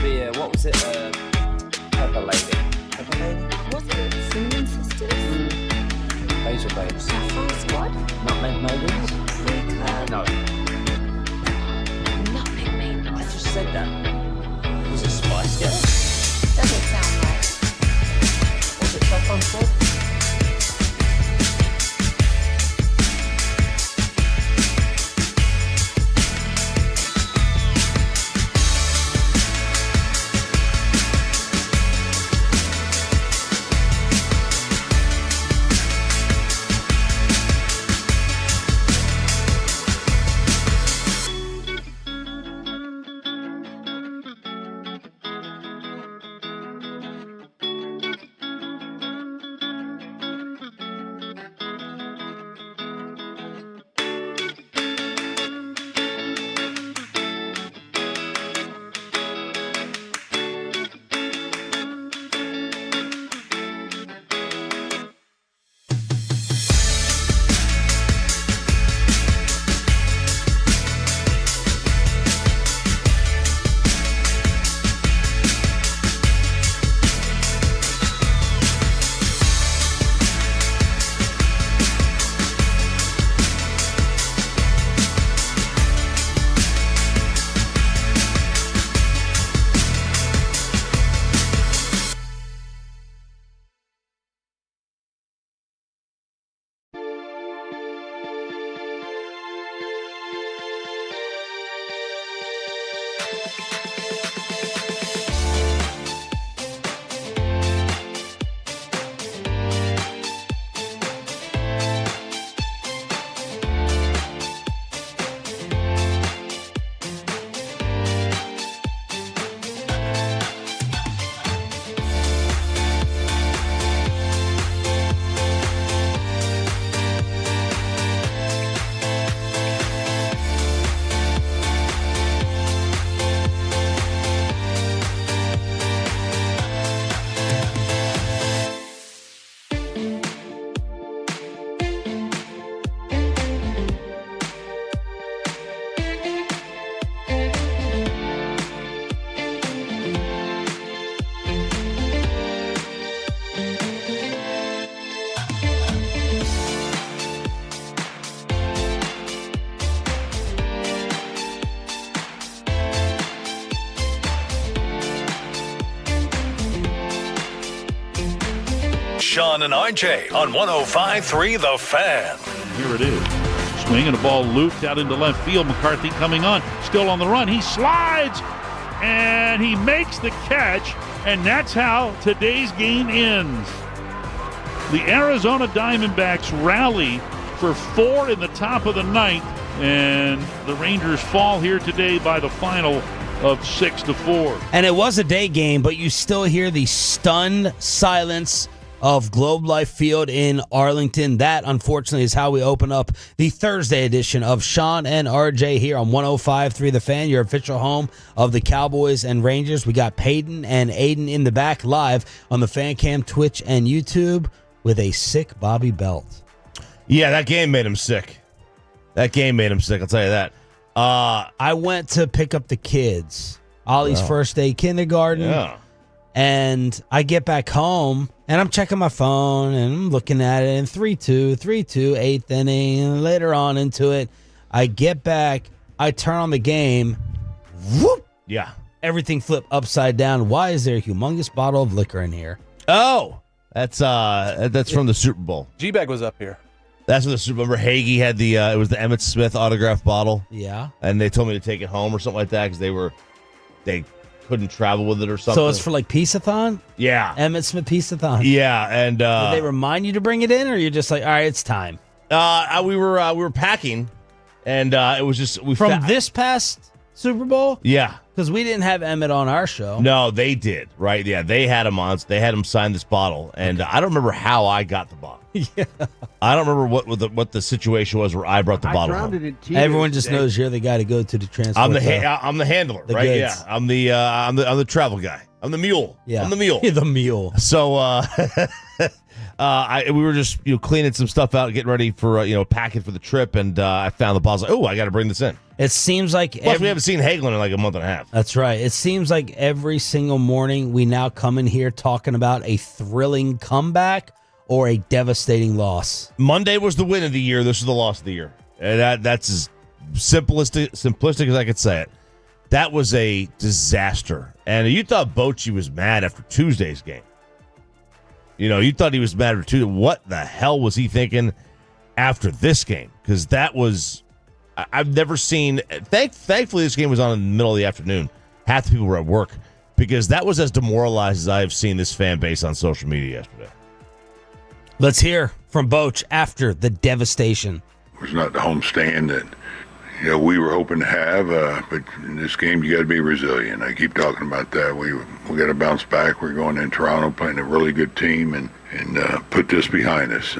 the, what was it? Pepper Lady. Pepper Lady? Was it Cinnamon Sisters? Basil Babes. Saffron Squad? Nutmeg Maidens? No. Nutmeg Maidens. I just said that. Was it Spice Girls? Doesn't sound right. Was it Saffron Squad? Sean and RJ on 105.3 The Fan. Here it is. Swinging a ball looped out into left field. McCarthy coming on, still on the run. He slides, and he makes the catch, and that's how today's game ends. The Arizona Diamondbacks rally for 4 in the top of the ninth, and the Rangers fall here today by the final of 6-4. And it was a day game, but you still hear the stunned silence of Globe Life Field in Arlington. That, unfortunately, is how we open up the Thursday edition of Sean and RJ here on 105.3 The Fan, your official home of the Cowboys and Rangers. We got Peyton and Aiden in the back live on the Fan Cam, Twitch, and YouTube with a sick Bobby Belt. Yeah, that game made him sick. That game made him sick, I'll tell you that. I went to pick up the kids. Ollie's first day kindergarten. Yeah. And I get back home, and I'm checking my phone, and I'm looking at it, and 3-2, 8th inning, and later on into it, I get back, I turn on the game, whoop! Yeah. Everything flipped upside down. Why is there a humongous bottle of liquor in here? Oh! That's from the Super Bowl. G-Bag was up here. That's when the Super Bowl. Remember Hagee had the, it was the Emmitt Smith autograph bottle? Yeah. And they told me to take it home or something like that because they couldn't travel with it or something. So it's for like Peace-a-thon? Yeah. Emmitt Smith Peace-a-thon. Yeah, and did they remind you to bring it in, or you're just like, all right, it's time? We were packing, and it was just this past Super Bowl? Yeah, because we didn't have Emmett on our show. No, they did. Right? Yeah, they had him on. They had him sign this bottle, and I don't remember how I got the bottle. Yeah, I don't remember what the situation was where I brought the bottle home. Everyone just knows you're the guy to go to the transport. I'm the handler, right? Goods. Yeah, I'm the travel guy. I'm the mule. Yeah, I'm the mule. You're the mule. So We were just cleaning some stuff out, getting ready for packing for the trip, and I found the ball. I was like, oh, I got to bring this in. It seems like Plus, we haven't seen Hagelin in like a month and a half. That's right. It seems like every single morning we now come in here talking about a thrilling comeback or a devastating loss. Monday was the win of the year. This is the loss of the year. And that's as simplistic as I could say it. That was a disaster. And you thought Bochy was mad after Tuesday's game. You thought he was mad after Tuesday. What the hell was he thinking after this game? Because that was, I've never seen, thankfully this game was on in the middle of the afternoon. Half the people were at work. Because that was as demoralized as I have seen this fan base on social media yesterday. Let's hear from Boch after the devastation. It was not the homestand that we were hoping to have, but in this game you got to be resilient. I keep talking about that. We got to bounce back. We're going in Toronto, playing a really good team, and put this behind us.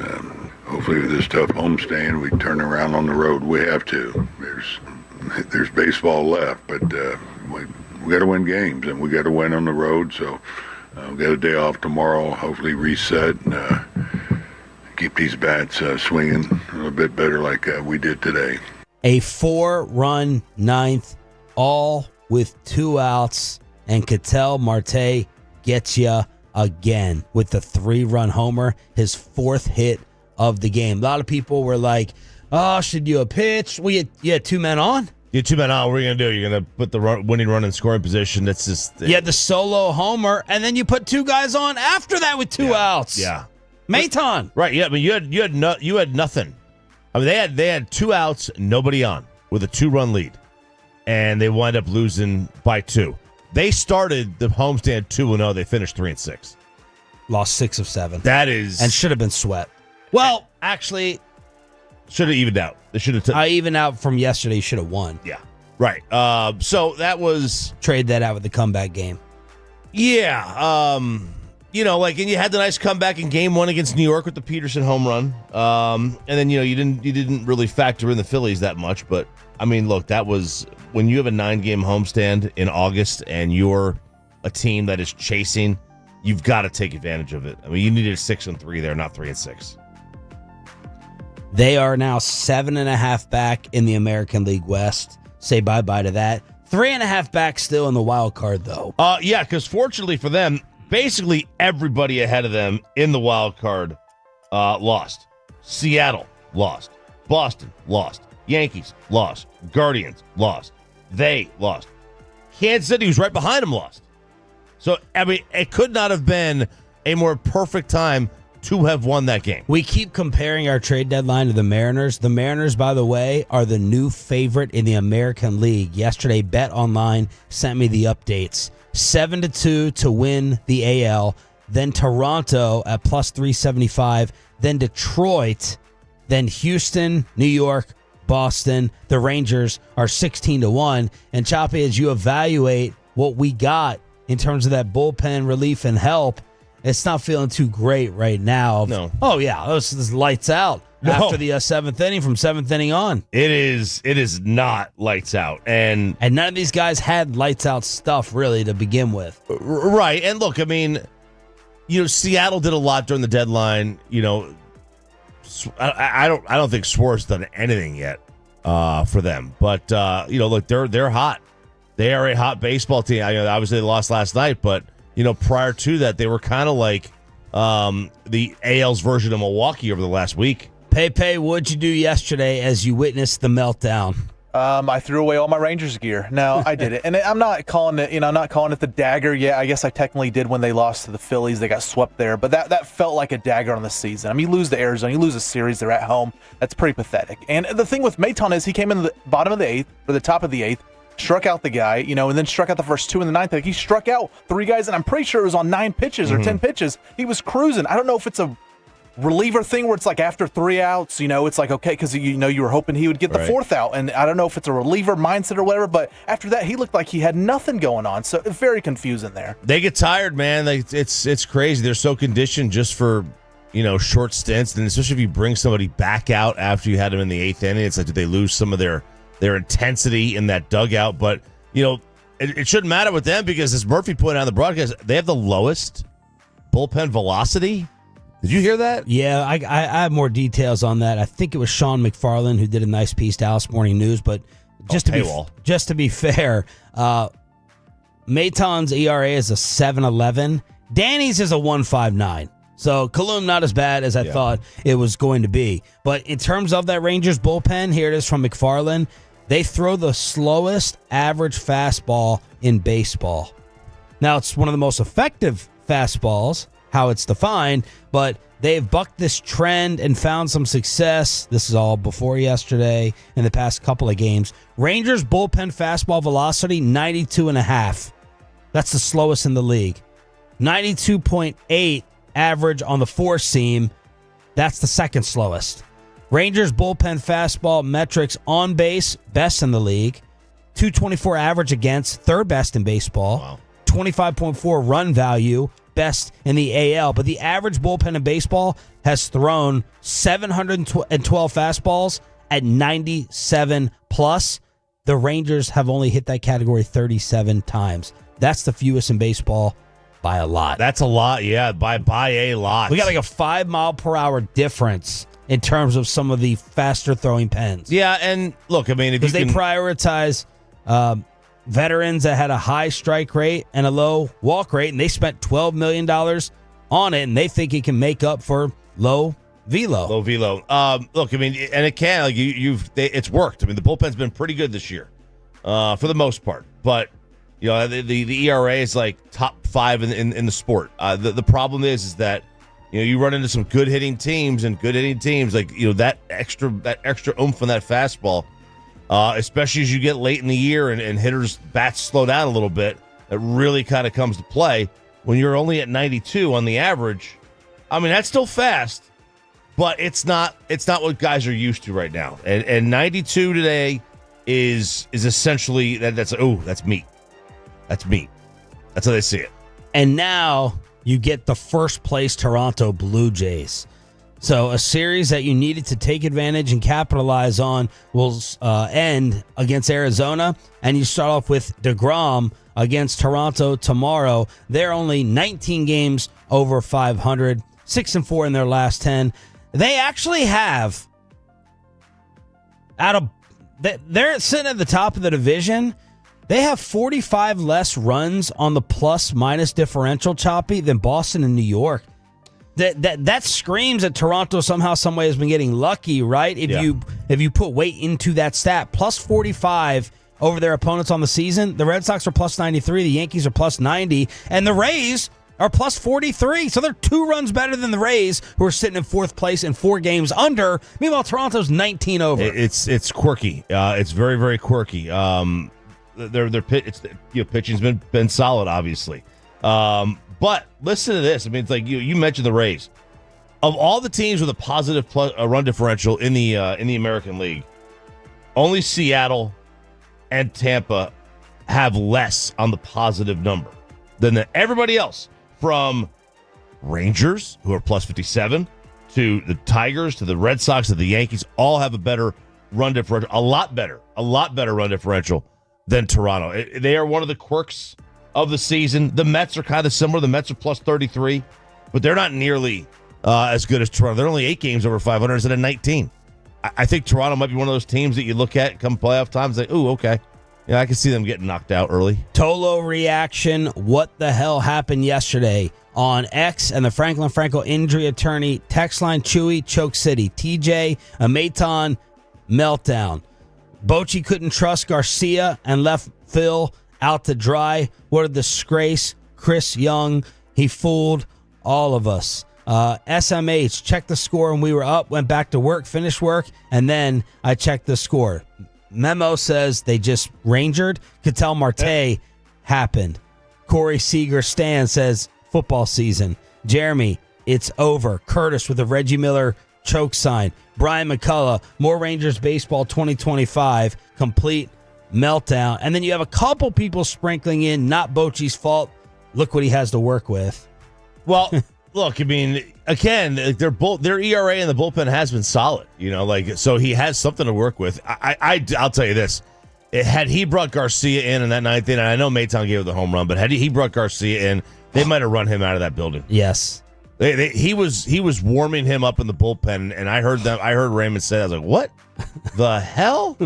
Hopefully with this tough homestand, we turn around on the road. We have to. There's baseball left, but we got to win games, and we got to win on the road. So we got a day off tomorrow. Hopefully reset and keep these bats swinging a little bit better like we did today. A 4-run ninth, all with 2 outs, and Ketel Marte gets you again with the 3-run homer, his 4th hit of the game. A lot of people were like, oh, should you pitch? You had 2 men on? You had 2 men on. What are you going to do? You're going to put the winning run in scoring position. That's just... You had the solo homer, and then you put 2 guys on after that with 2 outs. Yeah. Maton. Right, yeah, but you had nothing. I mean, they had 2 outs, nobody on, with a 2-run lead, and they wind up losing by 2. They started the homestand 2-0. They finished 3-6. Lost 6 of 7. That is, and should have been swept. Well, actually, should have evened out. They should have. I even out from yesterday. You should have won. Yeah, right. So that was trade that out with the comeback game. Yeah. And you had the nice comeback in Game 1 against New York with the Peterson home run. And then you didn't really factor in the Phillies that much. But I mean, look, that was when you have a 9-game homestand in August and you're a team that is chasing. You've got to take advantage of it. I mean, you needed a 6-3 there, not 3-6. They are now 7.5 back in the American League West. Say bye-bye to that. 3.5 back still in the wild card, though. Yeah, because fortunately for them, basically everybody ahead of them in the wild card lost. Seattle lost. Boston lost. Yankees lost. Guardians lost. They lost. Kansas City, who's right behind them, lost. So, I mean, it could not have been a more perfect time to have won that game. We keep comparing our trade deadline to the Mariners. The Mariners, by the way, are the new favorite in the American League. Yesterday, Bet Online sent me the updates. 7-2 to win the AL. Then Toronto at plus 375. Then Detroit. Then Houston, New York, Boston. The Rangers are 16-1. And Choppy, as you evaluate what we got in terms of that bullpen relief and help, it's not feeling too great right now. No. Oh, yeah. This is lights out after the 7th inning, from 7th inning on. It is not lights out. And none of these guys had lights out stuff, really, to begin with. Right. And look, I mean, Seattle did a lot during the deadline. I don't think Swartz done anything yet for them. But, look, they're hot. They are a hot baseball team. Obviously, they lost last night, but prior to that, they were kind of like the AL's version of Milwaukee over the last week. Pepe, what'd you do yesterday as you witnessed the meltdown? I threw away all my Rangers gear. No, I did it. And I'm not calling it, I'm not calling it the dagger yet. I guess I technically did when they lost to the Phillies. They got swept there. But that felt like a dagger on the season. I mean, you lose to Arizona, you lose a series, they're at home. That's pretty pathetic. And the thing with Maton is he came in the bottom of the 8th, or the top of the 8th, struck out the guy, and then struck out the first 2 in the 9th. Like, he struck out 3 guys, and I'm pretty sure it was on 9 pitches or 10 pitches. He was cruising. I don't know if it's a reliever thing where it's like after 3 outs, it's like, okay, because you were hoping he would get the 4th out, and I don't know if it's a reliever mindset or whatever, but after that, he looked like he had nothing going on, so very confusing there. They get tired, man. It's crazy. They're so conditioned just for, short stints, and especially if you bring somebody back out after you had them in the 8th inning, it's like, did they lose some of their intensity in that dugout? But, it shouldn't matter with them because, as Murphy pointed out on the broadcast, they have the lowest bullpen velocity Did you hear that? Yeah, I have more details on that. I think it was Sean McFarland who did a nice piece, Dallas Morning News. But just to be fair, Maton's ERA is a 7.11. Danny's is a 1.59. So Kalum not as bad as I thought it was going to be. But in terms of that Rangers bullpen, here it is from McFarland. They throw the slowest average fastball in baseball. Now, it's one of the most effective fastballs, how it's defined, but they've bucked this trend and found some success. This is all before yesterday in the past couple of games. Rangers bullpen fastball velocity, 92.5. That's the slowest in the league. 92.8 average on the four seam. That's the second slowest. Rangers bullpen fastball metrics on base, best in the league. 224 average against, third best in baseball. Wow. 25.4 run value, best in the AL. But the average bullpen in baseball has thrown 712 fastballs at 97 plus. The Rangers have only hit that category 37 times. That's the fewest in baseball by a lot. That's a lot, yeah, by a lot. We got like a 5 mile per hour difference in terms of some of the faster throwing pens. Yeah, and look, I mean, if you because they prioritize veterans that had a high strike rate and a low walk rate, and they spent $12 million on it, and they think it can make up for low velo. Low velo. Look, I mean, and it can. Like it's worked. I mean, the bullpen's been pretty good this year, for the most part. But you know, the ERA is like top 5 in the sport. The problem is that you know you run into some good hitting teams like you know that extra oomph on that fastball. Especially as you get late in the year and hitters' bats slow down a little bit, it really kind of comes to play when you're only at 92 on the average. I mean, that's still fast, but it's not what guys are used to right now. And 92 today is essentially that's meat. That's meat. That's how they see it. And now you get the first place Toronto Blue Jays. So a series that you needed to take advantage and capitalize on will end against Arizona, and you start off with DeGrom against Toronto tomorrow. They're only 19 games over 500, 6-4 in their last 10. They actually have they're sitting at the top of the division. They have 45 less runs on the plus-minus differential, Choppy, than Boston and New York. That screams that Toronto somehow, some way has been getting lucky, right? If you put weight into that stat, plus 45 over their opponents on the season. The Red Sox are plus 93, the Yankees are plus 90, and the Rays are plus 43. So they're 2 runs better than the Rays, who are sitting in 4th place and 4 games under. Meanwhile, Toronto's 19 over. It's quirky. It's very, very quirky. Pitching's been solid, obviously. But listen to this. I mean, it's like you mentioned the Rays. Of all the teams with a positive run differential in the American League, only Seattle and Tampa have less on the positive number than everybody else. From Rangers, who are plus 57, to the Tigers, to the Red Sox, to the Yankees, all have a better run differential, a lot better run differential than Toronto. They are one of the quirks of the season. The Mets are kind of similar. The Mets are plus 33, but they're not nearly as good as Toronto. They're only 8 games over 500 instead of 19. I think Toronto might be one of those teams that you look at come playoff times like, ooh, okay. Yeah, I can see them getting knocked out early. Tolo reaction. What the hell happened yesterday on X and the Franklin Franco injury attorney text line? Chewy, Choke City. TJ, a Maton meltdown. Bochy couldn't trust Garcia and left Phil out to dry. What a disgrace. Chris Young, he fooled all of us. SMH, checked the score and we were up, went back to work, finished work, and then I checked the score. Memo says they just rangered. Ketel Marte happened. Corey Seager Stan says football season. Jeremy, it's over. Curtis with a Reggie Miller choke sign. Brian McCullough, more Rangers baseball 2025, complete meltdown. And then you have a couple people sprinkling in, not Bochy's fault. Look what he has to work with. Well, look, I mean, again, their ERA in the bullpen has been solid, you know, like, so he has something to work with. I'll tell you this. Had he brought Garcia in that 9th inning, and I know Maton gave the home run, but had he brought Garcia in, they might have run him out of that building. Yes. He was warming him up in the bullpen, and I heard Raymond say that. I was like, "What the hell?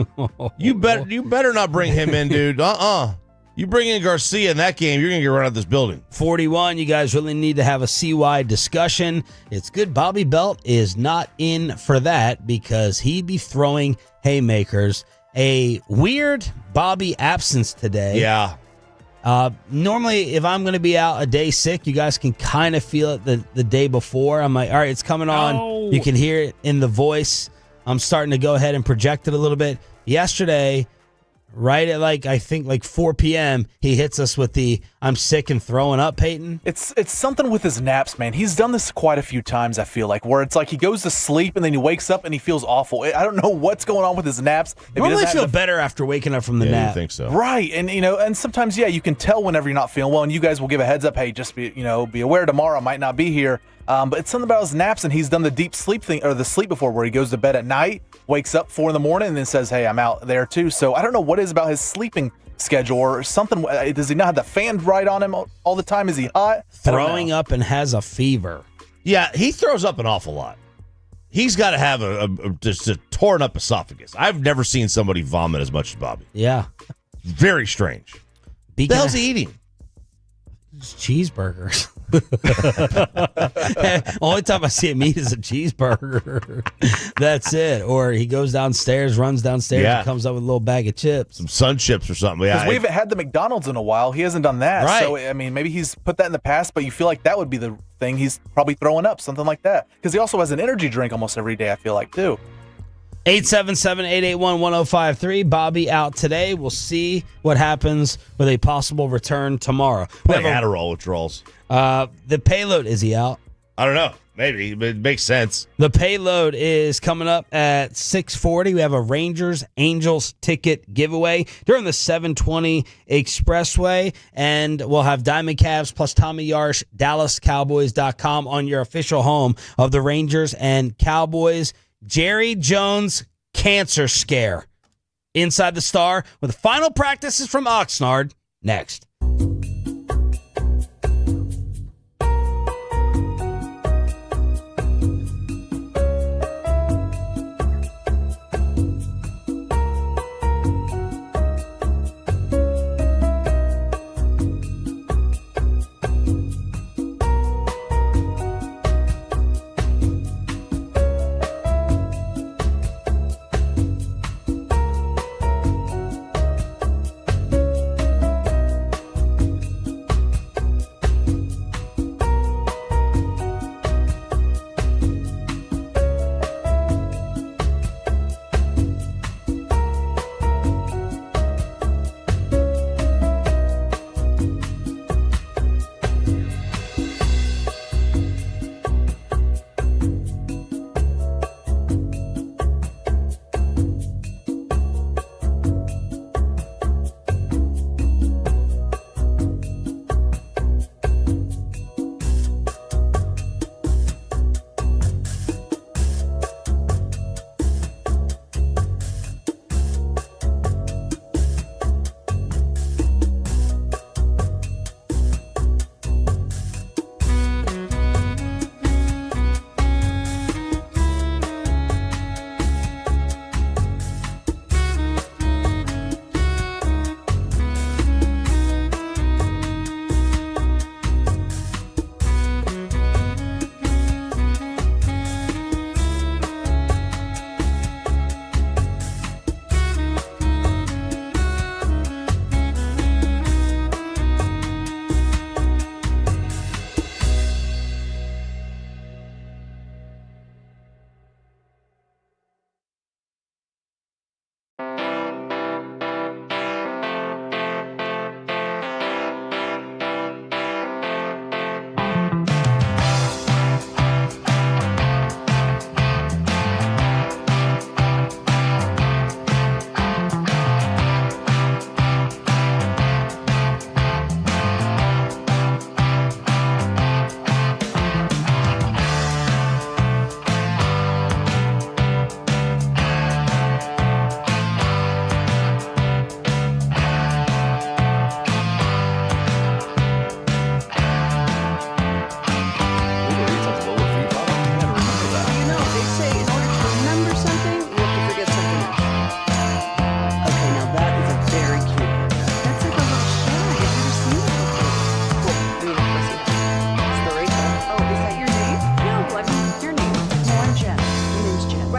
You better not bring him in, dude. You bring in Garcia in that game, you're gonna get run out of this building." 41. You guys really need to have a CY discussion. It's good Bobby Belt is not in for that because he'd be throwing haymakers. A weird Bobby absence today. Yeah. Normally, if I'm going to be out a day sick, you guys can kind of feel it the day before. I'm like, all right, it's coming on. Oh. You can hear it in the voice. I'm starting to go ahead and project it a little bit. Yesterday, right at I think 4 p.m., he hits us with the "I'm sick and throwing up," Peyton. It's something with his naps, man. He's done this quite a few times, I feel like, where it's like he goes to sleep and then he wakes up and he feels awful. I don't know what's going on with his naps. If he Normally doesn't have feel better after waking up from the Yeah, nap. you think so? Right, and sometimes you can tell whenever you're not feeling well, and you guys will give a heads up. Hey, just be aware tomorrow I might not be here. But it's something about his naps, and he's done the deep sleep thing or the sleep before, where he goes to bed at night, wakes up 4 a.m, and then says, "Hey, I'm out there too." So I don't know what it is about his sleeping schedule or something. Does he not have the fan right on him all the time? Is he hot? Throwing up and has a fever. Yeah, he throws up an awful lot. He's got to have just a torn up esophagus. I've never seen somebody vomit as much as Bobby. Yeah. Very strange. What the hell's he eating? It's cheeseburgers. Only time I see him eat is a cheeseburger. That's it. Or he goes downstairs, runs downstairs, and comes up with a little bag of chips. Some Sun Chips or something. Yeah, Because we haven't had the McDonald's in a while. He hasn't done that. Right. So, I mean, maybe he's put that in the past, but you feel like that would be the thing. He's probably throwing up, something like that. Because he also has an energy drink almost every day, I feel like, too. 877-881-1053. Bobby out today. We'll see what happens with a possible return tomorrow. We like have Adderall withdrawals. the payload. Is he out? I don't know. Maybe, but it makes sense. The payload is coming up at 6:40. We have a Rangers-Angels ticket giveaway during the 720 Expressway. And we'll have Diamond Cavs plus Tommy Yarsh, DallasCowboys.com on your official home of the Rangers and Cowboys. Jerry Jones cancer scare. Inside the Star with the final practices from Oxnard next.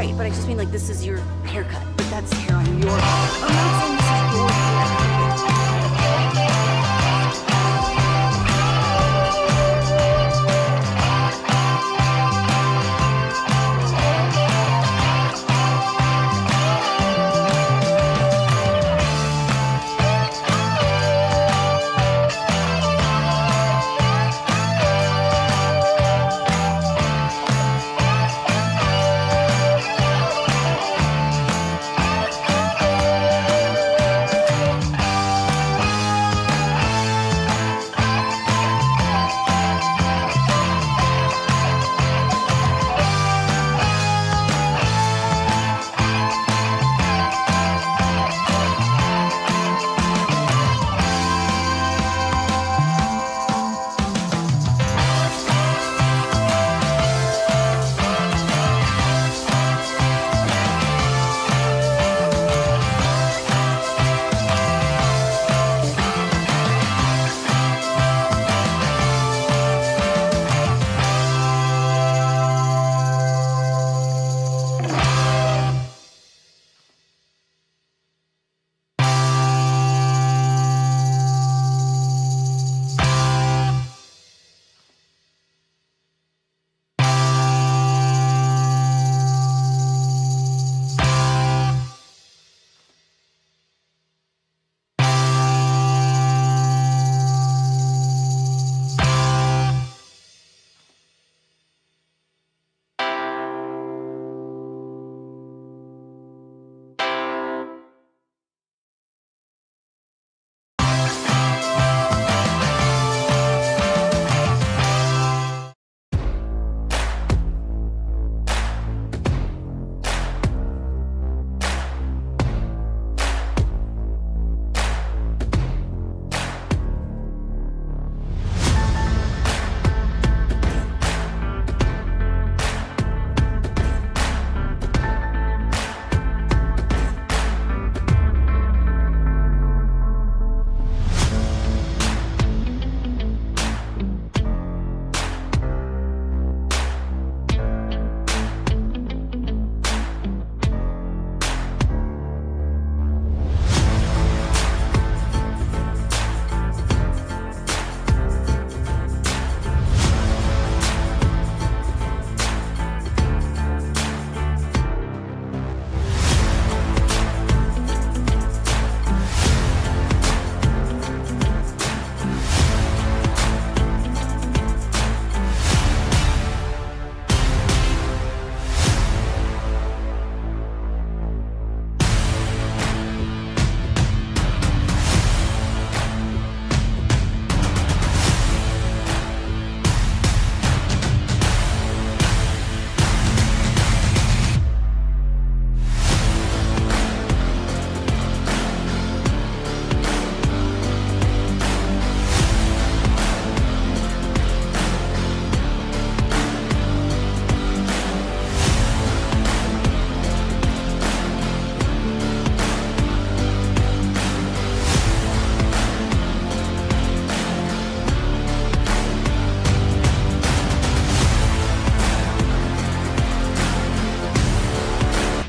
Right, but I just mean like this is your haircut. But that's hair on your head. I'm not saying this is your hair.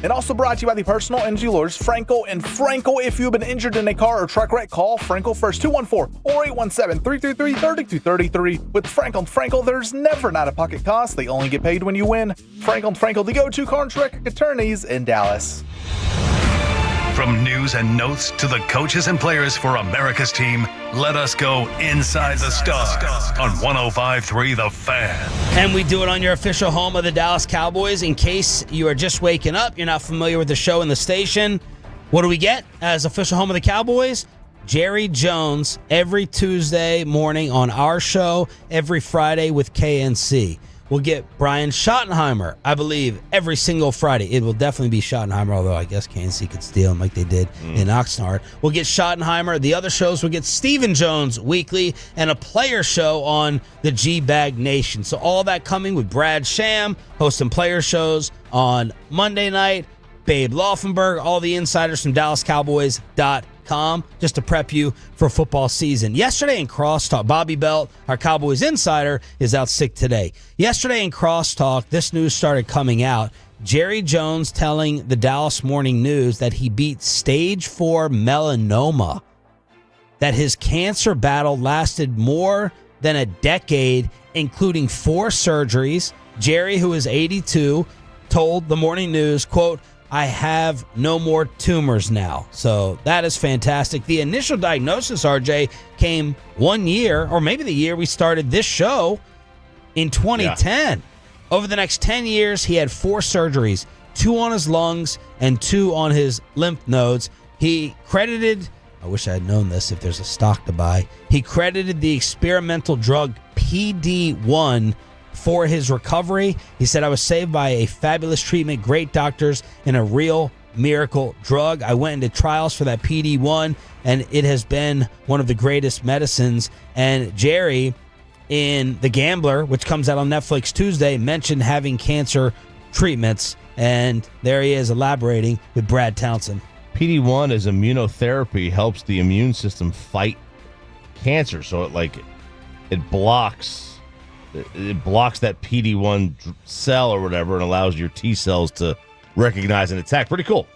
And also brought to you by the personal injury lawyers, Frankel and Frankel. If you've been injured in a car or truck wreck, call Frankel first, 214 or 817-333-3233. With Frankel and Frankel, there's never an out-of-pocket cost. They only get paid when you win. Frankel and Frankel, the go-to car and wreck attorneys in Dallas. From news and notes to the coaches and players for America's team, let us go inside the stars on 105.3 The Fan. And we do it on your official home of the Dallas Cowboys. In case you are just waking up, you're not familiar with the show and the station, what do we get as official home of the Cowboys? Jerry Jones every Tuesday morning on our show, every Friday with KNC. We'll get Brian Schottenheimer, I believe, every single Friday. It will definitely be Schottenheimer, although I guess KNC could steal him like they did in Oxnard. We'll get Schottenheimer. The other shows, we'll get Stephen Jones weekly and a player show on the G-Bag Nation. So all that coming with Brad Sham hosting player shows on Monday night. Babe Laufenberg, all the insiders from DallasCowboys.com just to prep you for football season. Yesterday in Crosstalk, Bobby Belt, our Cowboys insider, is out sick today. Yesterday in Crosstalk, this news started coming out. Jerry Jones telling the Dallas Morning News that he beat stage 4 melanoma, that his cancer battle lasted more than a decade, including 4 surgeries. Jerry, who is 82, told the Morning News, quote, "I have no more tumors now." So that is fantastic. The initial diagnosis, RJ, came 1 year, or maybe the year we started this show, in 2010. Yeah. Over the next 10 years, he had 4 surgeries, 2 on his lungs and 2 on his lymph nodes. He credited, I wish I had known this if there's a stock to buy, he credited the experimental drug PD-1 for his recovery. He said, "I was saved by a fabulous treatment, great doctors, and a real miracle drug. I went into trials for that PD-1, and it has been one of the greatest medicines." And Jerry, in The Gambler, which comes out on Netflix Tuesday, mentioned having cancer treatments, and there he is elaborating with Brad Townsend. PD-1 as immunotherapy helps the immune system fight cancer, so it blocks that PD-1 cell or whatever and allows your T cells to recognize and attack. Pretty cool.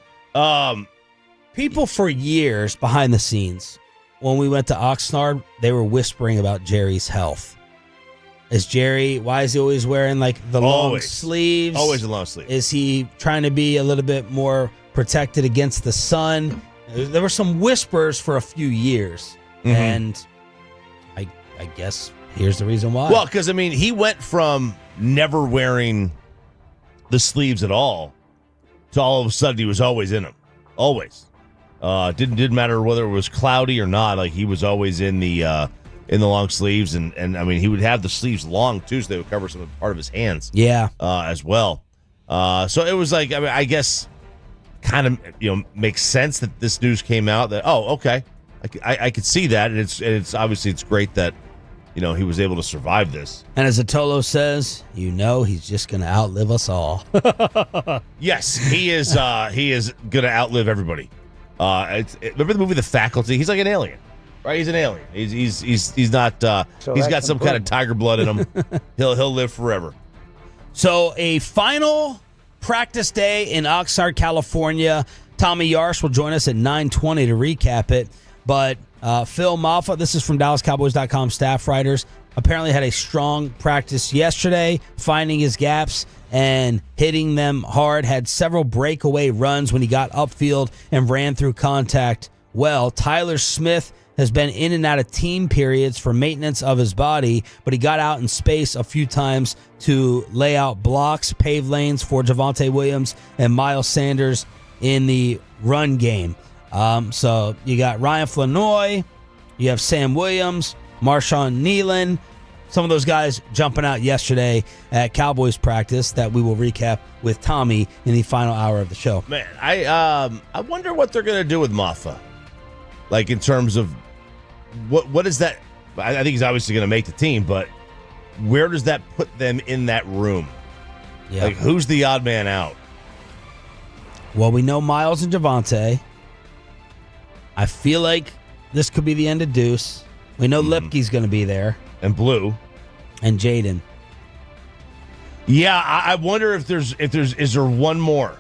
People for years behind the scenes, when we went to Oxnard, they were whispering about Jerry's health. Why is he always wearing the long sleeves? Always a long sleeve. Is he trying to be a little bit more protected against the sun? There were some whispers for a few years, and I guess here's the reason why. Well, because, he went from never wearing the sleeves at all to all of a sudden he was always in them. Always. Didn't matter whether it was cloudy or not. He was always in the long sleeves. And he would have the sleeves long, too, so they would cover some part of his hands. Yeah. As well. So it was I guess kind of, makes sense that this news came out that, oh, okay. I could see that. And it's obviously it's great that, he was able to survive this. And as Atolo says, he's just going to outlive us all. Yes, he is. He is going to outlive everybody. Remember the movie The Faculty? He's like an alien, right? He's an alien. He's not. He's got some kind of tiger blood in him. He'll live forever. So a final practice day in Oxnard, California. Tommy Yarsh will join us at 9:20 to recap it. But Phil Maffa, this is from DallasCowboys.com staff writers, apparently had a strong practice yesterday, finding his gaps and hitting them hard. Had several breakaway runs when he got upfield and ran through contact well. Tyler Smith has been in and out of team periods for maintenance of his body, but he got out in space a few times to lay out blocks, pave lanes for Javonte Williams and Miles Sanders in the run game. So you got Ryan Flanoy, you have Sam Williams, Marshawn Nealon, some of those guys jumping out yesterday at Cowboys practice that we will recap with Tommy in the final hour of the show. Man, I wonder what they're going to do with Maffa. In terms of what is that? I think he's obviously going to make the team, but where does that put them in that room? Yeah. Who's the odd man out? Well, we know Miles and Javonte. I feel like this could be the end of Deuce. We know Lipke's going to be there. And Blue. And Jaden. Yeah, I wonder if is there one more?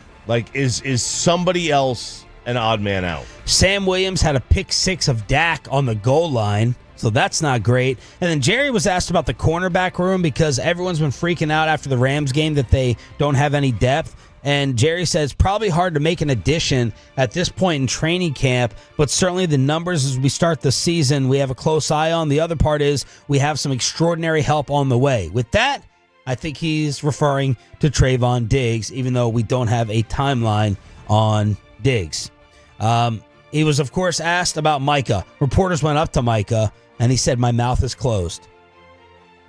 Is somebody else an odd man out? Sam Williams had a pick 6 of Dak on the goal line, so that's not great. And then Jerry was asked about the cornerback room because everyone's been freaking out after the Rams game that they don't have any depth. And Jerry says probably hard to make an addition at this point in training camp, but certainly the numbers as we start the season, we have a close eye on. The other part is we have some extraordinary help on the way. With that, I think he's referring to Trayvon Diggs, even though we don't have a timeline on Diggs. He was, of course, asked about Micah. Reporters went up to Micah, and he said, "My mouth is closed."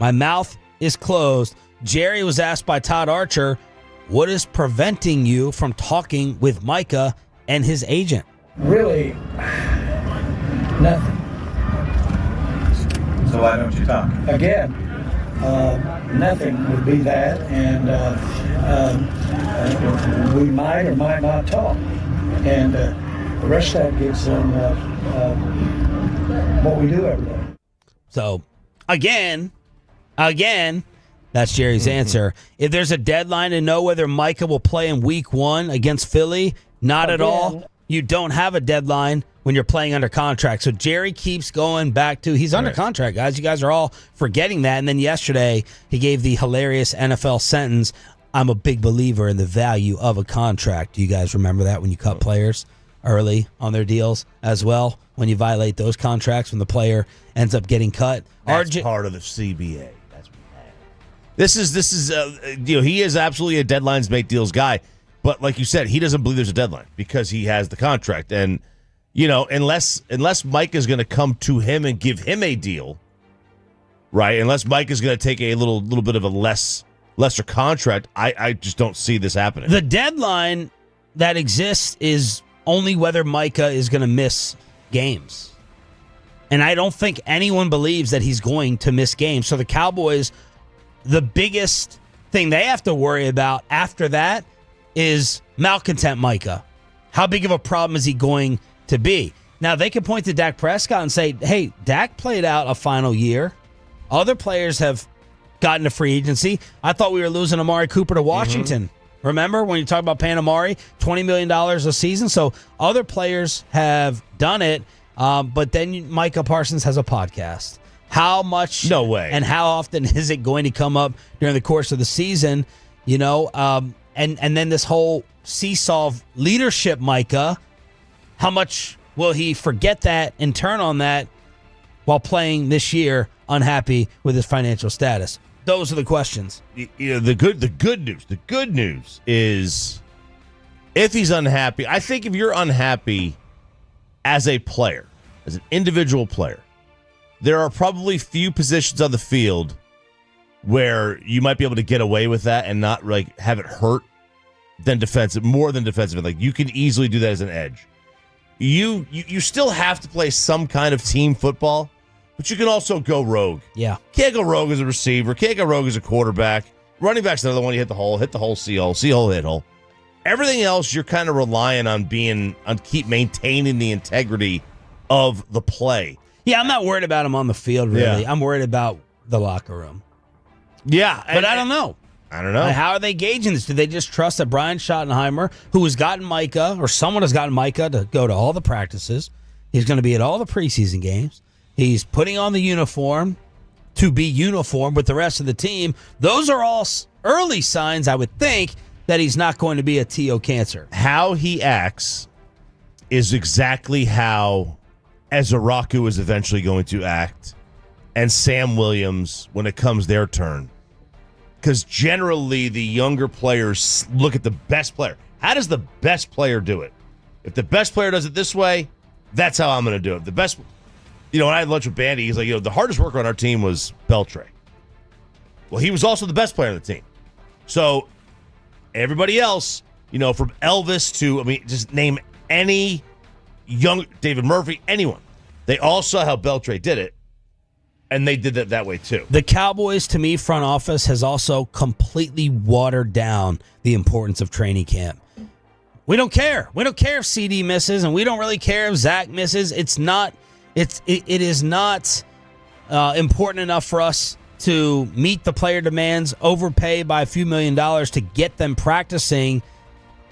My mouth is closed. Jerry was asked by Todd Archer, what is preventing you from talking with Micah and his agent? Really, nothing. So why don't you talk? Again, nothing would be that, and we might or might not talk. And the rest of that gets on what we do every day. So, again, That's Jerry's answer. If there's a deadline to know whether Micah will play in week 1 against Philly, not at all. You don't have a deadline when you're playing under contract. So Jerry keeps going back to he's under contract, guys. You guys are all forgetting that. And then yesterday he gave the hilarious NFL sentence, I'm a big believer in the value of a contract. Do you guys remember that when you cut players early on their deals as well? When you violate those contracts, when the player ends up getting cut? That's part of the CBA. That's what This is he is absolutely a deadlines make deals guy. But like you said, he doesn't believe there's a deadline because he has the contract. And, unless Mike is going to come to him and give him a deal, right, unless Mike is going to take a little bit of a lesser contract, I just don't see this happening. The deadline that exists is only whether Micah is going to miss games. And I don't think anyone believes that he's going to miss games. So the Cowboys, the biggest thing they have to worry about after that is malcontent Micah. How big of a problem is he going to be? Now, they can point to Dak Prescott and say, hey, Dak played out a final year. Other players have gotten to free agency. I thought we were losing Amari Cooper to Washington. Remember when you talk about paying Amari $20 million a season? So other players have done it, but then Micah Parsons has a podcast. How much? No way. And how often is it going to come up during the course of the season? And then this whole seesaw of leadership, Micah, how much will he forget that and turn on that while playing this year unhappy with his financial status? Those are the questions. The good news is if he's unhappy, I think if you're unhappy as a player, as an individual player, there are probably few positions on the field where you might be able to get away with that and not have it hurt more than defensive. Like you can easily do that as an edge. You still have to play some kind of team football, but you can also go rogue. Yeah. Can't go rogue as a receiver. Can't go rogue as a quarterback. Running back's another one. You hit the hole, see hole, hit hole. Everything else, you're kind of relying on keep maintaining the integrity of the play. Yeah, I'm not worried about him on the field, really. Yeah. I'm worried about the locker room. Yeah. But I don't know. How are they gauging this? Do they just trust that Brian Schottenheimer, who has gotten Micah, or someone has gotten Micah to go to all the practices, he's going to be at all the preseason games, he's putting on the uniform to be uniform with the rest of the team. Those are all early signs, I would think, that he's not going to be a TO cancer. How he acts is exactly how Ezeraku is eventually going to act, and Sam Williams when it comes their turn. Because generally the younger players look at the best player. How does the best player do it? If the best player does it this way, that's how I'm going to do it. The best, when I had lunch with Bandy, he's like, the hardest worker on our team was Beltre. Well, he was also the best player on the team. So everybody else, from Elvis to, just name any young David Murphy, anyone. They all saw how Beltre did it, and they did that way too. The Cowboys, to me, front office has also completely watered down the importance of training camp. We don't care. We don't care if CD misses, and we don't really care if Zach misses. It is not important enough for us to meet the player demands, overpay by a few $1 million to get them practicing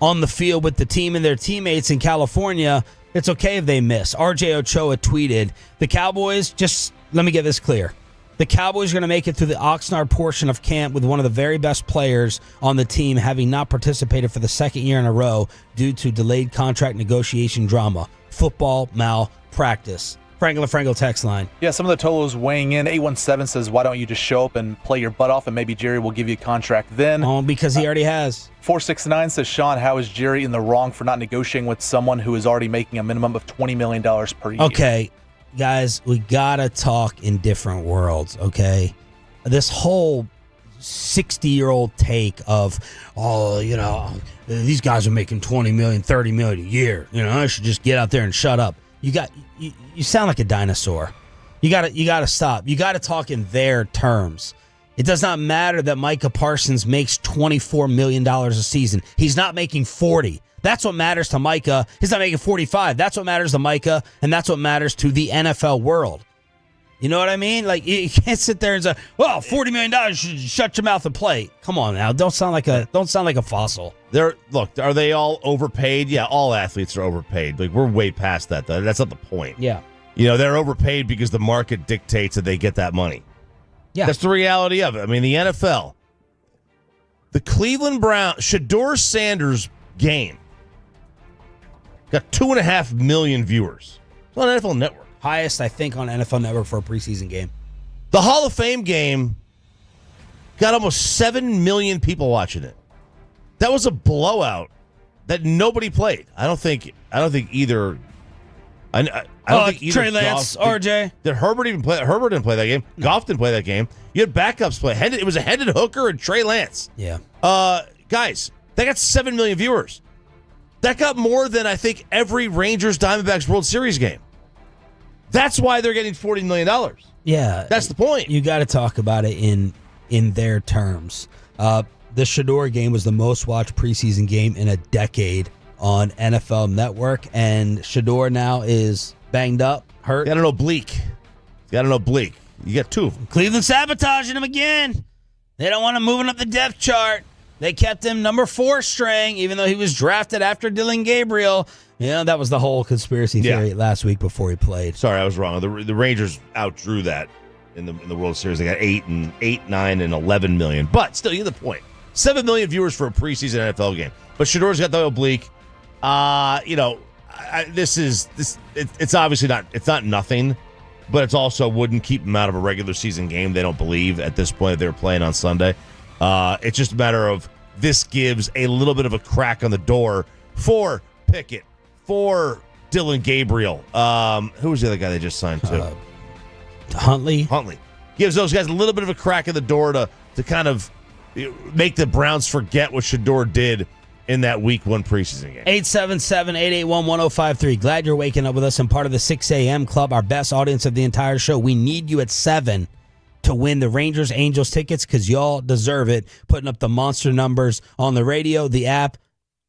on the field with the team and their teammates in California. It's okay if they miss. RJ Ochoa tweeted, the Cowboys, just let me get this clear. The Cowboys are going to make it through the Oxnard portion of camp with one of the very best players on the team having not participated for the second year in a row due to delayed contract negotiation drama. Football malpractice. Franklin text line. Yeah, some of the totals weighing in. 817 says, why don't you just show up and play your butt off, and maybe Jerry will give you a contract then. Oh, because he already has. 469 says, Sean, how is Jerry in the wrong for not negotiating with someone who is already making a minimum of $20 million per year? Okay, guys, we got to talk in different worlds, okay? This whole 60-year-old take of, these guys are making $20 million, $30 million a year. I should just get out there and shut up. You sound like a dinosaur. You gotta stop. You gotta talk in their terms. It does not matter that Micah Parsons makes $24 million a season. He's not making 40. That's what matters to Micah. He's not making 45. That's what matters to Micah, and that's what matters to the NFL world. You know what I mean? Like, you can't sit there and say, well, $40 million, shut your mouth and play. Come on now. Don't sound like a fossil. Look, are they all overpaid? Yeah, all athletes are overpaid. Like, we're way past that, though. That's not the point. Yeah. They're overpaid because the market dictates that they get that money. Yeah. That's the reality of it. I mean, the NFL, the Cleveland Browns, Shedeur Sanders game got 2.5 million viewers. It's on NFL Network. Highest, I think, on NFL Network for a preseason game. The Hall of Fame game got almost 7 million people watching it. That was a blowout that nobody played. I don't think either. I don't think either. Trey Lance, RJ. Did Herbert even play? Herbert didn't play that game. Goff didn't play that game. You had backups play. It was a Hendon Hooker and Trey Lance. Yeah. Guys, they got 7 million viewers. That got more than I think every Rangers Diamondbacks World Series game. That's why they're getting $40 million. Yeah. That's the point. You got to talk about it in their terms. The Shedeur game was the most watched preseason game in a decade on NFL Network, and Shedeur now is banged up, hurt. Got an oblique. You got two of them. Cleveland sabotaging him again. They don't want him moving up the depth chart. They kept him number 4 string, even though he was drafted after Dylan Gabriel. That was the whole conspiracy theory last week before he played. Sorry, I was wrong. The Rangers outdrew that in the World Series. They got 8, 9, and 11 million. But still, you get the point. 7 million viewers for a preseason NFL game. But Shedeur's got the oblique. It's obviously not. It's not nothing, but it's also wouldn't keep him out of a regular season game. They don't believe at this point that they're playing on Sunday. It's just a matter of this gives a little bit of a crack on the door for Pickett, for Dylan Gabriel. Who was the other guy they just signed to? Huntley. Gives those guys a little bit of a crack in the door to kind of make the Browns forget what Shedeur did in that Week 1 preseason game. 877-881-1053. Glad you're waking up with us and part of the 6 a.m. club, our best audience of the entire show. We need you at 7 to win the Rangers Angels tickets because y'all deserve it. Putting up the monster numbers on the radio, the app,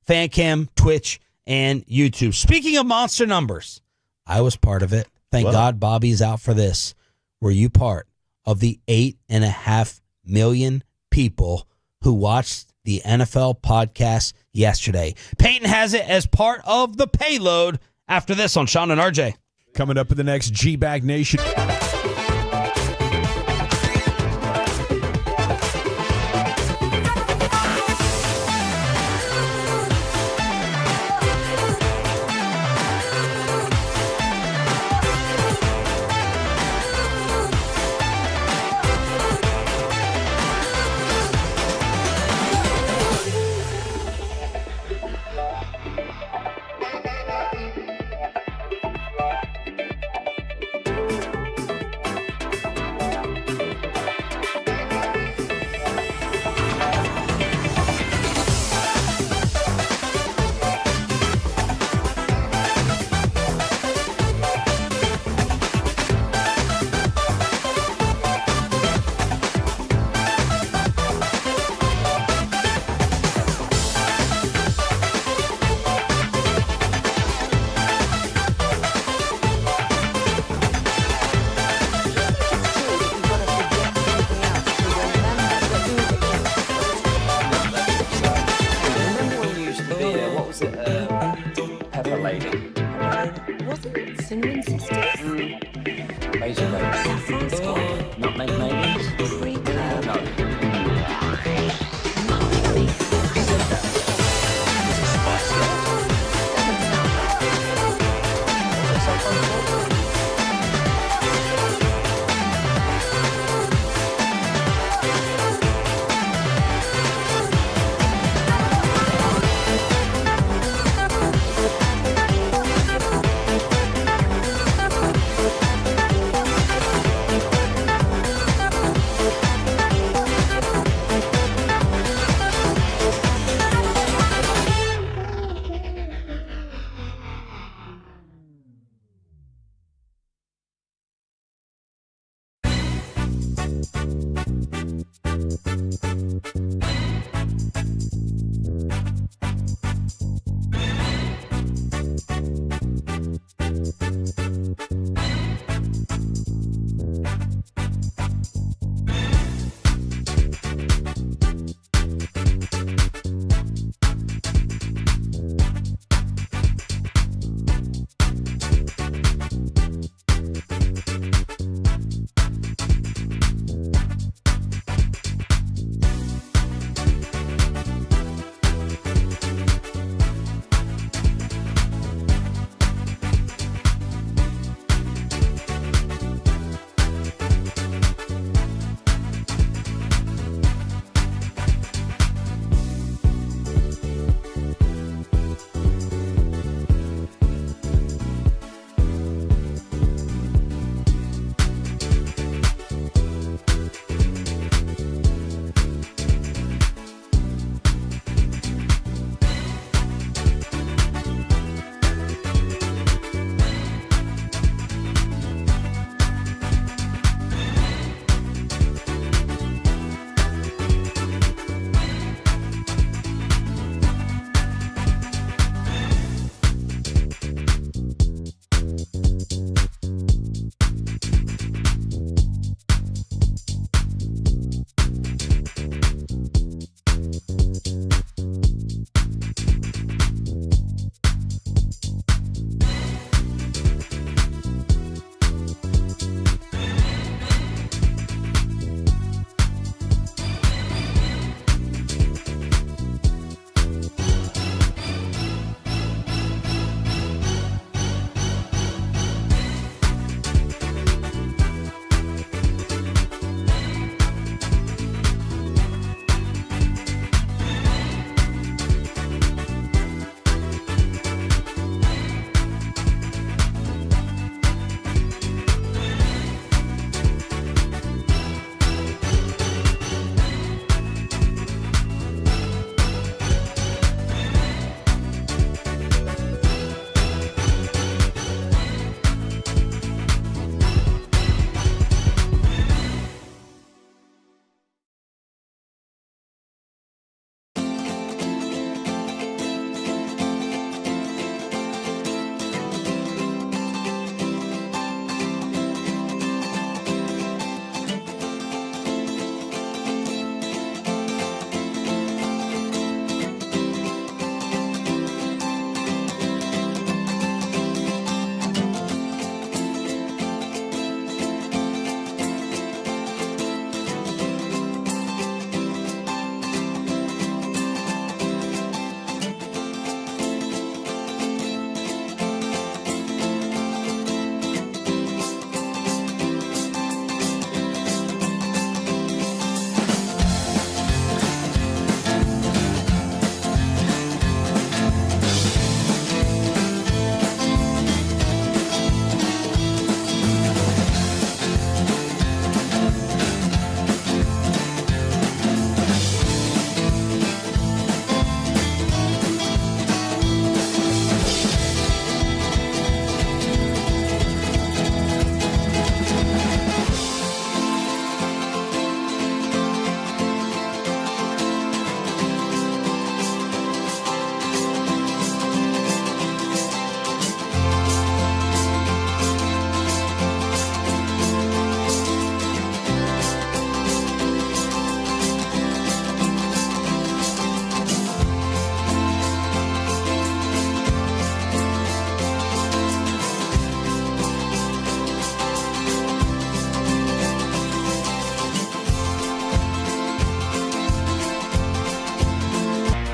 FanCam, Twitch, and YouTube. Speaking of monster numbers, I was part of it. Thank God Bobby's out for this. Were you part of the 8.5 million people who watched the NFL podcast yesterday? Peyton has it as part of the payload after this on Sean and RJ. Coming up in the next G-Bag Nation. Was it Cinnamon Sisters? Amazing Race. Nutmeg mayonnaise. Pre-curd. No.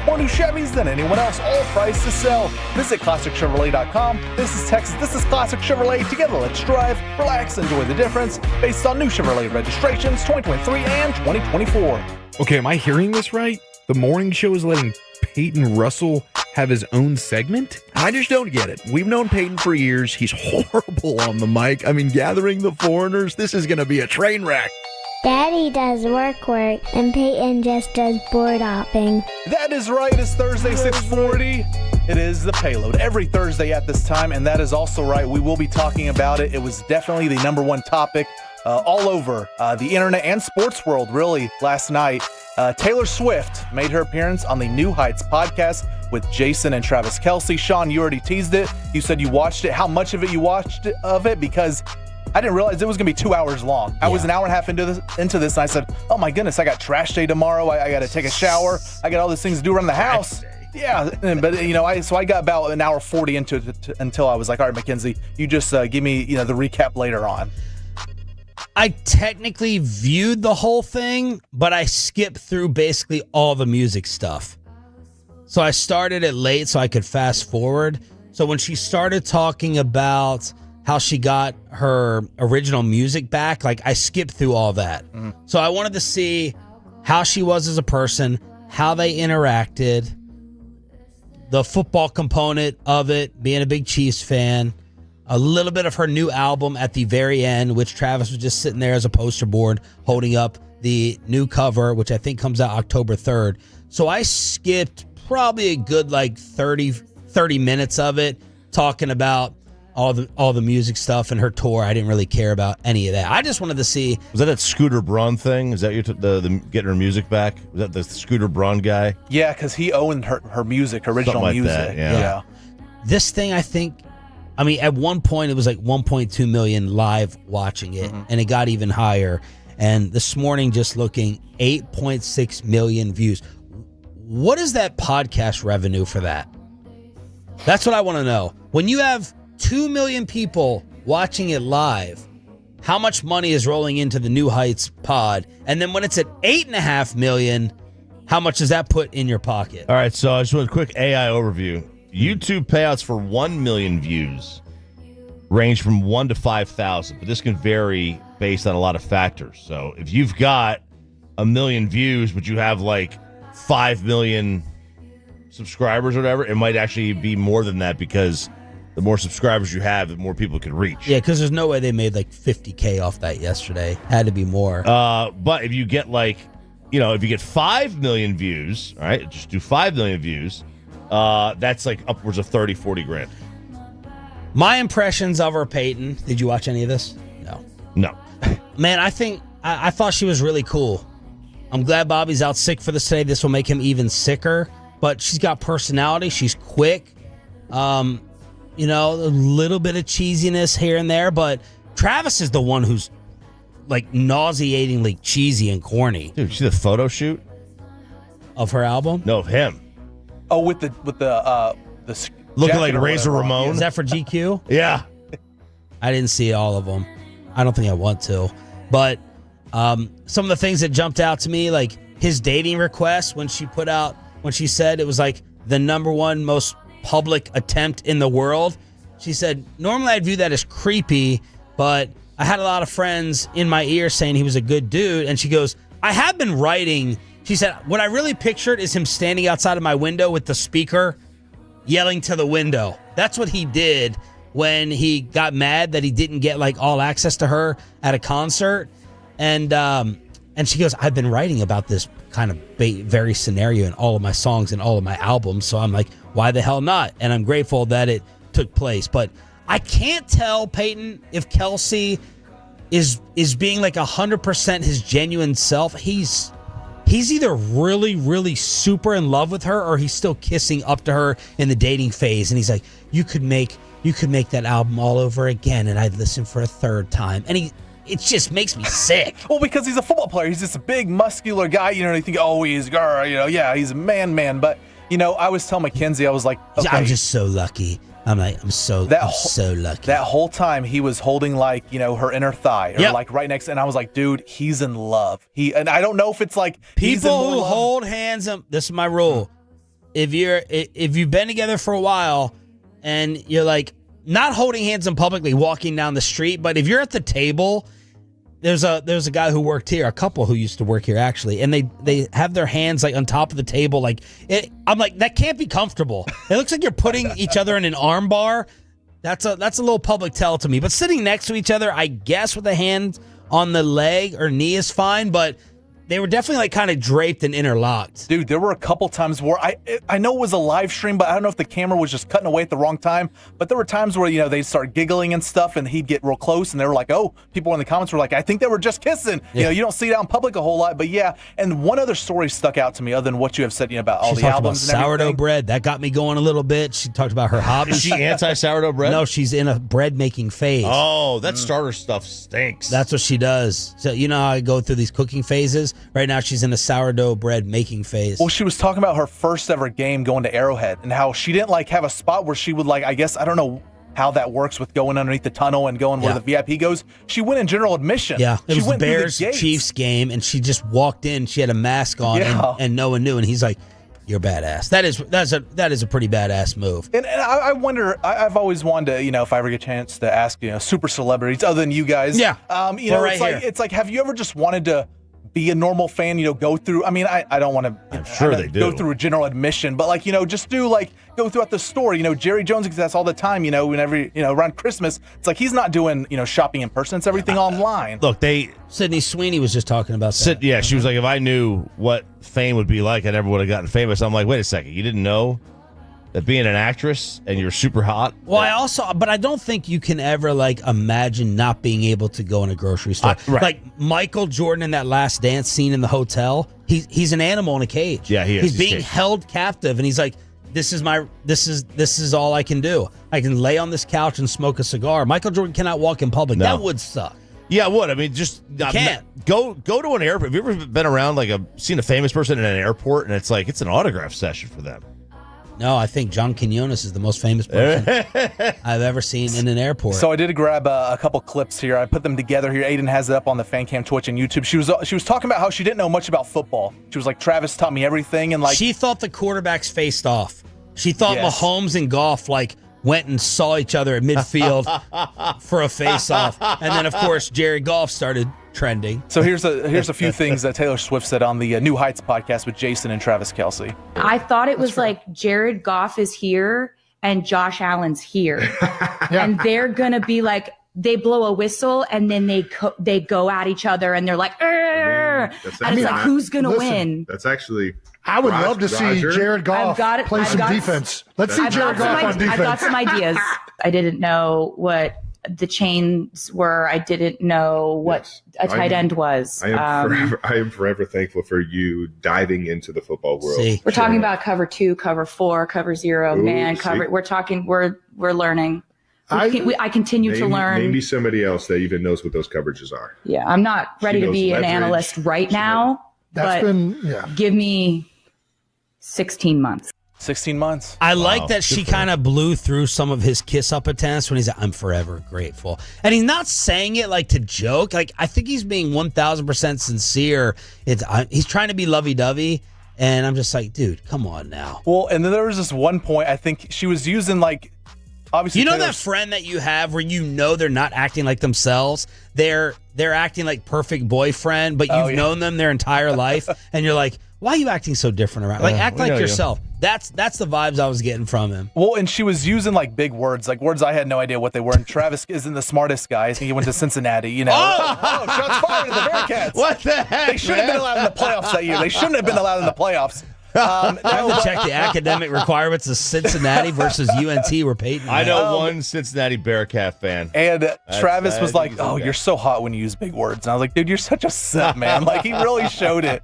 More new Chevys than anyone else, all priced to sell. Visit ClassicChevrolet.com. This is Texas, this is Classic Chevrolet. Together, let's drive, relax, enjoy the difference. Based on new Chevrolet registrations 2023 and 2024. Okay, am I hearing this right? The morning show is letting Peyton Russell have his own segment? I just don't get it. We've known Peyton for years. He's horrible on the mic. I mean, gathering the foreigners, this is going to be a train wreck. Daddy does work, and Peyton just does board hopping. That is right. It's Thursday, 6:40. It is The Payload every Thursday at this time, and that is also right. We will be talking about it. It was definitely the number one topic all over the internet and sports world, really, last night. Taylor Swift made her appearance on the New Heights podcast with Jason and Travis Kelce. Sean, you already teased it. You said you watched it. How much of it you watched of it? Because I didn't realize it was going to be 2 hours long. I was an hour and a half into this, and I said, oh my goodness, I got trash day tomorrow. I got to take a shower. I got all these things to do around the house. Yeah, but I got about an hour 40 into it until I was like, all right, Mackenzie, you just give me the recap later on. I technically viewed the whole thing, but I skipped through basically all the music stuff. So I started it late so I could fast forward. So when she started talking about how she got her original music back, like I skipped through all that. Mm-hmm. So I wanted to see how she was as a person, how they interacted, the football component of it, being a big Chiefs fan, a little bit of her new album at the very end, which Travis was just sitting there as a poster board holding up the new cover, which I think comes out October 3rd. So I skipped probably a good 30 minutes of it, talking about all the music stuff and her tour. I didn't really care about any of that. I just wanted to see. Was that Scooter Braun thing? Is that the getting her music back? Was that the Scooter Braun guy? Yeah, because he owned her music, her original like music. That, yeah. This thing, I mean, at one point it was like 1.2 million live watching it, and it got even higher. And this morning, just looking, 8.6 million views. what is that podcast revenue for that? That's what I want to know. When you have 2 million people watching it live, how much money is rolling into the New Heights pod? And then when it's at 8.5 million, how much does that put in your pocket? All right, so I just want a quick AI overview. YouTube payouts for 1 million views range from 1 to 5,000, but this can vary based on a lot of factors. So if you've got 1 million views, but you have like 5 million subscribers or whatever, it might actually be more than that because the more subscribers you have, the more people can reach. Yeah, because there's no way they made like $50K off that yesterday. Had to be more. But if you get like, if you get 5 million views, all right, just do 5 million views, that's like upwards of 30, 40 grand. My impressions of her, Peyton. Did you watch any of this? No. Man, I thought she was really cool. I'm glad Bobby's out sick for this today. This will make him even sicker. But she's got personality. She's quick. A little bit of cheesiness here and there. But Travis is the one who's like nauseatingly cheesy and corny. Dude, you see the photo shoot of her album? No, of him. Oh, with the looking like Razor Ramon. Is that for GQ? Yeah. I didn't see all of them. I don't think I want to. But some of the things that jumped out to me, like his dating request when she said it was like the number one most public attempt in the world. She said, normally I'd view that as creepy, but I had a lot of friends in my ear saying he was a good dude. And she goes, I have been writing. She said, what I really pictured is him standing outside of my window with the speaker yelling to the window. That's what he did when he got mad that he didn't get like all access to her at a concert. And she goes, I've been writing about this kind of very scenario in all of my songs and all of my albums. So I'm like, why the hell not? And I'm grateful that it took place. But I can't tell, Peyton, if Kelsey is being like 100% his genuine self. He's either really, really super in love with her or he's still kissing up to her in the dating phase. And he's like, you could make that album all over again and I'd listen for a third time. And it just makes me sick. Well, because he's a football player. He's just a big, muscular guy. You think, oh, he's he's a man. But, I was telling Mackenzie, I was like, okay. I'm just so lucky. I'm so lucky. That whole time he was holding like, her inner thigh or like right next. And I was like, dude, he's in love. And I don't know if it's like people who hold hands. This is my rule. If you've been together for a while and you're like not holding hands in publicly walking down the street, but if you're at the table, there's a guy who worked here, a couple who used to work here actually, and they have their hands like on top of the table, like I'm like, that can't be comfortable. It looks like you're putting each other in an arm bar. That's a little public tell to me. But sitting next to each other, I guess with a hand on the leg or knee is fine, but they were definitely like kind of draped and interlocked. Dude, there were a couple times where I know it was a live stream, but I don't know if the camera was just cutting away at the wrong time. But there were times where, they'd start giggling and stuff and he'd get real close and they were like, oh, people in the comments were like, I think they were just kissing. Yeah. You don't see it out in public a whole lot, but yeah. And one other story stuck out to me other than what you have said about all the albums and everything. Sourdough bread. That got me going a little bit. She talked about her hobbies. Is she anti-sourdough bread? No, she's in a bread making phase. Oh, that starter stuff stinks. That's what she does. So how I go through these cooking phases? Right now she's in a sourdough bread making phase. Well, she was talking about her first ever game going to Arrowhead and how she didn't have a spot where she would I guess, I don't know how that works with going underneath the tunnel and going where the VIP goes. She went in general admission. Yeah, it was the Bears-Chiefs game and she just walked in. She had a mask on and no one knew. And he's like, you're badass. That is a pretty badass move. And I wonder, I've always wanted to, if I ever get a chance to ask, super celebrities other than you guys. Yeah. It's like, have you ever just wanted to be a normal fan, go through, I don't want to, I'm sure they do. Go through a general admission, but just do go throughout the store, Jerry Jones exists all the time, whenever, around Christmas, it's like, he's not doing, shopping in person, it's everything online. Look, Sydney Sweeney was just talking about that. Yeah, she was like, if I knew what fame would be like, I never would have gotten famous. I'm like, wait a second, you didn't know that being an actress and you're super hot? Well, but I don't think you can ever imagine not being able to go in a grocery store. Right. Like Michael Jordan in that Last Dance scene in the hotel, he's an animal in a cage. Yeah, he is. He's being held captive, and he's like, this is all I can do. I can lay on this couch and smoke a cigar. Michael Jordan cannot walk in public. No. That would suck. Yeah, I would. I mean, just can't. Go to an airport. Have you ever been around, seen a famous person in an airport, and it's an autograph session for them? No, I think John Quinones is the most famous person I've ever seen in an airport. So I did grab a couple clips here. I put them together here. Aiden has it up on the fan cam, Twitch, and YouTube. She was talking about how she didn't know much about football. She was like, Travis taught me everything, and she thought the quarterbacks faced off. She thought Mahomes and Goff went and saw each other at midfield for a face-off, and then of course Jared Goff started trending. So here's a few things that Taylor Swift said on the New Heights podcast with Jason and Travis Kelce. I thought it was like Jared Goff is here and Josh Allen's here, and they're gonna be like, they blow a whistle and then they go at each other and they're like, and it's like, who's gonna win? That's actually. I would love to see Jared Goff play some defense. Let's see Jared Goff on defense. I've got some ideas. I didn't know what the chains were. I didn't know what a tight end was. I am forever thankful for you diving into the football world. We're talking about cover 2, cover 4, cover 0, man, cover. We're talking. We're learning. I continue to learn. Maybe somebody else that even knows what those coverages are. Yeah, I'm not ready to be an analyst right now. Give me 16 months. 16 months. I like that she kind of blew through some of his kiss up attempts when he's like, I'm forever grateful. And he's not saying it to joke. I think he's being 1,000% sincere. He's trying to be lovey-dovey. And I'm just like, dude, come on now. Well, and then there was this one point, I think she was using obviously. You know that friend that you have where they're not acting like themselves? They're acting like perfect boyfriend, but you've known them their entire life. And you're like, why are you acting so different around? Act like yourself. That's the vibes I was getting from him. Well, and she was using big words, words I had no idea what they were. And Travis isn't the smartest guy. I think he went to Cincinnati, shots fired at the Bearcats. What the heck? They shouldn't have been allowed in the playoffs that year. They shouldn't have been allowed in the playoffs. I have to check the academic requirements of Cincinnati versus UNT where Peyton. I know one Cincinnati Bearcat fan. And Travis was like, you're so hot when you use big words. And I was like, dude, you're such a simp, man. He really showed it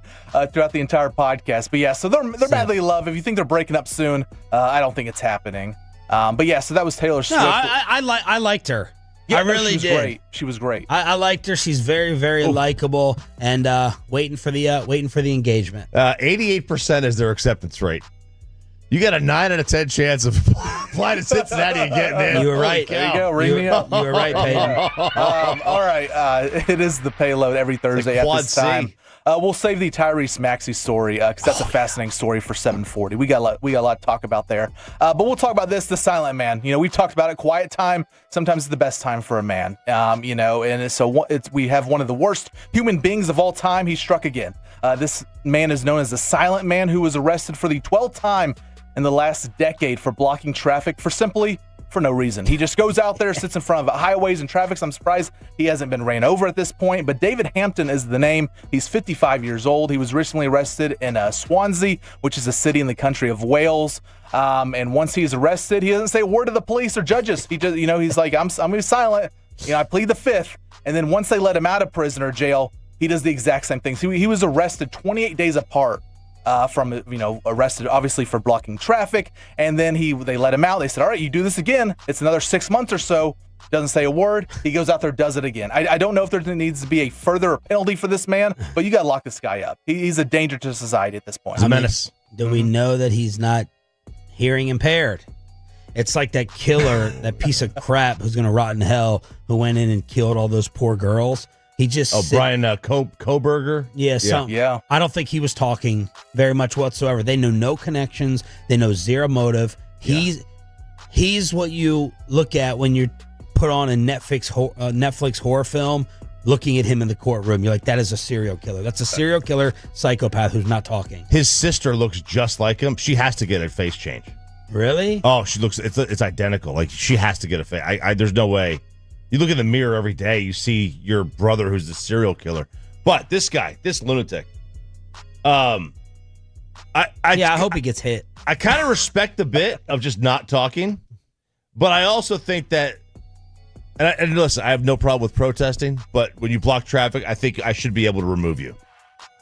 throughout the entire podcast. But yeah, so they're madly in love. If you think they're breaking up soon, I don't think it's happening. But yeah, so that was Taylor Swift. No, I liked her. Yeah, I really did. Great. She was great. I liked her. She's very, very likable, and waiting for the engagement. 88% is their acceptance rate. You got a 9 out of 10 chance of flying to Cincinnati and getting in. You were right. There you go. Ring me up. You were right, Peyton. All right. It is the payload every Thursday at this time. We'll save the Tyrese Maxey story because that's a fascinating story for 740. We got a lot to talk about there. But we'll talk about the silent man. We've talked about it. Quiet time sometimes is the best time for a man. And so we have one of the worst human beings of all time. He struck again. This man is known as the silent man, who was arrested for the 12th time in the last decade for blocking traffic for no reason. He just goes out there, sits in front of highways and traffic. I'm surprised he hasn't been ran over at this point, but David Hampton is the name. He's 55 years old. He was recently arrested in Swansea, which is a city in the country of Wales. And once he's arrested, he doesn't say a word to the police or judges. He just, he's like, I'm going to be silent. I plead the fifth. And then once they let him out of prison or jail, he does the exact same things. He was arrested 28 days apart. Arrested obviously for blocking traffic, and then they let him out. They said, all right, you do this again, it's another 6 months or so. Doesn't say a word. He goes out there, does it again. I don't know if there needs to be a further penalty for this man, but you got to lock this guy up. He's a danger to society at this point. He's a menace. Do we know that he's not hearing impaired? It's like that killer, that piece of crap who's going to rot in hell, who went in and killed all those poor girls. He just Brian Koberger? Yeah. I don't think he was talking very much whatsoever. They know no connections. They know zero motive. He's what you look at when you put on a Netflix horror film, looking at him in the courtroom. You're like, that is a serial killer. That's a serial killer psychopath who's not talking. His sister looks just like him. She has to get a face change. Really? Oh, she looks. It's identical. She has to get a face. There's no way. You look in the mirror every day, you see your brother who's the serial killer. But this guy, this lunatic, I hope he gets hit. I kind of respect the bit of just not talking, but I also think that, and listen, I have no problem with protesting, but when you block traffic, I think I should be able to remove you.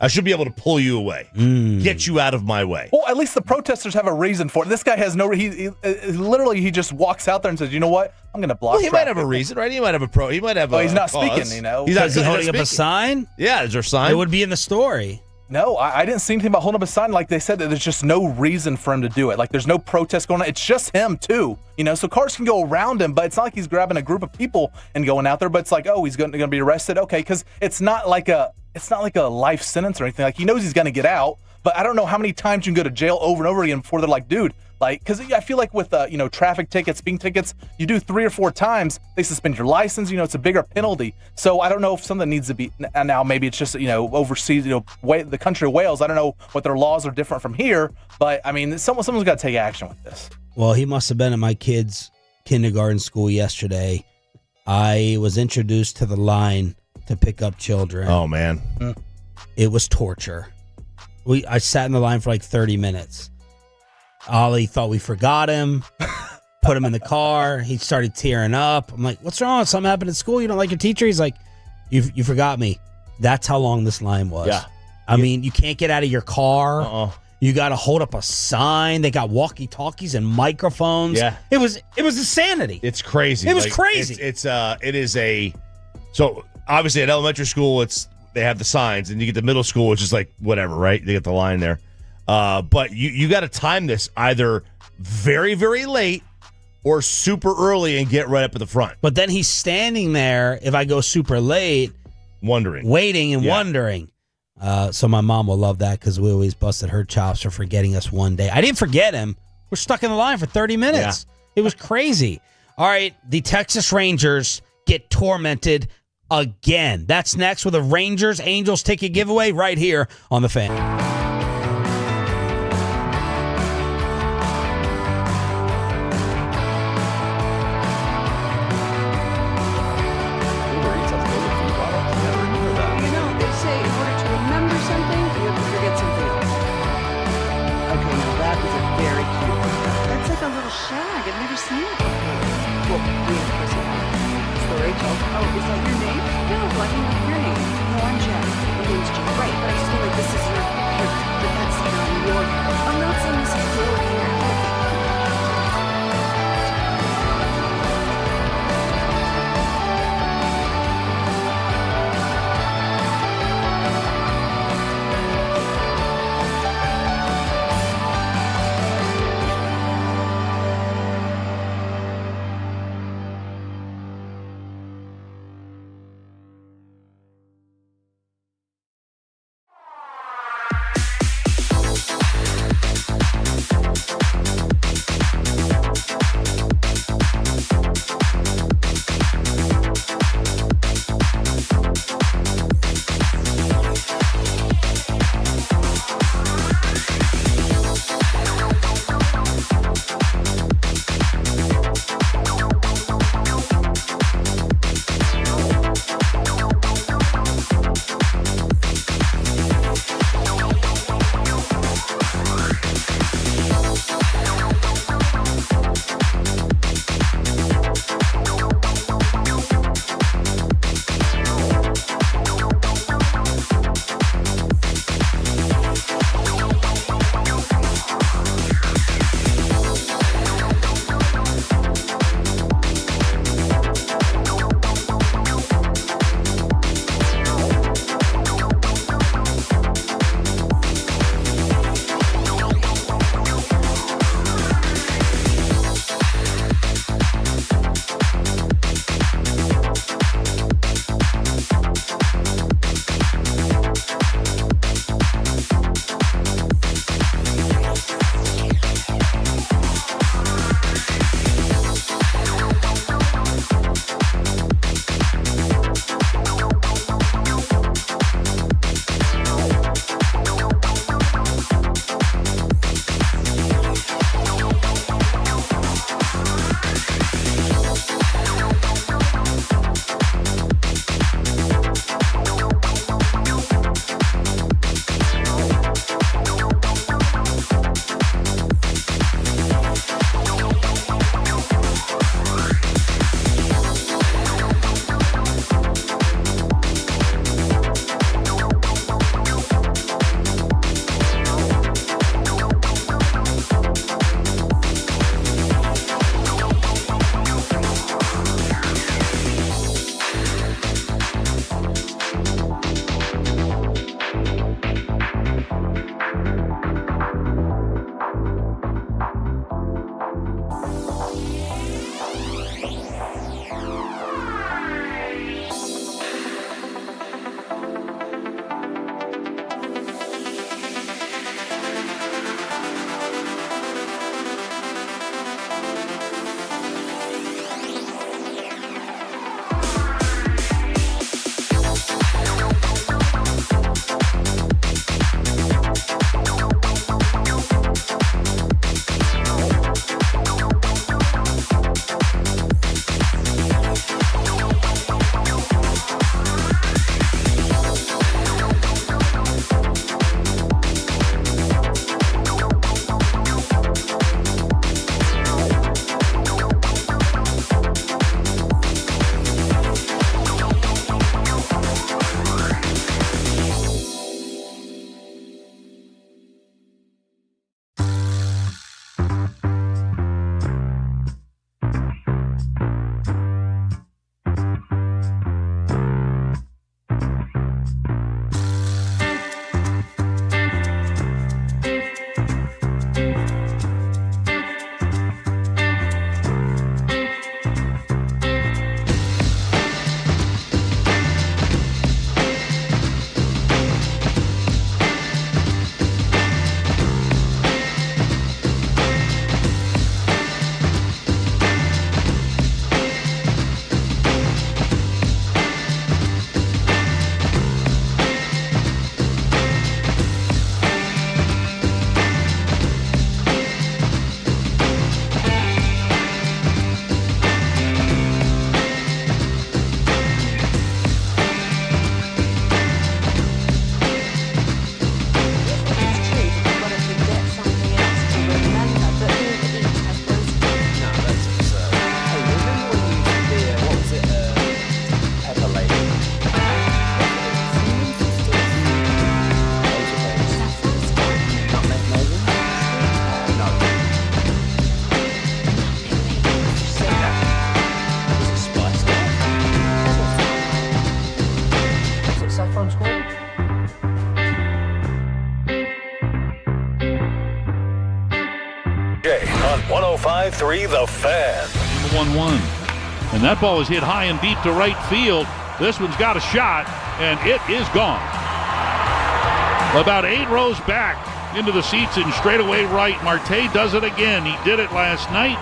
I should be able to pull you away, get you out of my way. Well, at least the protesters have a reason for it. This guy has no. He literally he just walks out there and says, "You know what? I'm going to block." Well, he might have a reason, right? He might have a He might have. Well, he's not cause. speaking. You know, he's not holding up a sign. Yeah, is there a sign? It would be in the story. No, I didn't see anything about holding up a sign. Like they said, that there's just no reason for him to do it. Like there's no protest going on. It's just him too. You know, so cars can go around him, but it's not like he's grabbing a group of people and going out there. But it's like, oh, he's going to be arrested. Okay, because it's not like a life sentence or anything. Like he knows he's going to get out. But I don't know how many times you can go to jail over and over again before they're like, dude, like, because I feel like with traffic tickets, speeding tickets, you do 3 or 4 times, they suspend your license. You know, it's a bigger penalty. So I don't know if something needs to be now. Maybe it's just overseas, the country of Wales. I don't know what their laws are different from here, but I mean, someone's got to take action with this. Well, he must have been in my kid's kindergarten school yesterday. I was introduced to the line to pick up children. Oh man, it was torture. I sat in the line for like 30 minutes. Ollie thought we forgot him, put him in the car. He started tearing up. I'm like, what's wrong? Something happened at school? You don't like your teacher? He's like, you forgot me. That's how long this line was. Yeah. I mean, you can't get out of your car. You got to hold up a sign. They got walkie-talkies and microphones. Yeah. It was insanity. It's crazy. It was crazy. So obviously at elementary school, they have the signs, and you get to middle school, it's just like whatever, right? They get the line there. But you got to time this either very, very late or super early and get right up at the front. But then he's standing there, if I go super late, waiting and wondering. So my mom will love that because we always busted her chops for forgetting us one day. I didn't forget him. We're stuck in the line for 30 minutes. Yeah. It was crazy. All right, the Texas Rangers get tormented again. That's next with a Rangers-Angels ticket giveaway right here on The Fan. RJ on 105.3 The Fan. 1-1. And that ball is hit high and deep to right field. This one's got a shot, and it is gone. About 8 rows back into the seats and straightaway right. Marte does it again. He did it last night.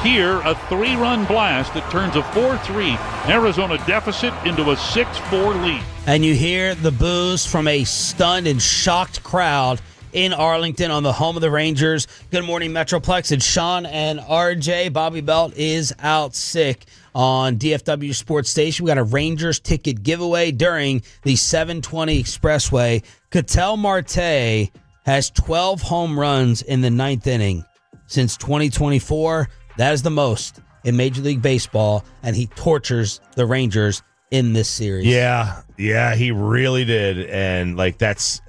Here, a 3-run blast that turns a 4-3 Arizona deficit into a 6-4 lead. And you hear the boos from a stunned and shocked crowd in Arlington on the home of the Rangers. Good morning, Metroplex. It's Sean and RJ. Bobby Belt is out sick on DFW Sports Station. We got a Rangers ticket giveaway during the 720 Expressway. Ketel Marte has 12 home runs in the 9th inning since 2024. That is the most in Major League Baseball, and he tortures the Rangers in this series. Yeah, he really did, and like that's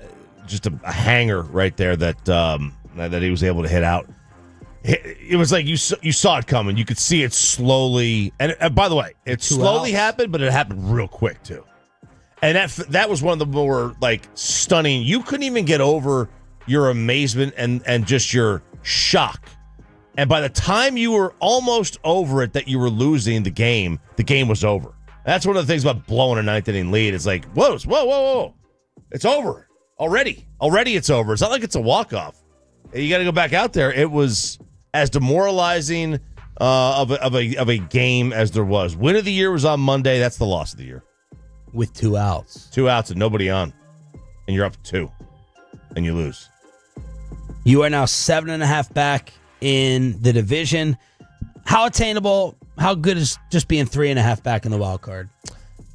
just a hanger right there that he was able to hit out. It was like you saw it coming. You could see it slowly, and by the way, it slowly happened, but it happened real quick too. And that was one of the more like stunning. You couldn't even get over your amazement and just your shock. And by the time you were almost over it that you were losing the game was over. That's one of the things about blowing a 9th inning lead. It's like, whoa. It's over. Already it's over. It's not like it's a walk-off. You got to go back out there. It was as demoralizing of a game as there was. Win of the year was on Monday. That's the loss of the year. With 2 outs. 2 outs and nobody on. And you're up 2. And you lose. You are now 7.5 back in the division. How attainable, how good is just being 3.5 back in the wild card?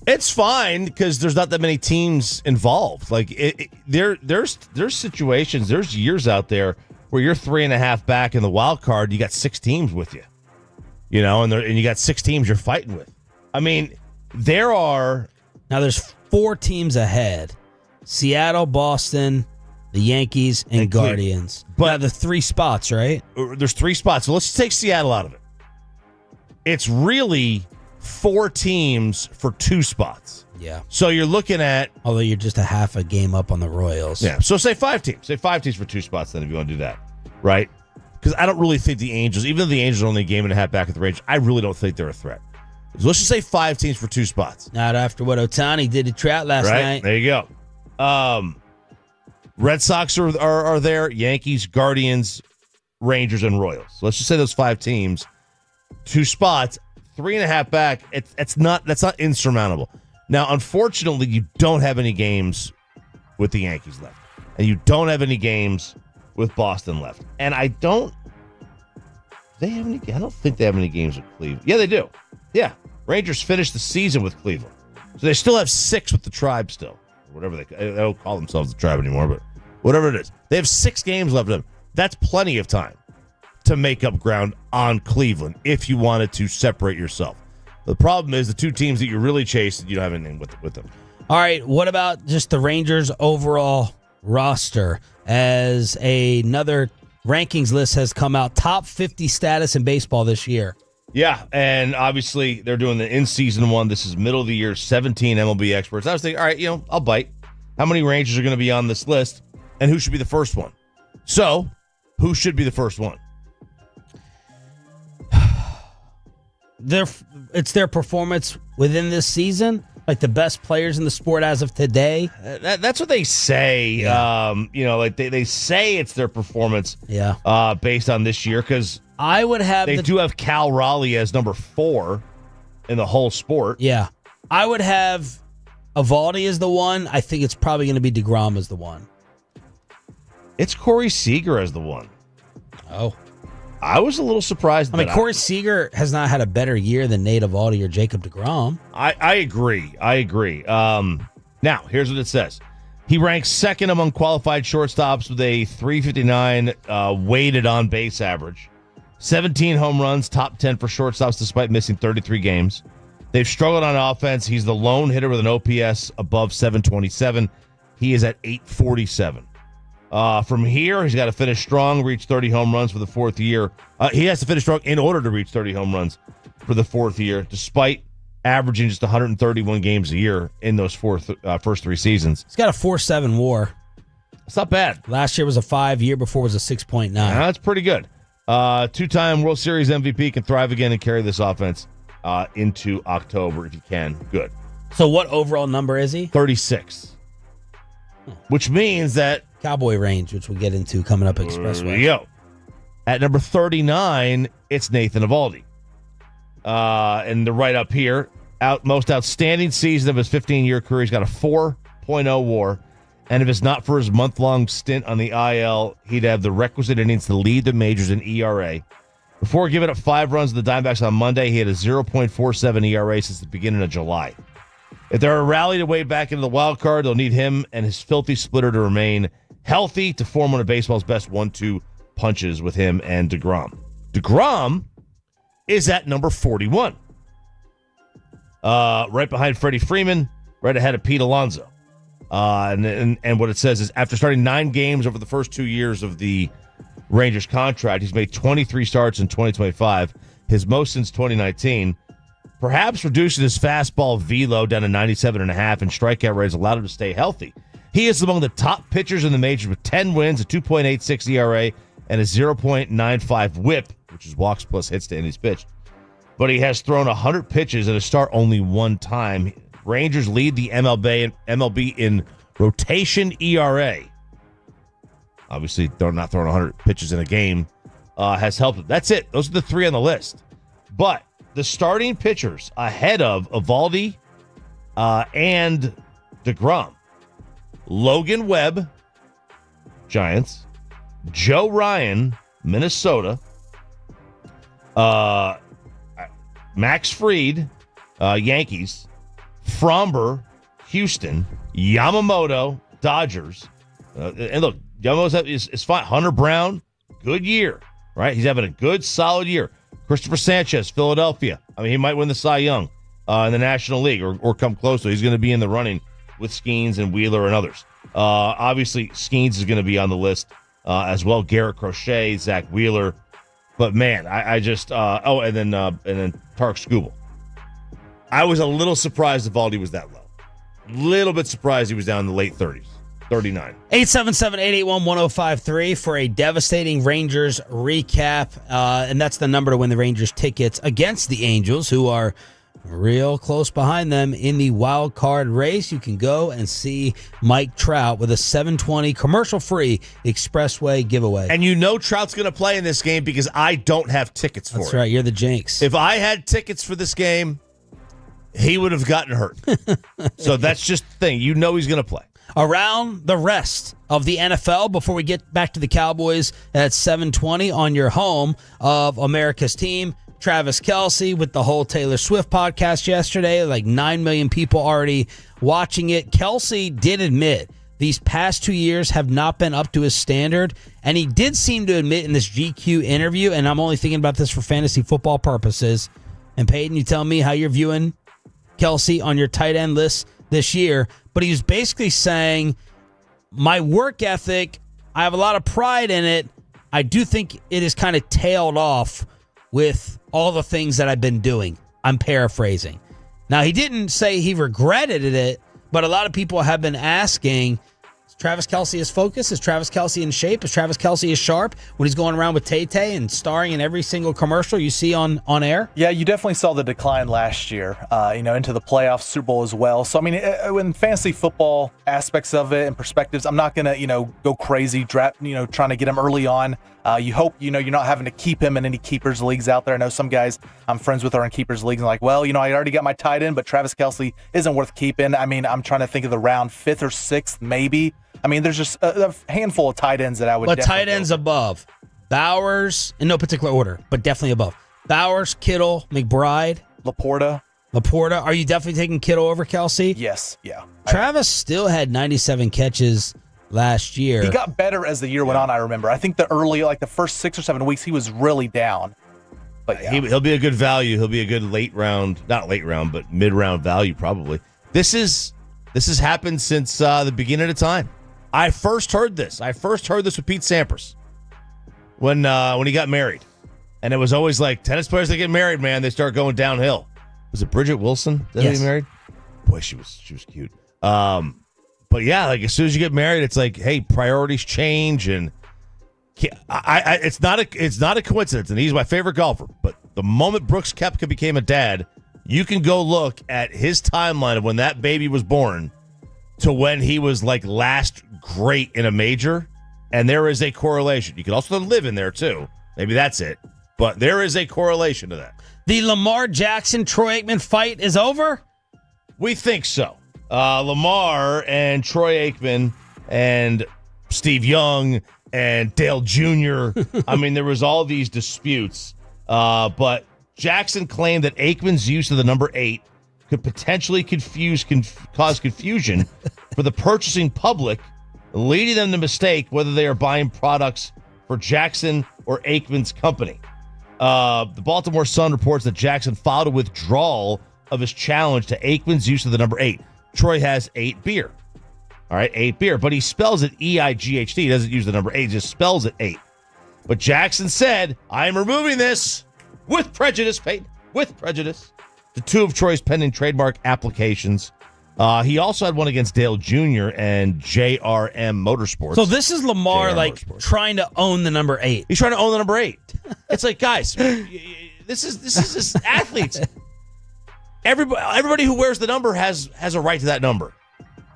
It's fine because there's not that many teams involved. Like there's situations, there's years out there where you're 3.5 back in the wild card. You got 6 teams with you, and you got 6 teams you're fighting with. I mean, there's 4 teams ahead: Seattle, Boston, the Yankees, and Guardians. But the 3 spots, right? There's 3 spots. So let's take Seattle out of it. It's really 4 teams for 2 spots. Yeah. So you're looking at... Although you're just a half a game up on the Royals. Yeah. So say 5 teams. Say 5 teams for 2 spots then if you want to do that. Right? Because I don't really think the Angels, even though the Angels are only a game and a half back at the Rangers, I really don't think they're a threat. So let's just say 5 teams for 2 spots. Not after what Ohtani did to Trout last night. There you go. Red Sox are there, Yankees, Guardians, Rangers, and Royals. So let's just say those 5 teams, 2 spots, 3.5 back. That's not insurmountable. Now, unfortunately, you don't have any games with the Yankees left, and you don't have any games with Boston left. And I don't think they have any games with Cleveland. Yeah, they do. Yeah, Rangers finished the season with Cleveland, so they still have 6 with the Tribe still. Whatever they don't call themselves the Tribe anymore, but whatever it is. They have 6 games left of them. That's plenty of time to make up ground on Cleveland if you wanted to separate yourself. The problem is the 2 teams that you're really chasing, you don't have anything with them. All right, what about just the Rangers' overall roster? As another rankings list has come out, top 50 status in baseball this year. Yeah, and obviously they're doing the in-season one. This is middle of the year, 17 MLB experts. I was thinking, all right, I'll bite. How many Rangers are going to be on this list, and who should be the first one? So, who should be the first one? It's their performance within this season, like the best players in the sport as of today. That's what they say. Yeah. Like they say it's their performance. Yeah. Based on this year, because I would have. They do have Cal Raleigh as number 4 in the whole sport. Yeah, I would have Evaldi as the one. I think it's probably going to be DeGrom as the one. It's Corey Seager as the one. Oh. I was a little surprised. Corey Seager has not had a better year than Nate Evaldi or Jacob DeGrom. I agree. Now, here's what it says. He ranks 2nd among qualified shortstops with a 359 weighted on base average. 17 home runs, top 10 for shortstops despite missing 33 games. They've struggled on offense. He's the lone hitter with an OPS above 727. He is at 847. From here, he's got to finish strong, reach 30 home runs for the 4th year. He has to finish strong in order to reach 30 home runs for the 4th year, despite averaging just 131 games a year in those first 3 seasons. He's got a 4.7 WAR. It's not bad. Last year was a 5, year before was a 6.9. That's pretty good. Two-time World Series MVP can thrive again and carry this offense into October if you can. Good. So what overall number is he? 36. Which means that Cowboy range, which we'll get into coming up Expressway. Yo. At number 39, it's Nathan Eovaldi. And the right up here, most outstanding season of his 15-year career. He's got a 4.0 WAR. And if it's not for his month-long stint on the IL, he'd have the requisite innings to lead the majors in ERA. Before giving up 5 runs to the Diamondbacks on Monday, he had a 0.47 ERA since the beginning of July. If they're a rally to way back into the wild card, they'll need him and his filthy splitter to remain healthy to form one of baseball's best 1-2 punches with him and DeGrom. DeGrom is at number 41. Right behind Freddie Freeman, right ahead of Pete Alonso. And what it says is after starting 9 games over the first 2 years of the Rangers contract, he's made 23 starts in 2025, his most since 2019. Perhaps reducing his fastball velo down to 97.5 and strikeout rates allowed him to stay healthy. He is among the top pitchers in the majors with 10 wins, a 2.86 ERA, and a 0.95 whip, which is walks plus hits to innings pitched. But he has thrown 100 pitches at a start only one time. Rangers lead the MLB in rotation ERA. Obviously, they're not throwing 100 pitches in a game has helped them. That's it. Those are the 3 on the list. But the starting pitchers ahead of Eovaldi and DeGrom: Logan Webb, Giants; Joe Ryan, Minnesota; Max Fried, Yankees; Fromber, Houston; Yamamoto, Dodgers. And look, Yamamoto is fine. Hunter Brown, good year, right? He's having a good, solid year. Christopher Sanchez, Philadelphia. I mean, he might win the Cy Young in the National League or come close to it. He's going to be in the running with Skeens and Wheeler and others. Obviously, Skeens is going to be on the list as well. Garrett Crochet, Zach Wheeler. But, man, I just and then Tarek Skubal. I was a little surprised Eovaldi was that low. Little bit surprised he was down in the late 30s. 39. 877-881-1053 for a devastating Rangers recap. And that's the number to win the Rangers tickets against the Angels, who are real close behind them in the wild card race. You can go and see Mike Trout with a 720 commercial-free Expressway giveaway. And you know Trout's going to play in this game because I don't have tickets for it. That's right. You're the jinx. If I had tickets for this game, he would have gotten hurt. So that's just the thing. You know he's going to play. Around the rest of the NFL, before we get back to the Cowboys at 7:20 on your home of America's team, Travis Kelce with the whole Taylor Swift podcast yesterday, like 9 million people already watching it. Kelce did admit these past 2 years have not been up to his standard, and he did seem to admit in this GQ interview, and I'm only thinking about this for fantasy football purposes, and Peyton, you tell me how you're viewing Kelce on your tight end list this year, but he was basically saying, my work ethic, I have a lot of pride in it. I do think it is kind of tailed off with all the things that I've been doing. I'm paraphrasing. Now, he didn't say he regretted it, but a lot of people have been asking, is Travis Kelce is focused? Is Travis Kelce in shape? Is Travis Kelce is sharp when he's going around with Tay-Tay and starring in every single commercial you see on air? Yeah, you definitely saw the decline last year, into the playoffs, Super Bowl as well. So, I mean, in fantasy football aspects of it and perspectives, I'm not going to, go crazy, trying to get him early on. You hope, you're not having to keep him in any keepers leagues out there. I know some guys I'm friends with are in keepers leagues and like, well, I already got my tight end, but Travis Kelce isn't worth keeping. I mean, I'm trying to think of the round 5th or 6th, maybe. I mean, there's just a handful of tight ends that I would But tight ends above. Bowers, in no particular order, but definitely above. Bowers, Kittle, McBride. Laporta. Are you definitely taking Kittle over Kelce? Yes, yeah. Travis still had 97 catches last year. He got better as the year went on, I remember. I think the first 6 or 7 weeks, he was really down. But yeah. He'll be a good value. He'll be a good not late round, but mid-round value probably. This has happened since the beginning of time. I first heard this with Pete Sampras when he got married. And it was always like, tennis players that get married, man, they start going downhill. Was it Bridget Wilson that he married? Boy, she was cute. But yeah, like as soon as you get married, it's like, hey, priorities change, and It's not a coincidence, and he's my favorite golfer. But the moment Brooks Koepka became a dad, you can go look at his timeline of when that baby was born to when he was like last great in a major, and there is a correlation. You can also live in there too. Maybe that's it, but there is a correlation to that. The Lamar Jackson Troy Aikman fight is over? We think so. Lamar and Troy Aikman and Steve Young and Dale Jr. I mean, there was all these disputes, but Jackson claimed that Aikman's use of the number 8 could potentially cause confusion for the purchasing public, leading them to mistake whether they are buying products for Jackson or Aikman's company. The Baltimore Sun reports that Jackson filed a withdrawal of his challenge to Aikman's use of the number 8. Troy has 8 beer. All right, 8 beer, but he spells it EIGHT. He doesn't use the number 8, he just spells it 8. But Jackson said, I am removing this with prejudice, Peyton, with prejudice. The 2 of Troy's pending trademark applications. He also had one against Dale Jr. and JRM Motorsports. So this is Lamar trying to own the number 8. He's trying to own the number 8. It's like, guys, this is athletes. Everybody who wears the number has a right to that number.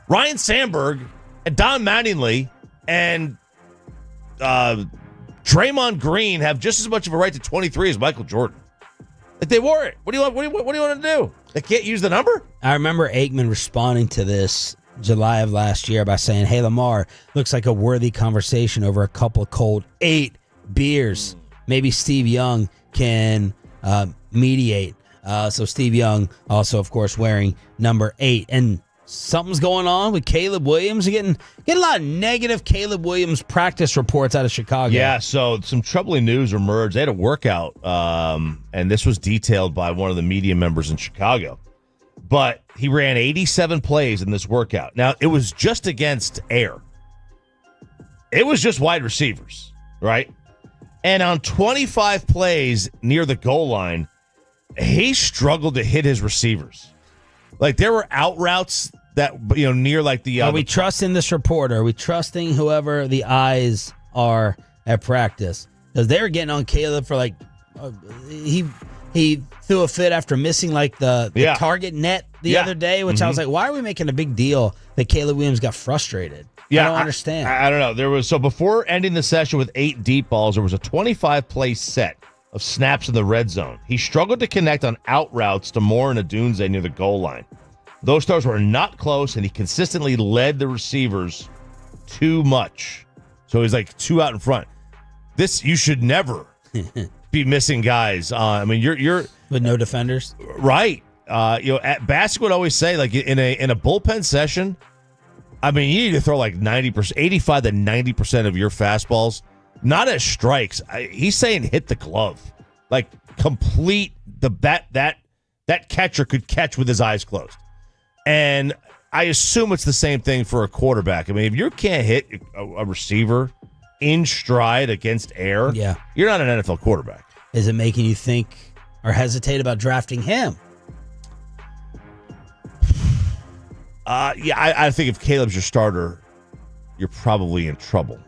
Ryan Sandberg and Don Mattingly and Draymond Green have just as much of a right to 23 as Michael Jordan. Like, they wore it. What do you want to do? They can't use the number? I remember Aikman responding to this July of last year by saying, hey, Lamar, looks like a worthy conversation over a couple of cold 8 beers. Maybe Steve Young can mediate. So Steve Young also, of course, wearing number 8. And something's going on with Caleb Williams. You're getting a lot of negative Caleb Williams practice reports out of Chicago. Yeah, so some troubling news emerged. They had a workout, and this was detailed by one of the media members in Chicago. But he ran 87 plays in this workout. Now, it was just against air. It was just wide receivers, right? And on 25 plays near the goal line, he struggled to hit his receivers. Like, there were out routes that, near like the... Are we trusting this reporter? Are we trusting whoever the eyes are at practice? Because they were getting on Caleb for he threw a fit after missing the target net the other day, which I was like, why are we making a big deal that Caleb Williams got frustrated? Yeah, I don't understand. I don't know. Before ending the session with 8 deep balls, there was a 25-play set of snaps in the red zone. He struggled to connect on out routes to Moore and Adunze near the goal line. Those throws were not close, and he consistently led the receivers too much. So he's like 2 out in front. You should never be missing guys. You're with no defenders, right? Bassett would always say, like, in a bullpen session, you need to throw like 90%, 85 to 90% of your fastballs. Not as strikes. He's saying hit the glove. Like, complete that catcher could catch with his eyes closed. And I assume it's the same thing for a quarterback. If you can't hit a receiver in stride against air, you're not an NFL quarterback. Is it making you think or hesitate about drafting him? I think if Caleb's your starter, you're probably in trouble.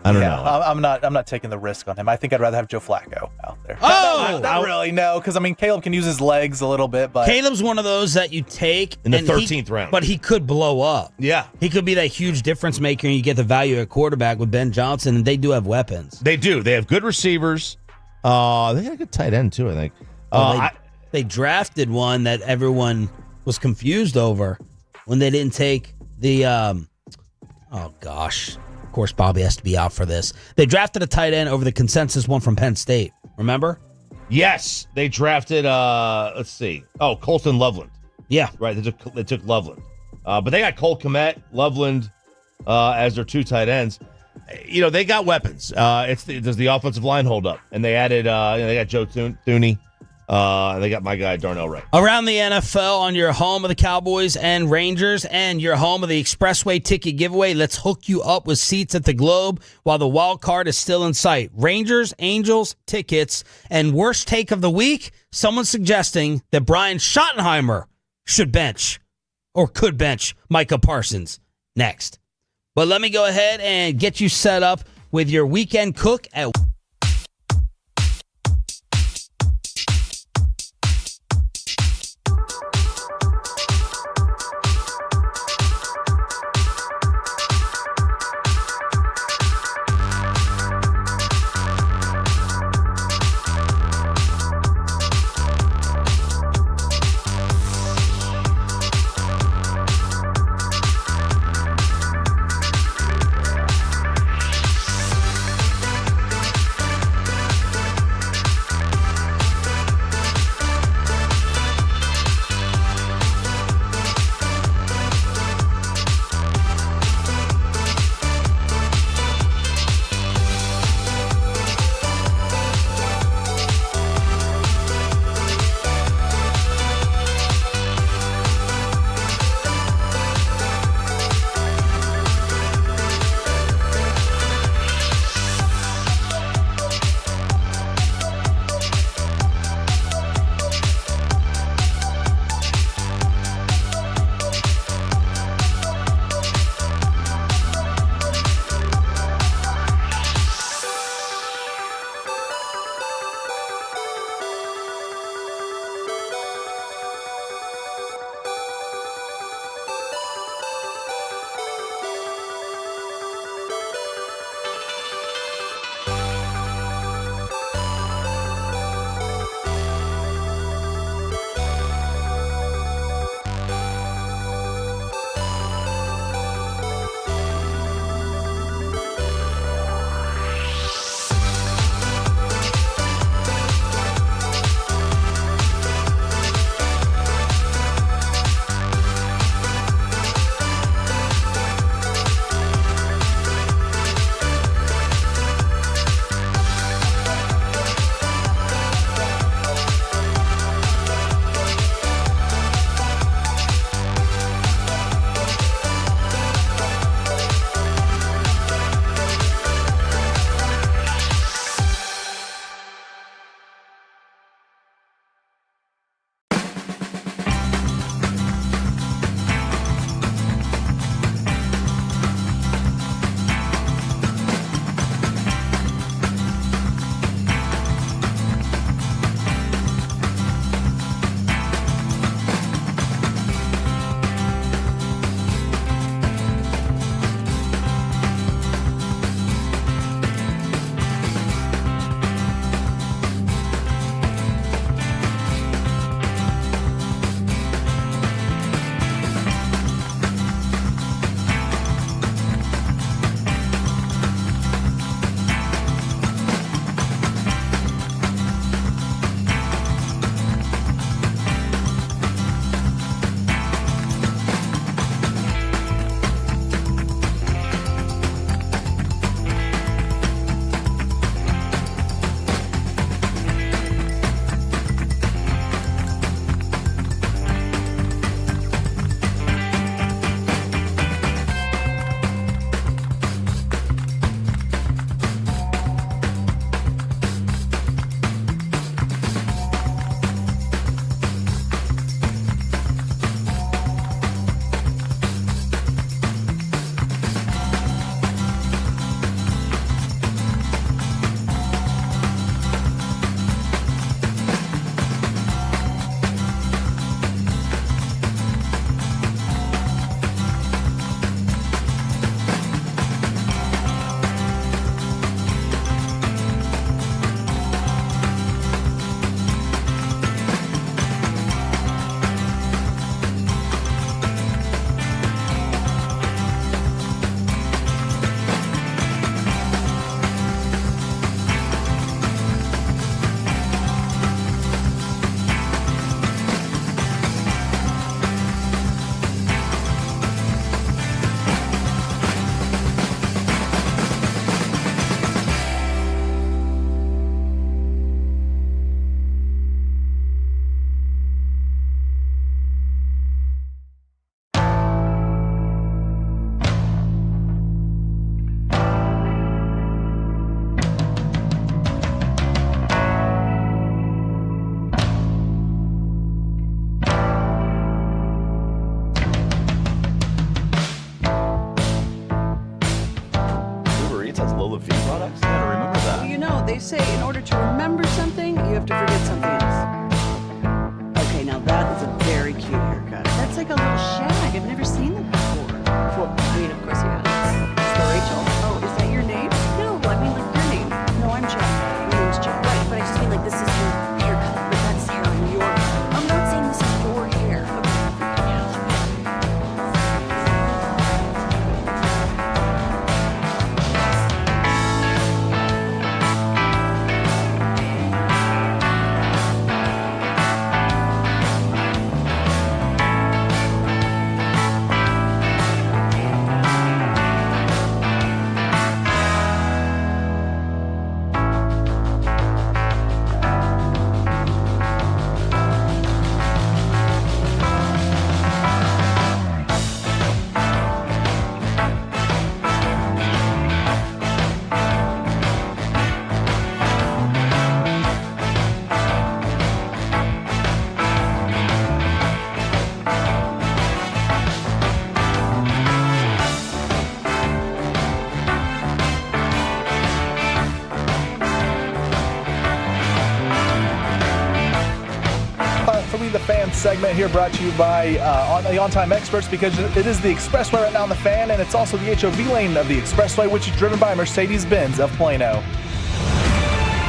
I don't know. I'm not taking the risk on him. I think I'd rather have Joe Flacco out there. Oh! Not really, no, because Caleb can use his legs a little bit, but Caleb's one of those that you take in the 13th round. But he could blow up. Yeah. He could be that huge difference maker, and you get the value at quarterback with Ben Johnson, and they do have weapons. They do. They have good receivers. They got a good tight end, too, I think. They drafted one that everyone was confused over when they didn't take the Of course, Bobby has to be out for this. They drafted a tight end over the consensus one from Penn State. Remember? Yes, they drafted. Let's see. Oh, Colton Loveland. Yeah, right. They took Loveland, but they got Cole Kmet, Loveland as their 2 tight ends. They got weapons. Does the offensive line hold up? And they added. They got Joe Thuney. They got my guy Darnell Wright. Around the NFL on your home of the Cowboys and Rangers and your home of the Expressway ticket giveaway, let's hook you up with seats at the Globe while the wild card is still in sight. Rangers, Angels, tickets, and worst take of the week, someone suggesting that Brian Schottenheimer should bench or could bench Micah Parsons next. But let me go ahead and get you set up with your weekend cook at the Fan segment here, brought to you by the On-Time Experts, because it is the expressway right now on the Fan, and it's also the HOV lane of the expressway, which is driven by Mercedes-Benz of Plano.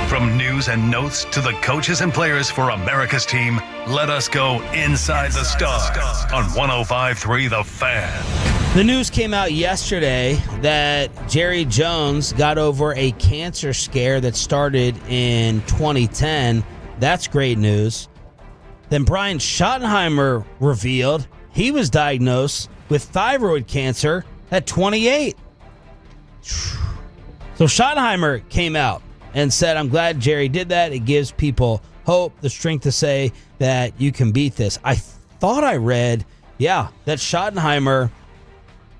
From news and notes to the coaches and players for America's team, let us go inside the stars on 105.3 The Fan. The news came out yesterday that Jerry Jones got over a cancer scare that started in 2010. That's great news. Then Brian Schottenheimer revealed he was diagnosed with thyroid cancer at 28. So Schottenheimer came out and said, I'm glad Jerry did that. It gives people hope, the strength to say that you can beat this. I thought I read, that Schottenheimer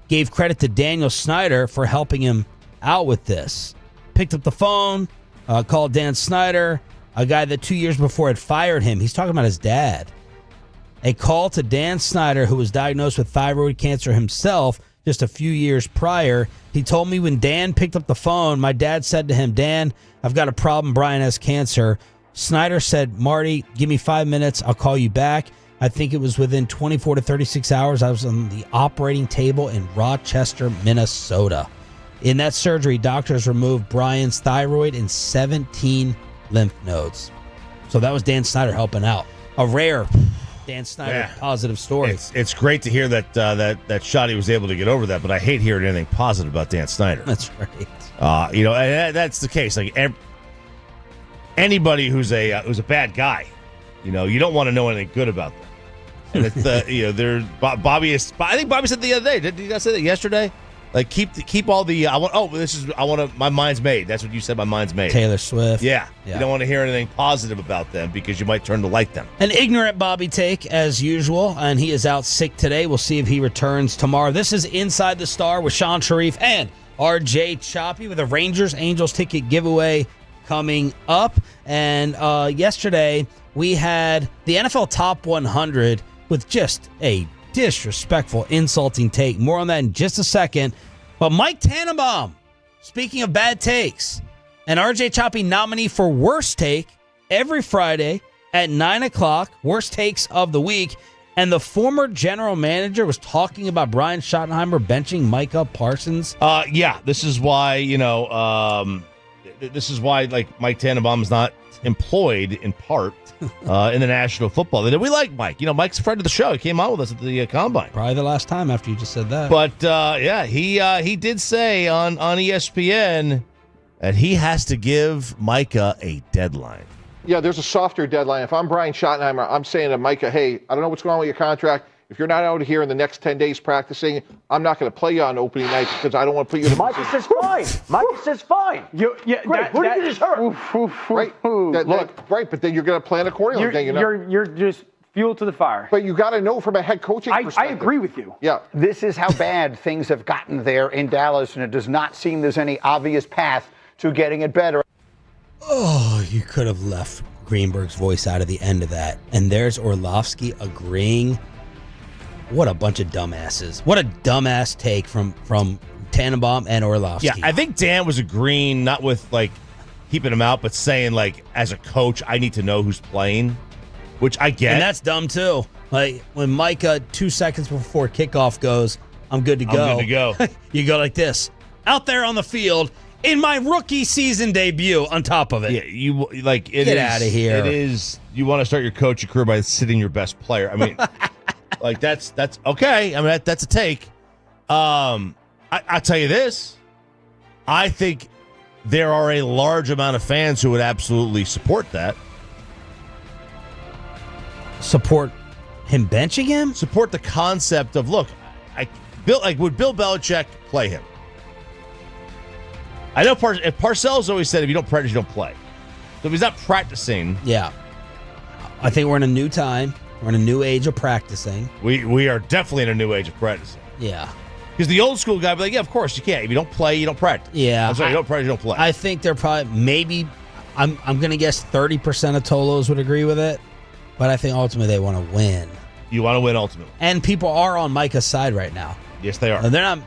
gave credit to Daniel Snyder for helping him out with this. Picked up the phone, called Dan Snyder, a guy that 2 years before had fired him. He's talking about his dad. A call to Dan Snyder, who was diagnosed with thyroid cancer himself just a few years prior. He told me when Dan picked up the phone, my dad said to him, Dan, I've got a problem. Brian has cancer. Snyder said, Marty, give me 5 minutes. I'll call you back. I think it was within 24 to 36 hours. I was on the operating table in Rochester, Minnesota. In that surgery, doctors removed Brian's thyroid and 17 lymph nodes. So that was Dan Snyder helping out. A rare Dan Snyder positive story. It's great to hear that Shotty was able to get over that, but I hate hearing anything positive about Dan Snyder. That's right. And that's the case. Like anybody who's a bad guy, you don't want to know anything good about them. And it's Bobby is. I think Bobby said the other day. Did you guys say that yesterday? Like keep all the my mind's made. That's what you said. My mind's made. Taylor Swift. Yeah. You don't want to hear anything positive about them because you might turn to like them. An ignorant Bobby take as usual, and he is out sick today. We'll see if he returns tomorrow. This is Inside the Star with Sean Sharif and RJ Choppy with a Rangers-Angels ticket giveaway coming up. And yesterday we had the NFL Top 100 with just a disrespectful, insulting take. More on that in just a second. But Mike Tannenbaum, speaking of bad takes, an RJ Choppy nominee for Worst Take every Friday at 9 o'clock, Worst Takes of the Week. And the former general manager was talking about Brian Schottenheimer benching Micah Parsons. This is why, like Mike Tannenbaum is not employed in part in the National Football League. We like Mike. Mike's a friend of the show. He came out with us at the Combine. Probably the last time after you just said that. But, he did say on ESPN that he has to give Micah a deadline. Yeah, there's a softer deadline. If I'm Brian Schottenheimer, I'm saying to Micah, hey, I don't know what's going on with your contract. If you're not out here in the next 10 days practicing, I'm not going to play you on opening night because I don't want to put you in Micah says fine. Micah says fine. Great. Who did you just hurt? Right, but then you're going to plan accordingly. You're just fuel to the fire. But you got to know from a head coaching perspective. I agree with you. Yeah. This is how bad things have gotten there in Dallas, and it does not seem there's any obvious path to getting it better. Oh, you could have left Greenberg's voice out of the end of that. And there's Orlovsky agreeing. What a bunch of dumbasses. What a dumbass take from Tannenbaum and Orlovsky. Yeah, I think Dan was agreeing, not with, keeping him out, but saying, as a coach, I need to know who's playing, which I get. And that's dumb, too. Like, when Micah, 2 seconds before kickoff goes, I'm good to go. You go like this. Out there on the field, in my rookie season debut on top of it. Yeah, get out of here. It is, you want to start your coaching career by sitting your best player. I mean... that's okay. I mean, that's a take. I'll tell you this. I think there are a large amount of fans who would absolutely support that. Support him benching him? Support the concept of, look, would Bill Belichick play him? I know Parcells always said if you don't practice, you don't play. So if he's not practicing. Yeah. I think we're in a new time. We're in a new age of practicing. We are definitely in a new age of practicing. Yeah. Because the old school guy would be like, yeah, of course you can't. If you don't play, you don't practice. Yeah. I'm sorry, you don't practice, you don't play. I think they're probably I'm going to guess 30% of Tolos would agree with it, but I think ultimately they want to win. You want to win ultimately. And people are on Micah's side right now. Yes, they are. They're not.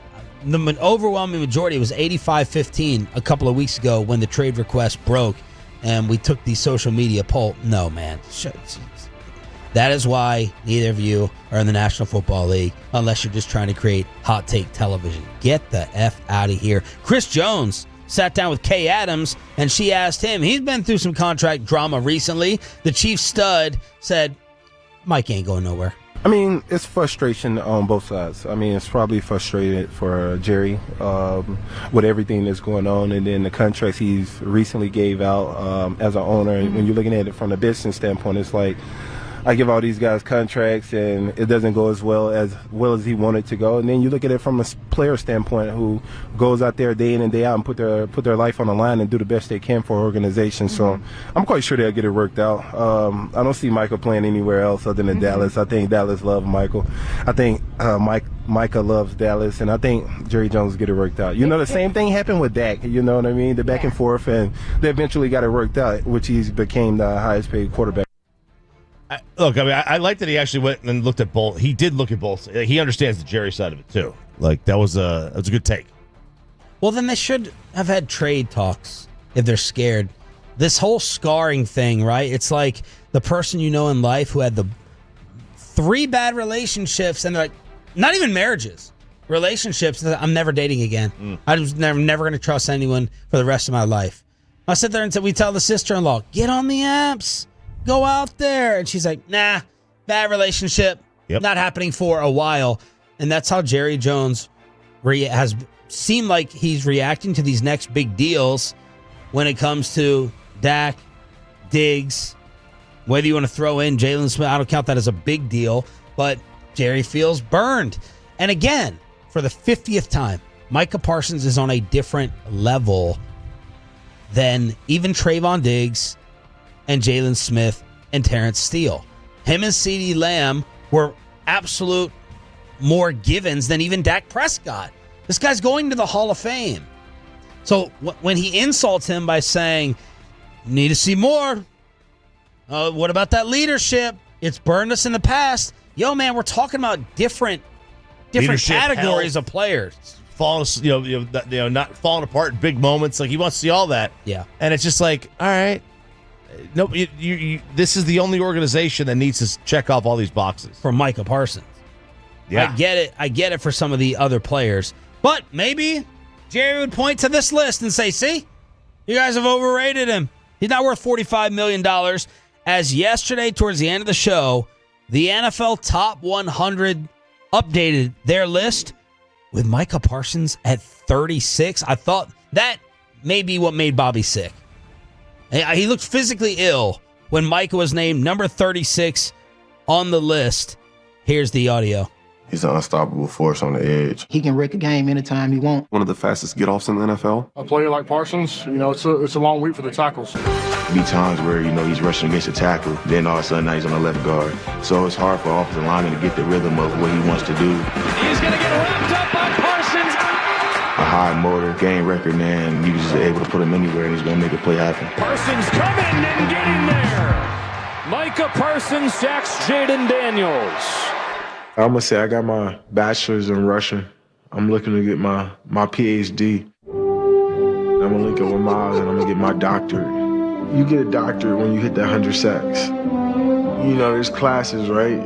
The overwhelming majority was 85-15 a couple of weeks ago when the trade request broke and we took the social media poll. No, man. That is why neither of you are in the National Football League unless you're just trying to create hot take television. Get the F out of here. Chris Jones sat down with Kay Adams, and she asked him. He's been through some contract drama recently. The Chiefs stud said, Mike ain't going nowhere. I mean, it's frustration on both sides. I mean, it's probably frustrated for Jerry with everything that's going on, and then the contracts he's recently gave out as an owner. And when you're looking at it from a business standpoint, it's like, I give all these guys contracts and it doesn't go as well as he wanted to go. And then you look at it from a player standpoint who goes out there day in and day out and put their life on the line and do the best they can for an organization. So I'm quite sure they'll get it worked out. I don't see Michael playing anywhere else other than Dallas. I think Dallas loves Michael. I think Micah loves Dallas, and I think Jerry Jones will get it worked out. You know, the same thing happened with Dak. You know what I mean? The back and forth, and they eventually got it worked out, which he became the highest paid quarterback. I like that he actually went and looked at both. He did look at both. He understands the Jerry side of it too. Like that was a good take. Well, then they should have had trade talks if they're scared. This whole scarring thing, right? It's like the person you know in life who had the 3 bad relationships, and they're like, not even marriages, relationships. I'm never dating again. I'm never going to trust anyone for the rest of my life. I sit there and we tell the sister-in-law, get on the apps. Go out there. And she's like, nah, bad relationship. Not happening for a while. And that's how Jerry Jones has seemed like he's reacting to these next big deals when it comes to Dak, Diggs, whether you want to throw in Jalen Smith. I don't count that as a big deal, but Jerry feels burned. And again, for the 50th time, Micah Parsons is on a different level than even Trayvon Diggs and Jalen Smith and Terrence Steele. Him and CeeDee Lamb were absolute more givens than even Dak Prescott. This guy's going to the Hall of Fame. So when he insults him by saying, need to see more, what about that leadership? It's burned us in the past. Yo, man, we're talking about different categories of players. Not falling apart in big moments. Like he wants to see all that. Yeah. And it's just like, all right. No, this is the only organization that needs to check off all these boxes. For Micah Parsons. Yeah. I get it for some of the other players. But maybe Jerry would point to this list and say, see, you guys have overrated him. He's not worth $45 million. As yesterday, towards the end of the show, the NFL Top 100 updated their list with Micah Parsons at 36. I thought that may be what made Bobby sick. He looked physically ill when Micah was named number 36 on the list. Here's the audio. He's an unstoppable force on the edge. He can wreck a game anytime he wants. One of the fastest get-offs in the NFL. A player like Parsons, it's a long week for the tackles. Be times where, he's rushing against a tackle, then all of a sudden now he's on the left guard. So it's hard for offensive linemen to get the rhythm of what he wants to do. He's going to get wrapped up by Parsons. A high motor, game record, man. You just able to put him anywhere and he's going to make a play happen. Parsons coming and getting there. Micah Parsons sacks Jaden Daniels. I'm going to say I got my bachelor's in Russian. I'm looking to get my PhD. I'm going to link up with Miles and I'm going to get my doctorate. You get a doctorate when you hit that 100 sacks. There's classes, right?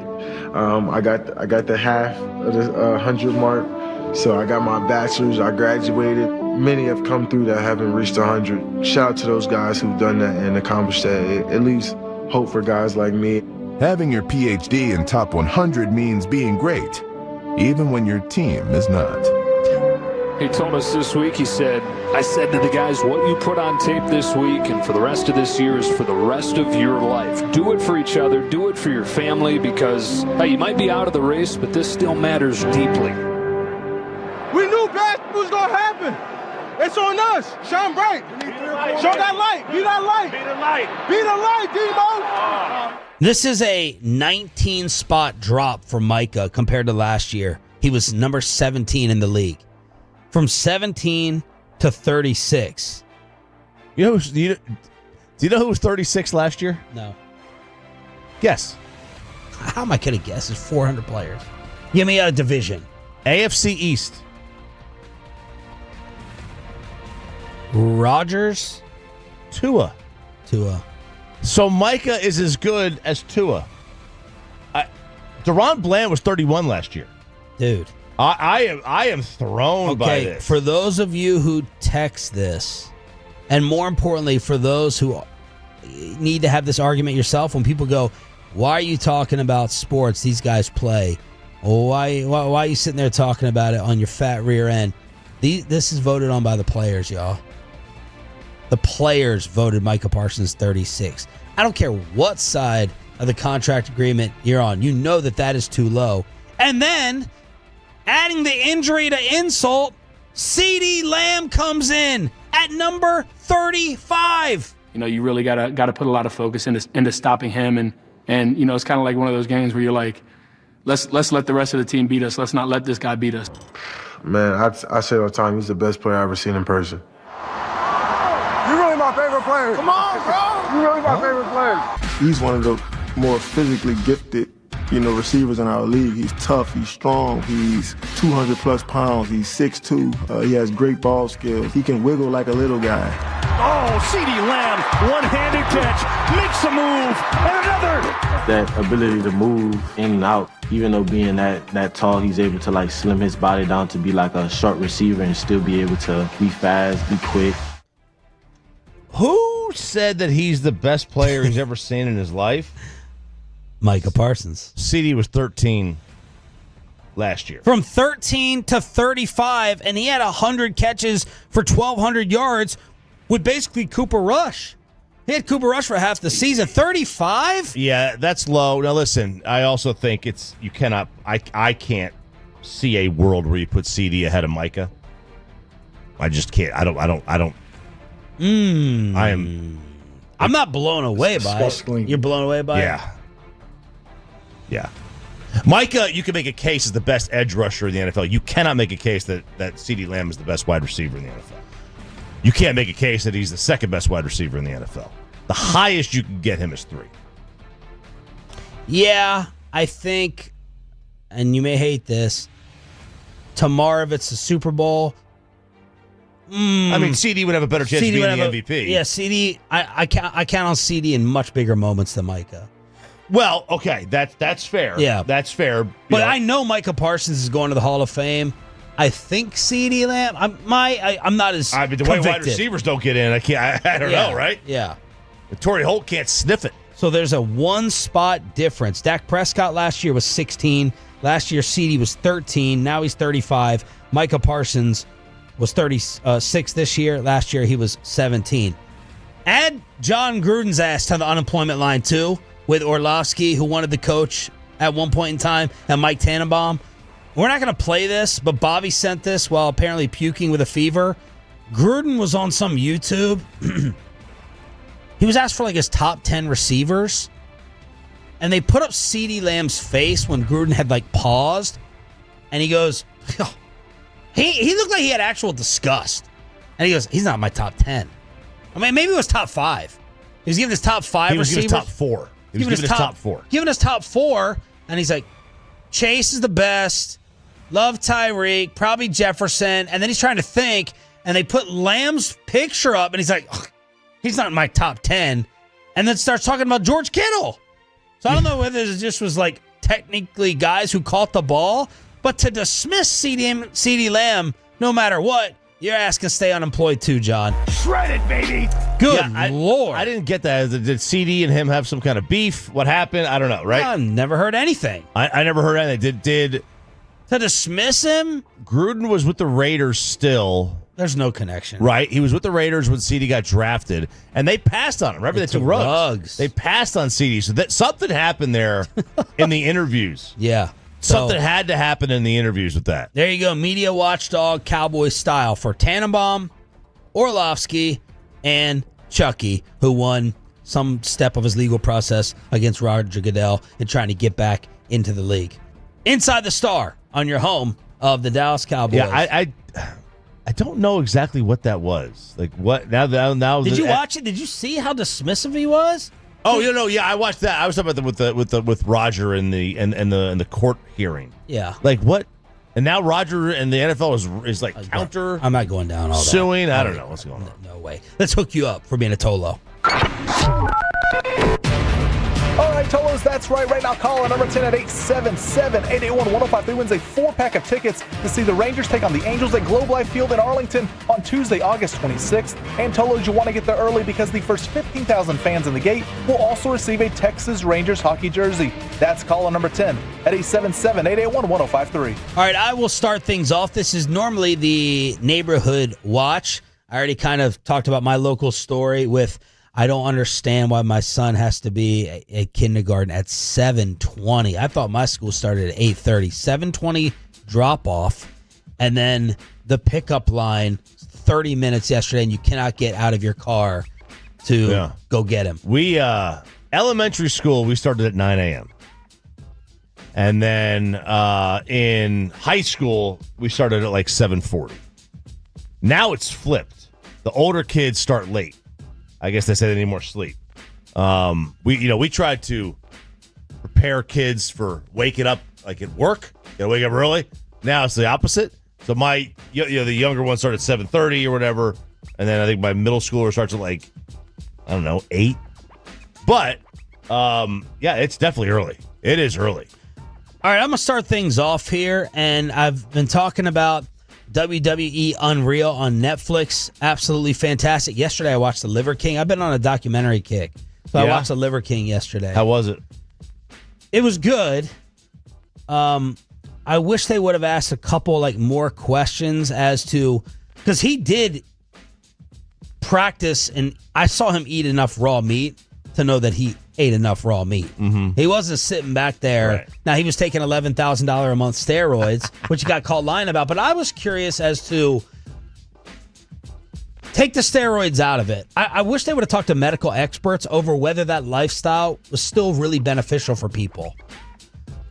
I got the half of the 100 mark. So I got my bachelor's. I graduated. Many have come through that haven't reached 100. Shout out to those guys who've done that and accomplished that. It at least hope for guys like me. Having your PhD in top 100 means being great, even when your team is not. He told us this week, he said, I said to the guys, what you put on tape this week and for the rest of this year is for the rest of your life. Do it for each other. Do it for your family because you might be out of the race, but this still matters deeply. We knew basketball was going to happen. It's on us. Shine bright. Show that light. Be that light. Be the light. Be the light, Demo. This is a 19-spot drop for Micah compared to last year. He was number 17 in the league. From 17 to 36. Do you know who was 36 last year? No. Guess. How am I going to guess? It's 400 players. Give me a division. AFC East. Rodgers. Tua. Tua. So Micah is as good as Tua. DeRon Bland was 31 last year. Dude. I am thrown by this. For those of you who text this, and more importantly, for those who need to have this argument yourself, when people go, why are you talking about sports? These guys play. Why are you sitting there talking about it on your fat rear end? This is voted on by the players, y'all. The players voted Micah Parsons 36. I don't care what side of the contract agreement you're on. You know that is too low. And then, adding the injury to insult, CeeDee Lamb comes in at number 35. You really gotta put a lot of focus into stopping him, and it's kind of like one of those games where you're like, let's let the rest of the team beat us. Let's not let this guy beat us. Man, I say all the time, he's the best player I've ever seen in person. You're really my favorite player. Come on, bro. You're really my favorite player. He's one of the more physically gifted, receivers in our league. He's tough, he's strong, he's 200 plus pounds, he's 6'2". He has great ball skills. He can wiggle like a little guy. Oh, CeeDee Lamb, one-handed catch, makes a move, and another. That ability to move in and out, even though being that tall, he's able to slim his body down to be like a short receiver and still be able to be fast, be quick. Who said that he's the best player he's ever seen in his life? Micah Parsons. CeeDee was 13 last year. From 13 to 35, and he had 100 catches for 1,200 yards with basically Cooper Rush. He had Cooper Rush for half the season. 35? Yeah, that's low. Now listen, I also think you cannot. I can't see a world where you put CeeDee ahead of Micah. I just can't. I don't. I'm not blown away by it. You're blown away by it? Yeah. Micah, you can make a case as the best edge rusher in the NFL. You cannot make a case that CeeDee Lamb is the best wide receiver in the NFL. You can't make a case that he's the second best wide receiver in the NFL. The highest you can get him is 3. Yeah, I think, and you may hate this, tomorrow if it's the Super Bowl. I mean, CeeDee would have a better chance of being the MVP. Yeah, CeeDee, I count on CeeDee in much bigger moments than Micah. Well, okay, that's fair. Yeah. That's fair. But I know Micah Parsons is going to the Hall of Fame. I think CeeDee Lamb. I'm not as the convicted. way wide receivers don't get in, I don't know, right? Yeah. Torrey Holt can't sniff it. So there's a 1-spot difference. Dak Prescott last year was 16. Last year, CeeDee was 13. Now he's 35. Micah Parsons was 36 this year. Last year, he was 17. Add John Gruden's ass to the unemployment line, too, with Orlovsky, who wanted the coach at one point in time, and Mike Tannenbaum. We're not going to play this, but Bobby sent this while apparently puking with a fever. Gruden was on some YouTube. He was asked for his top 10 receivers, and they put up CeeDee Lamb's face when Gruden had paused, and he goes, oh. He looked like he had actual disgust, and he goes, he's not my top 10. I mean, maybe it was top 5. He was giving his top 5 receivers. He was giving his top 4. He was giving his top 4. Giving his top 4, and he's like, Chase is the best. Love Tyreek, probably Jefferson. And then he's trying to think, and they put Lamb's picture up, and he's like, he's not in my top 10. And then starts talking about George Kittle. So I don't know whether it just was technically guys who caught the ball, but to dismiss CeeDee Lamb, no matter what, your ass can stay unemployed too, John. Shredded, baby. Good Lord. I didn't get that. Did CD and him have some kind of beef? What happened? I don't know, right? I never heard anything. I never heard anything. Did to dismiss him? Gruden was with the Raiders still. There's no connection. Right. He was with the Raiders when CD got drafted, and they passed on him. Remember, they took Ruggs. They passed on CD. So that something happened there in the interviews. Yeah. Something had to happen in the interviews with that. There you go. Media watchdog, Cowboys style for Tannenbaum, Orlovsky, and Chucky, who won some step of his legal process against Roger Goodell in trying to get back into the league. Inside the Star on your home of the Dallas Cowboys. Yeah, I don't know exactly what that was. What now? Did you watch it? Did you see how dismissive he was? Oh, yeah, I watched that. I was talking about with Roger in the court hearing. Yeah, what? And now Roger and the NFL is counter. I'm not going down all that. Suing. I don't know what's going on. No way. Let's hook you up for being a Tolo. All right, Tolos, that's right now call number 10 at 877-881-1053 wins a 4-pack of tickets to see the Rangers take on the Angels at Globe Life Field in Arlington on Tuesday, August 26th. And Tolos, you want to get there early because the first 15,000 fans in the gate will also receive a Texas Rangers hockey jersey. That's call number 10 at 877-881-1053. All right, I will start things off. This is normally the neighborhood watch. I already kind of talked about my local story with I don't understand why my son has to be at kindergarten at 7:20. I thought my school started at 8:30. 7:20 drop-off, and then the pickup line 30 minutes yesterday, and you cannot get out of your car to go get him. We, elementary school, we started at 9 a.m. And then in high school, we started at like 7:40. Now it's flipped. The older kids start late. I guess they said they need more sleep. We tried to prepare kids for waking up like at work. You gotta wake up early. Now it's the opposite. So the younger one started at 7:30 or whatever, and then I think my middle schooler starts at like 8. But it's definitely early. It is early. All right, I'm gonna start things off here, and I've been talking about WWE Unreal on Netflix. Absolutely fantastic. Yesterday I watched The Liver King. I've been on a documentary kick. So I watched The Liver King yesterday. How was it? It was good. I wish they would have asked a couple more questions as to, because he did practice, and I saw him eat enough raw meat to know that he ate enough raw meat. Mm-hmm. He wasn't sitting back there. Right. Now, he was taking $11,000 a month steroids, which he got called lying about. But I was curious as to take the steroids out of it. I wish they would have talked to medical experts over whether that lifestyle was still really beneficial for people.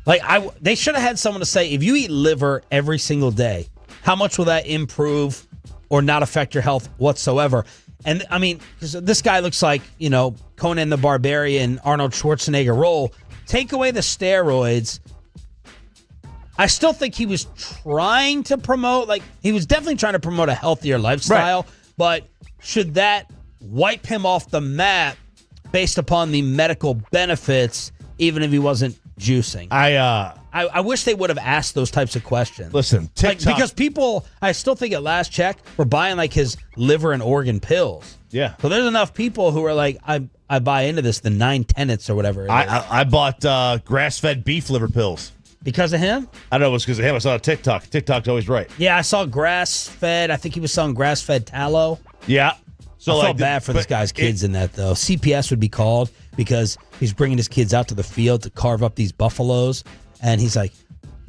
They should have had someone to say, if you eat liver every single day, how much will that improve or not affect your health whatsoever? And, I mean, because this guy looks like, Conan the Barbarian, Arnold Schwarzenegger role. Take away the steroids. I still think he was trying to promote, he was definitely trying to promote a healthier lifestyle. Right. But should that wipe him off the map based upon the medical benefits, even if he wasn't juicing? I wish they would have asked those types of questions. Listen, TikTok. Because people, I still think at last check, were buying his liver and organ pills. Yeah. So there's enough people who are I buy into this, the 9 tenets or whatever. I bought grass-fed beef liver pills. Because of him? I don't know, it was because of him. I saw it on TikTok. TikTok's always right. Yeah, I saw grass-fed. I think he was selling grass-fed tallow. Yeah. So I felt bad for this guy's kids in that, though. CPS would be called because he's bringing his kids out to the field to carve up these buffaloes. And he's like,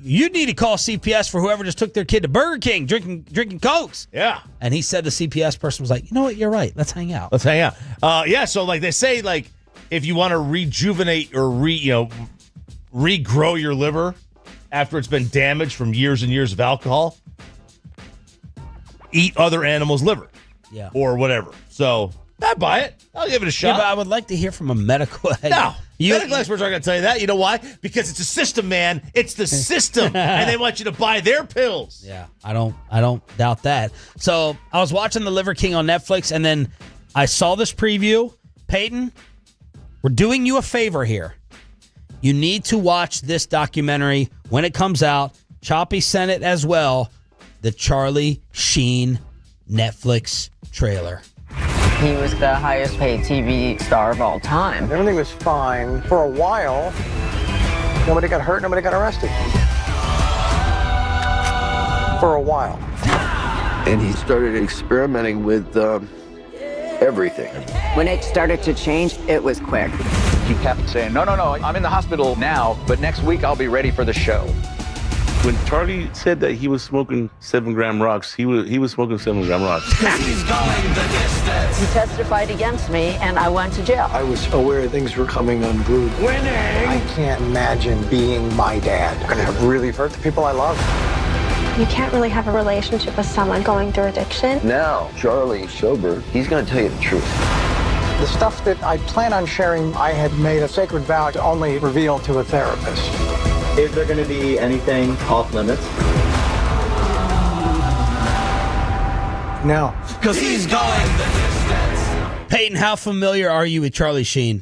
you need to call CPS for whoever just took their kid to Burger King drinking Cokes. Yeah. And he said the CPS person was like, you know what, you're right. Let's hang out. So they say, if you want to rejuvenate or regrow your liver after it's been damaged from years and years of alcohol, eat other animals' liver. Yeah. Or whatever. So I buy it. I'll give it a shot. Yeah, but I would like to hear from a medical No. Medical experts aren't going to tell you that. You know why? Because it's a system, man. It's the system. And they want you to buy their pills. Yeah. I don't doubt that. So I was watching The Liver King on Netflix, and then I saw this preview. Peyton, we're doing you a favor here. You need to watch this documentary when it comes out. Choppy sent it as well. The Charlie Sheen Netflix trailer. He was the highest paid TV star of all time. Everything was fine for a while. Nobody got hurt, nobody got arrested. For a while. And he started experimenting with everything. When it started to change, it was quick. He kept saying, no, I'm in the hospital now, but next week I'll be ready for the show. When Charlie said that he was smoking 7-gram rocks, he was smoking 7-gram rocks. He testified against me, and I went to jail. I was aware things were coming unglued. Winning! I can't imagine being my dad. I'm gonna have really hurt the people I love. You can't really have a relationship with someone going through addiction. Now, Charlie sober, he's gonna tell you the truth. The stuff that I plan on sharing, I had made a sacred vow to only reveal to a therapist. Is there going to be anything off limits? No. Because he's going the distance. Peyton, how familiar are you with Charlie Sheen?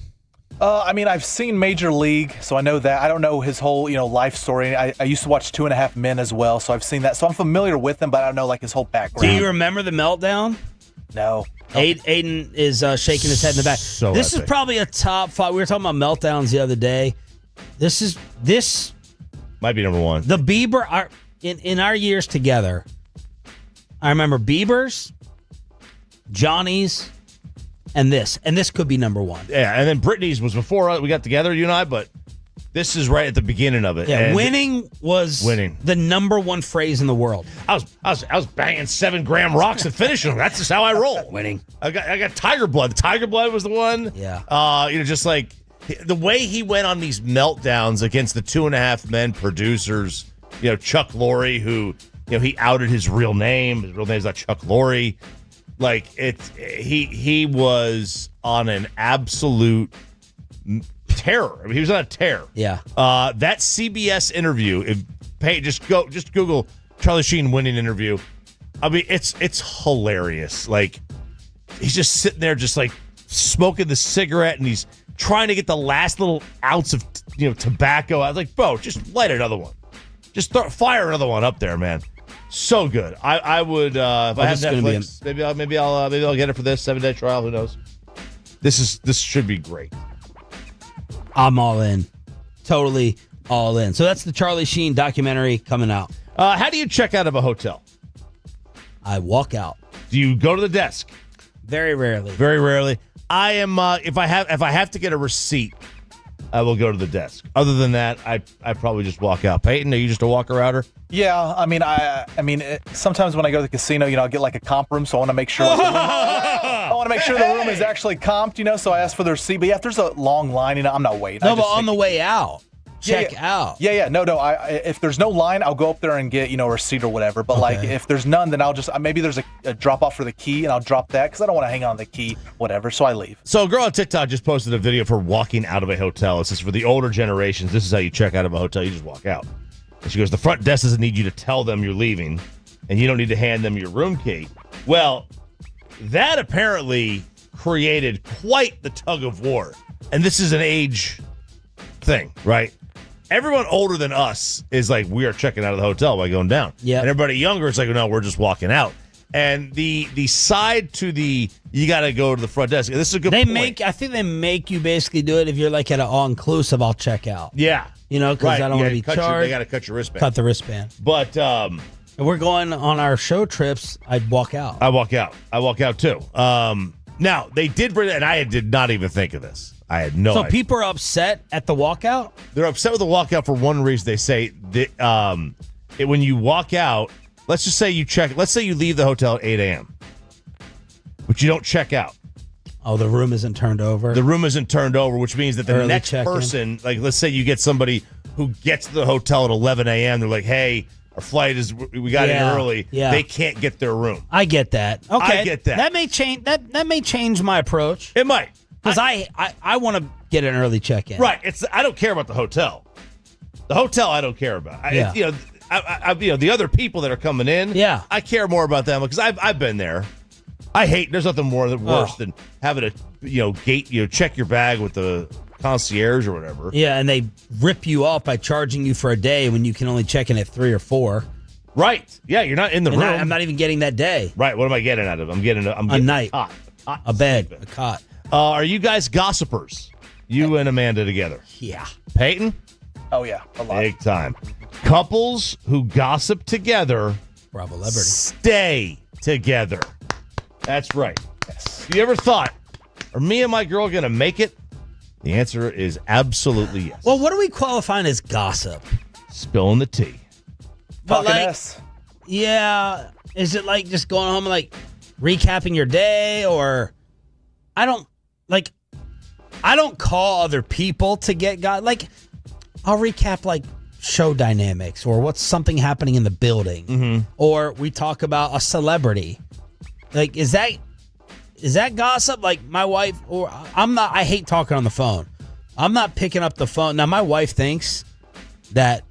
I mean, I've seen Major League, so I know that. I don't know his whole, life story. I used to watch 2.5 Men as well, so I've seen that. So I'm familiar with him, but I don't know like his whole background. Do you remember the meltdown? No. Aiden is shaking his head in the back. This is probably a top 5. We were talking about meltdowns the other day. This might be number 1. The Bieber in our years together. I remember Bieber's, Johnny's, and this could be number 1. Yeah, and then Britney's was before we got together, you and I, but this is right at the beginning of it. Yeah, and winning was the number 1 phrase in the world. I was banging 7-gram rocks and finishing them. That's just how I roll. Winning. I got Tiger Blood. The Tiger Blood was the one. Yeah. Just like the way he went on these meltdowns against the 2.5 Men producers. Chuck Lorre, who he outed his real name. His real name's not Chuck Lorre. Like he was on an absolute terror. I mean, he was on a tear. Yeah. That CBS interview. Just Google Charlie Sheen winning interview. I mean, it's hilarious. Like he's just sitting there, just like smoking the cigarette, and he's trying to get the last little ounce of tobacco. I was like, bro, just light another one. Just fire another one up there, man. So good. I would if I had Netflix, maybe I'll get it for this 7-day trial. Who knows? This should be great. I'm all in. Totally all in. So that's the Charlie Sheen documentary coming out. How do you check out of a hotel? I walk out. Do you go to the desk? Very rarely. Very rarely. I am if I have to get a receipt, I will go to the desk. Other than that, I probably just walk out. Peyton, are you just a walker-outer? Yeah, I mean, sometimes when I go to the casino, I'll get like a comp room, so I want to make sure. I want to make sure the room is actually comped, so I ask for the receipt. But yeah, if there's a long line, I'm not waiting. No, but on the way out, check out. Yeah. No. If there's no line, I'll go up there and get a receipt or whatever. But like if there's none, then I'll just maybe there's a drop off for the key, and I'll drop that because I don't want to hang on the key, whatever. So I leave. So a girl on TikTok just posted a video for walking out of a hotel. It says for the older generations, this is how you check out of a hotel. You just walk out. And she goes, the front desk doesn't need you to tell them you're leaving, and you don't need to hand them your room key. Well, that apparently created quite the tug of war. And this is an age thing, right? Everyone older than us is like, we are checking out of the hotel by going down. Yeah. And everybody younger is like, no, we're just walking out. And the side to you got to go to the front desk. This is a good point. I think they make you basically do it if you're like at an all-inclusive, I'll check out. Yeah. Because I don't want to be charged. They got to cut your wristband. Cut the wristband. But if we're going on our show trips, I'd walk out. I walk out too. Now, they did bring it, and I did not even think of this. I had no idea. So people are upset at the walkout? They're upset with the walkout for one reason. They say that when you walk out, let's just say let's say you leave the hotel at 8 a.m., but you don't check out. Oh, the room isn't turned over? The room isn't turned over, which means that the next person, like let's say you get somebody who gets to the hotel at 11 a.m., they're like, hey, our flight we got in early. Yeah. They can't get their room. I get that. Okay. I get that. That may change that may change my approach. It might. Because I want to get an early check-in. Right. I don't care about the hotel. The hotel I don't care about. The other people that are coming in, I care more about them because I've been there. There's nothing worse than having to check your bag with the concierge or whatever. Yeah, and they rip you off by charging you for a day when you can only check in at 3 or 4. Right. Yeah, you're not in the room. I'm not even getting that day. Right. What am I getting out of it? I'm getting a night, a bed, a cot. Are you guys gossipers? You and Amanda together? Yeah. Peyton? Oh yeah, a lot. Big time. Couples who gossip together, Bravo Liberty, stay together. That's right. Yes. You ever thought, are me and my girl going to make it? The answer is absolutely yes. Well, what are we qualifying as gossip? Spilling the tea. But yeah, is it like just going home and like recapping your day, or I don't call other people to get like I'll recap like show dynamics or what's something happening in the building, or we talk about a celebrity. Like, is that gossip? Like my wife, or I hate talking on the phone. I'm not picking up the phone. Now, my wife thinks that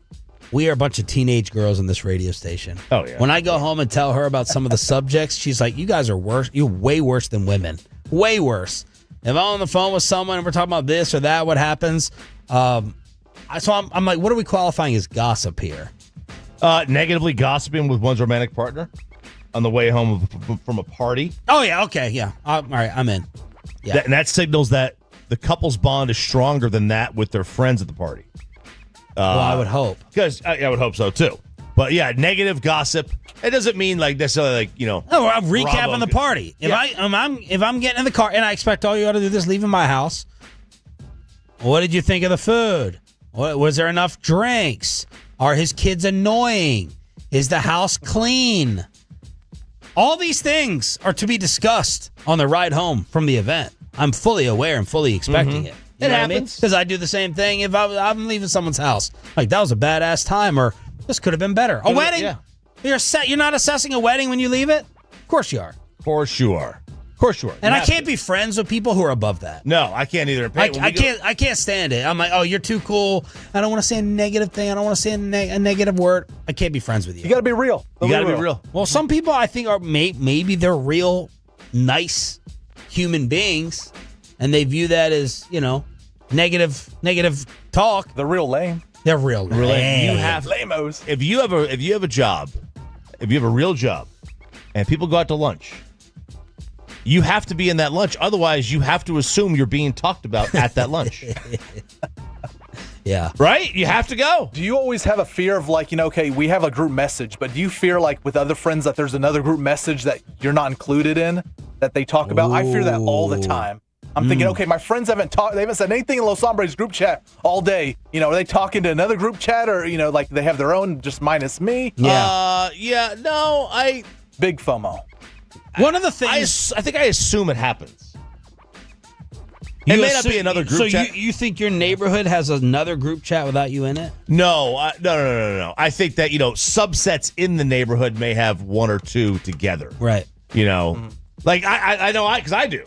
we are a bunch of teenage girls in this radio station. Oh, yeah. When I go home and tell her about some of the subjects, she's like, you guys are worse. You're way worse than women. Way worse. If I'm on the phone with someone and we're talking about this or that, what happens? So I'm like, what are we qualifying as gossip here? Negatively gossiping with one's romantic partner on the way home from a party. Oh, yeah. Okay. Yeah. All right. I'm in. Yeah. And that signals that the couple's bond is stronger than that with their friends at the party. Well, I would hope. Because I would hope so, too. But, yeah, negative gossip. It doesn't mean necessarily No, I'm recapping the party. If I'm getting in the car, and I expect all you got to do this leaving my house, what did you think of the food? Was there enough drinks? Are his kids annoying? Is the house clean? All these things are to be discussed on the ride home from the event. I'm fully aware and fully expecting it. It happens. Because I do the same thing if I'm leaving someone's house. Like, that was a badass time, or this could have been better. A wedding? Yeah. You're not assessing a wedding when you leave it? Of course you are. Of course you are. Of course you are. And I can't be friends with people who are above that. No, I can't either. I can't stand it. I'm like, oh, you're too cool. I don't want to say a negative thing. I don't want to say a negative word. I can't be friends with you. You got to be real. You got to be real. Well, some people I think are maybe they're real, nice human beings, and they view that as negative talk. They're real lame. They're real lame. You have lamos. If you have a job, if you have a real job, and people go out to lunch, you have to be in that lunch. Otherwise, you have to assume you're being talked about at that lunch. Yeah. Right? You have to go. Do you always have a fear of okay, we have a group message, but do you fear with other friends that there's another group message that you're not included in that they talk about? I fear that all the time. I'm thinking, okay, my friends they haven't said anything in Los Hombres group chat all day. Are they talking to another group chat or, they have their own just minus me? Yeah. Big FOMO. One of the things I think I assume it happens. It may not be another group chat. So you think your neighborhood has another group chat without you in it? No. I think that, subsets in the neighborhood may have one or two together. Right. I know because I do.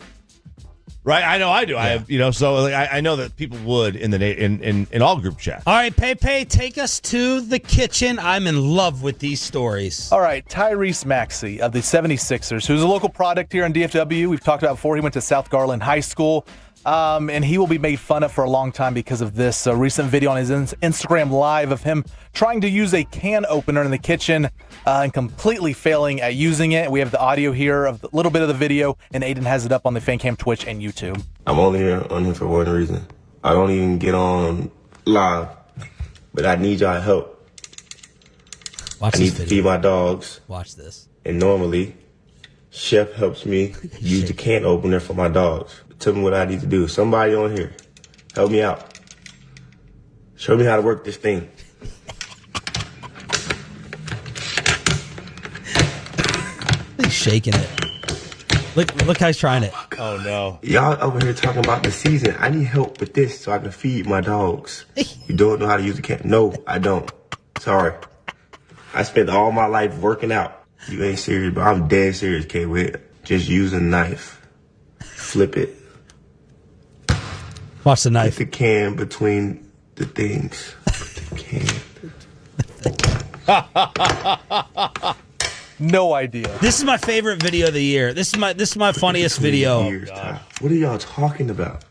Right, I know I do. Yeah. I have, so I know that people would in all group chats. All right, Pepe, take us to the kitchen. I'm in love with these stories. All right, Tyrese Maxey of the 76ers, who's a local product here in DFW. We've talked about before. He went to South Garland High School, and he will be made fun of for a long time because of this recent video on his Instagram Live of him trying to use a can opener in the kitchen and completely failing at using it. We have the audio here of a little bit of the video, and Aiden has it up on the FanCam Twitch and YouTube. I'm only on here for one reason. I don't even get on live, but I need y'all help. Watch I need to feed my dogs. Watch this. And normally, Chef helps me use the can opener for my dogs. Tell me what I need to do. Somebody on here, help me out. Show me how to work this thing. He's shaking it. Look how he's trying it. Oh no. Y'all over here talking about the season. I need help with this so I can feed my dogs. You don't know how to use the can? No, I don't. Sorry. I spent all my life working out. You ain't serious, but I'm dead serious, K-Wit. Just use a knife. Flip it. Watch the knife. Put the can between the things. Put the can. No idea. This is my favorite video of the year. This is my funniest video. What are y'all talking about?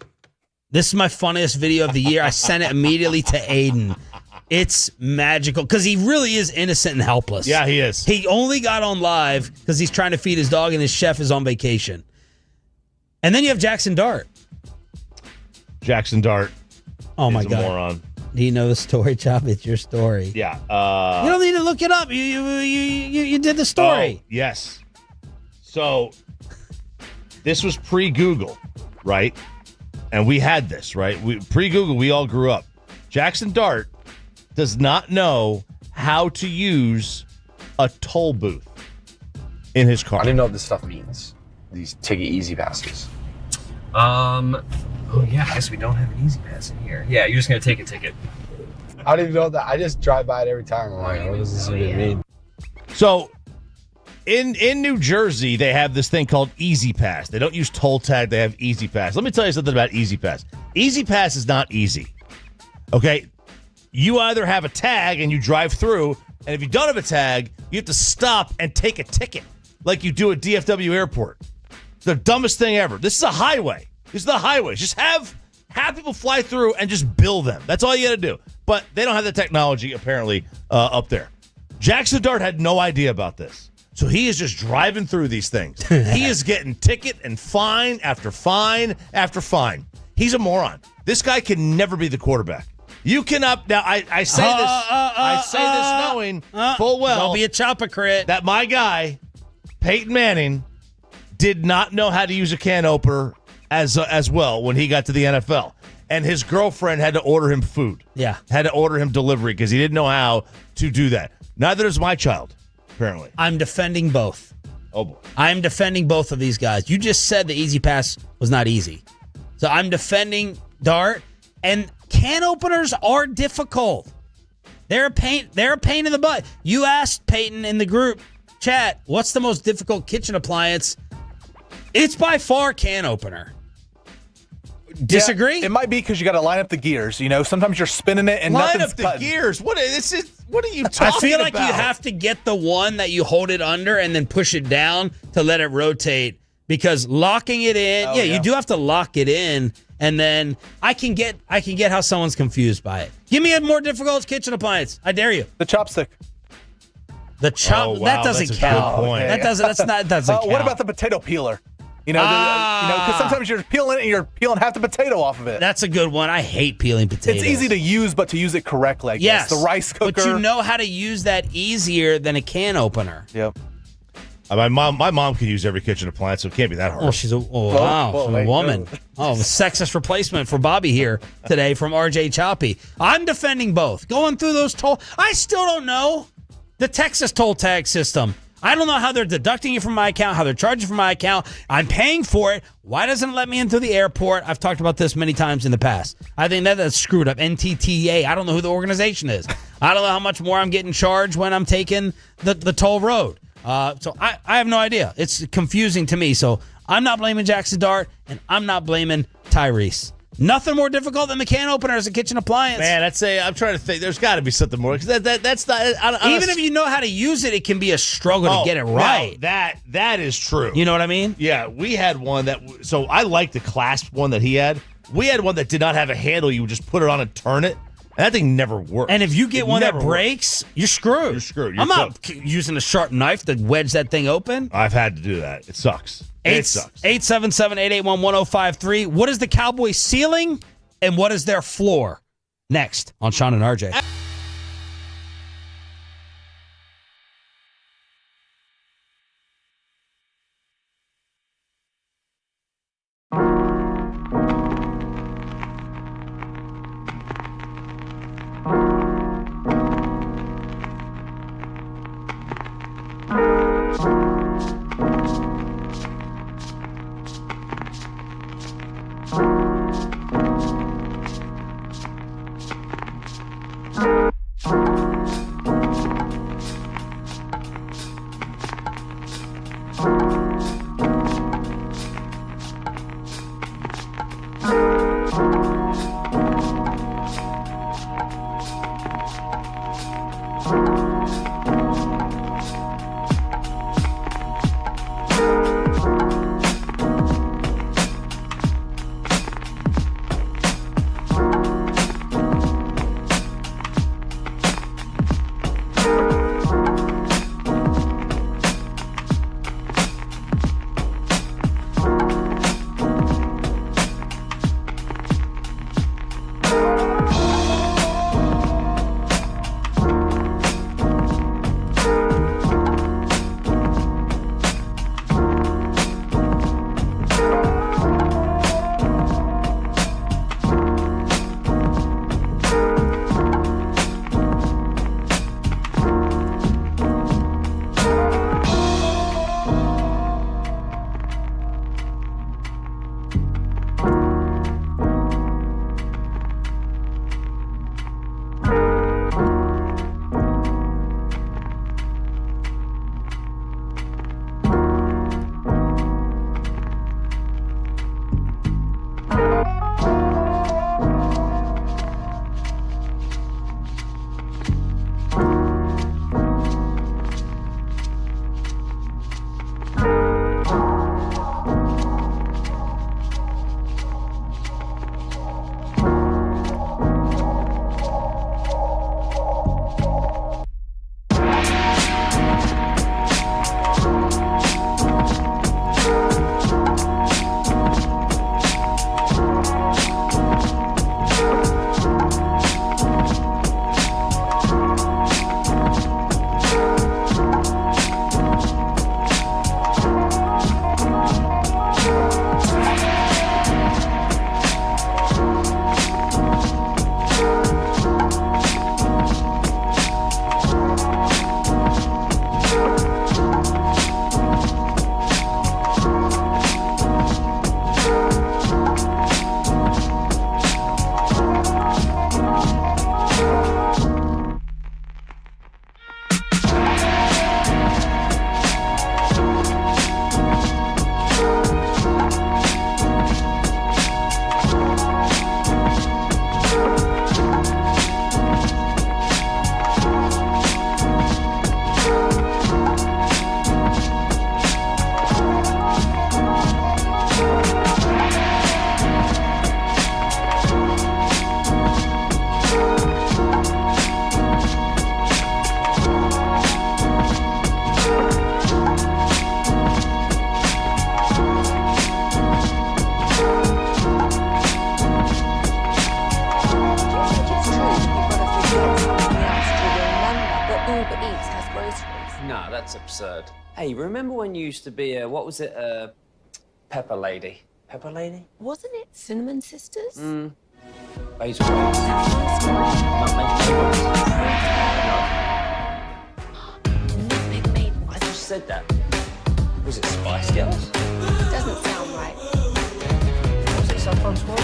This is my funniest video of the year. I sent it immediately to Aiden. It's magical because he really is innocent and helpless. Yeah, he is. He only got on live because he's trying to feed his dog and his chef is on vacation. And then you have Jackson Dart. Jackson Dart. Oh my God. Moron. Do you know the story, Chop? It's your story. Yeah. You don't need to look it up. You did the story. Oh, yes. So this was pre-Google, right? And we had this, right? Pre-Google, we all grew up. Jackson Dart does not know how to use a toll booth in his car. I don't even know what this stuff means. These ticket easy passes. Oh yeah, I guess we don't have an easy pass in here. Yeah, you're just gonna take a ticket. I don't even know that. I just drive by it every time. I'm like, what does this even mean? So in New Jersey, they have this thing called Easy Pass. They don't use toll tag, they have Easy Pass. Let me tell you something about Easy Pass. Easy Pass is not easy. Okay? You either have a tag and you drive through, and if you don't have a tag, you have to stop and take a ticket like you do at DFW Airport. It's the dumbest thing ever. This is a highway. Just the highways. Just have people fly through and just bill them. That's all you got to do. But they don't have the technology, apparently, up there. Jackson Dart had no idea about this. So he is just driving through these things. He is getting ticket and fine after fine after fine. He's a moron. This guy can never be the quarterback. You cannot. Now, I say this. I say this knowing full well. Don't be a chopocrit. That my guy, Peyton Manning, did not know how to use a can opener as well when he got to the NFL. And his girlfriend had to order him food. Yeah. Had to order him delivery because he didn't know how to do that. Neither does my child, apparently. I'm defending both. Oh, boy. I'm defending both of these guys. You just said the easy pass was not easy. So I'm defending Dart. And can openers are difficult. They're a pain in the butt. You asked Peyton in the group chat, what's the most difficult kitchen appliance? It's by far can opener. Disagree? Yeah, it might be because you got to line up the gears. You know, sometimes you're spinning it and line nothing's up the cutting. gears. What are you talking about? I feel like you have to get the one that you hold it under and then push it down to let it rotate. Because locking it in, you do have to lock it in, and then I can get how someone's confused by it. Give me a more difficult kitchen appliance. I dare you. The chopstick. The chop that doesn't count. Point. That doesn't count. What about the potato peeler? You know, because sometimes you're peeling it and you're peeling half the potato off of it. That's a good one. I hate peeling potatoes. It's easy to use, but to use it correctly, I guess. Yes. The rice cooker. But you know how to use that easier than a can opener. Yep. My mom can use every kitchen appliance, so it can't be that hard. Oh, she's a woman. Oh, the sexist replacement for Bobby here today from RJ Choppy. I'm defending both. Going through those I still don't know the Texas toll tag system. I don't know how they're deducting it from my account, how they're charging from my account. I'm paying for it. Why doesn't it let me into the airport? I've talked about this many times in the past. I think that's screwed up. NTTA. I don't know who the organization is. I don't know how much more I'm getting charged when I'm taking the toll road. So I have no idea. It's confusing to me. So I'm not blaming Jackson Dart, and I'm not blaming Tyrese. Nothing more difficult than the can opener as a kitchen appliance. Man, I'm trying to think. There's got to be something more because that's not. Even if you know how to use it, it can be a struggle to get it right. No, that is true. You know what I mean? Yeah, we had one that. So I like the clasp one that he had. We had one that did not have a handle. You would just put it on and turn it. And that thing never works. And if you get one that breaks, you're screwed. You're screwed. I'm not using a sharp knife to wedge that thing open. I've had to do that. It sucks. It sucks. 877-881-1053. What is the Cowboys' ceiling and what is their floor? Next on Sean and RJ. No, that's absurd. Hey, remember when you used to be a, what was it, Pepper Lady? Pepper Lady? Wasn't it Cinnamon Sisters? Basil Not I just said that. Was it Spice Girls? Doesn't sound right. Was it Saffron Squad?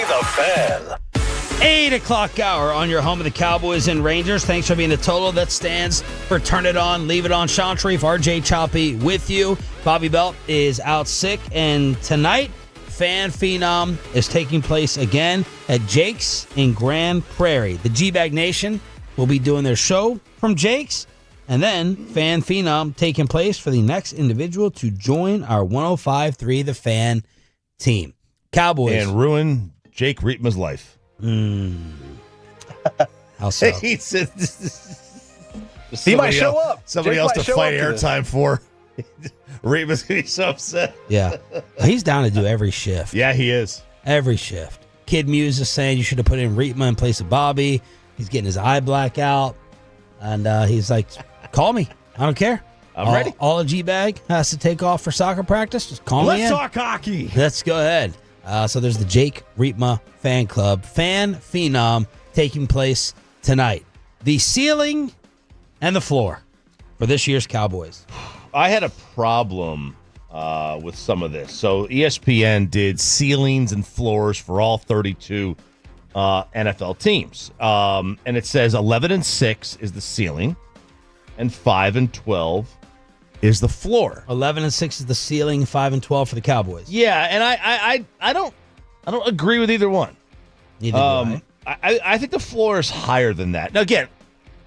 The Fan. 8 o'clock hour on your home of the Cowboys and Rangers. Thanks for being the total that stands for Turn It On, Leave It On. Sean Sharif, RJ Choppy with you. Bobby Belt is out sick. And tonight, Fan Phenom is taking place again at Jake's in Grand Prairie. The G-Bag Nation will be doing their show from Jake's. And then Fan Phenom taking place for the next individual to join our 105.3 The Fan team. Cowboys. And ruin Jake Rietma's life. How so? He said he might show up. Somebody Jake else might to show fight up to airtime for. Rietma's going to be so upset. Yeah. He's down to do every shift. Yeah, he is. Every shift. Kid Muse is saying you should have put in Rietma in place of Bobby. He's getting his eye black out. And he's like, call me. I don't care. I'm ready. All a G-Bag has to take off for soccer practice. Just call me in. Let's talk hockey. Let's go ahead. So there's the Jake Rietma fan club. Fan Phenom taking place tonight. The ceiling and the floor for this year's Cowboys. I had a problem with some of this. So ESPN did ceilings and floors for all 32 NFL teams. And it says 11-6 is the ceiling and 5-12 is the floor. 11-6 is the ceiling, 5-12 for the Cowboys. Yeah, and I don't agree with either one. Neither do I. I think the floor is higher than that. Now again,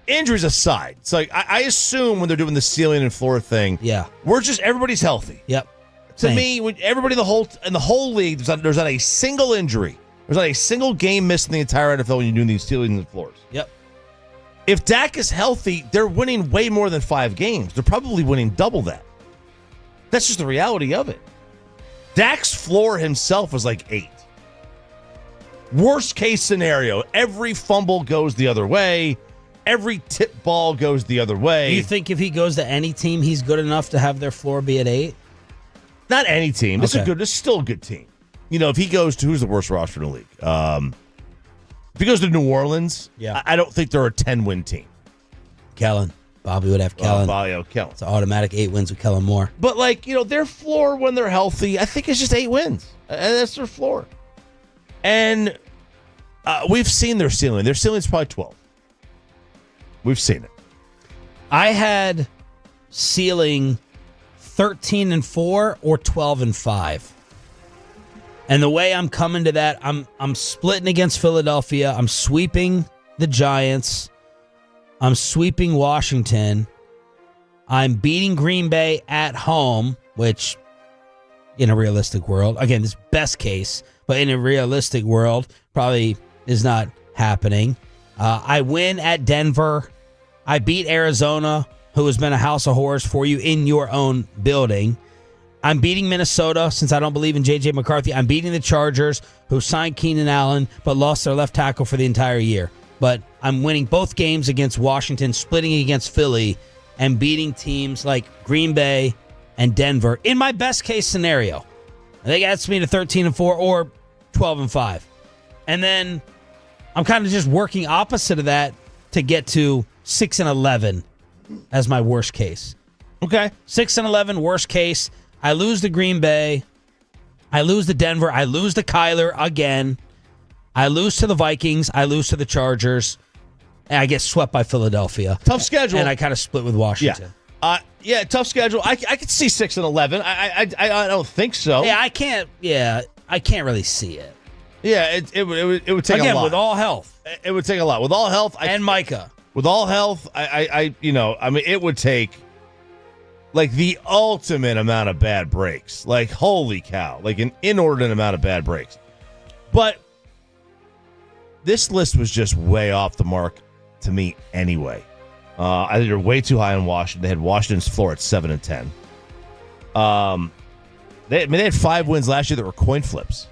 injuries aside, it's like I assume when they're doing the ceiling and floor thing, yeah, everybody's healthy. Yep. To me, when everybody in the whole league, there's not a single injury, there's not a single game missed in the entire NFL when you're doing these ceilings and floors. Yep. If Dak is healthy, they're winning way more than 5 games. They're probably winning double that. That's just the reality of it. Dak's floor himself was like 8. Worst case scenario, every fumble goes the other way. Every tip ball goes the other way. Do you think if he goes to any team, he's good enough to have their floor be at 8? Not any team. This is still a good team. You know, if he goes to, who's the worst roster in the league? If he goes to New Orleans, yeah, I don't think they're a 10-win team. Kellen. Bobby would have Kellen. Kellen. It's an automatic 8 wins with Kellen Moore. But, their floor when they're healthy, I think is just 8 wins. And that's their floor. And we've seen their ceiling. Their ceiling's probably 12. We've seen it. I had ceiling 13-4 or 12-5. And the way I'm coming to that, I'm splitting against Philadelphia. I'm sweeping the Giants. I'm sweeping Washington. I'm beating Green Bay at home, which in a realistic world, again, this best case, but in a realistic world, probably is not happening. I win at Denver. I beat Arizona, who has been a house of horrors for you in your own building. I'm beating Minnesota since I don't believe in J.J. McCarthy. I'm beating the Chargers, who signed Keenan Allen but lost their left tackle for the entire year. But I'm winning both games against Washington, splitting against Philly, and beating teams like Green Bay and Denver in my best case scenario. I think that's me to 13-4 or 12-5. And then I'm kind of just working opposite of that to get to 6-11 as my worst case. Okay. 6-11, worst case. I lose to Green Bay. I lose to Denver. I lose to Kyler again. I lose to the Vikings. I lose to the Chargers. And I get swept by Philadelphia. Tough schedule. And I kind of split with Washington. Yeah, tough schedule. I could see 6-11. I don't think so. Yeah, I can't really see it. Yeah, it would take a lot. Again, with all health. It would take a lot. With all health. And Micah. With all health, it would take the ultimate amount of bad breaks. Holy cow. An inordinate amount of bad breaks. But this list was just way off the mark to me anyway. I think they're way too high on Washington. They had Washington's floor at 7-10. They had 5 wins last year that were coin flips.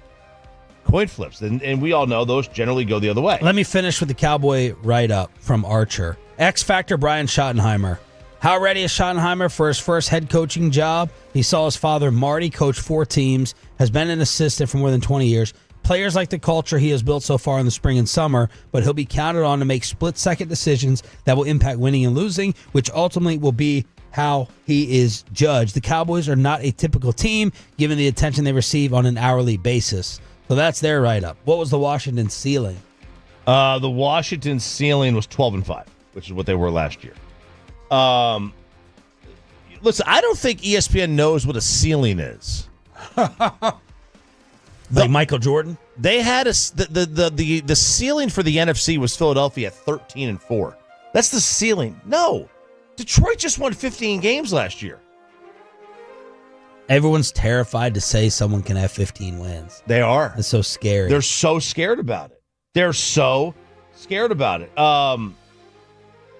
And we all know those generally go the other way. Let me finish with the Cowboy write-up from Archer. X Factor Brian Schottenheimer. How ready is Schottenheimer for his first head coaching job? He saw his father, Marty, coach 4 teams, has been an assistant for more than 20 years. Players like the culture he has built so far in the spring and summer, but he'll be counted on to make split-second decisions that will impact winning and losing, which ultimately will be how he is judged. The Cowboys are not a typical team, given the attention they receive on an hourly basis. So that's their write-up. What was the Washington ceiling? The Washington ceiling was 12-5, which is what they were last year. Listen, I don't think ESPN knows what a ceiling is. Like Michael Jordan? They had the ceiling for the NFC was Philadelphia at 13-4. That's the ceiling. No. Detroit just won 15 games last year. Everyone's terrified to say someone can have 15 wins. They are. It's so scary. They're so scared about it.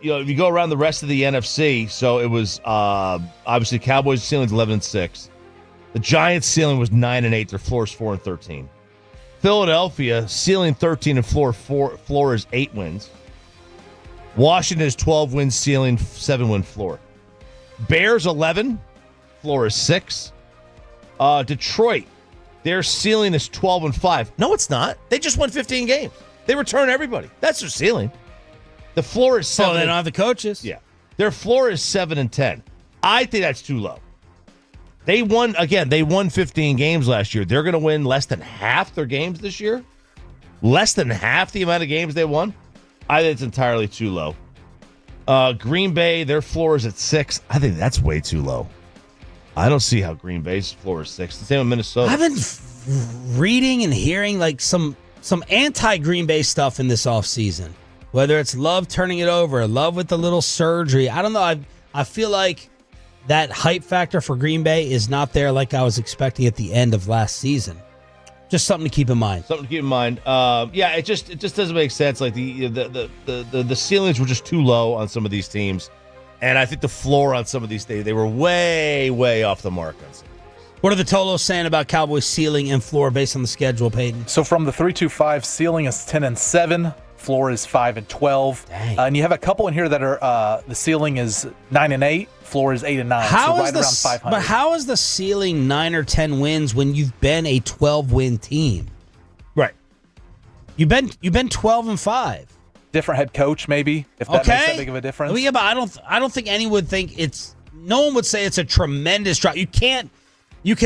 If you go around the rest of the NFC, so it was obviously Cowboys ceiling's 11-6. The Giants ceiling was 9-8. Their floor is 4-13. Philadelphia ceiling 13 and floor is 8 wins. Washington is 12 wins ceiling, 7-win floor. Bears 11, floor is 6. Detroit, their ceiling is 12-5. No, it's not. They just won 15 games. They return everybody. That's their ceiling. The floor is 7. Oh, they don't have the coaches. Yeah, their floor is 7-10. I think that's too low. They won 15 games last year. They're going to win less than half their games this year. Less than half the amount of games they won. I think it's entirely too low. Green Bay, their floor is at 6. I think that's way too low. I don't see how Green Bay's floor is 6. The same with Minnesota. I've been reading and hearing some anti-Green Bay stuff in this offseason. Whether it's Love turning it over, Love with the little surgery. I don't know. I feel like that hype factor for Green Bay is not there like I was expecting at the end of last season. Just something to keep in mind. It just doesn't make sense. Like the ceilings were just too low on some of these teams, and I think the floor on some of these they were way off the mark on some. What are the Tolos saying about Cowboys ceiling and floor based on the schedule, Peyton? So from the 3-2-5, ceiling is 10-7. Floor is 5-12. And you have a couple in here that are the ceiling is 9-8. Floor is 8-9. How so is right around 500. But how is the ceiling 9 or 10 wins when you've been a 12-win team? Right. You've been 12-5. Different head coach, maybe, if that makes that big of a difference. Well, yeah, but I don't think anyone would think no one would say it's a tremendous drop. You can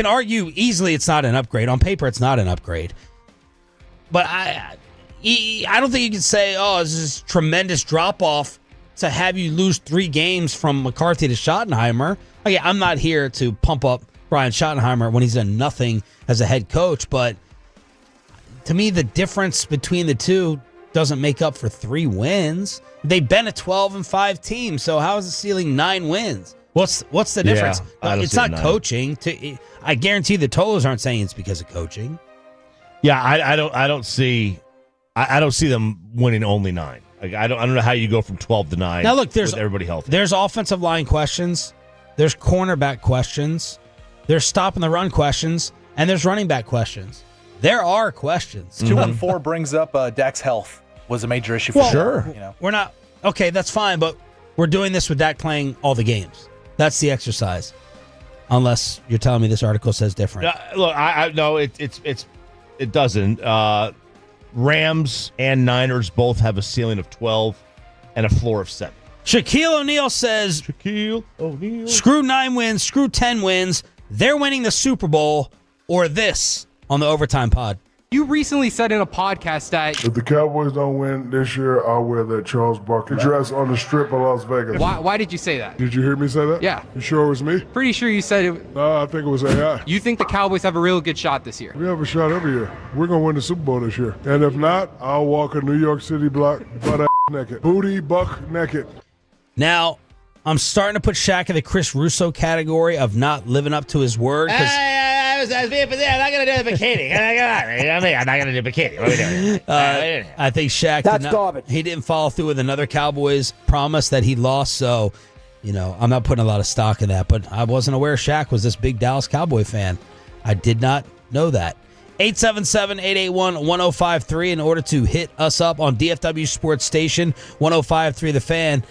argue easily it's not an upgrade. On paper, it's not an upgrade. But I don't think you can say, this is tremendous drop-off to have you lose 3 games from McCarthy to Schottenheimer. Okay, I'm not here to pump up Brian Schottenheimer when he's done nothing as a head coach, but to me, the difference between the two doesn't make up for 3 wins. They've been a 12-5 team, so how is the ceiling 9 wins? What's the difference? It's not coaching. I guarantee the Tolos aren't saying it's because of coaching. Yeah, I don't see them winning only 9. Like, I don't know how you go from 12 to 9. Now look, there's with everybody healthy. There's offensive line questions, there's cornerback questions, there's stopping the run questions, and there's running back questions. There are questions. 214 brings up Dak's health was a major issue for sure. We're not okay. That's fine, but we're doing this with Dak playing all the games. That's the exercise. Unless you're telling me this article says different. Look, no, it doesn't. Rams and Niners both have a ceiling of 12 and a floor of 7. Shaquille O'Neal says, screw 9 wins, screw 10 wins. They're winning the Super Bowl or this on the Overtime Pod. You recently said in a podcast that if the Cowboys don't win this year, I'll wear that Charles Barkley dress on the strip of Las Vegas. Why did you say that? Did you hear me say that? Yeah. You sure it was me? Pretty sure you said it. I think it was AI. You think the Cowboys have a real good shot this year? We have a shot every year. We're going to win the Super Bowl this year. And if not, I'll walk a New York City block butt naked. Booty buck naked. Now, I'm starting to put Shaq in the Chris Russo category of not living up to his word. I'm not going to do the bikini. I'm not going to do bikini. What are we doing? I think Shaq he didn't follow through with another Cowboys promise that he lost, so I'm not putting a lot of stock in that, but I wasn't aware Shaq was this big Dallas Cowboy fan. I did not know that. 877-881-1053 in order to hit us up on DFW Sports Station 1053 The Fan.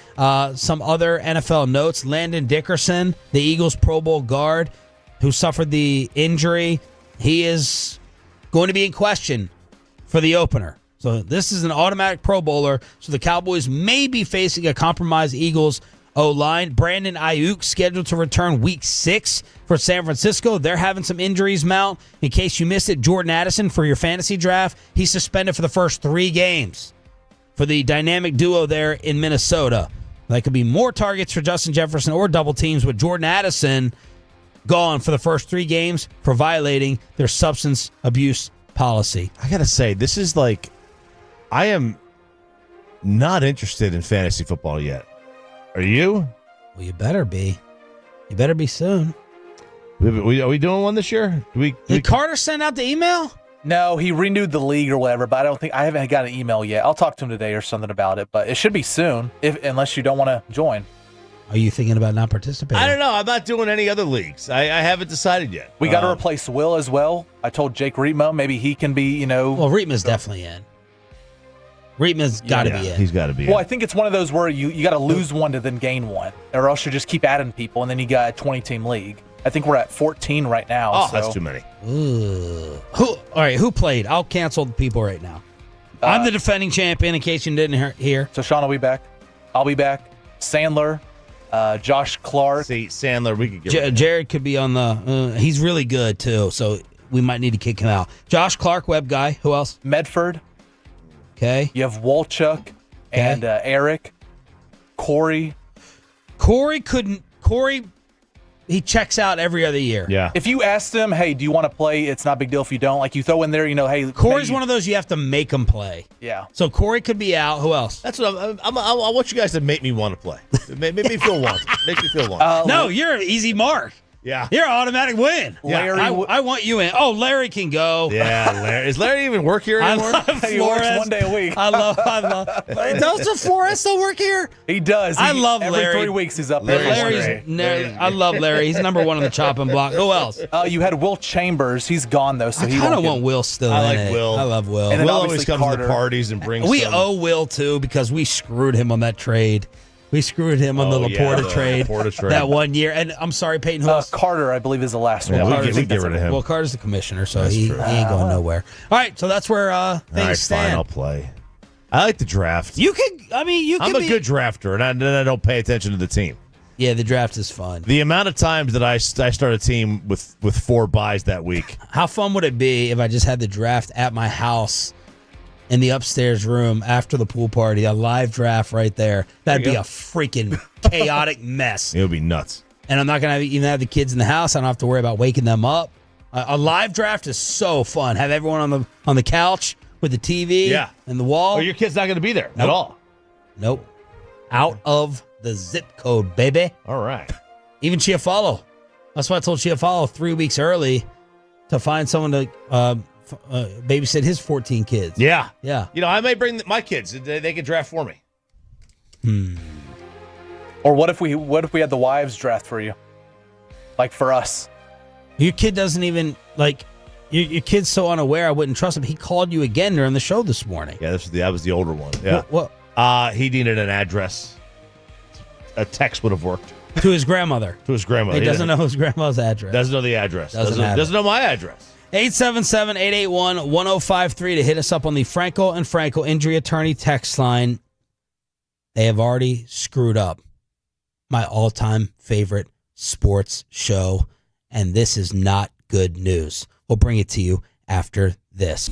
Some other NFL notes. Landon Dickerson, the Eagles Pro Bowl guard who suffered the injury, he is going to be in question for the opener. So this is an automatic Pro Bowler. So the Cowboys may be facing a compromised Eagles O-line. Brandon Ayuk scheduled to return week 6 for San Francisco. They're having some injuries mount. In case you missed it, Jordan Addison for your fantasy draft, he's suspended for the first 3 games for the dynamic duo there in Minnesota. That could be more targets for Justin Jefferson or double teams with Jordan Addison gone for the first 3 games for violating their substance abuse policy. I got to say, this is like, I am not interested in fantasy football yet. Are you? Well, you better be. You better be soon. Are we doing one this year? Did Carter send out the email? No, he renewed the league or whatever, but I haven't got an email yet. I'll talk to him today or something about it, but it should be soon, unless you don't want to join. Are you thinking about not participating? I don't know. I'm not doing any other leagues. I haven't decided yet. We got to replace Will as well. I told Jake Reitma maybe he can be, Well, Reitma's definitely in. Reitman's got to be in. He's got to be in. Well, I think it's one of those where you got to lose one to then gain one, or else you just keep adding people, and then you got a 20-team league. I think we're at 14 right now. Oh, that's too many. Ooh. All right, who played? I'll cancel the people right now. I'm the defending champion, in case you didn't hear. So Sean will be back. I'll be back. Sandler, Josh Clark. See, Sandler, we could get Jared could be on the he's really good, too, so we might need to kick him out. Josh Clark, web guy. Who else? Medford. Okay. You have Wolchuk and Eric. Corey, he checks out every other year. Yeah. If you asked him, hey, do you want to play? It's not a big deal if you don't. Like, you throw in there, hey. Corey's one of those you have to make him play. Yeah. So Corey could be out. Who else? That's what I want you guys to make me want to play. Make me feel wanted. Make me feel wanted. No, you're an easy mark. Yeah. You're an automatic win. Larry, I want you in. Oh, Larry can go. Yeah, Larry. Is Larry even work here anymore? He works one day a week. I love. Does Flores still work here? He does. I love every Larry. Every 3 weeks he's up there. I love Larry. He's number 1 on the chopping block. Who else? You had Will Chambers. He's gone, though, so I kind of want Will still I in like it. Will. I love Will. And Will always comes to the parties and brings We owe Will, too, because we screwed him on that trade. We screwed him on the Laporta trade that 1 year. And I'm sorry, Peyton, who else? Carter, I believe, is the last one. Yeah, we get rid of him. Well, Carter's the commissioner, so he ain't going nowhere. All right, so that's where things stand. Fine, I'll play. I like the draft. You could. I mean, you. I'm could a good drafter, and I don't pay attention to the team. Yeah, the draft is fun. The amount of times that I start a team with 4 buys that week. How fun would it be if I just had the draft at my house in the upstairs room after the pool party, a live draft right there? That'd be a freaking chaotic mess. It would be nuts. And I'm not going to even have the kids in the house. I don't have to worry about waking them up. A live draft is so fun. Have everyone on the couch with the TV and the wall. Or your kid's not going to be there at all. Nope. Out of the zip code, baby. All right. Even Chiafalo. That's why I told Chiafalo 3 weeks early to find someone to babysit his 14 kids. Yeah. Yeah. You know, I may bring my kids. They can draft for me. Or what if we had the wives draft for you? Like for us. Your kid doesn't even, like, your kid's so unaware I wouldn't trust him. He called you again during the show this morning. Yeah, that was the older one. Yeah. What? He needed an address. A text would have worked. To his grandmother. To his grandmother. He doesn't know his grandma's address. Doesn't know the address. Doesn't know my address. 877-881-1053 to hit us up on the Franco and Franco Injury Attorney text line. They have already screwed up my all-time favorite sports show, and this is not good news. We'll bring it to you after this.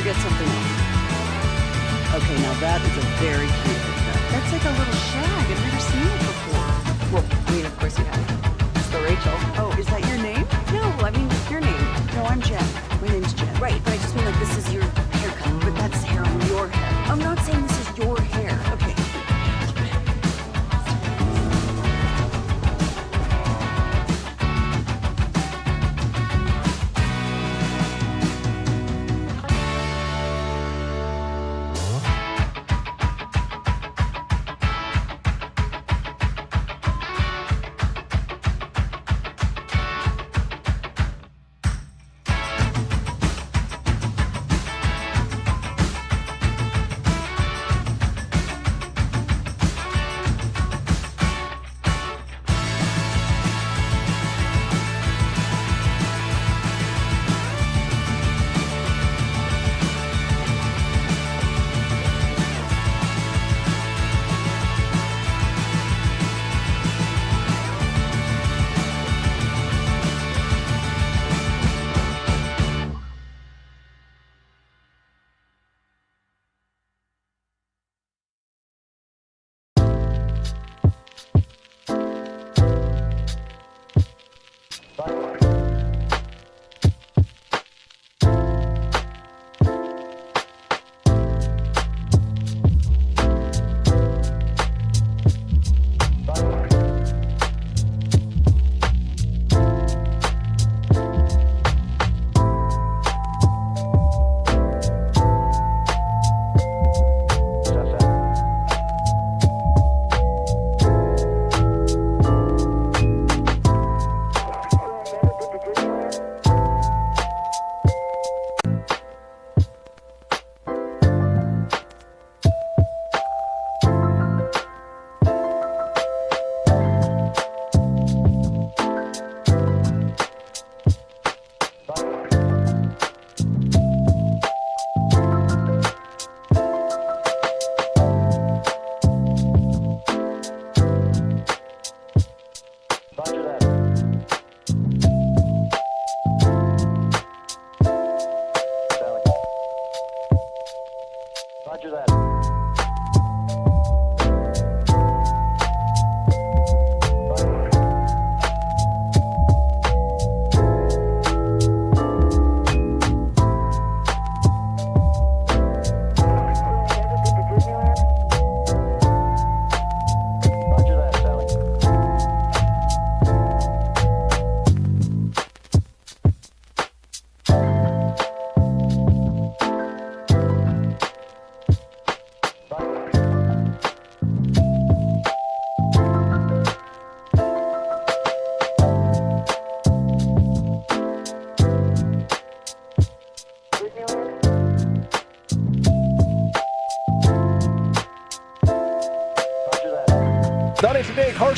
forget something else. Okay, now that is a very cute picture. That's like a little shag. I've never seen it before. Well, I mean, of course you have. It's the Rachel. Oh, is that your name? No, I mean, your name. No, I'm Jen. My name's Jen. Right, but I just mean like this is your haircut, but that's hair on your head. I'm not saying this is your hair. Okay.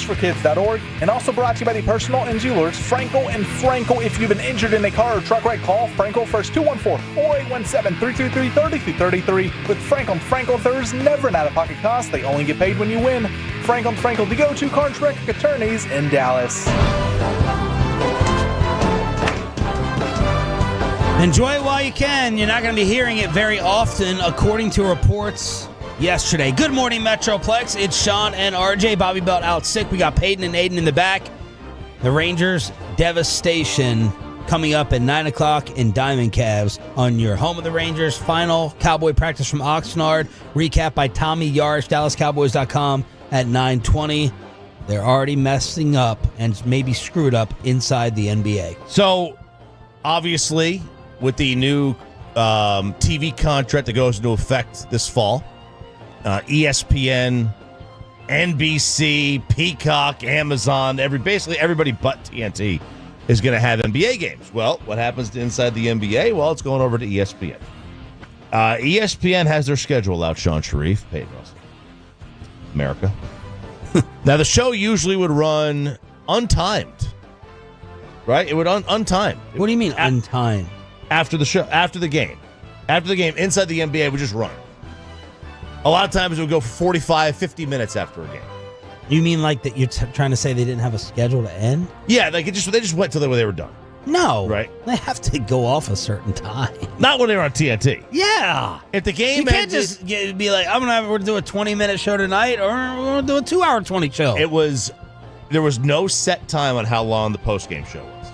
salvageforkids.org, and also brought to you by the personal injury lawyers Frankel and Frankel. If you've been injured in a car or truck wreck, call Frankel first, 214-4817-333-3333. With Frankel and Frankel, there's never an out-of-pocket cost. They only get paid when you win. Frankel and Frankel, the go-to car and truck attorneys in Dallas. Enjoy it while you can. You're not going to be hearing it very often, according to reports yesterday. Good morning, Metroplex. It's Sean and RJ. Bobby Belt out sick. We got Peyton and Aiden in the back. The Rangers' devastation coming up at 9 o'clock in Diamond Cavs on your home of the Rangers. Final Cowboy practice from Oxnard. Recap by Tommy Yarch, DallasCowboys.com at 9:20. They're already messing up and maybe screwed up inside the NBA. So, obviously, with the new TV contract that goes into effect this fall, ESPN, NBC, Peacock, Amazon, basically everybody but TNT is going to have NBA games. Well, what happens to inside the NBA? Well, it's going over to ESPN. ESPN has their schedule out, Sean Sharif, Peyton Russell, America. Now, the show usually would run untimed, right? It would untimed. What do you mean untimed? After the show, after the game, inside the NBA would just run. A lot of times it would go 45, 50 minutes after a game. You mean like that you're trying to say they didn't have a schedule to end? Yeah, like they just went till they were done. No. Right. They have to go off a certain time. Not when they were on TNT. Yeah. If the game You can't just be like, we're going to do a 20-minute show tonight, or we're going to do a 2-hour 20 show. There was no set time on how long the postgame show was.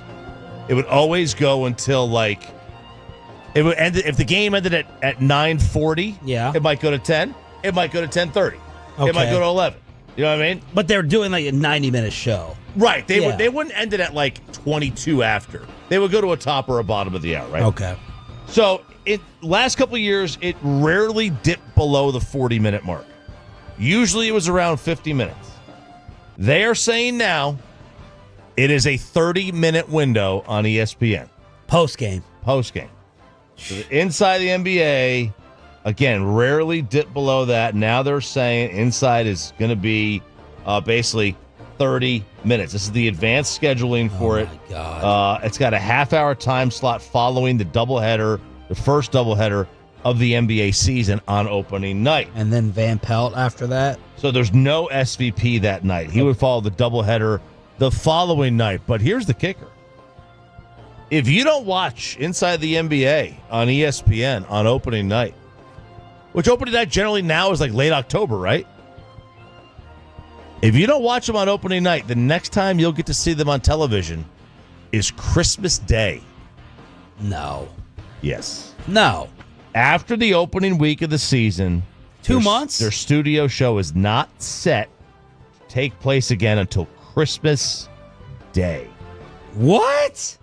It would always go until it would end. If the game ended at 9:40, it might go to 10. It might go to 10:30. Okay. It might go to 11. You know what I mean? But they're doing like a 90-minute show. Right. They wouldn't end it at 22 after. They would go to a top or a bottom of the hour, right? Okay. So last couple of years, it rarely dipped below the 40-minute mark. Usually it was around 50 minutes. They are saying now it is a 30-minute window on ESPN. Post-game. So inside the NBA, again, rarely dip below that. Now they're saying inside is going to be basically 30 minutes. This is the advanced scheduling for it. God. It's got a half-hour time slot following the first doubleheader of the NBA season on opening night. And then Van Pelt after that. So there's no SVP that night. He would follow the doubleheader the following night. But here's the kicker. If you don't watch Inside the NBA on ESPN on opening night, which opening night generally now is like late October, right? If you don't watch them on opening night, the next time you'll get to see them on television is Christmas Day. No. Yes. No. After the opening week of the season, 2 months? Their studio show is not set to take place again until Christmas Day. What?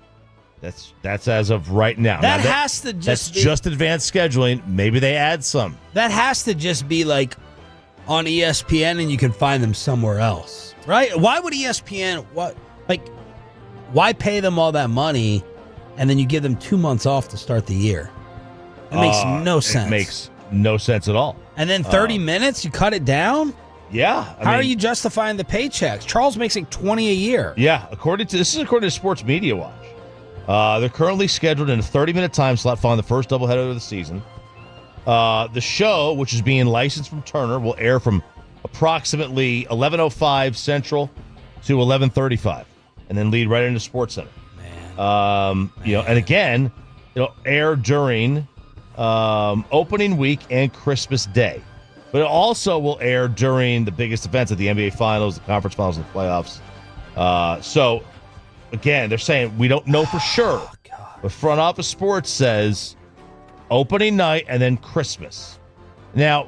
That's as of right now. That has to just That's just advanced scheduling. Maybe they add some. That has to just be like on ESPN and you can find them somewhere else. Right? Why would ESPN why pay them all that money and then you give them 2 months off to start the year? It makes no sense. It makes no sense at all. And then 30 minutes, you cut it down? Yeah. How are you justifying the paychecks? Charles makes like $20 a year. Yeah, according to Sports Media Watch. They're currently scheduled in a 30-minute time slot following the first doubleheader of the season. The show, which is being licensed from Turner, will air from approximately 11:05 Central to 11:35, and then lead right into SportsCenter. Man. And again, it'll air during opening week and Christmas Day, but it also will air during the biggest events of the NBA Finals, the Conference Finals, and the playoffs. So. Again, they're saying we don't know for sure. But Front Office Sports says opening night and then Christmas. Now,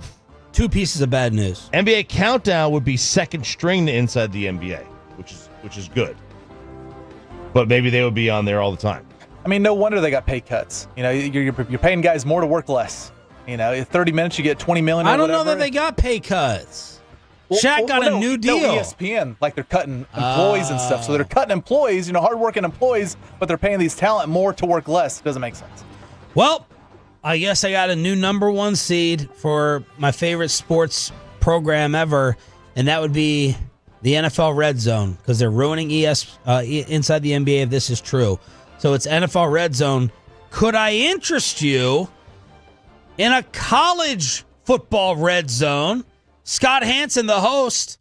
2 pieces of bad news. NBA Countdown would be second string to Inside the NBA, which is good. But maybe they would be on there all the time. I mean, no wonder they got pay cuts. You know, you're paying guys more to work less. You know, 30 minutes you get $20 million. I don't know that they got pay cuts. Shaq got a new deal. No, ESPN, like they're cutting employees and stuff. So they're cutting employees, hardworking employees, but they're paying these talent more to work less. It doesn't make sense. Well, I guess I got a new number 1 seed for my favorite sports program ever, and that would be the NFL Red Zone, because they're ruining inside the NBA if this is true. So it's NFL Red Zone. Could I interest you in a college football Red Zone? Scott Hansen, the host,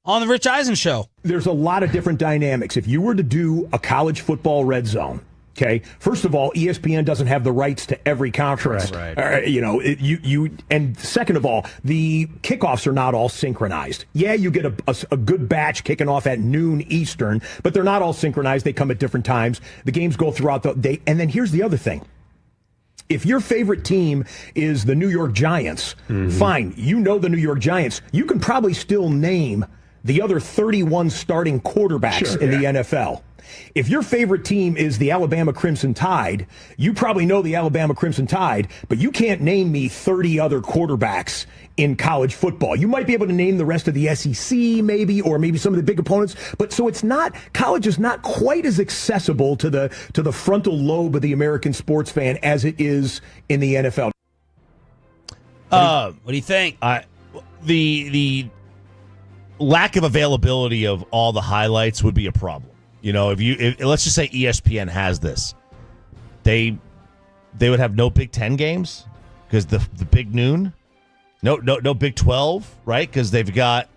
on the Rich Eisen Show. There's a lot of different dynamics. If you were to do a college football Red Zone, okay, first of all, ESPN doesn't have the rights to every conference. Right. And second of all, the kickoffs are not all synchronized. Yeah, you get a good batch kicking off at noon Eastern, but they're not all synchronized. They come at different times. The games go throughout the day. And then here's the other thing. If your favorite team is the New York Giants, fine, you know the New York Giants. You can probably still name the other 31 starting quarterbacks in the NFL. If your favorite team is the Alabama Crimson Tide, you probably know the Alabama Crimson Tide, but you can't name me 30 other quarterbacks in college football. You might be able to name the rest of the SEC maybe, or maybe some of the big opponents, but so it's not, college is not quite as accessible to the frontal lobe of the American sports fan as it is in the NFL. What do you think? The lack of availability of all the highlights would be a problem. If let's just say ESPN has this, they would have no Big Ten games because the Big Noon, no Big 12, right? Because they've got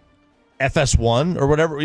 FS1 or whatever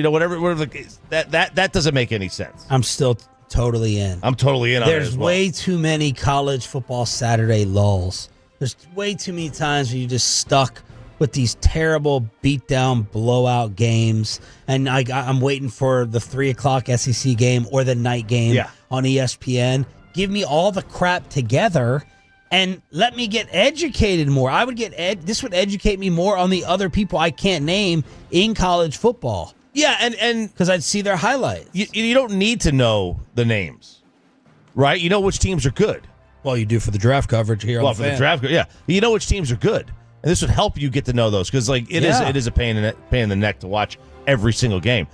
that doesn't make any sense. I'm still totally in. I'm totally in on it as well. There's way too many college football Saturday lulls. There's way too many times where you're just stuck with these terrible beatdown blowout games, and I'm waiting for the 3:00 SEC game or the night game on ESPN. Give me all the crap together and let me get educated more. I would this would educate me more on the other people I can't name in college football. Yeah, and because I'd see their highlights. You don't need to know the names, right? You know which teams are good. Well, you do for the draft coverage here. Well, for the draft, yeah. You know which teams are good. And this would help you get to know those because, it is a pain in the neck to watch every single game.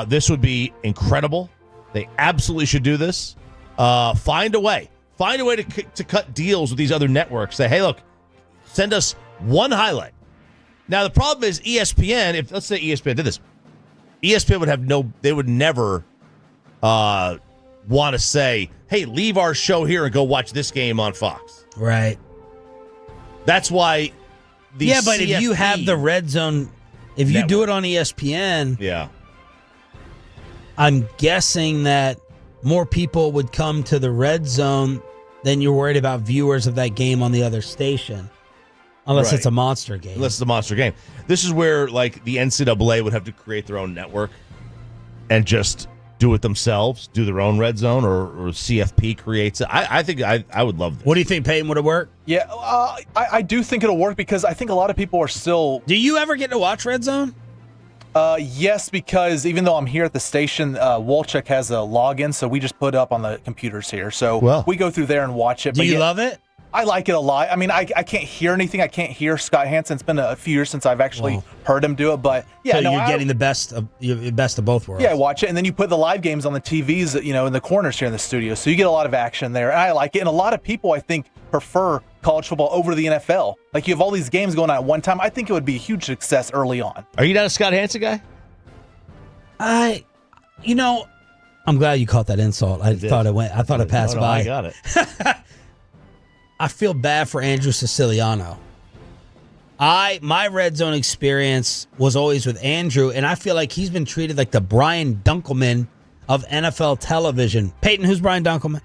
This would be incredible. They absolutely should do this. Find a way to cut deals with these other networks. Say, hey, look, send us one highlight. Now the problem is ESPN. If let's say ESPN did this, ESPN would have they would never want to say, hey, leave our show here and go watch this game on Fox. Right. That's why. But if you have the Red Zone, if you do it on ESPN, I'm guessing that more people would come to the Red Zone than you're worried about viewers of that game on the other station, unless it's a monster game. Unless it's a monster game. This is where the NCAA would have to create their own network and just do it themselves, do their own Red Zone, or CFP creates it. I think I would love this. What do you think, Peyton? Would it work? Yeah, I do think it'll work because I think a lot of people are still... Do you ever get to watch Red Zone? Yes, because even though I'm here at the station, Wolchuk has a login, so we just put it up on the computers here. So we go through there and watch it. Do you love it? I like it a lot. I mean, I can't hear anything. I can't hear Scott Hansen. It's been a few years since I've actually heard him do it, but so you're getting the best of both worlds. Yeah, I watch it, and then you put the live games on the TVs, in the corners here in the studio, so you get a lot of action there, and I like it. And a lot of people, I think, prefer college football over the NFL. Like, you have all these games going on at one time. I think it would be a huge success early on. Are you not a Scott Hansen guy? I'm glad you caught that insult. I thought it passed by. I got it. I feel bad for Andrew Siciliano. My Red Zone experience was always with Andrew, and I feel like he's been treated like the Brian Dunkelman of NFL television. Peyton, who's Brian Dunkelman?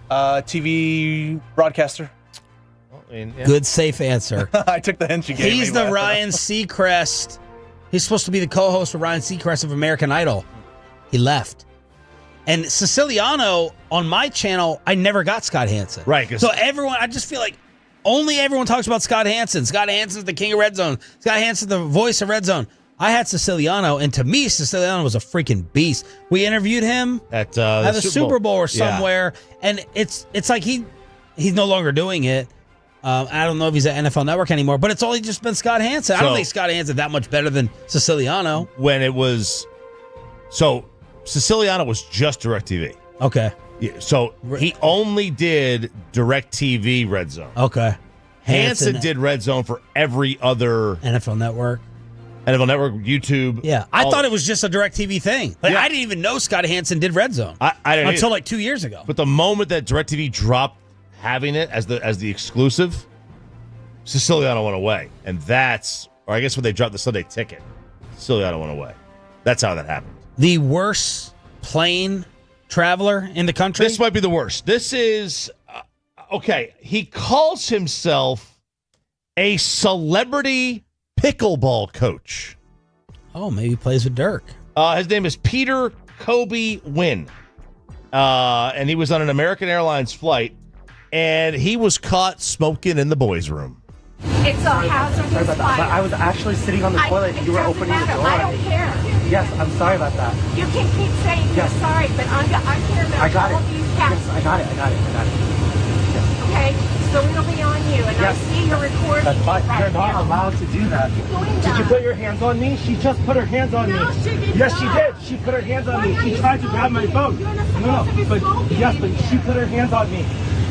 TV broadcaster. Good, safe answer. I took the hint you gave me. He's the Ryan Seacrest. He's supposed to be the co-host of Ryan Seacrest of American Idol. He left. And Siciliano, on my channel, I never got Scott Hansen. Right. So I just feel like everyone talks about Scott Hansen. Scott Hansen's the king of Red Zone. Scott Hansen's the voice of Red Zone. I had Siciliano, and to me, Siciliano was a freaking beast. We interviewed him at the Super Bowl or somewhere, and it's like he's no longer doing it. I don't know if he's at NFL Network anymore, but it's only just been Scott Hansen. I don't think Scott Hansen that much better than Siciliano. When it was... Siciliano was just DirecTV. Okay. Yeah, so he only did DirecTV Red Zone. Okay. Hansen did Red Zone for every other NFL Network. NFL Network, YouTube. Yeah, I thought it was just a DirecTV thing. Like, I didn't even know Scotty Hansen did Red Zone I didn't until either. like 2 years ago. But the moment that DirecTV dropped having it as the exclusive, Siciliano went away. And or I guess when they dropped the Sunday Ticket, Siciliano went away. That's how that happened. The worst plane traveler in the country? This might be the worst. This is, okay, he calls himself a celebrity pickleball coach. Oh, maybe he plays with Dirk. His name is Peter Kobe Wynn. And he was on an American Airlines flight, and he was caught smoking in the boys' room. It's a hazardous fire. But I was actually sitting on the toilet and you were opening the door. I don't care. Yes, I'm sorry about that. You can keep saying you're sorry, but I care about all of these cats. Yes, I got it. Yes. Okay, so it'll be on you, and Yes. I see your recording That's fine. right You're not now. allowed to do that. Doing Did you that. put your hands on me? She just put her hands on No, me. she did Yes, not. she did. She put her hands on me. Why are She you tried to grab my phone. You're not supposed to be smoking. Yes, but she put her hands on me.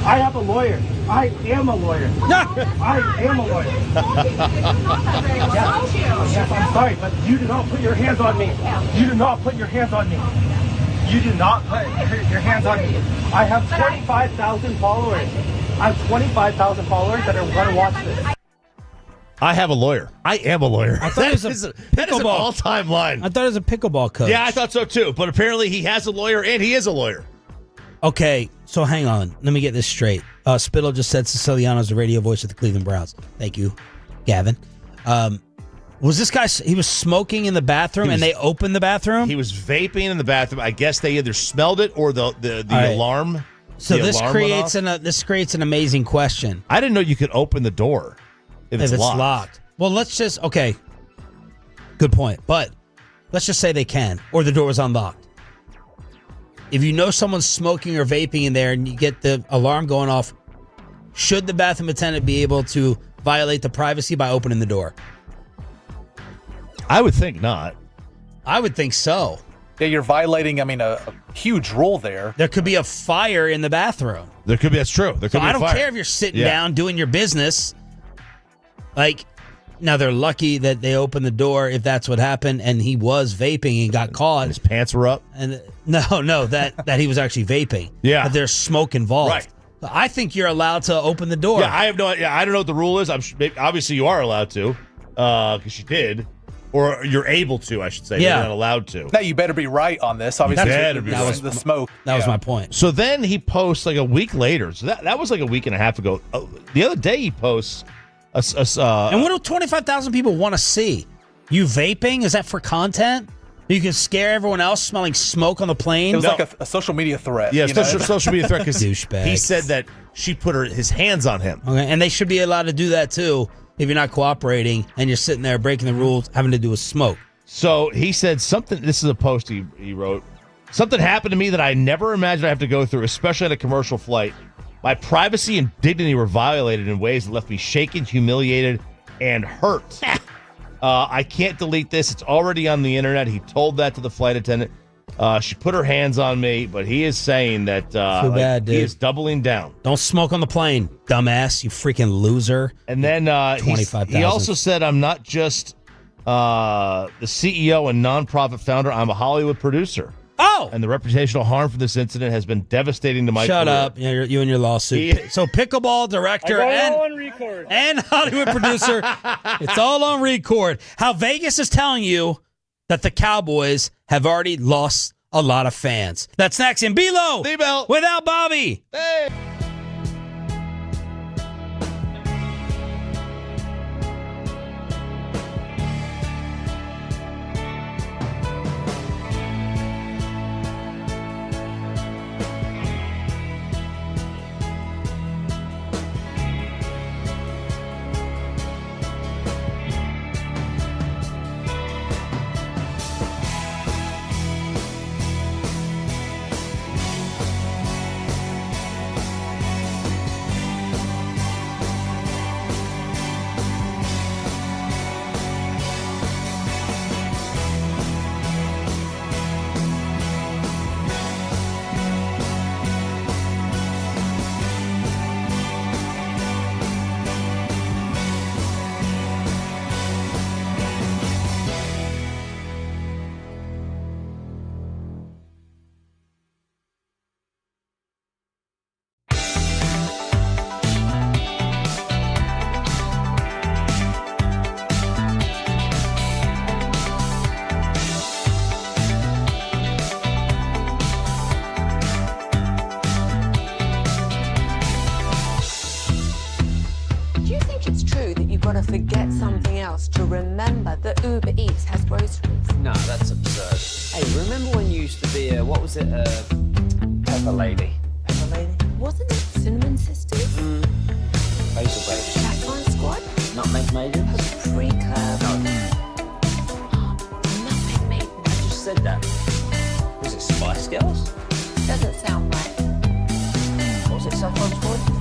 I have a lawyer. I am a lawyer. I am a lawyer. Yes, I'm sorry, but you do not put your hands on me. You do not put your hands on me. You do not put your hands on me. I have 25,000 followers. I have 25,000 followers that are going to watch this. I have a lawyer. I am a lawyer. I thought it was That is an all-time line. I thought it was a pickleball coach. Yeah, I thought so too. But apparently he has a lawyer and he is a lawyer. Okay, so hang on. Let me get this straight. Spittle just said Siciliano's the radio voice of the Cleveland Browns. Thank you, Gavin. Was this guy, he was smoking in the bathroom and they opened the bathroom? He was vaping in the bathroom. I guess they either smelled it or the right. alarm. So the this alarm creates went off. this creates an amazing question. I didn't know you could open the door if it's locked. Well, let's just, okay. Good point. But let's just say they can, or the door was unlocked. If you know someone's smoking or vaping in there and you get the alarm going off, should the bathroom attendant be able to violate the privacy by opening the door? I would think not. I would think so. Yeah, you're violating, a huge rule there. There could be a fire in the bathroom. There could be, that's true. There could So be I a don't fire. care if you're sitting down doing your business. Like, now they're lucky that they opened the door if that's what happened, and he was vaping and got caught. And his pants were up. And no, that he was actually vaping. Yeah. But there's smoke involved. Right. I think you're allowed to open the door. Yeah, I have no idea. I don't know what the rule is. Obviously you are allowed to, because you did. Or you're able to, I should say. Yeah. You're not allowed to. Now, you better be right on this. Obviously, That was the smoke. That was my point. So then he posts like a week later. So that was like a week and a half ago. The other day he posts and what do 25,000 people want to see? You vaping? Is that for content? You can scare everyone else smelling smoke on the plane? It was like a social media threat. Yeah, you know? social media threat because Douchebag. he said that she put his hands on him. Okay, and they should be allowed to do that too if you're not cooperating and you're sitting there breaking the rules, having to do with smoke. So he said something. This is a post he wrote. Something happened to me that I never imagined I have to go through, especially at a commercial flight. My privacy and dignity were violated in ways that left me shaken, humiliated, and hurt. I can't delete this. It's already on the internet. He told that to the flight attendant. She put her hands on me, but he is saying that Too bad, dude. he is doubling down. Don't smoke on the plane, dumbass, you freaking loser. And then 25,000. he also said, I'm not just the CEO and nonprofit founder. I'm a Hollywood producer. Oh! And the reputational harm from this incident has been devastating to my Shut career. up. Yeah, you and your lawsuit. So pickleball director and Hollywood producer, it's all on record. How Vegas is telling you that the Cowboys have already lost a lot of fans. That's next in B-Lo without Bobby. Hey. gotta forget something else to remember that Uber Eats has groceries. No, that's absurd. Hey, remember when you used to be a, what was it, Pepper Lady? Pepper Lady? Wasn't it Cinnamon Sisters? Basil Baby. Saffron Squad? Nutmeg Maidens? Paprika? No, Nutmeg Maiden. I just said that. Was it Spice Girls? Doesn't sound right. Was it Saffron Squad?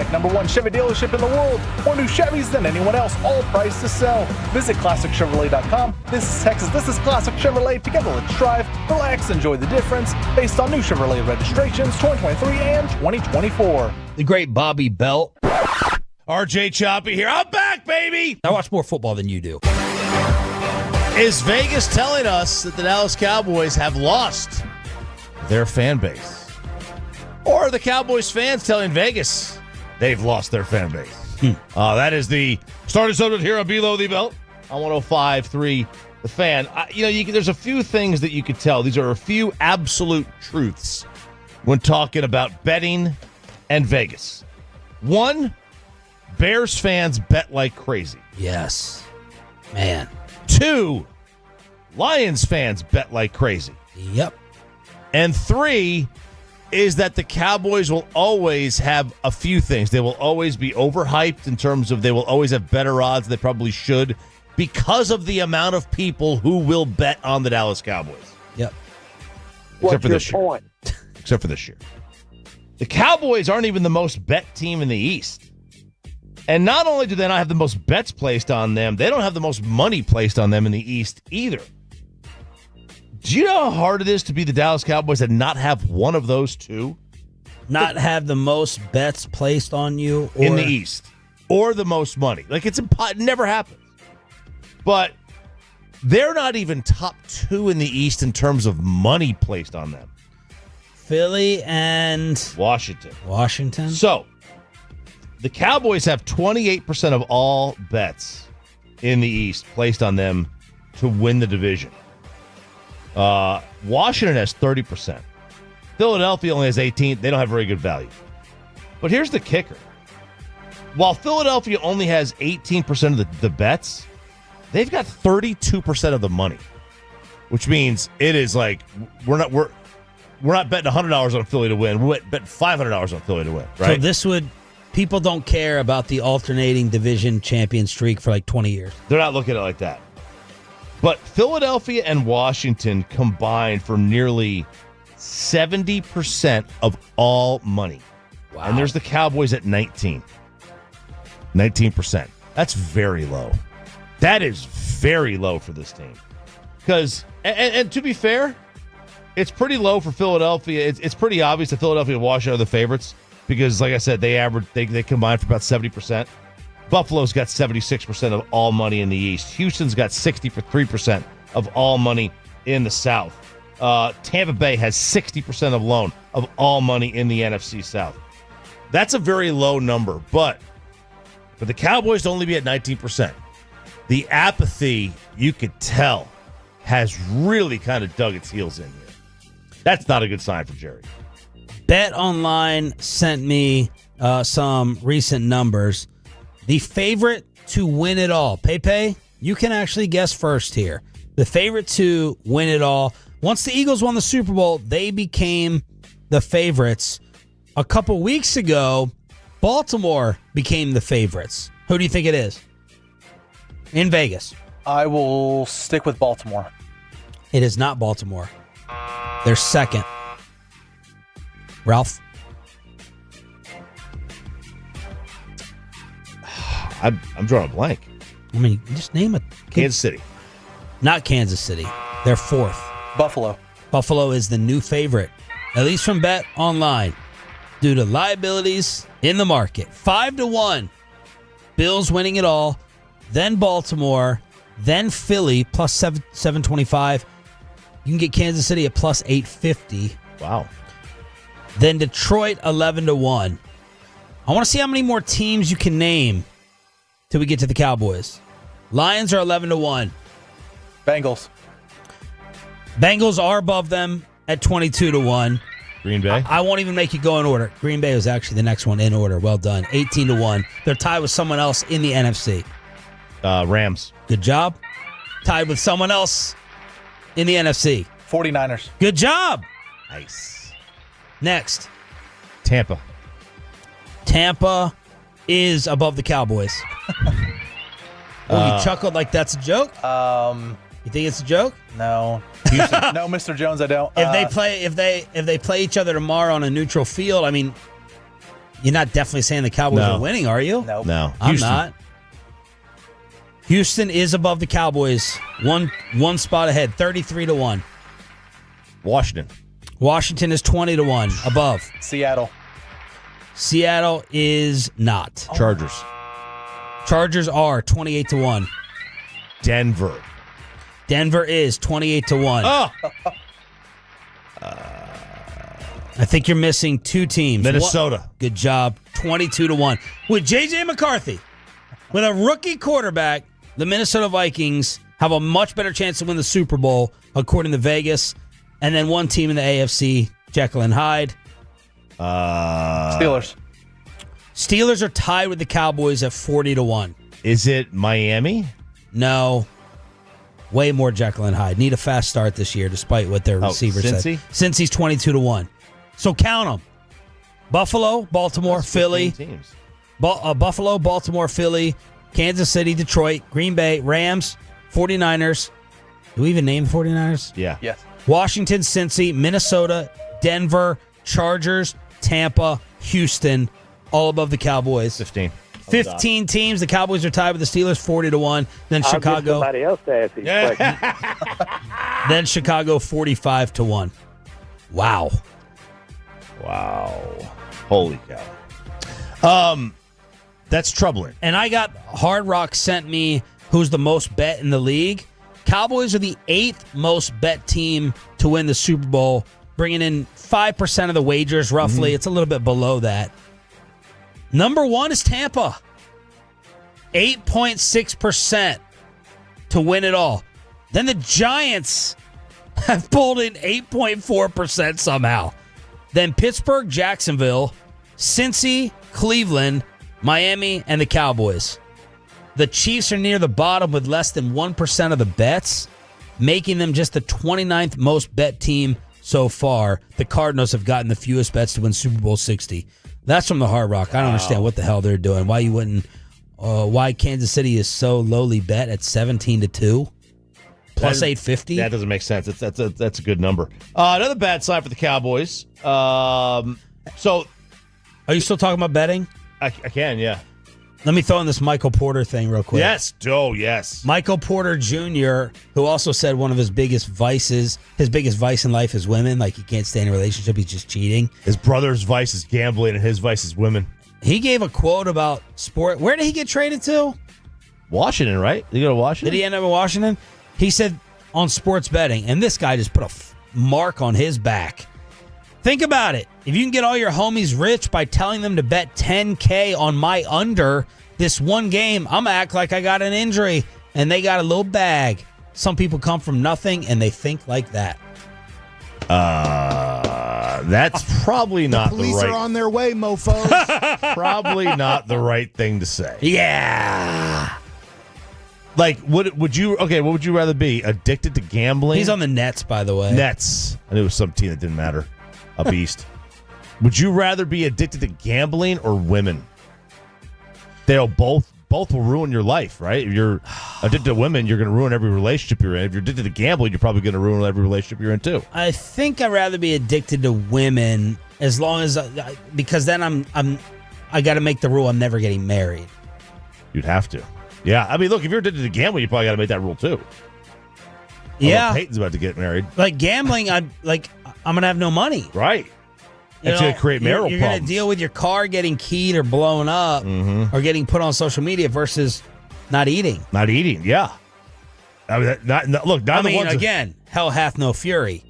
#1 Chevy dealership in the world. More new Chevys than anyone else, all priced to sell. Visit ClassicChevrolet.com. This is Texas. This is Classic Chevrolet. Together, let's drive, relax, enjoy the difference. Based on new Chevrolet registrations 2023 and 2024. The great Bobby Belt. RJ Choppy here. I'm back, baby. I watch more football than you do. Is Vegas telling us that the Dallas Cowboys have lost their fan base? Or are the Cowboys fans telling Vegas they've lost their fan base? That is the starting subject here on Below the Belt on 105.3 The Fan. There's a few things that you could tell. These are a few absolute truths when talking about betting and Vegas. One, Bears fans bet like crazy. Yes. Man. 2, Lions fans bet like crazy. Yep. And 3 is that the Cowboys will always have a few things. They will always be overhyped in terms of they will always have better odds than they probably should because of the amount of people who will bet on the Dallas Cowboys. Yep. Except for this year. Except for this year. The Cowboys aren't even the most bet team in the East. And not only do they not have the most bets placed on them, they don't have the most money placed on them in the East either. Do you know how hard it is to be the Dallas Cowboys and not have one of those two? Not have the most bets placed on you? In the East. Or the most money. Like, it never happens. But they're not even top 2 in the East in terms of money placed on them. Philly and Washington. So, the Cowboys have 28% of all bets in the East placed on them to win the division. Washington has 30%. Philadelphia only has 18%. They don't have very good value. But here's the kicker. While Philadelphia only has 18% of the bets, they've got 32% of the money, which means it is like we're not betting $100 on Philly to win. We're betting $500 on Philly to win. Right? So people don't care about the alternating division champion streak for like 20 years. They're not looking at it like that. But Philadelphia and Washington combined for nearly 70% of all money. Wow. And there's the Cowboys at 19%. That's very low. That is very low for this team. Because, and to be fair, it's pretty low for Philadelphia. It's pretty obvious that Philadelphia and Washington are the favorites because, like I said, they combined for about 70%. Buffalo's got 76% of all money in the East. Houston's got 63% of all money in the South. Tampa Bay has 60% of all money in the NFC South. That's a very low number, but for the Cowboys to only be at 19%, the apathy, you could tell, has really kind of dug its heels in here. That's not a good sign for Jerry. Bet Online sent me some recent numbers. The favorite to win it all. Pepe, you can actually guess first here. The favorite to win it all. Once the Eagles won the Super Bowl, they became the favorites. A couple weeks ago, Baltimore became the favorites. Who do you think it is? In Vegas. I will stick with Baltimore. It is not Baltimore. They're second. Ralph? I'm drawing a blank. I mean, just name it. Kansas City. Not Kansas City. They're fourth. Buffalo. Buffalo is the new favorite, at least from Bet Online, due to liabilities in the market. 5-1. Bills winning it all. Then Baltimore. Then Philly plus 725. You can get Kansas City at plus 850. Wow. Then Detroit 11-1. I want to see how many more teams you can name till we get to the Cowboys. Lions are 11-1. Bengals. Bengals are above them at 22-1. Green Bay. I won't even make you go in order. Green Bay was actually the next one in order. Well done. 18-1. They're tied with someone else in the NFC. Rams. Good job. Tied with someone else in the NFC. 49ers. Good job. Nice. Next. Tampa. Tampa is above the Cowboys. You chuckled like that's a joke? You think it's a joke? No. No, Mr. Jones, I don't. If they play each other tomorrow on a neutral field, I mean, You're not definitely saying the Cowboys No. are winning, are you? Nope. No. I'm Houston. not. Houston is above the Cowboys. One spot ahead, 33-1. Washington. Washington is 20-1 above. Seattle. Seattle is not. Chargers. Chargers are 28-1. Denver. Denver is 28-1. Oh! I think you're missing two teams. Minnesota. Good job. 22-1. With J.J. McCarthy, with a rookie quarterback, the Minnesota Vikings have a much better chance to win the Super Bowl, according to Vegas. And then one team in the AFC, Jekyll and Hyde. Steelers. Steelers are tied with the Cowboys at 40-1. Is it Miami? No. Way more Jekyll and Hyde. Need a fast start this year, despite what their receiver said. Cincy? Cincy's 22-1. So count them. Buffalo, Baltimore, Philly. Teams. Buffalo, Baltimore, Philly, Kansas City, Detroit, Green Bay, Rams, 49ers. Do we even name the 49ers? Yeah. Yes. Washington, Cincy, Minnesota, Denver, Chargers, Tampa, Houston, all above the Cowboys. 15 teams. The Cowboys are tied with the Steelers 40-1. Then I'll Chicago. Get somebody else to ask these questions. Then Chicago 45-1. Wow. Holy cow. That's troubling. And I got Hard Rock sent me who's the most bet in the league. Cowboys are the 8th most bet team to win the Super Bowl, bringing in 5% of the wagers, roughly. It's a little bit below that. Number 1 is Tampa. 8.6% to win it all. Then the Giants have pulled in 8.4% somehow. Then Pittsburgh, Jacksonville, Cincy, Cleveland, Miami, and the Cowboys. The Chiefs are near the bottom with less than 1% of the bets, making them just the 29th most bet team so far. The Cardinals have gotten the fewest bets to win Super Bowl 60. That's from the Hard Rock. I don't understand what the hell they're doing. Why you wouldn't? Why Kansas City is so lowly bet at 17-2, plus 850? That doesn't make sense. That's a good number. Another bad sign for the Cowboys. So, are you still talking about betting? I can, yeah. Let me throw in this Michael Porter thing real quick. Yes. Oh, yes. Michael Porter Jr., who also said one of his biggest vice in life is women. Like, he can't stay in a relationship. He's just cheating. His brother's vice is gambling and his vice is women. He gave a quote about sport. Where did he get traded to? Washington, right? Did he go to Washington? Did he end up in Washington? He said on sports betting, and this guy just put a mark on his back. Think about it. If you can get all your homies rich by telling them to bet $10K on my under this one game, I'm going to act like I got an injury and they got a little bag. Some people come from nothing and they think like that. That's probably not the right. Police are on their way, mofos. Probably not the right thing to say. Yeah. Like, what would you rather be? Addicted to gambling? He's on the Nets, by the way. Nets. I knew it was some team that didn't matter. Up east. Would you rather be addicted to gambling or women? They'll both will ruin your life, right? If you're addicted to women, you're going to ruin every relationship you're in. If you're addicted to gambling, you're probably going to ruin every relationship you're in too. I think I'd rather be addicted to women as long as because then I got to make the rule I'm never getting married. You'd have to. Yeah, I mean, look, if you're addicted to gambling, you probably got to make that rule too. Yeah, although Peyton's about to get married. Like gambling, I'm gonna have no money. Right. That's going to create marital You're problems. going to deal with your car getting keyed or blown up or getting put on social media versus not eating. Not eating, yeah. I mean, again, hell hath no fury.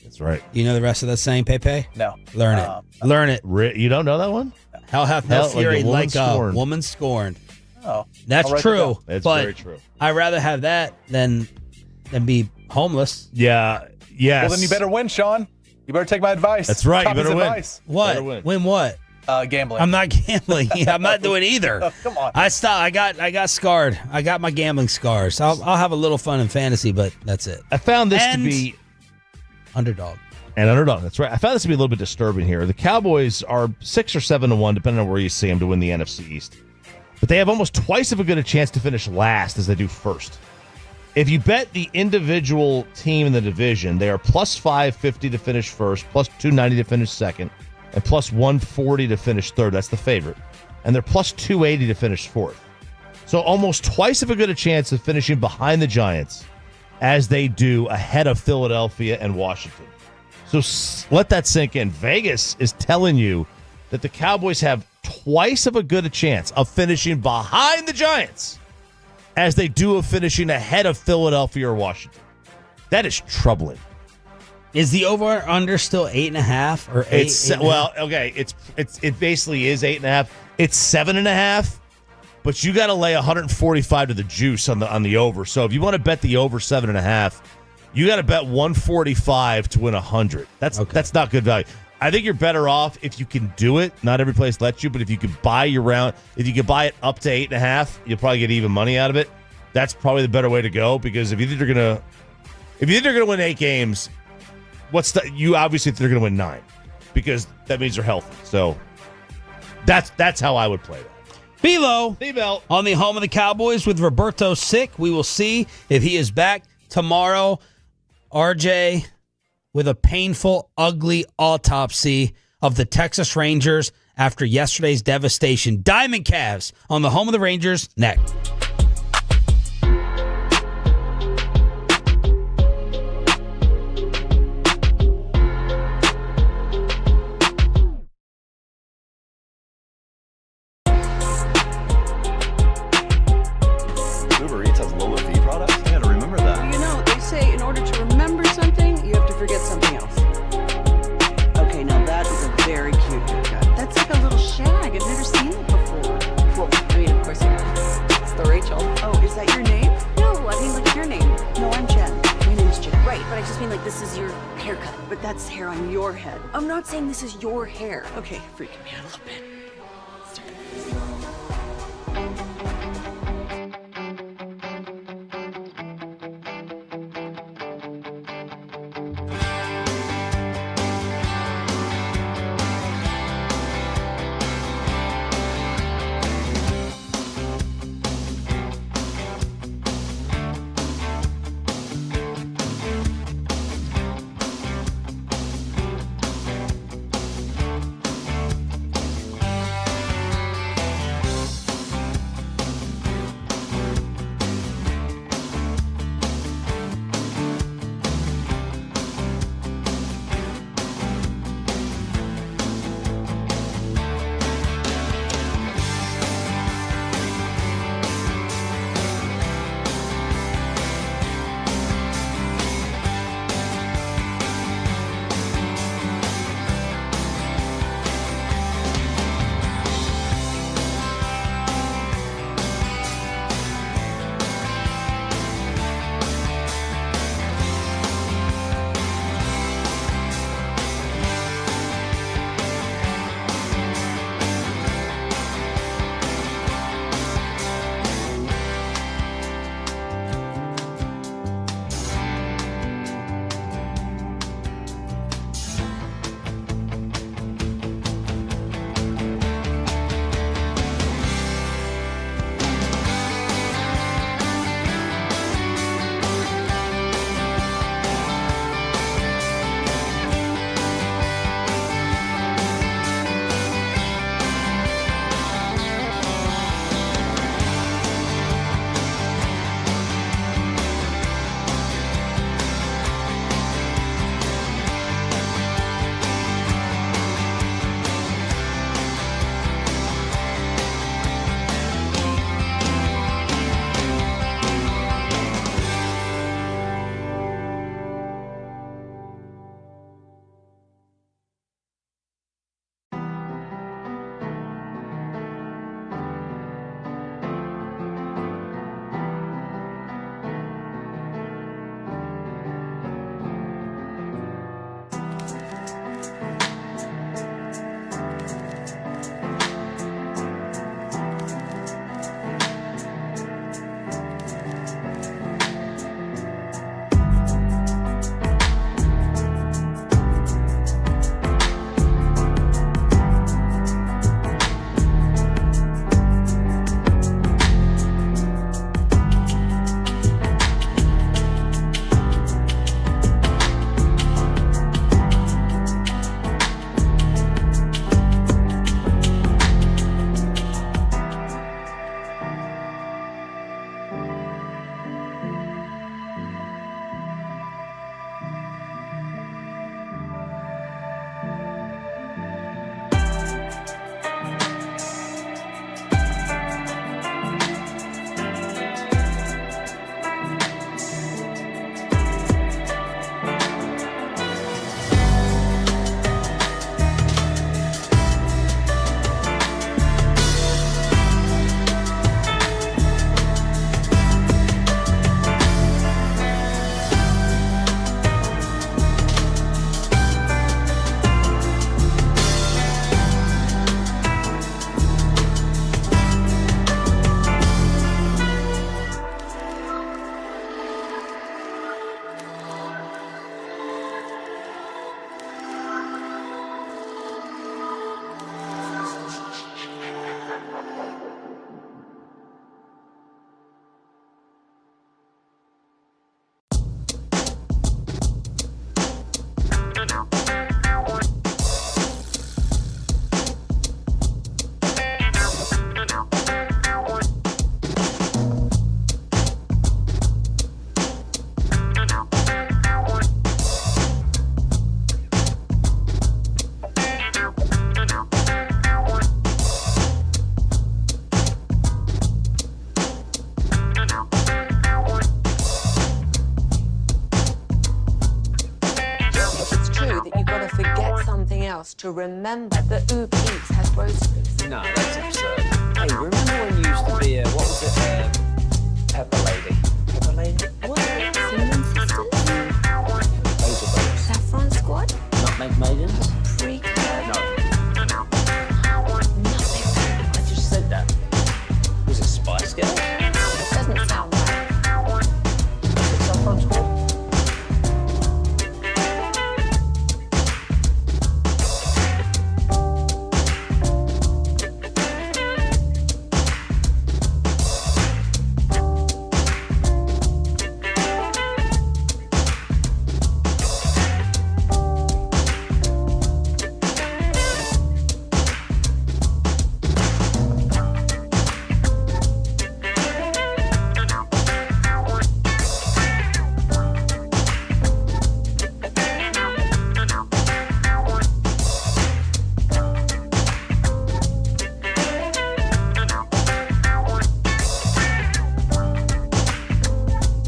That's right. You know the rest of that saying, Pepe? No. Learn it. Learn it. You don't know that one? Hell hath no fury like a woman scorned. Oh, that's true. That's but very true. I'd rather have that than be homeless. Yeah. Yes. Well, then you better win, Sean. You better take my advice. That's right. Copy's You better advice. win. What? Better win. Win what? Gambling. I'm not gambling. I'm not doing either. Oh, come on. I stopped. I got scarred. I got my gambling scars. I'll have a little fun in fantasy, but that's it. I found this to be underdog. And underdog. That's right. I found this to be a little bit disturbing here. The Cowboys are 6 or 7-1, depending on where you see them, to win the NFC East. But they have almost twice as good a chance to finish last as they do first. If you bet the individual team in the division, they are plus 550 to finish first, plus 290 to finish second, and plus 140 to finish third. That's the favorite. And they're plus 280 to finish fourth. So almost twice as good a chance of finishing behind the Giants as they do ahead of Philadelphia and Washington. So let that sink in. Vegas is telling you that the Cowboys have twice of a good a chance of finishing behind the Giants as they do of finishing ahead of Philadelphia or Washington. That is troubling. Is the over/under still 8.5 or 8? Well, okay, it basically is 8.5. It's 7.5, but you got to lay 145 to the juice on the over. So if you want to bet the over 7.5, you got to bet 145 to win 100. That's not good value. I think you're better off if you can do it. Not every place lets you, but if you could buy your round, if you could buy it up to 8.5, you'll probably get even money out of it. That's probably the better way to go, because if you think they're gonna win 8 games, you obviously think they're gonna win 9, because that means they're healthy. So that's how I would play that. B-Lo on the home of the Cowboys with Roberto sick. We will see if he is back tomorrow. RJ with a painful, ugly autopsy of the Texas Rangers after yesterday's devastation. Diamond Cavs on the home of the Rangers next. Uber Eats has lower fee products? I gotta remember that. You know, they say in order to remember something, you have to forget something else. Okay, now that is a very cute haircut. That's like a little shag. I've never seen it before. Well, I mean, of course you have. It's the Rachel. Oh, is that your name? No, I mean like your name. No, I'm Jen. My name's Jen. Right, but I just mean like this is your haircut. But that's hair on your head. I'm not saying this is your hair. Okay, freaking me out a little bit. else to remember that Uber Eats has groceries. No, that's absurd. Hey, remember when you used to be what was it, Pepper Lady? Pepper Lady? What? Cinnamon Sisters? Those are those. Saffron Squad? Nutmeg Maidens? Pre-curd? No. I just said that. Was it Spice Girls? That doesn't sound right. Was it Saffron Squad?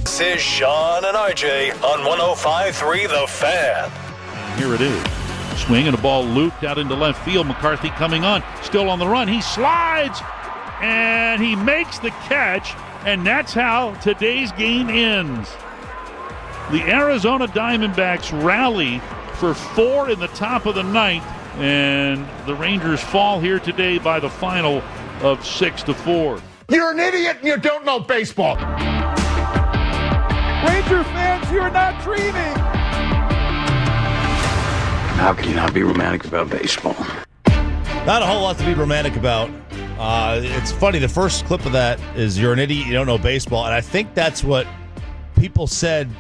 This is Sean and RJ on 105.3 The Fan. Here it is. Swing and a ball looped out into left field. McCarthy coming on, still on the run. He slides and he makes the catch, and that's how today's game ends. The Arizona Diamondbacks rally for 4 in the top of the ninth, and the Rangers fall here today by the final of 6-4. You're an idiot and you don't know baseball. Ranger fans, you're not dreaming. How can you not be romantic about baseball? Not a whole lot to be romantic about. It's funny, the first clip of that is you're an idiot, you don't know baseball, and I think that's what people said.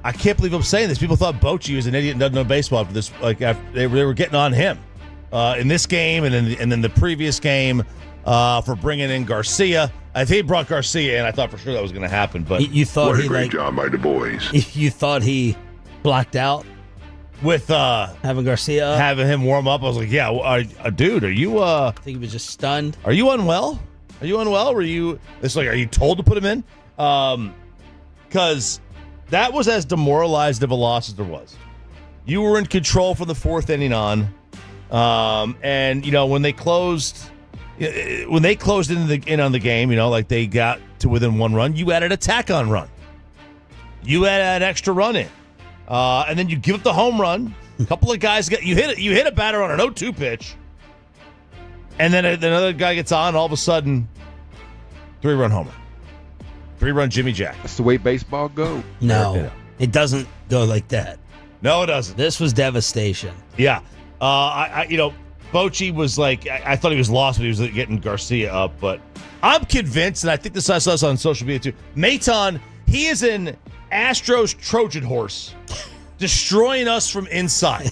I can't believe I'm saying this. People thought Bochy was an idiot and doesn't know baseball after this. Like after they were getting on him in this game and then the previous game for bringing in Garcia. If he brought Garcia in, I thought for sure that was going to happen. But you thought what a great job by the boys. You thought he blacked out with having Garcia, having him warm up. I was like, yeah, dude, are you? I think he was just stunned. Are you unwell? Are you unwell? Were you? It's like, are you told to put him in? Because that was as demoralized of a loss as there was. You were in control from the fourth inning on, and when they closed in on the game, like they got to within one run, you had an attack-on run. You had an extra run in, and then you give up the home run. A couple of guys you hit a batter on an 0-2 pitch, and then another guy gets on. And all of a sudden, 3-run homer, 3-run Jimmy Jack. That's the way baseball goes. No, it doesn't go like that. No, it doesn't. This was devastation. Yeah, Bochy was like, I thought he was lost when he was getting Garcia up, but I'm convinced, and I think I saw this on social media too, Maton, he is an Astros Trojan horse, destroying us from inside.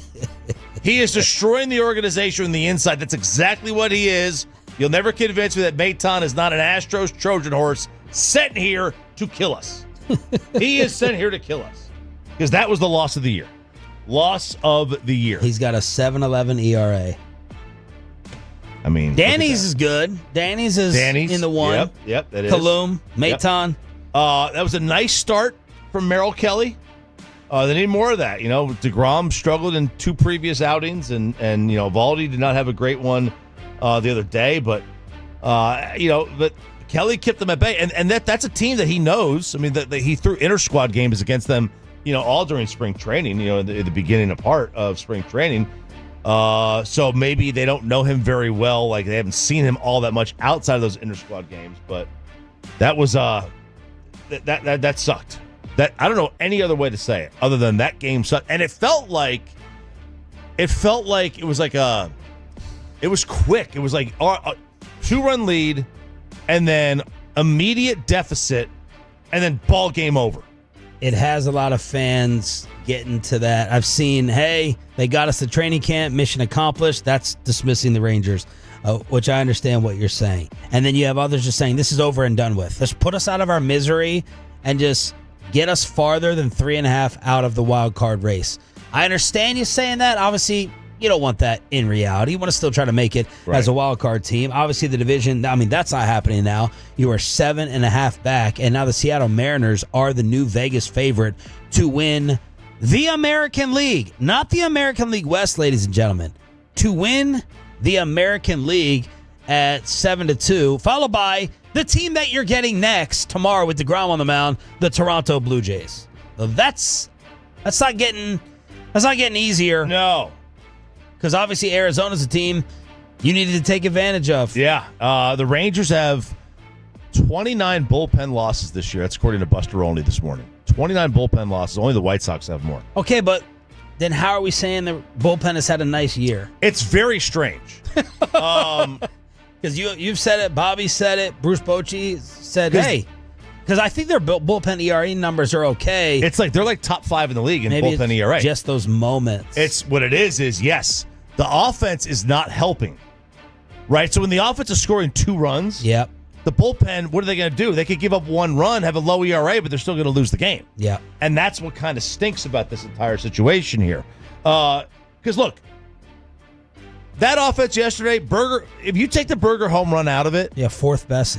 He is destroying the organization from the inside. That's exactly what he is. You'll never convince me that Maton is not an Astros Trojan horse sent here to kill us. He is sent here to kill us. Because that was the loss of the year. Loss of the year. He's got a 7.11 ERA. I mean, Danny's is good. Danny's in the one. Yep, that is. Kalum, Maton. Yep. That was a nice start from Merrill Kelly. They need more of that. DeGrom struggled in 2 previous outings, and Valdi did not have a great one the other day. But but Kelly kept them at bay, and that's a team that he knows. I mean, that he threw inter-squad games against them, all during spring training. In the beginning part of spring training. So maybe they don't know him very well. Like they haven't seen him all that much outside of those inter-squad games. But that was that sucked. That I don't know any other way to say it other than that game sucked. And it felt like it was like it was quick. It was like a 2-run lead and then immediate deficit and then ball game over. It has a lot of fans getting to that. I've seen, hey, they got us to training camp, mission accomplished. That's dismissing the Rangers, which I understand what you're saying. And then you have others just saying, this is over and done with. Just put us out of our misery and just get us farther than 3.5 out of the wild card race. I understand you saying that. Obviously, you don't want that in reality. You want to still try to make it as a wild card team. Obviously, the division, that's not happening now. You are 7.5 back, and now the Seattle Mariners are the new Vegas favorite to win the American League, not the American League West, ladies and gentlemen, to win the American League at 7-2, followed by the team that you're getting next tomorrow with DeGrom on the mound, the Toronto Blue Jays. So that's not getting easier. No. Because obviously Arizona's a team you needed to take advantage of. Yeah. The Rangers have 29 bullpen losses this year. That's according to Buster Olney this morning. 29 bullpen losses. Only the White Sox have more. Okay, but then how are we saying the bullpen has had a nice year? It's very strange. Because you've said it, Bobby said it, Bruce Bochy said, hey, because I think their bullpen ERA numbers are okay. It's like they're like top 5 in the league in Maybe bullpen ERA. Just those moments. It's what it is yes, the offense is not helping. Right? So when the offense is scoring 2 runs, yep. The bullpen, what are they going to do? They could give up 1 run, have a low ERA, but they're still going to lose the game. Yeah. And that's what kind of stinks about this entire situation here. Because, look, that offense yesterday, Berger, if you take the Berger home run out of it. Yeah, fourth best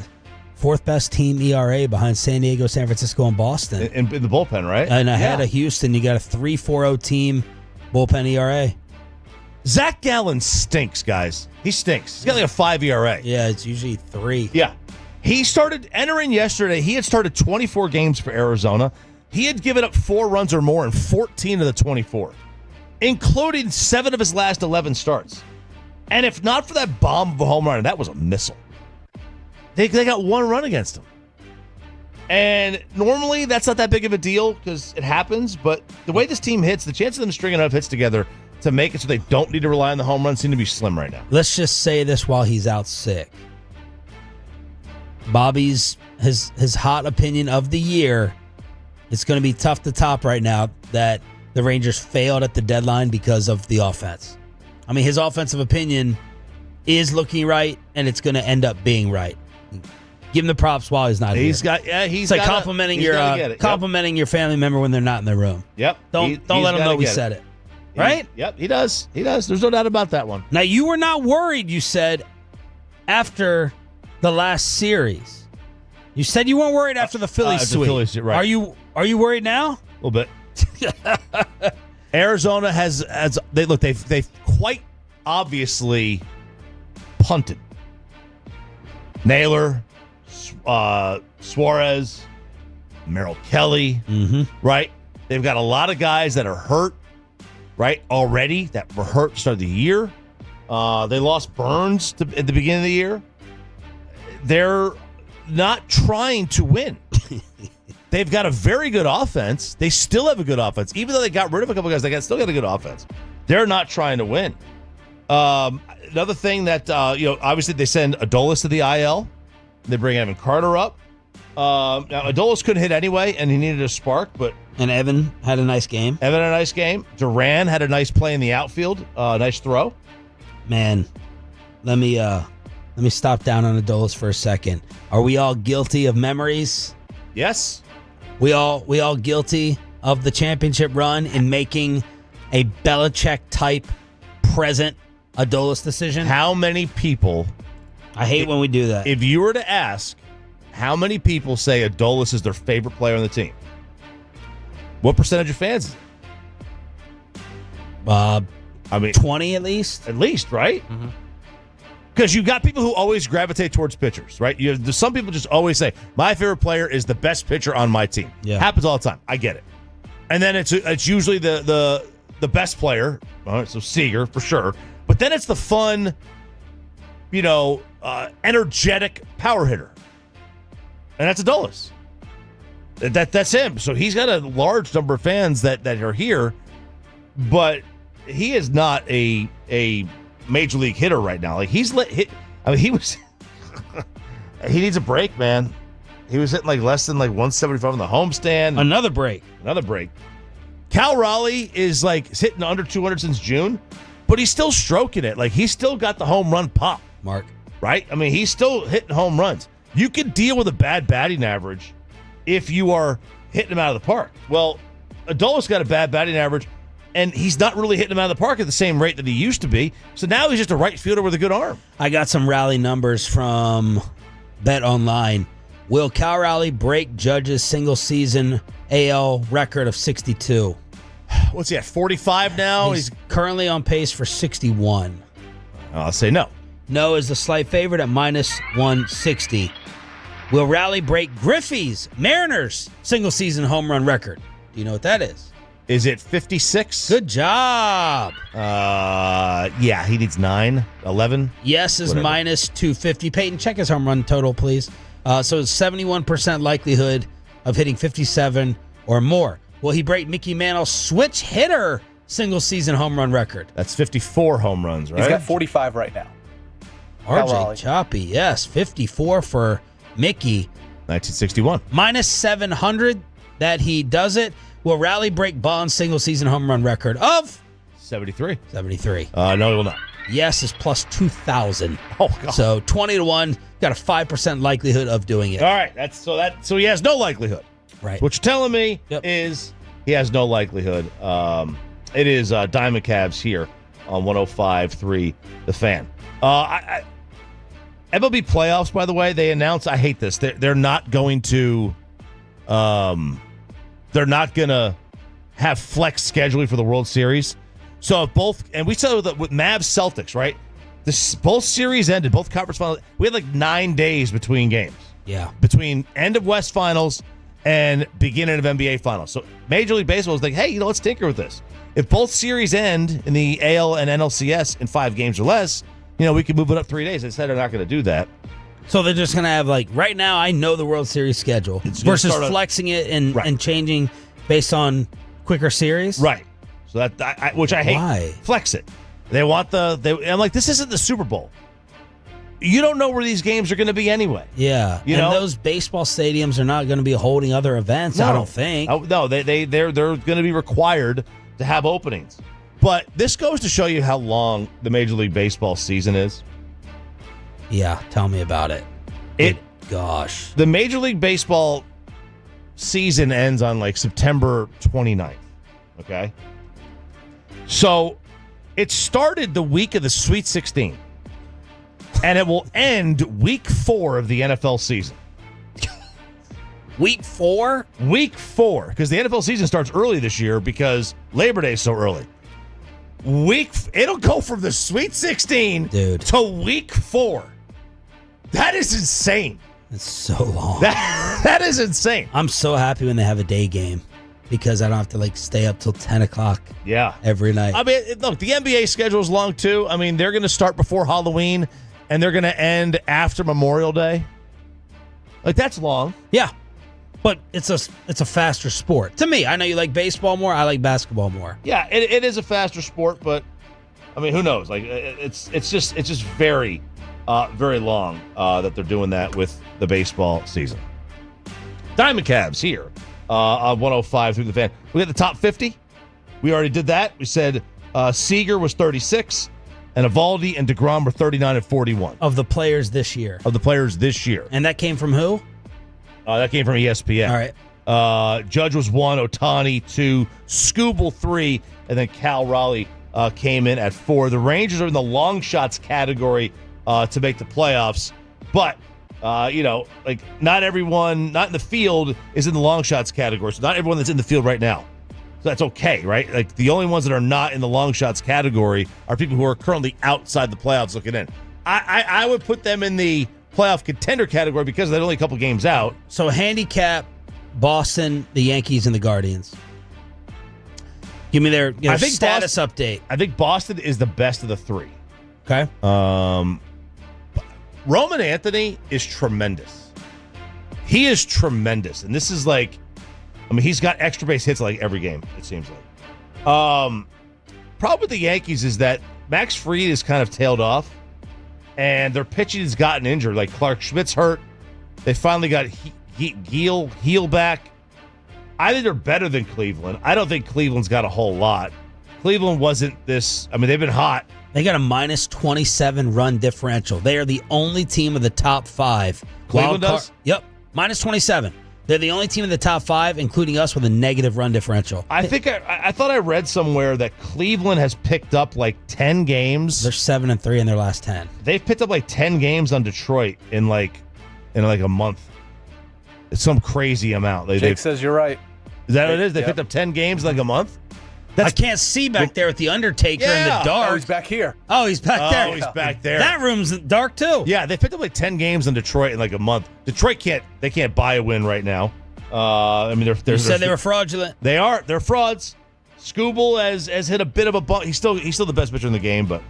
team ERA behind San Diego, San Francisco, and Boston. In the bullpen, right? And ahead of Houston, you got a 3.40 team bullpen ERA. Zach Gallen stinks, guys. He stinks. He's got like a 5 ERA. Yeah, it's usually 3. Yeah. He started entering yesterday. He had started 24 games for Arizona. He had given up 4 runs or more in 14 of the 24, including 7 of his last 11 starts. And if not for that bomb of a home run, and that was a missile, they got 1 run against him. And normally that's not that big of a deal because it happens, but the way this team hits, the chance of them stringing enough hits together to make it so they don't need to rely on the home run seem to be slim right now. Let's just say this while he's out sick. Bobby's his hot opinion of the year, it's going to be tough to top right now that the Rangers failed at the deadline because of the offense. I mean, his offensive opinion is looking right, and it's going to end up being right. Give him the props while he's not here. He's it's like complimenting your family member when they're not in the room. Yep. Don't let them know we said it. Right? Yep, he does. He does. There's no doubt about that one. Now, you were not worried, you said, after the last series. You said you weren't worried after the Phillies sweep. Right. Are you worried now? A little bit. Arizona they've quite obviously punted. Naylor, Suarez, Merrill Kelly, right? They've got a lot of guys that are hurt, right, already, that were hurt to start the year. They lost Burns at the beginning of the year. They're not trying to win. They've got a very good offense. They still have a good offense. Even though they got rid of a couple guys, still got a good offense. They're not trying to win. Another thing that, obviously they send Adolis to the IL. They bring Evan Carter up. Now, Adolis couldn't hit anyway, and he needed a spark. And Evan had a nice game. Duran had a nice play in the outfield. Nice throw. Man, let me stop down on Adolis for a second. Are we all guilty of memories? Yes. We all guilty of the championship run in making a Belichick-type present Adolis decision? How many people... I hate when we do that. If you were to ask how many people say Adolis is their favorite player on the team, what percentage of fans is it? 20 at least? At least, right? Because you've got people who always gravitate towards pitchers, right? Some people just always say, my favorite player is the best pitcher on my team. Yeah. Happens all the time. I get it. And then it's usually the best player, all right, so Seager for sure. But then it's the fun, energetic power hitter. And that's Adolis. That's him. So he's got a large number of fans that are here, but he is not a major league hitter right now. Like he was he needs a break, man. He was hitting like less than like 175 on the homestand. Another break. Cal Raleigh is like hitting under 200 since June, but he's still stroking it. Like he's still got the home run pop. Mark. Right? I mean, he's still hitting home runs. You can deal with a bad batting average if you are hitting him out of the park. Well, Adolis got a bad batting average, and he's not really hitting him out of the park at the same rate that he used to be. So now he's just a right fielder with a good arm. I got some rally numbers from Bet Online. Will Cal Raleigh break Judge's single-season AL record of 62? what's he at, 45 now? He's currently on pace for 61. I'll say no. No is the slight favorite at minus 160. Will Raleigh break Griffey's Mariners single-season home run record? Do you know what that is? Is it 56? Good job. Yeah, he needs 9, 11. Yes is whatever. minus 250. Peyton, check his home run total, please. So it's 71% likelihood of hitting 57 or more. Will he break Mickey Mantle's switch hitter single-season home run record? That's 54 home runs, right? He's got 45 right now. RJ Choppy, yes. 54 for Mickey. 1961. Minus 700 that he does it. Will Raleigh break Bond's single-season home run record of? 73. 73. No, he will not. Yes is plus 2,000. Oh, God. So 20-1, got a 5% likelihood of doing it. All right, so he has no likelihood. Right. What you're telling me is he has no likelihood. It is Diamondbacks here on 105.3 The Fan. MLB playoffs, by the way, they announced. I hate this. They're not going to. They're not going to have flex scheduling for the World Series. So if both, and we saw with Mavs Celtics, right? Both series ended, both conference finals. We had like 9 days between games. Yeah. Between end of West Finals and beginning of NBA Finals. So Major League Baseball was like, hey, let's tinker with this. If both series end in the AL and NLCS in 5 games or less, we can move it up 3 days. They said they're not going to do that. So they're just going to have, right now, I know the World Series schedule versus flexing it and changing based on quicker series. Right. So which I hate. Why? Flex it. They want I'm like, this isn't the Super Bowl. You don't know where these games are going to be anyway. Yeah. Those baseball stadiums are not going to be holding other events, I don't think. No, they're going to be required to have openings. But this goes to show you how long the Major League Baseball season is. Yeah, tell me about it. Gosh. The Major League Baseball season ends on September 29th. Okay? So it started the week of the Sweet 16. And it will end week 4 of the NFL season. Week 4? Week 4. Because the NFL season starts early this year because Labor Day is so early. It'll go from the Sweet 16 to week 4. That is insane. It's so long. That is insane. I'm so happy when they have a day game because I don't have to stay up till 10 o'clock every night. I mean, look, the NBA schedule is long too. I mean, they're going to start before Halloween and they're going to end after Memorial Day. That's long. Yeah. But it's a faster sport. To me, I know you like baseball more. I like basketball more. Yeah, it is a faster sport, but I mean, who knows? It's just very very long that they're doing that with the baseball season. Diamondbacks here on 105 through the Fan. We got the top 50. We already did that. We said Seager was 36, and Evaldi and DeGrom were 39 and 41. Of the players this year. And that came from who? That came from ESPN. All right. Judge was 1, Ohtani 2, Scooble 3, and then Cal Raleigh came in at 4. The Rangers are in the long shots category to make the playoffs, but not everyone not in the field is in the long shots category. So not everyone that's in the field right now. So that's okay, right? The only ones that are not in the long shots category are people who are currently outside the playoffs looking in. I would put them in the playoff contender category because they're only a couple games out. So handicap Boston, the Yankees, and the Guardians. Give me their status update. I think Boston is the best of the 3. Okay. Roman Anthony is tremendous. He is tremendous. And this is he's got extra base hits every game, it seems like. Problem with the Yankees is that Max Fried is kind of tailed off, and their pitching has gotten injured. Clark Schmidt's hurt. They finally got Heel back. I think they're better than Cleveland. I don't think Cleveland's got a whole lot. Cleveland wasn't this. I mean, they've been hot. They got a minus 27 run differential. They are the only team of the top 5. Cleveland does? Yep. Minus 27. They're the only team in the top 5, including us, with a negative run differential. I think I thought I read somewhere that Cleveland has picked up 10 games. They're 7-3 in their last 10. They've picked up 10 games on Detroit in a month. It's some crazy amount. Jake says you're right. Is that what it is? They picked up 10 games in a month? I can't see back there with the Undertaker in the dark. Oh, he's back here. Oh, he's back there. Oh, he's back there. That room's dark too. Yeah, they picked up like 10 games in Detroit in like a month. Detroit can't buy a win right now. I mean, You said they were fraudulent. They are. They're frauds. Skubal has hit a bit of a bump. He's still the best pitcher in the game, but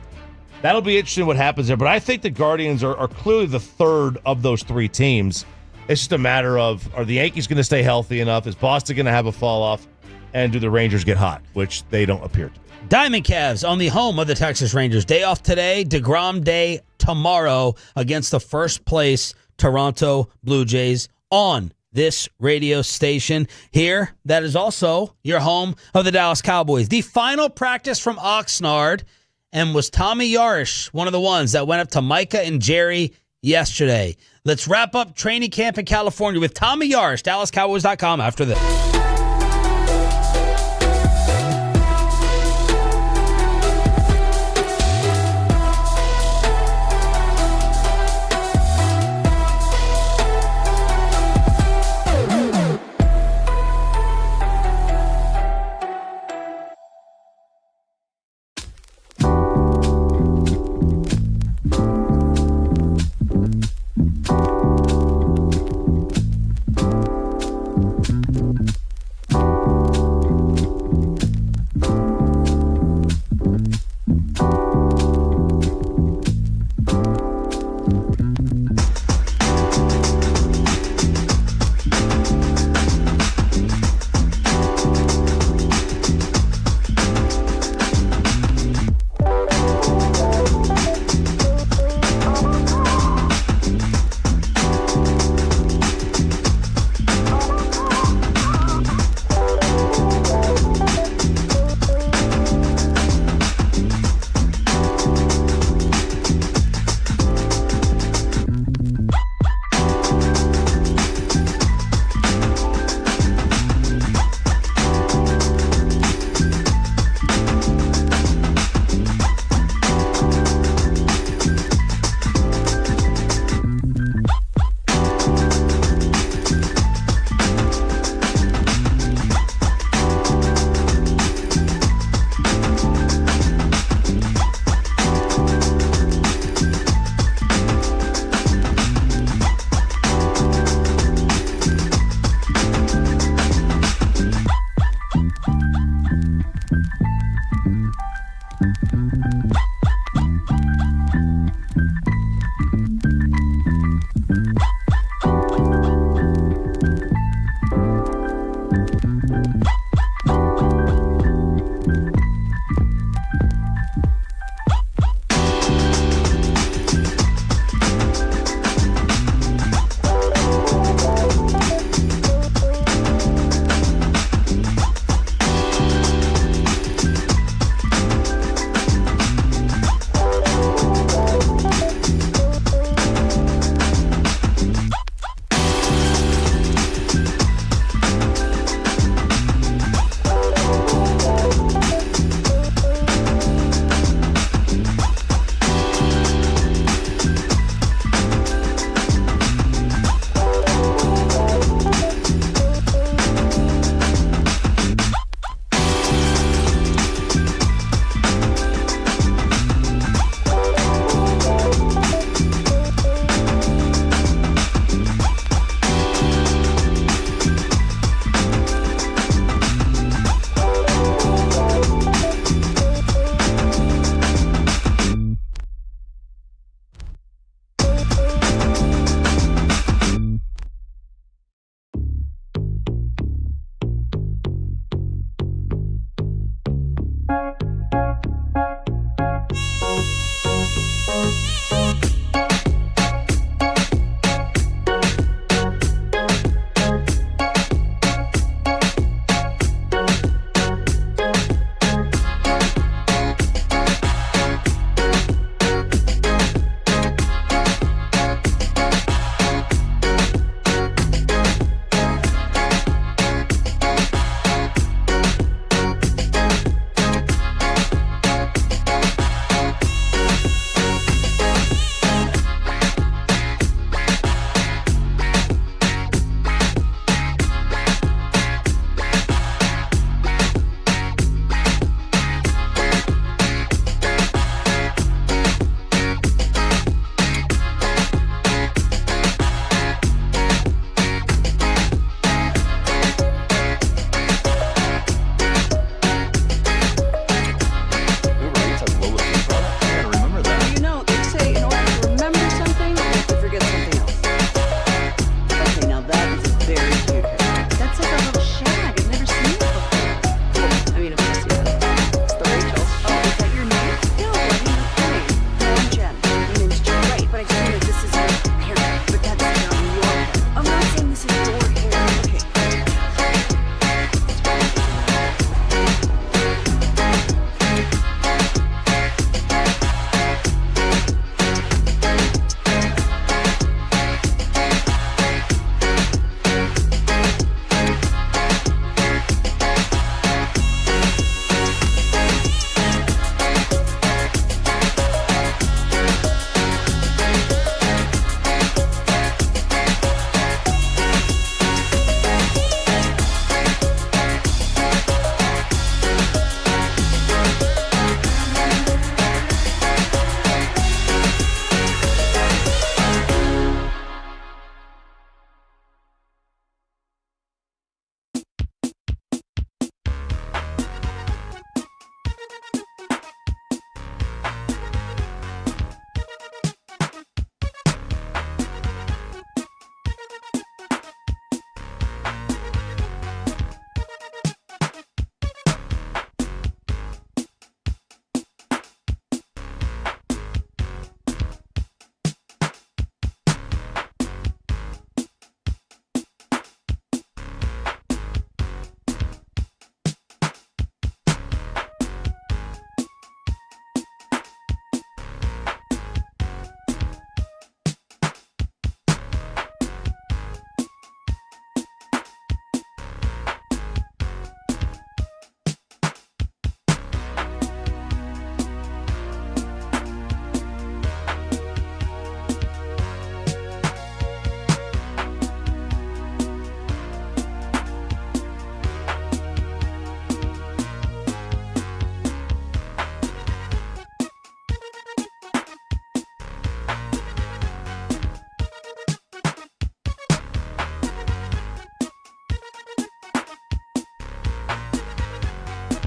that'll be interesting what happens there. But I think the Guardians are clearly the third of those three teams. It's just a matter of, are the Yankees going to stay healthy enough? Is Boston going to have a fall off? And do the Rangers get hot, which they don't appear to be. Diamond Cavs on the home of the Texas Rangers. Day off today, DeGrom Day tomorrow against the first place Toronto Blue Jays on this radio station here. That is also your home of the Dallas Cowboys. The final practice from Oxnard, and was Tommy Yarish one of the ones that went up to Micah and Jerry yesterday. Let's wrap up training camp in California with Tommy Yarish, DallasCowboys.com after this.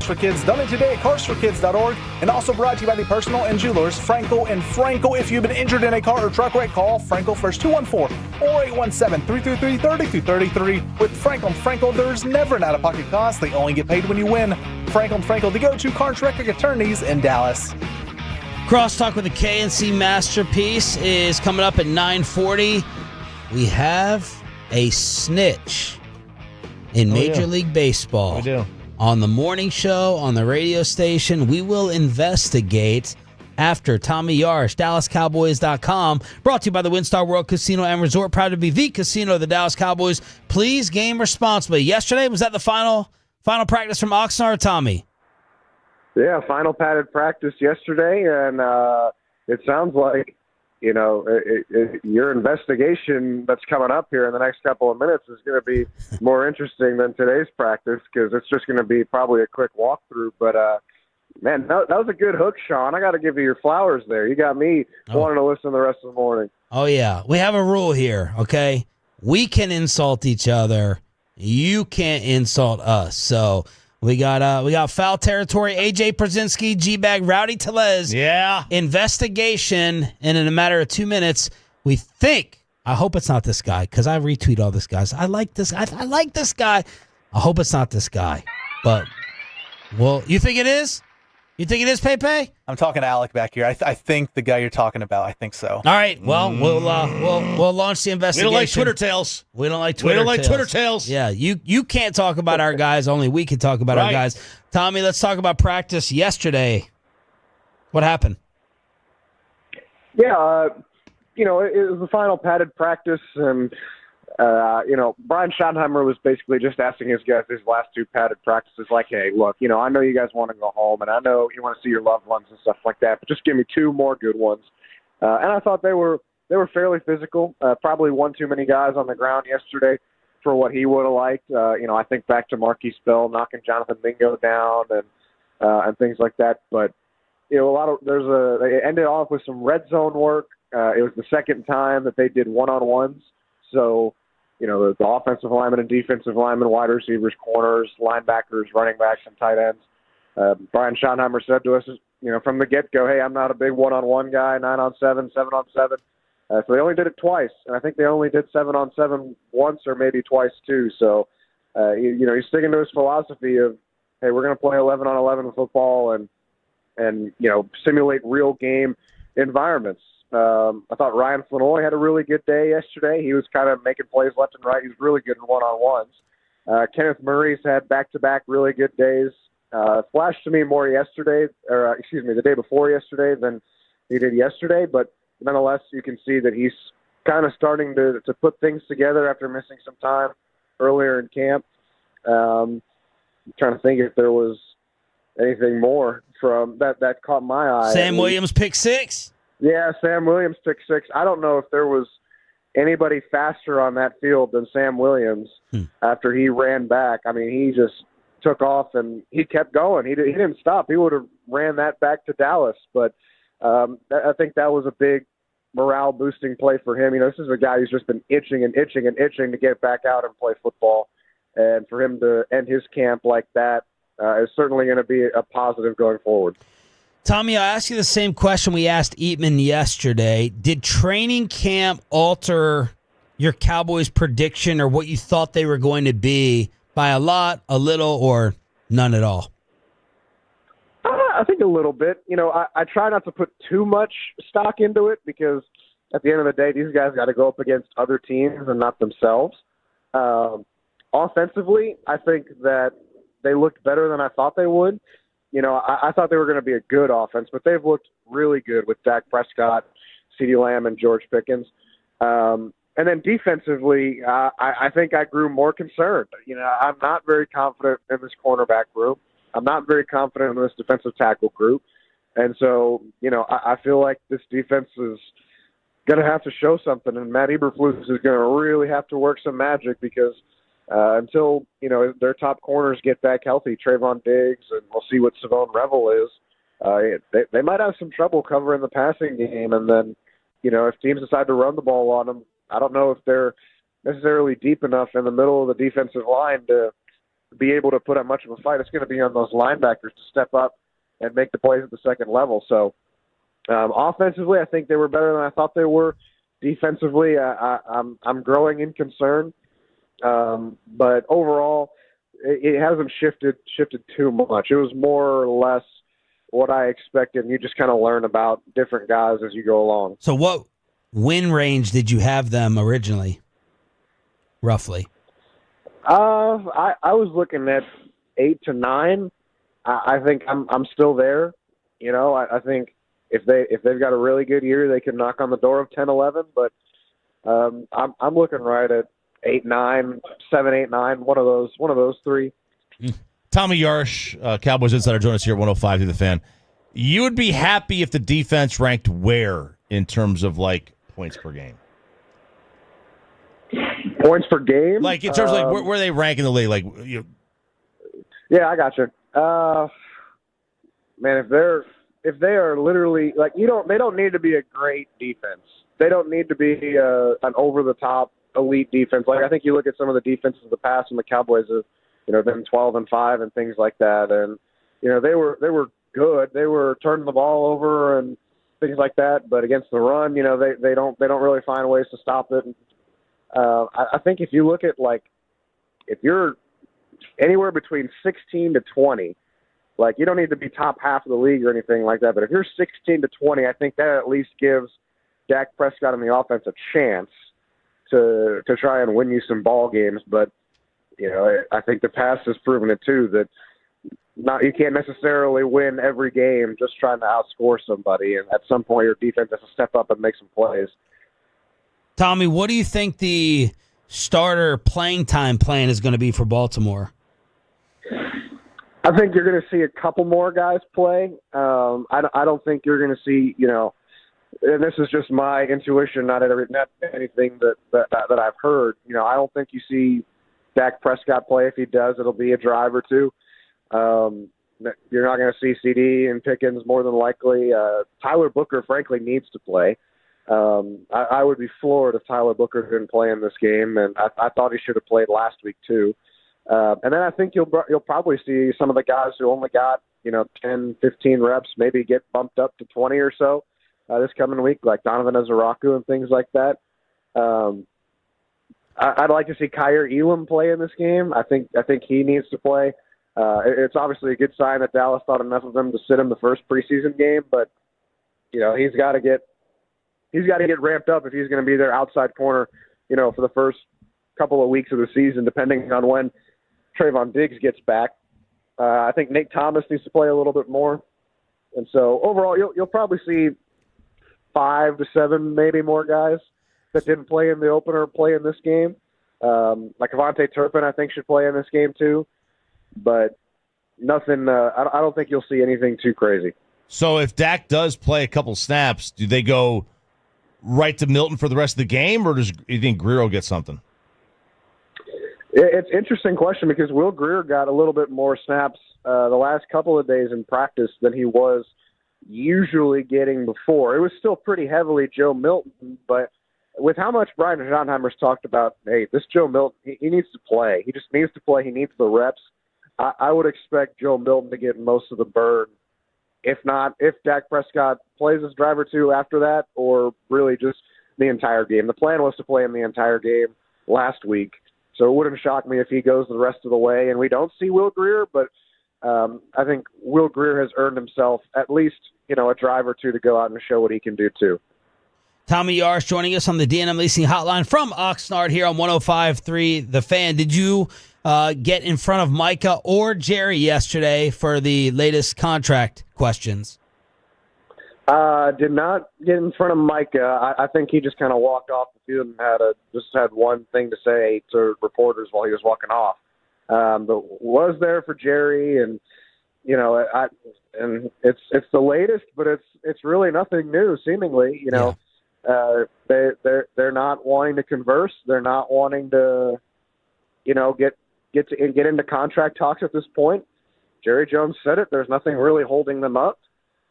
for Kids. Donate today at carsforkids.org. And also brought to you by the personal injury lawyers Frankel and Frankel. If you've been injured in a car or truck wreck, call Frankel first, 214-4817-333-3233. With Frankel and Frankel, there's never an out-of-pocket cost. They only get paid when you win. Frankel and Frankel, the go-to car and truck wreck attorneys in Dallas. Crosstalk with the KNC Masterpiece is coming up at 9:40. We have a snitch in Major League Baseball. We do. On the morning show, on the radio station, we will investigate after Tommy Yarsh, DallasCowboys.com. Brought to you by the WinStar World Casino and Resort. Proud to be the casino of the Dallas Cowboys. Please game responsibly. Yesterday, was that the final practice from Oxnard, Tommy? Yeah, final padded practice yesterday, and it sounds like, your investigation that's coming up here in the next couple of minutes is going to be more interesting than today's practice because it's just going to be probably a quick walkthrough. But, man, that was a good hook, Sean. I got to give you your flowers there. You got me wanting to listen the rest of the morning. Oh, yeah. We have a rule here, okay? We can insult each other. You can't insult us. So we got foul territory, AJ Przinsky, G-Bag, Rowdy Tellez. Yeah. Investigation, and in a matter of 2 minutes, we think, I hope it's not this guy, because I retweet all this guys. I like this guy. I like this guy. I hope it's not this guy. But, well, you think it is? You think it is, Pepe? I'm talking to Alec back here. I think the guy you're talking about. I think so. All right. Well, we'll launch the investigation. We don't like Twitter tales. We don't like Twitter tales. Yeah, you can't talk about our guys. Only we can talk about our guys. Tommy, let's talk about practice yesterday. What happened? Yeah, it was the final padded practice, and Brian Schottenheimer was basically just asking his guys his last two padded practices, like, hey, look, I know you guys want to go home, and I know you want to see your loved ones and stuff like that, but just give me two more good ones. And I thought they were fairly physical. Probably one too many guys on the ground yesterday for what he would have liked. I think back to Marquise Bell knocking Jonathan Mingo down and things like that. But they ended off with some red zone work. It was the second time that they did one-on-ones. So, the offensive linemen and defensive linemen, wide receivers, corners, linebackers, running backs, and tight ends. Brian Schottenheimer said to us, from the get-go, hey, I'm not a big one-on-one guy, 9-on-7, 7-on-7. So they only did it twice, and I think they only did 7-on-7 once or maybe twice too. So, he's sticking to his philosophy of, hey, we're going to play 11-on-11 football and simulate real game environments. I thought Ryan Flanoy had a really good day yesterday. He was kind of making plays left and right. He was really good in one-on-ones. Kenneth Murray's had back-to-back really good days. Flashed to me more the day before yesterday than he did yesterday, but nonetheless, you can see that he's kind of starting to put things together after missing some time earlier in camp. I'm trying to think if there was anything more from that caught my eye. Sam Williams pick six? Yeah, Sam Williams pick six. I don't know if there was anybody faster on that field than Sam Williams after he ran back. I mean, he just took off and he kept going. He didn't stop. He would have ran that back to Dallas, but I think that was a big morale-boosting play for him. This is a guy who's just been itching to get back out and play football, and for him to end his camp like that is certainly going to be a positive going forward. Tommy, I asked you the same question we asked Eatman yesterday. Did training camp alter your Cowboys prediction or what you thought they were going to be by a lot, a little, or none at all? I think a little bit. I try not to put too much stock into it because at the end of the day, these guys got to go up against other teams and not themselves. Offensively, I think that they looked better than I thought they would. I thought they were going to be a good offense, but they've looked really good with Dak Prescott, CeeDee Lamb, and George Pickens. And then defensively, I think I grew more concerned. I'm not very confident in this cornerback group. I'm not very confident in this defensive tackle group. And so, I feel like this defense is going to have to show something, and Matt Eberflus is going to really have to work some magic because until, their top corners get back healthy, Trayvon Diggs, and we'll see what Savone Revel is, they might have some trouble covering the passing game. And then, if teams decide to run the ball on them, I don't know if they're necessarily deep enough in the middle of the defensive line to be able to put up much of a fight, it's going to be on those linebackers to step up and make the plays at the second level. So offensively, I think they were better than I thought they were. Defensively, I'm growing in concern. But overall, it hasn't shifted too much. It was more or less what I expected, and you just kind of learn about different guys as you go along. So what win range did you have them originally, roughly? I was looking at 8 to 9. I think I'm still there. You know, I think if they've got a really good year, they can knock on the door of 10, 11. But I'm looking right at 8, 9, 7, 8, 9. One of those three. Tommy Yarsh, Cowboys Insider, join us here at 105 through the Fan. You would be happy if the defense ranked where in terms of like points per game? Points per game? Like in terms of like where they rank in the league? Like Yeah, I got you. Man, if they are literally like they don't need to be a great defense. They don't need to be an over the top elite defense. Like I think you look at some of the defenses of the past when the Cowboys have been 12-5 and things like that, and they were good. They were turning the ball over and things like that, but against the run, they don't really find ways to stop it. I think if you look at if you're anywhere between 16 to 20, you don't need to be top half of the league or anything like that, but if you're 16 to 20, I think that at least gives Dak Prescott and the offense a chance to try and win you some ball games. But I think the past has proven it too, that you can't necessarily win every game just trying to outscore somebody, and at some point your defense has to step up and make some plays. Tommy, what do you think the starter playing time plan is going to be for Baltimore? I think you're going to see a couple more guys play. I don't think you're going to see, and this is just my intuition, not anything that I've heard. I don't think you see Dak Prescott play. If he does, it'll be a drive or two. You're not going to see CD and Pickens more than likely. Tyler Booker, frankly, needs to play. I would be floored if Tyler Booker didn't play in this game, and I thought he should have played last week too. And then I think you'll probably see some of the guys who only got 10, 15 reps maybe get bumped up to 20 or so this coming week, like Donovan Ezeraku and things like that. I'd like to see Kyer Elam play in this game. I think he needs to play. It's obviously a good sign that Dallas thought enough of him to sit him the first preseason game, but he's got to get ramped up if he's going to be their outside corner, for the first couple of weeks of the season, depending on when Trayvon Diggs gets back. I think Nate Thomas needs to play a little bit more, and so overall, you'll probably see 5 to 7 maybe more guys that didn't play in the opener play in this game. Like Avonte Turpin, I think should play in this game too. But nothing. I don't think you'll see anything too crazy. So if Dak does play a couple snaps, do they go right to Milton for the rest of the game, or do you think Greer will get something? It's an interesting question because Will Greer got a little bit more snaps the last couple of days in practice than he was usually getting before. It was still pretty heavily Joe Milton, but with how much Brian Schottenheimer's talked about, hey, this Joe Milton, he needs to play. He just needs to play. He needs the reps. I would expect Joe Milton to get most of the burn. If Dak Prescott plays his drive or two after that, or really just the entire game. The plan was to play him the entire game last week, so it wouldn't shock me if he goes the rest of the way and we don't see Will Greer, but I think Will Greer has earned himself at least, a drive or two to go out and show what he can do too. Tommy Yarsh joining us on the D&M Leasing Hotline from Oxnard here on 105.3 The Fan. Did you get in front of Micah or Jerry yesterday for the latest contract questions? Did not get in front of Micah. I think he just kind of walked off the field and had one thing to say to reporters while he was walking off. But was there for Jerry, and and it's the latest, but it's really nothing new. Seemingly, they're not wanting to converse. They're not wanting to, get into contract talks at this point. Jerry Jones said it. There's nothing really holding them up.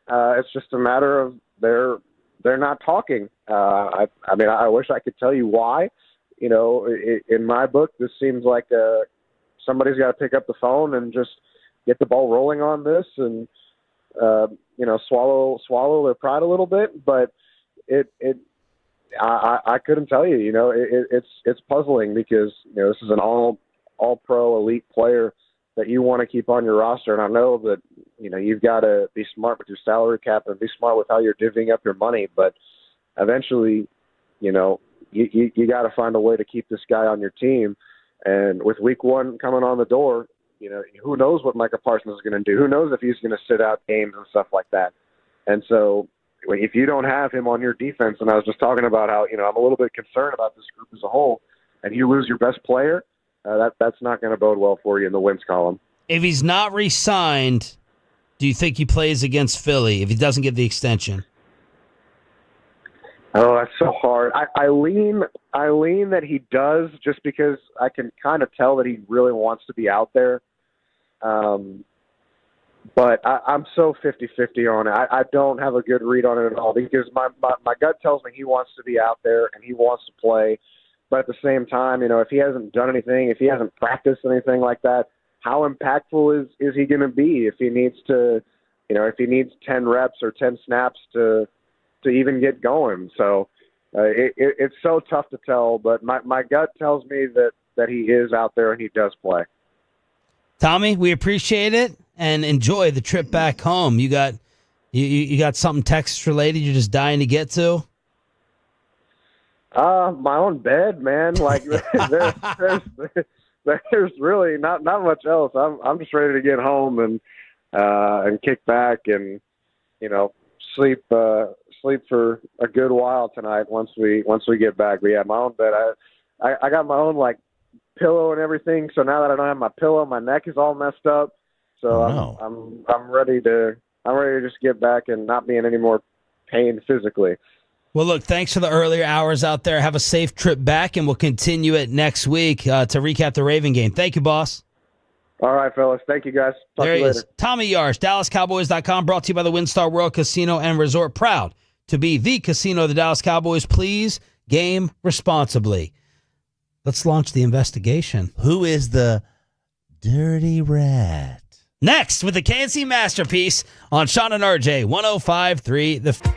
It's just a matter of they're not talking. I wish I could tell you why. In my book, this seems like somebody's got to pick up the phone and just get the ball rolling on this and, swallow their pride a little bit. But I couldn't tell you, it's puzzling because, this is an all pro elite player that you want to keep on your roster. And I know that, you've got to be smart with your salary cap and be smart with how you're divvying up your money. But eventually, you got to find a way to keep this guy on your team. And with week 1 coming on the door, who knows what Micah Parsons is going to do? Who knows if he's going to sit out games and stuff like that? And so if you don't have him on your defense, and I was just talking about how, I'm a little bit concerned about this group as a whole, and you lose your best player, that's not going to bode well for you in the wins column. If he's not re-signed, do you think he plays against Philly if he doesn't get the extension? Oh, that's so hard. I lean that he does, just because I can kind of tell that he really wants to be out there. But I'm so 50-50 on it. I don't have a good read on it at all, because my gut tells me he wants to be out there and he wants to play. But at the same time, if he hasn't done anything, if he hasn't practiced anything like that, how impactful is he going to be if he needs to, if he needs 10 reps or 10 snaps to even get going? So it's so tough to tell, but my gut tells me that he is out there and he does play. Tommy, we appreciate it and enjoy the trip back home. You got something Texas related you're just dying to get to? My own bed, man. Like there's really not much else. I'm just ready to get home and kick back and sleep for a good while tonight once we get back. But yeah, my own bed. I got my own pillow and everything. So now that I don't have my pillow, my neck is all messed up. So I'm ready to just get back and not be in any more pain physically. Well, look, thanks for the earlier hours out there. Have a safe trip back, and we'll continue it next week to recap the Raven game. Thank you, boss. All right, fellas. Thank you, guys. Talk There to you he later. is. Tommy Yarsh, DallasCowboys.com, brought to you by the WinStar World Casino and Resort. Proud to be the casino of the Dallas Cowboys. Please game responsibly. Let's launch the investigation. Who is the dirty rat? Next, with the KNC Masterpiece on Sean and RJ, 105.3 The...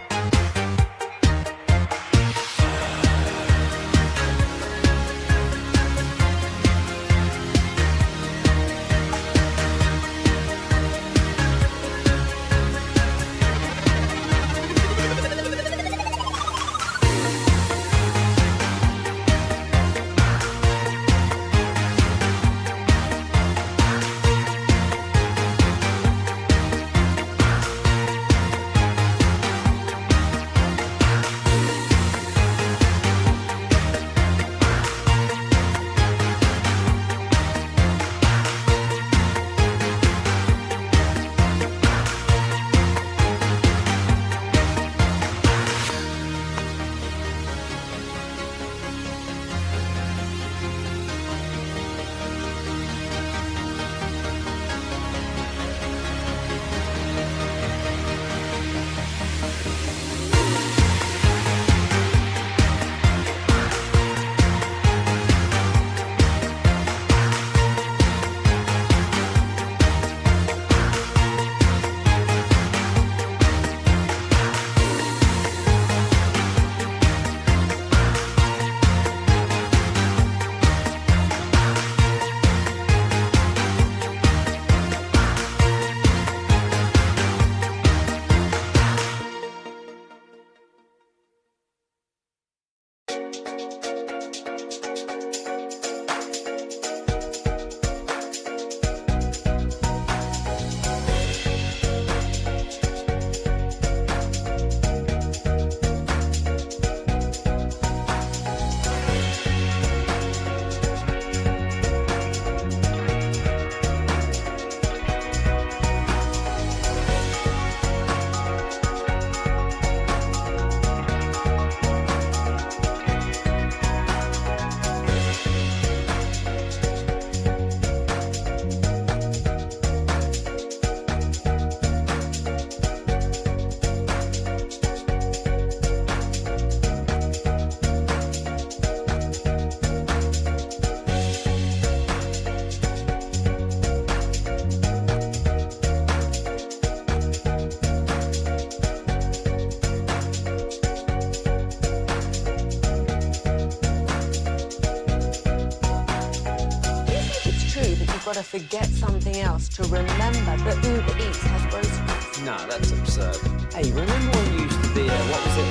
gotta forget something else to remember that Uber Eats has groceries. No, that's absurd. Hey, remember when you used to be what was it,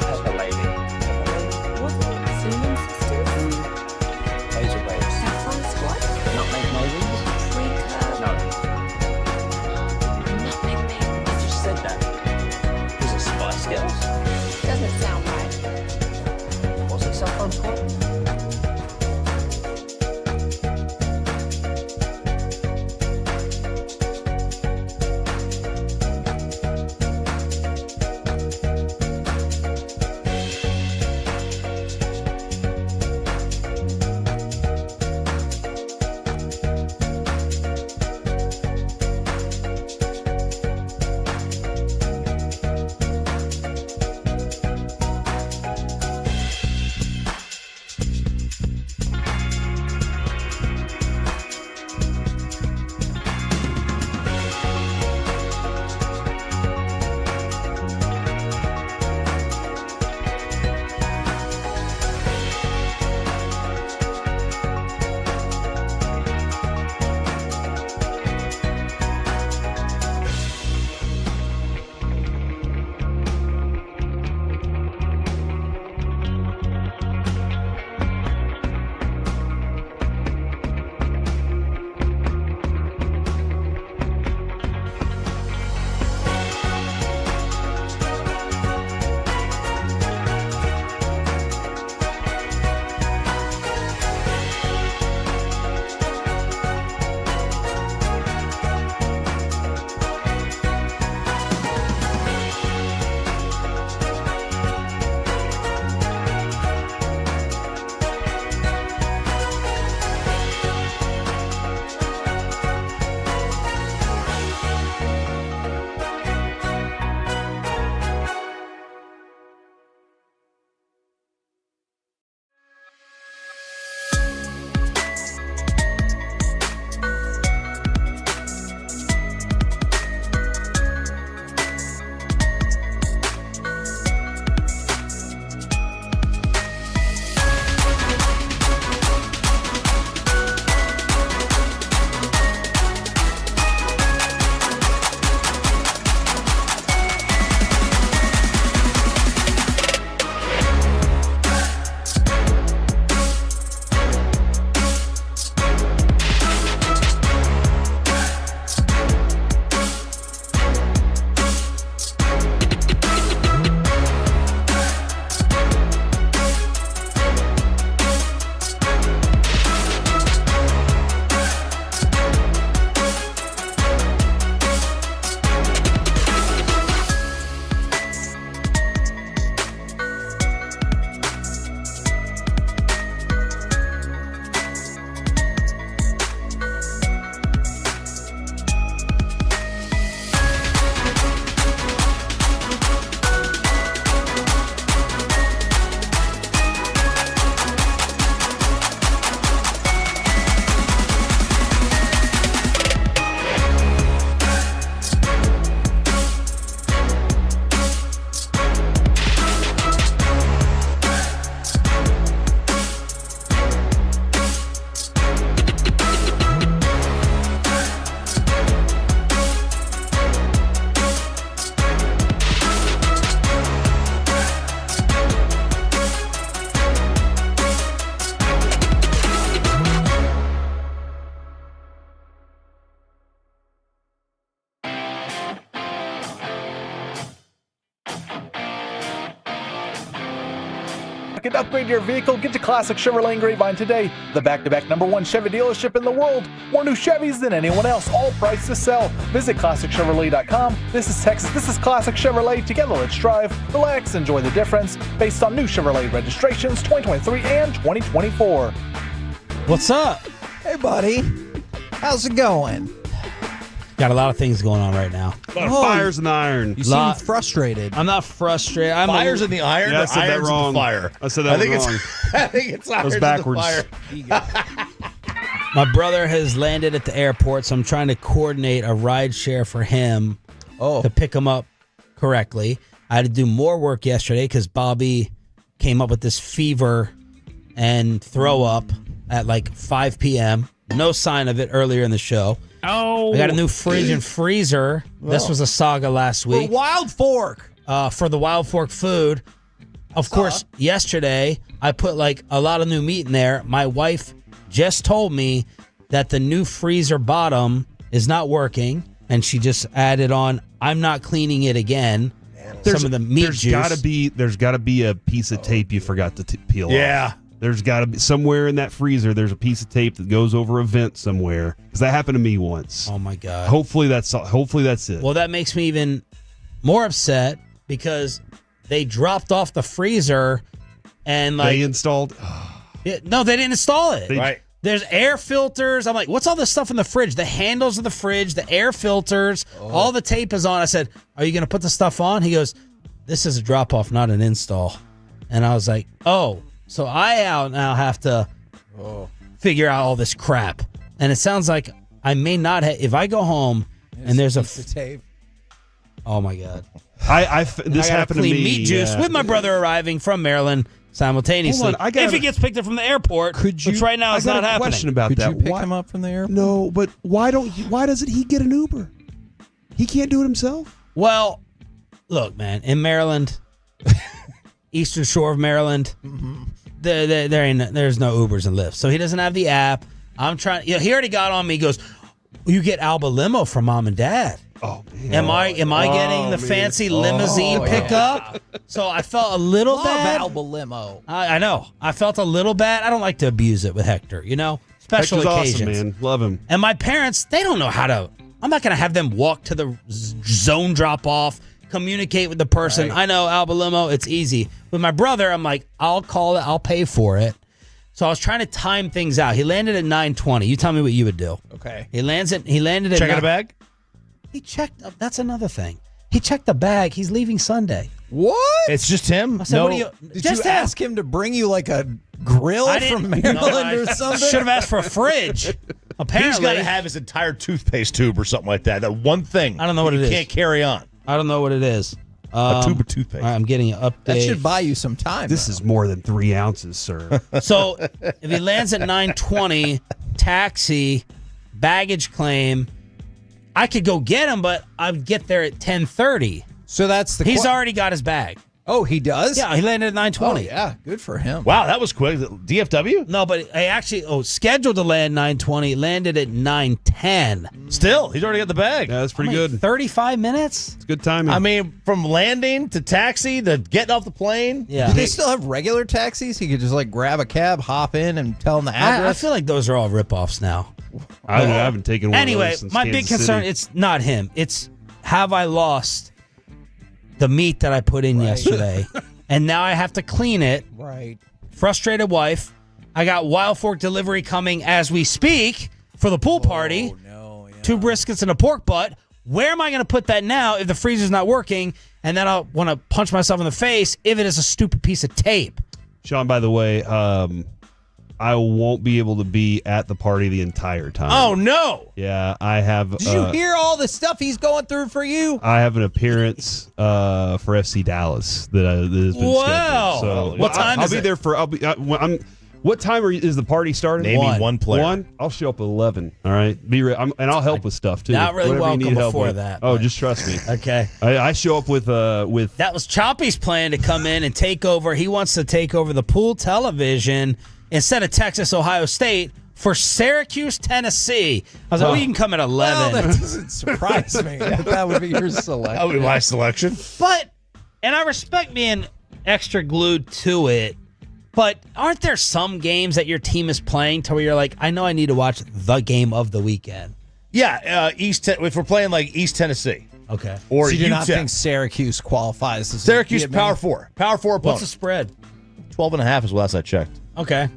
Pepper Lady? Was it Cinnamon Sisters? Hazel Babes. Saffron Squad? Nutmeg Maidens? Tree Curd? No. Nutmeg Maidens. I just said that. Was it Spice Girls? Doesn't sound right. Was it Saffron Squad? and upgrade your vehicle, get to Classic Chevrolet in Grapevine today. The back-to-back #1 Chevy dealership in the world. More new Chevys than anyone else, all priced to sell. Visit ClassicChevrolet.com. This is Texas. This is Classic Chevrolet. Together, let's drive, relax, enjoy the difference. Based on new Chevrolet registrations 2023 and 2024. What's up? Hey, buddy. How's it going? Got a lot of things going on right now. A lot of fires in the iron. You seem frustrated. I'm not frustrated. Fires in the iron? Yeah, I or said that irons wrong. in the fire? I said that wrong. I think it's irons Goes backwards. in the fire. My brother has landed at the airport, so I'm trying to coordinate a ride share for him to pick him up correctly. I had to do more work yesterday because Bobby came up with this fever and throw up at like 5 p.m. No sign of it earlier in the show. Oh. I got a new fridge and freezer. This was a saga last week. For Wild Fork. For the Wild Fork food. Of course, yesterday, I put like a lot of new meat in there. My wife just told me that the new freezer bottom is not working, and she just added on, I'm not cleaning it again. Some of the meat juice. There's got to be a piece of tape you forgot to peel off. There's got to be somewhere in that freezer. There's a piece of tape that goes over a vent somewhere, because that happened to me once. Oh my god! Hopefully that's it. Well, that makes me even more upset because they dropped off the freezer and like they installed. No, they didn't install it. Right. There's air filters. I'm like, what's all this stuff in the fridge? The handles of the fridge, the air filters, all the tape is on. I said, are you going to put the stuff on? He goes, this is a drop-off, not an install. And I was like, oh, so I now have to figure out all this crap. And it sounds like I may not have, if I go home and there's a tape. Oh, my God. This happened to me. Meat juice with my brother arriving from Maryland simultaneously. Hold on, if he gets picked up from the airport, which right now is not happening. I got a question about that. Could you pick him up from the airport? No, but why doesn't he get an Uber? He can't do it himself? Well, look, man, in Maryland, Eastern Shore of Maryland, there's no Ubers and Lyfts. So he doesn't have the app. I'm trying, he already got on me. He goes, you get Alba Limo from mom and dad. Oh, man. Am I getting the fancy limousine pickup? So I felt a little bad. Alba Limo. I know. I felt a little bad. I don't like to abuse it with Hector, Special Hector's occasions. awesome, man. Love him. And my parents, they don't know how to. I'm not going to have them walk to the zone drop off, communicate with the person. Right. I know Alba Limo, it's easy. With my brother, I'm like, I'll call it, I'll pay for it. So I was trying to time things out. He landed at 9:20. You tell me what you would do. Okay. He landed at Checking a bag? He checked. That's another thing. He checked the bag. He's leaving Sunday. What? It's just him? I said, what do you, Did you ask him to bring you like a grill from Maryland or something? Should have asked for a fridge. Apparently. He's got to have his entire toothpaste tube or something like that. That one thing. I don't know what it is. He can't carry on. I don't know what it is. A tube of toothpaste. All right, I'm getting an update. That should buy you some time. This is more than 3 ounces, sir. So if he lands at 9:20, taxi, baggage claim, I could go get him, but I'd get there at 10:30. So that's He's already got his bag. Oh, he does? Yeah, he landed at 9:20. Oh, yeah, good for him. Wow, that was quick. DFW? No, but I actually scheduled to land 9:20, landed at 9:10. Still, he's already got the bag. Yeah, that's pretty good. 35 minutes? It's good timing. I mean, from landing to taxi to getting off the plane. Yeah. Do they still have regular taxis? He could just like grab a cab, hop in, and tell them the I address? feel like those are all ripoffs now. I haven't taken one Anyway, of those since my Kansas big concern, City. it's not him. It's have I lost the meat that I put in yesterday, and now I have to clean it. Right. Frustrated wife. I got Wild Fork delivery coming as we speak for the pool party. Oh, no. Yeah. 2 briskets and a pork butt. Where am I going to put that now if the freezer's not working? And then I'll want to punch myself in the face if it is a stupid piece of tape. Sean, by the way, I won't be able to be at the party the entire time. Oh, no. Yeah, I have. Did you hear all the stuff he's going through for you? I have an appearance for FC Dallas that has been Wow. scheduled. So What time I'll is be it? there for. What time is the party starting? Name me one player. 1? I'll show up at 11. All right, and I'll help with stuff too. Not really Whatever you welcome need help before with. that, Oh, but- just trust me. Okay. I show up with. That was Choppy's plan to come in and take over. He wants to take over the pool television instead of Texas, Ohio State for Syracuse, Tennessee. I was like, you can come at 11. Well, that doesn't surprise me. That would be your selection. That would be my selection. And I respect being extra glued to it, but aren't there some games that your team is playing to where you're like, I know I need to watch the game of the weekend? Yeah, if we're playing like East Tennessee. Okay. Or So you do not UTEP. think Syracuse qualifies as Syracuse a Power 4. Power 4 opponent. What's the spread? 12.5 is the last I checked. Okay.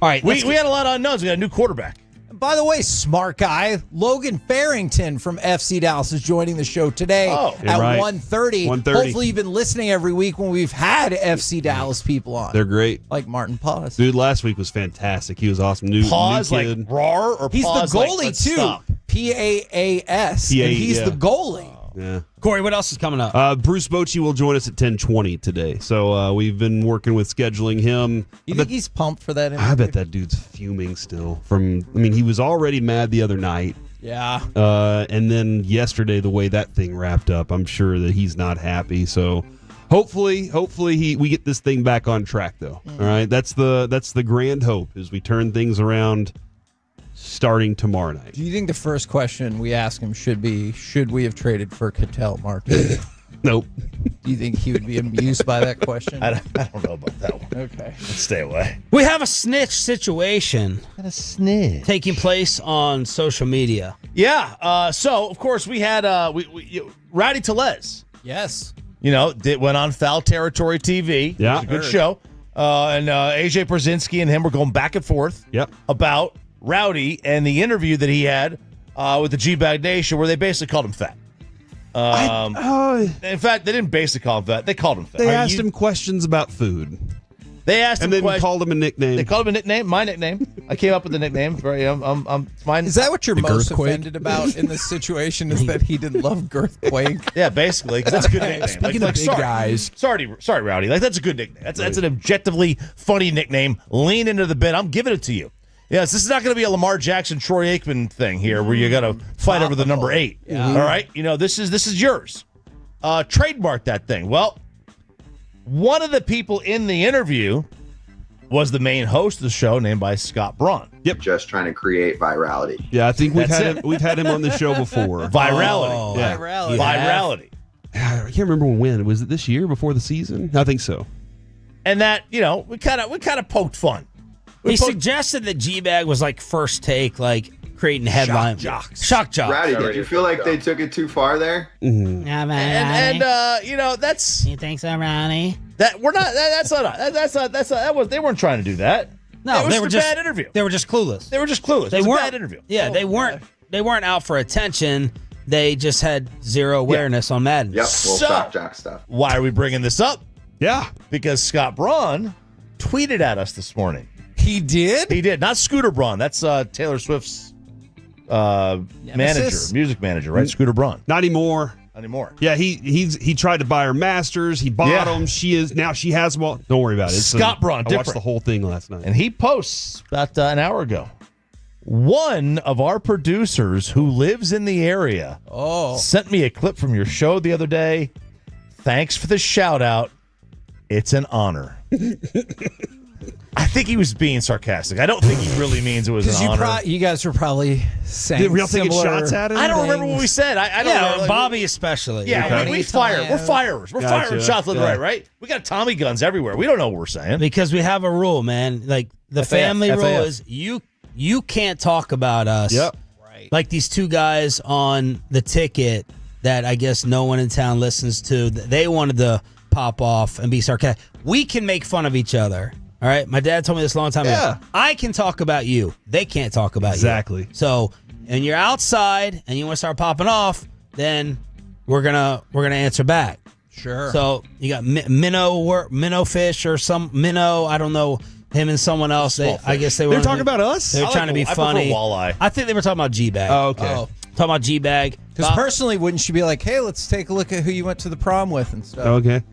All right. We had a lot of unknowns. We got a new quarterback. By the way, smart guy, Logan Farrington from FC Dallas is joining the show today at 1:30. 1:30. Hopefully you've been listening every week when we've had FC Dallas people on. They're great. Like Martin Paz. Dude, last week was fantastic. He was awesome. Pause new like kid. RAR or He's pause the like goalie let's too. stop? PAAS. And he's yeah. the goalie. Yeah. Corey, what else is coming up? Bruce Bochy will join us at 10:20 today. So we've been working with scheduling him. You think he's pumped for that interview? I bet that dude's fuming still. He was already mad the other night. Yeah. And then yesterday, the way that thing wrapped up, I'm sure that he's not happy. So hopefully we get this thing back on track, though. All right, that's the grand hope as we turn things around starting tomorrow night. Do you think the first question we ask him should be, should we have traded for Ketel Marte? Nope. Do you think he would be amused by that question? I don't know about that one. Okay. Let's stay away. We have a snitch situation. A snitch taking place on social media. Yeah. So of course we had Rowdy Tellez. Yes. Went on Foul Territory TV. Yeah. It was a good show. And AJ Brzezinski and him were going back and forth. Yep. About Rowdy and the interview that he had with the G-Bag Nation, where they basically called him fat. In fact, they didn't basically call him fat. They called him fat. They asked him questions about food. They asked him and then called him a nickname. They called him a nickname. My nickname. I came up with the nickname. Mine. Is that what you're most offended about in this situation? Is that he didn't love Girthquake? Yeah, basically. 'Cause that's a good nickname. Speaking of big guys. Sorry, Rowdy. That's a good nickname. That's an objectively funny nickname. Lean into the bit. I'm giving it to you. Yes, this is not going to be a Lamar Jackson, Troy Aikman thing here where you got to fight over the number 8. Yeah. All right? This is yours. Trademark that thing. Well, one of the people in the interview was the main host of the show, named by Scott Braun. Yep. Just trying to create virality. Yeah, I think we've had him on the show before. Virality. Oh, yeah. Virality. I can't remember when. Was it this year, before the season? I think so. And that, we kind of poked fun. He suggested that G-Bag was like first take, like creating headline shock jocks. Rowdy, did you feel like they took it too far there? Mm-hmm. And that's. You think so, Ronnie? That we're not. That was. They weren't trying to do that. No, it was they were a just bad interview. They were just clueless. They weren't a bad interview. Yeah, they weren't. They weren't out for attention. They just had zero awareness on Madden. Yep. Shock jock stuff. Why are we bringing this up? Yeah, because Scott Braun tweeted at us this morning. He did? Not Scooter Braun. That's Taylor Swift's music manager, right? Scooter Braun. Not anymore. Yeah, he tried to buy her masters. He bought them. She has them all. Don't worry about it. Scott Braun. I watched the whole thing last night. And he posts about an hour ago. One of our producers who lives in the area sent me a clip from your show the other day. Thanks for the shout out. It's an honor. I think he was being sarcastic. I don't think he really means it was an honor. You guys were probably saying Did we all take shots at him? I don't remember what we said. I don't know. Like, Bobby especially. Yeah, Okay. we fire. We're firers. We're firing shots left and Yeah. right? We got Tommy guns everywhere. We don't know what we're saying. Because we have a rule, man. Like the family rule is you can't talk about us. Yep. Right. Like these two guys on the ticket that I guess no one in town listens to. They wanted to pop off and be sarcastic. We can make fun of each other. All right, my dad told me this a long time ago. I can talk about you. They can't talk about you. Exactly. So, and you're outside and you want to start popping off, then we're gonna answer back. Sure. So you got minnow fish or some minnow. I don't know him and someone else. I guess they were talking about us. They were trying to be funny. Walleye. I think they were talking about G-Bag. Oh, okay. Talking about G-Bag. Because personally, wouldn't you be like, hey, let's take a look at who you went to the prom with and stuff? Okay.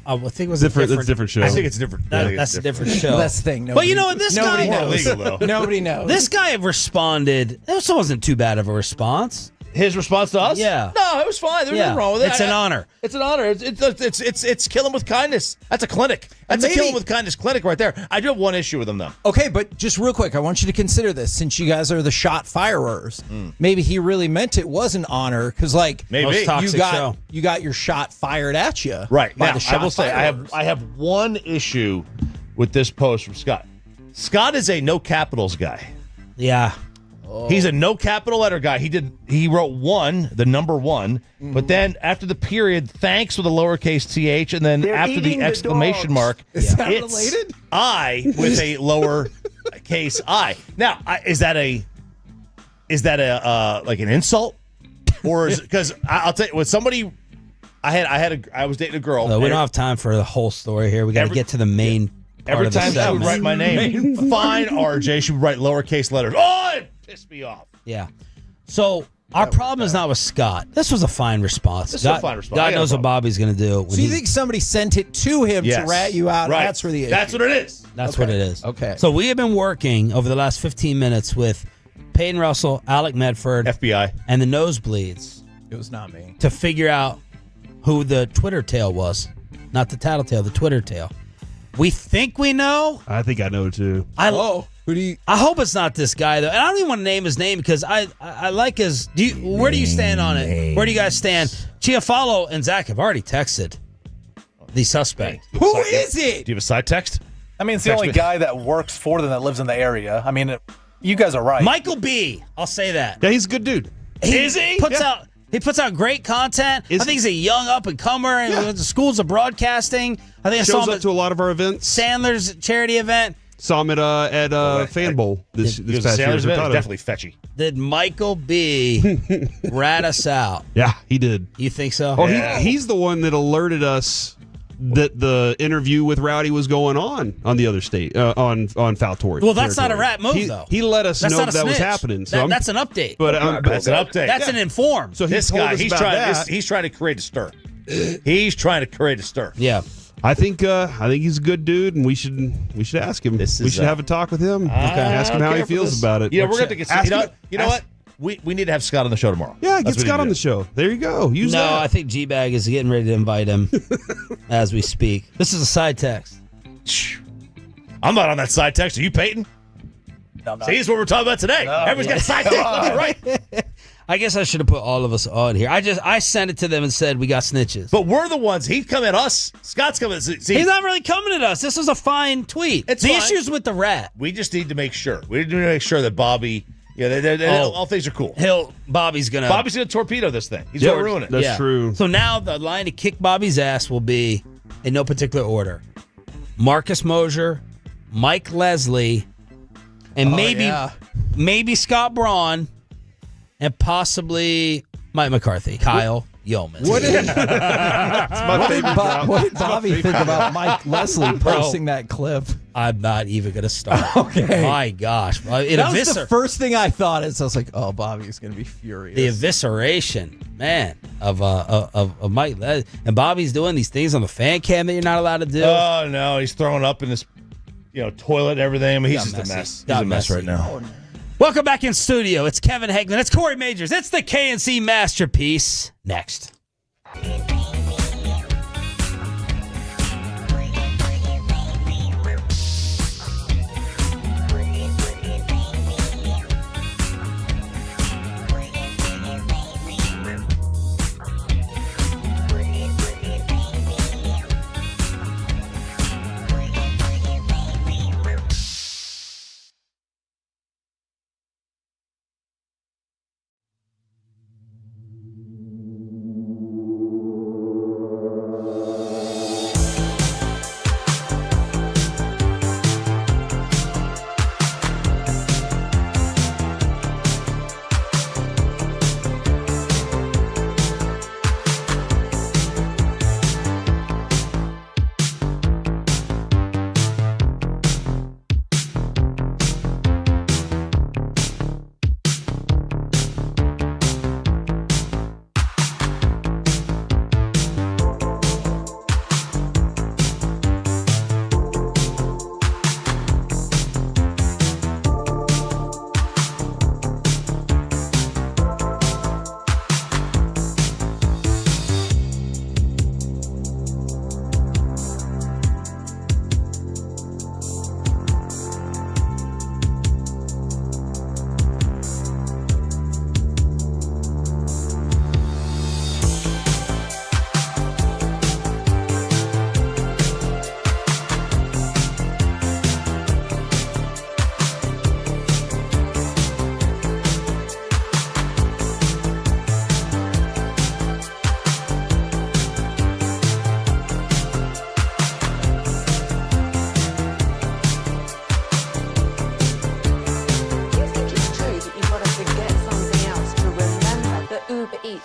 I think it was different. That's a different show. I think it's different. That's a different show. Well, that's the thing. But you know what? This guy knows. Nobody knows. This guy responded. This wasn't too bad of a response. His response to us? Yeah. No, it was fine. There's nothing wrong with it. It's an honor. It's an honor. It's killing with kindness. That's a clinic. That's a killing with kindness clinic right there. I do have one issue with him though. Okay, but just real quick, I want you to consider this since you guys are the shot firers. Maybe he really meant it was an honor because, like, maybe you got your shot fired at you. Right by now, the shot I will say I have one issue with this post from Scott. Scott is a no capitals guy. Yeah. He's a no capital letter guy. He wrote one, the number one, but then after the period, thanks with a lowercase th, and then after the exclamation mark, Is that it's related? I with a lower case I. Now, is that a like an insult, or is because I'll tell you with somebody. I was dating a girl. No, we don't have time for the whole story here. We got to get to the main. Every time she would write my name, fine RJ, she would write lowercase letters. Oh, it pissed me off. Yeah. So Our problem is not with Scott. This was a fine response. This is a fine response. God knows what Bobby's going to do. So you think somebody sent it to him to rat you out? Right. That's where the issue. That's what it is. That's what it is. Okay. So we have been working over the last 15 minutes with Peyton Russell, Alec Medford, FBI, and the Nosebleeds. It was not me. To figure out who the Twitter tail was. Not the tattletale, the Twitter tail. We think we know. I think I know too. Who do you? I hope it's not this guy though, and I don't even want to name his name because I like his. Where do you stand on it? Where do you guys stand? Chiafalo and Zach have already texted the suspect. Who is it? Do you have a side text? I mean, it's the only guy that works for them that lives in the area. I mean, you guys are right. Michael B. I'll say that. Yeah, he's a good dude. Is he? He puts out great content. I think he's a young up and comer and the schools of broadcasting. I think I saw Shows him up to a lot lot of our events. Sandler's charity event. Saw him at Fan Bowl this past year. Definitely fetchy. Did Michael B. rat us out? Yeah, he did. You think so? Oh, he's the one that alerted us that the interview with Rowdy was going on the other state on Foul Territory. Well, that's not a rat move, though. He let us That's know not a that was snitch. happening. So That's an update. But That's an update. That's an inform. So This told guy, us he's about trying. that. He's trying to create a stir. He's trying to create a stir. Yeah. I think he's a good dude, and we should ask him. We should have a talk with him. Ask him how he feels about it. Yeah, we're going to get. You know what? We need to have Scott on the show tomorrow. Yeah, get Scott on the show. There you go. Use that. I think G-Bag is getting ready to invite him as we speak. This is a side text. I'm not on that side text. Are you, Peyton? No, See, this is what we're talking about today. Everyone's got side text, right? I guess I should have put all of us on here. I sent it to them and said we got snitches. But we're the ones. He's coming at us. Scott's coming. See, he's not really coming at us. This was a fine tweet. It's the fine. issue's with the rat. We just need to make sure. We need to make sure that Bobby. Yeah, all things are cool. Bobby's gonna torpedo this thing. He's gonna ruin it. That's true. So now the line to kick Bobby's ass will be in no particular order: Marcus Mosier, Mike Leslie, and maybe Scott Braun, and possibly Mike McCarthy, Kyle Yeoman. What did Bobby think about Mike Leslie posting that clip? I'm not even going to start. Okay. My gosh. That was the first thing I thought. I was like, oh, Bobby's going to be furious. The evisceration, man, of Mike Leslie. And Bobby's doing these things on the fan cam that you're not allowed to do. Oh, no. He's throwing up in this toilet and everything. I mean, he's just a mess. He's a mess right now. Oh, no. Welcome back in studio. It's Kevin Hagelin. It's Corey Majors. It's the KNC Masterpiece. Next.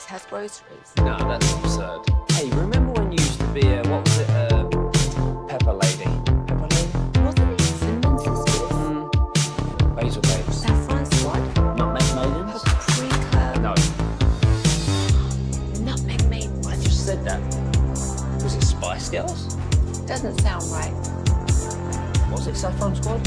Has groceries. No, that's absurd. Hey, remember when you used to be a, what was it, Pepper Lady? Pepper Lady? Wasn't it Cinnamon Sisters? Basil Babes. Saffron Squad? Not Maidens? Paprika? No. Spice Girls? Doesn't sound right. What's it, Saffron Squad?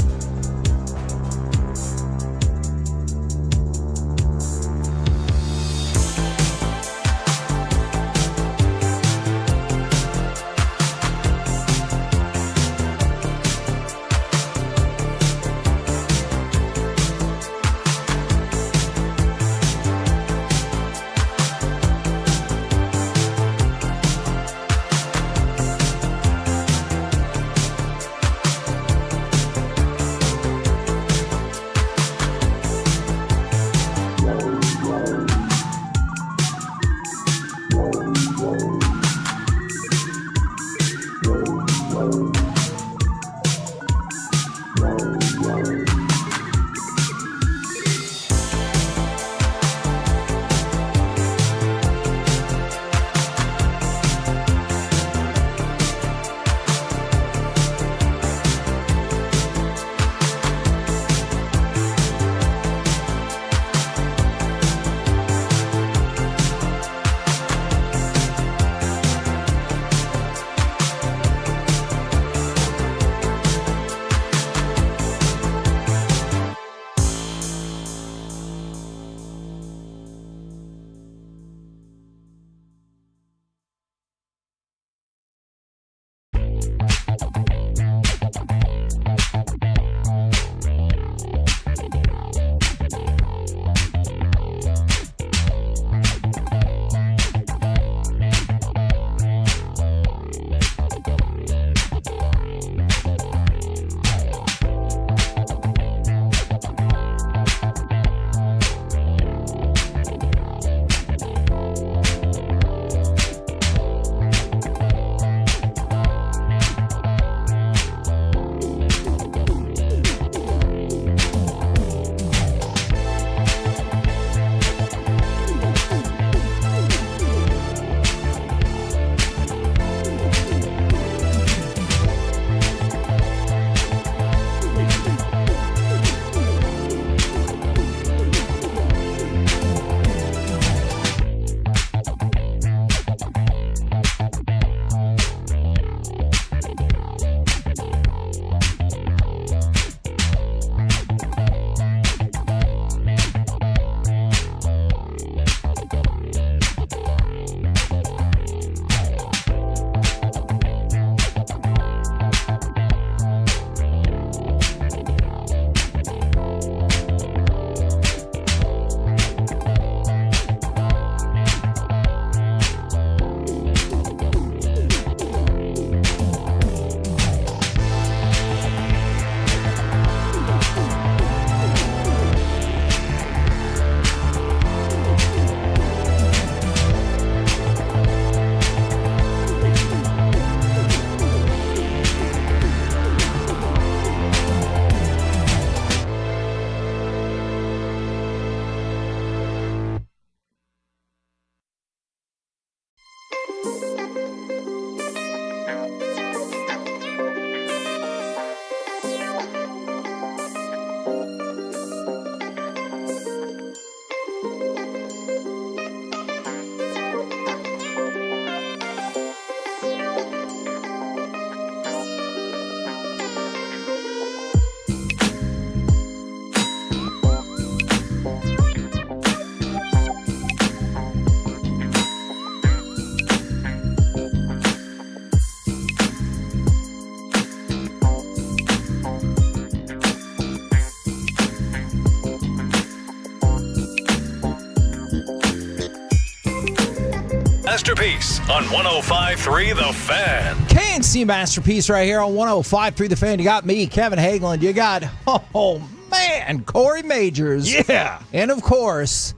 Masterpiece on 105.3 The Fan. KNC Masterpiece right here on 105.3 The Fan. You got me, Kevin Hagelin. You got, oh man, Corey Majors. Yeah. And of course,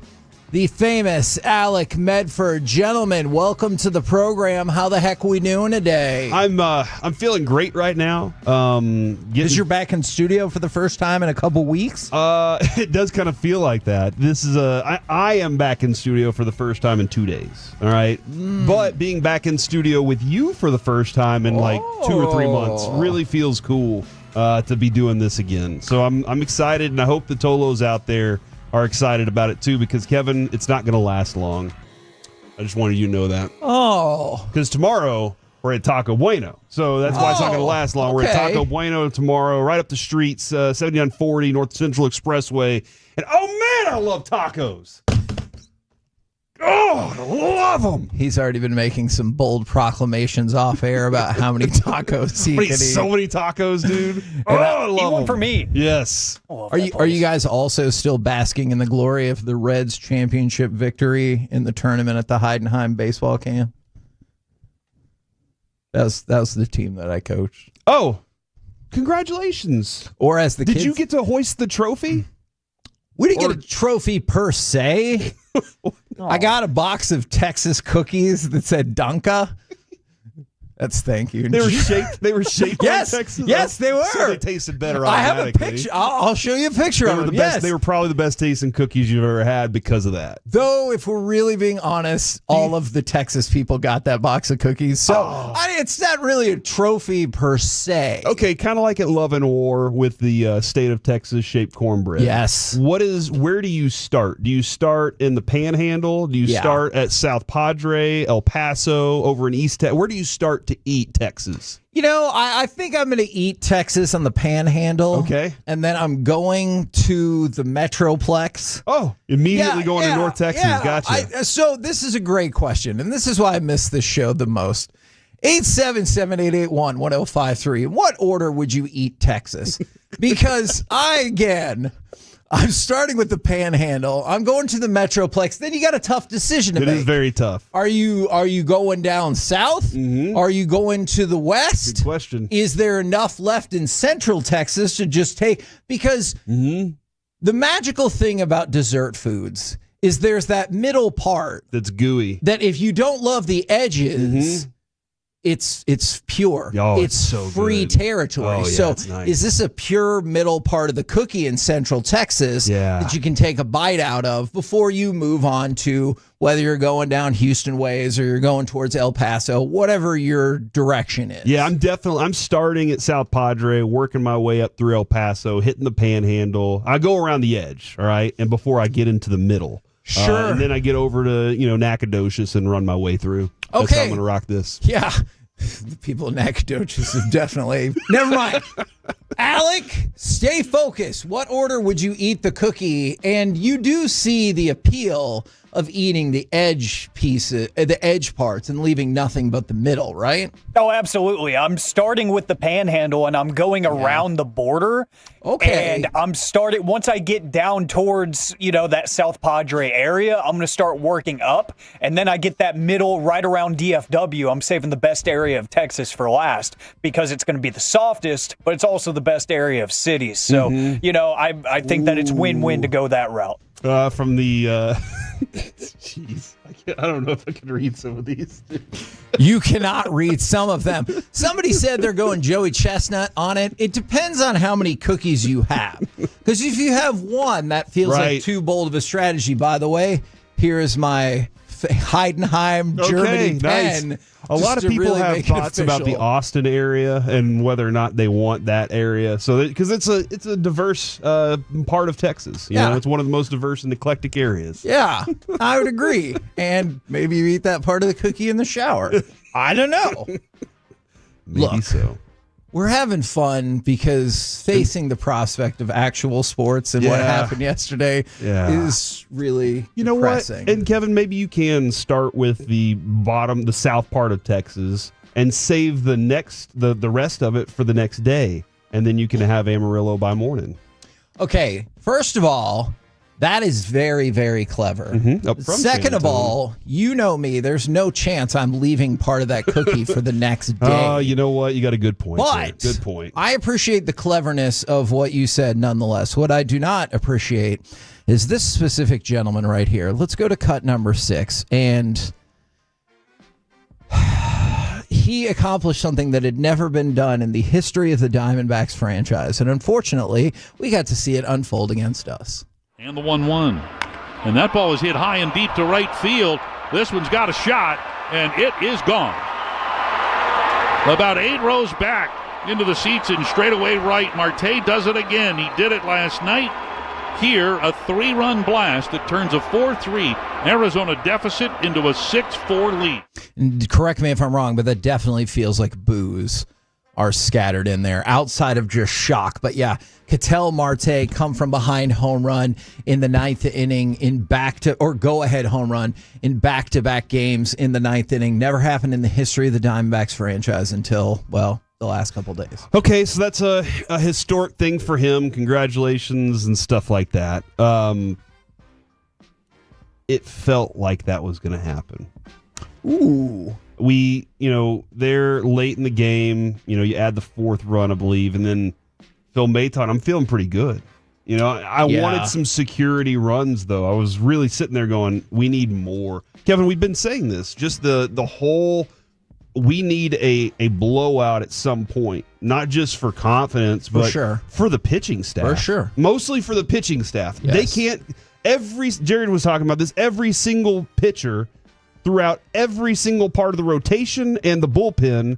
the famous Alec Medford. Gentlemen, welcome to the program. How the heck are we doing today? I'm feeling great right now. Because you're back in studio for the first time in a couple weeks? It does kind of feel like that. This is I am back in studio for the first time in 2 days. All right. But being back in studio with you for the first time in like 2 or 3 months really feels cool to be doing this again. So I'm excited, and I hope the Tolos out there are excited about it too, because Kevin, it's not going to last long. I just wanted you to know that. Oh. Because tomorrow We're at Taco Bueno. So that's why it's not going to last long. We're at okay. Taco Bueno tomorrow, right up the streets, 7940 North Central Expressway. And, oh, man, I love tacos. Oh, I love them. He's already been making some bold proclamations off air about how many tacos he can eat. So many tacos, dude. I love them. For me. Yes. Are you guys also still basking in the glory of the Reds championship victory in the tournament at the Heidenheim baseball camp? That was the team that I coached. Oh, congratulations. Or as the Did kids, you get to hoist the trophy? We didn't get a trophy per se. I got a box of Texas cookies that said Dunka. That's thank you. They were shaped. They were shaped Yes, like Texas. yes, they were. So they tasted better. I have a automatically. picture. I'll show you a picture They of were them. the best. Yes. They were probably the best tasting cookies you've ever had because of that. Though, if we're really being honest, all of the Texas people got that box of cookies. So it's not really a trophy per se. Okay, kind of like at Love and War with the state of Texas shaped cornbread. Yes. Where do you start? Do you start in the Panhandle? Do you start at South Padre, El Paso, over in East Texas? Where do you start to eat Texas? You know, I think I'm going to eat Texas on the Panhandle. Okay. And then I'm going to the Metroplex. Oh, immediately going to North Texas. Yeah. Gotcha. So this is a great question, and this is why I miss this show the most. 877-881-1053. In what order would you eat Texas? Because I'm starting with the Panhandle. I'm going to the Metroplex. Then you got a tough decision to make. It is very tough. Are you going down south? Mm-hmm. Are you going to the west? Good question. Is there enough left in Central Texas to just take? Because the magical thing about dessert foods is there's that middle part that's gooey. That if you don't love the edges, it's pure. Oh, it's so free good. territory. Oh, yeah, so it's nice. is this a pure middle part of the cookie in Central Texas that you can take a bite out of before you move on to whether you're going down Houston ways or you're going towards El Paso, whatever your direction is? Yeah, I'm starting at South Padre, working my way up through El Paso, hitting the Panhandle. I go around the edge, all right, and before I get into the middle. Sure. And then I get over to, Nacogdoches and run my way through. That's how I'm going to rock this. Yeah. The people in Nacogdoches have definitely... Never mind. Alec, stay focused. What order would you eat the cookie? And you do see the appeal of eating the edge pieces, the edge parts, and leaving nothing but the middle, right? Oh, absolutely. I'm starting with the Panhandle, and I'm going around the border. Okay. And I'm starting, once I get down towards, that South Padre area, I'm going to start working up. And then I get that middle right around DFW. I'm saving the best area of Texas for last because it's going to be the softest, but it's also the best area of cities. So, I think that it's win-win to go that route. From the, jeez, I don't know if I can read some of these. You cannot read some of them. Somebody said they're going Joey Chestnut on it. It depends on how many cookies you have. Because if you have one, that feels like too bold of a strategy. By the way, here is my Heidenheim, Germany pen. Nice. A lot of people really have thoughts about the Austin area and whether or not they want that area. So, because it's a diverse part of Texas. You know, it's one of the most diverse and eclectic areas. Yeah, I would agree. And maybe you eat that part of the cookie in the shower. I don't know. Maybe so. We're having fun because facing the prospect of actual sports and what happened yesterday is really depressing. What? And Kevin, maybe you can start with the south part of Texas and save the rest of it for the next day. And then you can have Amarillo by morning. Okay, first of all, that is very, very clever. Second of all, you know me. There's no chance I'm leaving part of that cookie for the next day. Oh, you know what? You got a good point. But good point. I appreciate the cleverness of what you said nonetheless. What I do not appreciate is this specific gentleman right here. Let's go to cut number 6. And he accomplished something that had never been done in the history of the Diamondbacks franchise. And unfortunately, we got to see it unfold against us. And the 1-1. And that ball is hit high and deep to right field. This one's got a shot, and it is gone. About 8 rows back into the seats and straightaway right. Marte does it again. He did it last night. Here, a 3-run blast that turns a 4-3 Arizona deficit into a 6-4 lead. And correct me if I'm wrong, but that definitely feels like boos are scattered in there outside of just shock. But yeah, Ketel Marte come from behind home run in the 9th inning in go-ahead home run in back-to-back games in the 9th inning. Never happened in the history of the Diamondbacks franchise until, well, the last couple days. Okay, so that's a historic thing for him. Congratulations and stuff like that. It felt like that was going to happen. Ooh. They're late in the game. You add the 4th run, I believe, and then Phil Maton, I'm feeling pretty good. I wanted some security runs, though. I was really sitting there going, we need more. Kevin, we've been saying this. Just the whole, we need a blowout at some point, not just for confidence, but for the pitching staff. For sure. Mostly for the pitching staff. Yes. They can't, Jared was talking about this, every single pitcher throughout every single part of the rotation and the bullpen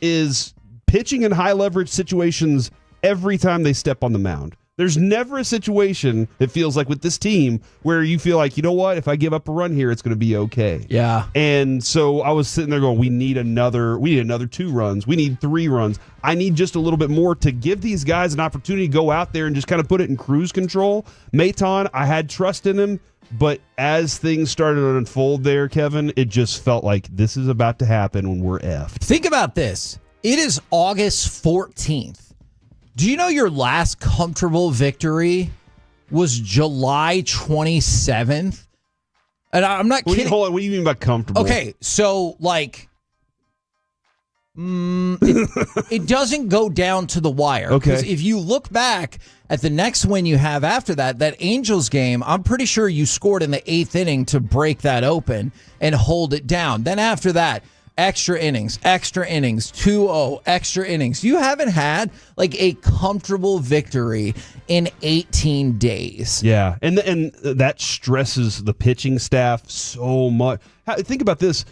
is pitching in high leverage situations every time they step on the mound. There's never a situation, it feels like, with this team where you feel like, you know what, if I give up a run here, it's going to be okay. Yeah. And so I was sitting there going, we need another 2 runs. We need 3 runs. I need just a little bit more to give these guys an opportunity to go out there and just kind of put it in cruise control. Maton, I had trust in him, but as things started to unfold there, Kevin, it just felt like this is about to happen when we're effed. Think about this. It is August 14th. Do you know your last comfortable victory was July 27th? And I'm not kidding. Hold on, what do you mean by comfortable? Okay, so it doesn't go down to the wire. Okay. Because if you look back at the next win you have after that Angels game, I'm pretty sure you scored in the 8th inning to break that open and hold it down. Then after that, extra innings, 2-0, extra innings. You haven't had a comfortable victory in 18 days. Yeah, and that stresses the pitching staff so much. Think about this.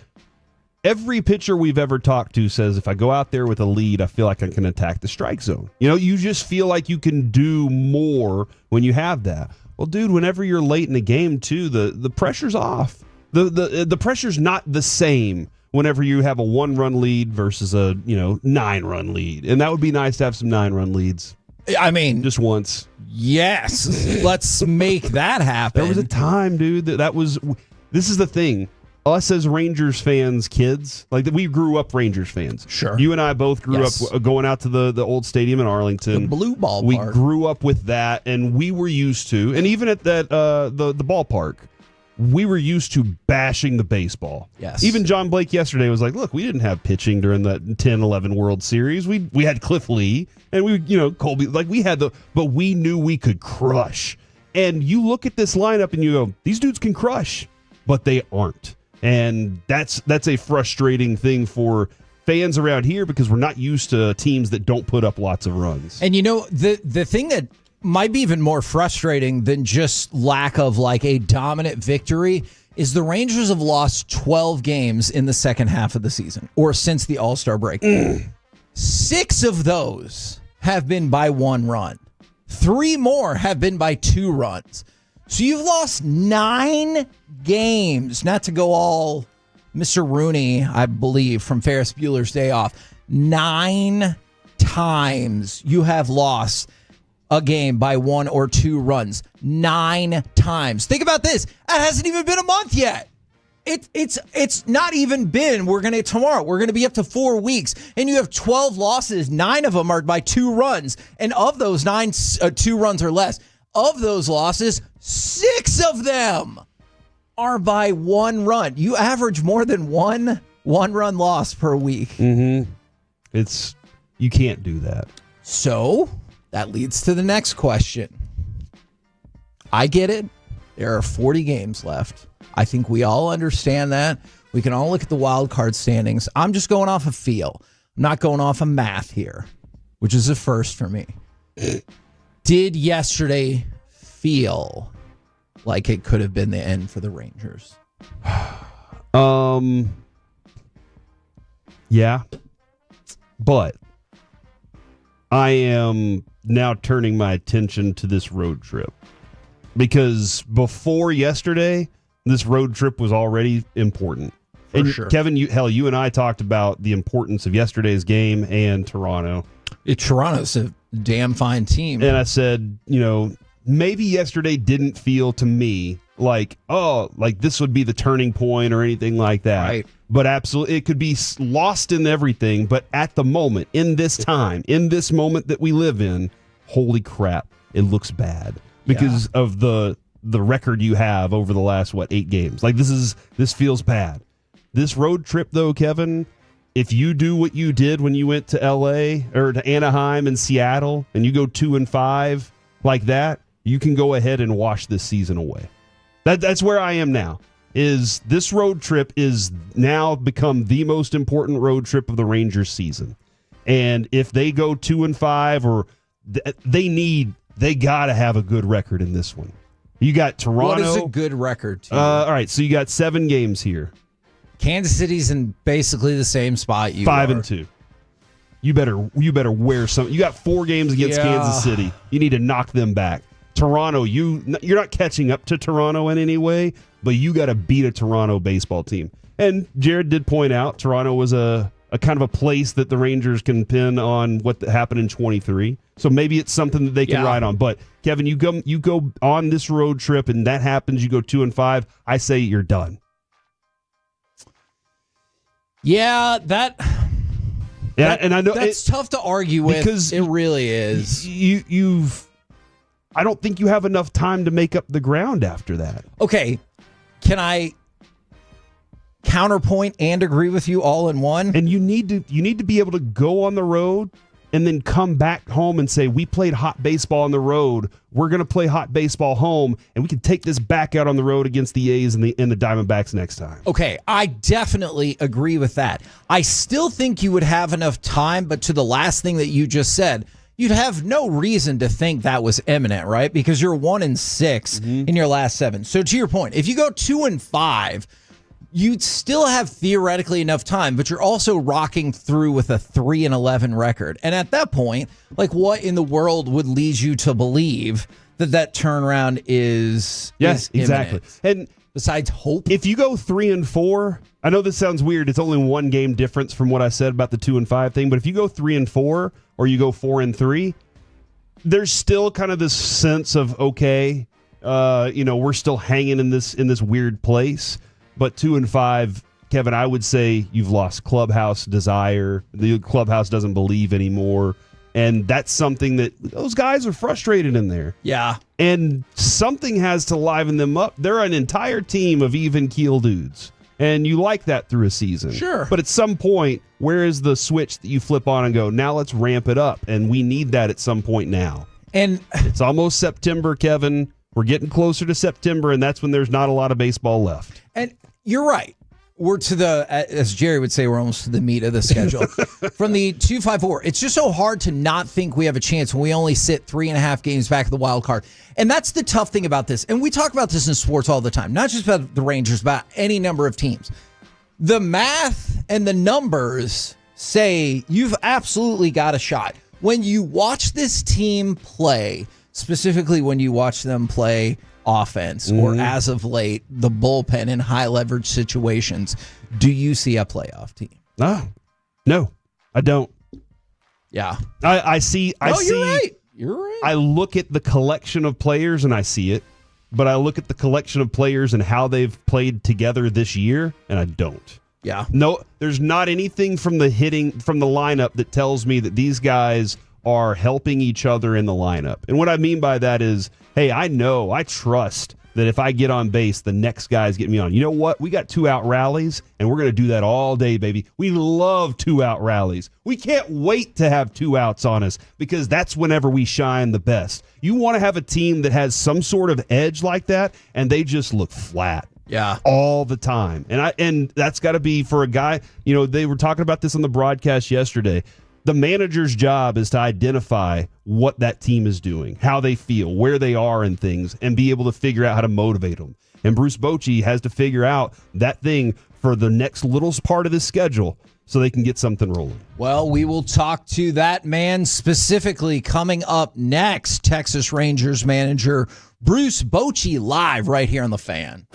Every pitcher we've ever talked to says, if I go out there with a lead, I feel like I can attack the strike zone. You just feel like you can do more when you have that. Well, dude, whenever you're late in the game, too, the pressure's off. The pressure's not the same whenever you have a 1-run lead versus a 9-run lead. And that would be nice to have some 9-run leads. I mean, just once. Yes. Let's make that happen. There was a time, dude, this is the thing. Us as Rangers fans, kids, we grew up Rangers fans. Sure. You and I both grew up going out to the old stadium in Arlington. The blue ballpark. We grew up with that, and we were used to, and even at that the ballpark, we were used to bashing the baseball. Yes. Even John Blake yesterday was like, look, we didn't have pitching during the 10-11 World Series. We had Cliff Lee, and Colby, we had but we knew we could crush. And you look at this lineup and you go, these dudes can crush, but they aren't. And that's a frustrating thing for fans around here because we're not used to teams that don't put up lots of runs. And the thing that might be even more frustrating than just lack of a dominant victory is the Rangers have lost 12 games in the second half of the season or since the All-Star break. 6 of those have been by 1 run. 3 more have been by 2 runs. So you've lost 9 games, not to go all Mr. Rooney, I believe, from Ferris Bueller's Day Off. 9 times you have lost a game by 1 or 2 runs. 9 times. Think about this. It hasn't even been a month yet. It's not even been. We're going to be up to 4 weeks. And you have 12 losses. 9 of them are by 2 runs. And of those 9, 2 runs or less. Of those losses, 6 of them are by 1 run. You average more than one run loss per week. Mm-hmm. You can't do that. So that leads to the next question. I get it. There are 40 games left. I think we all understand that. We can all look at the wild card standings. I'm just going off of feel. I'm not going off of math here, which is a first for me. Did yesterday feel like it could have been the end for the Rangers? Yeah. But I am now turning my attention to this road trip. because before yesterday, this road trip was already important. For sure. Kevin, you and I talked about the importance of yesterday's game and Toronto. Toronto's a damn fine team. And I said, maybe yesterday didn't feel to me like this would be the turning point or anything like that. Right. But absolutely, it could be lost in everything. But at the moment, in this time, in this moment that we live in, holy crap, it looks bad because of the record you have over the last 8 games. Like this feels bad. This road trip, though, Kevin, if you do what you did when you went to L.A. or to Anaheim and Seattle, and you go 2-5 like that, you can go ahead and wash this season away. That's where I am now. Is this road trip is now become the most important road trip of the Rangers season, and if they go 2-5 or they got to have a good record in this one. You got Toronto. What is a good record to you? All right, so you got 7 games here. Kansas City's in basically the same spot you 5-2. You better wear something. You got 4 games against Kansas City. You need to knock them back. Toronto, you're not catching up to Toronto in any way, but you got to beat a Toronto baseball team. And Jared did point out Toronto was a kind of a place that the Rangers can pin on what happened in 23. So maybe it's something that they can ride on. But Kevin, you go on this road trip and that happens. You go 2-5. I say you're done. Yeah, and I know that's tough to argue with because it really is. I don't think you have enough time to make up the ground after that. Okay, can I counterpoint and agree with you all in one? And you need to be able to go on the road and then come back home and say, we played hot baseball on the road. We're going to play hot baseball home, and we can take this back out on the road against the A's and the Diamondbacks next time. Okay, I definitely agree with that. I still think you would have enough time, but to the last thing that you just said, you'd have no reason to think that was imminent, right? Because you're 1-6 in your last 7. So to your point, if you go 2-5, you'd still have theoretically enough time, but you're also rocking through with a 3-11 record. And at that point, what in the world would lead you to believe that turnaround is exactly. And besides hope, if you go 3-4, I know this sounds weird. It's only 1 game difference from what I said about the 2-5 thing. But if you go 3-4 or you go 4-3, there's still kind of this sense of we're still hanging in this weird place. But 2-5, Kevin, I would say you've lost clubhouse desire. The clubhouse doesn't believe anymore. And that's something that those guys are frustrated in there. Yeah. And something has to liven them up. They're an entire team of even keel dudes. And you like that through a season. Sure. But at some point, where is the switch that you flip on and go, now let's ramp it up? And we need that at some point now. And it's almost September, Kevin. We're getting closer to September, and that's when there's not a lot of baseball left. And you're right. We're to as Jerry would say, we're almost to the meat of the schedule. From the 2-5-4, it's just so hard to not think we have a chance when we only sit 3.5 games back of the wild card. And that's the tough thing about this. And we talk about this in sports all the time, not just about the Rangers, about any number of teams. The math and the numbers say you've absolutely got a shot. When you watch this team play, specifically when you watch them play offense or as of late, the bullpen in high leverage situations, do you see a playoff team? No, I don't. Yeah. I see. You're right. You're right. I look at the collection of players and I see it, but I look at the collection of players and how they've played together this year and I don't. Yeah. No, there's not anything from the lineup that tells me that these guys are helping each other in the lineup. And what I mean by that is, hey, I trust that if I get on base, the next guy's getting me on. You know what? We got 2-out rallies, and we're going to do that all day, baby. We love 2-out rallies. We can't wait to have 2 outs on us because that's whenever we shine the best. You want to have a team that has some sort of edge like that, and they just look flat. Yeah. All the time. And that's got to be for a guy, they were talking about this on the broadcast yesterday. The manager's job is to identify what that team is doing, how they feel, where they are in things, and be able to figure out how to motivate them. And Bruce Bochy has to figure out that thing for the next little part of his schedule so they can get something rolling. Well, we will talk to that man specifically coming up next. Texas Rangers manager Bruce Bochy live right here on The Fan.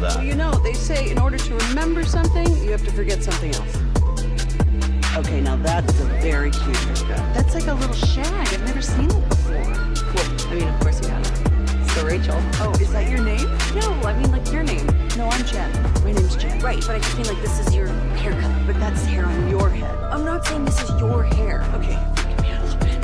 Well, you know, they say in order to remember something, you have to forget something else. Okay, now that is a very cute haircut. That's like a little shag. I've never seen it before. Well, I mean, of course you have. So Rachel. Oh, is that your name? No, I mean like your name. No, I'm Jen. My name's Jen. Right, but I just mean like this is your haircut. But that's hair on your head. I'm not saying this is your hair. Okay, freaking me out a little bit.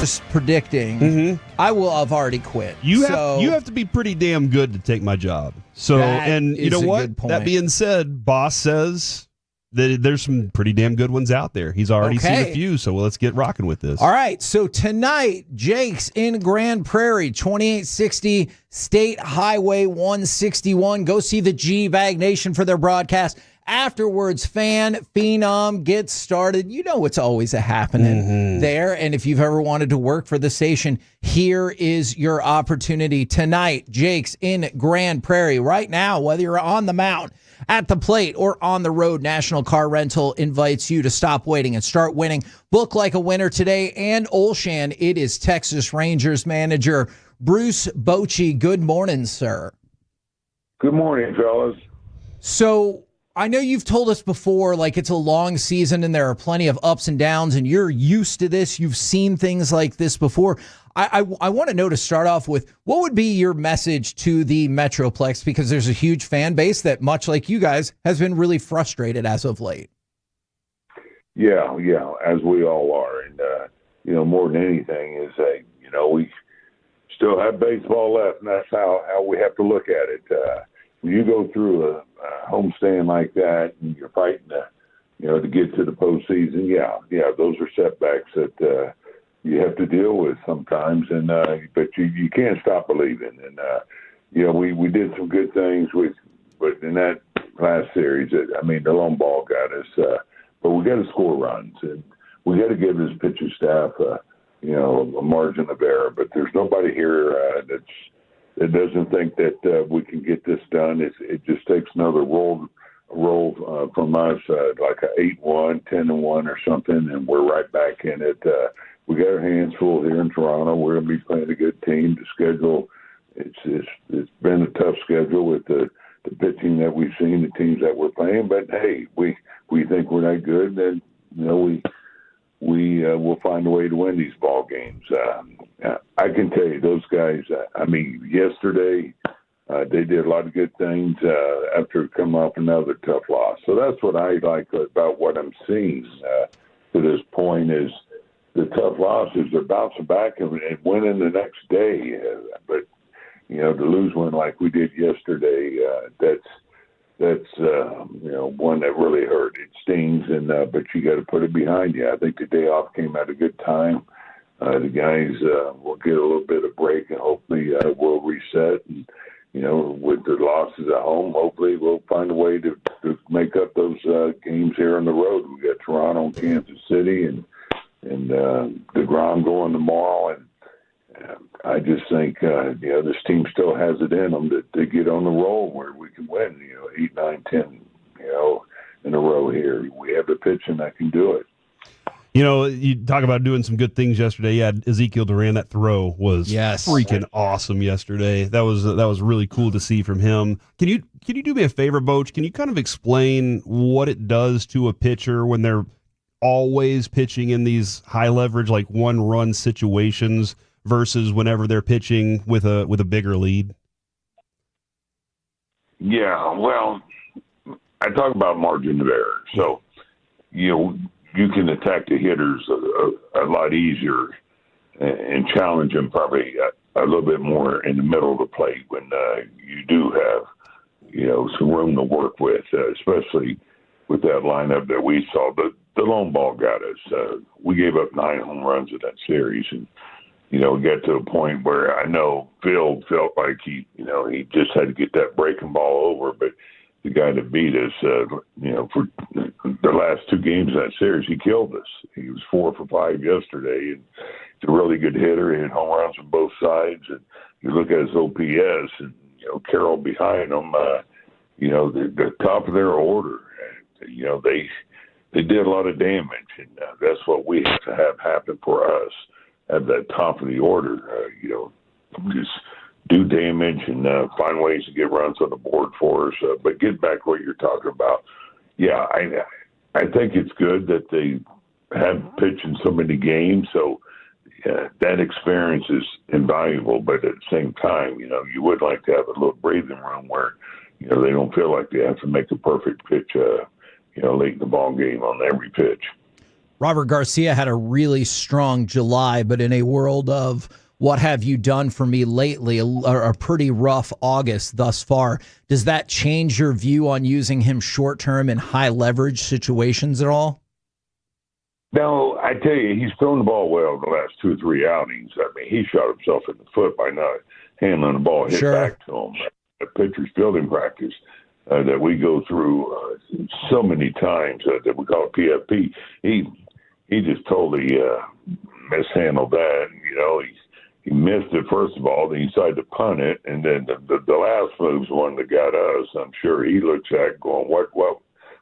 just predicting, I will have already quit. You have to be pretty damn good to take my job. So, and you know what? That being said, boss says that there's some pretty damn good ones out there. He's already seen a few, so let's get rocking with this. All right, so tonight, Jake's in Grand Prairie, 2860 State Highway 161. Go see the G-Bag Nation for their broadcast. Afterwards, Fan Phenom gets started. You know it's always a happening there. And if you've ever wanted to work for the station, here is your opportunity. Tonight, Jake's in Grand Prairie. Right now, whether you're on the mound, at the plate, or on the road, National Car Rental invites you to stop waiting and start winning. Book like a winner today. And Olshan, it is Texas Rangers manager Bruce Bochy. Good morning, sir. Good morning, fellas. So I know you've told us before, like, it's a long season and there are plenty of ups and downs, and you're used to this. You've seen things like this before. I want to know, to start off with, what would be your message to the Metroplex? Because there's a huge fan base that, much like you guys, has been really frustrated as of late. Yeah, as we all are. And, more than anything is that, we still have baseball left, and that's how we have to look at it. When you go through a homestand like that and you're fighting to get to the postseason, those are setbacks that you have to deal with sometimes, and but you can't stop believing. And we did some good things but in that last series, the long ball got us. But we got to score runs, and we got to give this pitching staff a margin of error. But there's nobody here that doesn't think that we can get this done. It just takes another roll from us, like a 8-1, 10-1 or something, and we're right back in it. We got our hands full here in Toronto. We're going to be playing a good team. The schedule, it's been a tough schedule with the pitching that we've seen, the teams that we're playing. But hey, we think we're that good, then we will find a way to win these ball games. I can tell you, those guys. Yesterday they did a lot of good things after coming off another tough loss. So that's what I like about what I'm seeing to this point is the tough losses. They're bouncing back and winning the next day. But to lose one like we did yesterday, that's one that really hurt. It stings, but you got to put it behind you. I think the day off came at a good time. The guys will get a little bit of break, and hopefully we'll reset. And with the losses at home, hopefully we'll find a way to make up those games here on the road. We got Toronto and Kansas City, and DeGrom going tomorrow, and I just think this team still has it in them to get on the roll where we can win 8, 9, 10 in a row here. We have the pitching that can do it. You talk about doing some good things yesterday. Yeah, Ezekiel Duran, that throw was freaking awesome yesterday. That was really cool to see from him. Can you do me a favor, Boach? Can you kind of explain what it does to a pitcher when they're always pitching in these high leverage, like 1-run situations versus whenever they're pitching with a bigger lead? Yeah, well, I talk about margin of error. So, you can attack the hitters a lot easier and challenge them probably a little bit more in the middle of the plate when you do have, some room to work with, especially with that lineup that we saw. But the long ball got us. We gave up 9 home runs in that series, and we got to a point where I know Phil felt like he just had to get that breaking ball over, but the guy that beat us, for the last 2 games of that series, he killed us. He was 4 for 5 yesterday, and he's a really good hitter. He had home runs on both sides, and you look at his OPS, and Carroll behind him. The top of their order. They did a lot of damage, and that's what we have to have happen for us. Have that top of the order, just do damage and find ways to get runs on the board for us. But get back to what you're talking about. Yeah, I think it's good that they have pitched in so many games, so that experience is invaluable. But at the same time, you would like to have a little breathing room where, they don't feel like they have to make a perfect pitch, late in the ball game on every pitch. Robert Garcia had a really strong July, but in a world of what have you done for me lately, a pretty rough August thus far, does that change your view on using him short-term in high-leverage situations at all? No, I tell you, he's thrown the ball well the last 2 or 3 outings. I mean, he shot himself in the foot by not handling the ball hit back to him. A pitcher's fielding practice that we go through so many times that we call it PFP. He just totally mishandled that. You know, he missed it first of all, then he decided to punt it, and then the last move's the one that got us. I'm sure he looks at it going, what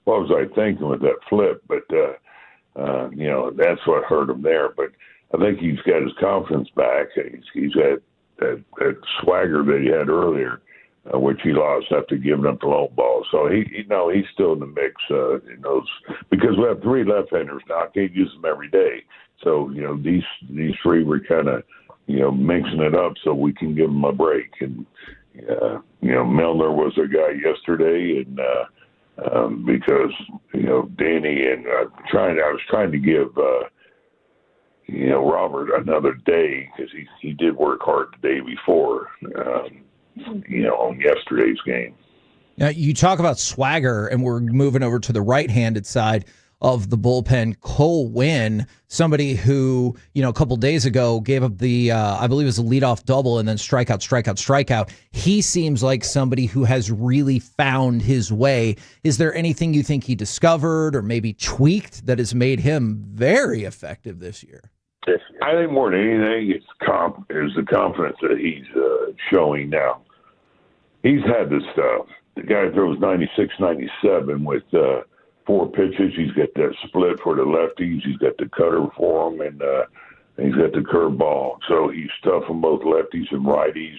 was I thinking with that flip? But you know, that's what hurt him there. But I think he's got his confidence back. He's got that swagger that he had earlier, which he lost after giving up the low ball. So he's still in the mix. In those, because we have 3 left-handers now. I can't use them every day. So you know, these 3 were kind of, you know, mixing it up so we can give them a break. And you know, Milner was a guy yesterday, and because you know Danny and I was trying to give you know, Robert another day because he did work hard the day before. You know, on yesterday's game. Now, you talk about swagger, and we're moving over to the right-handed side of the bullpen. Cole Winn, somebody who, you know, a couple days ago gave up the, I believe it was a leadoff double and then strikeout. He seems like somebody who has really found his way. Is there anything you think he discovered or maybe tweaked that has made him very effective this year? I think more than anything, it's the confidence that he's showing now. He's had this stuff. The guy throws 96, 97 with 4 pitches. He's got that split for the lefties. He's got the cutter for them, and he's got the curveball. So he's tough on both lefties and righties.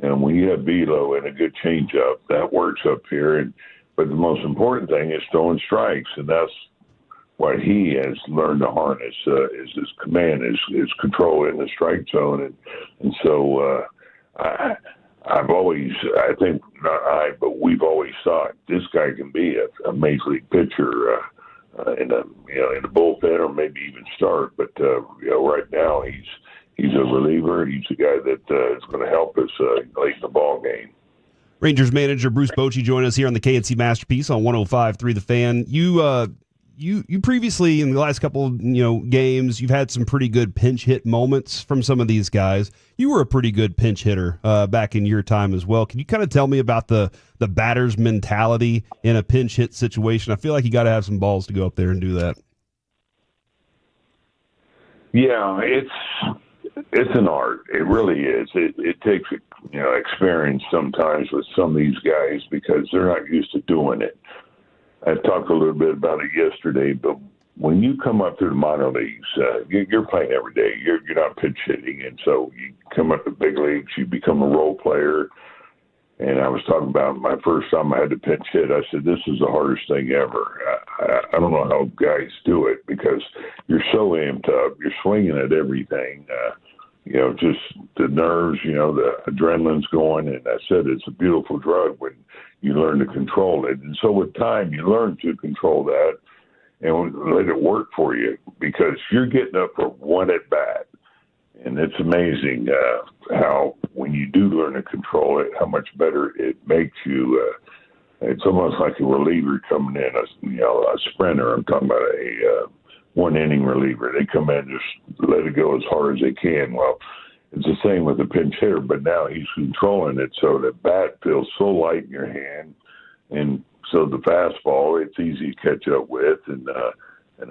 And when you have velo and a good changeup, that works up here. But the most important thing is throwing strikes, and that's what he has learned to harness is his command, his control in the strike zone. And so I've always, I think, not I, but we've always thought this guy can be a major league pitcher in the bullpen or maybe even start. But you know, right now he's a reliever. He's a guy that is going to help us late in the ball game. Rangers manager Bruce Bochy joined us here on the KNC Masterpiece on 105.3 The Fan. You previously, in the last couple of games, you've had some pretty good pinch hit moments from some of these guys. You were a pretty good pinch hitter back in your time as well. Can you kind of tell me about the batter's mentality in a pinch hit situation? I feel like you got to have some balls to go up there and do that. Yeah, it's an art. It really is. It takes experience sometimes with some of these guys because they're not used to doing it. I talked a little bit about it yesterday, but when you come up through the minor leagues, you're playing every day. You're not pitch hitting, and so you come up to the big leagues, you become a role player. And I was talking about my first time I had to pinch hit. I said, this is the hardest thing ever. I don't know how guys do it because you're so amped up. You're swinging at everything. Just the nerves, the adrenaline's going. And I said it's a beautiful drug when you learn to control it. And so with time, you learn to control that and let it work for you because you're getting up for one at bat. And it's amazing how when you do learn to control it, how much better it makes you. It's almost like a reliever coming in, a sprinter. I'm talking about a one-inning reliever. They come in and just let it go as hard as they can. Well, it's the same with the pinch hitter, but now he's controlling it so the bat feels so light in your hand. And so the fastball, it's easy to catch up with. And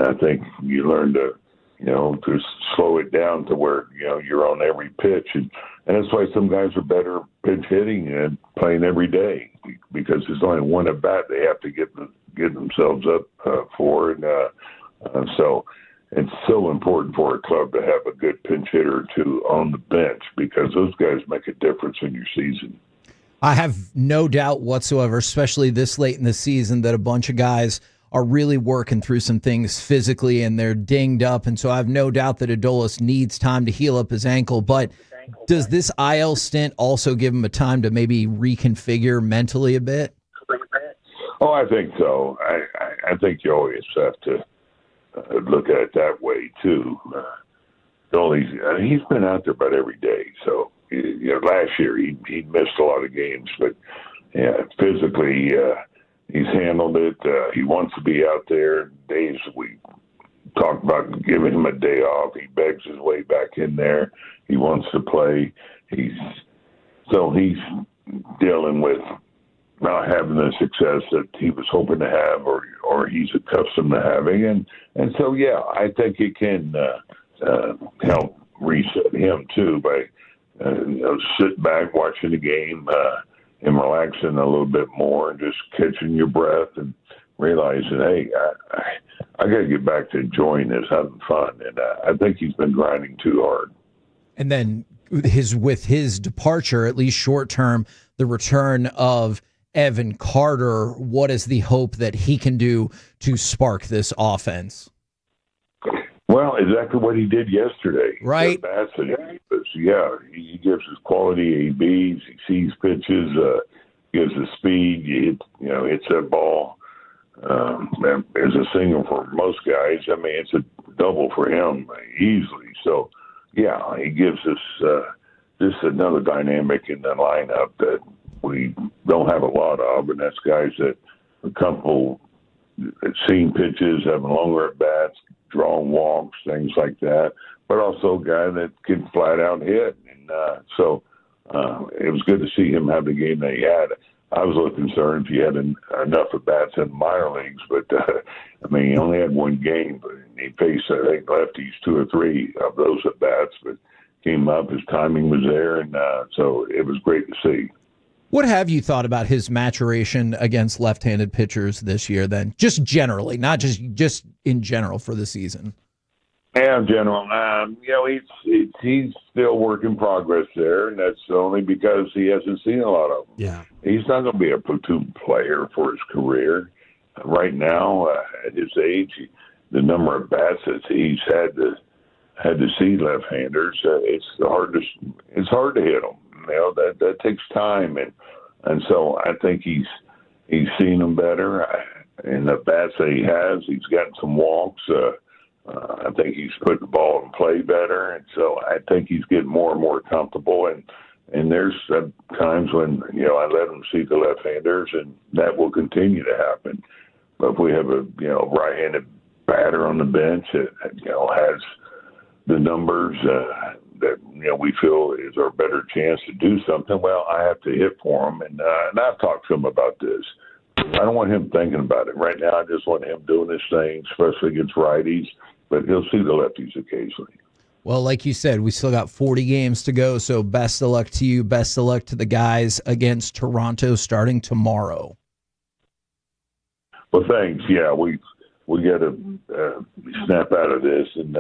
I think you learn to, to slow it down to where, you're on every pitch. And that's why some guys are better pinch hitting and playing every day because there's only one at bat they have to get themselves up for. And so it's so important for a club to have a good pinch hitter or two on the bench because those guys make a difference in your season. I have no doubt whatsoever, especially this late in the season, that a bunch of guys are really working through some things physically and they're dinged up. And so I have no doubt that Adolis needs time to heal up his ankle. But does this IL stint also give him a time to maybe reconfigure mentally a bit? Oh, I think so. I think you always have to look at it that way too. He's been out there about every day. So last year he missed a lot of games, but physically he's handled it. He wants to be out there. Days we talked about giving him a day off. He begs his way back in there. He wants to play. He's dealing with not having the success that he was hoping to have or he's accustomed to having. And so, I think it can help reset him too by sitting back, watching the game, and relaxing a little bit more and just catching your breath and realizing, hey, I got to get back to enjoying this, having fun. And I think he's been grinding too hard. And then with his departure, at least short term, the return of Evan Carter, what is the hope that he can do to spark this offense? Well, exactly what he did yesterday. Right. He gives his quality ABs. He sees pitches, gives the speed. Hits that ball. As a single for most guys, I mean, it's a double for him easily. So, he gives us just another dynamic in the lineup that we don't have a lot of, and that's guys that are comfortable seeing pitches, having longer at bats, drawing walks, things like that, but also a guy that can flat out hit. And it was good to see him have the game that he had. I was a little concerned if he had enough at bats in the minor leagues, but he only had one game, but he faced, I think, lefties 2 or 3 of those at bats, but came up, his timing was there, and so it was great to see. What have you thought about his maturation against left-handed pitchers this year then? Just generally, not just in general for the season. Yeah, in general. He's still work in progress there, and that's only because he hasn't seen a lot of them. Yeah. He's not going to be a platoon player for his career. Right now, at his age, the number of bats that he's had to see left-handers, it's hard to hit them. That takes time, and so I think he's seen them better. And the bats that he has, he's gotten some walks. I think he's put the ball in play better, and so I think he's getting more and more comfortable. And there's times when I let him see the left-handers, and that will continue to happen. But if we have a right-handed batter on the bench that has the numbers that we feel is our better chance to do something, well, I have to hit for him. And I've talked to him about this. I don't want him thinking about it. Right now, I just want him doing his thing, especially against righties, but he'll see the lefties occasionally. Well, like you said, we still got 40 games to go, so best of luck to you. Best of luck to the guys against Toronto starting tomorrow. Well, thanks. Yeah, we got to snap out of this and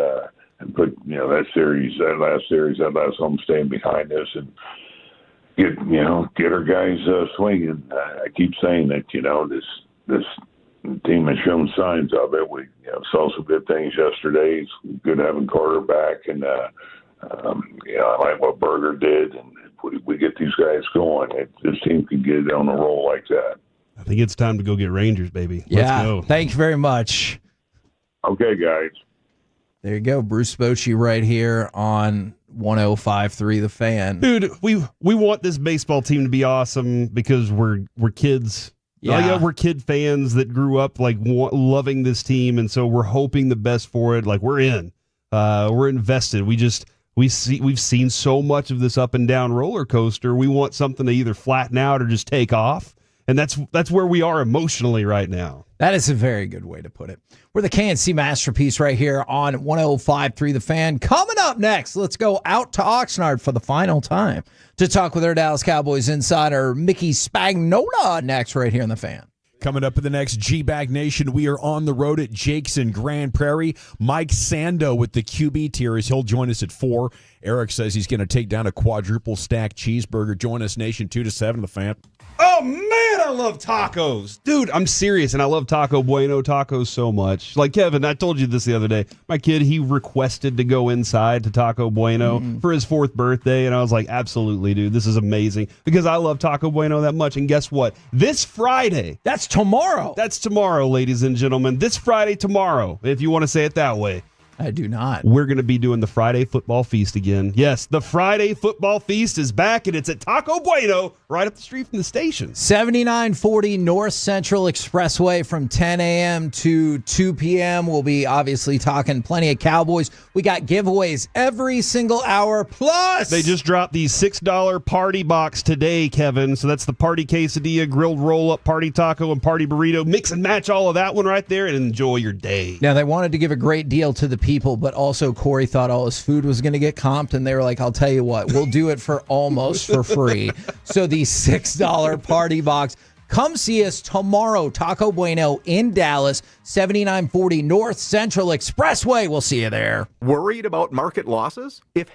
put that last homestand behind us and get our guys swinging. I keep saying that this team has shown signs of it. We saw some good things yesterday. It's good having Carter back, and I like what Berger did. And if we get these guys going, this team can get on a roll like that. I think it's time to go get Rangers, baby. Yeah, let's go. Thank you very much. Okay, guys. There you go, Bruce Bochy right here on 105.3 The Fan. Dude, we want this baseball team to be awesome because we're kids. Yeah. We're kid fans that grew up loving this team, and so we're hoping the best for it. Like, we're in. We're invested. We've seen so much of this up and down roller coaster. We want something to either flatten out or just take off. And that's where we are emotionally right now. That is a very good way to put it. We're the KNC Masterpiece right here on 105.3 The Fan. Coming up next, let's go out to Oxnard for the final time to talk with our Dallas Cowboys insider, Mickey Spagnola, next right here in The Fan. Coming up in the next G-Bag Nation, we are on the road at Jake's in Grand Prairie. Mike Sando with the QB tiers. He'll join us at 4. Eric says he's going to take down a quadruple stack cheeseburger. Join us, Nation, 2 to 7, The Fan. Oh, man, I love tacos. Dude, I'm serious, and I love Taco Bueno tacos so much. Like, Kevin, I told you this the other day. My kid, he requested to go inside to Taco Bueno for his 4th birthday, and I was like, absolutely, dude, this is amazing, because I love Taco Bueno that much. And guess what? This Friday, that's tomorrow. That's tomorrow, ladies and gentlemen. This Friday, tomorrow, if you want to say it that way. I do not. We're going to be doing the Friday Football Feast again. Yes, the Friday Football Feast is back, and it's at Taco Bueno, right up the street from the station. 7940 North Central Expressway from 10 a.m. to 2 p.m. We'll be obviously talking plenty of Cowboys. We got giveaways every single hour. Plus, they just dropped the $6 party box today, Kevin. So that's the party quesadilla, grilled roll-up, party taco, and party burrito. Mix and match all of that one right there and enjoy your day. Now, they wanted to give a great deal to the people, but also Corey thought all his food was going to get comped, and they were like, I'll tell you what, we'll do it for almost for free. So the $6 party box. Come see us tomorrow, Taco Bueno in Dallas, 7940 North Central Expressway. We'll see you there. Worried about market losses? If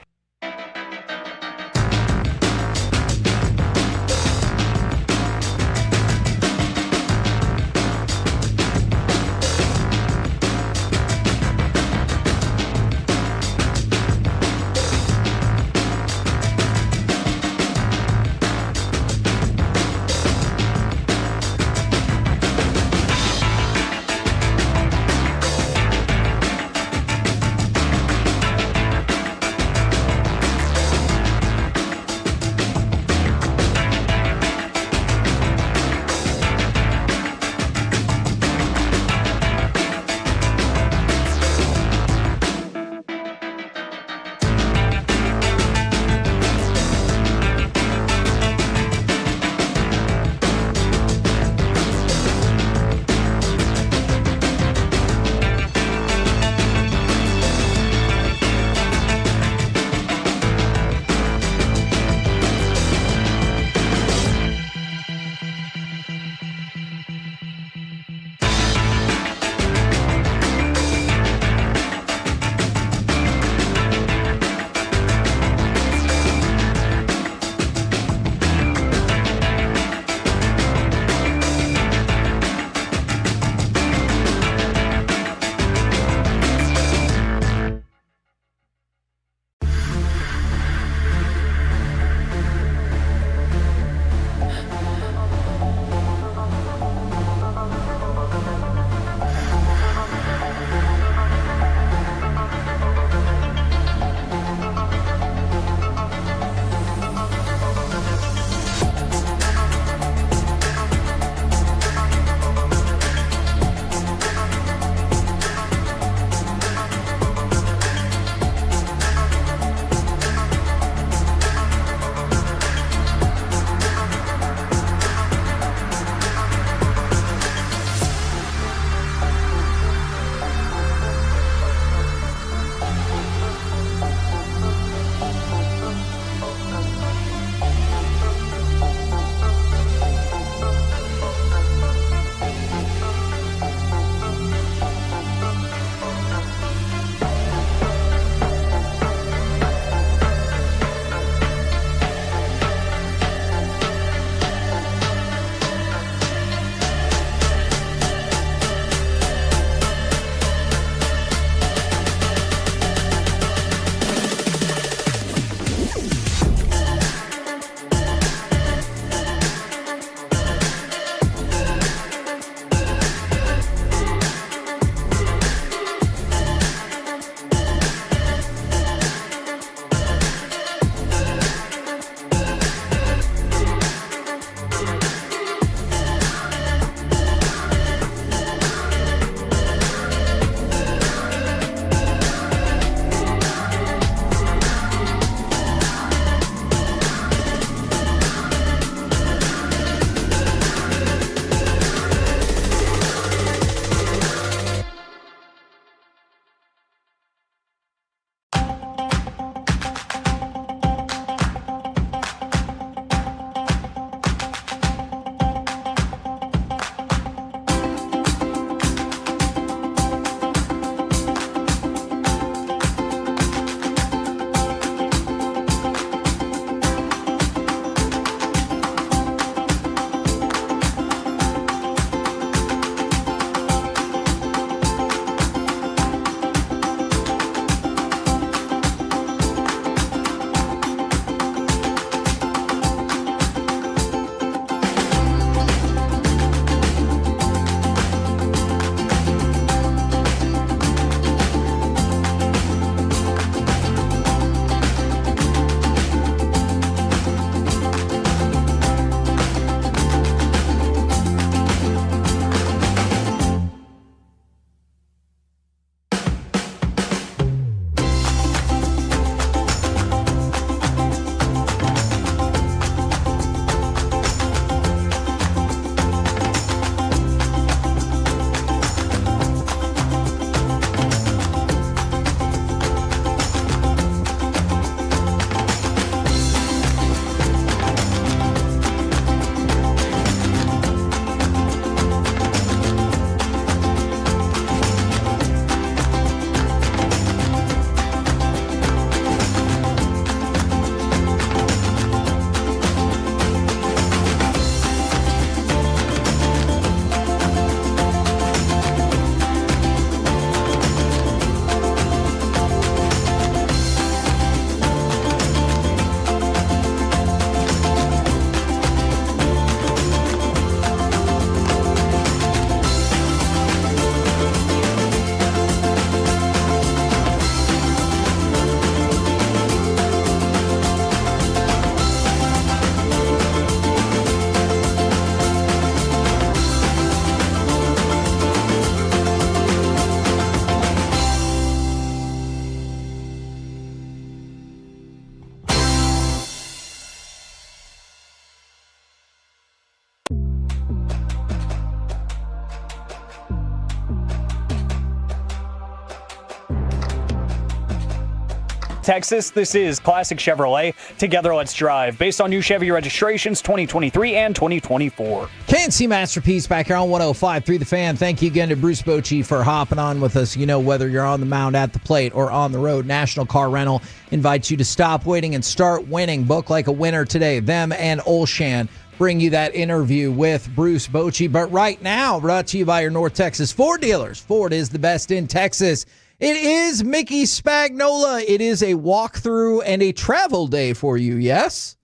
Texas. This is Classic Chevrolet. Together, let's drive. Based on new Chevy registrations 2023 and 2024. KNC Masterpiece back here on 105.3 The Fan. Thank you again to Bruce Bochy for hopping on with us. You know, whether you're on the mound, at the plate, or on the road, National Car Rental invites you to stop waiting and start winning. Book like a winner today. Them and Olshan bring you that interview with Bruce Bochy. But right now, brought to you by your North Texas Ford dealers. Ford is the best in Texas. It is Mickey Spagnola. It is a walkthrough and a travel day for you, yes?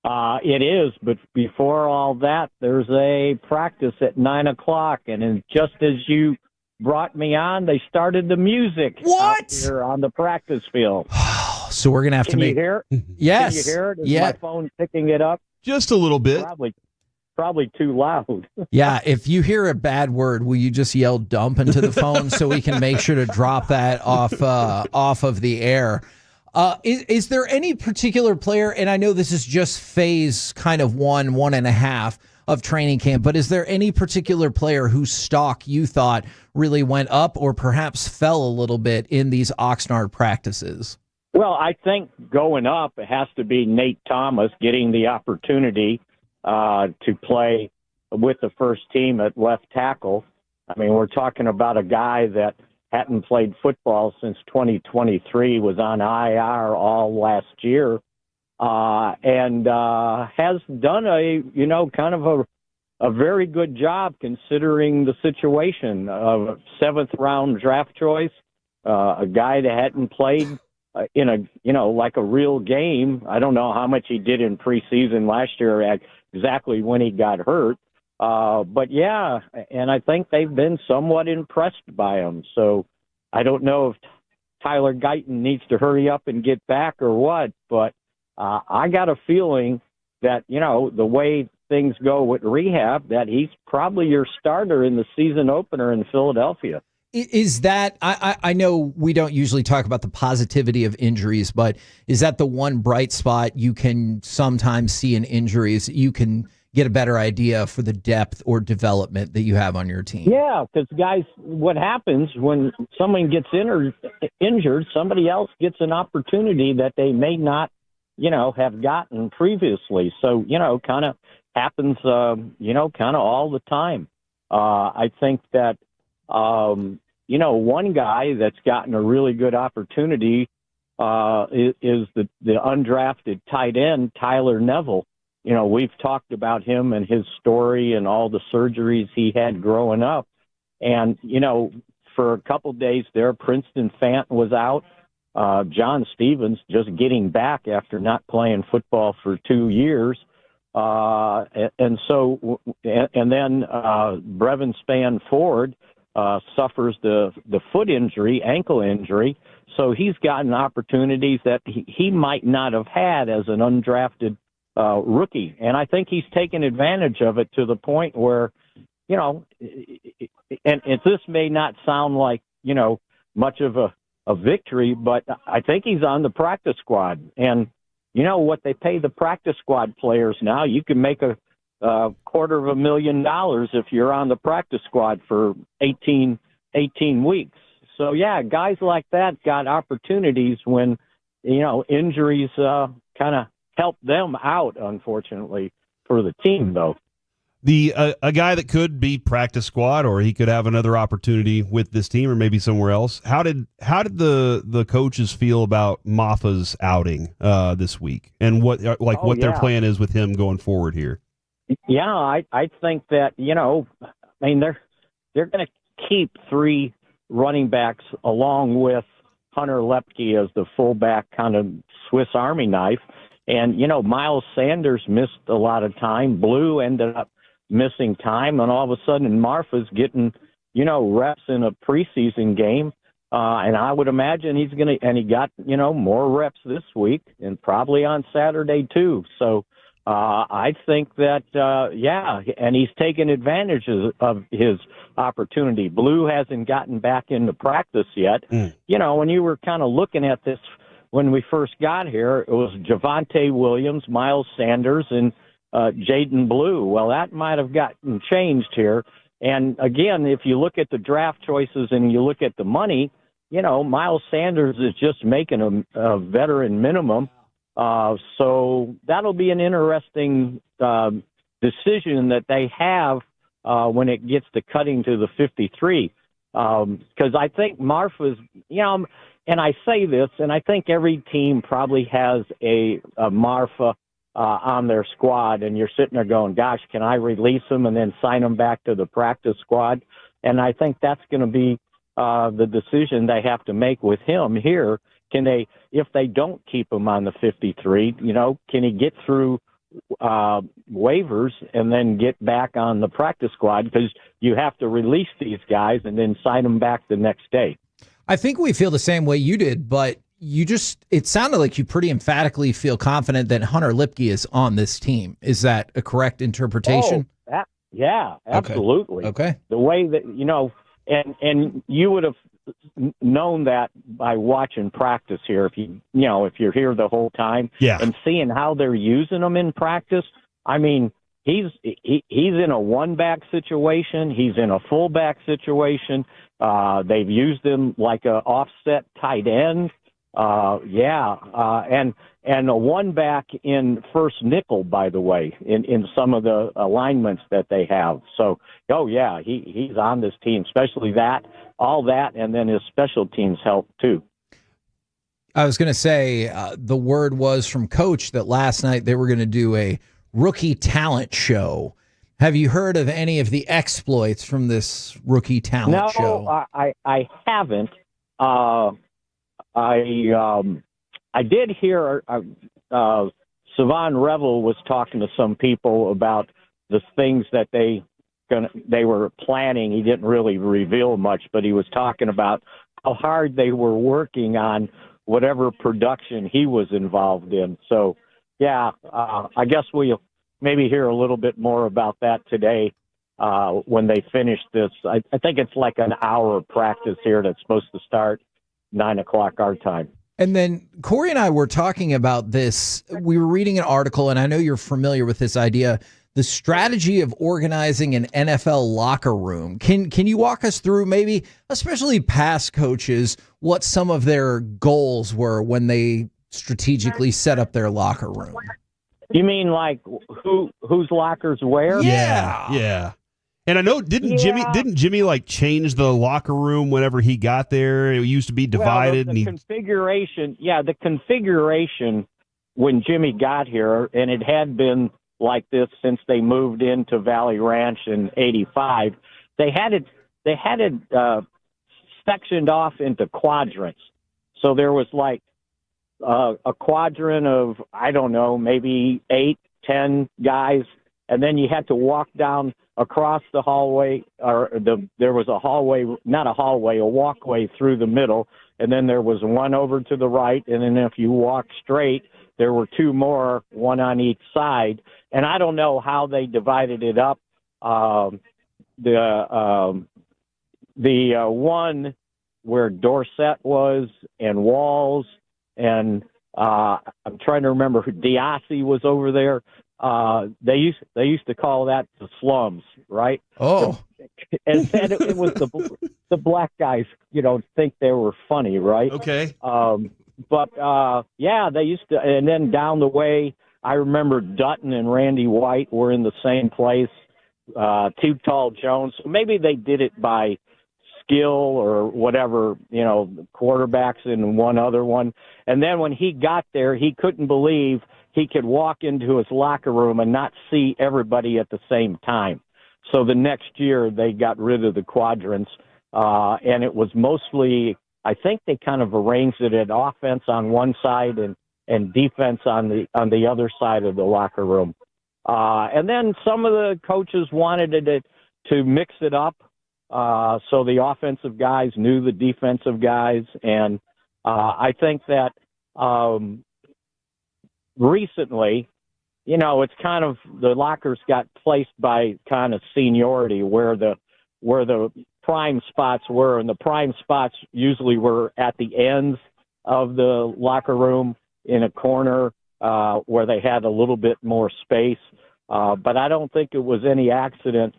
It is, but before all that, there's a practice at 9 o'clock, and just as you brought me on, they started the music out here on the practice field. So we're going to have to make... Can you hear it? Yes. Can you hear it? Is Yeah. my phone picking it up? Just a little bit. Probably too loud. Yeah, if you hear a bad word, will you just yell dump into the phone so we can make sure to drop that off of the air? Is there any particular player, and I know this is just phase kind of 1.5 of training camp, but is there any particular player whose stock you thought really went up or perhaps fell a little bit in these Oxnard practices? Well, I think going up, it has to be Nate Thomas getting the opportunity to play with the first team at left tackle. I mean, we're talking about a guy that hadn't played football since 2023, was on IR all last year, and has done kind of a very good job considering the situation of a 7th-round draft choice, a guy that hadn't played in a real game. I don't know how much he did in preseason last year at exactly when he got hurt. But yeah, and I think they've been somewhat impressed by him. So I don't know if Tyler Guyton needs to hurry up and get back or what, but I got a feeling that, the way things go with rehab, that he's probably your starter in the season opener in Philadelphia. Is that, I know we don't usually talk about the positivity of injuries, but is that the one bright spot you can sometimes see in injuries? You can get a better idea for the depth or development that you have on your team. Yeah, because guys, what happens when someone gets injured, somebody else gets an opportunity that they may not, have gotten previously. So, kind of happens, kind of all the time. I think that, one guy that's gotten a really good opportunity is the undrafted tight end, Tyler Neville. We've talked about him and his story and all the surgeries he had growing up. And, for a couple days there, Princeton Fant was out. John Stevens just getting back after not playing football for 2 years. And then Brevin Spann Ford suffers the foot injury, ankle injury. So he's gotten opportunities that he might not have had as an undrafted rookie. And I think he's taken advantage of it to the point where, and this may not sound like, much of a victory, but I think he's on the practice squad. And what they pay the practice squad players now, you can make a $250,000 if you're on the practice squad for 18 weeks. So yeah, guys like that got opportunities when, injuries kind of help them out, unfortunately, for the team, though. A guy that could be practice squad, or he could have another opportunity with this team or maybe somewhere else. How did the coaches feel about Maffa's outing this week, and what their plan is with him going forward here? Yeah, I think that they're going to keep 3 running backs along with Hunter Lepke as the fullback, kind of Swiss Army knife. And, Miles Sanders missed a lot of time. Blue ended up missing time. And all of a sudden, Marfa's getting, reps in a preseason game. And I would imagine he's going to, and he got, more reps this week and probably on Saturday too. So I think that, and he's taken advantage of his opportunity. Blue hasn't gotten back into practice yet. When you were kind of looking at this, when we first got here, it was Javonte Williams, Miles Sanders, and Jaden Blue. Well, that might have gotten changed here. And again, if you look at the draft choices and you look at the money, Miles Sanders is just making a veteran minimum. So that'll be an interesting decision that they have when it gets to cutting to the 53. Because I think Marfa's, and I say this, and I think every team probably has a Marfa on their squad, and you're sitting there going, gosh, can I release him and then sign him back to the practice squad? And I think that's going to be the decision they have to make with him here. Can they, if they don't keep him on the 53, can he get through waivers and then get back on the practice squad? Because you have to release these guys and then sign them back the next day. I think we feel the same way you did, but it sounded like you pretty emphatically feel confident that Hunter Lipke is on this team. Is that a correct interpretation? Yeah, absolutely. Okay. The way that, and you would have known that by watching practice here. If if you're here the whole time and seeing how they're using them in practice, I mean, he's in a one-back situation. He's in a fullback situation. They've used him like a offset tight end. And a one-back in first nickel, by the way, in some of the alignments that they have. So, he's on this team, especially all that, and then his special teams help too. I was going to say the word was from Coach that last night they were going to do a rookie talent show. Have you heard of any of the exploits from this rookie talent show? No, I haven't. I did hear Savon Revel was talking to some people about the things that they were planning. He didn't really reveal much, but he was talking about how hard they were working on whatever production he was involved in. So, I guess we'll maybe hear a little bit more about that today when they finish this. I think it's like an hour of practice here that's supposed to start 9:00 our time. And then Corey and I were talking about this. We were reading an article, and I know you're familiar with this idea, the strategy of organizing an NFL locker room. Can you walk us through maybe, especially past coaches, what some of their goals were when they strategically set up their locker room? You mean like whose lockers where? Yeah. And I know didn't Jimmy like change the locker room whenever he got there? It used to be divided. The configuration when Jimmy got here, and it had been like this since they moved into Valley Ranch in '85. They had it sectioned off into quadrants. So there was like a quadrant of, I don't know, maybe 8-10 guys, and then you had to walk down across the hallway, there was a hallway, not a hallway, a walkway through the middle, and then there was one over to the right, and then if you walked straight, there were two more, one on each side. And I don't know how they divided it up. The one where Dorsett was and Walls, and I'm trying to remember who Diassi was over there. They used to call that the slums, right? Oh, and it was the black guys, think they were funny, right? Okay. But they used to, and then down the way, I remember Dutton and Randy White were in the same place. Too Tall Jones. Maybe they did it by skill or whatever, quarterbacks in one other one. And then when he got there, he couldn't believe he could walk into his locker room and not see everybody at the same time. So the next year they got rid of the quadrants, and it was mostly, I think they kind of arranged it at offense on one side and defense on the other side of the locker room. And then some of the coaches wanted it to mix it up, so the offensive guys knew the defensive guys. And I think that recently, it's kind of the lockers got placed by kind of seniority where the prime spots were, and the prime spots usually were at the ends of the locker room in a corner where they had a little bit more space. But I don't think it was any accident.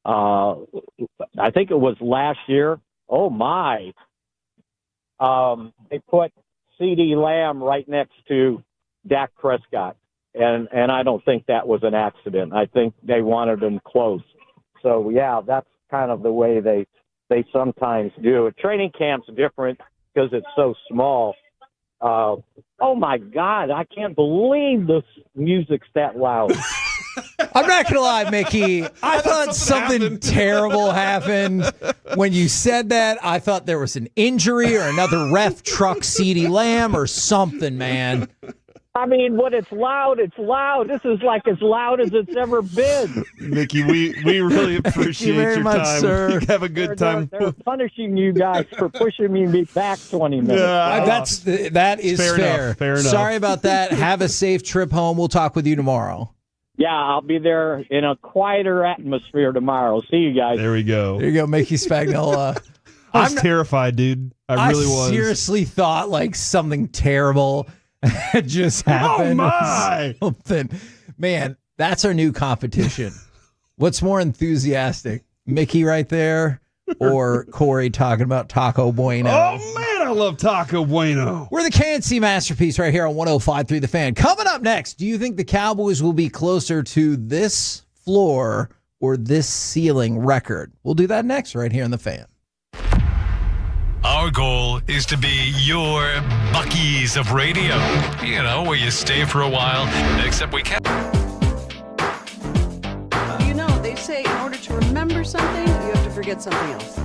I think it was last year. Oh my. they put C.D. Lamb right next to Dak Prescott. And I don't think that was an accident. I think they wanted them close. So, yeah, that's kind of the way they sometimes do it. Training camp's different because it's so small. Oh, my God, I can't believe this music's that loud. I'm not going to lie, Mickey. I thought something terrible happened. When you said that, I thought there was an injury or another ref truck CeeDee Lamb or something, man. I mean, when it's loud, it's loud. This is like as loud as it's ever been. Mickey, we really appreciate your much, time. sir. Have a good time. They're punishing you guys for pushing me back 20 minutes. That is fair. Fair enough. Sorry about that. Have a safe trip home. We'll talk with you tomorrow. Yeah, I'll be there in a quieter atmosphere tomorrow. See you guys. There we go. There you go, Mickey Spagnola. I was terrified, dude. I really was. I seriously thought like something terrible had just happened. Oh, my. Something. Man, that's our new competition. What's more enthusiastic, Mickey right there or Corey talking about Taco Bueno? Oh, man, I love Taco Bueno. We're the KNC Masterpiece right here on 105.3 The Fan. Coming up next, do you think the Cowboys will be closer to this floor or this ceiling record? We'll do that next right here on The Fan. Our goal is to be your Buckies of radio. You know, where you stay for a while, except we can't. You know, they say in order to remember something, you have to forget something else.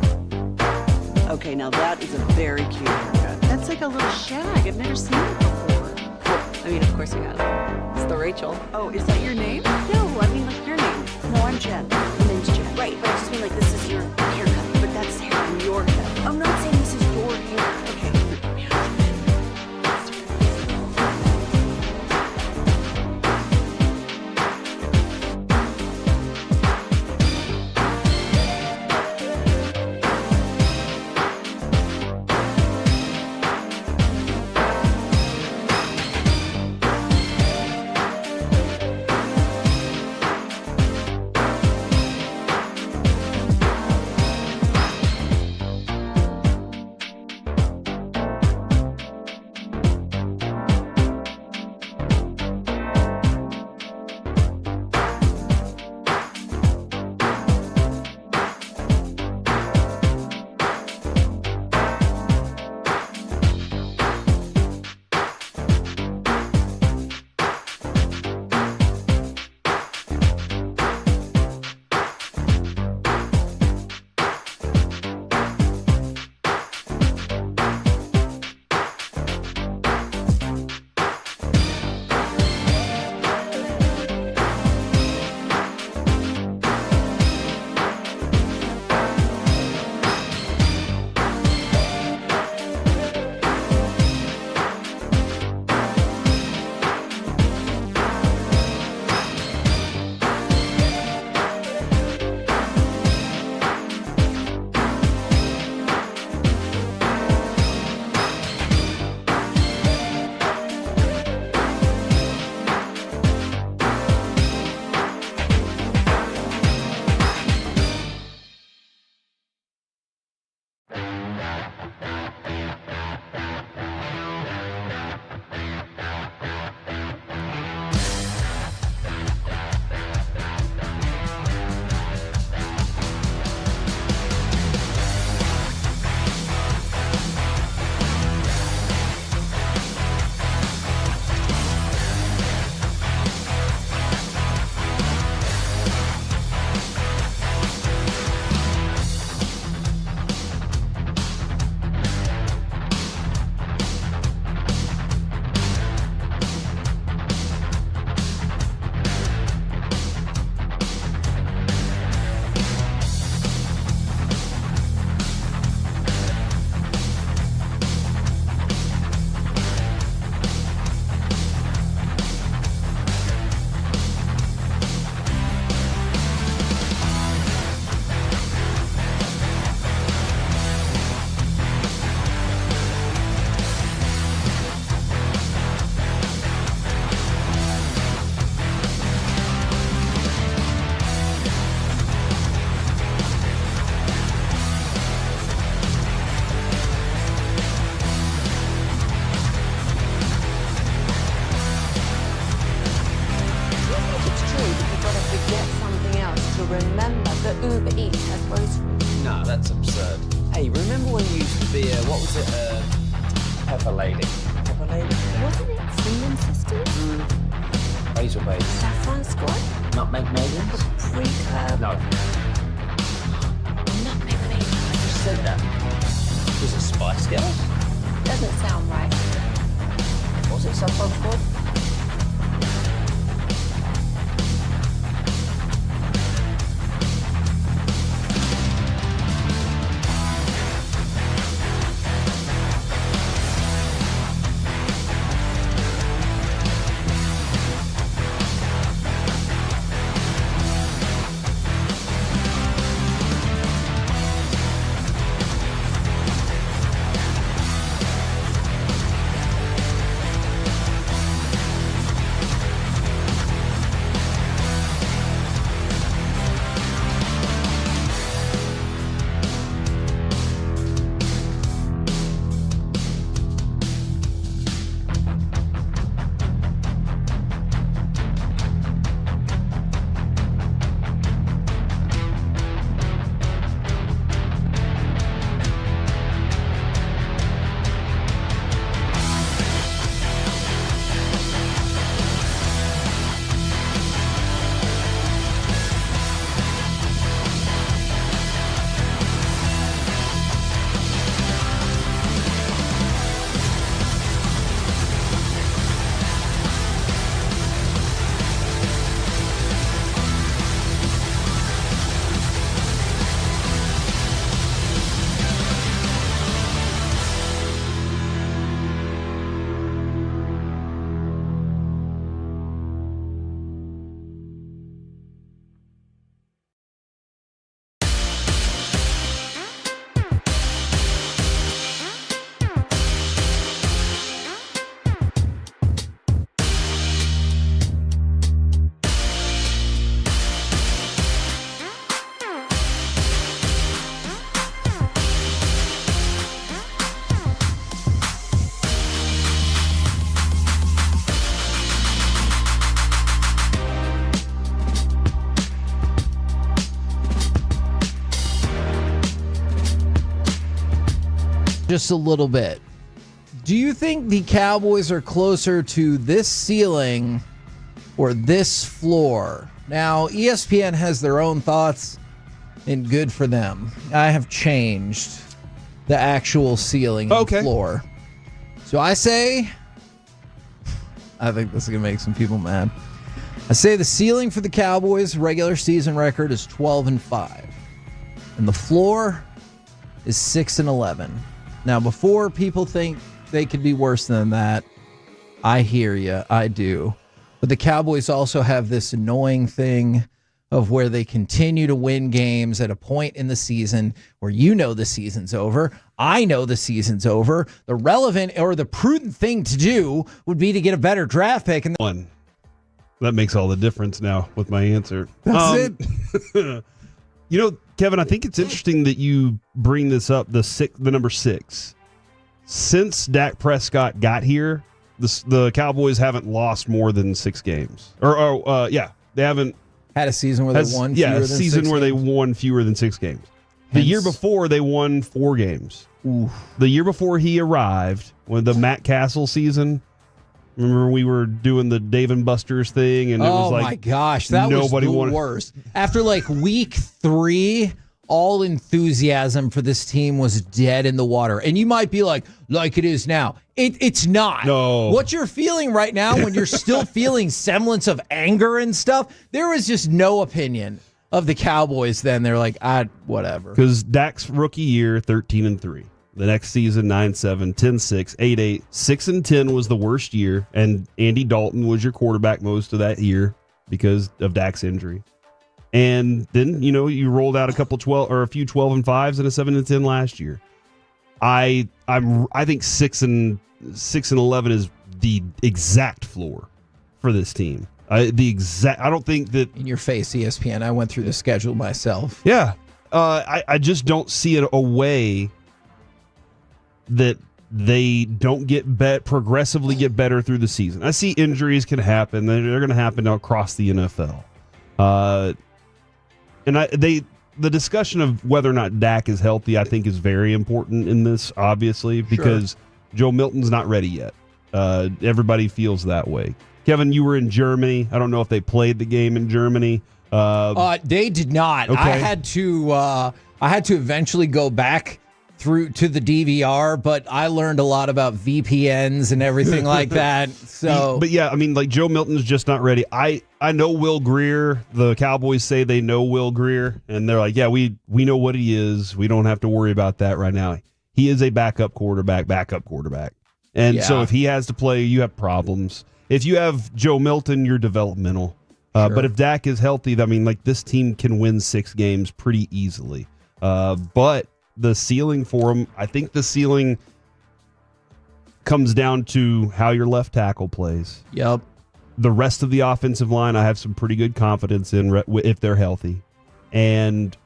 Okay, now that is a very cute haircut. That's like a little shag. I've never seen it before. I mean, of course you have. It's the Rachel. Oh, is that your name? No, I mean like your name. No, I'm Jen. My name's Jen. Right, but I just mean like this is your haircut. But that's hair on your head. I'm not saying this is your hair. Okay. remember that Uber Eats has groceries. No, that's absurd. Hey, remember when you used to be what was it, Pepper Lady? Pepper Lady? Wasn't it Cinnamon Sisters? Basil Baby. Saffron Squad? Nutmeg Maidens? Pre-curb? No. Nutmeg Maidens. I just said that. Was it Spice Girls? Doesn't sound right. Was it Saffron Squad? Just a little bit. Do you think the Cowboys are closer to this ceiling or this floor? Now, ESPN has their own thoughts, and good for them. I have changed the actual ceiling and floor. So I say, I think this is going to make some people mad. I say the ceiling for the Cowboys regular season record is 12-5. And the floor is 6-11. Now, before people think they could be worse than that, I hear you. I do. But the Cowboys also have this annoying thing of where they continue to win games at a point in the season where you know the season's over. I know the season's over. The relevant or the prudent thing to do would be to get a better draft pick. And One. That makes all the difference now with my answer. That's it. You know, Kevin, I think it's interesting that you bring this up, the number 6. Since Dak Prescott got here, the Cowboys haven't lost more than 6 games. They haven't had a season where they won fewer than 6 games. a season where they won fewer than 6 games. The year before, they won 4 games. Oof. The year before he arrived, when the Matt Castle season, remember we were doing the Dave and Buster's thing, and it was like, oh my gosh, that nobody was the wanted. worst. After like week 3, all enthusiasm for this team was dead in the water. And you might be like it is now. It's not. No. What you're feeling right now when you're still feeling semblance of anger and stuff, there was just no opinion of the Cowboys then. They're like, whatever. Because Dak's rookie year, 13-3. The next season, 9-7, 10-6, 8-8, 6-10 was the worst year, and Andy Dalton was your quarterback most of that year because of Dak's injury. And then, you rolled out a few 12-5s and a 7-10 last year. I think 6-11 is the exact floor for this team. I don't think that in your face, ESPN. I went through the schedule myself. Yeah, I just don't see a way that they don't progressively get better through the season. I see injuries can happen. They're going to happen across the NFL. And the discussion of whether or not Dak is healthy, I think, is very important in this, obviously, because Joe Milton's not ready yet. Everybody feels that way. Kevin, you were in Germany. I don't know if they played the game in Germany. They did not. Okay. I had to eventually go back through to the DVR, but I learned a lot about VPNs and everything like that. So, but yeah, I mean, like Joe Milton's just not ready. I know Will Greer. The Cowboys say they know Will Greer, and they're like, yeah, we know what he is. We don't have to worry about that right now. He is a backup quarterback. And so if he has to play, you have problems. If you have Joe Milton, you're developmental. But if Dak is healthy, I mean, like this team can win 6 games pretty easily. But the ceiling for him, I think the ceiling comes down to how your left tackle plays. Yep. The rest of the offensive line, I have some pretty good confidence in if they're healthy. And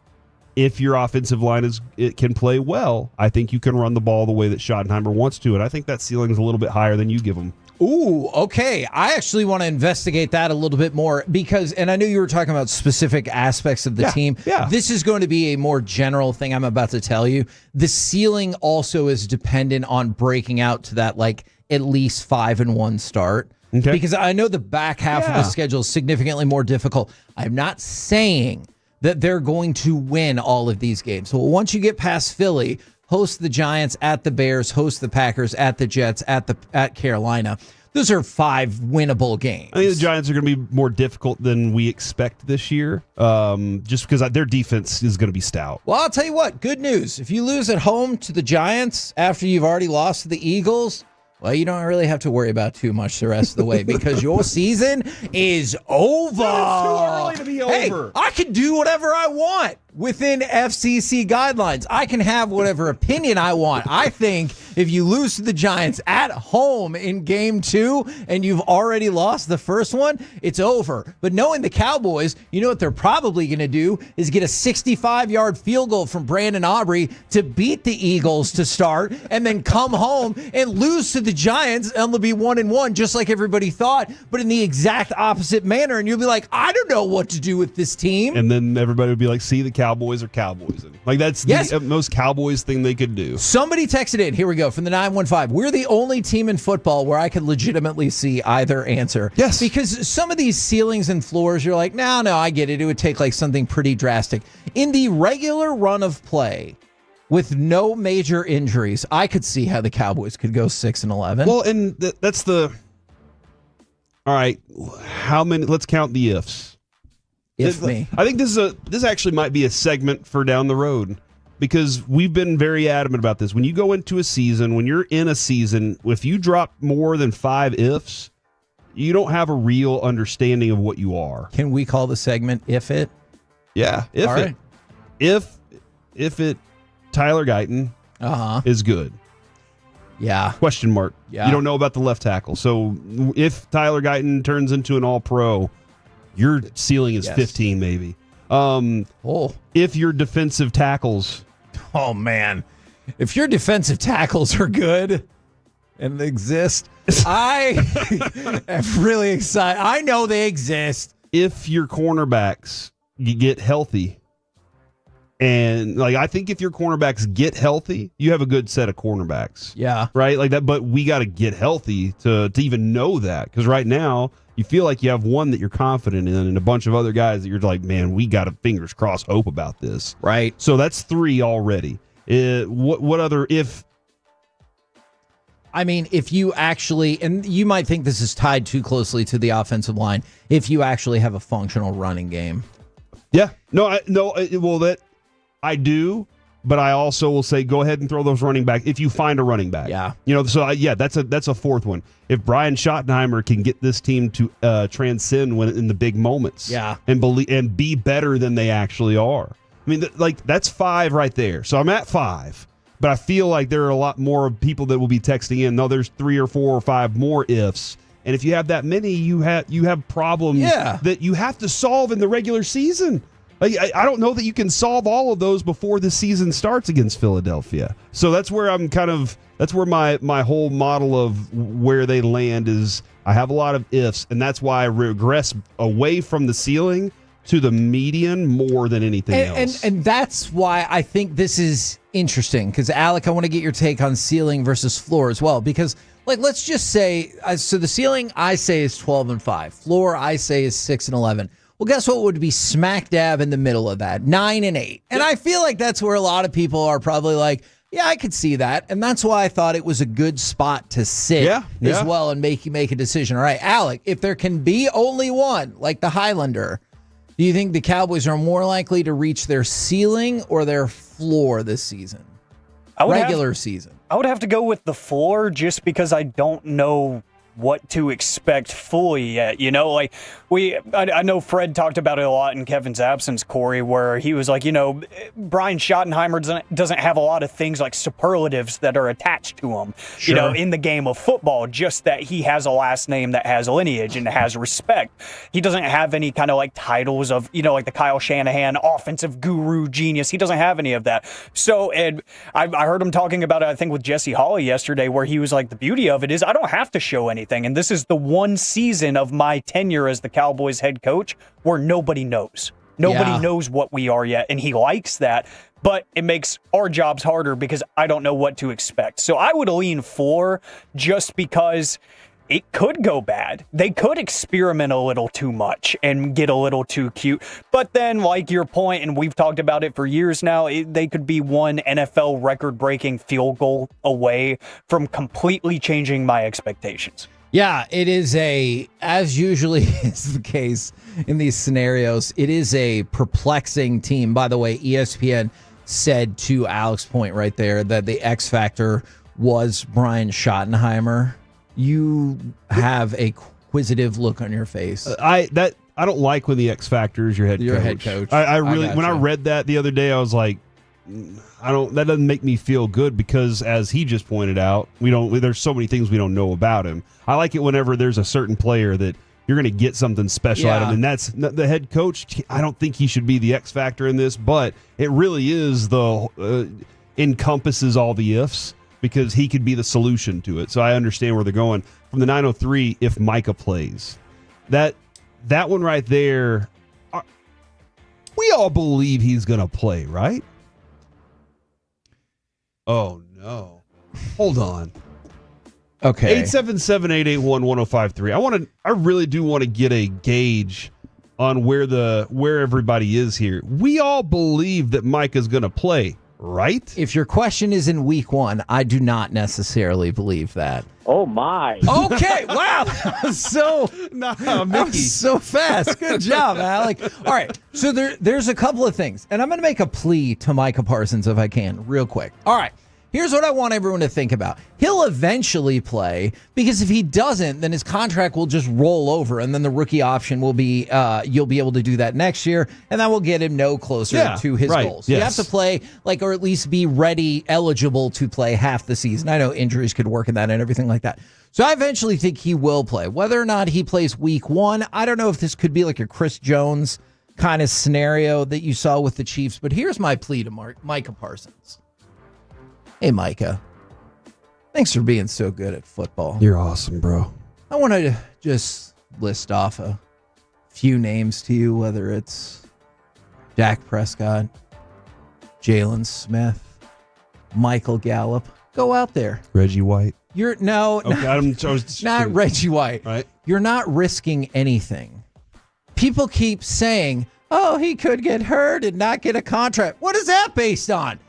if your offensive line can play well, I think you can run the ball the way that Schottenheimer wants to. And I think that ceiling is a little bit higher than you give them. Ooh, okay. I actually want to investigate that a little bit more because, and I knew you were talking about specific aspects of the team. Yeah. This is going to be a more general thing I'm about to tell you. The ceiling also is dependent on breaking out to that, like, at least 5-1 start. Okay. Because I know the back half of the schedule is significantly more difficult. I'm not saying that they're going to win all of these games. So once you get past Philly, host the Giants, at the Bears, host the Packers, at the Jets, at Carolina. Those are 5 winnable games. I think the Giants are going to be more difficult than we expect this year, just because their defense is going to be stout. Well, I'll tell you what, good news. If you lose at home to the Giants after you've already lost to the Eagles, well, you don't really have to worry about too much the rest of the way because your season is over. It's too early to be over. I can do whatever I want within FCC guidelines. I can have whatever opinion I want. I think if you lose to the Giants at home in game 2 and you've already lost the first one, it's over. But knowing the Cowboys, you know what they're probably going to do is get a 65-yard field goal from Brandon Aubrey to beat the Eagles to start and then come home and lose to the Giants and they'll be 1-1 just like everybody thought, but in the exact opposite manner. And you'll be like, I don't know what to do with this team. And then everybody would be like, see, the Cowboys are Cowboys. Like, that's the most Cowboys thing they could do. Somebody texted in. Here we go from the 915. We're the only team in football where I could legitimately see either answer. Yes. Because some of these ceilings and floors, you're like, no, I get it. It would take like something pretty drastic. In the regular run of play, with no major injuries, I could see how the Cowboys could go 6-11. Well, and that's the... All right, how many... Let's count the ifs. I think this actually might be a segment for down the road because we've been very adamant about this. When you go into a season, when you're in a season, if you drop more than 5 ifs, you don't have a real understanding of what you are. Can we call the segment If It? Yeah, if All it. right. If it Tyler Guyton is good. Yeah. Question mark. Yeah. You don't know about the left tackle. So if Tyler Guyton turns into an all-pro, your ceiling is 15 maybe. If your defensive tackles... Oh, man. If your defensive tackles are good and exist, I am really excited. I know they exist. If your cornerbacks get healthy, and like I think if your cornerbacks get healthy, you have a good set of cornerbacks. Yeah. Right? Like that, but we got to get healthy to even know that. Because right now, you feel like you have one that you're confident in and a bunch of other guys that you're like, man, we got to fingers crossed hope about this. Right. So that's 3 already. What other if? I mean, if you actually, and you might think this is tied too closely to the offensive line, if you actually have a functional running game. Yeah. That I do, but I also will say go ahead and throw those running back if you find a running back. Yeah. That's a fourth one. If Brian Schottenheimer can get this team to transcend when in the big moments, and be better than they actually are. I mean, that's 5 right there. So I'm at 5, but I feel like there are a lot more people that will be texting in. No, there's 3 or 4 or 5 more ifs. And if you have that many, you have problems that you have to solve in the regular season. Like, I don't know that you can solve all of those before the season starts against Philadelphia. So that's where that's where my whole model of where they land is. I have a lot of ifs, and that's why I regress away from the ceiling to the median more than anything else. And that's why I think this is interesting, because, Alec, I want to get your take on ceiling versus floor as well, because, like, let's just say, so the ceiling I say is 12-5. Floor I say is 6-11. Well, guess what would be smack dab in the middle of that? 9-8. And I feel like that's where a lot of people are probably like, yeah, I could see that. And that's why I thought it was a good spot to sit as well and make a decision. All right, Alec, if there can be only one, like the Highlander, do you think the Cowboys are more likely to reach their ceiling or their floor this season? Regular season. I would have to go with the floor just because I don't know what to expect fully yet. You know, like I know Fred talked about it a lot in Kevin's absence, Corey, where he was like, you know, Brian Schottenheimer doesn't have a lot of things like superlatives that are attached to him, you know, in the game of football, just that he has a last name that has lineage and has respect. He doesn't have any kind of like titles of, you know, like the Kyle Shanahan offensive guru genius. He doesn't have any of that. So, and I heard him talking about it, I think with Jesse Hawley yesterday, where he was like, the beauty of it is I don't have to show anything. And this is the one season of my tenure as the Cowboys head coach where nobody knows. Nobody knows what we are yet. And he likes that. But it makes our jobs harder because I don't know what to expect. So I would lean floor just because it could go bad. They could experiment a little too much and get a little too cute. But then, like your point, and we've talked about it for years now, they could be one NFL record-breaking field goal away from completely changing my expectations. Yeah, it is as usually is the case in these scenarios, it is a perplexing team. By the way, ESPN said to Alec's point right there that the X factor was Brian Schottenheimer. You have a quizzitive look on your face. I don't like when the X factor is your head coach. I really, when I read that the other day, I was like, that doesn't make me feel good because, as he just pointed out, there's so many things we don't know about him. I like it whenever there's a certain player that you're going to get something special out of him, and that's the head coach. I don't think he should be the X factor in this, but it really is encompasses all the ifs because he could be the solution to it. So I understand where they're going. From the 903, if Micah plays, that one right there, we all believe he's going to play, right? Oh, no. Hold on. Okay. 877-881-1053. I really do want to get a gauge on where everybody is here. We all believe that Micah's going to play, right? If your question is in week 1, I do not necessarily believe that. Oh, my. Okay. Wow. That was so fast. Good job, Alec. All right. So there's a couple of things, and I'm going to make a plea to Micah Parsons if I can, real quick. All right. Here's what I want everyone to think about. He'll eventually play because if he doesn't, then his contract will just roll over, and then the rookie option will be you'll be able to do that next year, and that will get him no closer to his goals. Yes. You have to play or at least be ready, eligible to play half the season. I know injuries could work in that and everything like that. So I eventually think he will play. Whether or not he plays week 1, I don't know if this could be like a Chris Jones kind of scenario that you saw with the Chiefs, but here's my plea to Micah Parsons. Hey, Micah. Thanks for being so good at football. You're awesome, bro. I want to just list off a few names to you, whether it's Dak Prescott, Jalen Smith, Michael Gallup. Go out there. Reggie White. Not Reggie White. Right. You're not risking anything. People keep saying, oh, he could get hurt and not get a contract. What is that based on?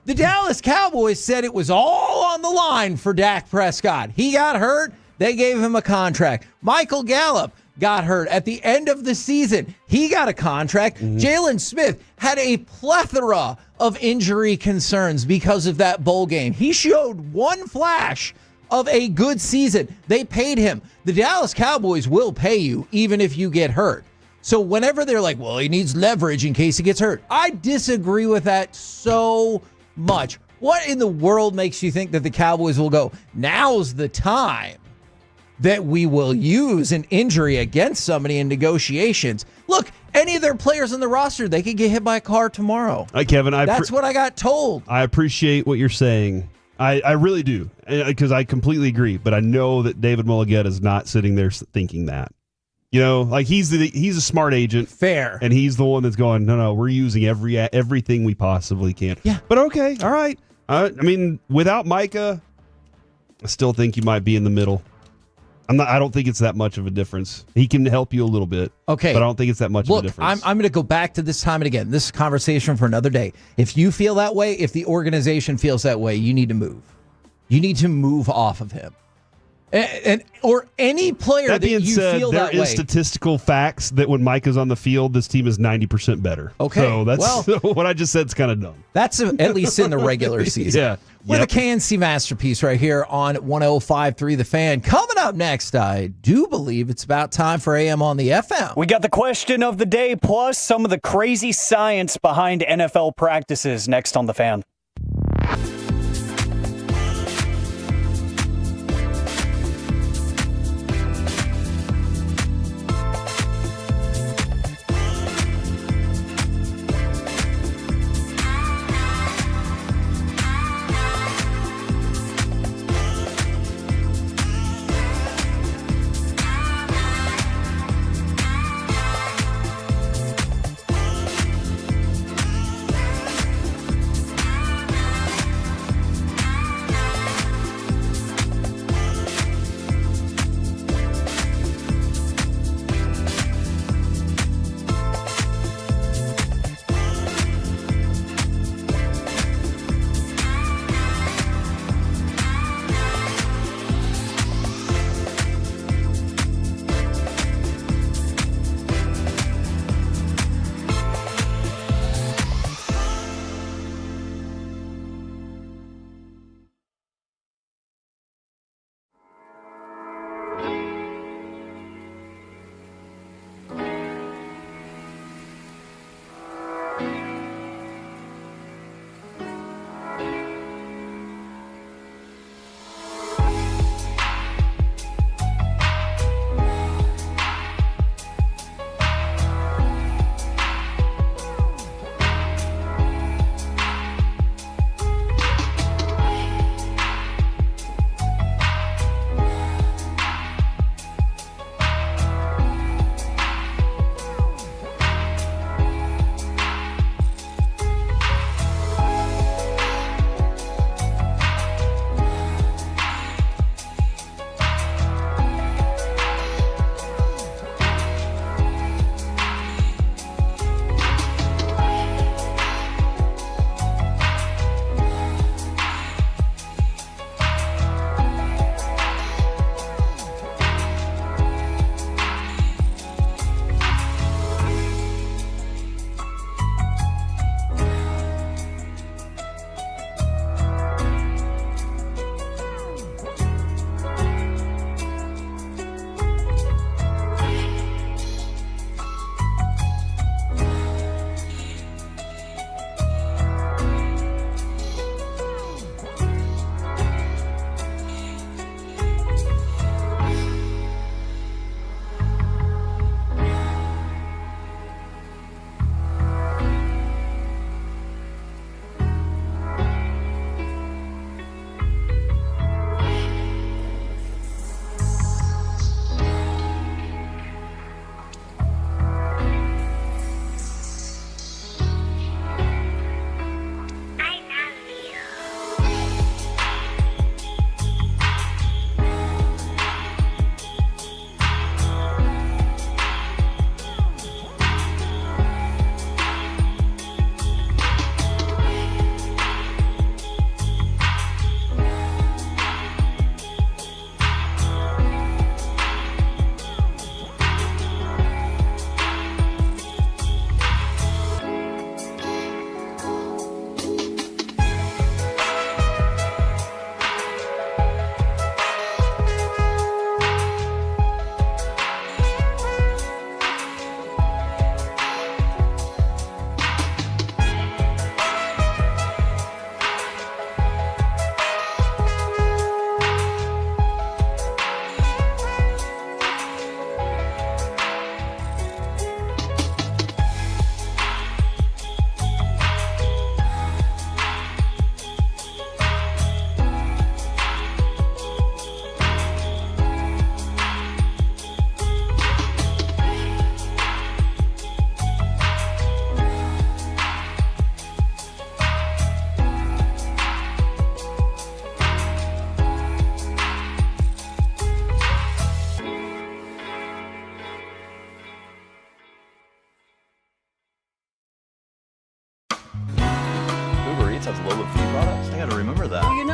The Dallas Cowboys said it was all on the line for Dak Prescott. He got hurt. They gave him a contract. Michael Gallup got hurt at the end of the season. He got a contract. Jalen Smith had a plethora of injury concerns because of that bowl game. He showed one flash of a good season. They paid him. The Dallas Cowboys will pay you even if you get hurt. So whenever they're like, well, he needs leverage in case he gets hurt, I disagree with that so much. What in the world makes you think that the Cowboys will go, now's the time that we will use an injury against somebody in negotiations? Look, any of their players on the roster, they could get hit by a car tomorrow. Kevin, that's what I got told. I appreciate what you're saying. I really do, because I completely agree. But I know that David Mulligetta is not sitting there thinking that. You know, like he's a smart agent. Fair. And he's the one that's going, no, we're using everything we possibly can. Yeah. But okay, all right. I mean, without Micah, I still think you might be in the middle. I don't think it's that much of a difference. He can help you a little bit. Okay. But I don't think it's that much of a difference. I'm going to go back to this time and again. This is a conversation for another day. If you feel that way, if the organization feels that way, you need to move. You need to move off of him. Or any player that being you said, feel there that is way. statistical facts that when Micah's on the field, this team is 90% better. Okay, So that's what I just said is kind of dumb. That's at least in the regular season. Yeah. With a KNC masterpiece right here on 105.3 The Fan. Coming up next, I do believe it's about time for AM on the FM. We got the question of the day, plus some of the crazy science behind NFL practices next on The Fan.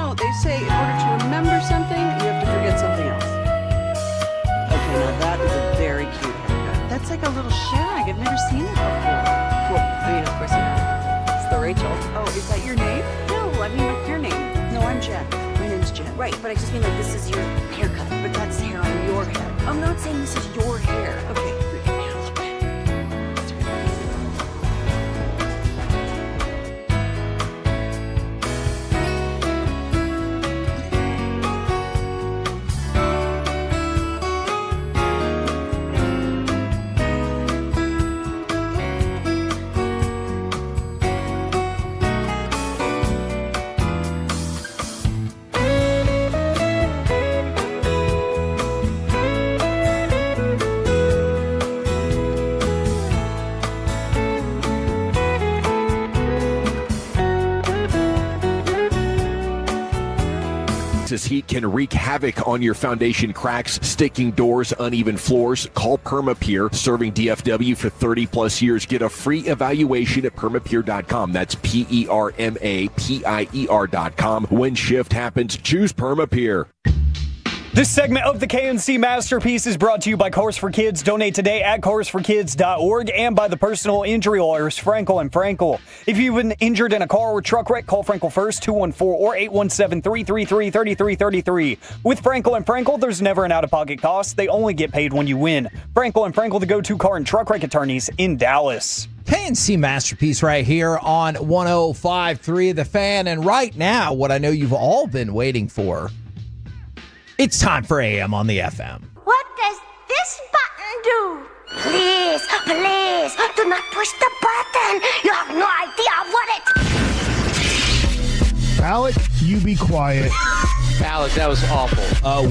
know, they say in order to remember something, you have to forget something else. Okay, now that is a very cute haircut. That's like a little shag. I've never seen it before. Well, I mean, of course you have. It's the Rachel. Oh, is that your name? No, I mean like your name. No, I'm Jen. My name's Jen. Right, but I just mean like this is your haircut. But that's hair on your head. I'm not saying this is your hair. Okay, forgive me a little bit. Texas heat can wreak havoc on your foundation cracks, sticking doors, uneven floors. Call PermaPure, serving DFW for 30-plus years. Get a free evaluation at permapure.com. That's PERMAPIER.com. When shift happens, choose PermaPure. This segment of the KNC Masterpiece is brought to you by Cars for Kids. Donate today at carsforkids.org and by the personal injury lawyers, Frankel and Frankel. If you've been injured in a car or truck wreck, call Frankel first, 214 or 817-333-3333. With Frankel and Frankel, there's never an out-of-pocket cost. They only get paid when you win. Frankel and Frankel, the go-to car and truck wreck attorneys in Dallas. KNC Masterpiece right here on 105.3 The Fan. And right now, what I know you've all been waiting for, it's time for AM on the FM. What does this button do? Please, please, do not push the button. You have no idea what it... Alec, you be quiet. Alec, that was awful.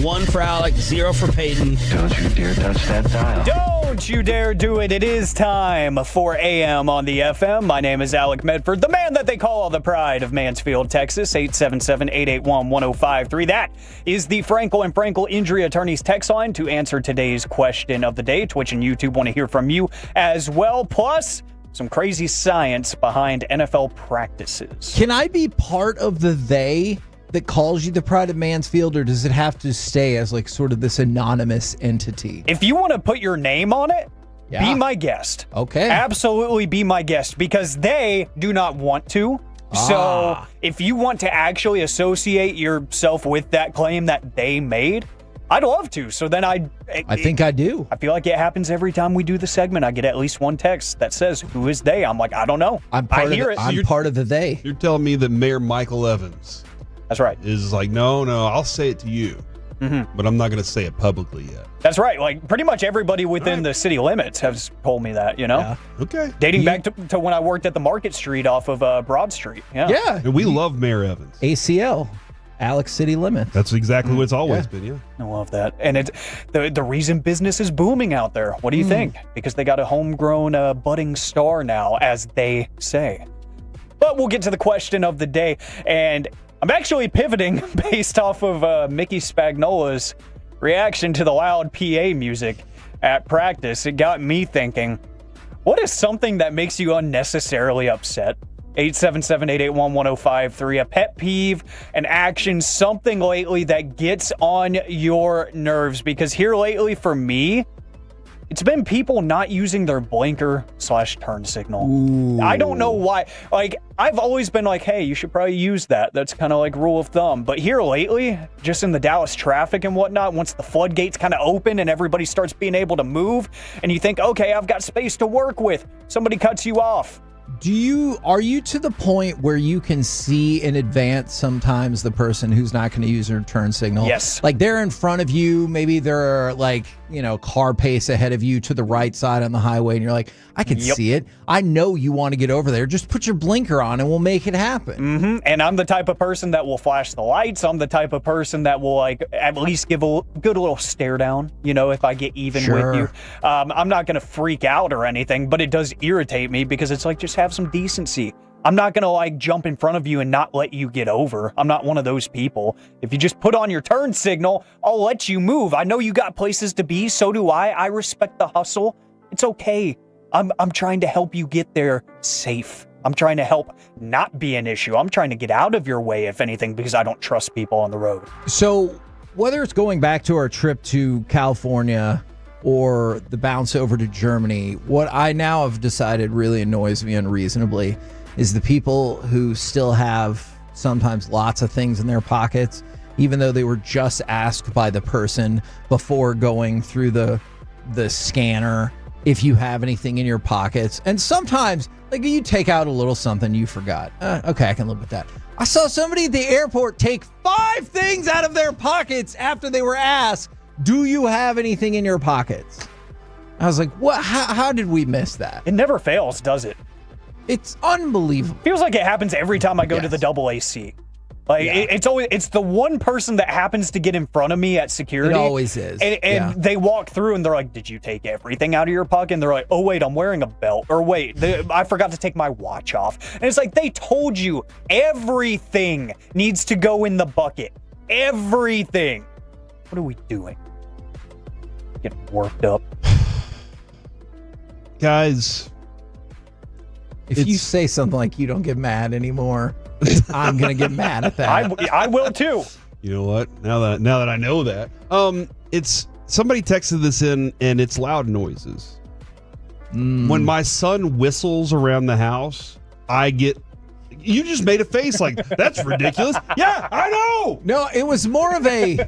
1 for Alec, 0 for Peyton. Don't you dare touch that dial. Don't you dare do it. It is time for AM on the FM. My name is Alec Medford, the man that they call the pride of Mansfield, Texas. 877-881-1053. That is the Frankel and Frankel Injury Attorneys text line to answer today's question of the day. Twitch and YouTube want to hear from you as well. Plus, some crazy science behind NFL practices. Can I be part of the they that calls you the pride of Mansfield, or does it have to stay as like sort of this anonymous entity? If you want to put your name on it, be my guest. Okay. Absolutely be my guest, because they do not want to. So if you want to actually associate yourself with that claim that they made, I'd love to. So then I think I do. I feel like it happens every time we do the segment. I get at least one text that says, "Who is they?" I'm like, I don't know. I'm part of the they. You're telling me that Mayor Michael Evans, that's right, is like, no, I'll say it to you, but I'm not going to say it publicly yet. That's right. Like pretty much everybody within the city limits has told me that, you know? Yeah. Okay. Dating back to when I worked at the Market Street off of Broad Street. Yeah. Yeah. And we love Mayor Evans. ACL. Alex City Limits. That's exactly what it's always been, yeah. I love that. And the reason business is booming out there. What do you think? Because they got a homegrown budding star now, as they say. But we'll get to the question of the day. And I'm actually pivoting based off of Mickey Spagnola's reaction to the loud PA music at practice. It got me thinking, what is something that makes you unnecessarily upset? 877-881-1053. A pet peeve, an action, something lately that gets on your nerves. Because here lately for me, it's been people not using their blinker/turn signal. Ooh. I don't know why. Like, I've always been like, hey, you should probably use that. That's kind of like rule of thumb. But here lately, just in the Dallas traffic and whatnot, once the floodgates kind of open and everybody starts being able to move, and you think, okay, I've got space to work with, somebody cuts you off. Are you to the point where you can see in advance sometimes the person who's not going to use their turn signal? Yes. Like they're in front of you, maybe they're like, car pace ahead of you to the right side on the highway, and you're like, I can see it. I know you want to get over there. Just put your blinker on and we'll make it happen. And I'm the type of person that will flash the lights. I'm the type of person that will like at least give a good little stare down, if I get even with you. I'm not going to freak out or anything, but it does irritate me because it's like, just have some decency. I'm not going to like jump in front of you and not let you get over. I'm not one of those people. If you just put on your turn signal, I'll let you move. I know you got places to be. So do I. I respect the hustle. It's okay. I'm trying to help you get there safe. I'm trying to help not be an issue. I'm trying to get out of your way, if anything, because I don't trust people on the road. So whether it's going back to our trip to California or the bounce over to Germany, what I now have decided really annoys me unreasonably is the people who still have sometimes lots of things in their pockets, even though they were just asked by the person before going through the scanner if you have anything in your pockets. And sometimes, like, you take out a little something you forgot. Okay, I can live with that. I saw somebody at the airport take 5 things out of their pockets after they were asked, do you have anything in your pockets? I was like, what? How did we miss that? It never fails, does it? It's unbelievable. Feels like it happens every time I go to the AAC. Like, it's the one person that happens to get in front of me at security. It always is. And they walk through and they're like, did you take everything out of your pocket? And they're like, oh, wait, I'm wearing a belt. Or wait, I forgot to take my watch off. And it's like, they told you everything needs to go in the bucket. Everything. What are we doing? Getting worked up. Guys. If you say something like you don't get mad anymore, I'm going to get mad at that. I will too. You know what? Now that I know that. It's somebody texted this in and it's loud noises. When my son whistles around the house, you just made a face like, that's ridiculous. Yeah, I know. No, it was more of a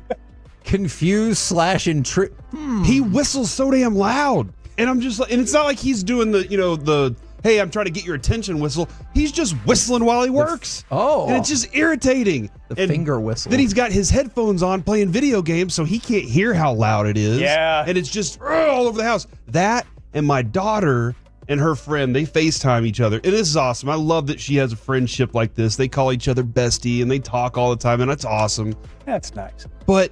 confused / intrigued. He whistles so damn loud. And I'm just like, and it's not like he's doing the hey, I'm trying to get your attention whistle. He's just whistling while he works. And it's just irritating. The finger whistle. Then he's got his headphones on playing video games so he can't hear how loud it is. Yeah. And it's just all over the house. That and my daughter and her friend, they FaceTime each other. And this is awesome. I love that she has a friendship like this. They call each other bestie and they talk all the time, and that's awesome. That's nice. But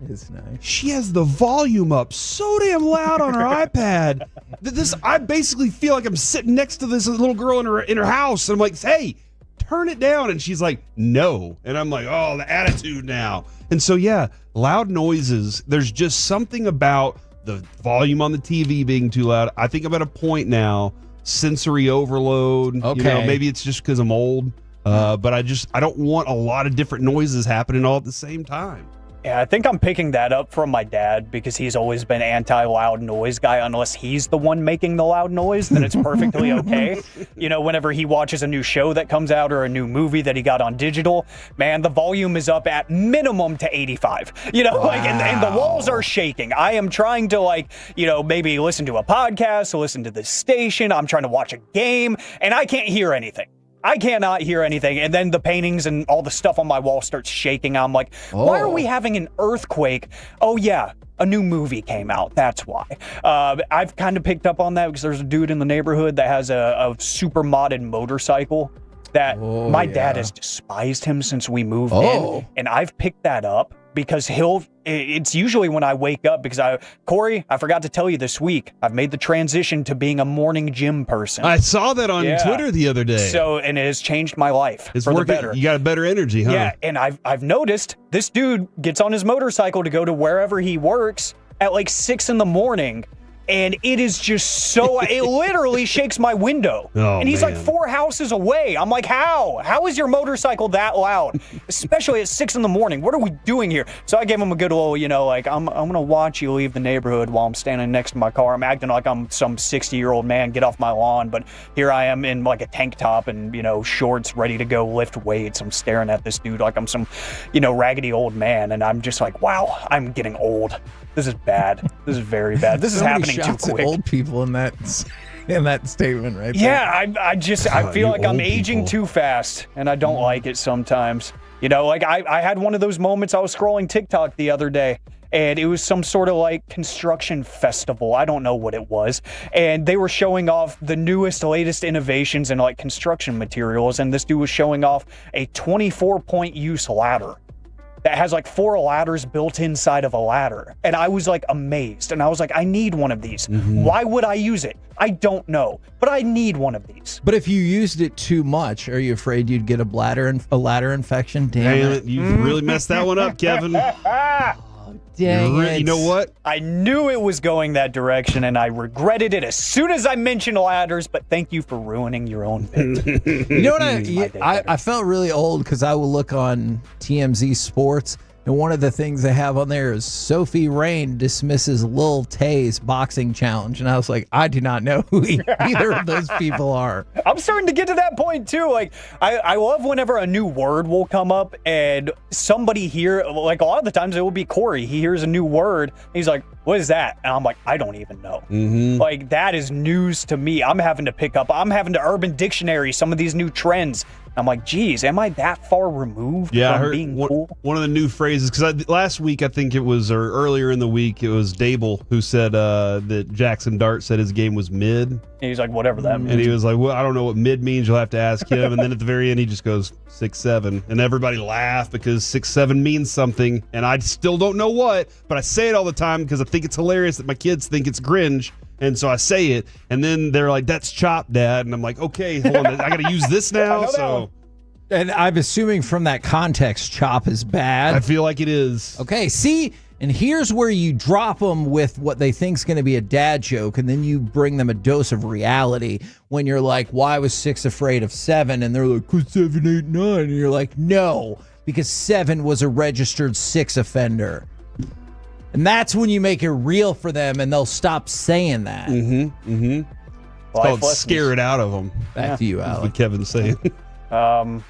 it's nice. She has the volume up so damn loud on her iPad that I basically feel like I'm sitting next to this little girl in her house. And I'm like, hey, turn it down. And she's like, no. And I'm like, oh, the attitude now. And so, yeah, loud noises. There's just something about the volume on the TV being too loud. I think I'm at a point now, sensory overload. Okay. Maybe it's just because I'm old. But I don't want a lot of different noises happening all at the same time. Yeah, I think I'm picking that up from my dad because he's always been anti-loud noise guy. Unless he's the one making the loud noise, then it's perfectly okay. Whenever he watches a new show that comes out or a new movie that he got on digital, man, the volume is up at minimum to 85. Wow. And the walls are shaking. I am trying to maybe listen to a podcast, listen to this station. I'm trying to watch a game, and I can't hear anything. I cannot hear anything. And then the paintings and all the stuff on my wall starts shaking. I'm like, why are we having an earthquake? Oh, yeah, a new movie came out. That's why. I've kind of picked up on that because there's a dude in the neighborhood that has a super modded motorcycle that my dad has despised him since we moved in. And I've picked that up because it's usually when I wake up because Corey, I forgot to tell you this week, I've made the transition to being a morning gym person. I saw that on Twitter the other day. And it has changed my life it's for working, the better. You got a better energy, huh? Yeah, and I've noticed this dude gets on his motorcycle to go to wherever he works at like 6 a.m. And it is just so, it literally shakes my window. And he's like 4 houses away. I'm like, how? How is your motorcycle that loud? Especially at 6 a.m. What are we doing here? So I gave him a good old, I'm going to watch you leave the neighborhood while I'm standing next to my car. I'm acting like I'm some 60-year-old man, get off my lawn. But here I am in like a tank top and, shorts ready to go lift weights. I'm staring at this dude like I'm some, raggedy old man. And I'm just like, wow, I'm getting old. This is bad. This is very bad. This is happening too quick. Old people in that statement, right? Yeah, I feel like I'm aging too fast, and I don't like it sometimes. I had one of those moments. I was scrolling TikTok the other day, and it was some sort of like construction festival. I don't know what it was, and they were showing off the newest, latest innovations in like construction materials, and this dude was showing off a 24-point use ladder that has like 4 ladders built inside of a ladder. And I was like amazed. And I was like, I need one of these. Why would I use it? I don't know, but I need one of these. But if you used it too much, are you afraid you'd get a ladder infection? Damn it. You really messed that one up, Kevin. Dang it. You know what? I knew it was going that direction, and I regretted it as soon as I mentioned ladders, but thank you for ruining your own bit. You know what? I felt really old because I will look on TMZ Sports, and one of the things they have on there is Sophie Rain dismisses Lil Tay's boxing challenge. And I was like, I do not know who either of those people are. I'm starting to get to that point too. Like, I love whenever a new word will come up and somebody here, like a lot of the times it will be Corey. He hears a new word. And he's like, what is that? And I'm like, I don't even know. Mm-hmm. Like, that is news to me. I'm having to Urban Dictionary some of these new trends. I'm like, geez, am I that far removed Yeah, I from heard being one, cool? one of the new phrases, because last week, I think it was, or earlier in the week, it was Dable who said that Jackson Dart said his game was mid. And he's like, whatever that means. And he was like, well, I don't know what mid means. You'll have to ask him. And then at the very end, he just goes 6'7". And everybody laughed because 6'7" means something. And I still don't know what, but I say it all the time because I think it's hilarious that my kids think it's cringe. And so I say it, and then they're like, that's chop, Dad. And I'm like, okay, hold on. I got to use this now. So, And I'm assuming from that context, chop is bad. I feel like it is. Okay, see? And here's where you drop them with what they think's going to be a dad joke, and then you bring them a dose of reality when you're like, why was 6 afraid of 7? And they're like, 'cause 7, 8, 9. And you're like, no, because 7 was a registered 6 offender. And that's when you make it real for them, and they'll stop saying that. It's called scare it out of them. Back to you, That's Alec. what Kevin's saying.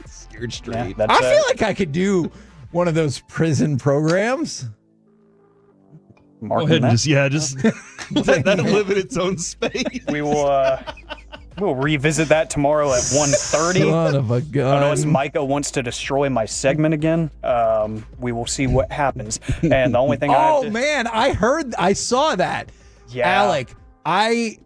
Scared straight. I feel like I could do one of those prison programs. Go ahead and just that'll live in its own space. We will we'll revisit that tomorrow at 1:30. Son of a gun. Unless Micah wants to destroy my segment again, we will see what happens. And the only thing man, I saw that. Yeah. Alec, I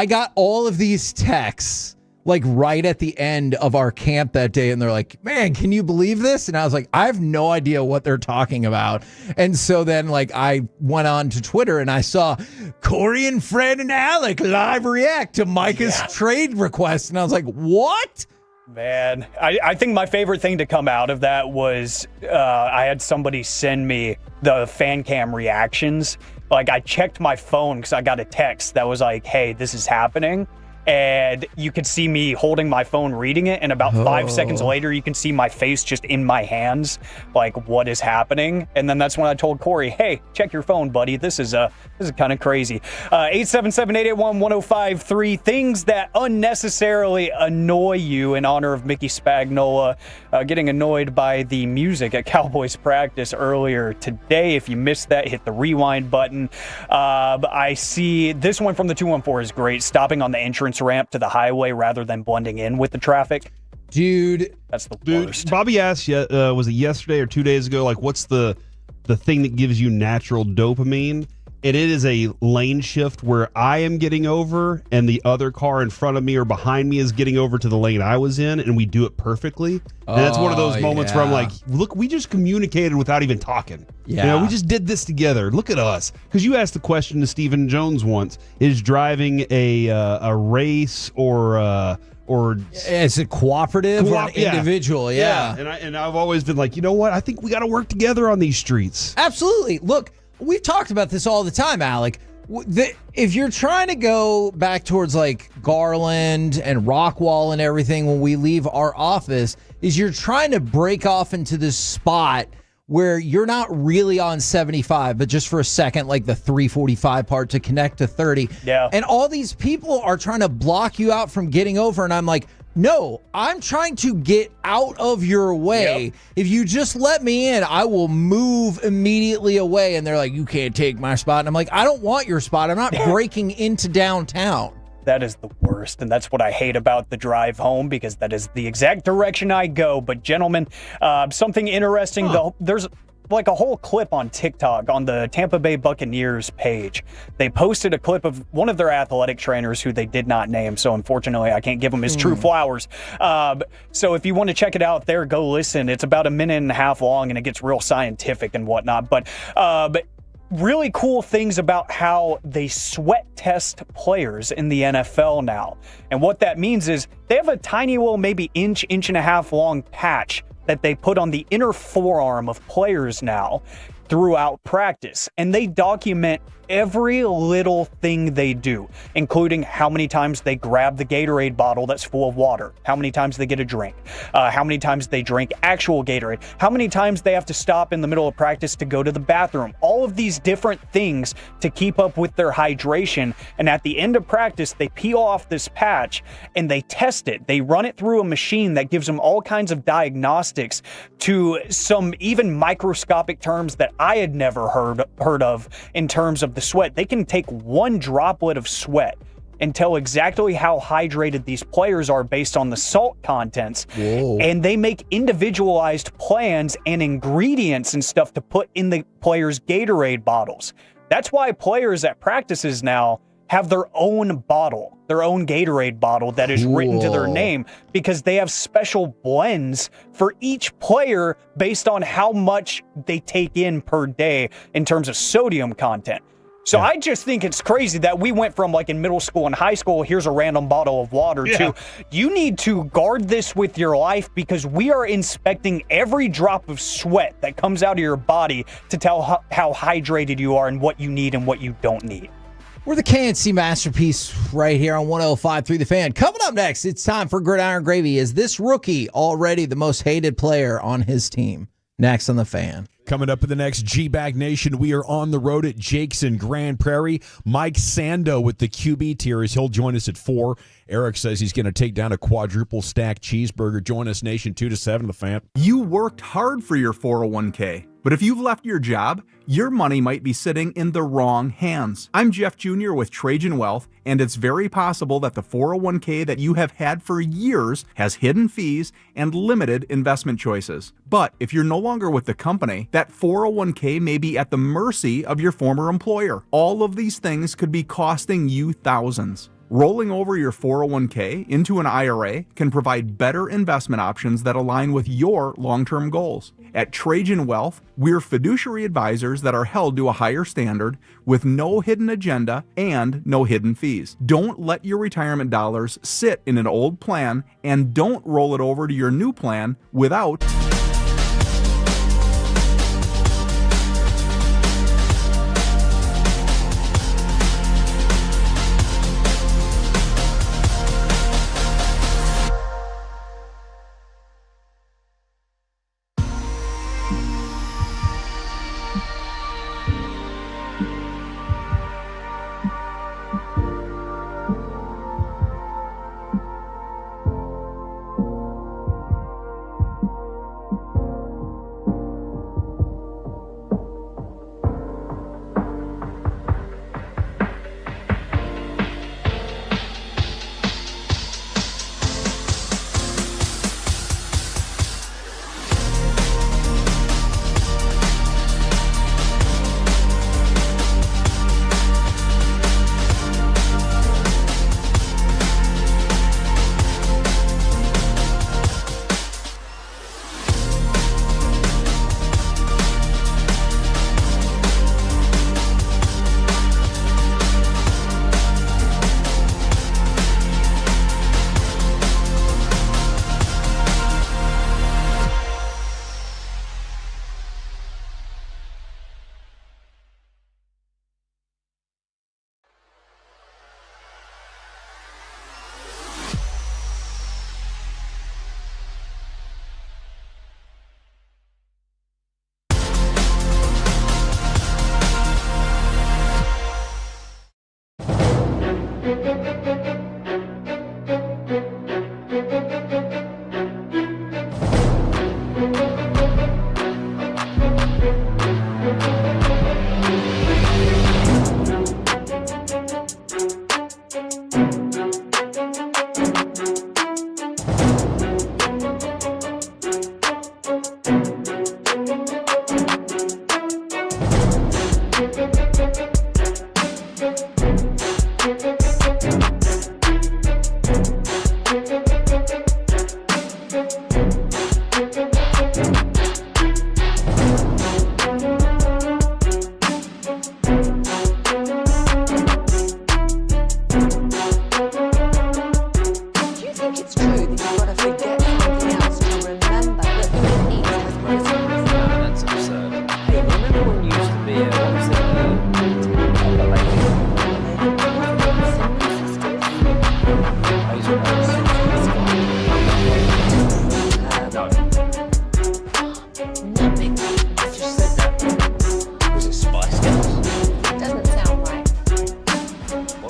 got all of these texts like right at the end of our camp that day, and they're like, man, can you believe this? And I was like, I have no idea what they're talking about. And so then like I went on to Twitter and I saw Corey and Fred and Alec live react to Micah's trade request, and I was like, what? Man, I think my favorite thing to come out of that was I had somebody send me the fan cam reactions. Like, I checked my phone because I got a text that was like, hey, this is happening. And you could see me holding my phone reading it, and about 5 seconds later, you can see my face just in my hands, like, what is happening? And then that's when I told Corey, hey, check your phone, buddy. This is kind of crazy. 877-881-1053, things that unnecessarily annoy you in honor of Mickey Spagnola getting annoyed by the music at Cowboys practice earlier today. If you missed that, hit the rewind button. I see this one from the 214 is great, stopping on the entrance ramp to the highway rather than blending in with the traffic. Dude, that's the worst. Bobby asked, was it yesterday or 2 days ago, like, what's the thing that gives you natural dopamine? And it is a lane shift where I am getting over and the other car in front of me or behind me is getting over to the lane I was in, and we do it perfectly. And that's one of those moments where I'm like, look, we just communicated without even talking. Yeah. You know, we just did this together. Look at us. Because you asked the question to Stephen Jones once, is driving a race or is it cooperative or individual? Yeah. And I've always been like, you know what? I think we got to work together on these streets. Absolutely. Look, we've talked about this all the time, Alec. If you're trying to go back towards like Garland and Rockwall and everything when we leave our office, is you're trying to break off into this spot where you're not really on 75, but just for a second, like the 345 part to connect to 30. Yeah. And all these people are trying to block you out from getting over. And I'm like, no, I'm trying to get out of your way. Yep. If you just let me in, I will move immediately away. And they're like, you can't take my spot. And I'm like, I don't want your spot. I'm not breaking into downtown. That is the worst, and that's what I hate about the drive home, because that is the exact direction I go. But gentlemen, something interesting, there's like a whole clip on TikTok on the Tampa Bay Buccaneers page. They posted a clip of one of their athletic trainers who they did not name, so unfortunately I can't give him his true flowers. So if you want to check it out there, go listen. It's about 1.5 minutes long, and it gets real scientific and whatnot. But really cool things about how they sweat test players in the NFL now. And what that means is they have a tiny little maybe inch and a half long patch that they put on the inner forearm of players now, throughout practice, and they document every little thing they do, including how many times they grab the Gatorade bottle that's full of water, how many times they get a drink, how many times they drink actual Gatorade, how many times they have to stop in the middle of practice to go to the bathroom, all of these different things to keep up with their hydration. And at the end of practice, they peel off this patch and they test it. They run it through a machine that gives them all kinds of diagnostics to some even microscopic terms that I had never heard of in terms of the sweat. They can take one droplet of sweat and tell exactly how hydrated these players are based on the salt contents. Whoa. And they make individualized plans and ingredients and stuff to put in the players' Gatorade bottles. That's why players at practices now have their own bottle, their own Gatorade bottle that is written to their name, because they have special blends for each player based on how much they take in per day in terms of sodium content. So I just think it's crazy that we went from, like, in middle school and high school, here's a random bottle of water, to you need to guard this with your life, because we are inspecting every drop of sweat that comes out of your body to tell how hydrated you are and what you need and what you don't need. We're the KNC Masterpiece right here on 105.3 The Fan. Coming up next, it's time for Gridiron Gravy. Is this rookie already the most hated player on his team? Next on The Fan. Coming up in the next G-Bag Nation, we are on the road at Jake's in Grand Prairie. Mike Sando with the QB tiers. He'll join us at 4. Eric says he's going to take down a quadruple stack cheeseburger. Join us, Nation, 2 to 7, The Fan. You worked hard for your 401k, but if you've left your job, your money might be sitting in the wrong hands. I'm Jeff Jr. with Trajan Wealth, and it's very possible that the 401k that you have had for years has hidden fees and limited investment choices. But if you're no longer with the company, that 401k may be at the mercy of your former employer. All of these things could be costing you thousands. Rolling over your 401k into an IRA can provide better investment options that align with your long-term goals. At Trajan Wealth, we're fiduciary advisors that are held to a higher standard with no hidden agenda and no hidden fees. Don't let your retirement dollars sit in an old plan, and don't roll it over to your new plan without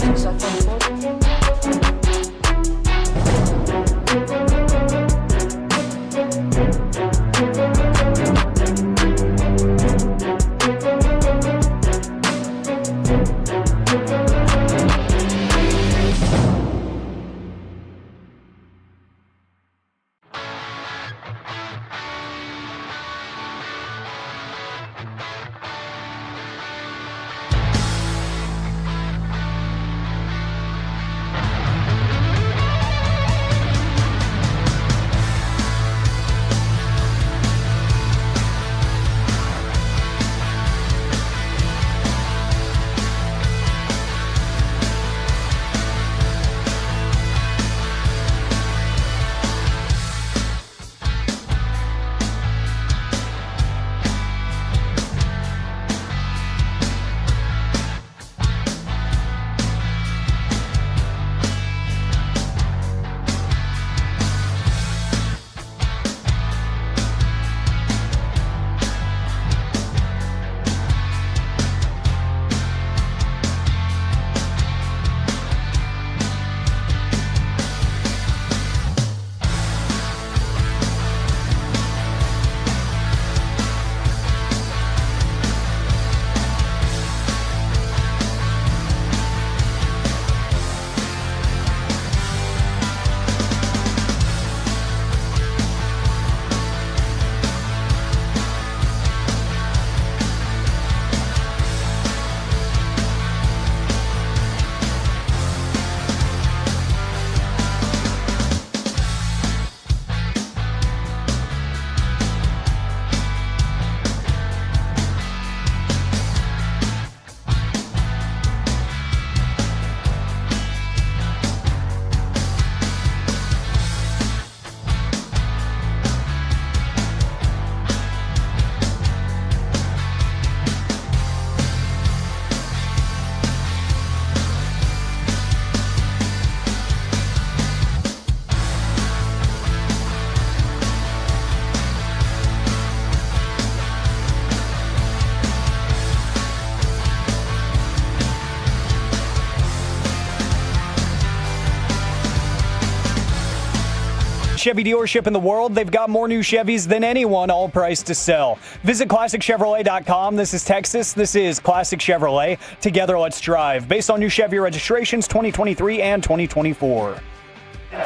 tout ça fait une faute. Chevy dealership in the world. They've got more new Chevys than anyone, all priced to sell. Visit ClassicChevrolet.com. This is Texas. This is Classic Chevrolet. Together, let's drive. Based on new Chevy registrations 2023 and 2024.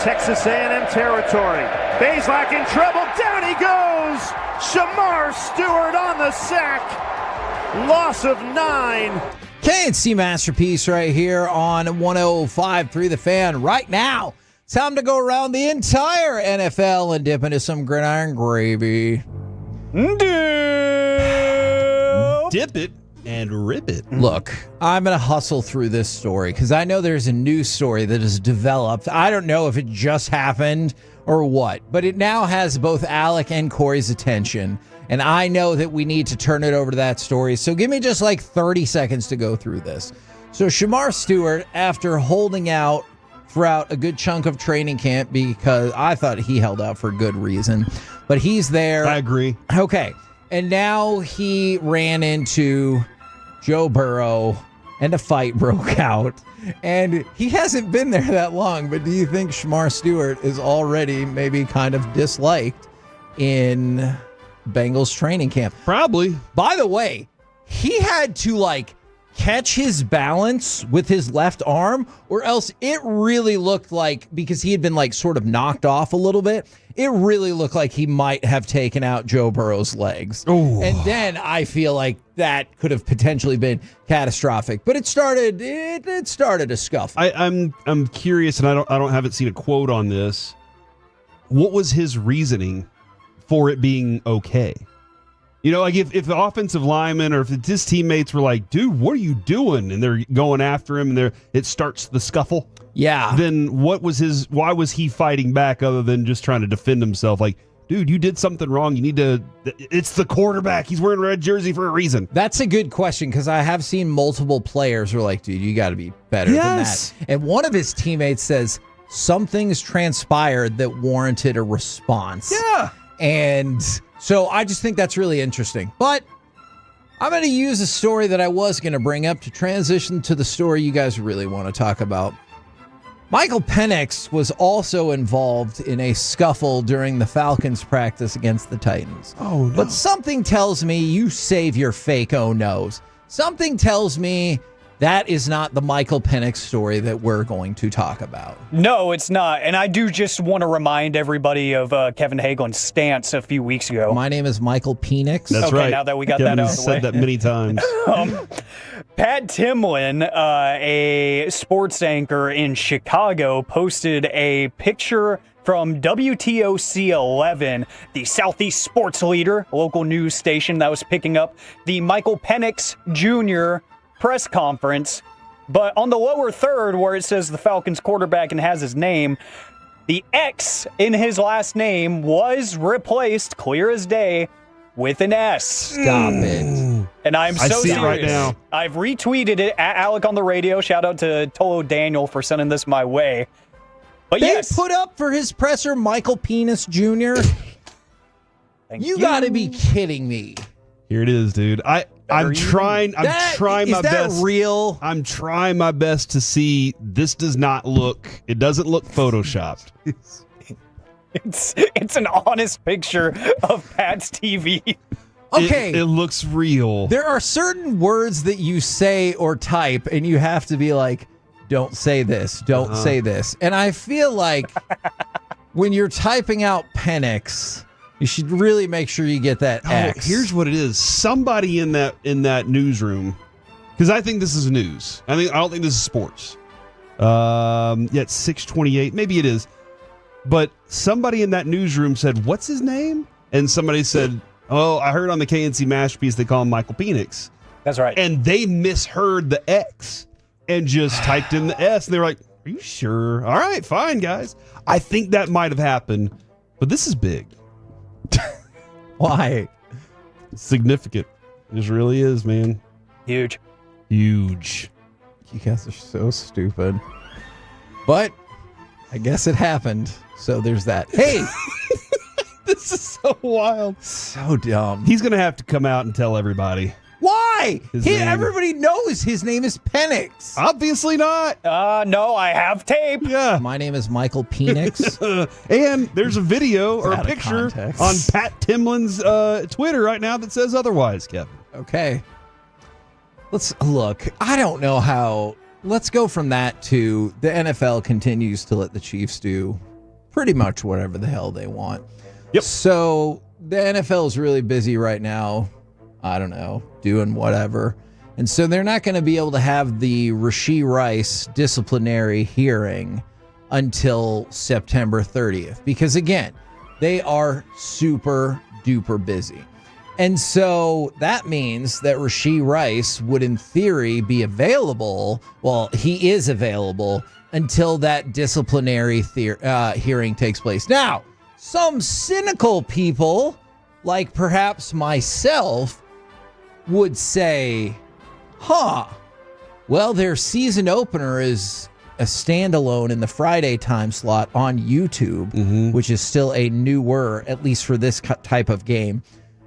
Texas A&M territory. Bazelak in trouble. Down he goes. Shamar Stewart on the sack. Loss of 9. K&C Masterpiece right here on 105.3 The Fan right now. Time to go around the entire NFL and dip into some gridiron gravy. Dip it and rip it. Look, I'm going to hustle through this story because I know there's a news story that has developed. I don't know if it just happened or what, but it now has both Alec and Corey's attention. And I know that we need to turn it over to that story. So give me just like 30 seconds to go through this. So Shamar Stewart, after holding out throughout a good chunk of training camp, because I thought he held out for good reason, but he's there. I agree. Okay. And now he ran into Joe Burrow and a fight broke out. And he hasn't been there that long, but do you think Shamar Stewart is already maybe kind of disliked in Bengals training camp? Probably. By the way, he had to catch his balance with his left arm, or else it really looked like, because he had been sort of knocked off a little bit, it really looked like he might have taken out Joe Burrow's legs. Ooh. And then I feel like that could have potentially been catastrophic. But it started a scuffle. I'm curious, and I haven't seen a quote on this. What was his reasoning for it being okay? You know, if the offensive lineman or if his teammates were like, dude, what are you doing? And they're going after him and it starts the scuffle. Yeah. Then why was he fighting back other than just trying to defend himself? Like, dude, you did something wrong. It's the quarterback. He's wearing a red jersey for a reason. That's a good question, because I have seen multiple players who are like, dude, you got to be better than that. And one of his teammates says, something's transpired that warranted a response. Yeah. And so I just think that's really interesting. But I'm going to use a story that I was going to bring up to transition to the story you guys really want to talk about. Michael Penix was also involved in a scuffle during the Falcons practice against the Titans. Oh, no. But something tells me you save your fake oh-nos. Something tells me that is not the Michael Penix story that we're going to talk about. No, it's not. And I do just want to remind everybody of Kevin Hagelin's stance a few weeks ago. My name is Michael Penix. That's okay, right. Now that we got Kevin that out of the way. said that many times. Pat Timlin, a sports anchor in Chicago, posted a picture from WTOC 11, the Southeast sports leader, a local news station that was picking up the Michael Penix Jr. press conference. But on the lower third, where it says the Falcons quarterback and has his name, the X in his last name was replaced, clear as day, with an S. Stop it. And I'm so I see serious. it right now. I've retweeted it at Alec on the radio. Shout out to Tolo Daniel for sending this my way. But They yes, put up for his presser Michael Penis Jr. You got to be kidding me. Here it is, dude. I'm trying my best. Is that real? I'm trying my best to see. This does not look. It doesn't look photoshopped. it's an honest picture of Pat's TV. Okay. It looks real. There are certain words that you say or type, and you have to be like, don't say this, don't say this. And I feel like when you're typing out Penix, you should really make sure you get that X. Here's what it is. Somebody in that newsroom, because I think this is news. I don't think this is sports. It's 6:28. Maybe it is. But somebody in that newsroom said, "What's his name?" And somebody said, "Oh, I heard on the KNC Masterpiece they call him Michael Penix." That's right. And they misheard the X and just typed in the S. And they were like, "Are you sure? All right, fine, guys." I think that might have happened, but this is big. Why? It's significant. This really is, man. Huge. Huge. You guys are so stupid. But I guess it happened. So there's that. Hey, This is so wild. so dumb. He's going to have to come out and tell everybody. Why? His name. Everybody knows his name is Penix. Obviously not. No, I have tape. Yeah. My name is Michael Penix. And there's a video or a out of picture context. on Pat Timlin's Twitter right now that says otherwise, Kevin. Okay. Let's look. I don't know how. Let's go from that to the NFL continues to let the Chiefs do pretty much whatever the hell they want. Yep. So the NFL is really busy right now. I don't know, doing whatever. And so they're not going to be able to have the Rashee Rice disciplinary hearing until September 30th. Because again, they are super duper busy. And so that means that Rashee Rice would, in theory, be available. Well, he is available until that disciplinary hearing takes place. Now, some cynical people, like perhaps myself, would say, well, their season opener is a standalone in the Friday time slot on YouTube, which is still a newer, at least for this type of game,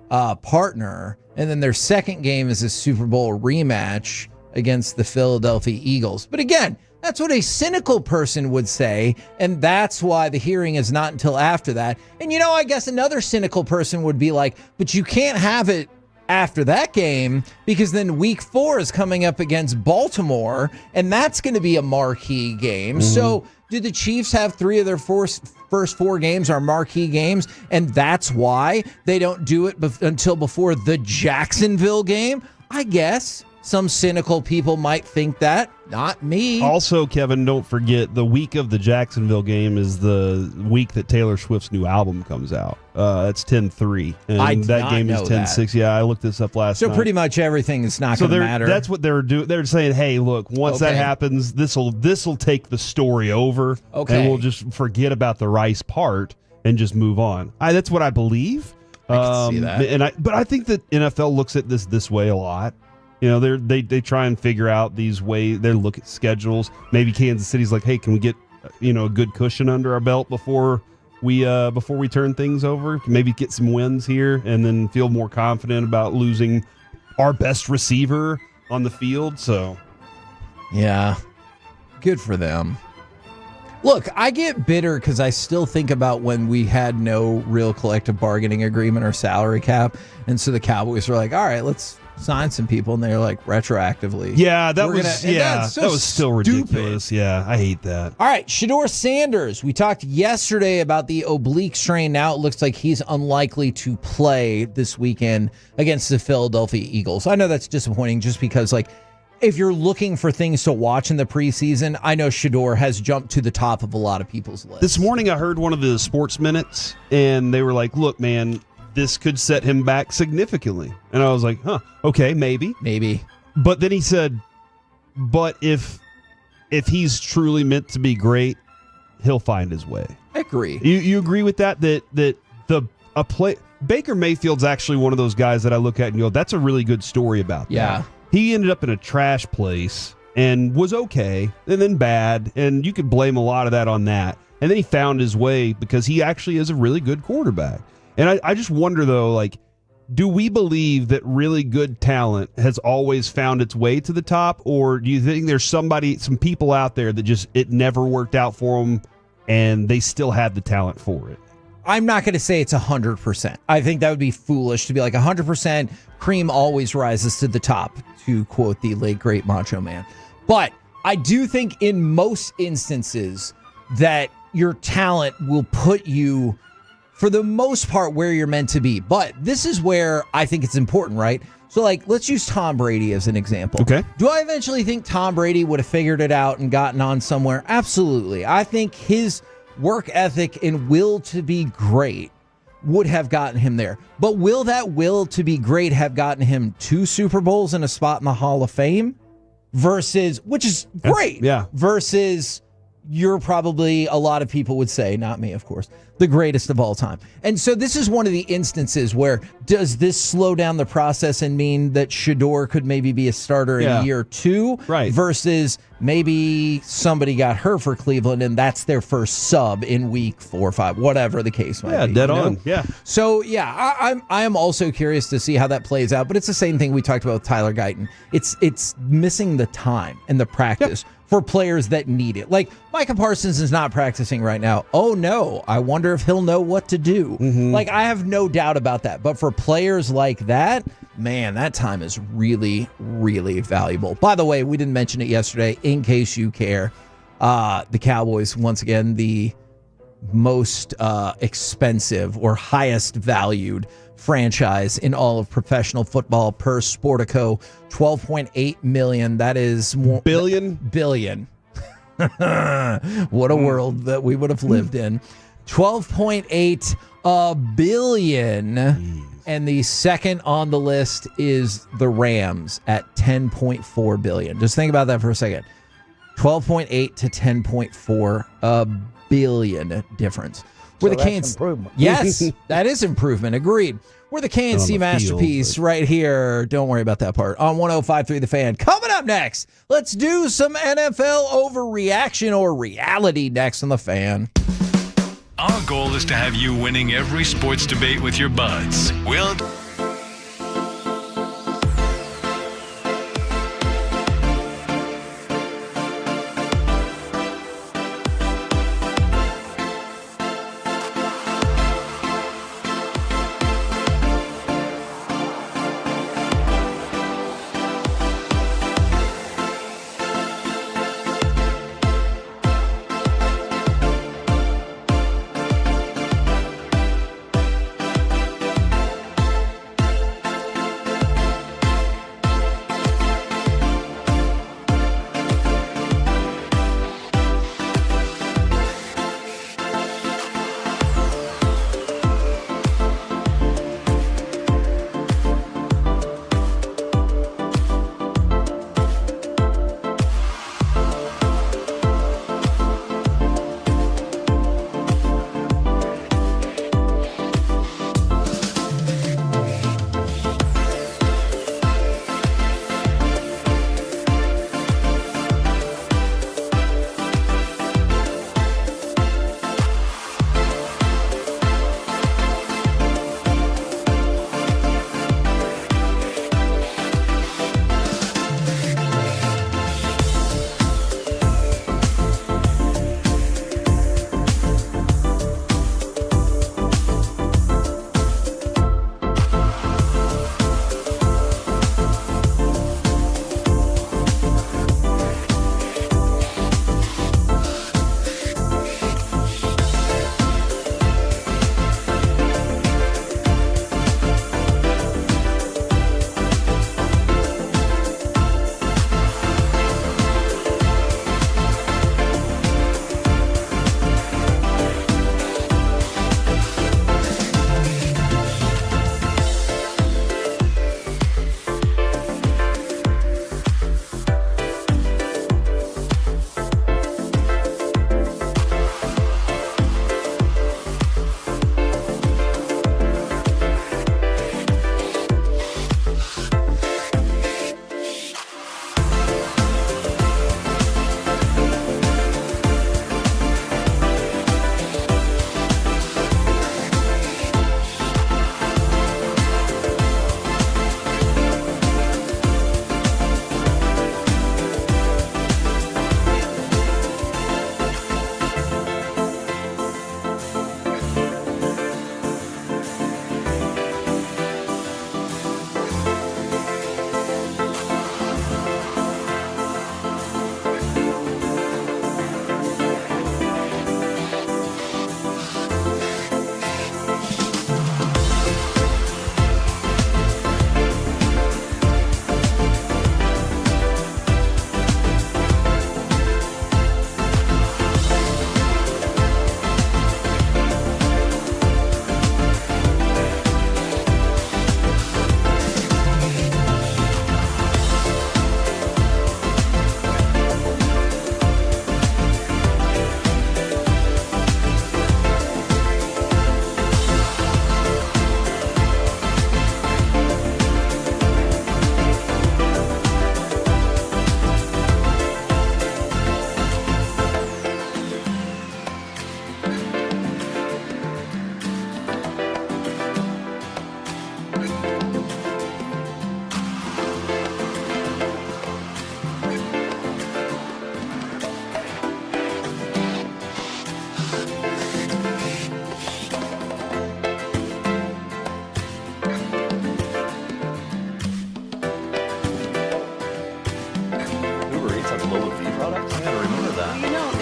partner. And then their second game is a Super Bowl rematch against the Philadelphia Eagles. But again, that's what a cynical person would say, and that's why the hearing is not until after that. And I guess another cynical person would be like, but you can't have it after that game because then week 4 is coming up against Baltimore, and that's going to be a marquee game. So do the Chiefs have 3 of their first 4 games are marquee games, and that's why they don't do it until before the Jacksonville game? I guess some cynical people might think that. Not me. Also, Kevin, don't forget the week of the Jacksonville game is the week that Taylor Swift's new album comes out. That's 10/3. And I did that not game know is 10/6. Yeah, I looked this up last night. So pretty much everything is not going to matter. That's what they're doing. They're saying, hey, look, once that happens, this'll take the story over. Okay. And we'll just forget about the Rice part and just move on. That's what I believe. I can see that. But I think that NFL looks at this way a lot. They try and figure out these ways. They look at schedules. Maybe Kansas City's like, hey, can we get a good cushion under our belt before we turn things over? Maybe get some wins here and then feel more confident about losing our best receiver on the field. So, yeah, good for them. Look, I get bitter because I still think about when we had no real collective bargaining agreement or salary cap. And so the Cowboys were like, all right, let's sign some people. And they're like, retroactively. Yeah, that was still ridiculous. Yeah, I hate that. All right, Shedeur Sanders. We talked yesterday about the oblique strain. Now it looks like he's unlikely to play this weekend against the Philadelphia Eagles. I know that's disappointing just because, like, if you're looking for things to watch in the preseason, I know Shedeur has jumped to the top of a lot of people's lists. This morning I heard one of the sports minutes, and they were like, look, man, this could set him back significantly. And I was like, okay, maybe. But then he said, but if he's truly meant to be great, he'll find his way. I agree. You agree with that? Baker Mayfield's actually one of those guys that I look at and go, that's a really good story about that. Yeah. He ended up in a trash place and was okay, and then bad, and you could blame a lot of that on that. And then he found his way because he actually is a really good quarterback. And I just wonder, though, like, do we believe that really good talent has always found its way to the top, or do you think there's some people out there that just it never worked out for them and they still have the talent for it? I'm not going to say it's 100%. I think that would be foolish to be like 100%. Cream always rises to the top, to quote the late great Macho Man. But I do think in most instances that your talent will put you, for the most part, where you're meant to be. But this is where I think it's important, right? So, like, let's use Tom Brady as an example. Okay. Do I eventually think Tom Brady would have figured it out and gotten on somewhere? Absolutely. I think his work ethic and will to be great would have gotten him there. But will that will to be great have gotten him 2 Super Bowls and a spot in the Hall of Fame? Versus, which is great. Yeah. Versus, you're probably, a lot of people would say, not me, of course, the greatest of all time. And so this is one of the instances where, does this slow down the process and mean that Shedeur could maybe be a starter in year 2? Right. Versus maybe somebody got hurt for Cleveland and that's their first sub in week 4 or 5, whatever the case might be. Dead on. Yeah. So, yeah, I am also curious to see how that plays out. But it's the same thing we talked about with Tyler Guyton. It's missing the time and the practice for players that need it. Like, Micah Parsons is not practicing right now. Oh, no. I wonder if he'll know what to do. Like, I have no doubt about that. But for players like that, man, that time is really, really valuable. By the way, we didn't mention it yesterday. In case you care, the Cowboys, once again, the most expensive or highest valued franchise in all of professional football per Sportico, $12.8 million. That is more billion. What a world that we would have lived in. 12.8 billion. And the second on the list is the Rams at 10.4 billion. Just think about that for a second. 12.8 to 10.4 billion difference. Where the that's improvement. Yes, that is improvement. Agreed. We're the KNC masterpiece right here. Don't worry about that part. On 105.3 The Fan. Coming up next, let's do some NFL overreaction or reality next on The Fan. Our goal is to have you winning every sports debate with your buds. We'll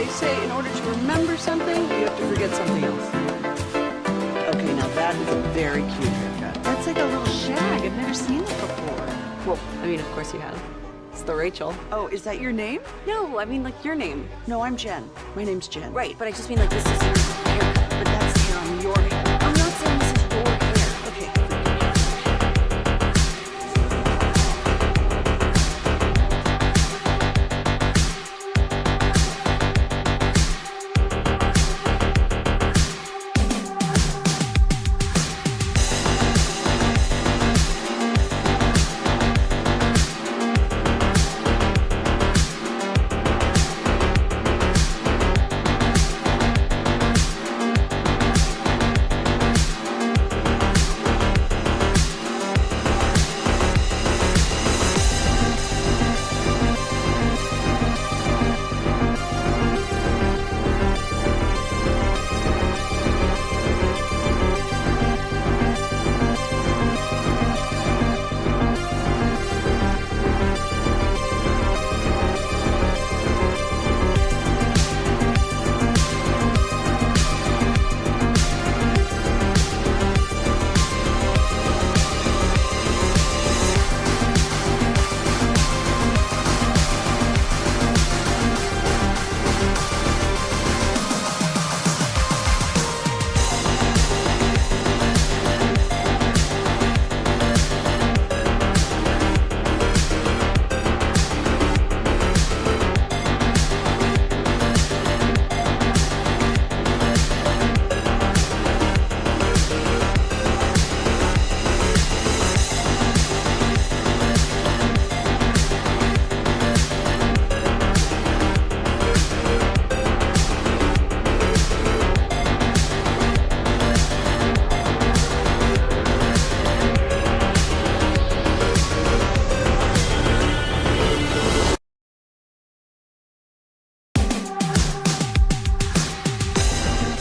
They say in order to remember something, you have to forget something else. Okay, now that is a very cute haircut. That's like a little shag. I've never seen it before. Well, I mean, of course you have. It's the Rachel. Oh, is that your name? No, I mean like your name. No, I'm Jen. My name's Jen. Right, but I just mean like this is your haircut. But that's the hair on your head. I'm not saying this is your hair. Okay.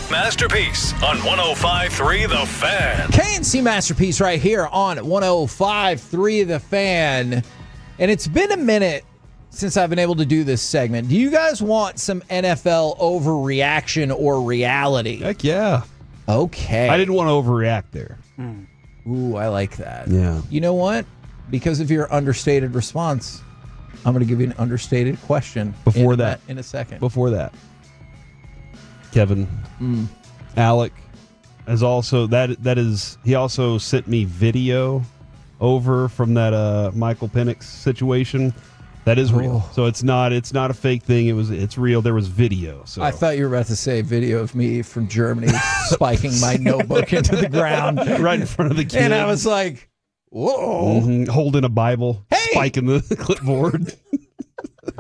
Masterpiece on 105.3 The Fan. KNC Masterpiece right here on 105.3 The Fan. And it's been a minute since I've been able to do this segment. Do you guys want some NFL overreaction or reality? Heck yeah. Okay. I didn't want to overreact there. Ooh, I like that. Yeah. You know what? Because of your understated response, I'm going to give you an understated question. Before that. In a second. Before that. Kevin, Alec has also he also sent me video over from that Michael Penix situation. That is real. So it's not a fake thing. It's real. There was video. So I thought you were about to say video of me from Germany spiking my notebook into the ground right in front of the kid. And I was like, whoa. Holding a Bible, spiking the clipboard.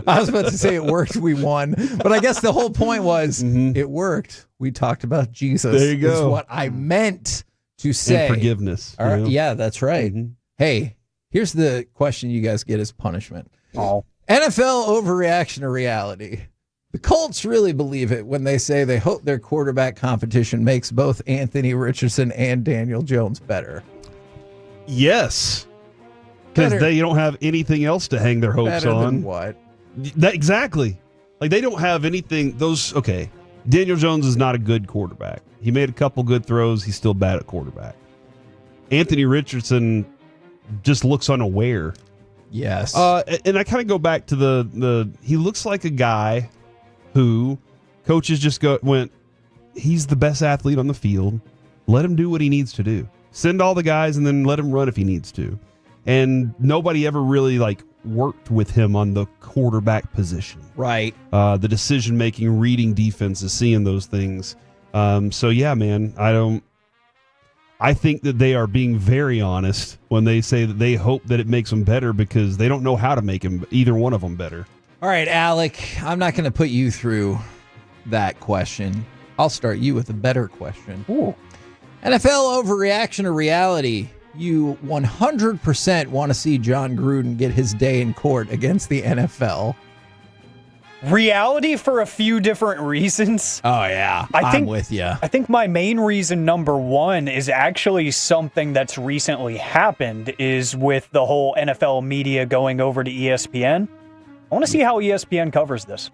I was about to say it worked. We won. But I guess the whole point was it worked. We talked about Jesus. There you go. Is what I meant to say. And forgiveness. All right. Yeah, that's right. Hey, here's the question you guys get as punishment. NFL overreaction or reality. The Colts really believe it when they say they hope their quarterback competition makes both Anthony Richardson and Daniel Jones better. Yes. Because they don't have anything else to hang their hopes Better on. than what? Exactly. Like they don't have anything. Daniel Jones is not a good quarterback. He made a couple good throws. He's still bad at quarterback. Anthony Richardson just looks unaware. Yes. And I kind of go back to he looks like a guy who coaches just went, he's the best athlete on the field. Let him do what he needs to do. Send all the guys and then let him run if he needs to. And nobody ever really worked with him on the quarterback position. Right. The decision making, reading defenses, seeing those things. So yeah, man, I think that they are being very honest when they say that they hope that it makes them better because they don't know how to make either one of them better. All right, Alec, I'm not going to put you through that question. I'll start you with a better question. Ooh. NFL overreaction or reality? You 100% want to see John Gruden get his day in court against the NFL. Reality for a few different reasons. Oh, yeah. I'm with you. I think my main reason, number one, is actually something that's recently happened is with the whole NFL media going over to ESPN. I want to see how ESPN covers this.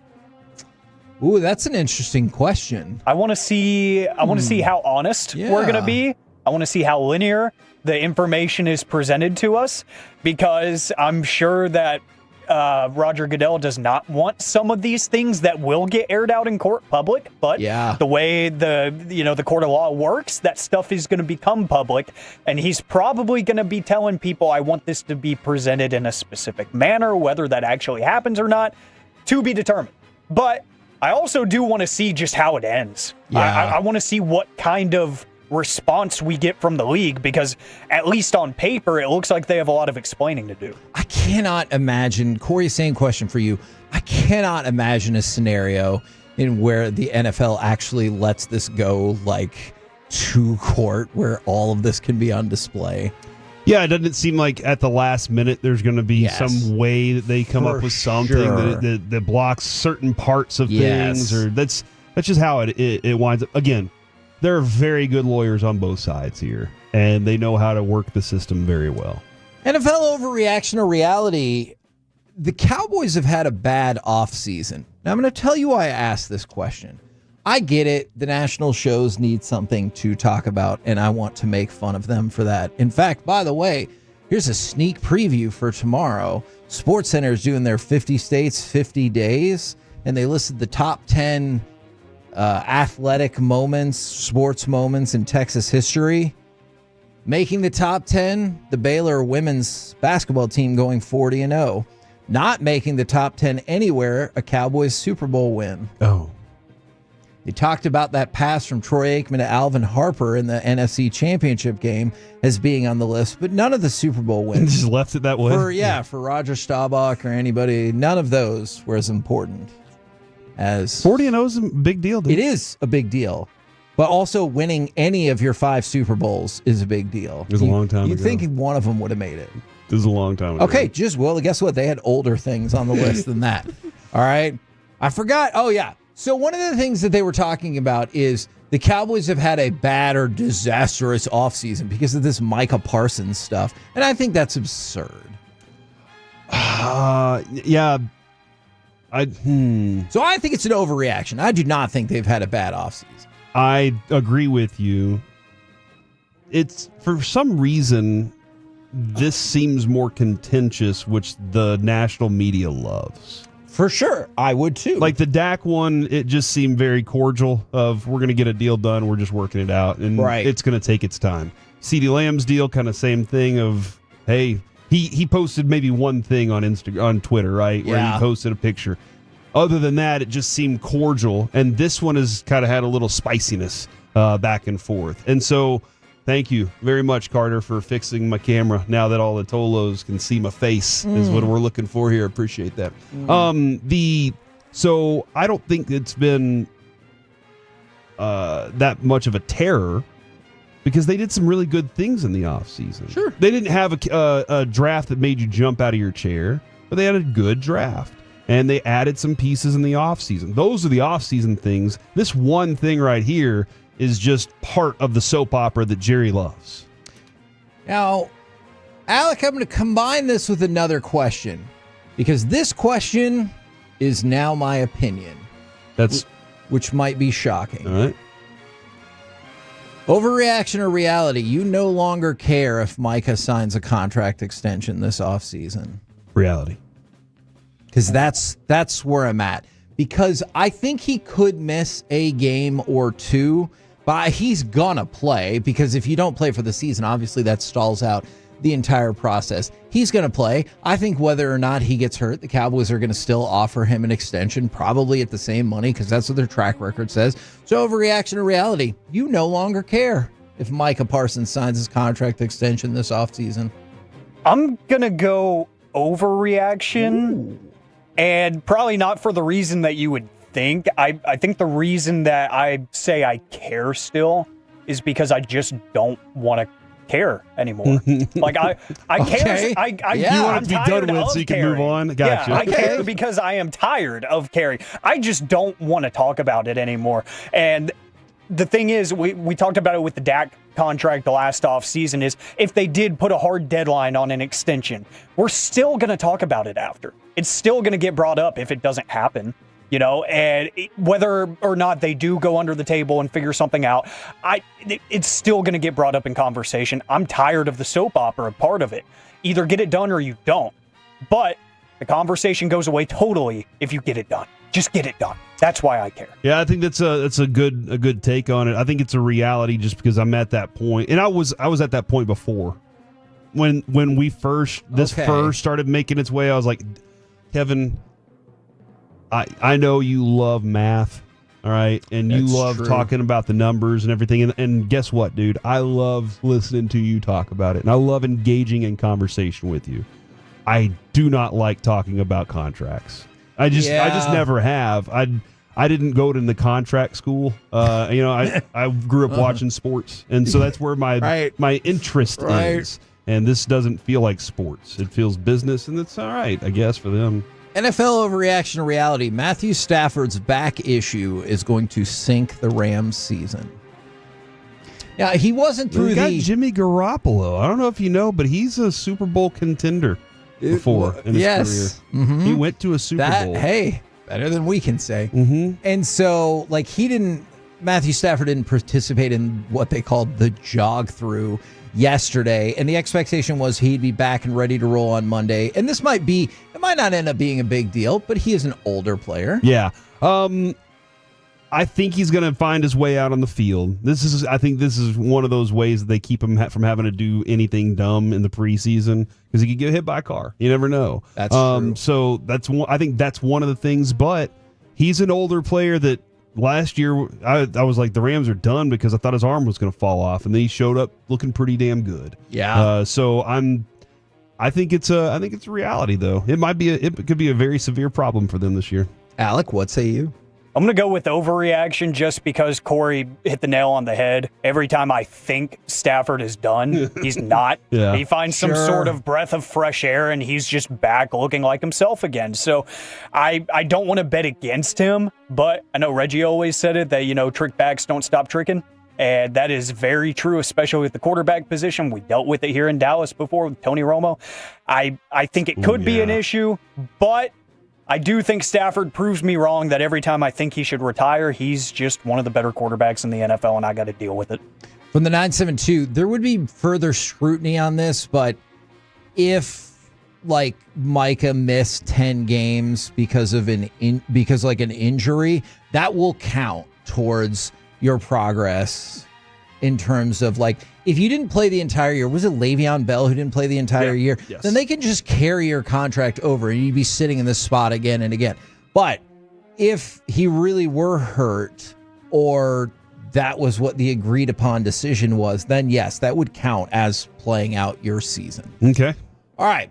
Ooh, that's an interesting question. I want to see how honest we're going to be. I want to see how linear the information is presented to us, because I'm sure that Roger Goodell does not want some of these things that will get aired out in court public, but the way the court of law works, that stuff is going to become public, and he's probably going to be telling people, I want this to be presented in a specific manner. Whether that actually happens or not, to be determined. But I also do want to see just how it ends. I want to see what kind of response we get from the league, because at least on paper, it looks like they have a lot of explaining to do. I cannot imagine, Corey, same question for you. I cannot imagine a scenario in where the NFL actually lets this go like to court, where all of this can be on display. Yeah, it doesn't seem like at the last minute there's going to be some way that they come up with something that blocks certain parts of things, or that's just how it winds up. Again, there are very good lawyers on both sides here, and they know how to work the system very well. NFL overreaction or reality? The Cowboys have had a bad offseason. Now, I'm going to tell you why I asked this question. I get it. The national shows need something to talk about, and I want to make fun of them for that. In fact, by the way, here's a sneak preview for tomorrow. SportsCenter is doing their 50 states, 50 days, and they listed the top 10 athletic moments, sports moments in Texas history. Making the top 10, the Baylor women's basketball team going 40-0. Not making the top 10 anywhere, a Cowboys Super Bowl win. Oh. They talked about that pass from Troy Aikman to Alvin Harper in the NFC Championship game as being on the list, but none of the Super Bowl wins. Just left it that way? For Roger Staubach or anybody, none of those were as important as 40-0 is a big deal, dude. It is a big deal. But also winning any of your 5 Super Bowls is a big deal. It was a long time ago. You'd think one of them would have made it. It was a long time ago. Okay, well, guess what? They had older things on the list than that. All right. I forgot. Oh, yeah. So one of the things that they were talking about is the Cowboys have had a bad or disastrous offseason because of this Micah Parsons stuff. And I think that's absurd. Yeah. So I think it's an overreaction. I do not think they've had a bad offseason. I agree with you. It's, for some reason, this seems more contentious, which the national media loves. For sure. I would too. Like the Dak one, it just seemed very cordial of, we're going to get a deal done, we're just working it out, and it's going to take its time. CeeDee Lamb's deal, kind of same thing of, hey, he posted maybe one thing on Twitter, right? Where he posted a picture. Other than that, it just seemed cordial, and this one has kind of had a little spiciness back and forth. And so, thank you very much, Carter, for fixing my camera. Now that all the Tolos can see my face is what we're looking for here. Appreciate that. So I don't think it's been that much of a terror, because they did some really good things in the offseason. Sure. They didn't have a draft that made you jump out of your chair, but they had a good draft. And they added some pieces in the offseason. Those are the offseason things. This one thing right here is just part of the soap opera that Jerry loves. Now, Alec, I'm going to combine this with another question, because this question is now my opinion. Which might be shocking. All right. Overreaction or reality? You no longer care if Micah signs a contract extension this offseason. Reality. Because that's where I'm at. Because I think he could miss a game or two, but he's gonna play, because if you don't play for the season, obviously that stalls out the entire process. He's gonna play. I think whether or not he gets hurt, the Cowboys are gonna still offer him an extension, probably at the same money, because that's what their track record says. So overreaction or reality? You no longer care if Micah Parsons signs his contract extension this offseason. I'm gonna go overreaction. Ooh. And probably not for the reason that you would think. I think the reason that I say I care still is because I just don't want to care anymore. Like I care. You want it to be done with so you can move on. Gotcha. Yeah, I care because I am tired of caring. I just don't want to talk about it anymore. And the thing is, we talked about it with the Dak contract the last offseason, is if they did put a hard deadline on an extension, we're still going to talk about it after. It's still going to get brought up if it doesn't happen. and whether or not they do go under the table and figure something out, it's still going to get brought up in conversation. I'm tired of the soap opera part of it. Either get it done or you don't. But the conversation goes away totally if you get it done. Just get it done. That's why I care. Yeah, I think that's a good take on it. I think it's a reality just because I'm at that point, and I was at that point before when we first started making its way. I was like, Kevin, I know you love math, all right, and you love talking about the numbers and everything. And guess what, dude? I love listening to you talk about it, and I love engaging in conversation with you. I do not like talking about contracts. I just never have. I didn't go to the contract school. I grew up watching sports, and so that's where my interest is. And this doesn't feel like sports. It feels business, and it's all right, I guess, for them. NFL overreaction to reality. Matthew Stafford's back issue is going to sink the Rams season. Now, he wasn't through Jimmy Garoppolo. I don't know if you know, but he's a Super Bowl contender before in his career. Mm-hmm. He went to a Super Bowl. Hey, better than we can say. Mm-hmm. And so, Matthew Stafford didn't participate in what they called the jog through yesterday, and the expectation was he'd be back and ready to roll on Monday. And it might not end up being a big deal, but he is an older player. Yeah. I think he's going to find his way out on the field. I think this is one of those ways that they keep him from having to do anything dumb in the preseason because he could get hit by a car. You never know. That's true. So I think that's one of the things. But he's an older player that last year I was like the Rams are done because I thought his arm was going to fall off, and then he showed up looking pretty damn good. Yeah. I think it's a reality though. It could be a very severe problem for them this year. Alec, what say you? I'm going to go with overreaction just because Corey hit the nail on the head. Every time I think Stafford is done, he's not. Yeah. He finds some sort of breath of fresh air, and he's just back looking like himself again. So I don't want to bet against him, but I know Reggie always said it, that, trick backs don't stop tricking. And that is very true, especially with the quarterback position. We dealt with it here in Dallas before with Tony Romo. I think it could be an issue, but I do think Stafford proves me wrong that every time I think he should retire, he's just one of the better quarterbacks in the NFL, and I got to deal with it. From the 972, there would be further scrutiny on this, but if Micah missed 10 games because of an injury, that will count towards your progress in terms of if you didn't play the entire year, was it Le'Veon Bell who didn't play the entire year? Yes. Then they can just carry your contract over and you'd be sitting in this spot again and again. But if he really were hurt or that was what the agreed upon decision was, then yes, that would count as playing out your season. Okay. All right.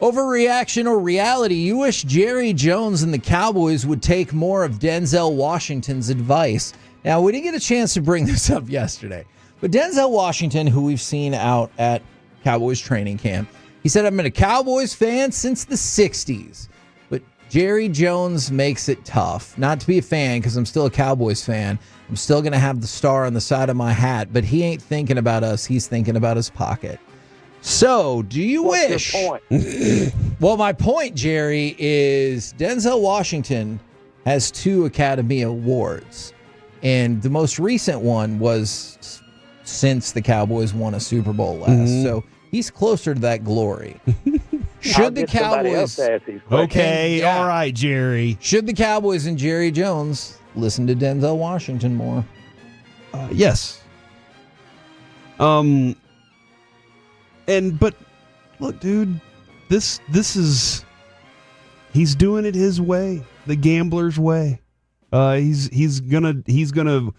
Overreaction or reality? You wish Jerry Jones and the Cowboys would take more of Denzel Washington's advice. Now, we didn't get a chance to bring this up yesterday, but Denzel Washington, who we've seen out at Cowboys training camp, he said, "I've been a Cowboys fan since the 60s, but Jerry Jones makes it tough. Not to be a fan because I'm still a Cowboys fan. I'm still going to have the star on the side of my hat, but he ain't thinking about us. He's thinking about his pocket." So, do you wish? Your point? Well, my point, Jerry, is Denzel Washington has 2 Academy Awards. And the most recent one was since the Cowboys won a Super Bowl last. So he's closer to that glory. Should the Cowboys... Okay, all right, Jerry. Should the Cowboys and Jerry Jones listen to Denzel Washington more? Yes. But look, dude, this is he's doing it his way, the gambler's way. He's gonna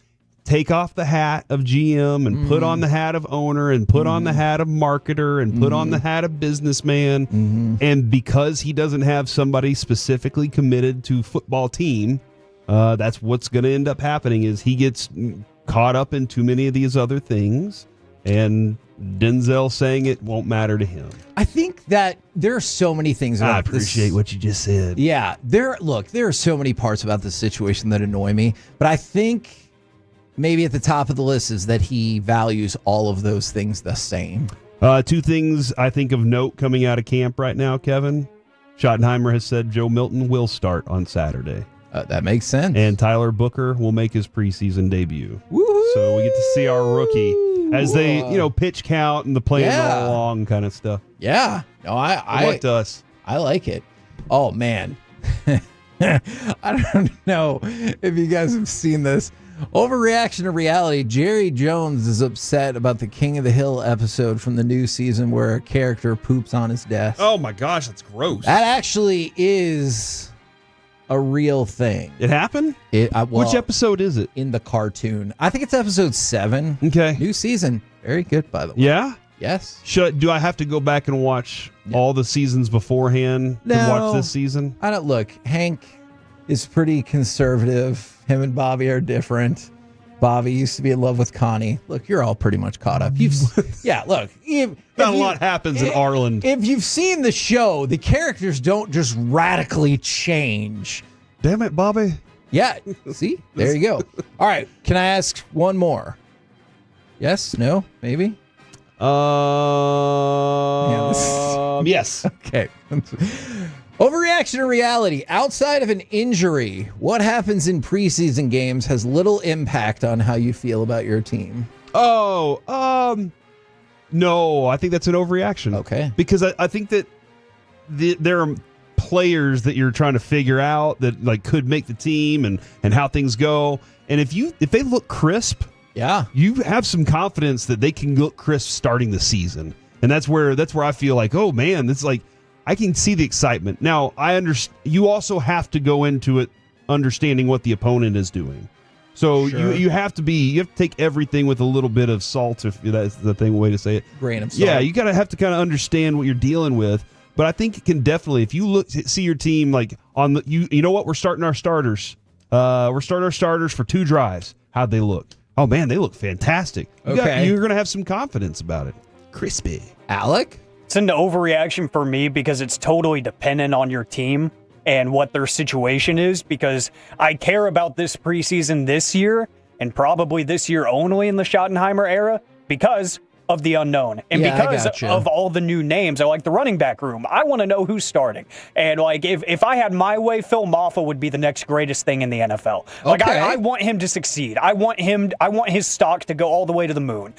take off the hat of GM and put on the hat of owner and put on the hat of marketer and put on the hat of businessman. And because he doesn't have somebody specifically committed to football team, that's what's going to end up happening is he gets caught up in too many of these other things, and Denzel saying it won't matter to him. I think that there are so many things about I appreciate what you just said. Yeah, there are so many parts about this situation that annoy me, but I think maybe at the top of the list is that he values all of those things the same. 2 things I think of note coming out of camp right now, Kevin. Schottenheimer has said Joe Milton will start on Saturday. That makes sense. And Tyler Booker will make his preseason debut. Woo-hoo! So we get to see our rookie as they, pitch count and the play roll along kind of stuff. Yeah. No, I like us. I like it. Oh man. I don't know if you guys have seen this. Overreaction to reality. Jerry Jones is upset about the King of the Hill episode from the new season where a character poops on his desk. Oh my gosh, that's gross. That actually is a real thing. It happened? Which episode is it? In the cartoon. I think it's episode 7. Okay. New season. Very good, by the way. Yeah? Yes. Do I have to go back and watch all the seasons beforehand to watch this season? I don't look. Hank is pretty conservative. Him and Bobby are different. Bobby used to be in love with Connie. Look, you're all pretty much caught up. Look. Not a lot happens in Arlen. If you've seen the show, the characters don't just radically change. Damn it, Bobby. Yeah. See? There you go. All right. Can I ask one more? Yes? No? Maybe? Yes. Okay. Overreaction to reality. Outside of an injury, what happens in preseason games has little impact on how you feel about your team. No, I think that's an overreaction. Okay. Because I think that there are players that you're trying to figure out that like could make the team and how things go. And if they look crisp, you have some confidence that they can look crisp starting the season. And that's where I feel like, oh man, it's like I can see the excitement. Now, I understand you also have to go into it understanding what the opponent is doing. So Sure. you have to take everything with a little bit of salt, if that's the way to say it. Grain of salt. Yeah, you have to kind of understand what you're dealing with. But I think it can definitely, if you see your team like on the, you know what, we're starting our starters. We're starting our starters for 2 drives. How'd they look? Oh man, they look fantastic. You're going to have some confidence about it. Crispy. Alec? It's an overreaction for me because it's totally dependent on your team and what their situation is, because I care about this preseason this year and probably this year only in the Schottenheimer era because of the unknown and because of all the new names. I like the running back room. I want to know who's starting. And like if I had my way, Phil Maffa would be the next greatest thing in the NFL. Like I want him to succeed. I want his stock to go all the way to the moon.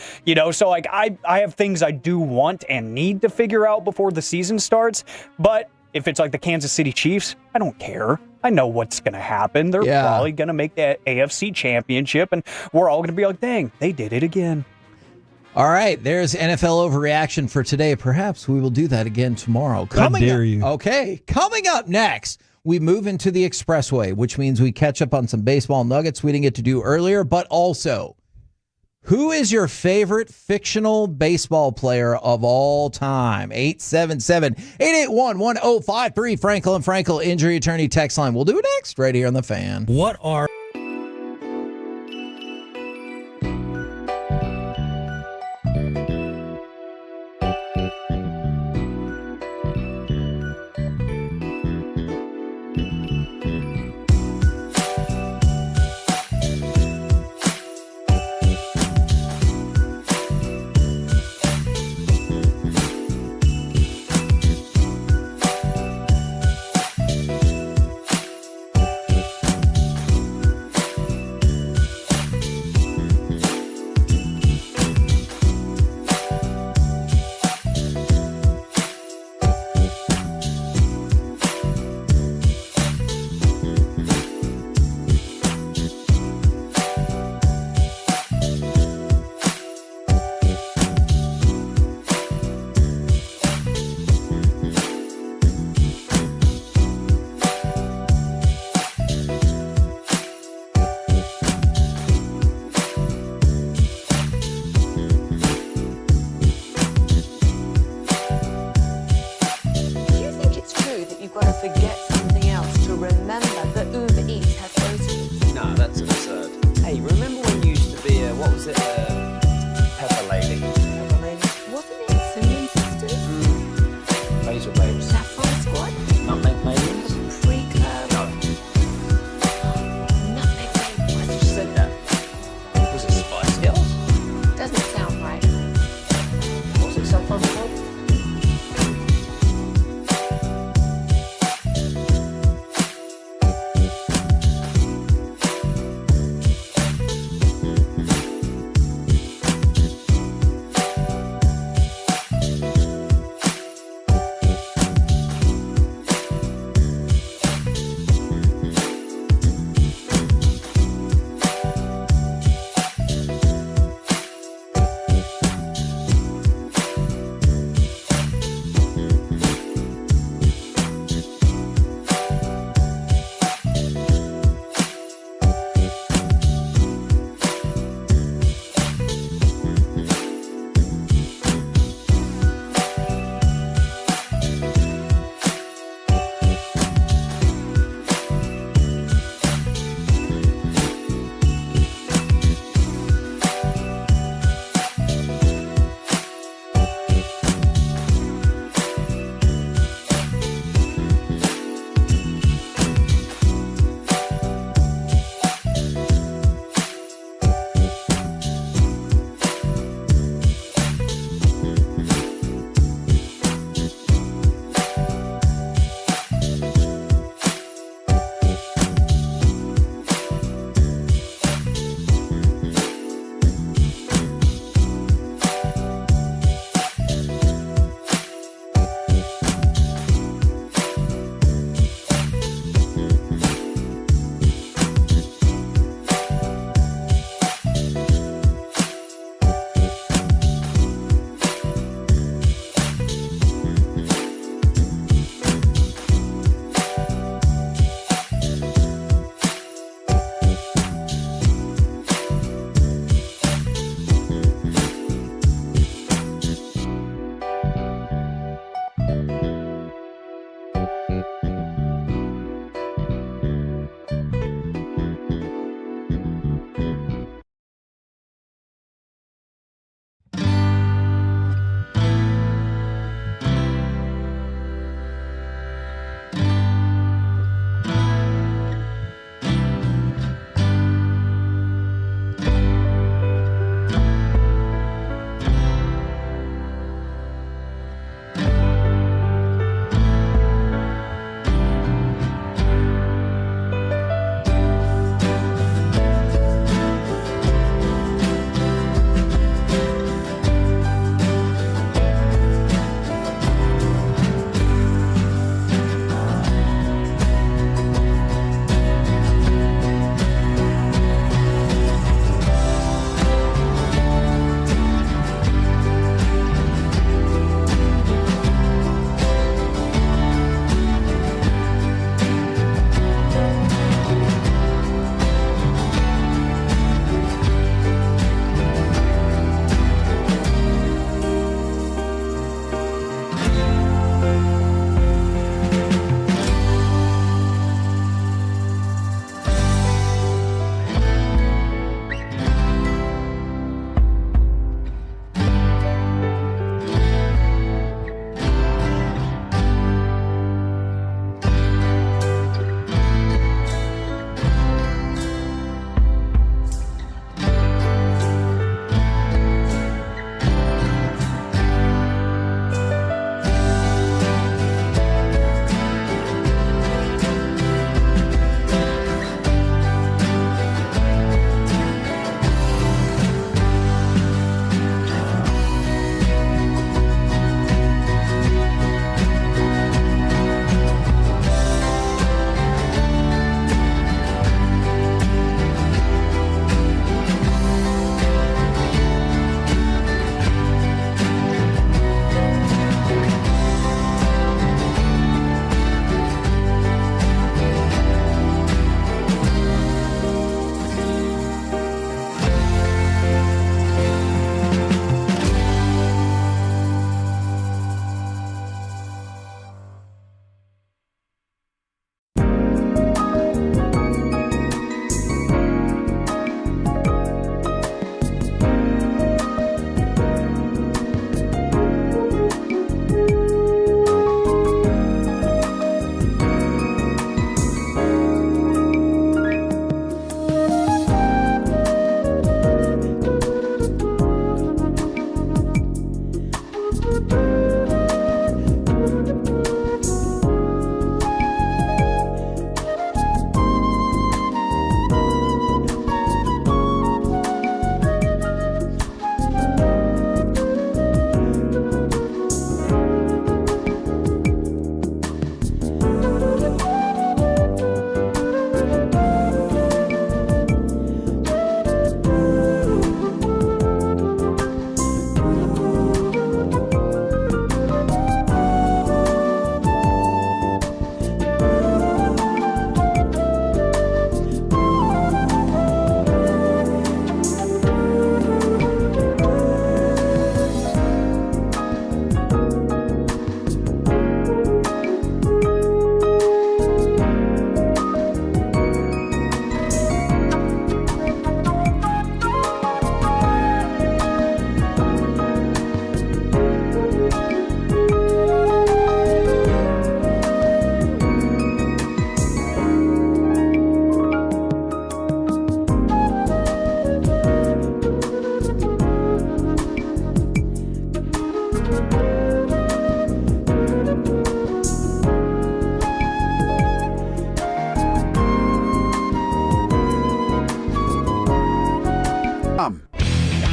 So like I have things I do want and need to figure out before the season starts. But if it's like the Kansas City Chiefs, I don't care. I know what's going to happen. They're probably going to make that AFC championship and we're all going to be like, dang, they did it again. All right, there's NFL overreaction for today. Perhaps we will do that again tomorrow. How dare you? Okay, coming up next, we move into the expressway, which means we catch up on some baseball nuggets we didn't get to do earlier, but also, who is your favorite fictional baseball player of all time? 877-881-1053, Frankel and Frankel Injury Attorney text line. We'll do it next right here on The Fan. What are... Forget something else to remember that Uber Eats has groceries. No, that's absurd. Hey, remember when you used to be what was it, Pepper Lady? Pepper Lady? Wasn't it Cinnamon Sisters? Basil Babes. Saffron Squad? Nutmeg Maidens? Pre-Club? No. Nutmeg Maidens. I just said that. Was it Spice Girls? Doesn't sound right. Was it Saffron Squad?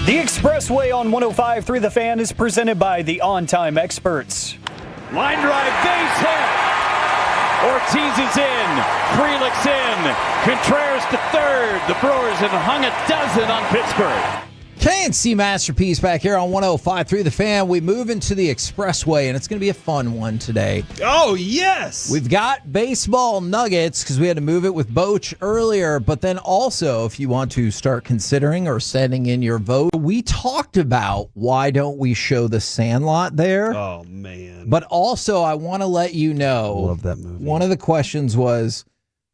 The Expressway on 105.3 The Fan is presented by the On Time Experts. Line drive, base hit. Ortiz is in. Frelick's in. Contreras to third. The Brewers have hung a dozen on Pittsburgh. K&C Masterpiece back here on 105.3 The Fan. We move into the Expressway, and it's going to be a fun one today. Oh, yes! We've got baseball nuggets because we had to move it with Boch earlier, but then also, if you want to start considering or sending in your vote, we talked about why don't we show the Sandlot there. Oh, man. But also, I want to let you know, Love that movie. One of the questions was,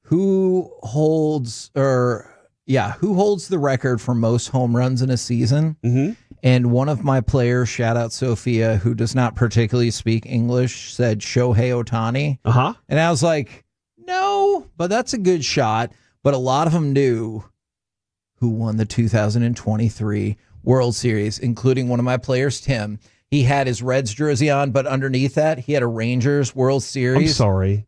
who holds the record for most home runs in a season? Mm-hmm. And one of my players, shout out Sophia, who does not particularly speak English, said Shohei Ohtani. Uh-huh. And I was like, no, but that's a good shot. But a lot of them knew who won the 2023 World Series, including one of my players, Tim. He had his Reds jersey on, but underneath that, he had a Rangers World Series. I'm sorry.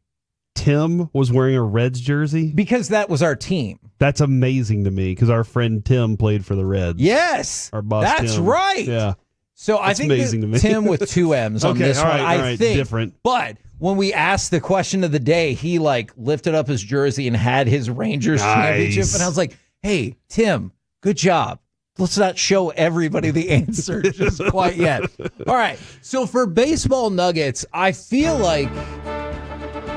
Tim was wearing a Reds jersey? Because that was our team. That's amazing to me because our friend Tim played for the Reds. Yes. Our boss That's Tim. right. Yeah. So I think amazing to me. Tim with two M's on Okay, this all one. right, all I right, think different. But when we asked the question of the day, he lifted up his jersey and had his Rangers championship. And I was like, hey, Tim, good job. Let's not show everybody the answer just quite yet. All right. So for baseball nuggets, I feel like,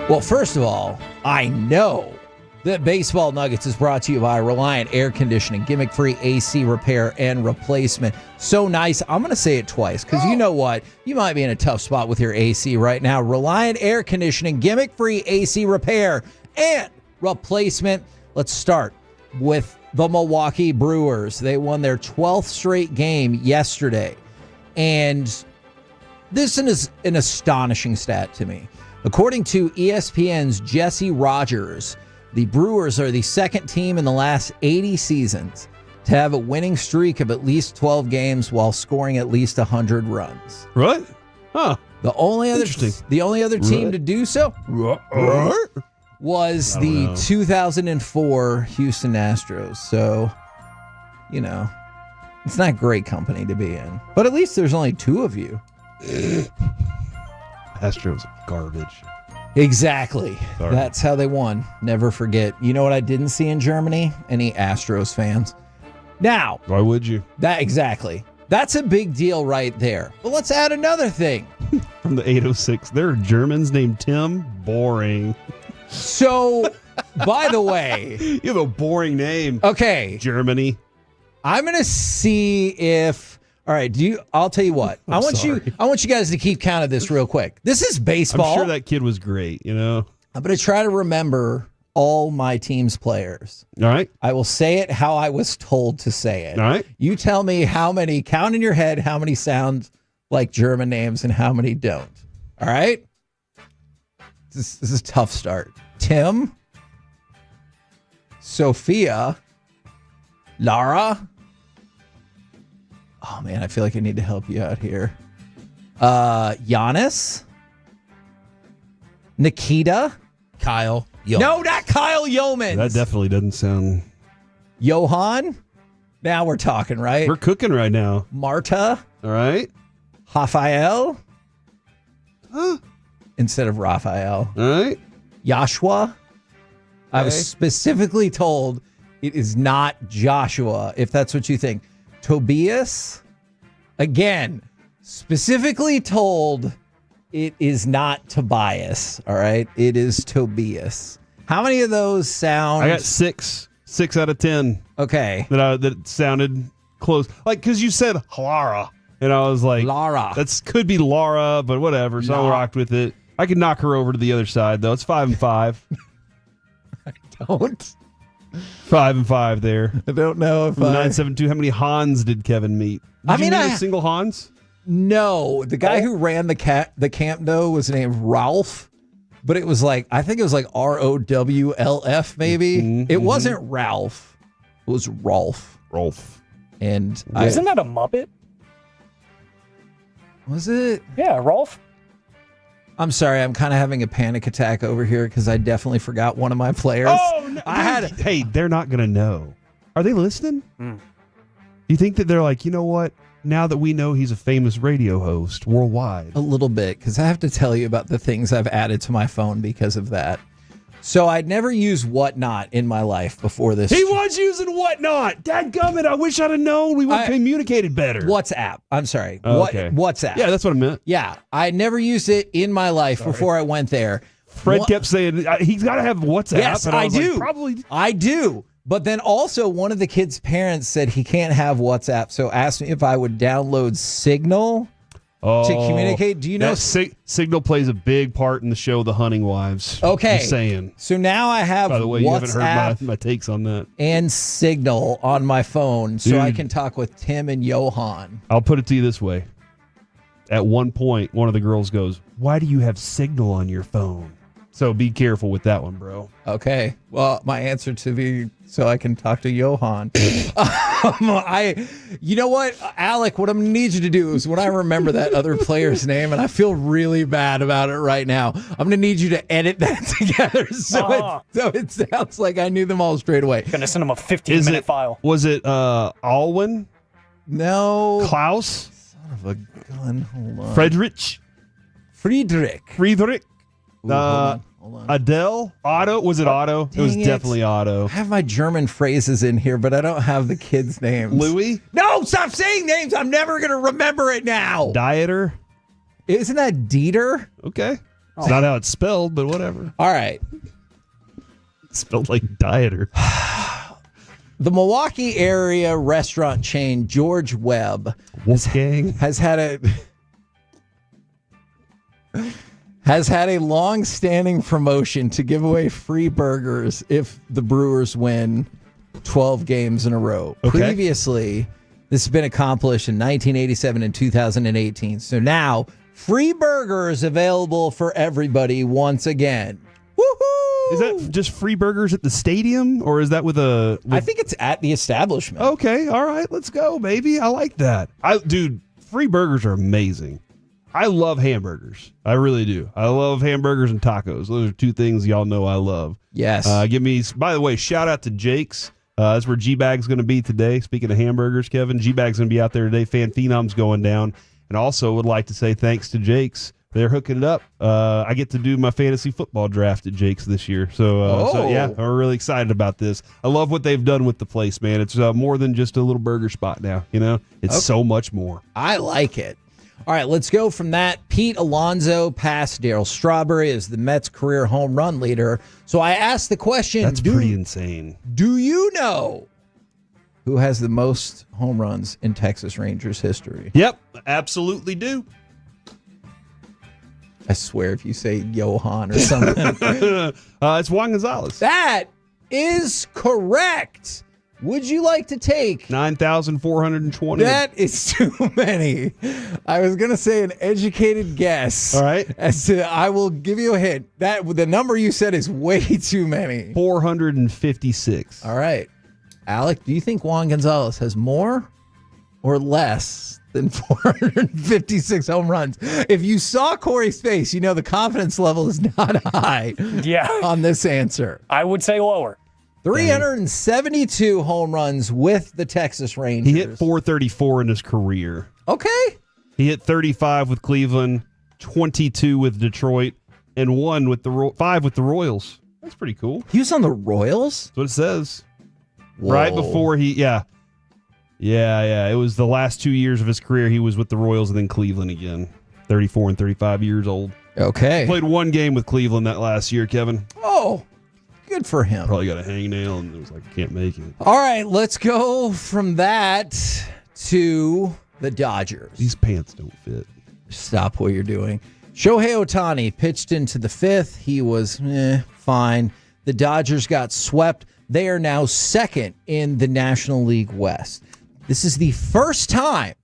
well, first of all, I know that Baseball Nuggets is brought to you by Reliant Air Conditioning, gimmick-free AC repair and replacement. So nice. I'm going to say it twice because you know what? You might be in a tough spot with your AC right now. Reliant Air Conditioning, gimmick-free AC repair and replacement. Let's start with the Milwaukee Brewers. They won their 12th straight game yesterday. And this is an astonishing stat to me. According to ESPN's Jesse Rogers, the Brewers are the second team in the last 80 seasons to have a winning streak of at least 12 games while scoring at least 100 runs. Right? Huh. The only other team to do so was the 2004 Houston Astros. So, it's not great company to be in. But at least there's only two of you. Astros are garbage. Exactly. Sorry. That's how they won. Never forget. You know what I didn't see in Germany? Any Astros fans. Now. Why would you? Exactly. That's a big deal right there. But let's add another thing. From the 806. There are Germans named Tim. Boring. So, by the way. You have a boring name. Okay. Germany. I'm going to see if... All right, I'll tell you what. I want you guys to keep count of this real quick. This is baseball. I'm sure that kid was great, I'm going to try to remember all my team's players. All right. I will say it how I was told to say it. All right. You tell me how many, count in your head how many sound like German names and how many don't. All right? This is a tough start. Tim, Sophia, Lara. Oh, man, I feel like I need to help you out here. Giannis. Nikita. Kyle Yeomans. No, not Kyle Yeomans. That definitely doesn't sound... Johan. Now we're talking, right? We're cooking right now. Marta. All right. Rafael. Instead of Raphael. All right. Joshua. I was specifically told it is not Joshua, if that's what you think. Tobias, again, specifically told it is not Tobias, all right? It is Tobias. How many of those sound? I got 6 out of 10. Okay. That sounded close. Like, because you said Lara, and I was like, Lara. That could be Laura, but whatever. So I rocked with it. I could knock her over to the other side, though. It's 5-5. I don't. 5-5 there. I don't know if 972. How many Hans did Kevin meet? Did you meet a single Hans? No, the guy who ran the camp though was named Ralph, but it was like I think it was like ROWLF maybe. It wasn't Ralph. It was Rolf. And isn't that a Muppet? Was it? Yeah, Rolf. I'm sorry, I'm kind of having a panic attack over here because I definitely forgot one of my players. Oh, no, hey, they're not gonna know. Are they listening? Do you think that they're like, you know what? Now that we know he's a famous radio host worldwide. A little bit, because I have to tell you about the things I've added to my phone because of that. So I'd never used Whatnot in my life before this. He was using Whatnot. Dadgummit, I wish I'd have known. We would have communicated better. WhatsApp. I'm sorry. Oh, okay. WhatsApp. Yeah, that's what I meant. Yeah. I never used it in my life before I went there. Fred kept saying, he's got to have WhatsApp. Yes, and I was do. Like, probably. I do. But then also one of the kids' parents said he can't have WhatsApp, so asked me if I would download Signal to communicate. Do you know? Signal plays a big part in the show The Hunting Wives. Okay. Just saying. So now I have By the way, WhatsApp you haven't heard my takes on that. and Signal on my phone so I can talk with Tim and Johan. I'll put it to you this way. At one point, one of the girls goes, "Why do you have Signal on your phone?" So be careful with that one, bro. Okay. Well, my answer to be so I can talk to Johan. You know what, Alec, what I'm going to need you to do is when I remember that other player's name, and I feel really bad about it right now, I'm going to need you to edit that together so it sounds like I knew them all straight away. Going to send them a 15-minute file. Was it Alwyn? No. Klaus? Son of a gun. Hold on. Friedrich? Friedrich. Ooh, hold on. Adele? Otto? Was it Otto? It was definitely Otto. I have my German phrases in here, but I don't have the kids' names. Louis? No, stop saying names. I'm never going to remember it now. Dieter? Isn't that Dieter? Okay. It's not how it's spelled, but whatever. All right. It's spelled like Dieter. The Milwaukee area restaurant chain George Webb Wolfgang has had a long-standing promotion to give away free burgers if the Brewers win 12 games in a row. Okay. Previously, this has been accomplished in 1987 and 2018. So now, free burgers available for everybody once again. Woohoo! Is that just free burgers at the stadium, or is that with a... I think it's at the establishment. Okay, all right, let's go, baby. I like that. Dude, free burgers are amazing. I love hamburgers. I really do. I love hamburgers and tacos. Those are two things y'all know I love. Yes. By the way, shout out to Jake's. That's where G-Bag's going to be today. Speaking of hamburgers, Kevin, G-Bag's going to be out there today. Fan Phenom's going down. And also would like to say thanks to Jake's. They're hooking it up. I get to do my fantasy football draft at Jake's this year. So yeah, I'm really excited about this. I love what they've done with the place, man. It's more than just a little burger spot now. You know, it's so much more. I like it. All right, let's go from that. Pete Alonso passed Darryl Strawberry as the Mets' career home run leader. So I asked the question. That's pretty insane. Do you know who has the most home runs in Texas Rangers history? Yep, absolutely do. I swear if you say Johan or something. It's Juan Gonzalez. That is correct. Would you like to take 9,420? That is too many. I was going to say an educated guess. All right. I will give you a hint. The number you said is way too many. 456. All right. Alec, do you think Juan Gonzalez has more or less than 456 home runs? If you saw Corey's face, you know the confidence level is not high on this answer. I would say lower. 372 home runs with the Texas Rangers. He hit 434 in his career. Okay. He hit 35 with Cleveland, 22 with Detroit, and 5 with the Royals. That's pretty cool. He was on the Royals? That's what it says. Whoa. Right before Yeah. It was the last 2 years of his career. He was with the Royals and then Cleveland again. 34 and 35 years old. Okay. Played one game with Cleveland that last year, Kevin. Oh, good for him. Probably got a hangnail and it was like, can't make it. All right, let's go from that to the Dodgers. These pants don't fit. Stop what you're doing. Shohei Ohtani pitched into the fifth. He was fine. The Dodgers got swept. They are now second in the National League West. This is the first time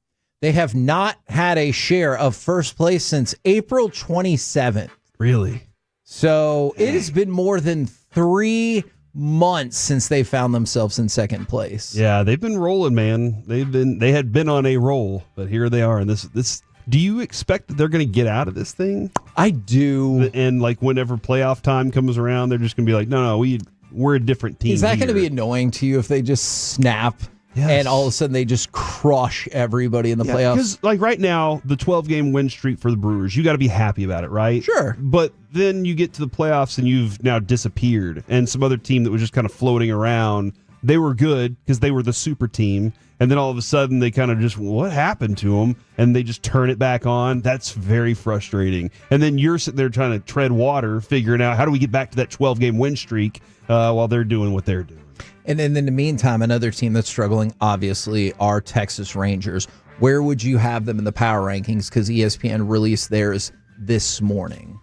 they have not had a share of first place since April 27th. Really? So it has been more than 3 months since they found themselves in second place. Yeah, they've been rolling, man. They had been on a roll, but here they are. And this. Do you expect that they're going to get out of this thing? I do. And like whenever playoff time comes around, they're just going to be like, no, we're a different team. Is that going to here. be annoying to you if they just snap and all of a sudden they just crush everybody in the playoffs. Because like right now, the 12-game win streak for the Brewers, you got to be happy about it, right? Sure. But then you get to the playoffs and you've now disappeared, and some other team that was just kind of floating around, they were good because they were the super team, and then all of a sudden they kind of just, what happened to them? And they just turn it back on. That's very frustrating. And then you're sitting there trying to tread water, figuring out how do we get back to that 12-game win streak while they're doing what they're doing. And then in the meantime, another team that's struggling, obviously, are Texas Rangers. Where would you have them in the power rankings? Because ESPN released theirs this morning.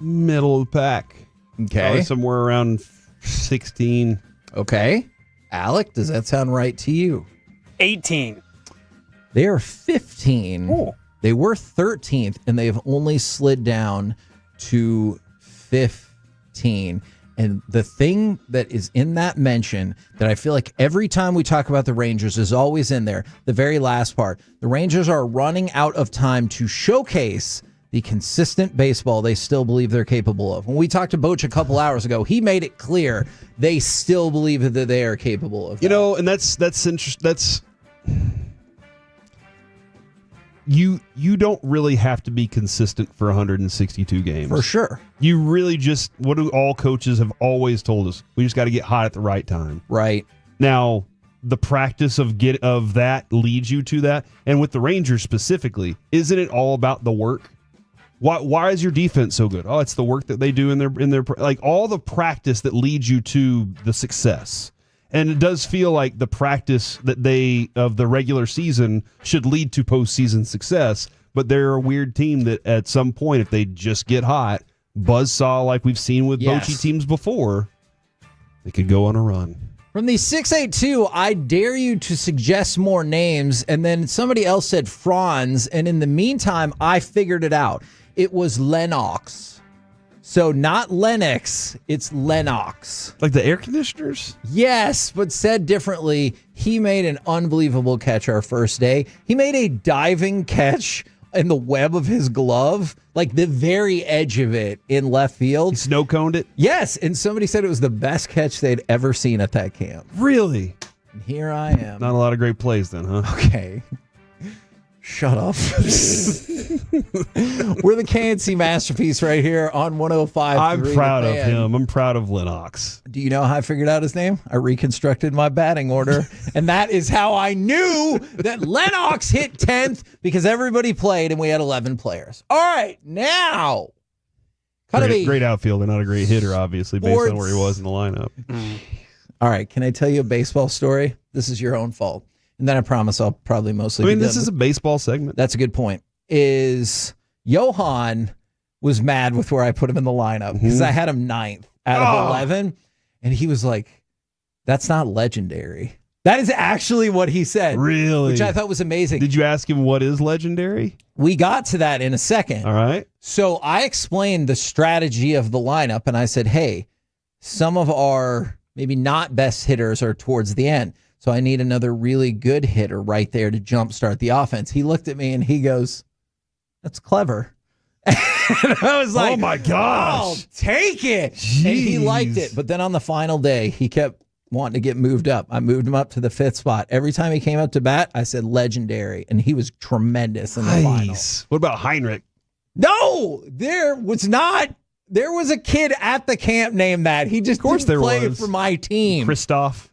Middle of the pack. Okay. Probably somewhere around 16. Okay. Alec, does that sound right to you? 18. They are 15. Ooh. They were 13th, and they have only slid down to 15. And the thing that is in that mention that I feel like every time we talk about the Rangers is always in there, the very last part. The Rangers are running out of time to showcase the consistent baseball they still believe they're capable of. When we talked to Boch a couple hours ago, he made it clear they still believe that they are capable of that. You know, and that's interesting. That's you don't really have to be consistent for 162 games. For sure. You really just, what do all coaches have always told us? We just got to get hot at the right time. Right. Now, the practice of that leads you to that. And with the Rangers specifically, isn't it all about the work? Why is your defense so good? Oh, it's the work that they do in their like all the practice that leads you to the success. And it does feel like the practice that of the regular season should lead to postseason success. But they're a weird team that at some point, if they just get hot, buzzsaw like we've seen with Bochy teams before, they could go on a run. From the 682, I dare you to suggest more names. And then somebody else said Franz. And in the meantime, I figured it out. It was Lennox. So not Lennox, it's Lennox. Like the air conditioners? Yes, but said differently, he made an unbelievable catch our first day. He made a diving catch in the web of his glove, like the very edge of it in left field. He snow coned it? Yes, and somebody said it was the best catch they'd ever seen at that camp. Really? And here I am. Not a lot of great plays then, huh? Okay. Shut up. We're the KNC Masterpiece right here on 105.3. I'm proud of him. I'm proud of Lennox. Do you know how I figured out his name? I reconstructed my batting order, and that is how I knew that Lennox hit 10th because everybody played and we had 11 players. All right, now. Great outfielder, not a great hitter, obviously, based on where he was in the lineup. All right, can I tell you a baseball story? This is your own fault. And then I promise I'll probably mostly. This is a baseball segment. That's a good point. Is Johan was mad with where I put him in the lineup because I had him 9th out of 11. And he was like, that's not legendary. That is actually what he said. Really? Which I thought was amazing. Did you ask him what is legendary? We got to that in a second. All right. So I explained the strategy of the lineup and I said, hey, some of our maybe not best hitters are towards the end. So I need another really good hitter right there to jumpstart the offense. He looked at me and he goes, that's clever. And I was like, oh my gosh, I'll take it. Jeez. And he liked it. But then on the final day, he kept wanting to get moved up. I moved him up to the 5th spot. Every time he came up to bat, I said legendary. And he was tremendous in the final. What about Heinrich? No, there was not. There was a kid at the camp named that. He just didn't play for my team. Christoph.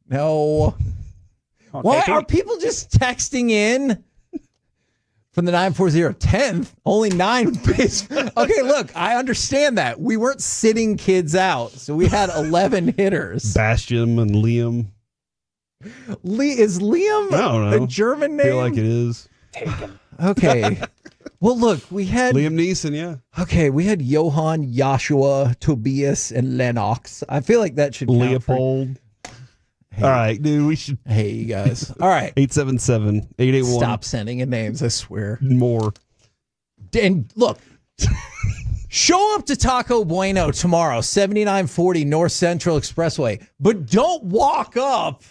No. Why are people just texting in from the 940 10th? Only 9 base. Okay, look, I understand that. We weren't sitting kids out, so we had 11 hitters. Bastian and Liam. Is Liam I don't know. a German name? I feel like it is. Taken. Okay. Well, look, we had Liam Neeson, yeah. Okay, we had Johan, Joshua, Tobias, and Lennox. I feel like that should count Leopold. Hey. All right, dude, we should. Hey, you guys. All right. 877-881. Stop sending in names, I swear. More. And look, show up to Taco Bueno tomorrow, 7940 North Central Expressway, but don't walk up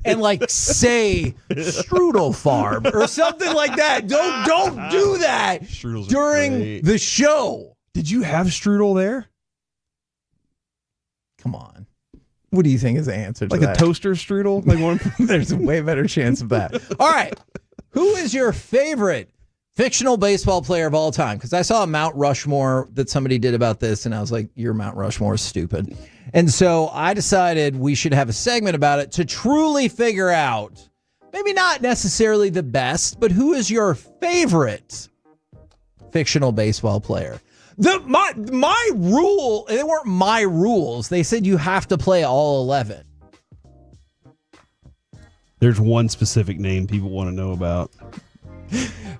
and say Strudel Farm or something like that. Don't do that during the show. Did you have Strudel there? Come on. What do you think is the answer to Like that? a toaster strudel? Like one. There's a way better chance of that. All right. Who is your favorite fictional baseball player of all time? Because I saw a Mount Rushmore that somebody did about this, and I was like, your Mount Rushmore is stupid. And so I decided we should have a segment about it to truly figure out, maybe not necessarily the best, but who is your favorite fictional baseball player? My rule, they weren't my rules. They said you have to play all 11. There's one specific name people want to know about.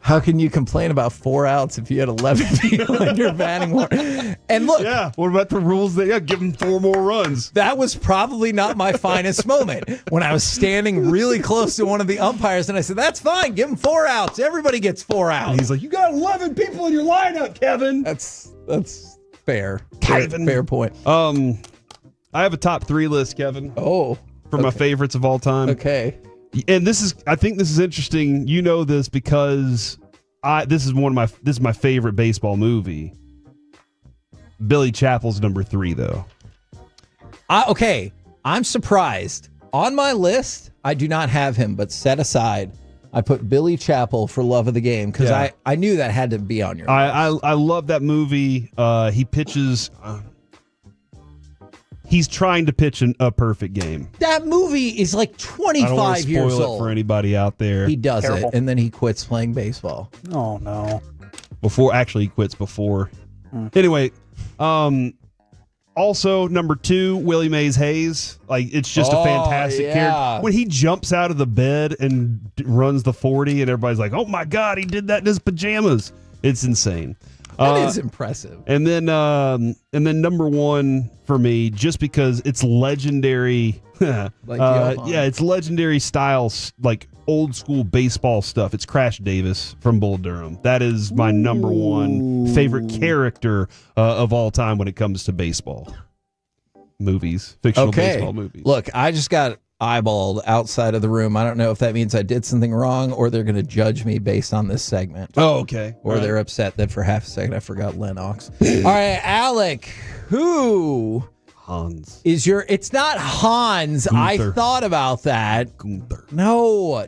How can you complain about 4 outs if you had 11 people in your batting order? And look. Yeah, what about the rules that give them 4 more runs? That was probably not my finest moment when I was standing really close to one of the umpires and I said, that's fine. Give him 4 outs. Everybody gets 4 outs. And he's like, you got 11 people in your lineup, Kevin. That's fair. Kevin. Fair point. I have a top 3 list, Kevin. Oh. For my favorites of all time. Okay. And I think this is interesting. You know this because this is my favorite baseball movie. Billy Chapel's number 3, though. Okay, I'm surprised. On my list, I do not have him, but set aside, I put Billy Chapel for Love of the Game because I knew that had to be on your list. I love that movie. He pitches. He's trying to pitch a perfect game. That movie is like 25 I don't want to years spoil old. it for anybody out there. He does Terrible. it, and then he quits playing baseball. Oh, no. He quits before. Anyway, also number 2, Willie Mays Hayes. Like, it's just a fantastic character. When he jumps out of the bed and runs the 40, and everybody's like, "Oh my God, he did that in his pajamas!" It's insane. That is impressive. And then number 1 for me, just because it's legendary. It's legendary style, like old school baseball stuff. It's Crash Davis from Bull Durham. That is my number 1 favorite character of all time when it comes to baseball movies, fictional baseball movies. Look, I just got eyeballed outside of the room. I don't know if that means I did something wrong or they're going to judge me based on this segment. Oh, okay. Or they're upset that for half a second I forgot Lennox. All right, Alec, who Hans is your? It's not Hans. Gunther. I thought about that. Gunther. No.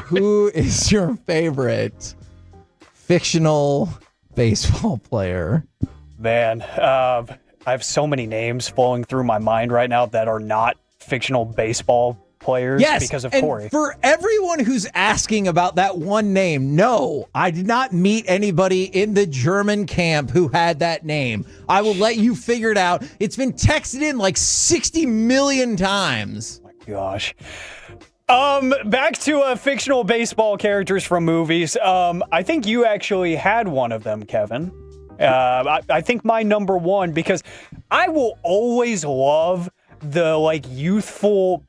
Who is your favorite fictional baseball player? Man, I have so many names flowing through my mind right now that are not fictional baseball players because of Corey. And for everyone who's asking about that one name, no, I did not meet anybody in the German camp who had that name. I will let you figure it out. It's been texted in like 60 million times. Oh my gosh. Back to fictional baseball characters from movies. I think you actually had one of them, Kevin. I think my number 1, because I will always love the youthful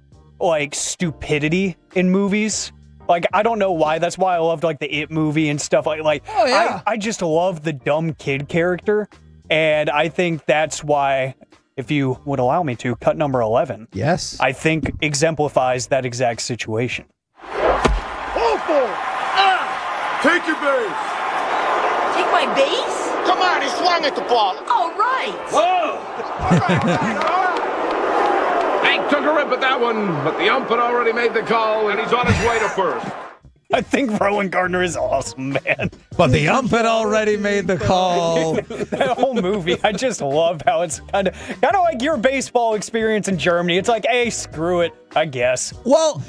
stupidity in movies. I don't know why. That's why I loved the It movie and stuff I just love the dumb kid character, and I think that's why, if you would allow me to, cut number 11. Yes, I think exemplifies that exact situation. Take your base. Take my base? Come on, he swung at the ball. All right. Whoa! Hank took a rip at that one, but the ump had already made the call, and he's on his way to first. I think Rowan Gardner is awesome, man. But the ump had already made the call. That whole movie, I just love how it's kind of like your baseball experience in Germany. It's like, hey, screw it, I guess. Well,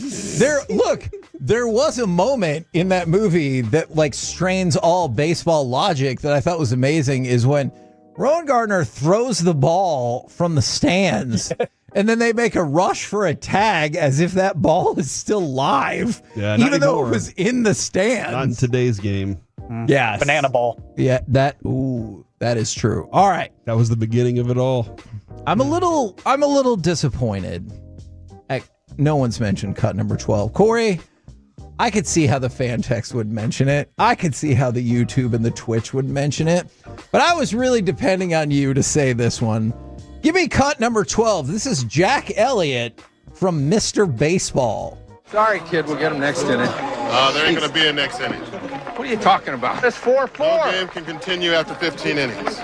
there was a moment in that movie that strains all baseball logic that I thought was amazing, is when Rowan Gardner throws the ball from the stands and then they make a rush for a tag as if that ball is still live, even though it was in the stands. Not in today's game. Yeah, banana ball. Yeah, that is true. All right, that was the beginning of it all. I'm a little disappointed. No one's mentioned cut number 12. Corey, I could see how the fan text would mention it. I could see how the YouTube and the Twitch would mention it. But I was really depending on you to say this one. Give me cut number 12. This is Jack Elliott from Mr. Baseball. Sorry, kid. We'll get him next inning. There ain't going to be a next inning. What are you talking about? It's 4-4. No game can continue after 15 innings.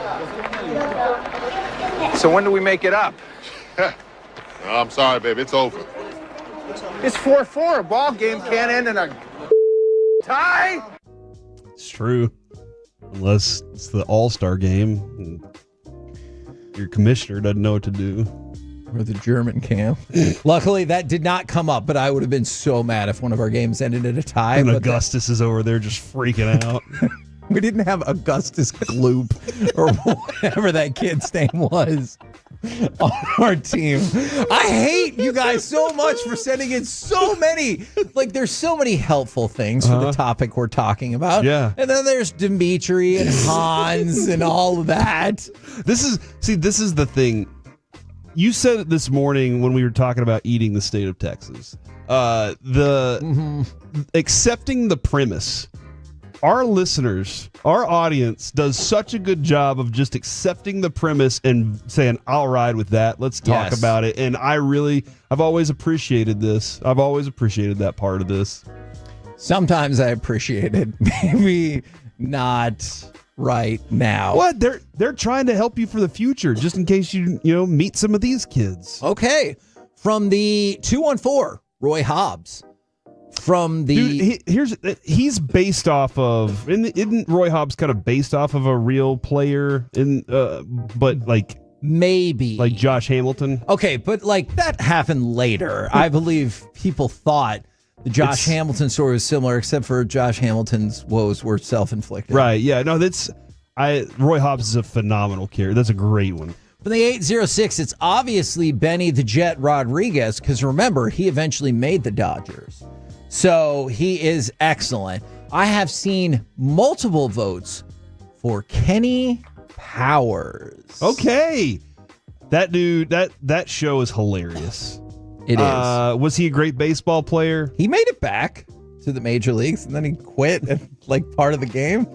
So when do we make it up? I'm sorry, baby. It's over. It's 4-4. A ball game can't end in a tie. It's true. Unless it's the All-Star game and your commissioner doesn't know what to do. Or the German camp. Luckily, that did not come up, but I would have been so mad if one of our games ended in a tie. And but Augustus is over there just freaking out. We didn't have Augustus Gloop or whatever that kid's name was on our team. I hate you guys so much for sending in so many. Like, there's so many helpful things for the topic we're talking about. Yeah. And then there's Dimitri and Hans and all of that. This is the thing. You said it this morning when we were talking about eating the state of Texas. Accepting the premise. Our listeners, our audience does such a good job of just accepting the premise and saying, I'll ride with that. Let's talk about it. And I've always appreciated this. I've always appreciated that part of this. Sometimes I appreciate it. Maybe not right now. What? They're trying to help you for the future, just in case you meet some of these kids. Okay. From the 214, Roy Hobbs. From the he's based off of, isn't Roy Hobbs kind of based off of a real player but like maybe like Josh Hamilton? Okay, but like that happened later. I believe people thought the Josh Hamilton story was similar, except for Josh Hamilton's woes were self-inflicted. Right? Yeah. No, Roy Hobbs is a phenomenal character. That's a great one. For the 806, it's obviously Benny the Jet Rodriguez, because remember, he eventually made the Dodgers. So he is excellent. I have seen multiple votes for Kenny Powers. Okay. That dude, that show is hilarious. It is. Was he a great baseball player? He made it back to the major leagues, and then he quit at like part of the game.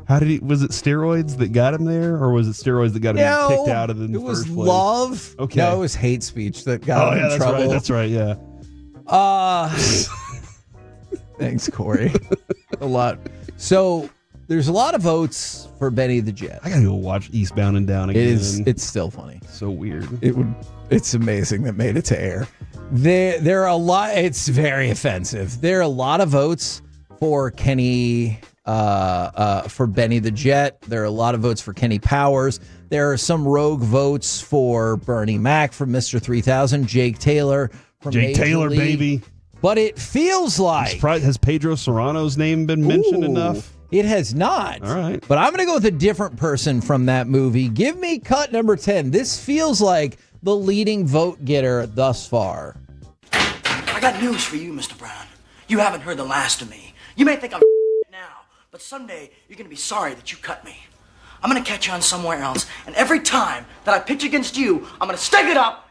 Was it steroids that got him there, or was it steroids that got him kicked out of the first place? It was love. Okay. No, it was hate speech that got him in trouble. Right, that's right, yeah. Thanks, Corey. A lot. So there's a lot of votes for Benny the Jet. I gotta go watch Eastbound and Down again. It's still funny. So weird. It's amazing that made it to air. There are a lot. It's very offensive. There are a lot of votes for Kenny, for Benny the Jet. There are a lot of votes for Kenny Powers. There are some rogue votes for Bernie Mac from Mr. 3000, Jake Taylor from Major League. Baby. But it feels like... Has Pedro Serrano's name been mentioned enough? It has not. All right. But I'm going to go with a different person from that movie. Give me cut number 10. This feels like the leading vote getter thus far. I got news for you, Mr. Brown. You haven't heard the last of me. You may think I'm now, but someday you're going to be sorry that you cut me. I'm going to catch you on somewhere else, and every time that I pitch against you, I'm going to stick it up.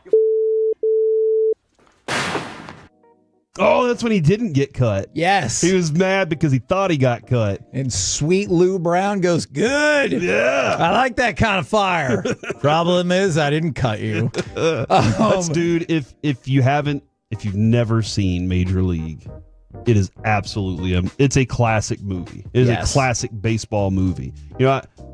Oh, that's when he didn't get cut. Yes. He was mad because he thought he got cut. And sweet Lou Brown goes, good. Yeah. I like that kind of fire. Problem is, I didn't cut you. Dude, if you've never seen Major League, it is absolutely it's a classic movie. It is a classic baseball movie.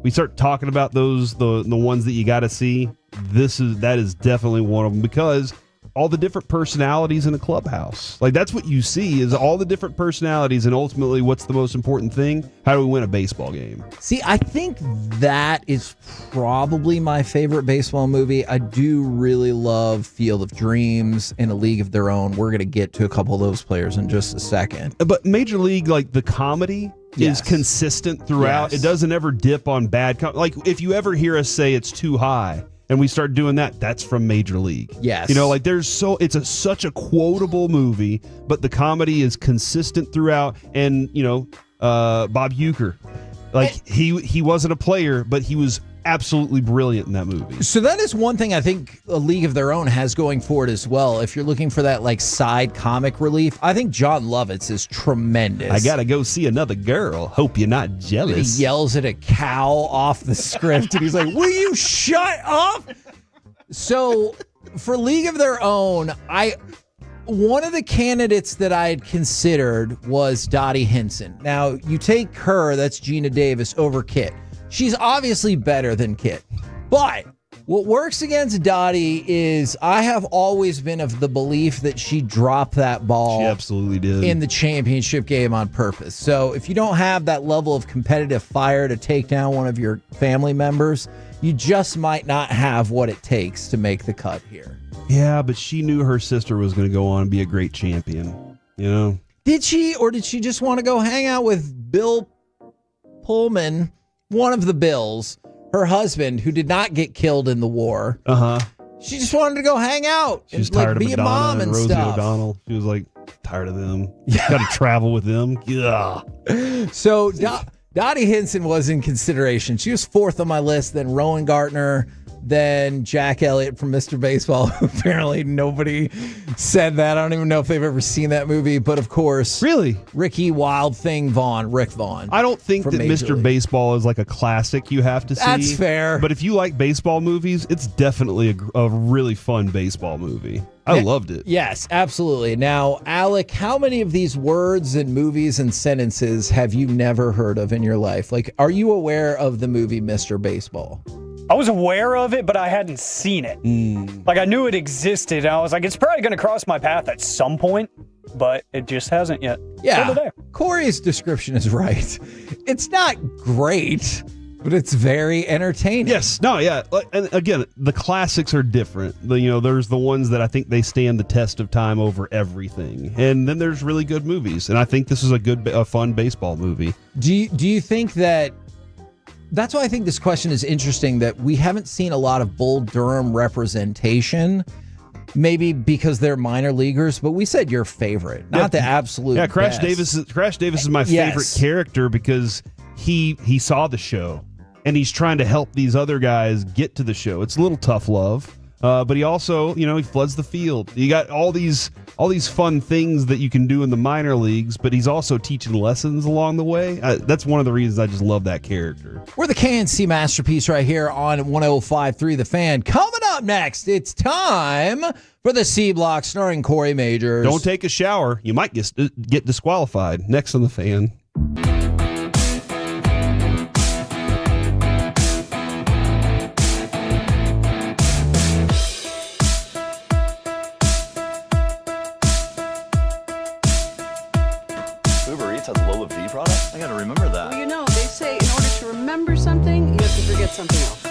We start talking about those the ones that you got to see. That is definitely one of them, because all the different personalities in a clubhouse. Like, that's what you see, is all the different personalities, and ultimately what's the most important thing? How do we win a baseball game? See, I think that is probably my favorite baseball movie. I do really love Field of Dreams and A League of Their Own. We're going to get to a couple of those players in just a second. But Major League, like, the comedy is consistent throughout. It doesn't ever dip on bad like, if you ever hear us say it's too high and we start doing that, that's from Major League. Yes. Like, it's such a quotable movie, but the comedy is consistent throughout. And, Bob Uecker, like, he wasn't a player, but he was absolutely brilliant in that movie. So that is one thing I think A League of Their Own has going for it as well. If you're looking for that, like, side comic relief, I think John Lovitz is tremendous. I gotta go see another girl. Hope you're not jealous. He yells at a cow off the script, and he's like, will you shut up? So for League of Their Own, one of the candidates that I had considered was Dottie Hinson. Now, you take her, that's Gina Davis, over Kit. She's obviously better than Kit. But What works against Dottie is I have always been of the belief that she dropped that ball. She absolutely did. In the championship game on purpose. So if you don't have that level of competitive fire to take down one of your family members, you just might not have what it takes to make the cut here. Yeah, but she knew her sister was going to go on and be a great champion. You know? Did she, or did she just want to go hang out with Bill Pullman, one of the Bills, her husband, who did not get killed in the war? Uh-huh. She just wanted to go hang out. She was and, tired of be Madonna a mom and Rosie stuff. O'Donnell. She was like tired of them. Got to travel with them. Yeah. So Dottie Hinson was in consideration. She was fourth on my list. Then Rowan Gartner. Then Jack Elliott from Mr. Baseball. Apparently nobody said that. I don't even know if they've ever seen that movie. But of course, really, Ricky Wild Thing Vaughn, Rick Vaughn. I don't think from that Major Mr. League. Baseball is like a classic you have to see. That's fair. But if you like baseball movies, it's definitely a really fun baseball movie. I loved it. Yes, absolutely. Now, Alec, how many of these words and movies and sentences have you never heard of in your life? Like, are you aware of the movie Mr. Baseball? I was aware of it, but I hadn't seen it. Like, I knew it existed, and I was like, it's probably going to cross my path at some point, but it just hasn't yet. Yeah. Till today. Corey's description is right. It's not great, but it's very entertaining. Yes. No, yeah. And again, the classics are different. There's the ones that I think they stand the test of time over everything. And then there's really good movies. And I think this is a fun baseball movie. Do you think that... That's why I think this question is interesting, that we haven't seen a lot of Bull Durham representation, maybe because they're minor leaguers, but we said your favorite, not the absolute Yeah, Crash best. Davis is my favorite character because he saw the show and he's trying to help these other guys get to the show. It's a little tough love. But he also, he floods the field. You got all these fun things that you can do in the minor leagues, but he's also teaching lessons along the way. That's one of the reasons I just love that character. We're the KNC Masterpiece right here on 105.3 The Fan. Coming up next, it's time for the C Block starring Corey Majors. Don't take a shower. You might get disqualified. Next on The Fan. I gotta remember that. Well, they say in order to remember something, you have to forget something else.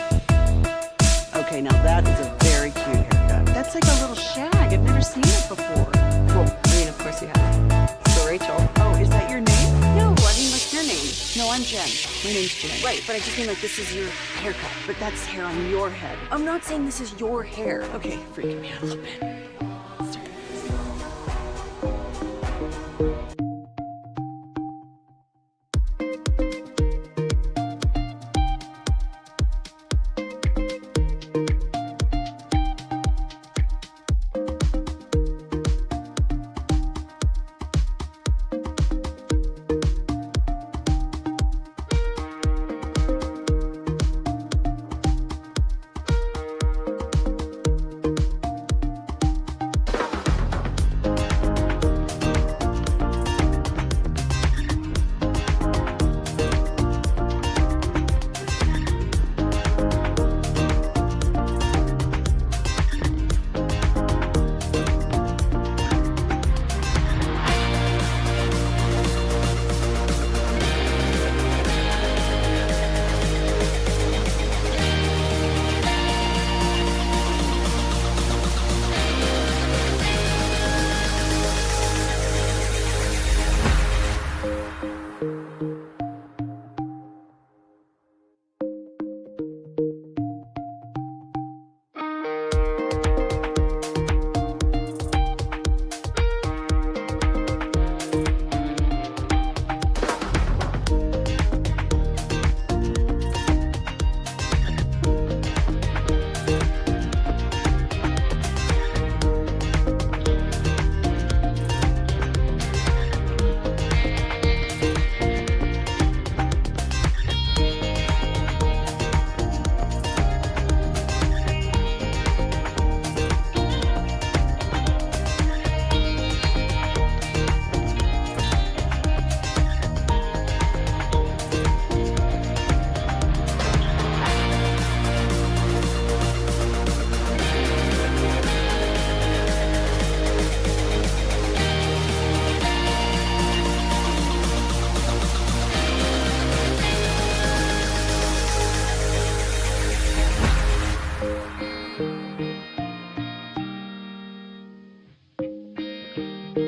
Okay, now that is a very cute haircut. That's like a little shag. I've never seen it before. Well, of course you have. So, Rachel. Oh, is that your name? No, I mean, like your name. No, I'm Jen. My name's Jen. Right, but I just mean like this is your haircut. But that's hair on your head. I'm not saying this is your hair. Okay, freaking me out a little bit. Do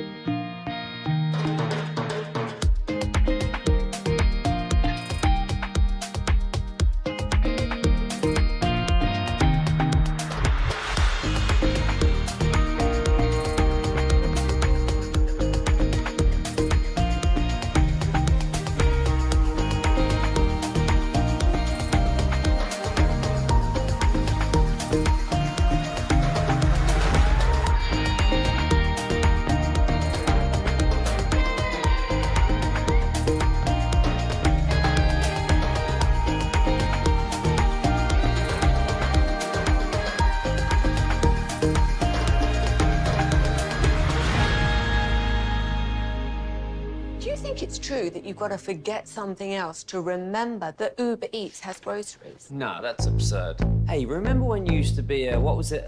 you think it's true that you've got to forget something else to remember that Uber Eats has groceries? No, that's absurd. Hey, remember when you used to be a, what was it,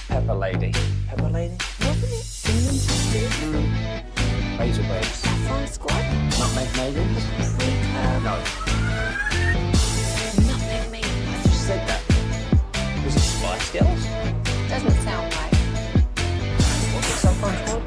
Pepper Lady? Pepper Lady? Wasn't it Cinnamon Razor Blades. Saffron Squad? Nutmeg Maidens? No. Nutmeg Maidens. I just said that. Was it Spice Girls? Doesn't sound right. Was it Saffron Squad?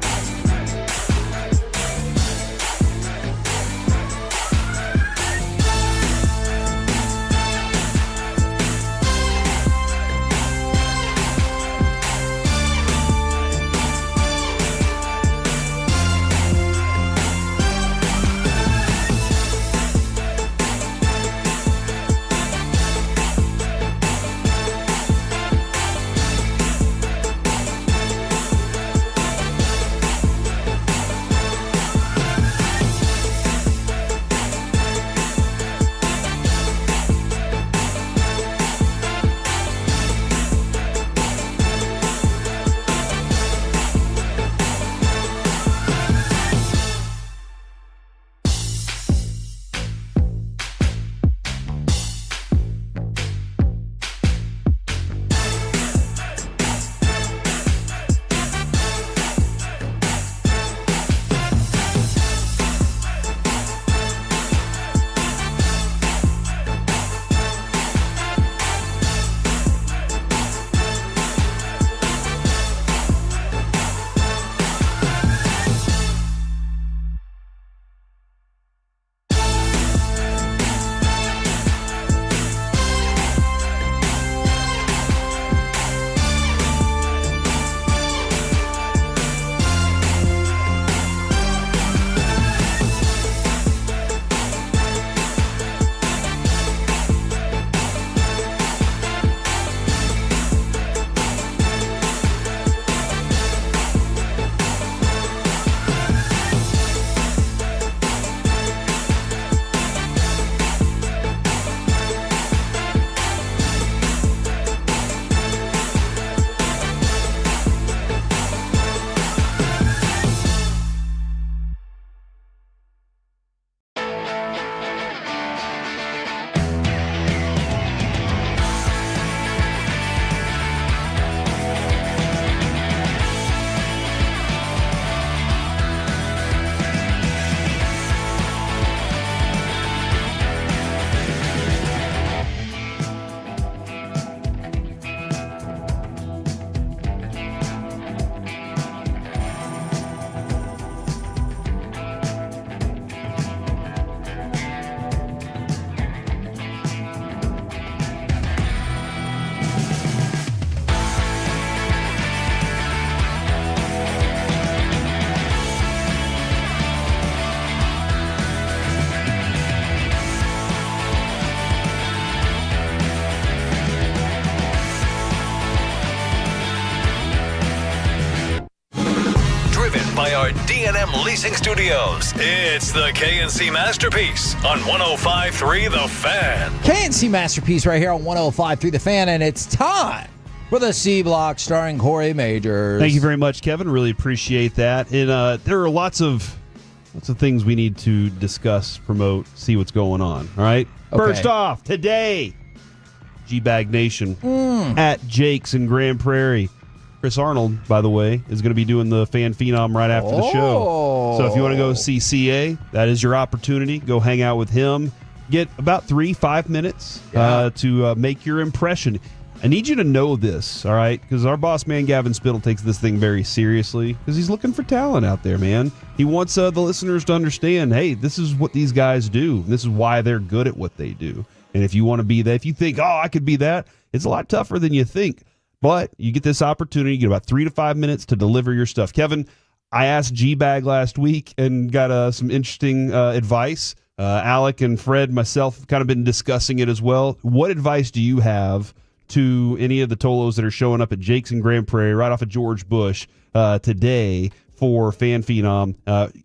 by our D&M Leasing Studios. It's the KNC Masterpiece on 105.3 The Fan. KNC Masterpiece right here on 105.3 The Fan, and it's time for the C Block starring Corey Majors. Thank you very much, Kevin. Really appreciate that. And there are lots of things we need to discuss, promote, see what's going on. All right. Okay. First off, today, G-Bag Nation at Jake's in Grand Prairie. Chris Arnold, by the way, is going to be doing the Fan Phenom right after the show. So if you want to go see CA, that is your opportunity. Go hang out with him. Get about 3-5 minutes to make your impression. I need you to know this, all right? Because our boss man, Gavin Spittle, takes this thing very seriously because he's looking for talent out there, man. He wants the listeners to understand, hey, this is what these guys do. This is why they're good at what they do. And if you want to be that, if you think, oh, I could be that, it's a lot tougher than you think. But you get this opportunity, you get about 3 to 5 minutes to deliver your stuff. Kevin, I asked G-Bag last week and got some interesting advice. Alec and Fred, myself, have kind of been discussing it as well. What advice do you have to any of the Tolos that are showing up at Jake's and Grand Prairie right off of George Bush today for Fan Phenom?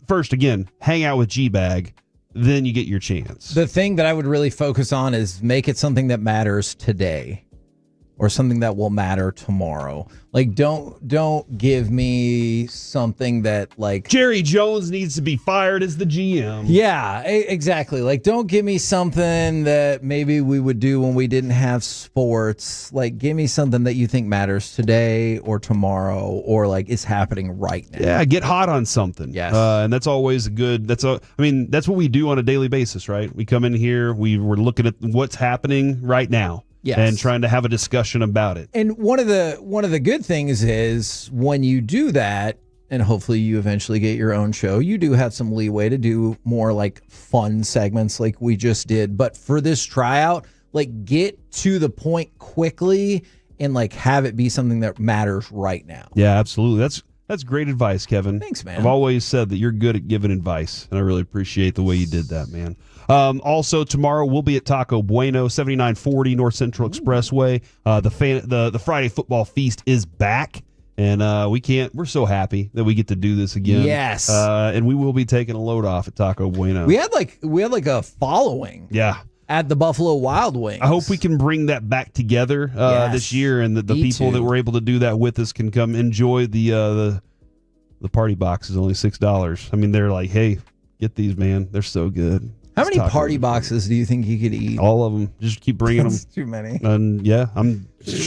First, again, hang out with G-Bag. Then you get your chance. The thing that I would really focus on is make it something that matters today or something that will matter tomorrow. Like, don't give me something that, like, Jerry Jones needs to be fired as the GM. Yeah, exactly. Like, don't give me something that maybe we would do when we didn't have sports. Like, give me something that you think matters today or tomorrow or, like, is happening right now. Yeah, get hot on something. Yes. And that's always good. That's what we do on a daily basis, right? We come in here, we're looking at what's happening right now. Yes. And trying to have a discussion about it. And one of the good things is when you do that, and hopefully you eventually get your own show, you do have some leeway to do more like fun segments like we just did. But for this tryout, like, get to the point quickly and like have it be something that matters right now. Yeah, absolutely. That's great advice, Kevin. Thanks, man. I've always said that you're good at giving advice, and I really appreciate the way you did that, man. Also, tomorrow we'll be at Taco Bueno, 7940 North Central Expressway. The Friday football feast is back, and we're so happy that we get to do this again. Yes. And we will be taking a load off at Taco Bueno. We had like a following. Yeah. At the Buffalo Wild Wings. I hope we can bring that back together this year, and that the people that were able to do that with us can come enjoy the party box is only $6. I mean, they're like, hey, get these, man. They're so good. How many party boxes do you think you could eat? All of them. Just keep bringing them. That's too many. And yeah,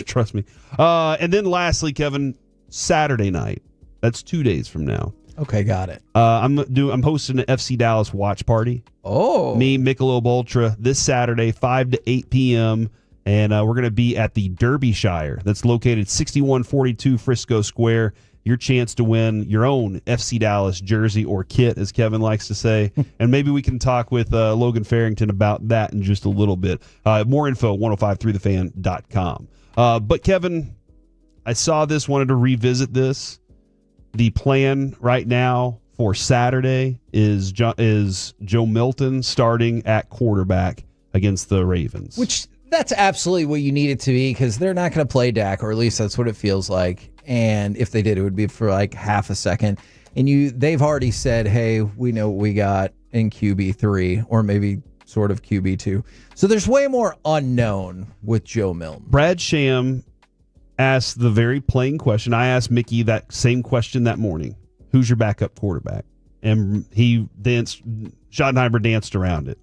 trust me. And then lastly, Kevin, Saturday night. That's 2 days from now. Okay, got it. I'm hosting an FC Dallas watch party. Oh. Me, Michelob Ultra, this Saturday, 5 to 8 p.m. And we're going to be at the Derbyshire. That's located 6142 Frisco Square. Your chance to win your own FC Dallas jersey or kit, as Kevin likes to say. And maybe we can talk with Logan Farrington about that in just a little bit. More info, 1053thefan.com. But Kevin, I saw this, wanted to revisit this. The plan right now for Saturday is Joe Milton starting at quarterback against the Ravens. Which, that's absolutely what you need it to be, because they're not going to play Dak, or at least that's what it feels like. And if they did, it would be for like half a second. And they've already said, hey, we know what we got in QB3 or maybe sort of QB2. So there's way more unknown with Joe Milton. Brad Sham asked the very plain question. I asked Mickey that same question that morning. Who's your backup quarterback? And Schottenheimer danced around it.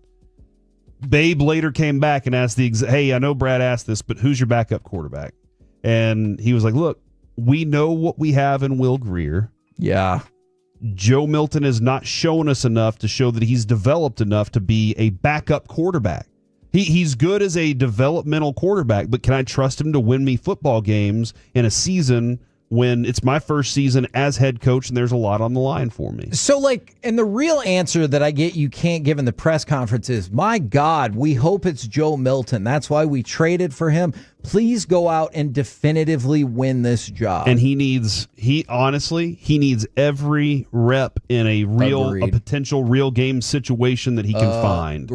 Babe later came back and asked hey, I know Brad asked this, but who's your backup quarterback? And he was like, look, we know what we have in Will Grier. Yeah. Joe Milton has not shown us enough to show that he's developed enough to be a backup quarterback. He's good as a developmental quarterback, but can I trust him to win me football games in a season when it's my first season as head coach and there's a lot on the line for me? So, like, and the real answer that I get you can't give in the press conference is, my God, we hope it's Joe Milton. That's why we traded for him. Please go out and definitively win this job. And he needs every rep in a potential real game situation that he can find.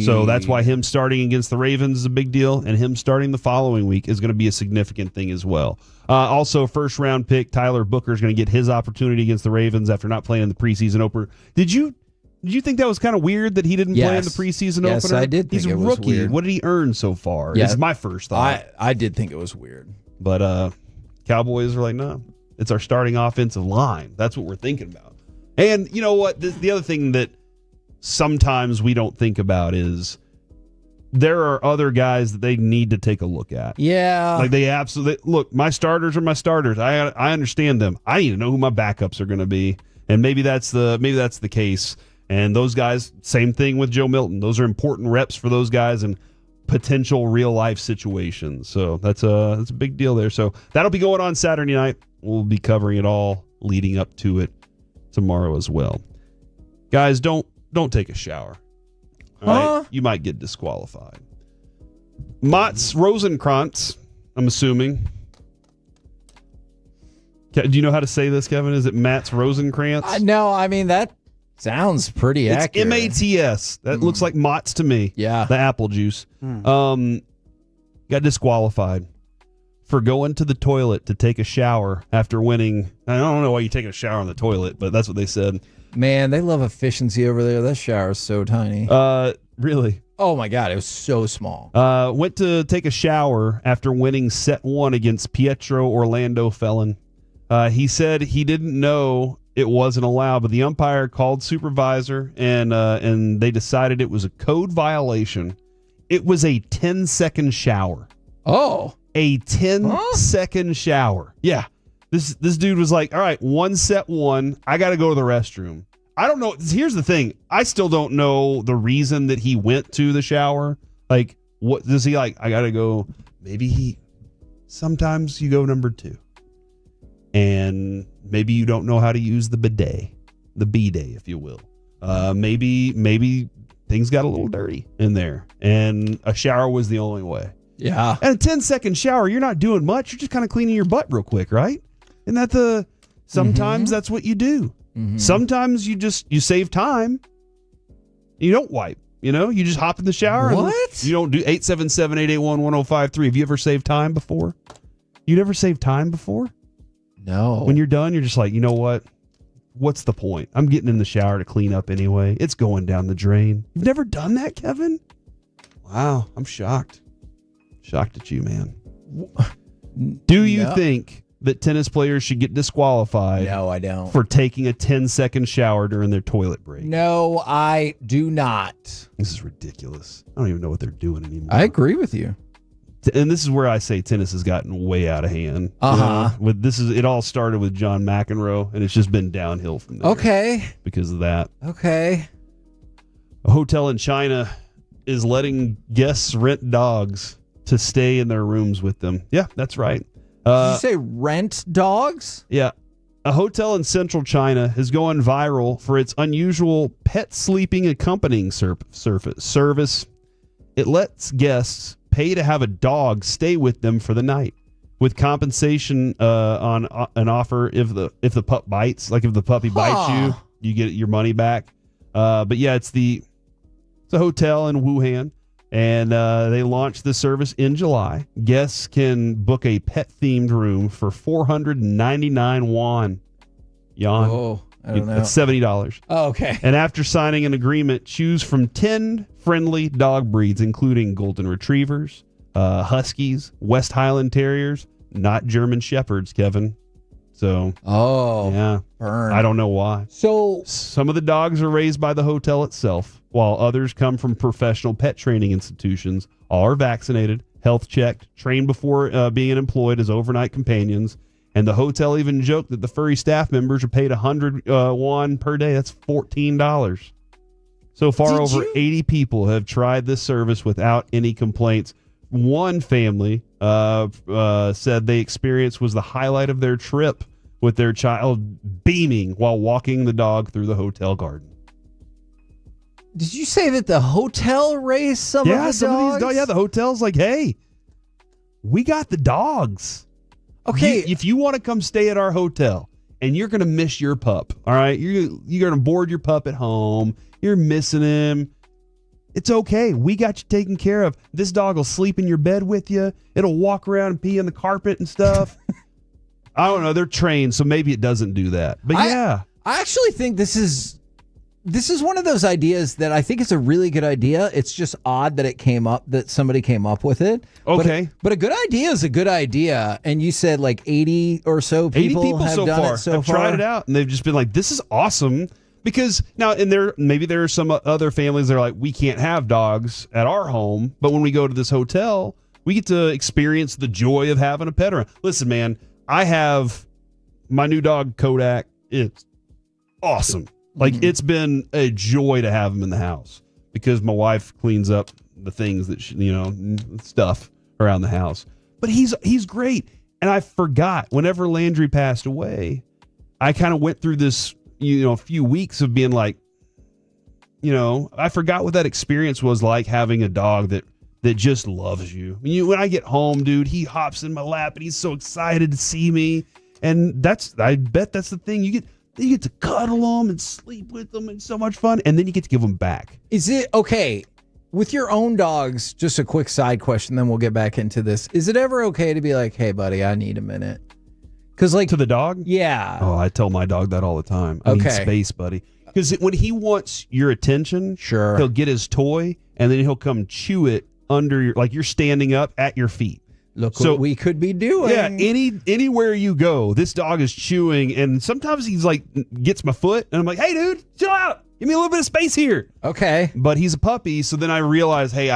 So that's why him starting against the Ravens is a big deal, and him starting the following week is going to be a significant thing as well. Also, first round pick Tyler Booker is going to get his opportunity against the Ravens after not playing in the preseason opener. Did you think that was kind of weird that he didn't play in the preseason opener? Yes, I did think He's a it was rookie. weird. What did he earn so far? Yeah. It's my first thought. I did think it was weird. But Cowboys are like, no, it's our starting offensive line. That's what we're thinking about. And you know what? The other thing that sometimes we don't think about is there are other guys that they need to take a look at. Yeah. Like they absolutely look, my starters are my starters. I understand them. I need to know who my backups are going to be. And maybe that's the case. And those guys, same thing with Joe Milton. Those are important reps for those guys. And potential real life situations. So that's a big deal there. So that'll be going on Saturday night. We'll be covering it all leading up to it tomorrow as well. Guys, don't take a shower. All right? You might get disqualified. Mats Rosenkrantz, I'm assuming. Do you know how to say this, Kevin? Is it Mats Rosenkrantz? No, I mean, that sounds pretty It's accurate. M-A-T-S. That looks like Mott's to me. Yeah. The apple juice. Got disqualified for going to the toilet to take a shower after winning. I don't know why you're taking a shower on the toilet, but that's what they said. Man, they love efficiency over there. That shower is so tiny. Really? Oh, my God. It was so small. Went to take a shower after winning set 1 against Pietro Orlando Felon. He said he didn't know it wasn't allowed, but the umpire called supervisor, and they decided it was a code violation. It was a 10-second shower. Oh. A 10-second shower. Yeah. This dude was like, all right, set 1, I got to go to the restroom. I don't know. Here's the thing. I still don't know the reason that he went to the shower. Like, what does he like? I got to go. Maybe sometimes you go number 2. And maybe you don't know how to use the bidet, the bidet, if you will. Maybe things got a little dirty in there, and a shower was the only way. Yeah. And a 10-second shower, you're not doing much. You're just kind of cleaning your butt real quick, right? Isn't that sometimes that's what you do. Mm-hmm. Sometimes you save time. You don't wipe. You just hop in the shower. What? You don't do 877-881-1053. Have you ever saved time before? You never saved time before? No. When you're done, you're just like, you know what? What's the point? I'm getting in the shower to clean up anyway. It's going down the drain. You've never done that, Kevin? Wow, I'm shocked. Shocked at you, man. Do you think that tennis players should get disqualified? No, I don't. For taking a 10-second shower during their toilet break? No, I do not. This is ridiculous. I don't even know what they're doing anymore. I agree with you. And this is where I say tennis has gotten way out of hand. It all started with John McEnroe, and it's just been downhill from there. Okay. Because of that. Okay. A hotel in China is letting guests rent dogs to stay in their rooms with them. Yeah, that's right. Did you say rent dogs? Yeah. A hotel in central China is going viral for its unusual pet sleeping accompanying service. It lets guests pay to have a dog stay with them for the night, with compensation on an offer if the pup bites. Like if the puppy bites you, you get your money back. But yeah, it's a hotel in Wuhan, and they launched this service in July. Guests can book a pet-themed room for 499 won. Oh, I don't know. That's $70. Oh, okay. And after signing an agreement, choose from 10 friendly dog breeds, including Golden Retrievers, Huskies, West Highland Terriers, not German Shepherds, Kevin. So, yeah. Burn. I don't know why. So, some of the dogs are raised by the hotel itself, while others come from professional pet training institutions. All are vaccinated, health checked, trained before being employed as overnight companions. And the hotel even joked that the furry staff members are paid 100 won per day. That's $14. So far, over 80 people have tried this service without any complaints. One family said the experience was the highlight of their trip, with their child beaming while walking the dog through the hotel garden. Did you say that the hotel raised some of the dogs? Of these dogs. Yeah, the hotel's like, hey, we got the dogs. Okay. If you want to come stay at our hotel and you're going to miss your pup, all right, you're going to board your pup at home, you're missing him, it's okay. We got you taken care of. This dog will sleep in your bed with you. It'll walk around and pee on the carpet and stuff. I don't know. They're trained, so maybe it doesn't do that. But yeah. I actually think this is one of those ideas that I think it's a really good idea. It's just odd that somebody came up with it. Okay. But a good idea is a good idea. And you said like 80 or so people, 80 people have so done far it so have far. tried it out, and they've just been like, this is awesome. Because now, maybe there are some other families that are like, we can't have dogs at our home, but when we go to this hotel, we get to experience the joy of having a pet around. Listen, man, I have my new dog, Kodak. It's awesome. Like, it's been a joy to have him in the house because my wife cleans up the things that stuff around the house. But he's great. And I forgot whenever Landry passed away, I kind of went through this, a few weeks of being like, I forgot what that experience was like having a dog that just loves you. When I get home, dude, he hops in my lap and he's so excited to see me. And I bet that's the thing. You get to cuddle them and sleep with them, and so much fun. And then you get to give them back. Is it okay with your own dogs? Just a quick side question, then we'll get back into this. Is it ever okay to be like, hey, buddy, I need a minute? Because to the dog? Yeah. Oh, I tell my dog that all the time. I need space, buddy. Because when he wants your attention, sure, he'll get his toy and then he'll come chew it under you're standing up at your feet. Look what we could be doing. Yeah, anywhere you go, this dog is chewing, and sometimes he's like gets my foot, and I'm like, hey, dude, chill out. Give me a little bit of space here. Okay. But he's a puppy, so then I realize, hey,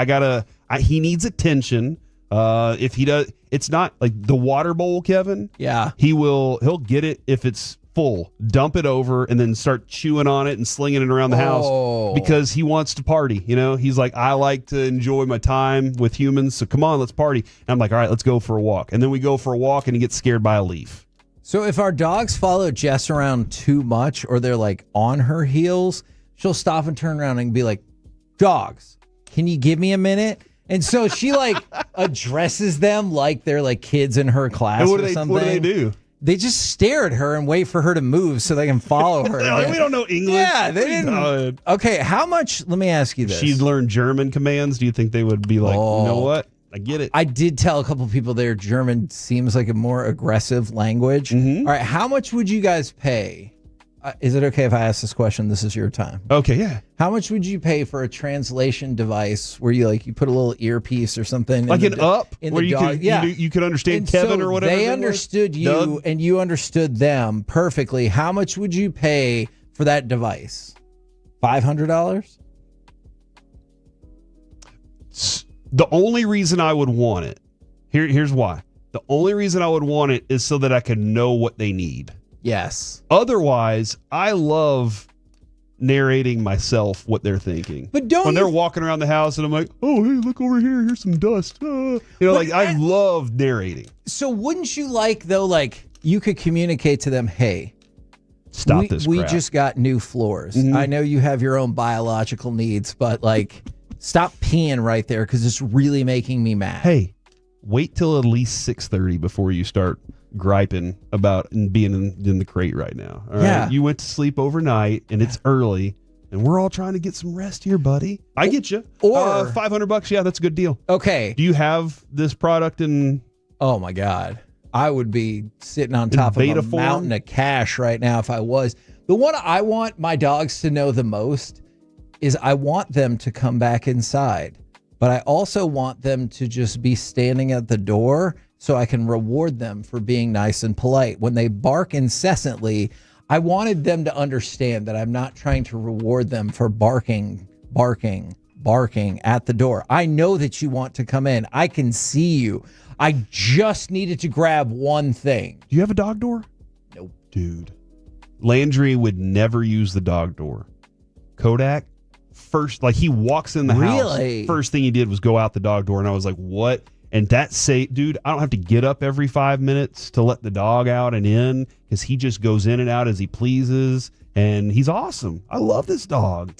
he needs attention. If he does, it's not like the water bowl, Kevin. Yeah. He'll get it if it's full, dump it over, and then start chewing on it and slinging it around the house because he wants to party. He's like, I like to enjoy my time with humans, so come on, let's party. And I'm like, all right, let's go for a walk. And then we go for a walk, and he gets scared by a leaf. So if our dogs follow Jess around too much, or they're like on her heels, she'll stop and turn around and be like, dogs, can you give me a minute? And so she addresses them like they're like kids in her class or something. What do they do? They just stare at her and wait for her to move so they can follow her. We don't know English. Yeah, they didn't. Okay, how much? Let me ask you this. She'd learn German commands. Do you think they would be like, you know what? I get it. I did tell a couple people there German seems like a more aggressive language. Mm-hmm. All right, how much would you guys pay? Is it okay if I ask this question? This is your time. Okay, yeah. How much would you pay for a translation device where you put a little earpiece or something? Like an up? In where the dog? you could understand and Kevin so or whatever. They understood you Doug? and you understood them perfectly. How much would you pay for that device? $500? The only reason I would want it, here's why. The only reason I would want it is so that I can know what they need. Yes. Otherwise, I love narrating myself what they're thinking. But don't when they're walking around the house and I'm like, oh, hey, look over here. Here's some dust. I love narrating. So wouldn't you you could communicate to them, hey, stop this crap. We just got new floors. Mm-hmm. I know you have your own biological needs, but stop peeing right there because it's really making me mad. Hey, wait till at least 6:30 before you start griping about being in the crate right now. All right? Yeah. You went to sleep overnight and it's early and we're all trying to get some rest here, buddy. I get you. Or $500. Yeah, that's a good deal. Okay. Do you have this product in? Oh my God. I would be sitting on top of a mountain of cash right now if I was. The one I want my dogs to know the most is I want them to come back inside, but I also want them to just be standing at the door so I can reward them for being nice and polite. When they bark incessantly, I wanted them to understand that I'm not trying to reward them for barking at the door. I know that you want to come in. I can see you. I just needed to grab one thing. Do you have a dog door? Nope. Dude, Landry would never use the dog door. Kodak, first, he walks in the house. First thing he did was go out the dog door, and I was like, what? And dude, I don't have to get up every 5 minutes to let the dog out and in because he just goes in and out as he pleases. And he's awesome. I love this dog.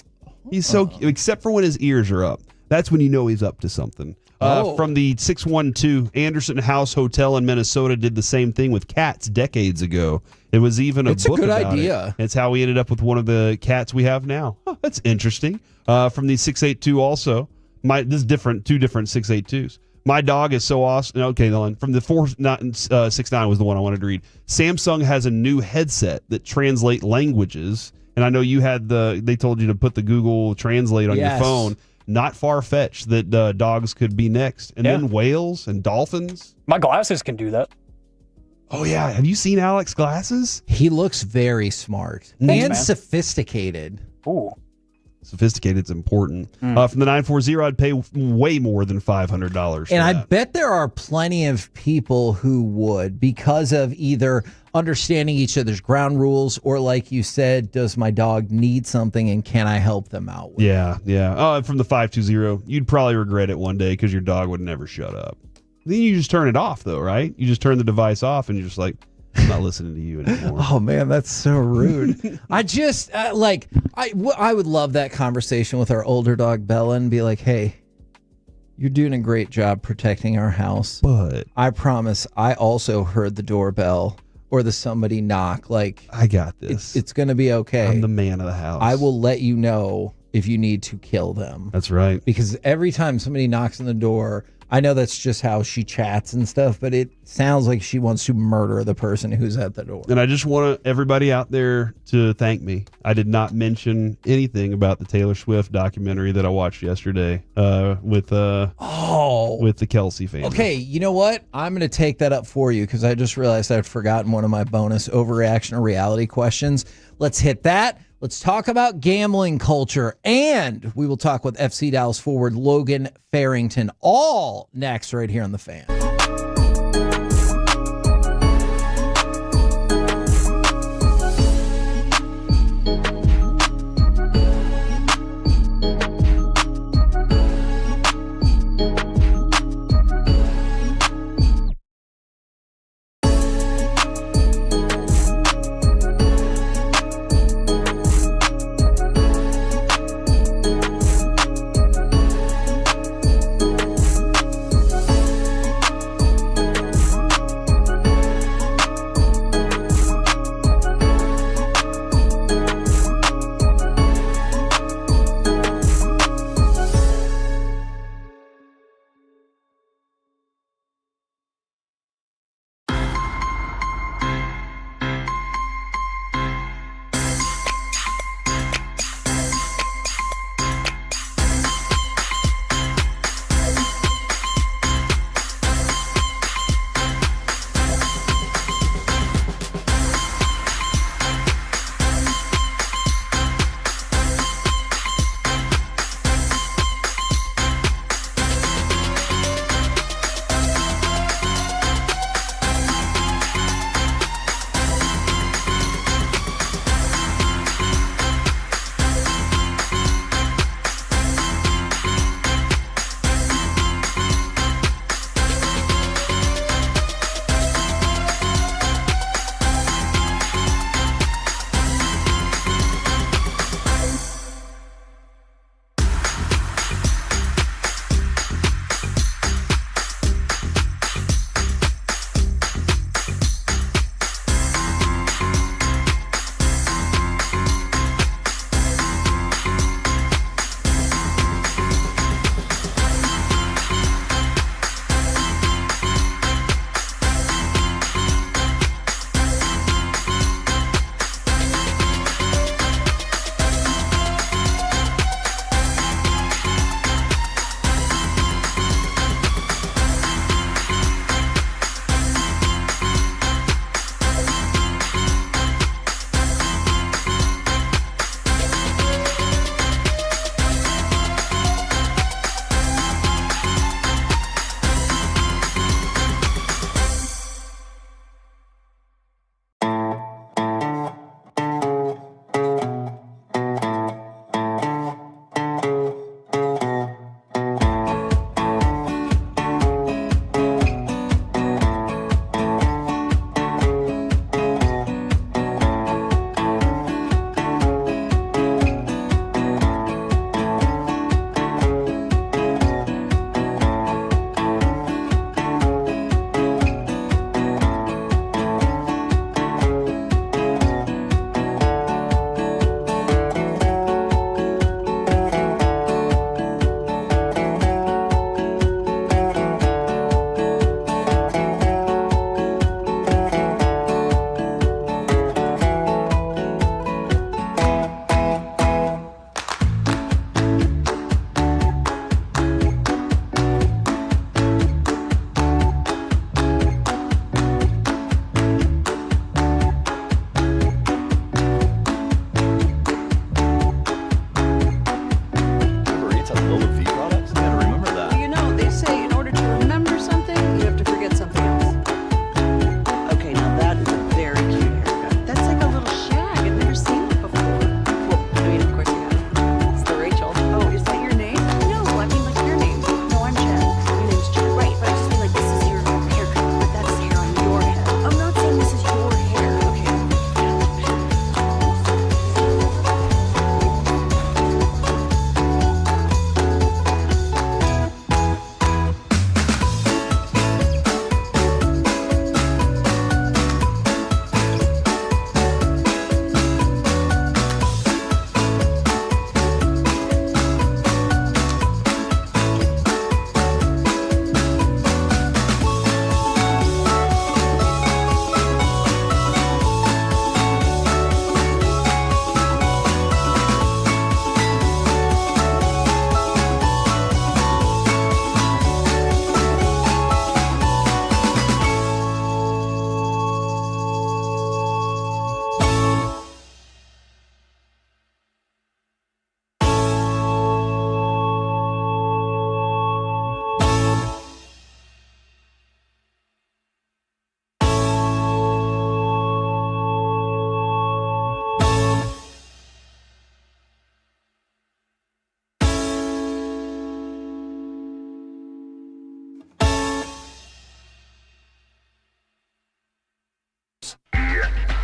He's so, except for when his ears are up. That's when you know he's up to something. From the 612, Anderson House Hotel in Minnesota did the same thing with cats decades ago. It was even a book about idea. It. It's how we ended up with one of the cats we have now. Oh, that's interesting. From the 682 also, this is different, two different 682s. My dog is so awesome. Okay, from the 469 was the one I wanted to read. Samsung has a new headset that translate languages, and I know you had they told you to put the Google Translate on your phone. Not far-fetched that dogs could be next. And then whales and dolphins. My glasses can do that. Oh, yeah. Have you seen Alex's glasses? He looks very smart and sophisticated. Ooh. sophisticated. It's important. From the 940, I'd pay way more than $500. And I bet there are plenty of people who would, because of either understanding each other's ground rules or, like you said, does my dog need something and can I help them out with Yeah. Oh, and from the 520, you'd probably regret it one day because your dog would never shut up. Then you just turn it off, though, right? You just turn the device off and you're just like, I'm not listening to you anymore. Oh man, that's so rude. I just I would love that conversation with our older dog Bella and be like, "Hey, you're doing a great job protecting our house, but I promise I also heard the doorbell or the somebody knock. Like, I got this. It's going to be okay. I'm the man of the house. I will let you know if you need to kill them." That's right. Because every time somebody knocks on the door, I know that's just how she chats and stuff, but it sounds like she wants to murder the person who's at the door. And I just want everybody out there to thank me. I did not mention anything about the Taylor Swift documentary that I watched yesterday with the Kelsey family. Okay, you know what? I'm going to take that up for you because I just realized I'd forgotten one of my bonus overreaction or reality questions. Let's hit that. Let's talk about gambling culture, and we will talk with FC Dallas forward Logan Farrington, all next right here on The Fan.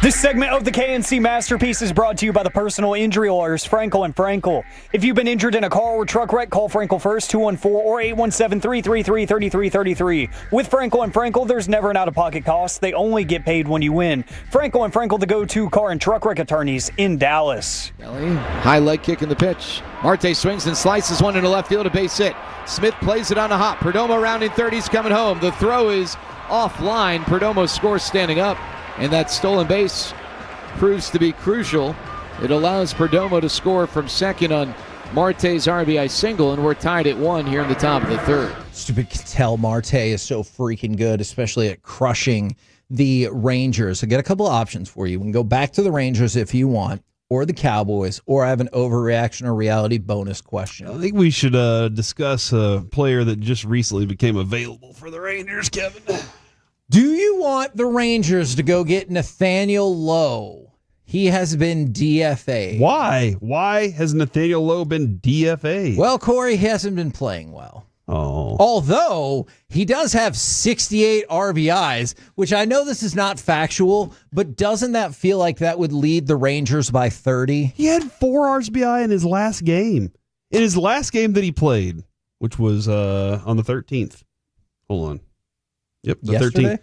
This segment of the KNC Masterpiece is brought to you by the personal injury lawyers, Frankel & Frankel. If you've been injured in a car or truck wreck, call Frankel first, 214 or 817-333-3333. With Frankel & Frankel, there's never an out-of-pocket cost. They only get paid when you win. Frankel & Frankel, the go-to car and truck wreck attorneys in Dallas. High leg kick in the pitch. Marte swings and slices one into left field, a base hit. Smith plays it on a hop. Perdomo rounding third, he's coming home. The throw is offline. Perdomo scores standing up. And that stolen base proves to be crucial. It allows Perdomo to score from second on Marte's RBI single, and we're tied at 1 here in the top of the third. Stupid tell Marte is so freaking good, especially at crushing the Rangers. I got a couple of options for you. We can go back to the Rangers if you want, or the Cowboys, or I have an overreaction or reality bonus question. I think we should discuss a player that just recently became available for the Rangers, Kevin. Do you want the Rangers to go get Nathaniel Lowe? He has been DFA. Why? Why has Nathaniel Lowe been DFA? Well, Corey, he hasn't been playing well. Oh. Although he does have 68 RBIs, which I know this is not factual, but doesn't that feel like that would lead the Rangers by 30? He had 4 RBI in his last game. In his last game that he played, which was on the 13th. Hold on. Yep, the Yesterday? 13th.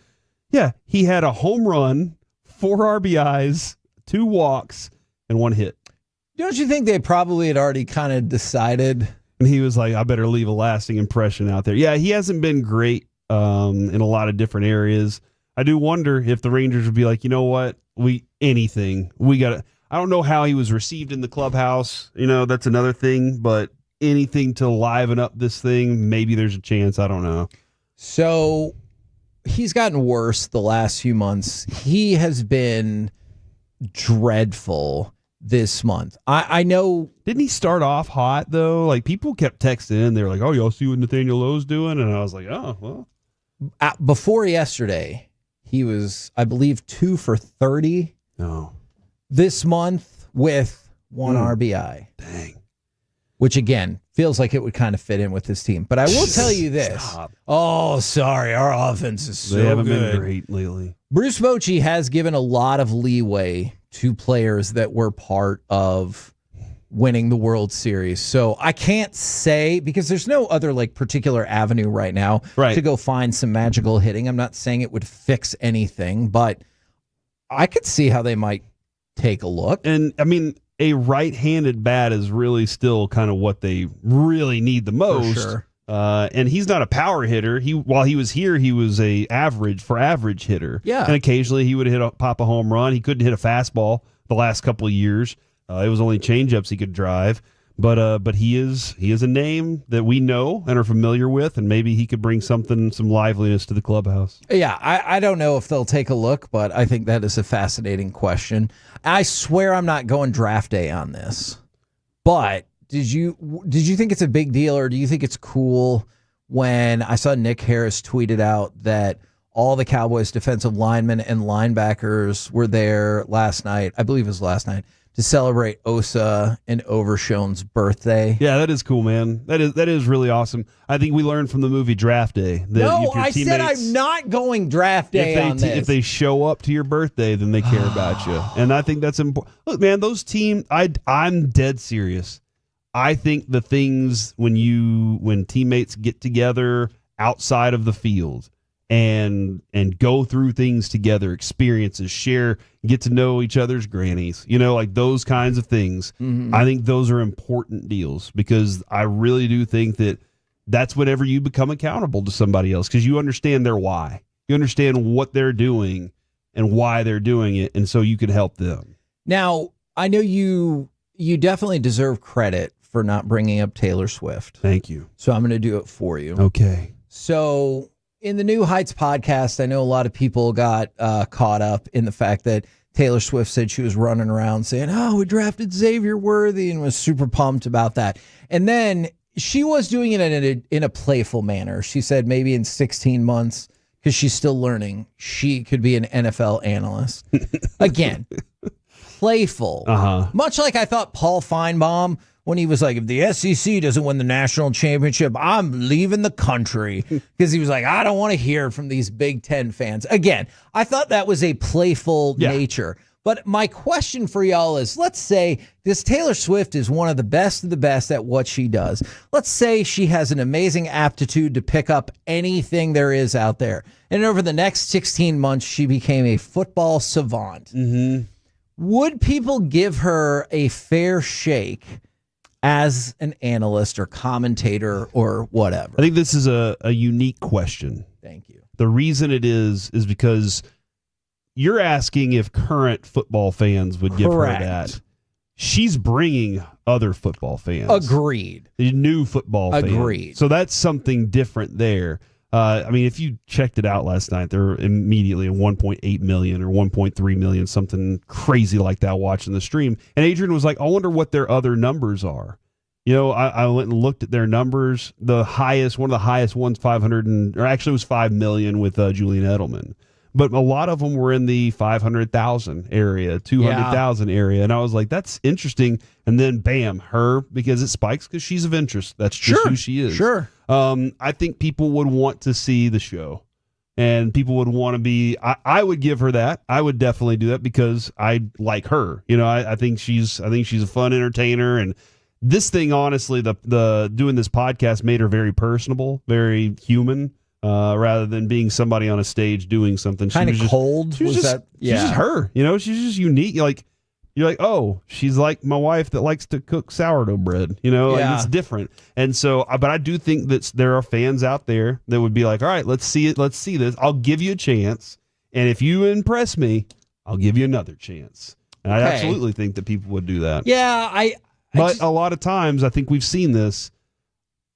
Yeah, he had a home run, 4 RBIs, 2 walks, and 1 hit. Don't you think they probably had already kind of decided? And he was like, I better leave a lasting impression out there. Yeah, he hasn't been great in a lot of different areas. I do wonder if the Rangers would be like, you know what? We got to. I don't know how he was received in the clubhouse. You know, that's another thing, but anything to liven up this thing, maybe there's a chance. I don't know. So he's gotten worse the last few months. He has been dreadful this month. I know. Didn't he start off hot, though? Like, people kept texting in. They were like, oh, y'all see what Nathaniel Lowe's doing? And I was like, oh, well. Before yesterday, he was, I believe, 2 for 30 this month with 1 RBI. Dang. Which, again, feels like it would kind of fit in with this team. But I will tell you this. Stop. Oh, sorry. Our offense is so good. They haven't been great lately. Bruce Bochy has given a lot of leeway to players that were part of winning the World Series. So I can't say, because there's no other like particular avenue right now to go find some magical hitting. I'm not saying it would fix anything, but I could see how they might take a look. And, I mean, a right-handed bat is really still kind of what they really need the most. For sure. And he's not a power hitter. While he was here, he was a average hitter. Yeah. And occasionally he would pop a home run. He couldn't hit a fastball the last couple of years. It was only changeups he could drive. But he is a name that we know and are familiar with, and maybe he could bring some liveliness to the clubhouse. Yeah, I don't know if they'll take a look, but I think that is a fascinating question. I swear I'm not going draft day on this. But did you think it's a big deal, or do you think it's cool when I saw Nick Harris tweeted out that all the Cowboys defensive linemen and linebackers were there last night, I believe it was last night, to celebrate Osa and Overshown's birthday? Yeah, that is cool, man. That is really awesome. I think we learned from the movie Draft Day. That no, I said I'm not going draft day on this. If they show up to your birthday, then they care about you. And I think that's important. Look, man, those teams, I'm dead serious. I think the things when teammates get together outside of the field and go through things together, experiences, share, get to know each other's grannies, like those kinds of things. Mm-hmm. I think those are important deals, because I really do think that that's whenever you become accountable to somebody else, because you understand their why. You understand what they're doing and why they're doing it, and so you can help them. Now, I know you definitely deserve credit for not bringing up Taylor Swift. Thank you. So I'm going to do it for you. Okay. So in the New Heights podcast, I know a lot of people got caught up in the fact that Taylor Swift said she was running around saying, oh, we drafted Xavier Worthy, and was super pumped about that. And then she was doing it in a playful manner. She said maybe in 16 months, because she's still learning, she could be an NFL analyst. Again, playful. Much like I thought Paul Feinbaum, when he was like, if the SEC doesn't win the national championship, I'm leaving the country. Because he was like, I don't want to hear from these Big Ten fans. Again, I thought that was a playful nature. But my question for y'all is, let's say this Taylor Swift is one of the best at what she does. Let's say she has an amazing aptitude to pick up anything there is out there. And over the next 16 months, she became a football savant. Mm-hmm. Would people give her a fair shake as an analyst or commentator or whatever? I think this is a unique question. Thank you. The reason it is because you're asking if current football fans would give Correct. her that. She's bringing other football fans. Agreed. New football fans. Agreed. So that's something different there. I mean, if you checked it out last night, they're immediately at 1.8 million or 1.3 million, something crazy like that watching the stream. And Adrian was like, I wonder what their other numbers are. You know, I went and looked at their numbers. The highest, one of the highest ones, 500 or actually it was 5 million with Julian Edelman. But a lot of them were in the 500,000 area, 200,000 area. And I was like, that's interesting. And then, bam, her, because it spikes because she's of interest. That's just who she is. Sure. I think people would want to see the show. And people would want to be, I would give her that. I would definitely do that because I like her. You know, I think she's a fun entertainer. And this thing, honestly, the doing this podcast made her very personable, very human. Rather than being somebody on a stage doing something. Kind of cold. She's just her. You know, she's just unique. You're like, oh, she's like my wife that likes to cook sourdough bread. You know, like it's different. And so, but I do think that there are fans out there that would be like, all right, let's see it. Let's see this. I'll give you a chance. And if you impress me, I'll give you another chance. And I absolutely think that people would do that. Yeah, But a lot of times, I think we've seen this.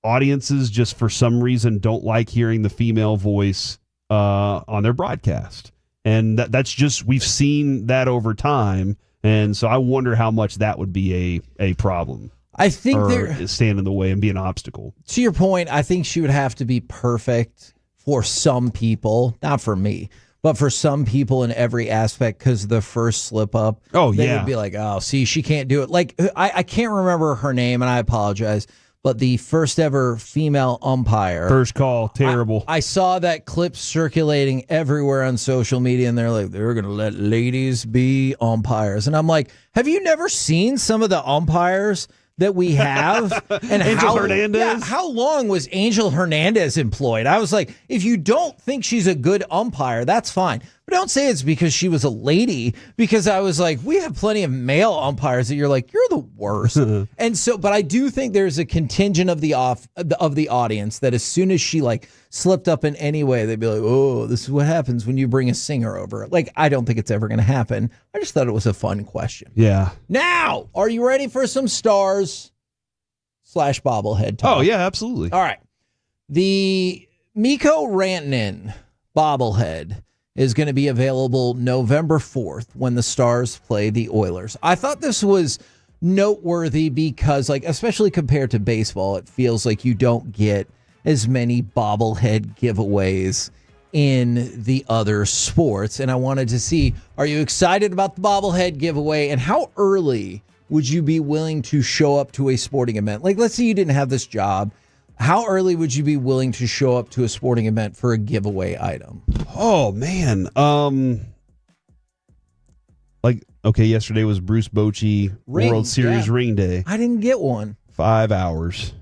Audiences just for some reason don't like hearing the female voice on their broadcast. And that's just, we've seen that over time. And so I wonder how much that would be a problem. I think stand in the way and be an obstacle. To your point, I think she would have to be perfect for some people, not for me, but for some people in every aspect, because the first slip up, they would be like, oh, see, she can't do it. Like, I can't remember her name, and I apologize. But the first ever female umpire. First call, terrible. I saw that clip circulating everywhere on social media, and they're like, they're going to let ladies be umpires. And I'm like, have you never seen some of the umpires that we have? And Angel Hernandez? Yeah, how long was Angel Hernandez employed? I was like, if you don't think she's a good umpire, that's fine. But don't say it's because she was a lady, because I was like, we have plenty of male umpires that you're like, you're the worst. And so, but I do think there's a contingent of the audience that as soon as she like slipped up in any way, they'd be like, oh, this is what happens when you bring a singer over. Like, I don't think it's ever going to happen. I just thought it was a fun question. Yeah. Now, are you ready for some stars / bobblehead talk? Oh, yeah, absolutely. All right. The Mikko Rantanen bobblehead is going to be available November 4th when the Stars play the Oilers. I thought this was noteworthy because, like, especially compared to baseball, it feels like you don't get as many bobblehead giveaways in the other sports. And I wanted to see, are you excited about the bobblehead giveaway, and how early would you be willing to show up to a sporting event? Like, let's say you didn't have this job. How early would you be willing to show up to a sporting event for a giveaway item? Oh, man. Like, okay, yesterday was Bruce Bochy World Series ring day. I didn't get one. 5 hours.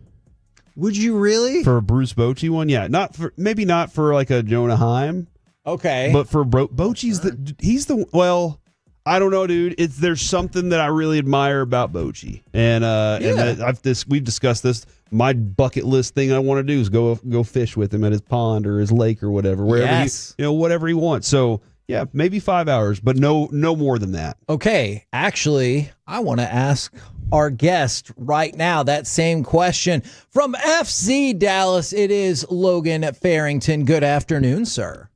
Would you really? For a Bruce Bochy one? Yeah. Maybe not for like a Jonah Heim. Okay. But for Bochy's, well, I don't know, dude. There's something that I really admire about Bochy. And we've discussed this. My bucket list thing I want to do is go fish with him at his pond or his lake or whatever, wherever whatever he wants. So yeah, maybe 5 hours, but no more than that. Okay, actually, I want to ask our guest right now that same question from FC Dallas. It is Logan Farrington. Good afternoon, sir.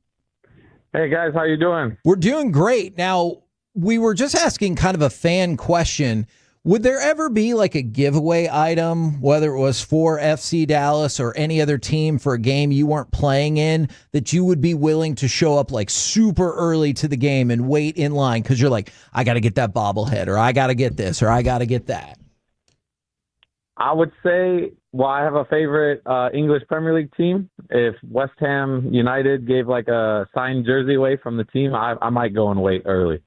Hey guys, how you doing? We're doing great. Now, we were just asking kind of a fan question. Would there ever be like a giveaway item, whether it was for FC Dallas or any other team for a game you weren't playing in, that you would be willing to show up like super early to the game and wait in line because you're like, I got to get that bobblehead, or I got to get this, or I got to get that? I would say, well, I have a favorite English Premier League team. If West Ham United gave like a signed jersey away from the team, I might go and wait early.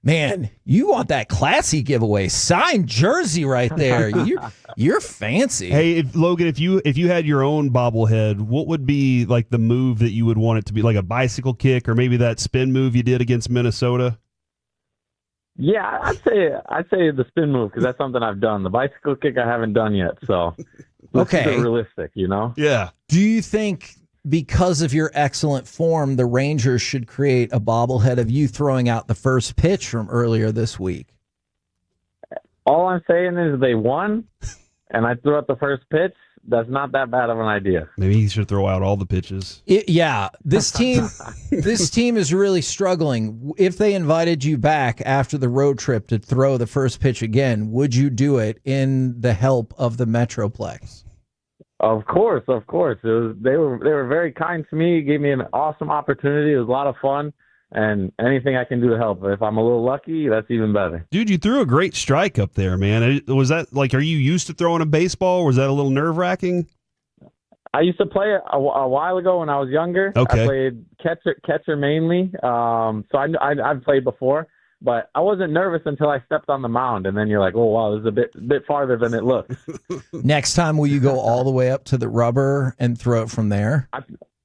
Man, you want that classy giveaway. Signed jersey right there. You're fancy. Hey, Logan, if you had your own bobblehead, what would be like the move that you would want it to be? Like a bicycle kick or maybe that spin move you did against Minnesota? Yeah, I'd say the spin move because that's something I've done. The bicycle kick I haven't done yet, so let's keep it realistic, you know? Yeah. Do you think because of your excellent form, the Rangers should create a bobblehead of you throwing out the first pitch from earlier this week? All I'm saying is they won, and I threw out the first pitch. That's not that bad of an idea. Maybe he should throw out all the pitches. This team is really struggling. If they invited you back after the road trip to throw the first pitch again, would you do it in the help of the Metroplex? Of course. They were very kind to me, gave me an awesome opportunity. It was a lot of fun, and anything I can do to help. If I'm a little lucky, that's even better. Dude, you threw a great strike up there, man. Was that like, are you used to throwing a baseball? Was that a little nerve-wracking? I used to play it a while ago when I was younger. Okay. I played catcher mainly, so I've played before. But I wasn't nervous until I stepped on the mound, and then you're like, oh, wow, this is a bit farther than it looks. Next time, will you go all the way up to the rubber and throw it from there?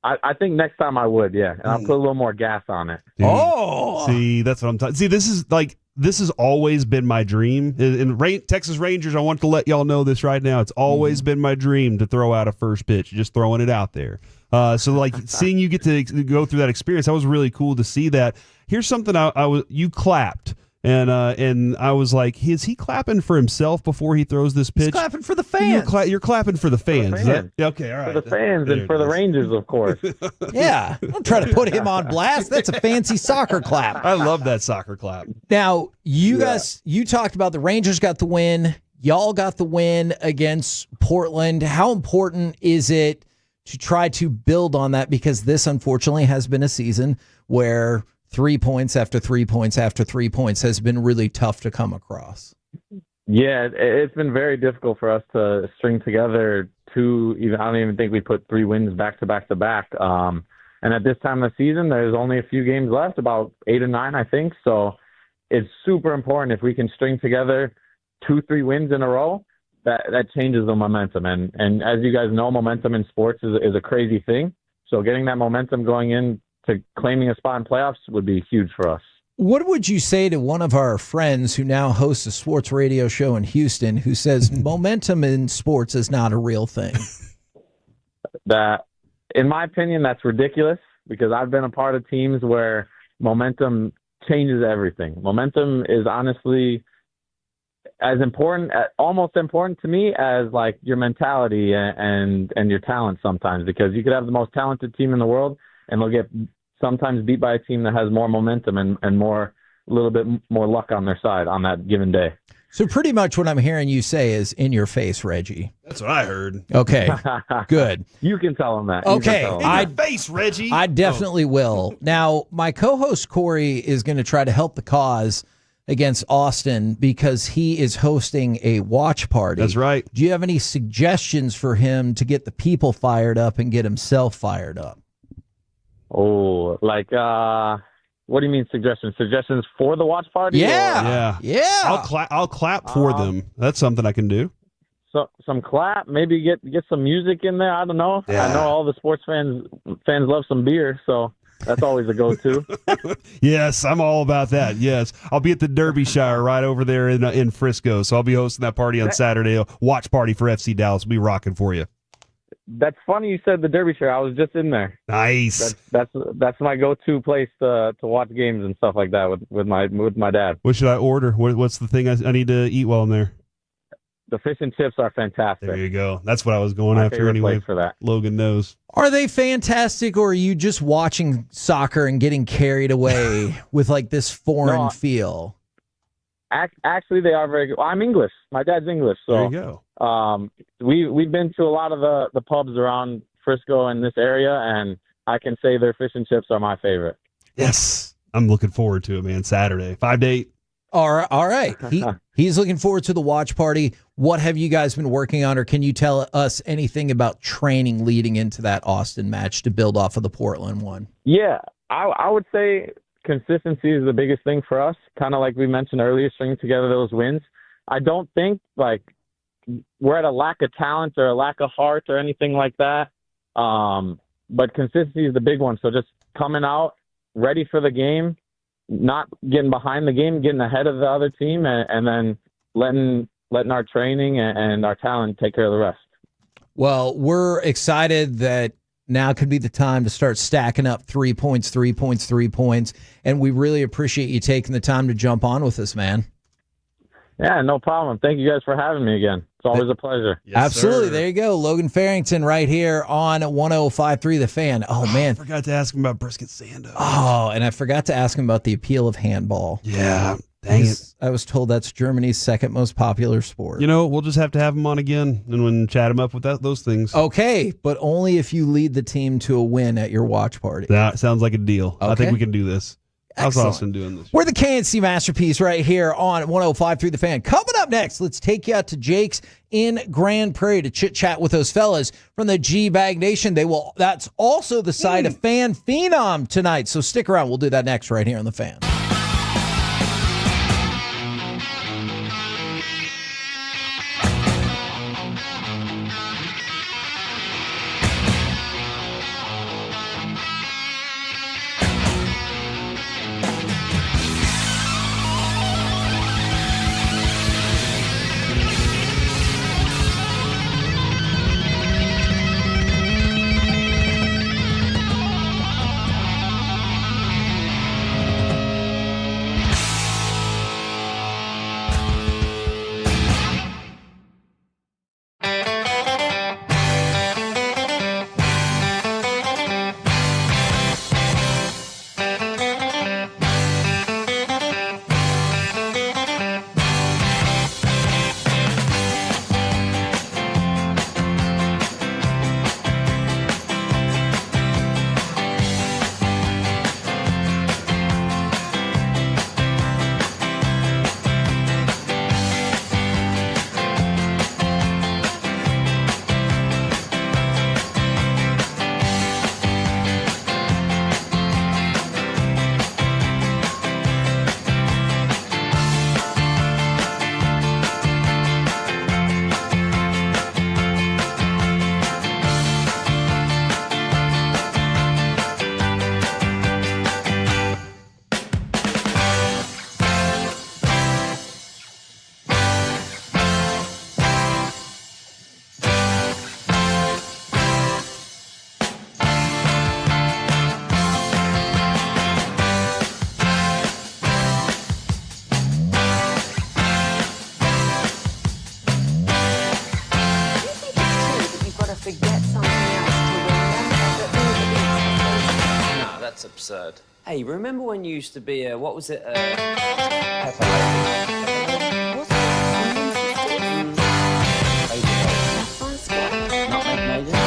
I think next time I would, yeah. And I'll put a little more gas on it. Dude, see, that's what I'm talking. See, this has always been my dream. In Texas Rangers, I want to let y'all know this right now. It's always been my dream to throw out a first pitch, just throwing it out there. So like seeing you get to go through that experience, that was really cool to see that. Here's something you clapped. And I was like, is he clapping for himself before he throws this pitch? He's clapping for the fans. You're clapping for the fans. For the fans. Okay, all right. For the fans and for the Rangers, of course. Yeah. Don't try to put him on blast. That's a fancy soccer clap. I love that soccer clap. Now, you guys, you talked about the Rangers got the win. Y'all got the win against Portland. How important is it to try to build on that? Because this, unfortunately, has been a season where 3 points after 3 points after 3 points has been really tough to come across. Yeah, it's been very difficult for us to string together I don't even think we put 3 wins back to back to back. And at this time of the season, there's only a few games left, about 8 or 9, I think. So it's super important if we can string together 2-3 wins in a row. That changes the momentum. And as you guys know, momentum in sports is a crazy thing. So getting that momentum going in to claiming a spot in playoffs would be huge for us. What would you say to one of our friends who now hosts a sports radio show in Houston who says momentum in sports is not a real thing? That, in my opinion, that's ridiculous because I've been a part of teams where momentum changes everything. Momentum is honestly as important, almost important to me as like your mentality and your talent sometimes, because you could have the most talented team in the world and they'll get sometimes beat by a team that has more momentum and a little bit more luck on their side on that given day. So pretty much what I'm hearing you say is in your face, Reggie. That's what I heard. Okay, good. You can tell him that. Okay. In your face, Reggie. I definitely will. Now, my co-host Corey is going to try to help the cause against Austin because he is hosting a watch party. That's right. Do you have any suggestions for him to get the people fired up and get himself fired up? Oh, like, what do you mean suggestions? Suggestions for the watch party? Yeah. I'll clap for them. That's something I can do. So some clap, maybe get some music in there. I don't know. Yeah. I know all the sports fans love some beer, so that's always a go-to. Yes, I'm all about that. Yes, I'll be at the Derbyshire right over there in Frisco, so I'll be hosting that party on Saturday. A watch party for FC Dallas. We'll be rocking for you. That's funny you said the Derbyshire. I was just in there. Nice. That's my go-to place to watch games and stuff like that with my dad. What should I order? What's the thing I need to eat while I'm there? The fish and chips are fantastic. There you go. That's what I was going My after favorite anyway. place for that. Logan knows. Are they fantastic, or are you just watching soccer and getting carried away with like this foreign feel? Actually, they are very good. I'm English. My dad's English, so there you go. We've been to a lot of the pubs around Frisco and this area, and I can say their fish and chips are my favorite. Yes, I'm looking forward to it, man. Saturday, 5 to 8. All right. He's looking forward to the watch party. What have you guys been working on, or can you tell us anything about training leading into that Austin match to build off of the Portland one? Yeah, I would say consistency is the biggest thing for us, kind of like we mentioned earlier, stringing together those wins. I don't think, like, we're at a lack of talent or a lack of heart or anything like that. But consistency is the big one. So just coming out ready for the game, not getting behind the game, getting ahead of the other team, and then letting our training and our talent take care of the rest. Well, we're excited that now could be the time to start stacking up 3 points, 3 points, 3 points. And we really appreciate you taking the time to jump on with us, man. Yeah, no problem. Thank you guys for having me again. It's always a pleasure. Yes, absolutely. Sir. There you go. Logan Farrington right here on 105.3 The Fan. Oh, man. I forgot to ask him about Brisket Sando. Oh, and I forgot to ask him about the appeal of handball. Yeah. Dang it. I was told that's Germany's second most popular sport. You know, we'll just have to have him on again and when chat him up with those things. Okay, but only if you lead the team to a win at your watch party. That sounds like a deal. Okay. I think we can do this. How's Excellent. Austin doing this? We're the KNC Masterpiece right here on 105.3 The Fan. Coming up next, let's take you out to Jake's in Grand Prairie to chit-chat with those fellas from the G-Bag Nation. That's also the side of Fan Phenom tonight, so stick around. We'll do that next right here on The Fan. Absurd. Hey, remember when you used to be a, what was it, Pepper Lady? What's that? Nutmeg Major?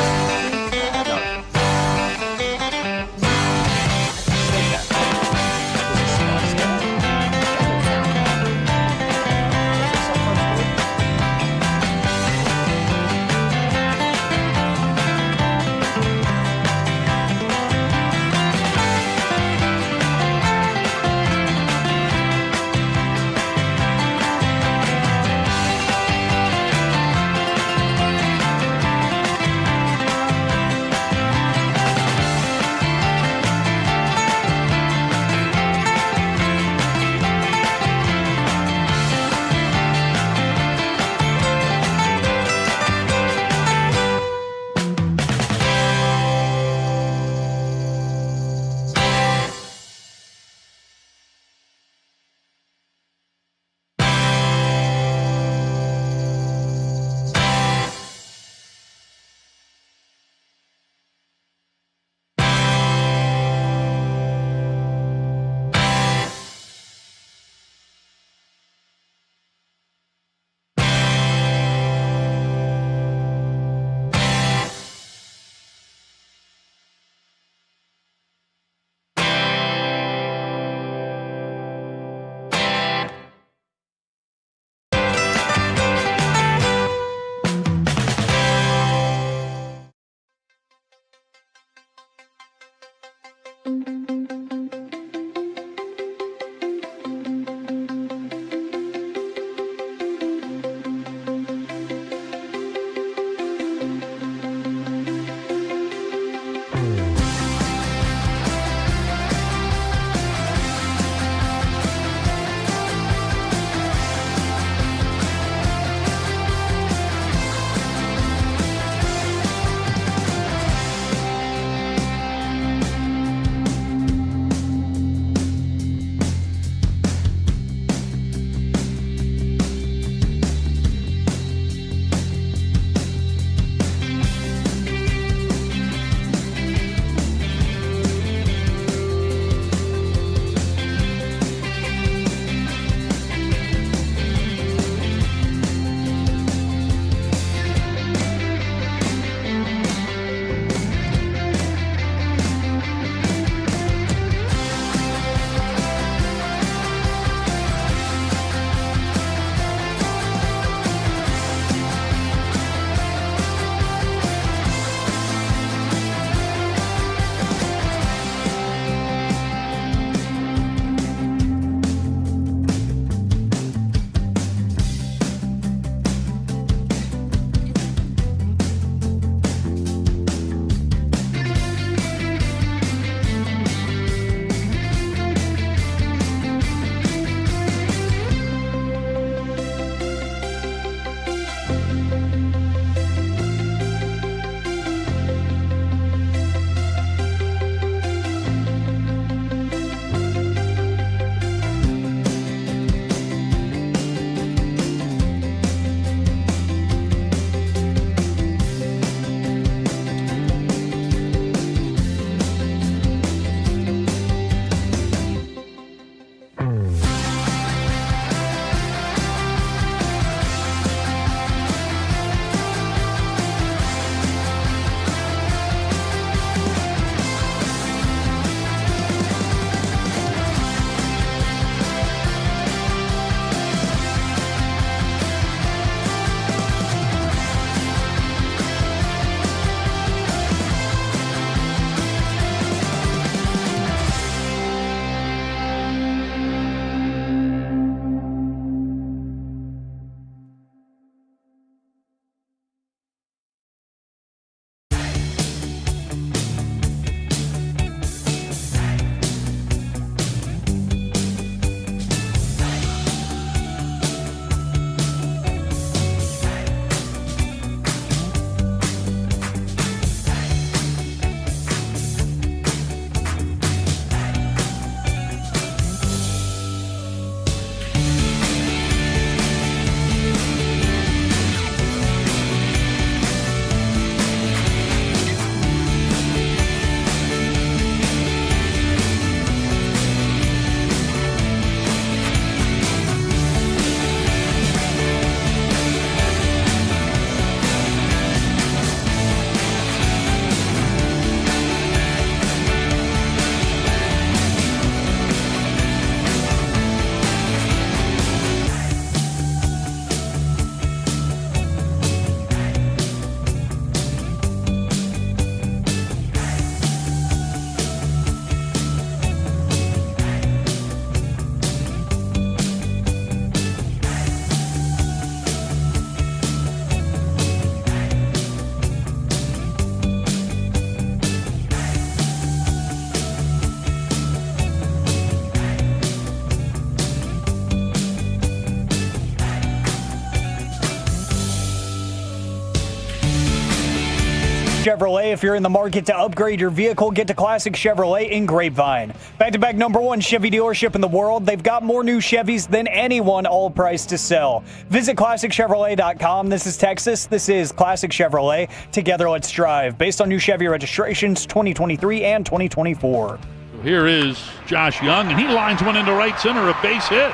Chevrolet. If you're in the market to upgrade your vehicle, get to Classic Chevrolet in Grapevine. Back-to-back #1 Chevy dealership in the world. They've got more new Chevys than anyone, all priced to sell. Visit ClassicChevrolet.com. This is Texas. This is Classic Chevrolet. Together, let's drive. Based on new Chevy registrations 2023 and 2024. Here is Josh Young, and he lines one into right center, a base hit.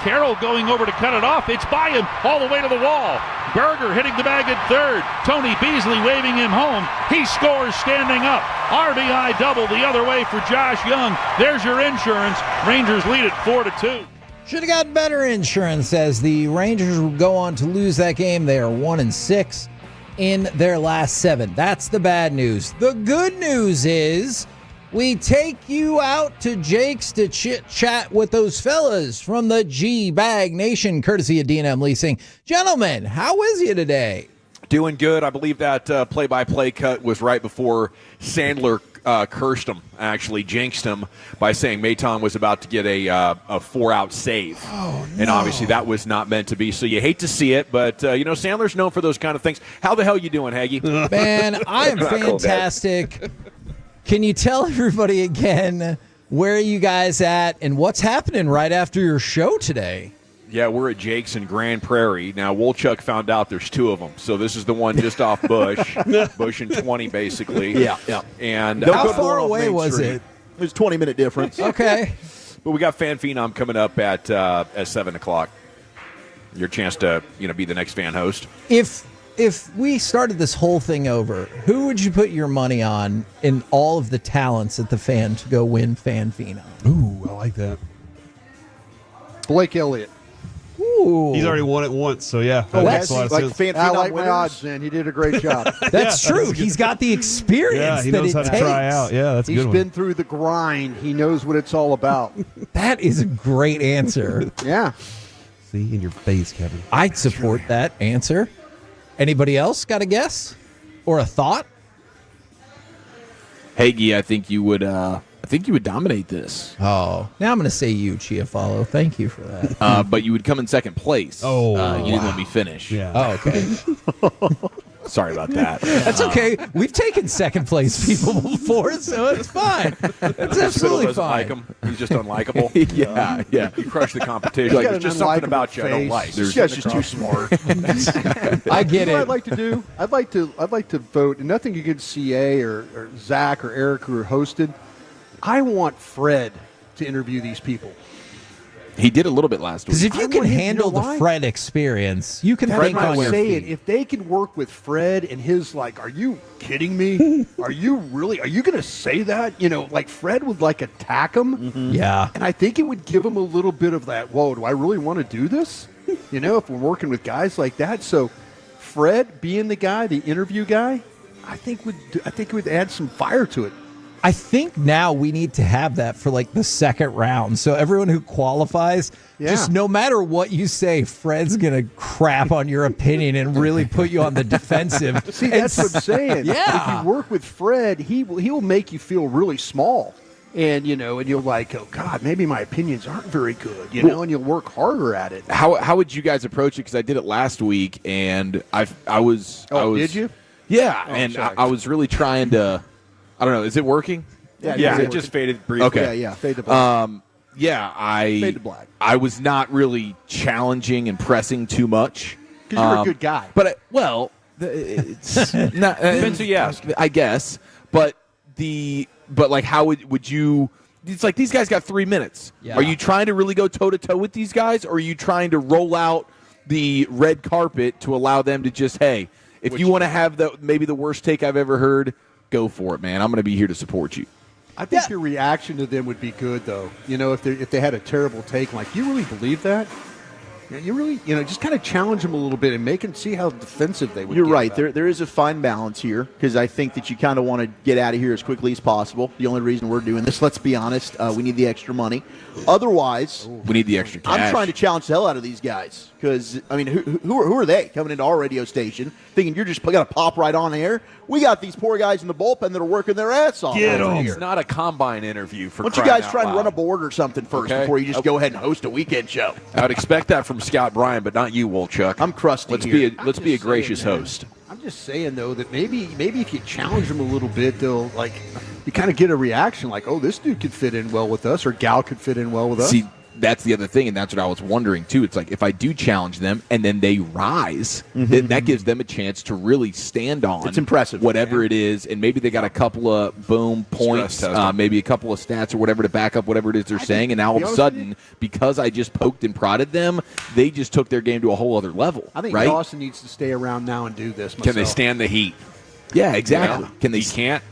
Carroll going over to cut it off. It's by him all the way to the wall. Berger hitting the bag at third. Tony Beasley waving him home. He scores standing up. RBI double the other way for Josh Young. There's your insurance. Rangers lead it 4-2. Should have got better insurance as the Rangers will go on to lose that game. They are 1-6 in their last 7. That's the bad news. The good news is we take you out to Jake's to chit-chat with those fellas from the G-Bag Nation, courtesy of D&M Leasing. Gentlemen, how is you today? Doing good. I believe that play-by-play cut was right before Sandler cursed him, actually jinxed him by saying Maton was about to get a 4-out save. Oh, no. And obviously that was not meant to be. So you hate to see it, but, Sandler's known for those kind of things. How the hell you doing, Hagee? Man, I am fantastic. Can you tell everybody again where are you guys at and what's happening right after your show today? Yeah, we're at Jake's in Grand Prairie. Now, Wolchuk found out there's 2 of them. So this is the one just off Bush. Bush and 20 , basically. Yeah. And how far away was it? It was a 20-minute difference. Okay. But we got Fan Phenom coming up at 7 o'clock. Your chance to, be the next fan host. If we started this whole thing over, who would you put your money on in all of the talents at the Fan to go win Fan Phenom? Ooh, I like that. Blake Elliott. Ooh. He's already won it once, so yeah. That makes a lot of sense. Fan Phenom I like winners. My odds, man. He did a great job. That's true. He's got the experience. Yeah, he knows how to try out. Yeah, that's a good one. He's been through the grind. He knows what it's all about. That is a great answer. Yeah. See, in your face, Kevin. I'd support that answer. Anybody else got a guess or a thought? Hagee, I think you would dominate this. Oh, now I'm going to say you, Chiafalo. Thank you for that. But you would come in second place. Oh, you didn't let me finish. Yeah. Oh, okay. Sorry about that. That's okay. We've taken second place people before, so it's fine. It's absolutely fine. Like him. He's just unlikable. yeah. You crush the competition. There's just something about you I don't like. This guy's just too smart. I get it. What I'd like to do, I'd like to vote. And nothing against CA or Zach or Eric who are hosted. I want Fred to interview these people. He did a little bit last week. Because if you can handle the Fred experience, you can think on your feet. If they can work with Fred and his, are you kidding me? Are you going to say that? Fred would, attack him. Mm-hmm. Yeah. And I think it would give him a little bit of that, whoa, do I really want to do this? If we're working with guys like that. So Fred being the guy, the interview guy, I think it would add some fire to it. I think now we need to have that for the second round. So everyone who qualifies, just no matter what you say, Fred's going to crap on your opinion and really put you on the defensive. See, that's what I'm saying. Yeah. If you work with Fred, he will make you feel really small. And, and you're like, oh, God, maybe my opinions aren't very good, and you'll work harder at it. How would you guys approach it? Because I did it last week, and I was. Did you? Yeah, and I was really trying to. I don't know. Is it working? Yeah, it just faded briefly. Okay. Yeah, fade to black. Fade to black. I was not really challenging and pressing too much. Because you're a good guy. But, it's not. Depends who you ask. I guess. But how would you... It's like these guys got 3 minutes. Yeah. Are you trying to really go toe-to-toe with these guys, or are you trying to roll out the red carpet to allow them to just, hey, if you want to have maybe the worst take I've ever heard, go for it, man. I'm going to be here to support you. I think your reaction to them would be good, though. If they had a terrible take, you really believe that? You really, just kind of challenge them a little bit and make them see how defensive they would. You're right. There is a fine balance here because I think that you kind of want to get out of here as quickly as possible. The only reason we're doing this, let's be honest, we need the extra money. Otherwise, we need the extra cash. I'm trying to challenge the hell out of these guys because, who are they coming into our radio station thinking you're just going to pop right on air? We got these poor guys in the bullpen that are working their ass off. It's not a combine interview for Why don't you guys try and run a board or something first before you just go ahead and host a weekend show? I would expect that from Scott Bryan, but not you, Wolchuk. I'm crusty Let's here. be a gracious host. I'm just saying though that maybe if you challenge them a little bit, they'll you kind of get a reaction like, oh, this dude could fit in well with us, or gal could fit in well with us. See, that's the other thing, and that's what I was wondering too. It's like if I do challenge them and then they rise, then that gives them a chance to really stand on. It's impressive, whatever it is, and maybe they got a couple of points, maybe a couple of stats or whatever to back up whatever it is they're saying, and now all of a sudden, because I just poked and prodded them, they just took their game to a whole other level. I think right? Dawson needs to stay around now and do this. Can they stand the heat? Yeah, exactly. Can they? You can't.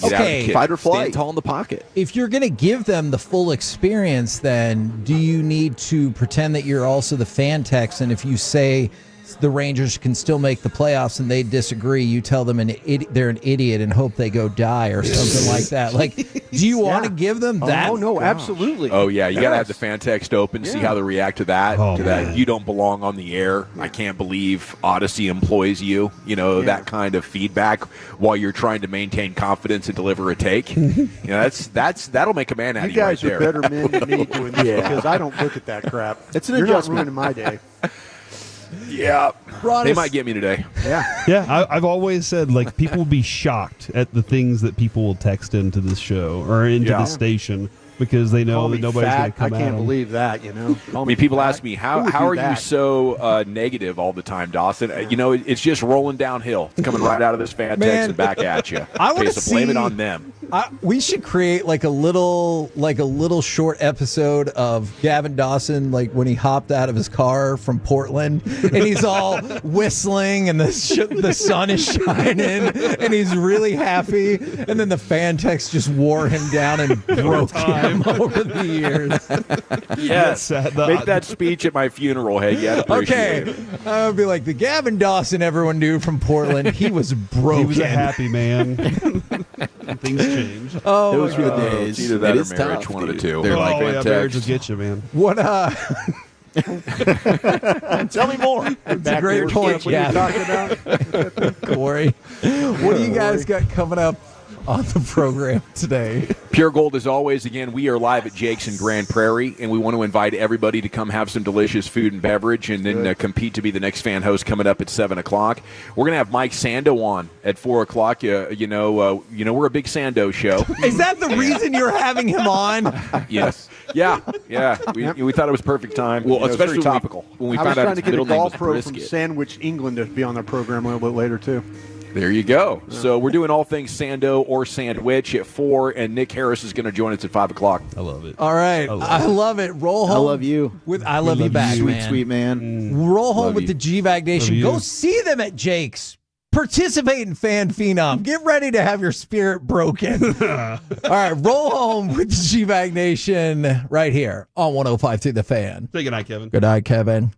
Okay. Fight or flight. Stand tall in the pocket. If you're going to give them the full experience, then do you need to pretend that you're also the fan text? And if you say the Rangers can still make the playoffs and they disagree, you tell them they're an idiot and hope they go die or something like that. Like, do you want to give them that? Oh, no, absolutely. Oh, yeah. You got to have the fan text open, see how they react to that. Oh, that you don't belong on the air. I can't believe Odyssey employs you. That kind of feedback while you're trying to maintain confidence and deliver a take. That'll make a man out of you you right guys are there. better men than me doing this because I don't look at that crap. It's an You're adjustment. not ruining my day. Yeah. They might get me today. Yeah. Yeah, I've always said, people will be shocked at the things that people will text into this show or into the station because they know that nobody's going to come I can't believe that, People ask me, how are you so negative all the time, Dawson? It's just rolling downhill. It's coming right out of this fan text and back at you. So blame it on them. We should create a little short episode of Gavin Dawson, when he hopped out of his car from Portland and he's all whistling and the sun is shining and he's really happy, and then the fan text just wore him down and broke him over the years. Yes, make that speech at my funeral. Hey, yeah, appreciate it. I would be like, the Gavin Dawson everyone knew from Portland, he was broken. He was a happy man. Things change. Oh, those were the It's days. either that It or is marriage, tough, one of the dude. two. They're like yeah, marriage will get you, man. What? Tell me more. It's a great point, What are you Gavin. talking about? Corey. What do you guys got coming up on the program today? Pure Gold, as always, again, we are live at Jake's in Grand Prairie, and we want to invite everybody to come have some delicious food and beverage and then compete to be the next fan host coming up at 7 o'clock. We're going to have Mike Sando on at 4 o'clock. We're a big Sando show. Is that the reason you're having him on? Yes. Yeah. We thought it was perfect time. Well, it's especially very topical. when we I was found out trying his to get a middle name golf was pro from Brisket. Sandwich, England to be on their program a little bit later, too. There you go. So we're doing all things Sando or Sandwich at 4, and Nick Harris is going to join us at 5 o'clock. I love it. All right. I love it. Roll home. I love you. I love you back, Sweet, man. sweet man. Roll home Love with you. the GVAC Nation. Love Go you. see them at Jake's. Participate in Fan Phenom. Get ready to have your spirit broken. All right. Roll home with the GVAC Nation right here on 105.3 The Fan. Say good night, Kevin. Good night, Kevin.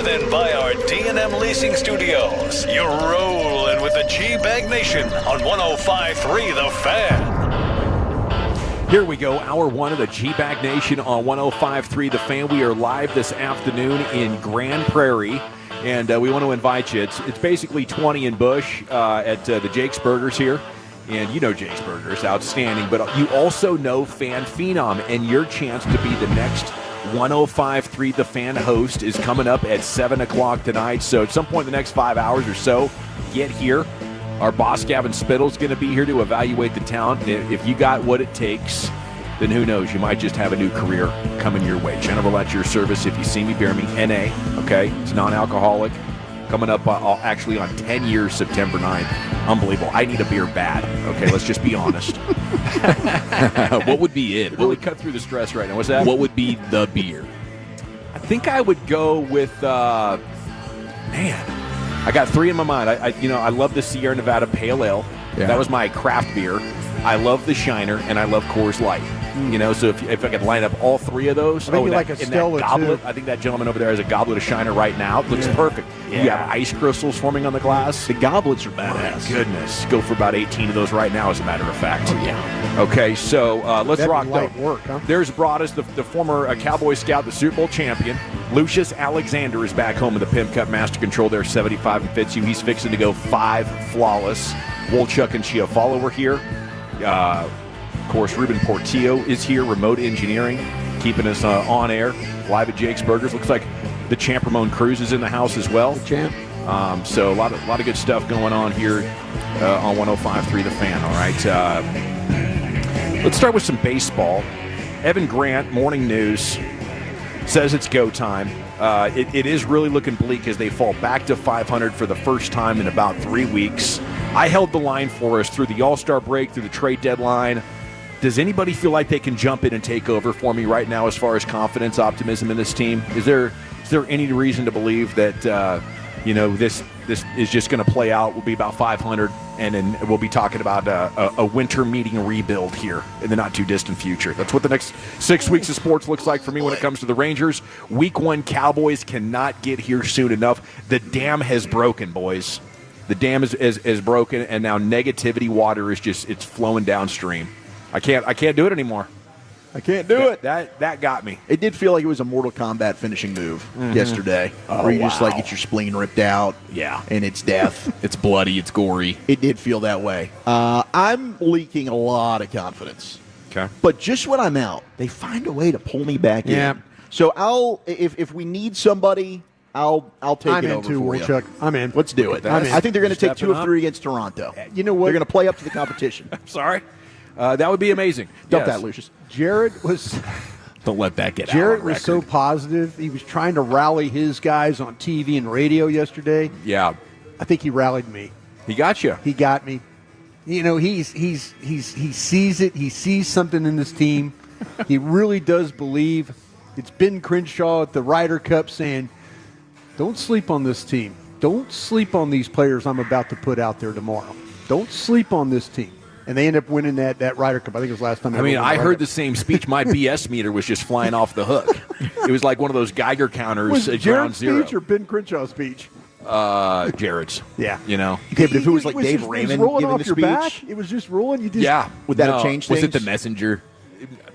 7 by our D&M Leasing Studios. You're rolling with the G-Bag Nation on 105.3 The Fan. Here we go, hour 1 of the G-Bag Nation on 105.3 The Fan. We are live this afternoon in Grand Prairie, and we want to invite you. It's basically 20 in Bush at the Jake's Burgers here. And you know Jake's Burgers, outstanding. But you also know Fan Phenom, and your chance to be the next 105.3 The Fan host is coming up at 7 o'clock tonight. So at some point in the next 5 hours or so, get here. Our boss, Gavin Spittle's going to be here to evaluate the talent. If you got what it takes, then who knows? You might just have a new career coming your way. General at your service. If you see me, bear me. NA, okay? It's non-alcoholic. Coming up actually on 10 years, September 9th. Unbelievable. I need a beer bad. Okay, let's just be honest. What would be it? What would cut through the stress right now? What's that? What would be the beer? I think I would go with, I got 3 in my mind. I love the Sierra Nevada Pale Ale. Yeah. That was my craft beer. I love the Shiner, and I love Coors Light. So if I could line up all 3 of those, I think like a Stella, that goblet, too. I think that gentleman over there has a goblet of Shiner right now. It looks perfect. Yeah. You have ice crystals forming on the glass. The goblets are My badass. goodness. Go for about 18 of those right now, as a matter of fact. Oh, yeah. Okay, so let's That'd rock, be though. light work, huh? There's Broadus, the former Cowboy scout, the Super Bowl champion. Lucius Alexander is back home in the Pimp Cup Master Control there, 75 and fits you. He's fixing to go 5 flawless. Wolchuk and Chiafalo were here. Of course, Ruben Portillo is here, remote engineering, keeping us on air, live at Jake's Burgers. Looks like the champ Ramon Cruz is in the house as well. The champ. So a lot of good stuff going on here on 105.3 The Fan, all right? Let's start with some baseball. Evan Grant, Morning News, says it's go time. It is really looking bleak as they fall back to 500 for the first time in about 3 weeks. I held the line for us through the All-Star break, through the trade deadline. Does anybody feel like they can jump in and take over for me right now as far as confidence, optimism in this team? Is there any reason to believe that this is just going to play out? We'll be about 500, and then we'll be talking about a winter meeting rebuild here in the not-too-distant future. That's what the next 6 weeks of sports looks like for me when it comes to the Rangers. Week 1 Cowboys cannot get here soon enough. The dam has broken, boys. The dam is broken, and now negativity water is it's flowing downstream. I can't do it anymore. I can't do it. That got me. It did feel like it was a Mortal Kombat finishing move yesterday, where you just get your spleen ripped out. Yeah. And it's death. It's bloody. It's gory. It did feel that way. I'm leaking a lot of confidence. Okay. But just when I'm out, they find a way to pull me back in. So if we need somebody, I'll take I'm it in over too, for you. Chuck. I'm in. Let's do it. I'm in. I think they're going to take 2 of Stepping 3 against Toronto. You know what? They're going to play up to the competition. Sorry. That would be amazing. Dump Yes. that, Lucius. Jared was Don't let that get out. Jared on was so record. positive. He was trying to rally his guys on TV and radio yesterday. Yeah. I think he rallied me. He got you. He got me. You know, he sees it. He sees something in this team. He really does believe. It's Ben Crenshaw at the Ryder Cup saying, "Don't sleep on this team. Don't sleep on these players I'm about to put out there tomorrow. Don't sleep on this team." And they end up winning that Ryder Cup. I think it was last time. I heard the same speech. My BS meter was just flying off the hook. It was like one of those Geiger counters Was at it ground Jared's zero. speech or Ben Crenshaw's speech? Jared's. Yeah. You know. Okay, but if it was like was Dave just- it was Raymond rolling giving off the your speech, back. It was just rolling. You just would that have changed Was things? it the messenger?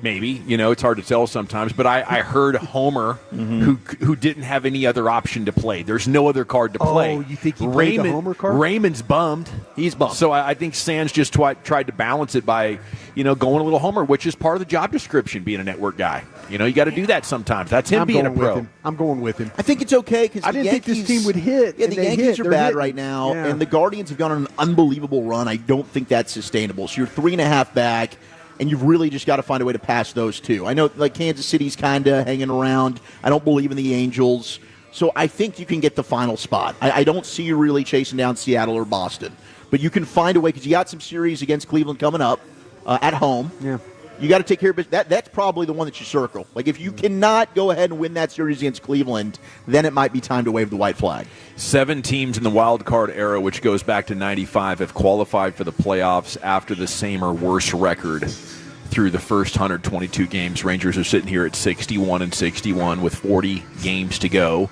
Maybe, it's hard to tell sometimes, but I heard Homer, who didn't have any other option to play. There's no other card to play. Oh, you think he played the Homer card? Raymond's bummed. He's bummed. So I think Sands just tried to balance it by, going a little Homer, which is part of the job description, being a network guy. You got to do that sometimes. That's him being a pro. I'm going with him. I think it's okay because I didn't think this team would hit. Yeah, and the they Yankees hit. are They're bad hitting. right now, Yeah. and the Guardians have gone on an unbelievable run. I don't think that's sustainable. So you're 3.5 back, and you've really just got to find a way to pass those two. I know, Kansas City's kind of hanging around. I don't believe in the Angels. So I think you can get the final spot. I don't see you really chasing down Seattle or Boston. But you can find a way because you got some series against Cleveland coming up at home. Yeah. You got to take care of business. That's probably the one that you circle. Like, if you cannot go ahead and win that series against Cleveland, then it might be time to wave the white flag. 7 teams in the wild card era, which goes back to 95, have qualified for the playoffs after the same or worse record through the first 122 games. Rangers are sitting here at 61-61 with 40 games to go.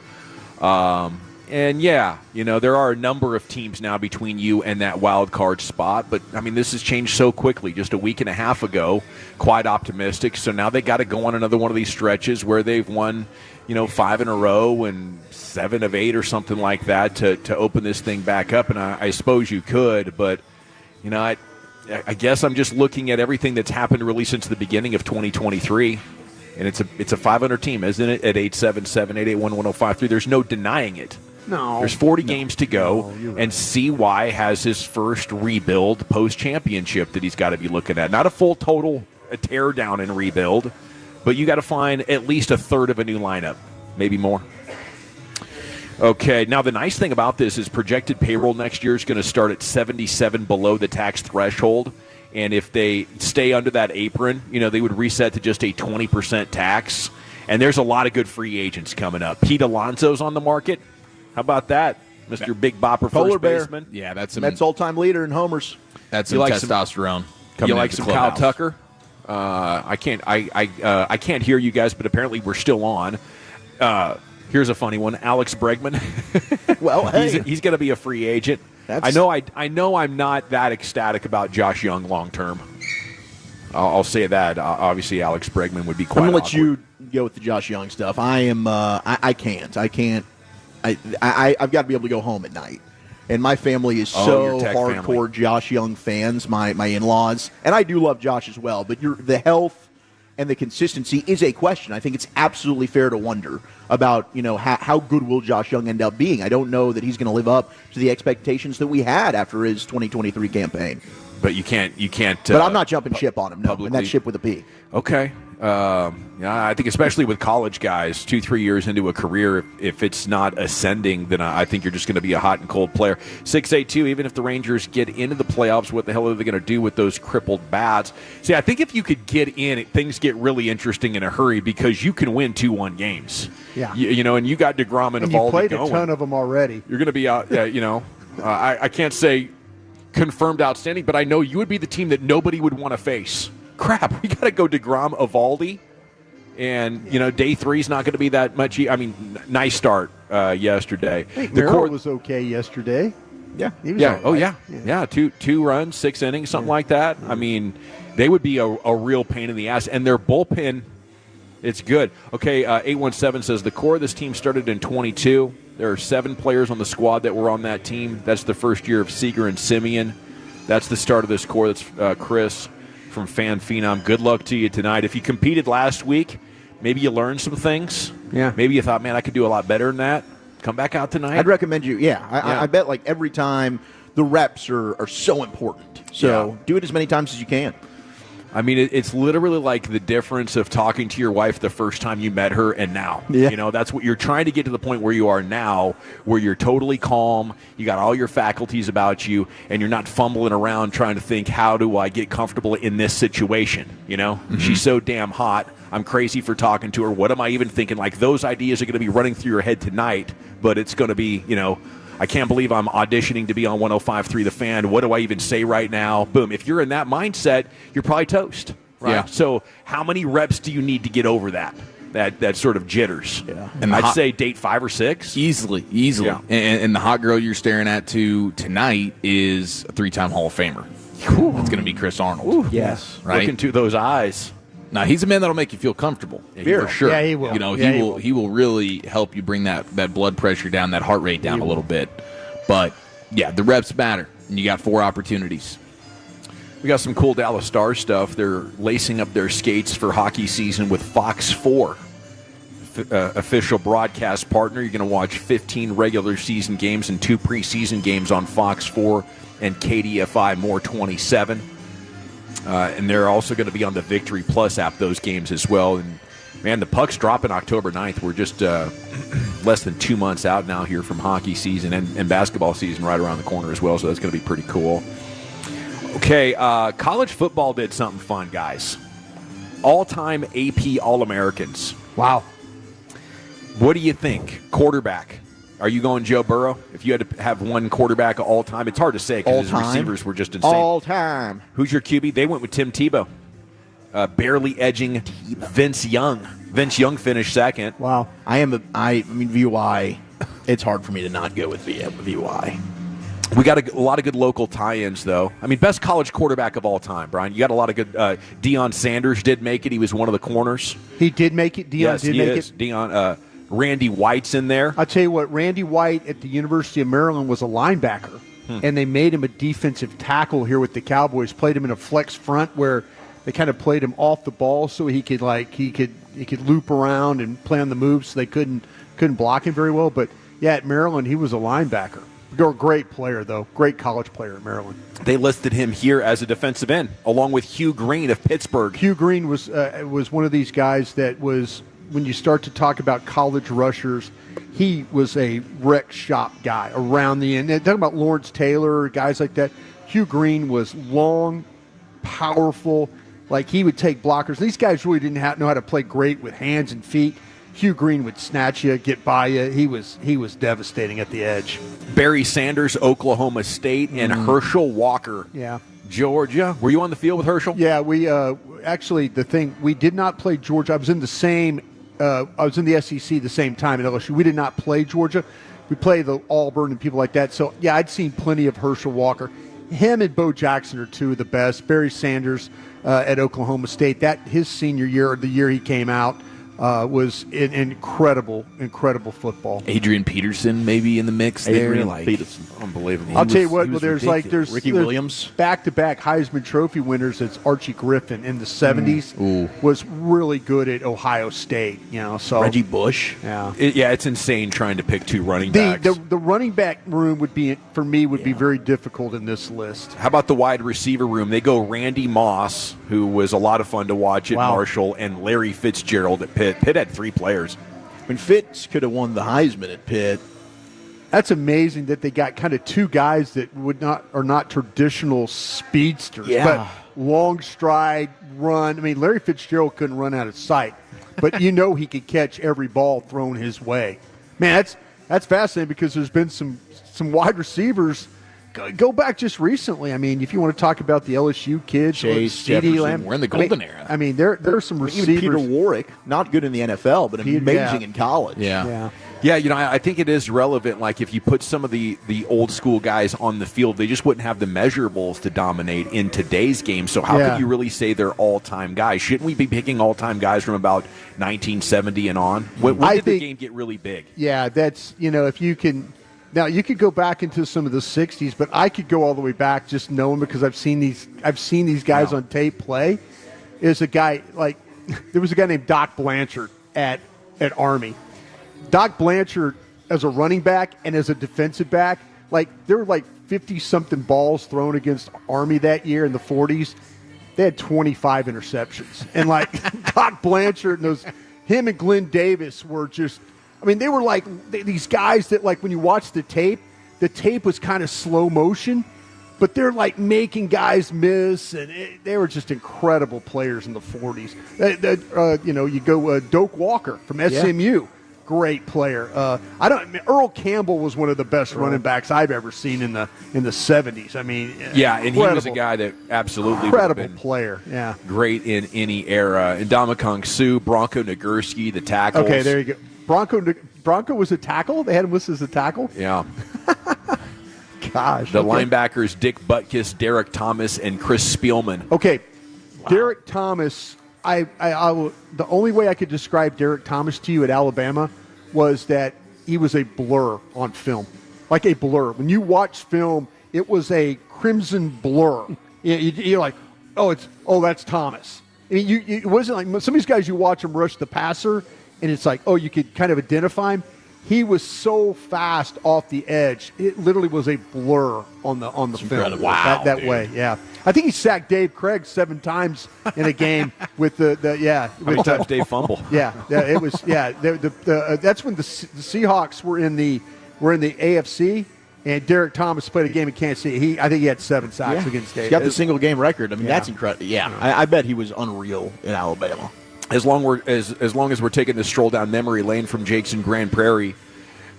And yeah, there are a number of teams now between you and that wild card spot. But I mean, this has changed so quickly. Just a week and a half ago, quite optimistic. So now they got to go on another one of these stretches where they've won, 5 in a row and 7 of 8 or something like that to open this thing back up. And I suppose you could, but I guess I'm just looking at everything that's happened really since the beginning of 2023. And it's a 500 team, isn't it? At 877-881-1053. There's no denying it. No. There's 40 games to go, and CY has his first rebuild post-championship that he's got to be looking at. Not a full total tear down and rebuild, but you got to find at least a third of a new lineup, maybe more. Okay, now the nice thing about this is projected payroll next year is going to start at 77 below the tax threshold. And if they stay under that apron, they would reset to just a 20% tax. And there's a lot of good free agents coming up. Pete Alonso's on the market. How about that, Mr. Big Bopper Polar first bear. baseman? Yeah, that's some. Mets all-time leader in homers. That's some testosterone. You like some Kyle clubhouse. Tucker? I can't hear you guys, but apparently we're still on. Here's a funny one: Alex Bregman. Well, hey. he's going to be a free agent. I know I'm not that ecstatic about Josh Young long term. I'll say that. Obviously, Alex Bregman would be quite. I'm gonna awkward. let you go with the Josh Young stuff. I am. I can't. I've got to be able to go home at night. And my family is so hardcore family. Josh Young fans, my in-laws. And I do love Josh as well, but the health and the consistency is a question. I think it's absolutely fair to wonder about, how good will Josh Young end up being. I don't know that he's going to live up to the expectations that we had after his 2023 campaign. But you can't. But I'm not jumping ship on him, no. And that ship with a P. Okay. I think especially with college guys, 2-3 years into a career, if it's not ascending, then I think you're just going to be a hot and cold player. 682, even if the Rangers get into the playoffs, what the hell are they going to do with those crippled bats? See, I think if you could get in, things get really interesting in a hurry because you can win 2-1 games. Yeah. And you got DeGrom and Evaldi you played going. a ton of them already. You're going to be out, I can't say confirmed outstanding, but I know you would be the team that nobody would want to face. Crap, we got to go DeGrom, Evaldi, and day 3 is not going to be that much. I mean, nice start yesterday. I think Merrill was okay yesterday. Yeah, he was yeah, all right. yeah. Two runs, 6 innings, something like that. I mean, they would be a real pain in the ass, and their bullpen, it's good. Okay, 817 says the core of this team started in 22. There are 7 players on the squad that were on that team. That's the first year of Seager and Simeon. That's the start of this core. That's Chris from Fan Phenom. Good luck to you tonight. If you competed last week, maybe you learned some things. Yeah. Maybe you thought, man, I could do a lot better than that. Come back out tonight. I'd recommend you. Yeah. I bet like every time the reps are so important. So do it as many times as you can. I mean, it's literally like the difference of talking to your wife the first time you met her and now. Yeah. That's what you're trying to get to the point where you are now, where you're totally calm, you got all your faculties about you, and you're not fumbling around trying to think, how do I get comfortable in this situation? Mm-hmm. She's so damn hot. I'm crazy for talking to her. What am I even thinking? Like, those ideas are going to be running through your head tonight, but it's going to be, I can't believe I'm auditioning to be on 105.3 The Fan. What do I even say right now? Boom. If you're in that mindset, you're probably toast. Right? Yeah. So how many reps do you need to get over that sort of jitters? Yeah. And I'd say date 5 or 6. Easily. Yeah. And the hot girl you're staring at tonight is a 3-time Hall of Famer. It's going to be Chris Arnold. Yes. Right? Look into those eyes. Now, he's a man that'll make you feel comfortable, for sure. Yeah, he will. He will really help you bring that blood pressure down, that heart rate down a little bit. But, yeah, the reps matter, and you got 4 opportunities. We got some cool Dallas Stars stuff. They're lacing up their skates for hockey season with Fox 4, official broadcast partner. You're going to watch 15 regular season games and 2 preseason games on Fox 4 and KDFI More 27. And they're also going to be on the Victory Plus app, those games as well. And, man, the puck's dropping October 9th. We're just less than 2 months out now here from hockey season and basketball season right around the corner as well, so that's going to be pretty cool. Okay, college football did something fun, guys. All-time AP All-Americans. Wow. What do you think? Quarterback. Are you going Joe Burrow? If you had to have one quarterback all time, it's hard to say because his receivers were just insane. All time. Who's your QB? They went with Tim Tebow. Barely edging Vince Young. Vince Young finished second. Wow. I mean, VY. It's hard for me to not go with VY. We got a lot of good local tie-ins, though. I mean, best college quarterback of all time, Brian. You got a lot of good. Deion Sanders did make it. He was one of the corners. He did make it. Deion did make it. Deion, Randy White's in there. I'll tell you what, Randy White at the University of Maryland was a linebacker, and they made him a defensive tackle here with the Cowboys, played him in a flex front where they kind of played him off the ball so he could loop around and play on the move, so they couldn't block him very well. But, yeah, at Maryland, he was a linebacker. Great player, though. Great college player at Maryland. They listed him here as a defensive end, along with Hugh Green of Pittsburgh. Hugh Green was one of these guys that was, when you start to talk about college rushers, he was a wreck shop guy around the end. Talking about Lawrence Taylor, guys like that. Hugh Green was long, powerful. Like, he would take blockers. These guys really didn't know how to play great with hands and feet. Hugh Green would snatch you, get by you. He was devastating at the edge. Barry Sanders, Oklahoma State, and Herschel Walker, Georgia. Were you on the field with Herschel? Yeah, we actually, we did not play Georgia. I was in the SEC the same time at LSU. We did not play Georgia. We played the Auburn and people like that. So, yeah, I'd seen plenty of Herschel Walker. Him and Bo Jackson are two of the best. Barry Sanders at Oklahoma State, his senior year, or the year he came out, was an incredible football. Adrian Peterson maybe in the mix there. Peterson. Unbelievable. I'll tell you what, there's Ricky Williams. Back-to-back Heisman Trophy winners. It's Archie Griffin in the 70s. Was really good at Ohio State. So Reggie Bush. Yeah. It's insane trying to pick two running backs. The running back room would be very difficult in this list. How about the wide receiver room? They go Randy Moss, who was a lot of fun to watch at Marshall, and Larry Fitzgerald at Pitt. Pitt had three players. I mean, Fitz could have won the Heisman at Pitt. That's amazing that they got kind of two guys that are not traditional speedsters, but long stride, run. I mean, Larry Fitzgerald couldn't run out of sight, but he could catch every ball thrown his way. Man, that's fascinating because there's been some wide receivers. Go back just recently. I mean, if you want to talk about the LSU kids, Chase, Jefferson, we're in the golden era. I mean, there are some receivers. Even Peter Warwick, not good in the NFL, but amazing in college. Yeah. I think it is relevant. Like, if you put some of the old school guys on the field, they just wouldn't have the measurables to dominate in today's game. So how could you really say they're all-time guys? Shouldn't we be picking all-time guys from about 1970 and on? When did the game get really big? Yeah, that's if you can. Now, you could go back into some of the 60s, but I could go all the way back just knowing because I've seen these guys on tape play. Is a guy there was a guy named Doc Blanchard at Army. Doc Blanchard as a running back and as a defensive back, there were 50-something balls thrown against Army that year in the 40s. They had 25 interceptions. And Doc Blanchard and him and Glenn Davis were just – I mean, they were these guys that, when you watch the tape was kind of slow motion, but they're making guys miss, and they were just incredible players in the 40s. You go Doak Walker from SMU, great player. Earl Campbell was one of the best running backs I've ever seen in the 70s. I mean, and he was a guy that absolutely incredible player. Yeah, great in any era. And Ndamukong Suh, Bronco Nagurski, the tackles. Okay, there you go. Bronco was a tackle? They had him listed as a tackle? Yeah. Gosh. The linebackers, Dick Butkus, Derek Thomas, and Chris Spielman. Okay. Wow. Derek Thomas, the only way I could describe Derek Thomas to you at Alabama was that he was a blur on film. Like a blur. When you watch film, it was a crimson blur. You're like, that's Thomas. I mean, it wasn't like some of these guys you watch them rush the passer, and it's like, you could kind of identify him. He was so fast off the edge. It literally was a blur on the film. Wow, that way, yeah. I think he sacked Dave Craig 7 times in a game with How many times Dave fumble? Yeah, it was. Yeah, that's when the Seahawks were in the AFC, and Derek Thomas played a game in Kansas City. I think he had 7 sacks against Dave. He's got the single game record. I mean, that's incredible. Yeah, I bet he was unreal in Alabama. As long as we're taking this stroll down memory lane from Jake's in Grand Prairie,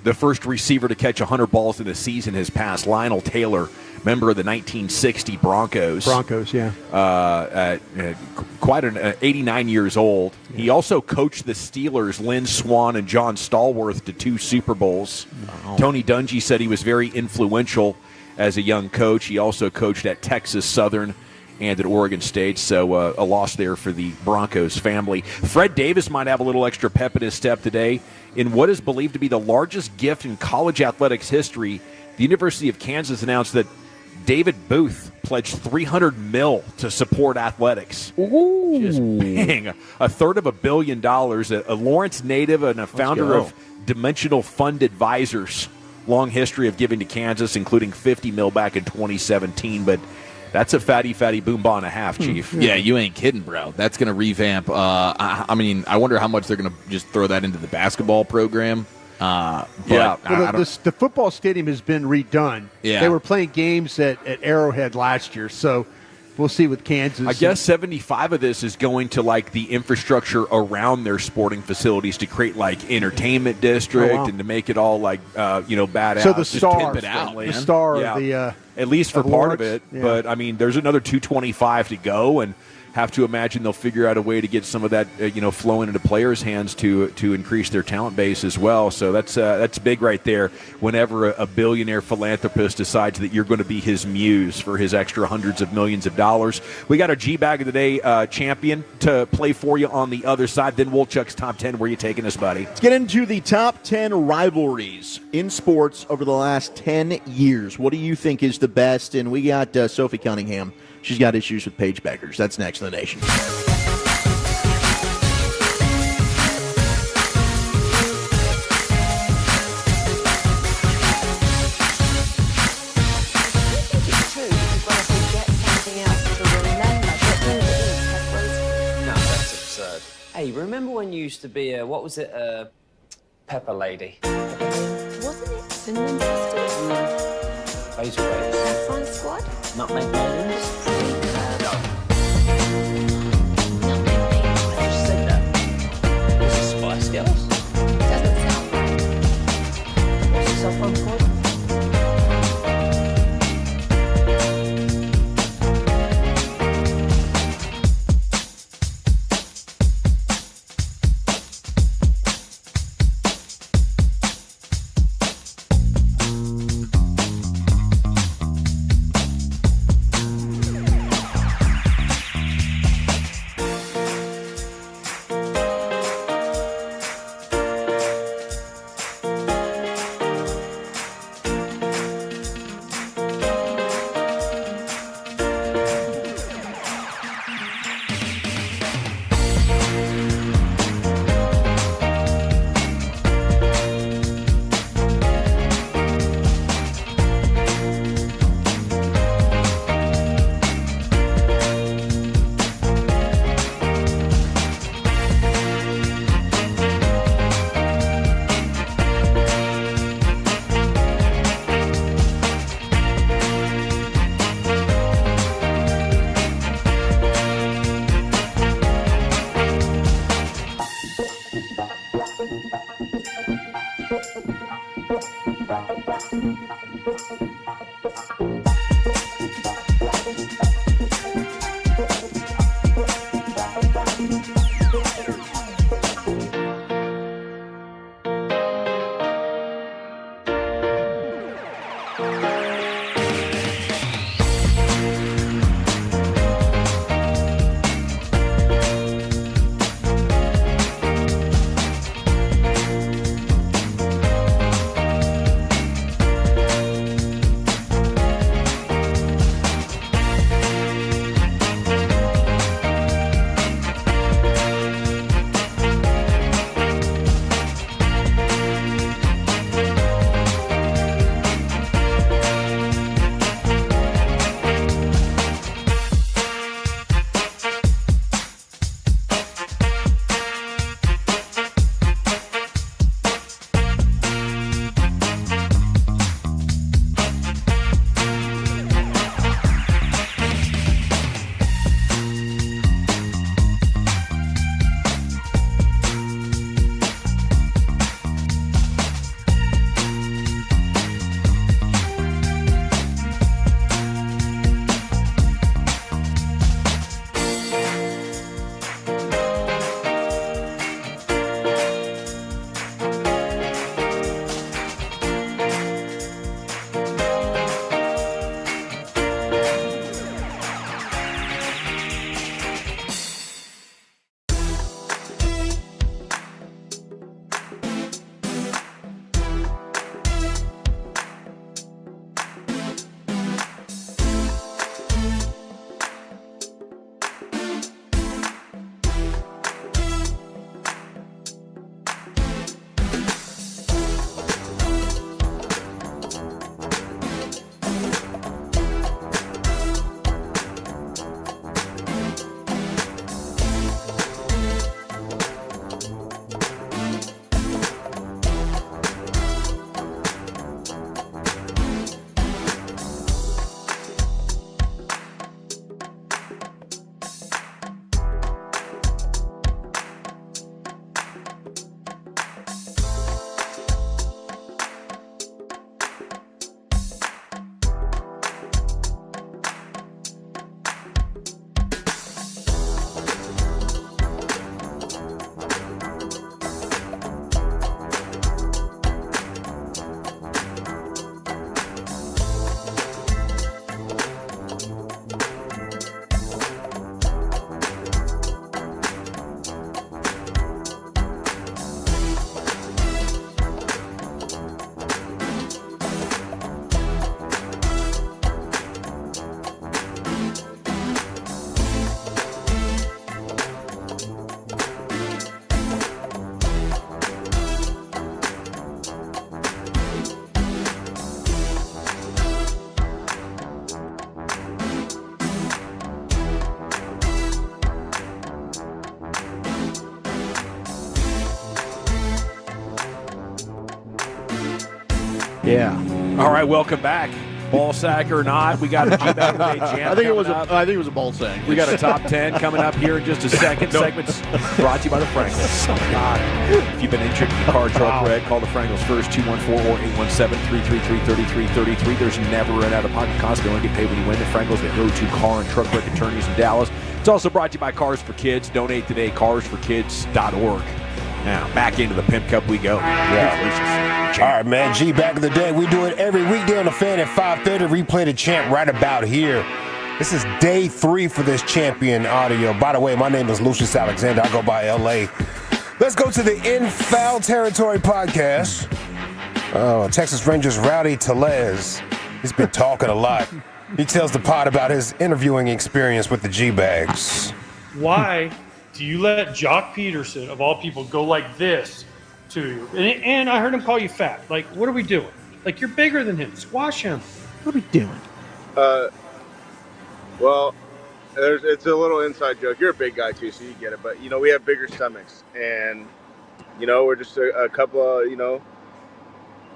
The first receiver to catch 100 balls in a season has passed Lionel Taylor, member of the 1960 Broncos. Yeah. Quite an 89 years old. Yeah. He also coached the Steelers, Lynn Swann and John Stallworth, to 2 Super Bowls. Wow. Tony Dungy said he was very influential as a young coach. He also coached at Texas Southern and at Oregon State, so a loss there for the Broncos family. Fred Davis might have a little extra pep in his step today. In what is believed to be the largest gift in college athletics history, the University of Kansas announced that David Booth pledged $300 million to support athletics. Ooh. Just bang, $350 million. A Lawrence native and a founder of Dimensional Fund Advisors. Long history of giving to Kansas, including $50 million back in 2017, but that's a fatty boom ball and a half, Chief. Yeah, you ain't kidding, bro. That's going to revamp. I mean, I wonder how much they're going to just throw that into the basketball program. Well, the football stadium has been redone. Yeah. They were playing games at Arrowhead last year, so we'll see with Kansas. I guess 75 of this is going to like the infrastructure around their sporting facilities to create like entertainment district and to make it all like badass. So the Just star, pimp it out, the man. star Yeah. of the at least for part awards. of it. Yeah. But I mean, there's another 225 to go, and have to imagine they'll figure out a way to get some of that flowing into players' hands to increase their talent base as well. So that's big right there. Whenever a billionaire philanthropist decides that you're going to be his muse for his extra hundreds of millions of dollars. We got our G-Bag of the Day champion to play for you on the other side. Then Wolchuk's Top 10. Where are you taking us, buddy? Let's get into the top 10 rivalries in sports over the last 10 years. What do you think is the best? And we got Sophie Cunningham. She's got issues with Paige Beckers. That's next in the nation. No, that's absurd. Hey, remember when you used to be a, what was it, Pepper Lady? Wasn't it Cinnamon Sisters? Razorback. Front Squad? Nutmeg Maidens? No. I just said that. Was it Spice Girls? Doesn't sound right. Was it Saffron Squad? Yeah. All right, welcome back. Ball sack or not, we got a G-Bag of the Day jam. I think it was a ball sack. We got a top 10 coming up here in just a second. Segments brought to you by the Frangles. If you've been injured in your car, truck, wreck, call the Frangles first, 214 or 817-333-3333. There's never an out-of-pocket cost. They only get paid when you win. The Frangles, they go to car and truck wreck attorneys in Dallas. It's also brought to you by Cars for Kids. Donate today, carsforkids.org. Now, back into the Pimp Cup we go. Yeah. All right, man. G-Bag of the Day. We do it every weekday on the Fan at 5:30. Replay the champ right about here. This is day 3 for this champion audio. By the way, my name is Lucius Alexander. I go by L.A. Let's go to the In Foul Territory podcast. Texas Rangers Rowdy Tellez. He's been talking a lot. He tells the pod about his interviewing experience with the G-Bags. Why do you let Jock Peterson, of all people, go like this to you? And I heard him call you fat. Like, what are we doing? Like, you're bigger than him. Squash him. What are we doing? Well, it's a little inside joke. You're a big guy, too, so you get it. But, we have bigger stomachs. And, we're just a couple of,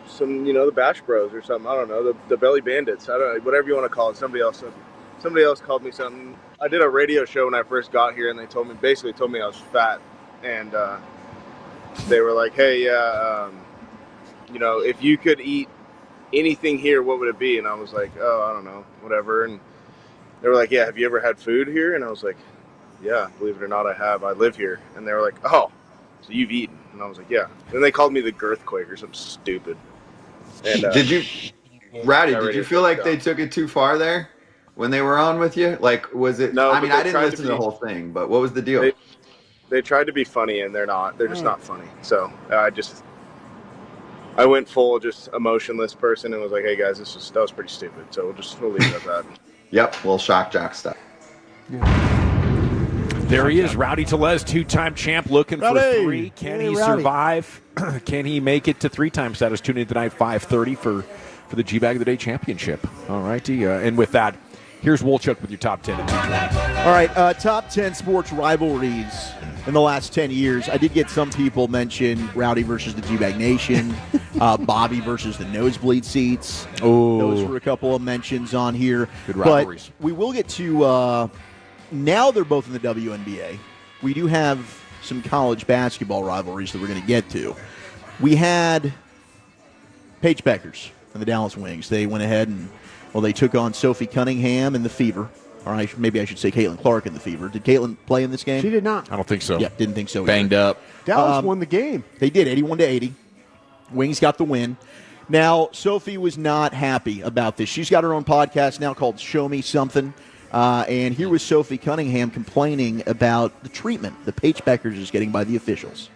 some, the Bash Bros or something. I don't know. The Belly Bandits. I don't know. Whatever you want to call it. Somebody else called me something. I did a radio show when I first got here, and they basically told me I was fat. And they were like, hey, if you could eat anything here, what would it be? And I was like, oh, I don't know, whatever. And they were like, yeah, have you ever had food here? And I was like, yeah, believe it or not, I have. I live here. And they were like, oh, so you've eaten. And I was like, yeah. And they called me the Girthquake or something stupid. And, Rowdy, did you feel like they took it too far there when they were on with you? Like, was it? No, I mean, I didn't listen to the whole thing, but what was the deal? They tried to be funny, and they're not. They're just not funny. So I went full just emotionless person and was like, hey, guys, that was pretty stupid. So we'll leave it at that. Yep, little shock jock stuff. There he is, Rowdy Tellez, 2-time champ, looking for 3. Can he survive? Can he make it to 3-time status? Tune in tonight, 5:30 for the G-Bag of the Day championship. All righty. And with that, here's Wolchuk with your top 10 and 220. All right, top 10 sports rivalries in the last 10 years. I did get some people mention Rowdy versus the G-Bag Nation, Bobby versus the nosebleed seats. Oh, those were a couple of mentions on here. Good rivalries. But we will get to now they're both in the WNBA. We do have some college basketball rivalries that we're going to get to. We had Paige Beckers and the Dallas Wings. They went ahead and, they took on Sophie Cunningham in the Fever. Or maybe I should say Caitlin Clark in the Fever. Did Caitlin play in this game? She did not. I don't think so. Yeah, didn't think so. Banged up. Dallas won the game. They did, 81-80. Wings got the win. Now, Sophie was not happy about this. She's got her own podcast now called Show Me Something. And here was Sophie Cunningham complaining about the treatment that Paige Beckers is getting by the officials.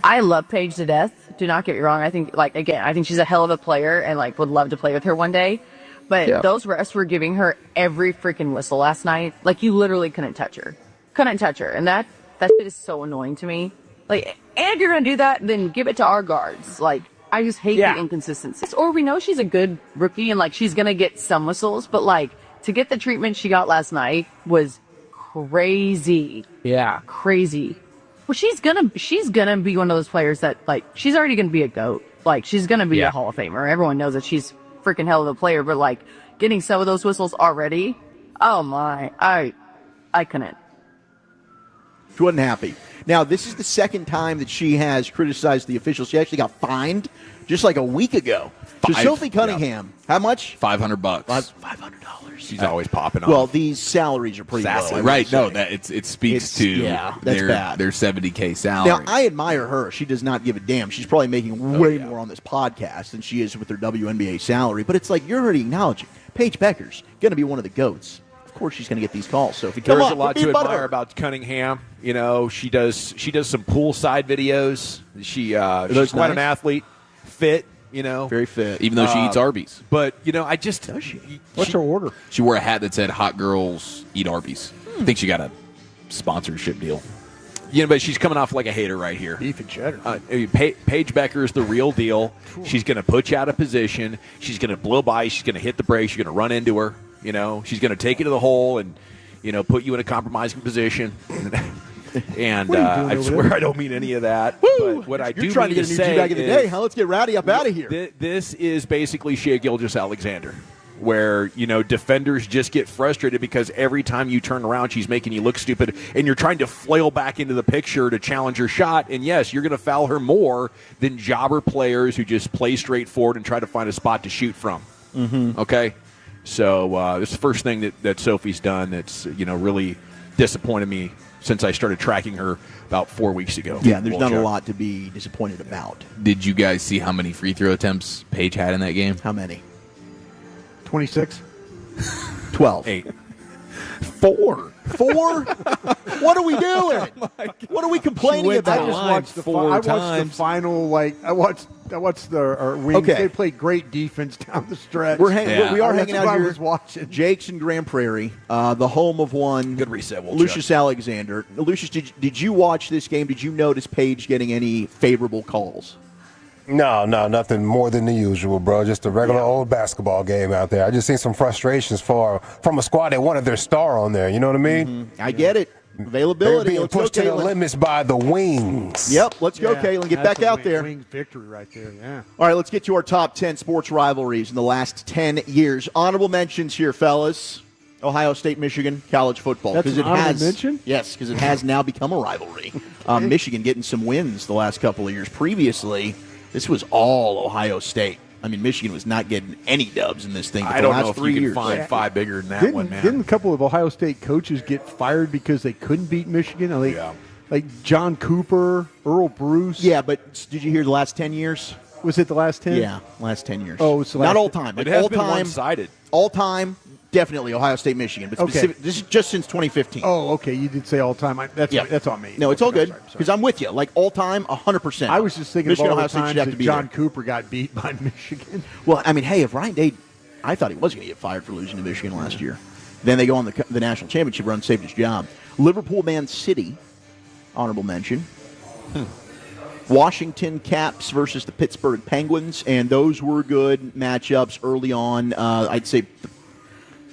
I love Paige to death. Do not get me wrong. I think, I think she's a hell of a player and, would love to play with her one day. But those refs were giving her every freaking whistle last night. You literally couldn't touch her. And that shit is so annoying to me. And if you're going to do that, then give it to our guards. I just hate the inconsistency. Or we know she's a good rookie and, she's going to get some whistles. But, to get the treatment she got last night was crazy. Yeah. Crazy. Well, she's gonna be one of those players that, she's already going to be a GOAT. She's going to be a Hall of Famer. Everyone knows that she's freaking hell of a player, but getting some of those whistles already, oh my, I couldn't. She wasn't happy. Now, this is the second time that she has criticized the officials. She actually got fined just a week ago. So Sophie Cunningham, how much? $500. $500. She's always popping off. Well, these salaries are pretty low. Right? No, it speaks to that's their bad. Their $70K salary. Now, I admire her. She does not give a damn. She's probably making way more on this podcast than she is with her WNBA salary. But it's you're already acknowledging Paige Beckers going to be one of the GOATs. Of course, she's going to get these calls. So there's a lot to admire about Cunningham. She does some poolside videos. She's quite an athlete, fit. Very fit. Even though she eats Arby's. But, I just... Does she? What's her order? She wore a hat that said, "Hot girls eat Arby's." I think she got a sponsorship deal. But she's coming off like a hater right here. Beef and cheddar. Paige Becker is the real deal. She's going to put you out of position. She's going to blow by. She's going to hit the brakes. She's going to run into her. She's going to take you to the hole and, put you in a compromising position. And What are you doing I over swear there? I don't mean any of that. Woo! But what I do You're trying to mean get a new say G-Bag of the is day, huh? Let's get Rowdy up out of here. This is basically Shea Gilgeous-Alexander, where, defenders just get frustrated because every time you turn around, she's making you look stupid, and you're trying to flail back into the picture to challenge her shot. And, yes, you're going to foul her more than jobber players who just play straight forward and try to find a spot to shoot from. Mm-hmm. Okay? So this is the first thing that Sophie's done that's, really disappointed me since I started tracking her about 4 weeks ago. Yeah, there's not a Wolchuk. lot to be disappointed about. Did you guys see how many free throw attempts Paige had in that game? How many? 26? 12. 8. 4. 4? What are we doing? What are we complaining about? I just watched the final. I watched the Wings. Okay. They played great defense down the stretch. We are hanging out I here. was watching. Jake's in Grand Prairie, the home of one. Good reset, Wolchuk. Lucius Alexander. Lucius, did you watch this game? Did you notice Paige getting any favorable calls? No, nothing more than the usual, bro. Just a regular old basketball game out there. I just seen some frustrations from a squad that wanted their star on there. You know what I mean? Mm-hmm. I get it. Availability. They're being pushed to the limits by the Wings. Yep, let's go, Caitlin. Get back out there. Wings victory right there, yeah. All right, let's get to our top 10 sports rivalries in the last 10 years. Honorable mentions here, fellas. Ohio State, Michigan, college football. That's an honorable mention? Yes, because it has now become a rivalry. Michigan getting some wins the last couple of years. Previously, this was all Ohio State. I mean, Michigan was not getting any dubs in this thing for I the don't last know if 3 you years. can find 5 bigger than that one, man. Didn't a couple of Ohio State coaches get fired because they couldn't beat Michigan? Like John Cooper, Earl Bruce. Yeah, but did you hear the last 10 years? Was it the last 10? Yeah, last 10 years. Oh, so not all time. It has all been time, one-sided. All time, definitely Ohio State, Michigan. But this is just since 2015. Oh, okay. You did say all time. That's on me. No, it's all good because I'm with you. Like all time, 100%. I was just thinking Michigan, of all Ohio the State should times have to that be John there. Cooper got beat by Michigan. Well, I mean, hey, if Ryan Day, I thought he was going to get fired for losing to Michigan last year. Then they go on the national championship run, saved his job. Liverpool, Man City, honorable mention. Washington Caps versus the Pittsburgh Penguins, and those were good matchups early on. I'd say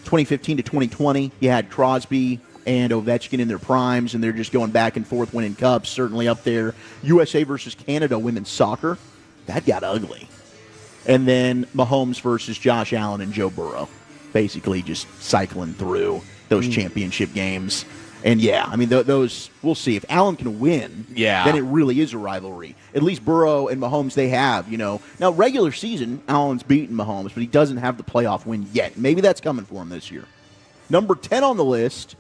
2015 to 2020, you had Crosby and Ovechkin in their primes, and they're just going back and forth winning cups, certainly up there. USA versus Canada women's soccer, that got ugly. And then Mahomes versus Josh Allen and Joe Burrow, basically just cycling through those championship games. And, yeah, I mean, those, we'll see. If Allen can win, then it really is a rivalry. At least Burrow and Mahomes, they have, Now, regular season, Allen's beaten Mahomes, but he doesn't have the playoff win yet. Maybe that's coming for him this year. Number 10 on the list,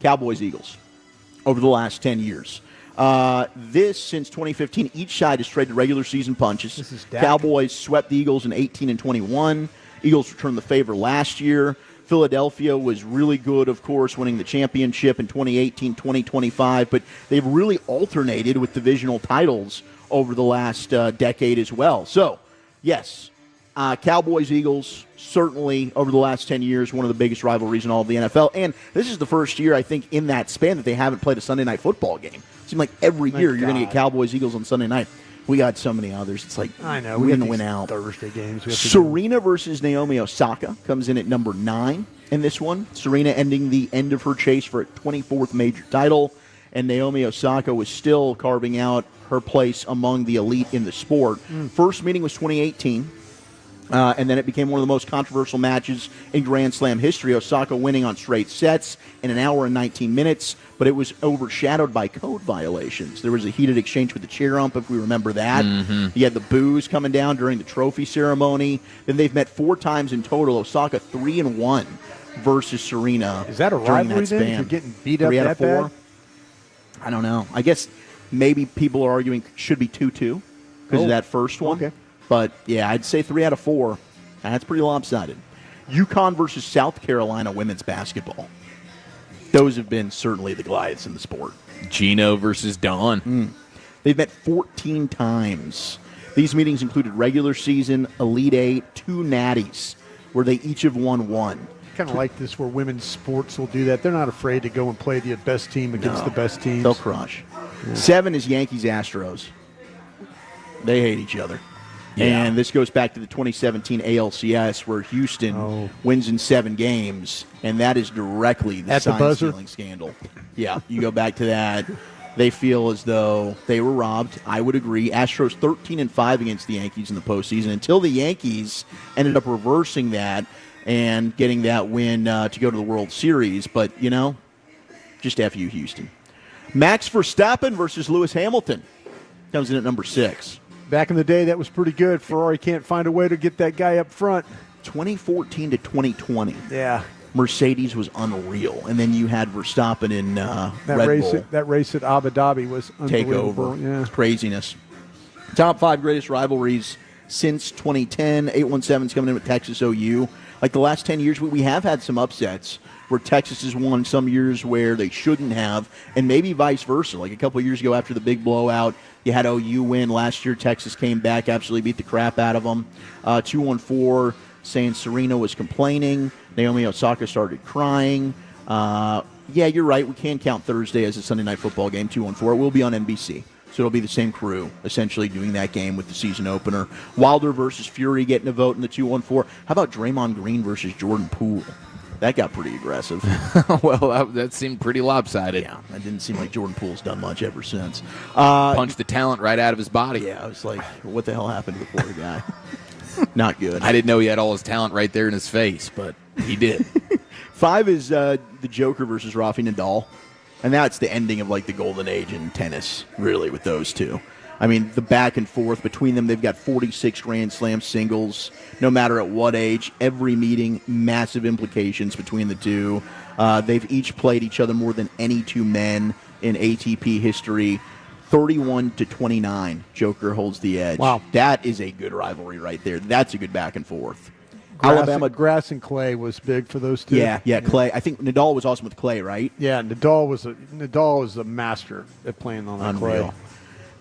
Cowboys-Eagles, over the last 10 years. This, since 2015, each side has traded regular season punches. This is Dak. Cowboys swept the Eagles in 18 and 21. Eagles returned the favor last year. Philadelphia was really good, of course, winning the championship in 2018, 2025, but they've really alternated with divisional titles over the last decade as well. So, yes, Cowboys-Eagles, certainly over the last 10 years, one of the biggest rivalries in all of the NFL. And this is the first year, I think, in that span that they haven't played a Sunday night football game. It seems like every year you're going to get Cowboys-Eagles on Sunday night. We got so many others. It's like, I know. we're We going got to win these out. Thursday games. We have to Serena versus Naomi Osaka comes in at number 9 in this one. Serena ending the end of her chase for a 24th major title, and Naomi Osaka was still carving out her place among the elite in the sport. First meeting was 2018. And then it became one of the most controversial matches in Grand Slam history. Osaka winning on straight sets in an hour and 19 minutes, but it was overshadowed by code violations. There was a heated exchange with the chair ump, if we remember that. You had the boos coming down during the trophy ceremony. Then they've met 4 times in total. Osaka 3-1 versus Serena. Is that a during rivalry that then? If span. you're getting beat up 3 out that of 4? bad? I don't know. I guess maybe people are arguing should be 2-2 because of that first one. Okay. But, yeah, I'd say 3 out of 4. That's pretty lopsided. UConn versus South Carolina women's basketball. Those have been certainly the Goliaths in the sport. Gino versus Dawn. They've met 14 times. These meetings included regular season, Elite Eight, 2 natties, where they each have won 1. Kind of like this where women's sports will do that. They're not afraid to go and play the best team against the best teams. They'll crush. 7 is Yankees-Astros. They hate each other. And this goes back to the 2017 ALCS where Houston wins in 7 games, and that is directly the sign-stealing scandal. Yeah, you go back to that. They feel as though they were robbed. I would agree. Astros 13-5 against the Yankees in the postseason until the Yankees ended up reversing that and getting that win to go to the World Series. But, just F you, Houston. Max Verstappen versus Lewis Hamilton comes in at number 6. Back in the day, that was pretty good. Ferrari can't find a way to get that guy up front. 2014 to 2020. Yeah. Mercedes was unreal. And then you had Verstappen in Red Bull. That race at Abu Dhabi was Take unbelievable. over. Yeah. It's craziness. Top 5 greatest rivalries since 2010. 817's coming in with Texas OU. Like the last 10 years, we have had some upsets where Texas has won some years where they shouldn't have, and maybe vice versa. Like a couple of years ago after the big blowout, you had OU win. Last year, Texas came back, absolutely beat the crap out of them. 214 saying Serena was complaining. Naomi Osaka started crying. Yeah, you're right. We can count Thursday as a Sunday Night Football game, 214. It will be on NBC. So it'll be the same crew essentially doing that game with the season opener. Wilder versus Fury getting a vote in the 214. How about Draymond Green versus Jordan Poole? That got pretty aggressive. Well, that seemed pretty lopsided. Yeah, that didn't seem like Jordan Poole's done much ever since. Punched the talent right out of his body. Yeah, I was like, what the hell happened to the poor guy? Not good. I didn't know he had all his talent right there in his face, but he did. 5 is the Joker versus Rafi Nadal. And that's the ending of like the golden age in tennis, really, with those two. I mean, the back and forth between them, they've got 46 Grand Slam singles, no matter at what age. Every meeting, massive implications between the two. They've each played each other more than any two men in ATP history. 31-29, Joker holds the edge. Wow. That is a good rivalry right there. That's a good back and forth. Grass and clay was big for those two. Yeah, clay. I think Nadal was awesome with clay, right? Yeah, Nadal was a master at playing on that clay.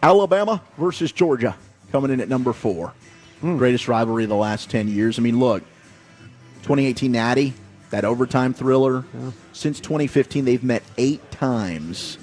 Alabama versus Georgia coming in at number 4. Greatest rivalry of the last 10 years. I mean, look, 2018 Natty, that overtime thriller. Yeah. Since 2015, they've met 8 times.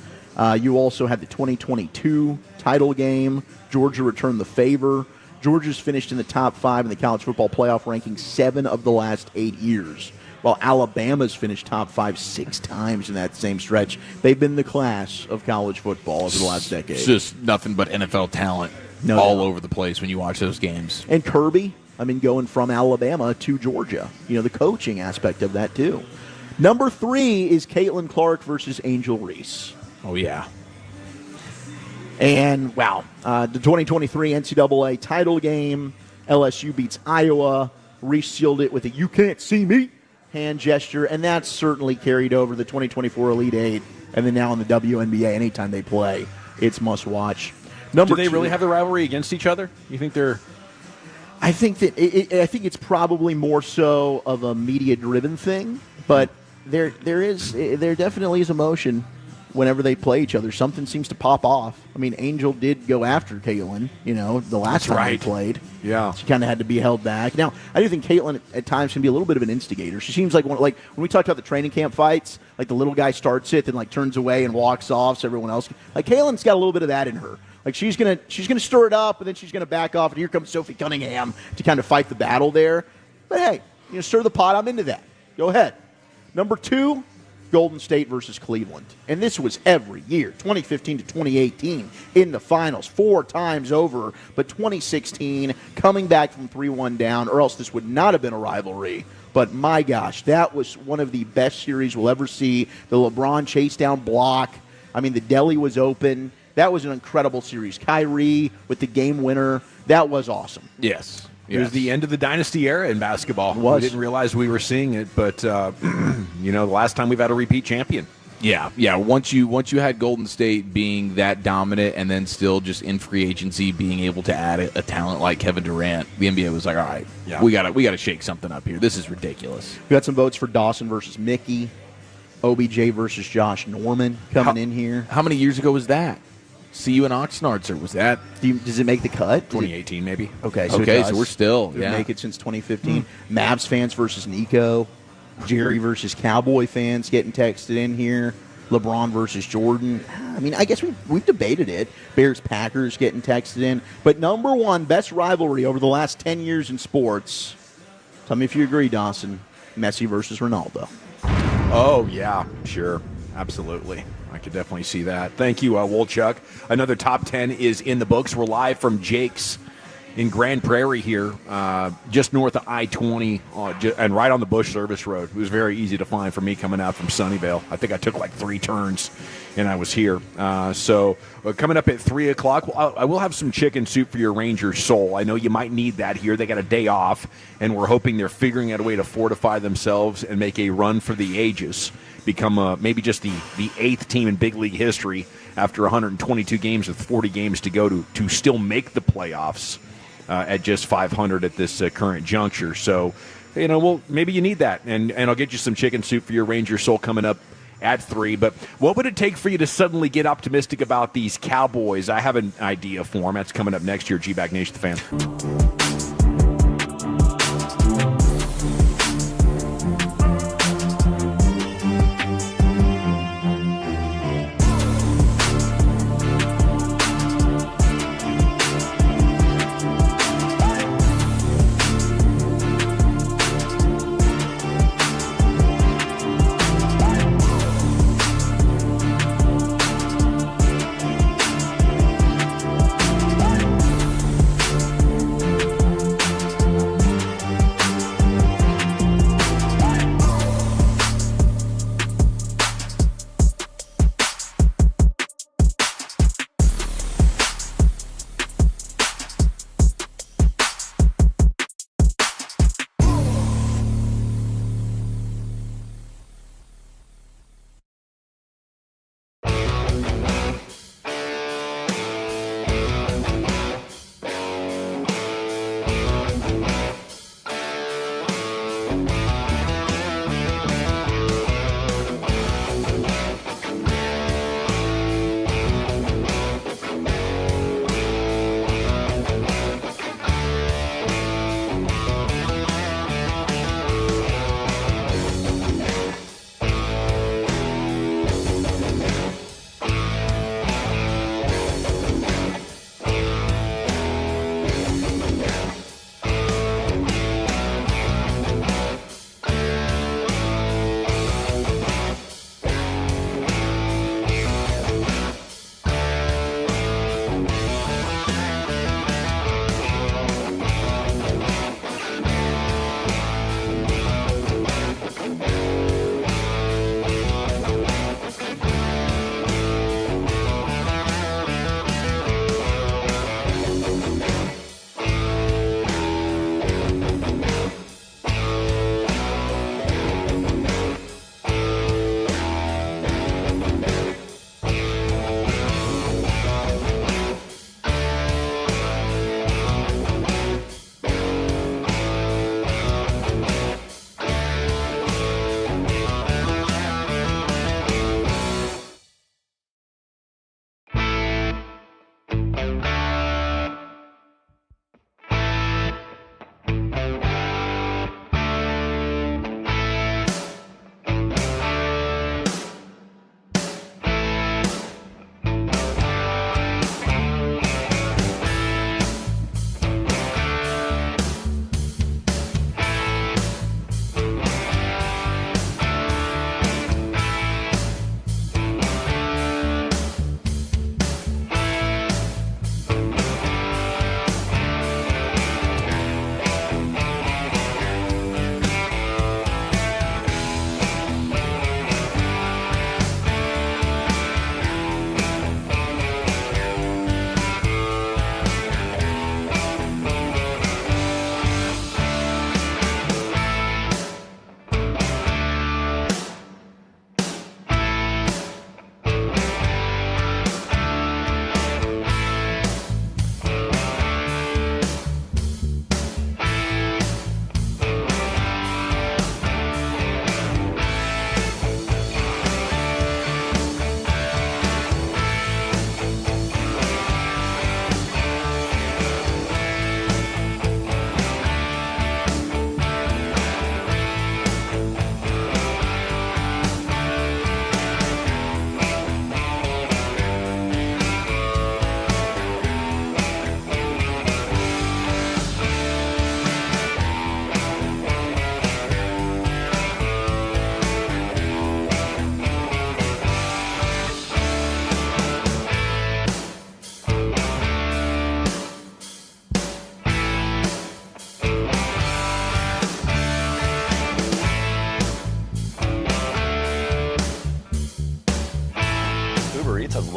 You also had the 2022 title game. Georgia returned the favor. Georgia's finished in the top 5 in the college football playoff ranking 7 of the last 8 years, while Alabama's finished top 5 6 times in that same stretch. They've been the class of college football over the last decade. It's just nothing but NFL talent all over the place when you watch those games. And Kirby, I mean, going from Alabama to Georgia, the coaching aspect of that too. Number 3 is Caitlin Clark versus Angel Reese. Oh, yeah. And, wow, the 2023 NCAA title game, LSU beats Iowa. Reese sealed it with a "you can't see me" hand gesture, and that's certainly carried over the 2024 Elite Eight, and then now in the WNBA, anytime they play, it's must-watch. Do they really have the rivalry against each other? You think they're... I think that I think it's probably more so of a media-driven thing, but there definitely is emotion whenever they play each other. Something seems to pop off. I mean, Angel did go after Caitlin, the last time they played. Yeah. She kind of had to be held back. Now, I do think Caitlin at times can be a little bit of an instigator. She seems like when we talked about the training camp fights, like the little guy starts it, then turns away and walks off so everyone else. Like Caitlin's got a little bit of that in her. Like she's gonna stir it up, and then she's gonna back off, and here comes Sophie Cunningham to kind of fight the battle there. But hey, stir the pot. I'm into that. Go ahead. Number 2, Golden State versus Cleveland. And this was every year, 2015 to 2018 in the finals, 4 times over. But 2016, coming back from 3-1 down, or else this would not have been a rivalry. But my gosh, that was one of the best series we'll ever see. The LeBron chase down block. I mean, the deli was open. That was an incredible series. Kyrie with the game winner. That was awesome. Yes. It was the end of the dynasty era in basketball. We didn't realize we were seeing it, but the last time we've had a repeat champion. Yeah. Once you had Golden State being that dominant, and then still just in free agency being able to add a talent like Kevin Durant, the NBA was like, all right, we gotta shake something up here. This is ridiculous. We got some votes for Dawson versus Mickey, OBJ versus Josh Norman coming in here. How many years ago was that? See you in Oxnard, or was that? Does it make the cut? 2018, maybe. Okay, so we're still make it since 2015. Mavs fans versus Nico, Jerry versus Cowboy fans getting texted in here. LeBron versus Jordan. I mean, I guess we've debated it. Bears-Packers getting texted in. But number one, best rivalry over the last 10 years in sports. Tell me if you agree, Dawson. Messi versus Ronaldo. Oh, yeah, sure. Absolutely. I could definitely see that. Thank you, Wolchuk. Another top 10 is in the books. We're live from Jake's in Grand Prairie here, just north of I-20 and right on the Bush Service Road. It was very easy to find for me coming out from Sunnyvale. I think I took like 3 turns and I was here. So coming up at 3 o'clock, I will have some chicken soup for your Ranger Soul. I know you might need that here. They got a day off, and we're hoping they're figuring out a way to fortify themselves and make a run for the ages. Become maybe just the 8th team in big league history after 122 games with 40 games to go to still make the playoffs. At just 500 at this current juncture. So, well, maybe you need that. And I'll get you some chicken soup for your Ranger Soul coming up at 3. But what would it take for you to suddenly get optimistic about these Cowboys? I have an idea for them. That's coming up next year, G-Back Nation, the Fan.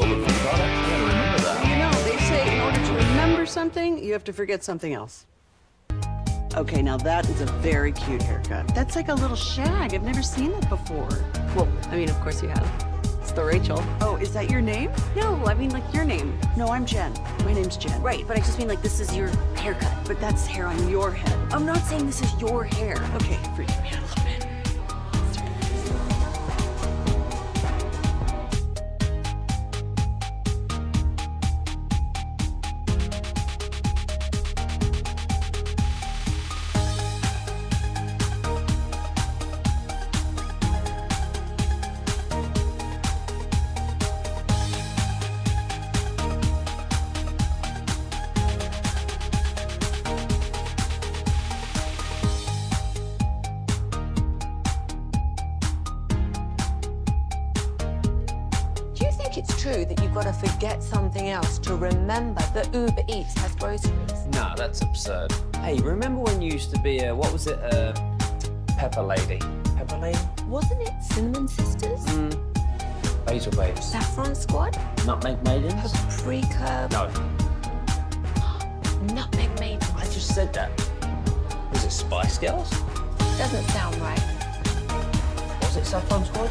What would food products? Yeah, remember that. You know, they say in order to remember something, you have to forget something else. Okay, now that is a very cute haircut. That's like a little shag. I've never seen that before. Well, I mean, of course you have. It's the Rachel. Oh, is that your name? No, I mean like your name. No, I'm Jen. My name's Jen. Right, but I just mean like this is your haircut. But that's hair on your head. I'm not saying this is your hair. Okay, freak me out a little bit. Do you think it's true that you've got to forget something else to remember that Uber Eats has groceries? No, that's absurd. Hey, remember when you used to be a, what was it, Pepper Lady? Pepper Lady? Wasn't it Cinnamon Sisters? Basil Babes. Saffron Squad? Nutmeg Maidens? Paprika? No, Nutmeg Maidens? I just said that. Was it Spice Girls? Doesn't sound right. Was it Saffron Squad?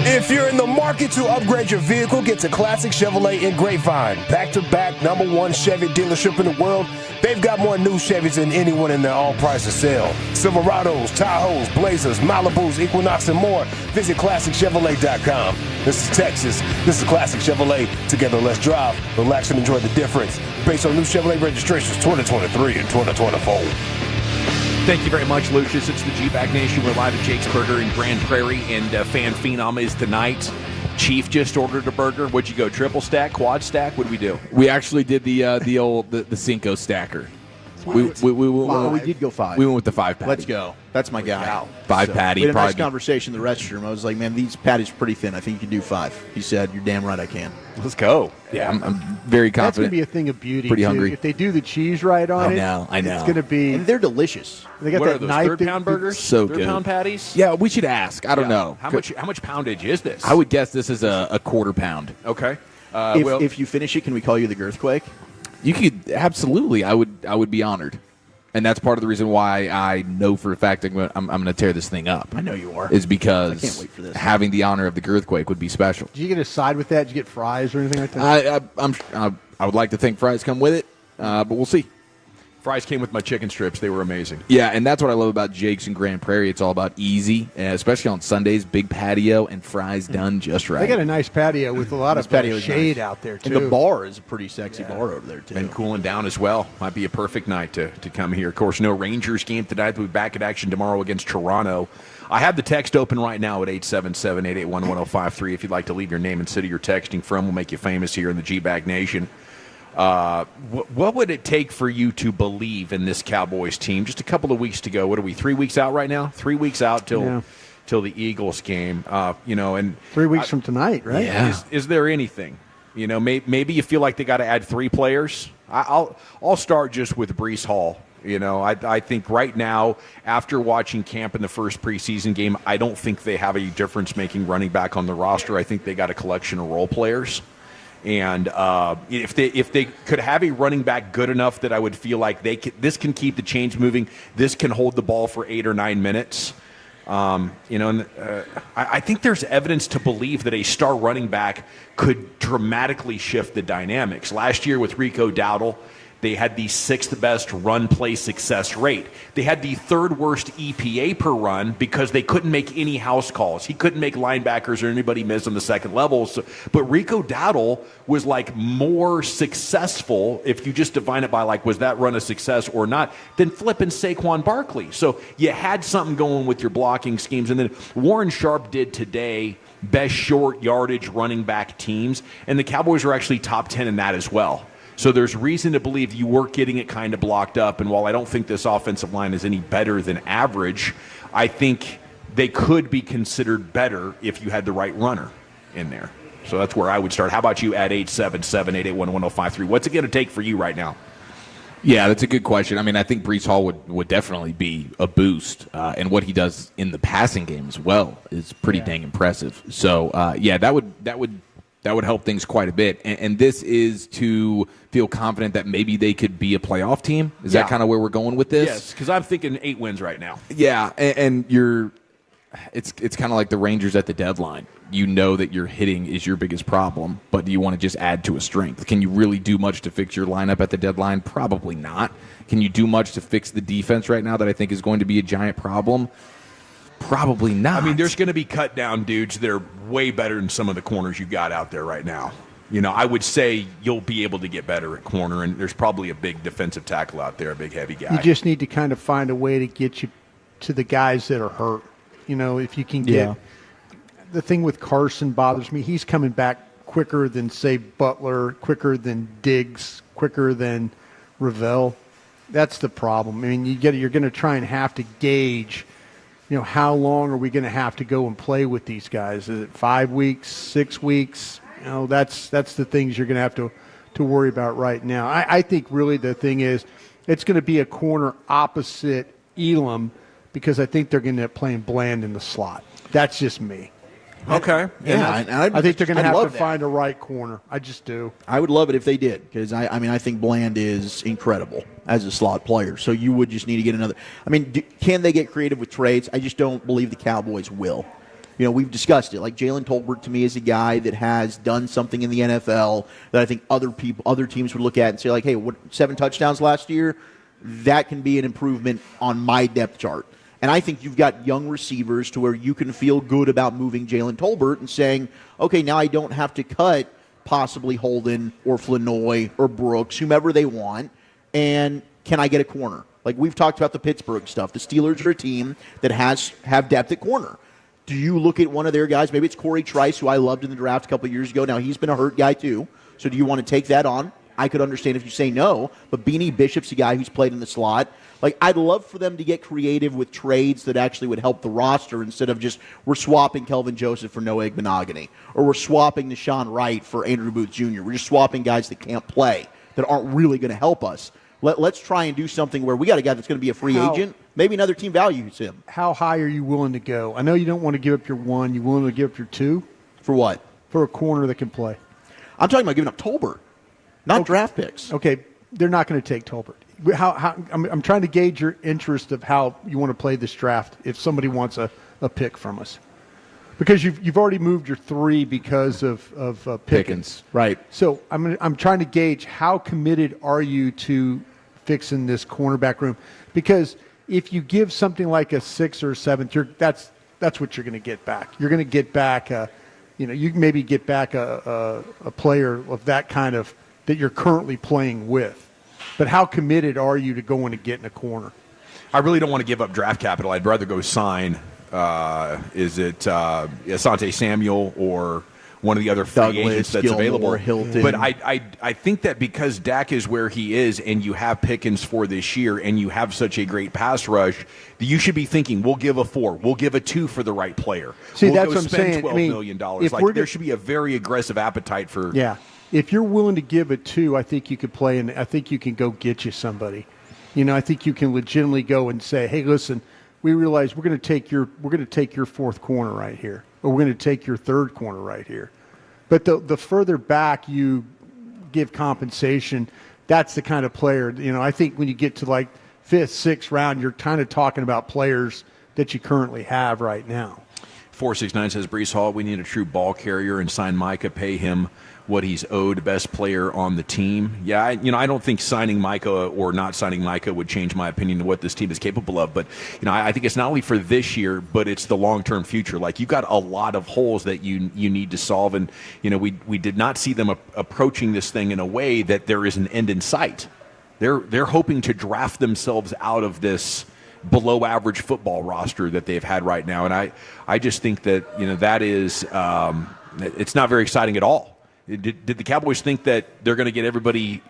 If you're in the market to upgrade your vehicle, get to Classic Chevrolet in Grapevine. Back-to-back #1 Chevy dealership in the world. They've got more new Chevys than anyone in their all-prices sale. Silverados, Tahoes, Blazers, Malibus, Equinox, and more. Visit ClassicChevrolet.com. This is Texas. This is Classic Chevrolet. Together, let's drive, relax, and enjoy the difference. Based on new Chevrolet registrations 2023 and 2024. Thank you very much, Lucius. It's the G-Bag Nation. We're live at Jake's Burger in Grand Prairie, and Fan Phenom is tonight. Chief just ordered a burger. What'd you go, triple stack, quad stack? What'd we do? We actually did the old Cinco stacker. We did go 5. We went with the 5 patty. Let's go. That's my guy. 5 patty. We had a nice probably conversation in the restroom. I was like, man, these patties are pretty thin. I think you can do 5. He said, you're damn right I can. Let's go. Yeah, I'm very That's going to confident. be a thing of beauty. Pretty too. hungry. If they do the cheese right on I know. it's going to be. And they're delicious. They got What that are those, knife third-pound burgers? So third good. pound patties? Yeah, we should ask. I don't know. How much poundage is this? I would guess this is a quarter pound. Okay. If you finish it, can we call you the Girthquake? You could absolutely. I would be honored, and that's part of the reason why I know for a fact I'm going to tear this thing up. I know you are. Is because I can't wait for this. having the honor of the Girthquake would be special. Did you get a side with that? Did you get fries or anything like that? I would like to think fries come with it, but we'll see. Fries came with my chicken strips. They were amazing. Yeah, and that's what I love about Jake's in Grand Prairie. It's all about easy, especially on Sundays. Big patio and fries done just right. They got a nice patio with a lot of patio is shade nice. out there, too. And the bar is a pretty sexy bar over there, too. Been cooling down as well. Might be a perfect night to come here. Of course, no Rangers game tonight. We'll be back in action tomorrow against Toronto. I have the text open right now at 877-881-1053. If you'd like to leave your name and city you're texting from, we'll make you famous here in the G-Bag Nation. What would it take for you to believe in this Cowboys team? Just a couple of weeks to go. What are we, 3 weeks out right now? 3 weeks out till the Eagles game. And 3 weeks from tonight, right? Yeah. Is there anything You know, maybe you feel like they got to add 3 players. I'll start just with Breece Hall. You know, I think right now, after watching camp in the first preseason game, I don't think they have a difference-making running back on the roster. I think they got a collection of role players. And if they could have a running back good enough that I would feel like this can keep the chains moving, this can hold the ball for 8 or 9 minutes. You know, and I think there's evidence to believe that a star running back could dramatically shift the dynamics. Last year with Rico Dowdle, they had the 6th best run play success rate. They had the 3rd worst EPA per run because they couldn't make any house calls. He couldn't make linebackers or anybody miss on the second level. So, but Rico Dowdle was like more successful, if you just define it by like, was that run a success or not, than flipping Saquon Barkley. So you had something going with your blocking schemes. And then Warren Sharp did today best short yardage running back teams. And the Cowboys are actually top 10 in that as well. So there's reason to believe you were getting it kind of blocked up. And while I don't think this offensive line is any better than average, I think they could be considered better if you had the right runner in there. So that's where I would start. How about you at 877-881-1053? What's it going to take for you right now? Yeah, that's a good question. I mean, I think Breece Hall would definitely be a boost. And what he does in the passing game as well is pretty dang impressive. So, that would help things quite a bit. And this is to feel confident that maybe they could be a playoff team? Is that kind of where we're going with this? Yes, because I'm thinking 8 wins right now. Yeah, and it's kind of like the Rangers at the deadline. You know that your hitting is your biggest problem, but do you want to just add to a strength? Can you really do much to fix your lineup at the deadline? Probably not. Can you do much to fix the defense right now that I think is going to be a giant problem? Probably not. I mean, there's going to be cut down dudes that are way better than some of the corners you got out there right now. You know, I would say you'll be able to get better at corner, and there's probably a big defensive tackle out there, a big heavy guy. You just need to kind of find a way to get you to the guys that are hurt. You know, if you can get the thing with Carson bothers me. He's coming back quicker than, say, Butler, quicker than Diggs, quicker than Ravel. That's the problem. I mean, you're going to try and have to gauge, you know, how long are we going to have to go and play with these guys? Is it 5 weeks, 6 weeks? You know, that's the things you're going to have to worry about right now. I think really the thing is it's going to be a corner opposite Elam because I think they're going to end up playing Bland in the slot. That's just me. Okay. I think they're going to have to find a right corner. I just do. I would love it if they did because, I think Bland is incredible as a slot player. So you would just need to get another. I mean, can they get creative with trades? I just don't believe the Cowboys will. You know, we've discussed it. Like Jalen Tolbert to me is a guy that has done something in the NFL that I think other teams would look at and say, like, hey, 7 touchdowns last year? That can be an improvement on my depth chart. And I think you've got young receivers to where you can feel good about moving Jalen Tolbert and saying, okay, now I don't have to cut possibly Holden or Flanoy or Brooks, whomever they want, and can I get a corner? Like we've talked about the Pittsburgh stuff. The Steelers are a team that have depth at corner. Do you look at one of their guys? Maybe it's Corey Trice, who I loved in the draft a couple of years ago. Now, he's been a hurt guy too. So do you want to take that on? I could understand if you say no, but Beanie Bishop's a guy who's played in the slot. Like, I'd love for them to get creative with trades that actually would help the roster instead of just we're swapping Kelvin Joseph for Noah Igbenogany, or we're swapping Deshaun Wright for Andrew Booth Jr. We're just swapping guys that can't play, that aren't really going to help us. Let's try and do something where we got a guy that's going to be a free agent. Maybe another team values him. How high are you willing to go? I know you don't want to give up your 1. You willing to give up your 2? For what? For a corner that can play. I'm talking about giving up Tolbert, not draft picks. Okay, they're not going to take Tolbert. I'm trying to gauge your interest of how you want to play this draft if somebody wants a pick from us. Because you've already moved your 3 because of Pickens. Right. So I'm trying to gauge how committed are you to fixing this cornerback room? Because if you give something like a 6th or 7th, that's what you're going to get back. You're going to get back you maybe get back a player of that kind of that you're currently playing with. But how committed are you to going to get in a corner? I really don't want to give up draft capital. I'd rather go sign. Is it Asante Samuel or one of the other free agents that's available? Hilton. But I think that because Dak is where he is and you have Pickens for this year and you have such a great pass rush, you should be thinking, we'll give a 4, we'll give a 2 for the right player. See, we'll that's go what I'm spend saying. $12 million. Like, there should be a very aggressive appetite for if you're willing to give it 2, I think you could play, and I think you can go get you somebody. I think you can legitimately go and say, hey, listen, we realize we're going to take your fourth corner right here, or we're going to take your third corner right here. But the further back you give compensation, that's the kind of player. I think when you get to like 5th, 6th round, you're kind of talking about players that you currently have right now. 469 says, Brees Hall, we need a true ball carrier and sign Micah, pay him what he's owed, best player on the team. Yeah, I don't think signing Micah or not signing Micah would change my opinion of what this team is capable of. But, I think it's not only for this year, but it's the long-term future. Like, you've got a lot of holes that you need to solve. And, we did not see them approaching this thing in a way that there is an end in sight. They're hoping to draft themselves out of this below average football roster that they've had right now. And I just think that, that is, it's not very exciting at all. Did the Cowboys think that they're going to get everybody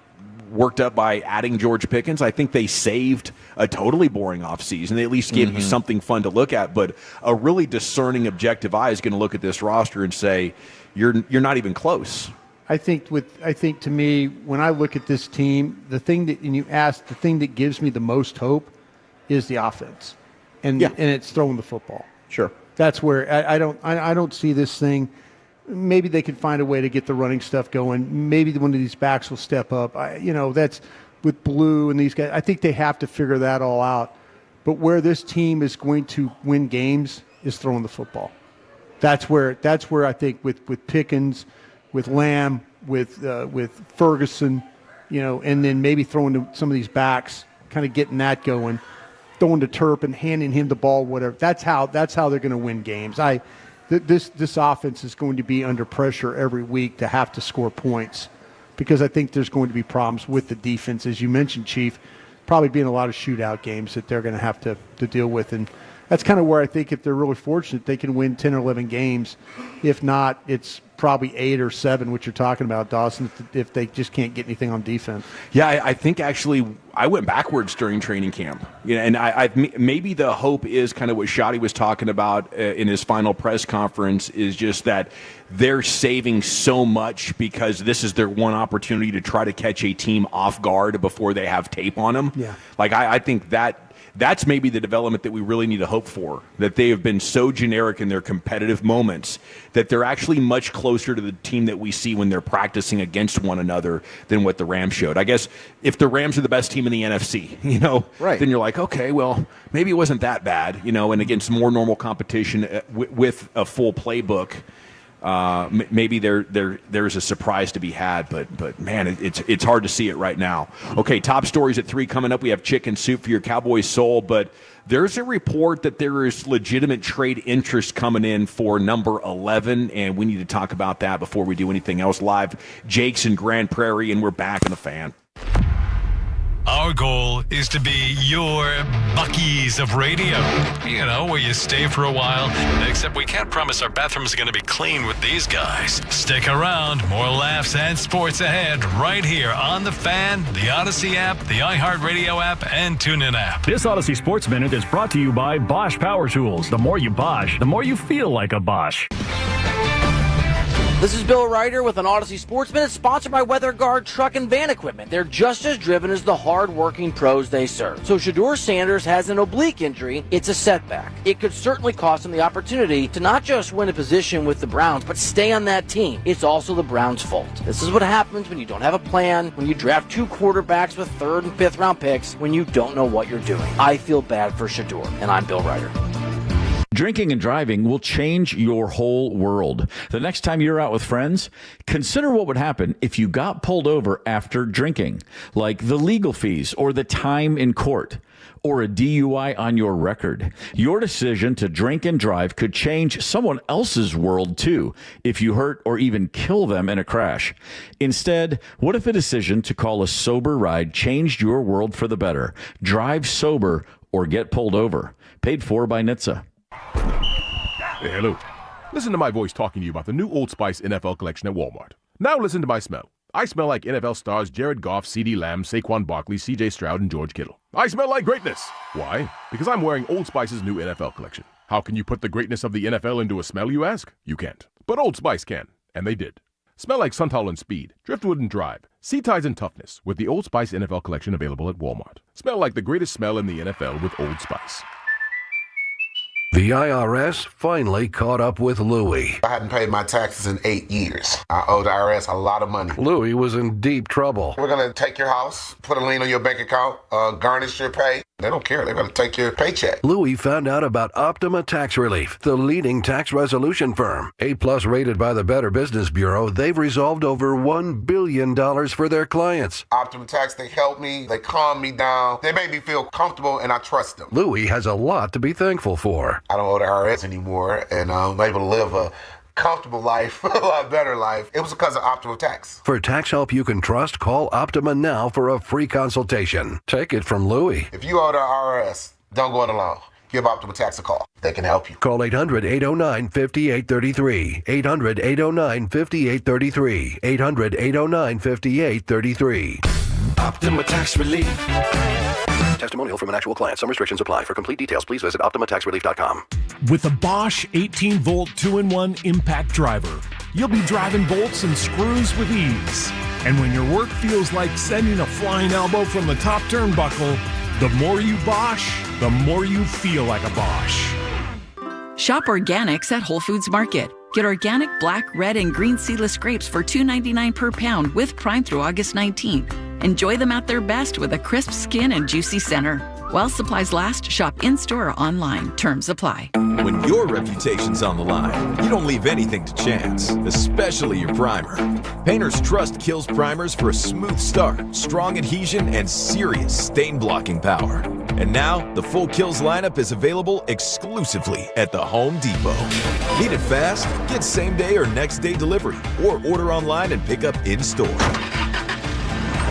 worked up by adding George Pickens? I think they saved a totally boring offseason. They at least gave you something fun to look at. But a really discerning, objective eye is going to look at this roster and say, you're not even close. I think to me, when I look at this team, the thing that gives me the most hope is the offense, and it's throwing the football. Sure, that's where I don't see this thing. Maybe they can find a way to get the running stuff going. Maybe one of these backs will step up. That's with Blue and these guys. I think they have to figure that all out. But where this team is going to win games is throwing the football. That's where I think with Pickens, with Lamb, with Ferguson, and then maybe throwing to some of these backs, kind of getting that going, throwing to Turp and handing him the ball, whatever. That's how they're going to win games. This offense is going to be under pressure every week to have to score points, because I think there's going to be problems with the defense, as you mentioned, Chief. Probably being a lot of shootout games that they're going to have to deal with, and that's kind of where I think if they're really fortunate, they can win 10 or 11 games. If not, it's probably 8 or 7, which you're talking about, Dawson, if they just can't get anything on defense. Yeah, I think actually I went backwards during training camp. And maybe the hope is kind of what Shoddy was talking about in his final press conference, is just that they're saving so much because this is their one opportunity to try to catch a team off guard before they have tape on them. Yeah. Like, I think that's maybe the development that we really need to hope for, that they have been so generic in their competitive moments that they're actually much closer to the team that we see when they're practicing against one another than what the Rams showed. I guess if the Rams are the best team in the NFC, right, then you're like, okay, well, maybe it wasn't that bad, and against more normal competition with a full playbook, maybe there's a surprise to be had, but man, it's hard to see it right now. Okay, top stories at 3 coming up. We have chicken soup for your Cowboys soul, but there's a report that there is legitimate trade interest coming in for number 11, and we need to talk about that before we do anything else. Live, Jake's in Grand Prairie, and we're back in the Fan. Our goal is to be your Buckies of radio. Where you stay for a while. Except we can't promise our bathrooms are going to be clean with these guys. Stick around. More laughs and sports ahead right here on The Fan, the Odyssey app, the iHeartRadio app, and TuneIn app. This Odyssey Sports Minute is brought to you by Bosch Power Tools. The more you Bosch, the more you feel like a Bosch. This is Bill Ryder with an Odyssey Sports Minute, sponsored by WeatherGuard Truck and Van Equipment. They're just as driven as the hard-working pros they serve. So Shedeur Sanders has an oblique injury. It's a setback. It could certainly cost him the opportunity to not just win a position with the Browns, but stay on that team. It's also the Browns' fault. This is what happens when you don't have a plan, when you draft 2 quarterbacks with 3rd and 5th round picks, when you don't know what you're doing. I feel bad for Shedeur, and I'm Bill Ryder. Drinking and driving will change your whole world. The next time you're out with friends, consider what would happen if you got pulled over after drinking, like the legal fees or the time in court, or a DUI on your record. Your decision to drink and drive could change someone else's world too, if you hurt or even kill them in a crash. Instead, what if a decision to call a sober ride changed your world for the better? Drive sober or get pulled over. Paid for by NHTSA. Hey, hello. Listen to my voice talking to you about the new Old Spice NFL collection at Walmart. Now listen to my smell. I smell like NFL stars Jared Goff, CeeDee Lamb, Saquon Barkley, CJ Stroud, and George Kittle. I smell like greatness. Why? Because I'm wearing Old Spice's new NFL collection. How can you put the greatness of the NFL into a smell, you ask? You can't. But Old Spice can, and they did. Smell like Suntal and Speed, Driftwood and Drive, Sea Ties and Toughness with the Old Spice NFL collection available at Walmart. Smell like the greatest smell in the NFL with Old Spice. The IRS finally caught up with Louie. I hadn't paid my taxes in 8 years. I owe the IRS a lot of money. Louie was in deep trouble. We're going to take your house, put a lien on your bank account, garnish your pay. They don't care. They're going to take your paycheck. Louie found out about Optima Tax Relief, the leading tax resolution firm. A-plus rated by the Better Business Bureau, they've resolved over $1 billion for their clients. Optima Tax, they help me. They calm me down. They make me feel comfortable, and I trust them. Louie has a lot to be thankful for. I don't owe the IRS anymore, and I'm able to live a comfortable life, a lot better life. It was because of Optima Tax. For tax help you can trust, call Optima now for a free consultation. Take it from Louie. If you owe the IRS, don't go it alone. Give Optima Tax a call. They can help you. Call 800-809-5833. 800-809-5833. 800-809-5833. Optima Tax Relief. Testimonial from an actual client. Some restrictions apply. For complete details, please visit OptimaTaxRelief.com. With a Bosch 18-volt 2-in-1 impact driver, you'll be driving bolts and screws with ease. And when your work feels like sending a flying elbow from the top turnbuckle, the more you Bosch, the more you feel like a Bosch. Shop organics at Whole Foods Market. Get organic black, red, and green seedless grapes for $2.99 per pound with Prime through August 19th. Enjoy them at their best with a crisp skin and juicy center. While supplies last, shop in-store or online. Terms apply. When your reputation's on the line, you don't leave anything to chance, especially your primer. Painters trust Kills primers for a smooth start, strong adhesion, and serious stain-blocking power. And now, the full Kills lineup is available exclusively at the Home Depot. Need it fast? Get same-day or next-day delivery, or order online and pick up in-store.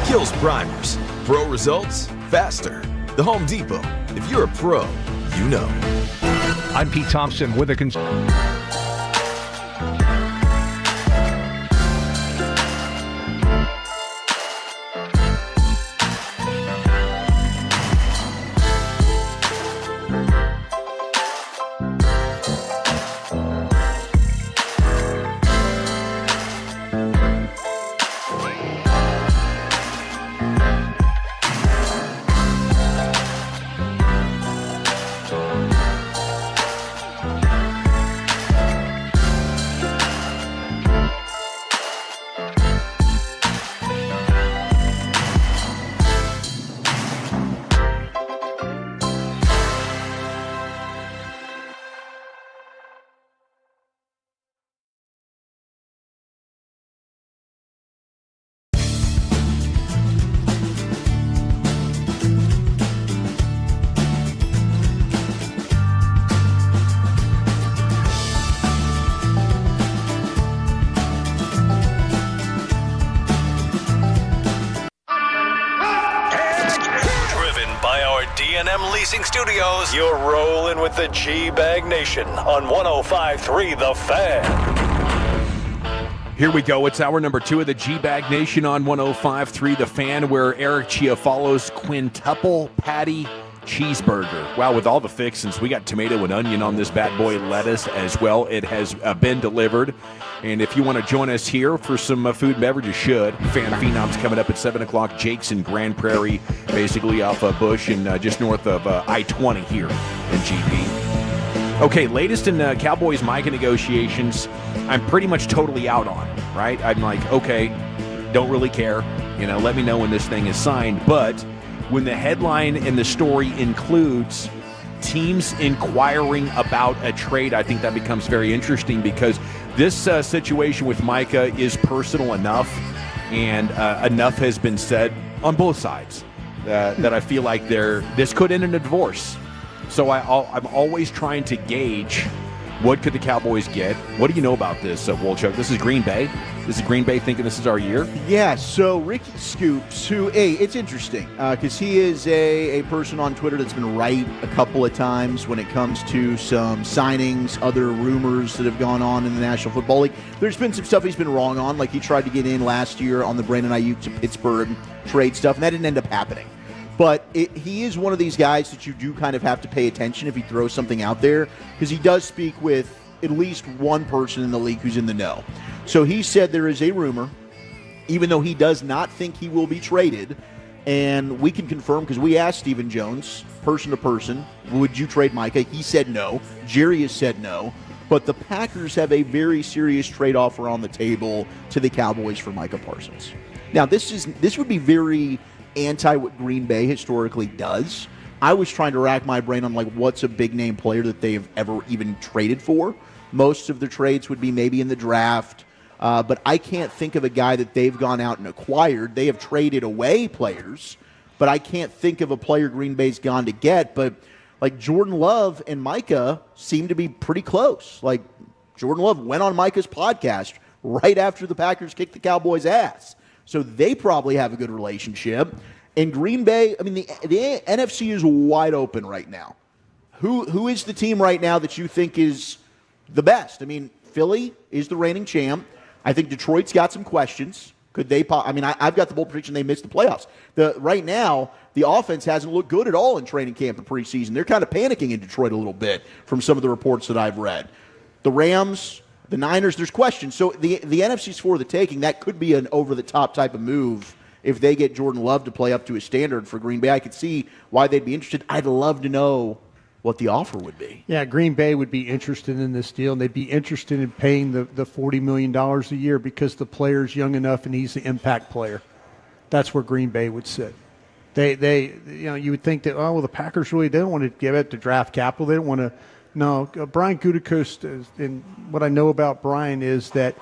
Kills primers. Pro results, faster. The Home Depot. If you're a pro, you know. I'm Pete Thompson with a Leasing Studios, you're rolling with the G-Bag Nation on 105.3 The Fan. Here we go. It's hour number 2 of the G-Bag Nation on 105.3 The Fan, where Eric Chiafalo's quintuple patty cheeseburger. Wow, with all the fixings, we got tomato and onion on this bad boy, lettuce as well. It has been delivered. And if you want to join us here for some food and beverages, should. Fan Phenoms coming up at 7 o'clock. Jake's in Grand Prairie, basically off of Bush and just north of I-20 here in GP. Okay, latest in Cowboys Micah negotiations, I'm pretty much totally out on, right? I'm like, okay, don't really care. You know, let me know when this thing is signed. But when the headline and the story includes teams inquiring about a trade, I think that becomes very interesting, because this situation with Micah is personal enough, and enough has been said on both sides that I feel like this could end in a divorce. So I'm always trying to gauge, what could the Cowboys get? What do you know about this, Wolchuk? This is Green Bay. This is Green Bay thinking this is our year? Yeah, so Ricky Scoops, who, it's interesting, because he is a person on Twitter that's been right a couple of times when it comes to some signings, other rumors that have gone on in the National Football League. There's been some stuff he's been wrong on, like he tried to get in last year on the Brandon Ayuk to Pittsburgh trade stuff, and that didn't end up happening. But he is one of these guys that you do kind of have to pay attention if he throws something out there, because he does speak with at least one person in the league who's in the know. So he said there is a rumor, even though he does not think he will be traded, and we can confirm because we asked Stephen Jones, person to person, would you trade Micah? He said no. Jerry has said no. But the Packers have a very serious trade offer on the table to the Cowboys for Micah Parsons. Now, this would be very anti what Green Bay historically does. I was trying to rack my brain on what's a big name player that they've ever even traded for. Most of their trades would be maybe in the draft, but I can't think of a guy that they've gone out and acquired. They have traded away players, but I can't think of a player Green Bay's gone to get. But Jordan Love and Micah seem to be pretty close. Jordan Love went on Micah's podcast right after the Packers kicked the Cowboys' ass. So they probably have a good relationship. And Green Bay, I mean, the NFC is wide open right now. Who is the team right now that you think is the best? I mean, Philly is the reigning champ. I think Detroit's got some questions. Could they? I've got the bold prediction they missed the playoffs. Right now, the offense hasn't looked good at all in training camp and preseason. They're kind of panicking in Detroit a little bit from some of the reports that I've read. The Rams, the Niners, there's questions. So the NFC's for the taking. That could be an over-the-top type of move if they get Jordan Love to play up to his standard for Green Bay. I could see why they'd be interested. I'd love to know what the offer would be. Yeah, Green Bay would be interested in this deal, and they'd be interested in paying the $40 million a year because the player's young enough and he's the impact player. That's where Green Bay would sit. You would think that, the Packers really, they don't want to give it to draft capital. They don't want to. No, Brian Gutekunst, and what I know about Brian is that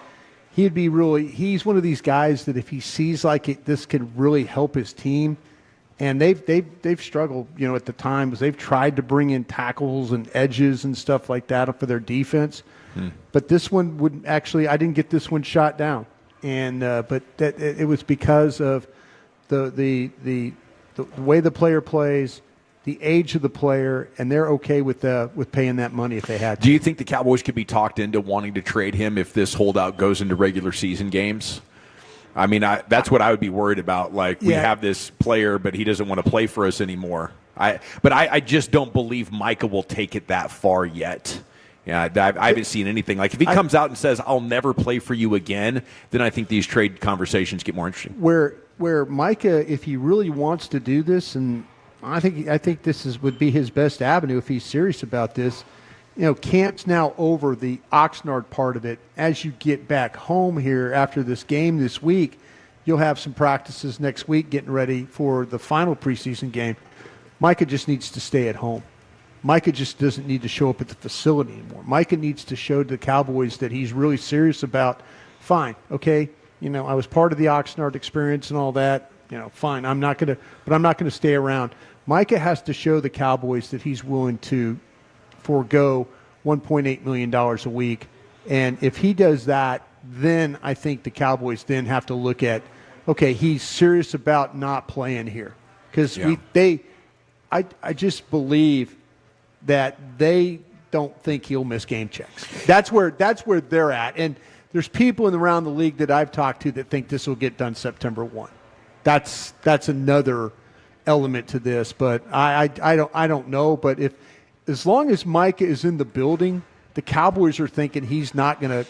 he's one of these guys that if he sees this can really help his team, and they've struggled, at the times. They've tried to bring in tackles and edges and stuff like that for their defense. But this one would actually, I didn't get this one shot down. And but it was because of the way the player plays, the age of the player, and they're okay with paying that money if they had to. Do you think the Cowboys could be talked into wanting to trade him if this holdout goes into regular season games? I mean, that's what I would be worried about. We have this player, but he doesn't want to play for us anymore. I just don't believe Micah will take it that far yet. Yeah, I haven't seen anything. If he comes out and says, I'll never play for you again, then I think these trade conversations get more interesting. Where Micah, if he really wants to do this, and I think this would be his best avenue if he's serious about this. Camp's now over the Oxnard part of it. As you get back home here after this game this week, you'll have some practices next week getting ready for the final preseason game. Micah just needs to stay at home. Micah just doesn't need to show up at the facility anymore. Micah needs to show the Cowboys that he's really serious about, fine, okay, I was part of the Oxnard experience and all that, fine, I'm not going to stay around. Micah has to show the Cowboys that he's willing to forego $1.8 million a week. And if he does that, then I think the Cowboys then have to look at, okay, he's serious about not playing here. Because I just believe that they don't think he'll miss game checks. That's where they're at. And there's people around the league that I've talked to that think this will get done September 1. That's another element to this. But I don't know. But as long as Micah is in the building, the Cowboys are thinking he's not gonna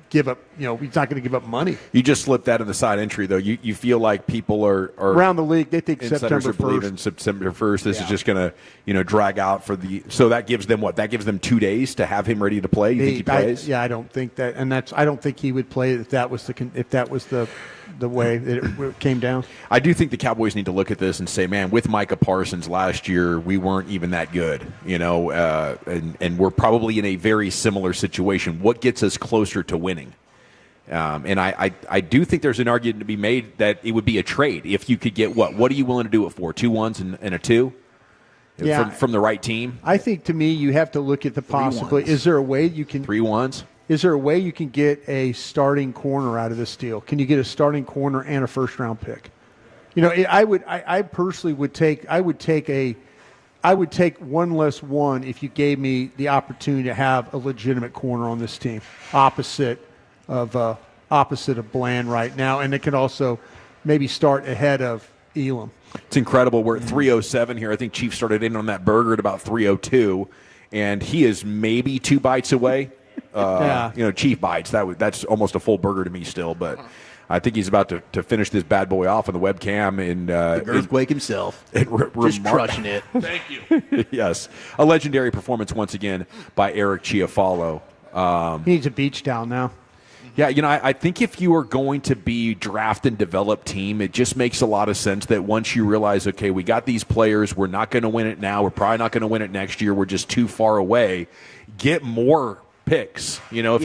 give up. He's not going to give up money. You just slipped that in the side entry, though. You feel like people are around the league. They think September 1st. September 1st. This is just going to drag out for the. So that gives them what? That gives them 2 days to have him ready to play. You think he plays? I don't think that, and I don't think he would play if that was the way it came down. I do think the Cowboys need to look at this and say, man, with Micah Parsons last year, we weren't even that good, and we're probably in a very similar situation. What gets us closer to winning? And I do think there's an argument to be made that it would be a trade if you could get what are you willing to do it for? 2 1s and a 2? Yeah. From the right team? I think to me you have to look at the possibility. Is there a way you can 3 1s? Is there a way you can get a starting corner out of this deal? Can you get a starting corner and a first-round pick? I personally would take one less one if you gave me the opportunity to have a legitimate corner on this team, opposite of Bland right now, and it could also maybe start ahead of Elam. It's incredible. We're at 3:07 here. I think Chief started in on that burger at about 3:02, and he is maybe 2 bites away Chief Bites. That's almost a full burger to me still, but I think he's about to finish this bad boy off on the webcam. And the earthquake himself. Just crushing it. Thank you. Yes. A legendary performance once again by Eric Chiafalo. He needs a beach towel now. Yeah, I think if you are going to be draft and develop team, it just makes a lot of sense that once you realize, okay, we got these players, we're not going to win it now, we're probably not going to win it next year, we're just too far away, get more picks, if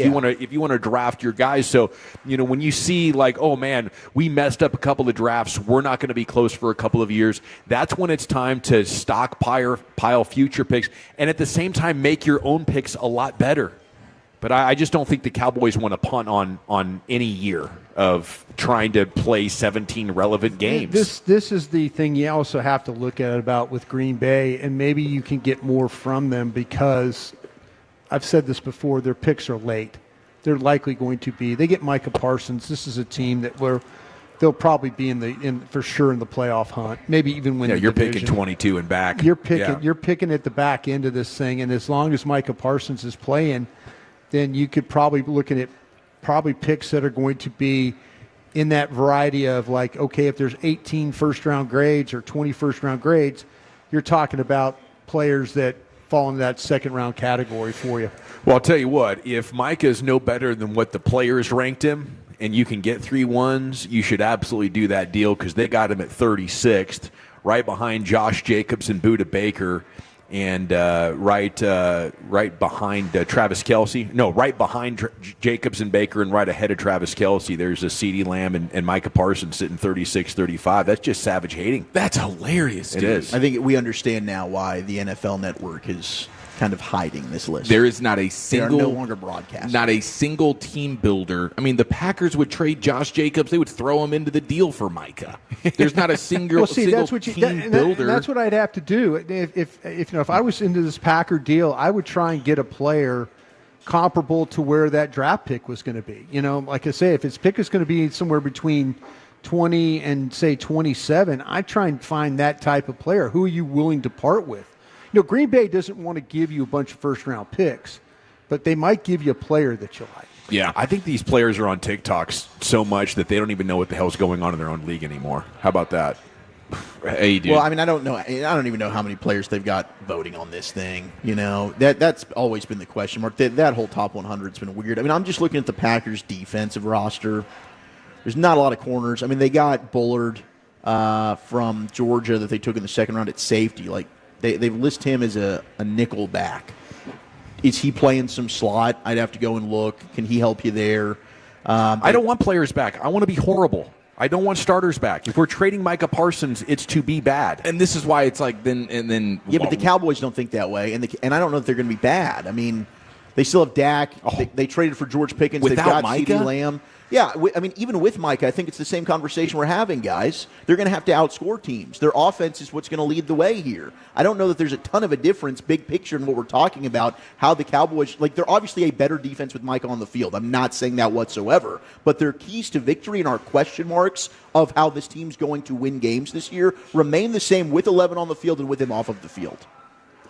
you want to draft your guys. So, when you see like, oh man, we messed up a couple of drafts, we're not going to be close for a couple of years, that's when it's time to stockpile future picks and at the same time make your own picks a lot better. But I just don't think the Cowboys want to punt on any year of trying to play 17 relevant games. This is the thing you also have to look at about with Green Bay, and maybe you can get more from them because I've said this before, their picks are late. They're likely going to be. They get Micah Parsons. This is a team that they'll probably be for sure in the playoff hunt. Maybe even win. Yeah, the you're division. picking 22 and back. You're picking at the back end of this thing, and as long as Micah Parsons is playing, then you could probably be looking at picks that are going to be in that variety of like, okay, if there's 18 first-round grades or 20 first-round grades, you're talking about players that fall into that second-round category for you. Well, I'll tell you what, if Micah's no better than what the players ranked him and you can get 3 1s, you should absolutely do that deal because they got him at 36th, right behind Josh Jacobs and Budda Baker. And right behind Travis Kelce. No, right behind Jacobs and Baker and right ahead of Travis Kelce, there's a CeeDee Lamb and Micah Parsons sitting 36, 35. That's just savage hating. That's hilarious, dude. It is. I think we understand now why the NFL Network is kind of hiding this list. There is not a single. They are no longer broadcast. Not a single team builder. I mean, the Packers would trade Josh Jacobs. They would throw him into the deal for Micah. There's not a single, team builder. That's what I'd have to do. If I was into this Packer deal, I would try and get a player comparable to where that draft pick was going to be. Like I say, if his pick is going to be somewhere between 20 and say 27, I try and find that type of player. Who are you willing to part with? Green Bay doesn't want to give you a bunch of first-round picks, but they might give you a player that you like. Yeah, I think these players are on TikTok so much that they don't even know what the hell's going on in their own league anymore. How about that? Hey, dude. Well, I mean, I don't know. I don't even know how many players they've got voting on this thing. That's always been the question mark. That whole top 100's been weird. I mean, I'm just looking at the Packers' defensive roster. There's not a lot of corners. I mean, they got Bullard from Georgia that they took in the second round at safety. Like, they've listed him as a nickel back. Is he playing some slot? I'd have to go and look. Can he help you there? I don't want players back. I want to be horrible. I don't want starters back. If we're trading Micah Parsons, it's to be bad. And this is why it's like then. Yeah, but the Cowboys don't think that way, and I don't know if they're going to be bad. I mean, they still have Dak. They traded for George Pickens. Without They've got Micah? CeeDee Lamb. Yeah, I mean, even with Micah, I think it's the same conversation we're having, guys. They're going to have to outscore teams. Their offense is what's going to lead the way here. I don't know that there's a ton of a difference, big picture, in what we're talking about, how the Cowboys, they're obviously a better defense with Micah on the field. I'm not saying that whatsoever. But their keys to victory and our question marks of how this team's going to win games this year remain the same with 11 on the field and with him off of the field.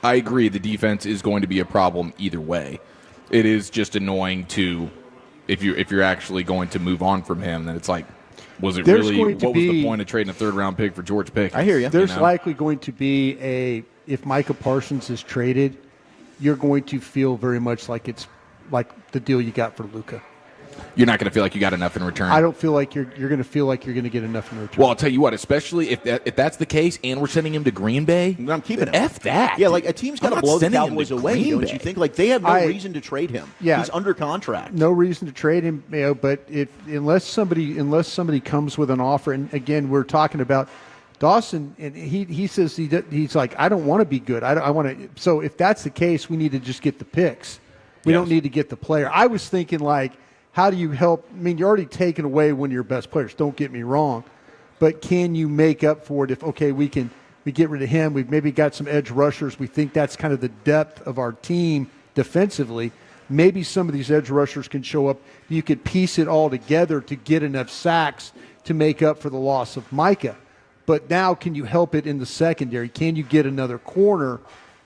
I agree. The defense is going to be a problem either way. It is just annoying to... If you're actually going to move on from him, then it's like, was it really? What was the point of trading a third-round pick for George Pickens? I hear you. There's likely going to be if Micah Parsons is traded, you're going to feel very much like it's like the deal you got for Luka. You're not going to feel like you got enough in return. I don't feel like you're going to feel like you're going to get enough in return. Well, I'll tell you what, especially if that's the case, and we're sending him to Green Bay, I'm keeping him. F that. Yeah, like a team's got to blow the Cowboys away, don't you think? Like they have no reason to trade him. Yeah, he's under contract. No reason to trade him. But unless somebody comes with an offer, and again, we're talking about Dawson, and he says he's like, I don't want to be good. I want to. So if that's the case, we need to just get the picks. We don't need to get the player. I was thinking like, how do you help? I mean, you're already taking away one of your best players. Don't get me wrong, but can you make up for it if we get rid of him? We've maybe got some edge rushers. We think that's kind of the depth of our team defensively. Maybe some of these edge rushers can show up. You could piece it all together to get enough sacks to make up for the loss of Micah. But now, can you help it in the secondary? Can you get another corner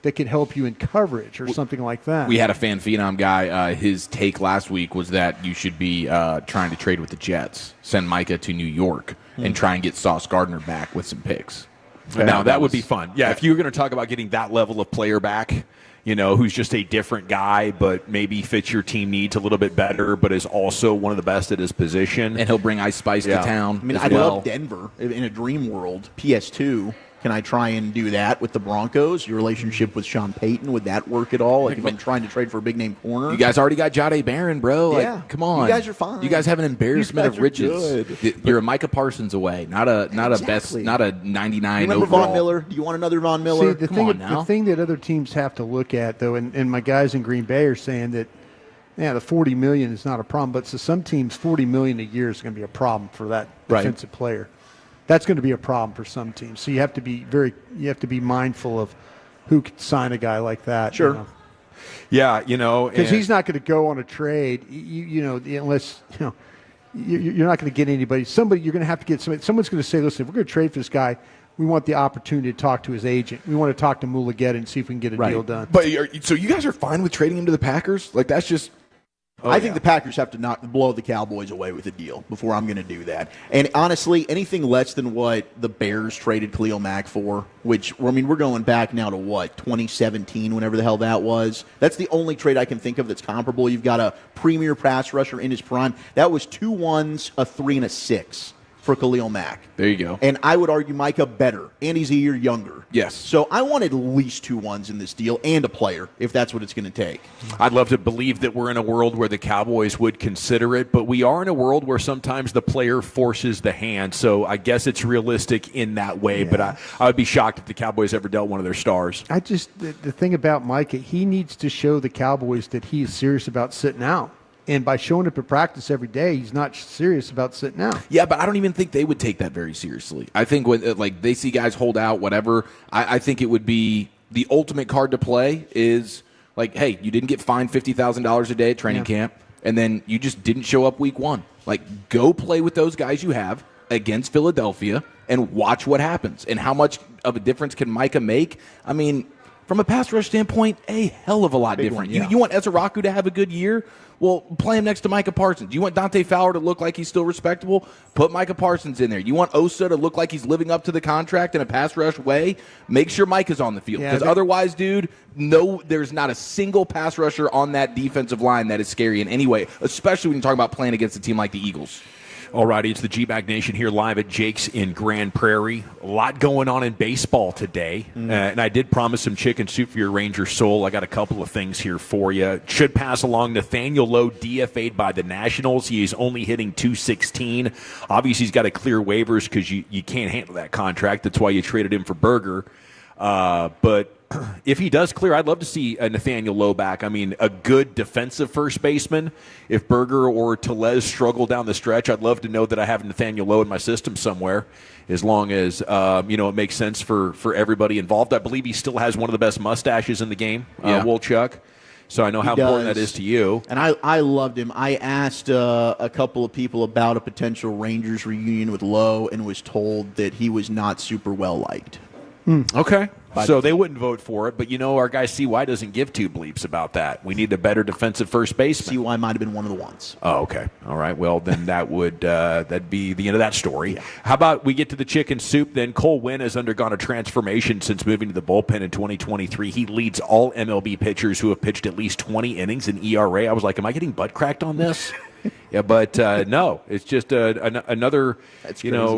that could help you in coverage or something like that. We had a fan phenom guy. His take last week was that you should be trying to trade with the Jets, send Micah to New York, and try and get Sauce Gardner back with some picks. Now, that would be fun. Yeah, if you were going to talk about getting that level of player back, who's just a different guy, but maybe fits your team needs a little bit better, but is also one of the best at his position. And he'll bring Ice Spice to town. I mean, I love Denver in a dream world. PS2. Can I try and do that with the Broncos? Your relationship with Sean Payton, would that work at all? Like if I'm trying to trade for a big-name corner? You guys already got Jahdae Barron, bro. Yeah. Like, come on. You guys are fine. You guys have an embarrassment of riches. Good. You're a Micah Parsons away, not a best, not a 99 Remember overall. Von Miller? Do you want another Von Miller? See, the thing that other teams have to look at, though, and my guys in Green Bay are saying that, the $40 million is not a problem, but to some teams, $40 million a year is going to be a problem for that defensive player. That's going to be a problem for some teams. So you have to be mindful of who could sign a guy like that. Sure. Yeah, because he's not going to go on a trade. Unless you're not going to get anybody. You're going to have to get somebody. Someone's going to say, "Listen, if we're going to trade for this guy, we want the opportunity to talk to his agent. We want to talk to Mulligetta and see if we can get a deal done." But so you guys are fine with trading him to the Packers? Like that's just. I think the Packers have to blow the Cowboys away with a deal before I'm going to do that. And honestly, anything less than what the Bears traded Khalil Mack for, which, I mean, we're going back now to 2017, whenever the hell that was. That's the only trade I can think of that's comparable. You've got a premier pass rusher in his prime. That was 2 1s, a 3, and a 6 for Khalil Mack. There you go. And I would argue Micah better, and he's a year younger. Yes. So I want at least 2 1s in this deal and a player, if that's what it's going to take. I'd love to believe that we're in a world where the Cowboys would consider it, but we are in a world where sometimes the player forces the hand. So I guess it's realistic in that way, but I would be shocked if the Cowboys ever dealt one of their stars. The thing about Micah, he needs to show the Cowboys that he is serious about sitting out. And by showing up at practice every day, he's not serious about sitting out. Yeah, but I don't even think they would take that very seriously. I think when they see guys hold out, whatever, I think it would be the ultimate card to play is like, hey, you didn't get fined $50,000 a day at training camp, and then you just didn't show up week 1. Like, go play with those guys you have against Philadelphia and watch what happens. And how much of a difference can Micah make? I mean, from a pass rush standpoint, a hell of a lot different. You want Ezeraku to have a good year? Well, play him next to Micah Parsons. You want Dante Fowler to look like he's still respectable? Put Micah Parsons in there. You want Osa to look like he's living up to the contract in a pass rush way? Make sure Micah's on the field. Because otherwise, dude, no, there's not a single pass rusher on that defensive line that is scary in any way, especially when you're talking about playing against a team like the Eagles. Alrighty, it's the G-Bag Nation here live at Jake's in Grand Prairie. A lot going on in baseball today, and I did promise some chicken soup for your Ranger soul. I got a couple of things here for you. Should pass along Nathaniel Lowe, DFA'd by the Nationals. He is only hitting .216. Obviously, he's got to clear waivers because you can't handle that contract. That's why you traded him for Berger. But if he does clear, I'd love to see Nathaniel Lowe back. I mean, a good defensive first baseman. If Berger or Tellez struggle down the stretch, I'd love to know that I have Nathaniel Lowe in my system somewhere, as long as it makes sense for everybody involved. I believe he still has one of the best mustaches in the game, Wolchuk. So I know how important that is to you. And I loved him. I asked a couple of people about a potential Rangers reunion with Lowe and was told that he was not super well liked. Okay. So they wouldn't vote for it, but our guy CY doesn't give 2 bleeps about that. We need a better defensive first baseman. CY might have been one of the ones. Oh, okay. All right. Well, then that'd be the end of that story. Yeah. How about we get to the chicken soup then? Cole Winn has undergone a transformation since moving to the bullpen in 2023. He leads all MLB pitchers who have pitched at least 20 innings in ERA. I was like, am I getting butt cracked on this? Yeah, but no, it's just another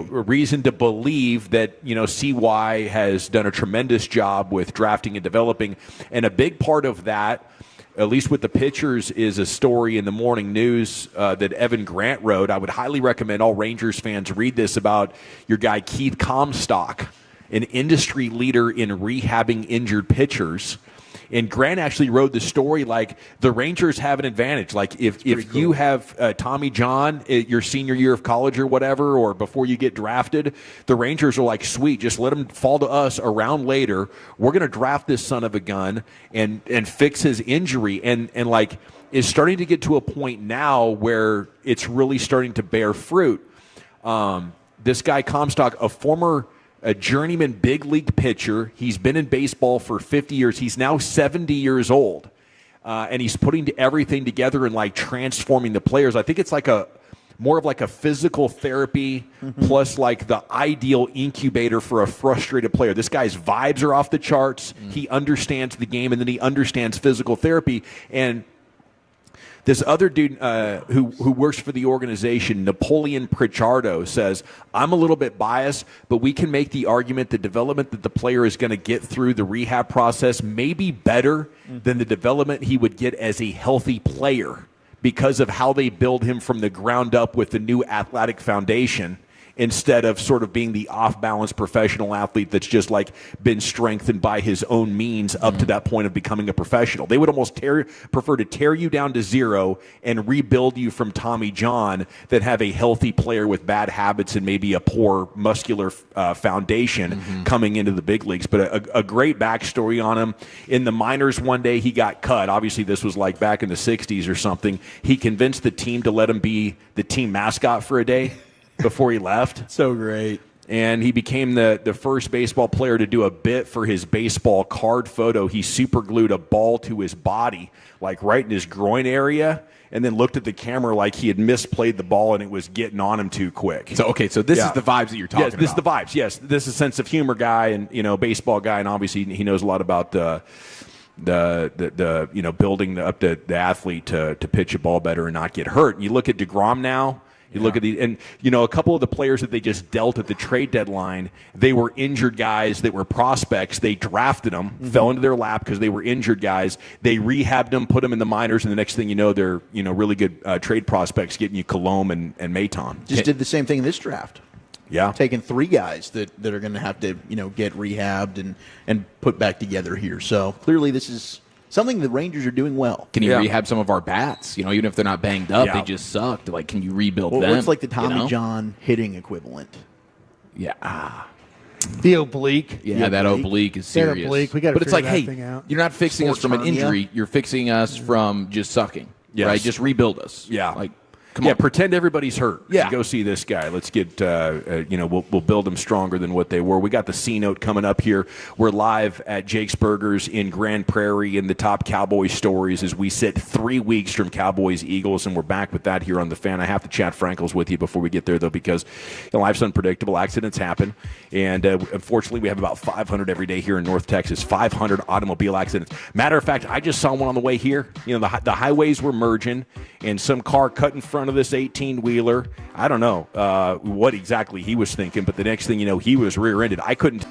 reason to believe that CY has done a tremendous job with drafting and developing, and a big part of that, at least with the pitchers, is a story in the morning news that Evan Grant wrote. I would highly recommend all Rangers fans read this about your guy Keith Comstock, an industry leader in rehabbing injured pitchers. And Grant actually wrote the story like the Rangers have an advantage. Like if you have Tommy John your senior year of college or whatever, or before you get drafted, the Rangers are like, sweet, just let him fall to us around later. We're going to draft this son of a gun and fix his injury. And like is starting to get to a point now where it's really starting to bear fruit. This guy Comstock, a former a journeyman big league pitcher. He's been in baseball for 50 years. He's now 70 years old. And he's putting everything together and like transforming the players. I think it's like more of like a physical therapy plus like the ideal incubator for a frustrated player. This guy's vibes are off the charts. He understands the game, and then he understands physical therapy. And this other dude who works for the organization, Napoleon Pritchardo, says, I'm a little bit biased, but we can make the argument the development that the player is going to get through the rehab process may be better than the development he would get as a healthy player because of how they build him from the ground up with the new athletic foundation, instead of sort of being the off-balance professional athlete that's just like been strengthened by his own means up to that point of becoming a professional. They would almost prefer to tear you down to zero and rebuild you from Tommy John than have a healthy player with bad habits and maybe a poor muscular foundation coming into the big leagues. But a great backstory on him. In the minors one day, he got cut. Obviously, this was like back in the 60s or something. He convinced the team to let him be the team mascot for a day before he left. So great. And he became the first baseball player to do a bit for his baseball card photo. He super glued a ball to his body, like right in his groin area, and then looked at the camera like he had misplayed the ball and it was getting on him too quick. So this is the vibes that you're talking about. Yes, this is the vibes. Yes, this is a sense of humor guy and, baseball guy, and obviously he knows a lot about the building up the athlete to pitch a ball better and not get hurt. And you look at DeGrom now. You look at a couple of the players that they just dealt at the trade deadline, they were injured guys that were prospects. They drafted them, fell into their lap because they were injured guys. They rehabbed them, put them in the minors, and the next thing you know, they're really good trade prospects getting you Colomb and Maton. Just did the same thing in this draft. Yeah. Taking 3 guys that are going to have to, get rehabbed and put back together here. So clearly this is something the Rangers are doing well. Can you rehab some of our bats? Even if they're not banged up, they just sucked. Like, can you rebuild them? What's like the Tommy John hitting equivalent? Yeah. The oblique. Yeah, that oblique is serious. That oblique. We got to But it's like, that thing out. You're not fixing us from an injury. You're fixing us from just sucking. Yes. Right? Just rebuild us. Yeah. Like, Come on. Pretend everybody's hurt. Yeah. Go see this guy. Let's get, we'll build them stronger than what they were. We got the C-Note coming up here. We're live at Jake's Burgers in Grand Prairie in the top Cowboys stories as we sit 3 weeks from Cowboys-Eagles, and we're back with that here on The Fan. I have to chat Frankels with you before we get there, though, because life's unpredictable. Accidents happen, and unfortunately, we have about 500 every day here in North Texas, 500 automobile accidents. Matter of fact, I just saw one on the way here. The highways were merging, and some car cut in front of this 18-wheeler. I don't know what exactly he was thinking, but the next thing you know, he was rear-ended. I couldn't.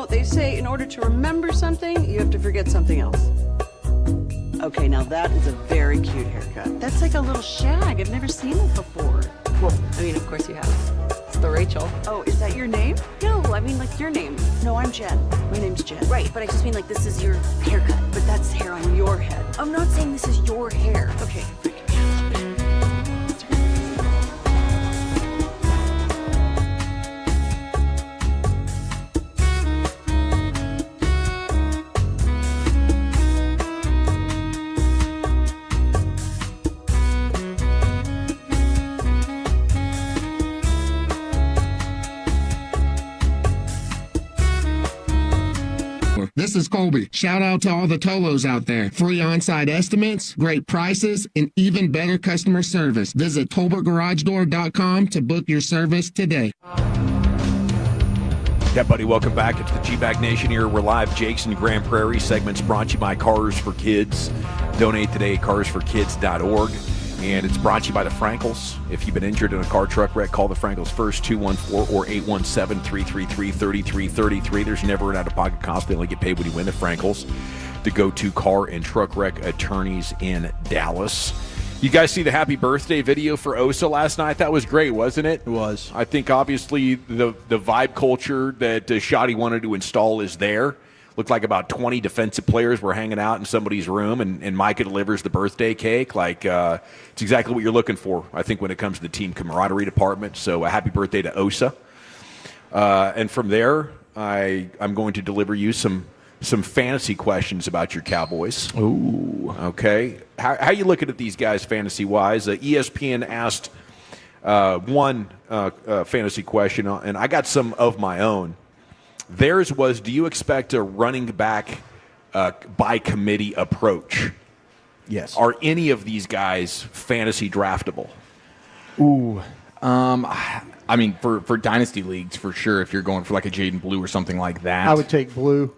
they say in order to remember something, you have to forget something else. Okay, now that is a very cute haircut. That's like a little shag. I've never seen it before. Well, I mean, of course you have. It's the Rachel. Oh, is that your name? No, I mean like your name. No, I'm Jen. My name's Jen. Right, but I just mean like this is your haircut. But that's hair on your head. I'm not saying this is your hair. Okay. This is Colby. Shout out to all the Tolos out there. Free on-site estimates, great prices, and even better customer service. Visit TolbertGarageDoor.com to book your service today. Yeah, buddy, welcome back. It's the G-Bag Nation here. We're live. Jake's in Grand Prairie. Segments brought to you by Cars for Kids. Donate today at carsforkids.org. And it's brought to you by the Frankels. If you've been injured in a car truck wreck, call the Frankels first, 214 or 817-333-3333. There's never an out-of-pocket cost. They only get paid when you win. The Frankels, the go-to car and truck wreck attorneys in Dallas. You guys see the happy birthday video for Osa last night? That was great, wasn't it? It was. I think, obviously, the vibe culture that Shotty wanted to install is there. Looked like about 20 defensive players were hanging out in somebody's room, and Micah delivers the birthday cake. It's exactly what you're looking for, I think, when it comes to the team camaraderie department. So a happy birthday to Osa. And from there, I'm going to deliver you some fantasy questions about your Cowboys. Ooh. Okay. How you looking at these guys fantasy-wise? ESPN asked one fantasy question, and I got some of my own. Theirs was, do you expect a running back by committee approach? Yes. Are any of these guys fantasy draftable? Ooh. I mean, for dynasty leagues, for sure, if you're going for like a Jaden Blue or something like that. I would take Blue.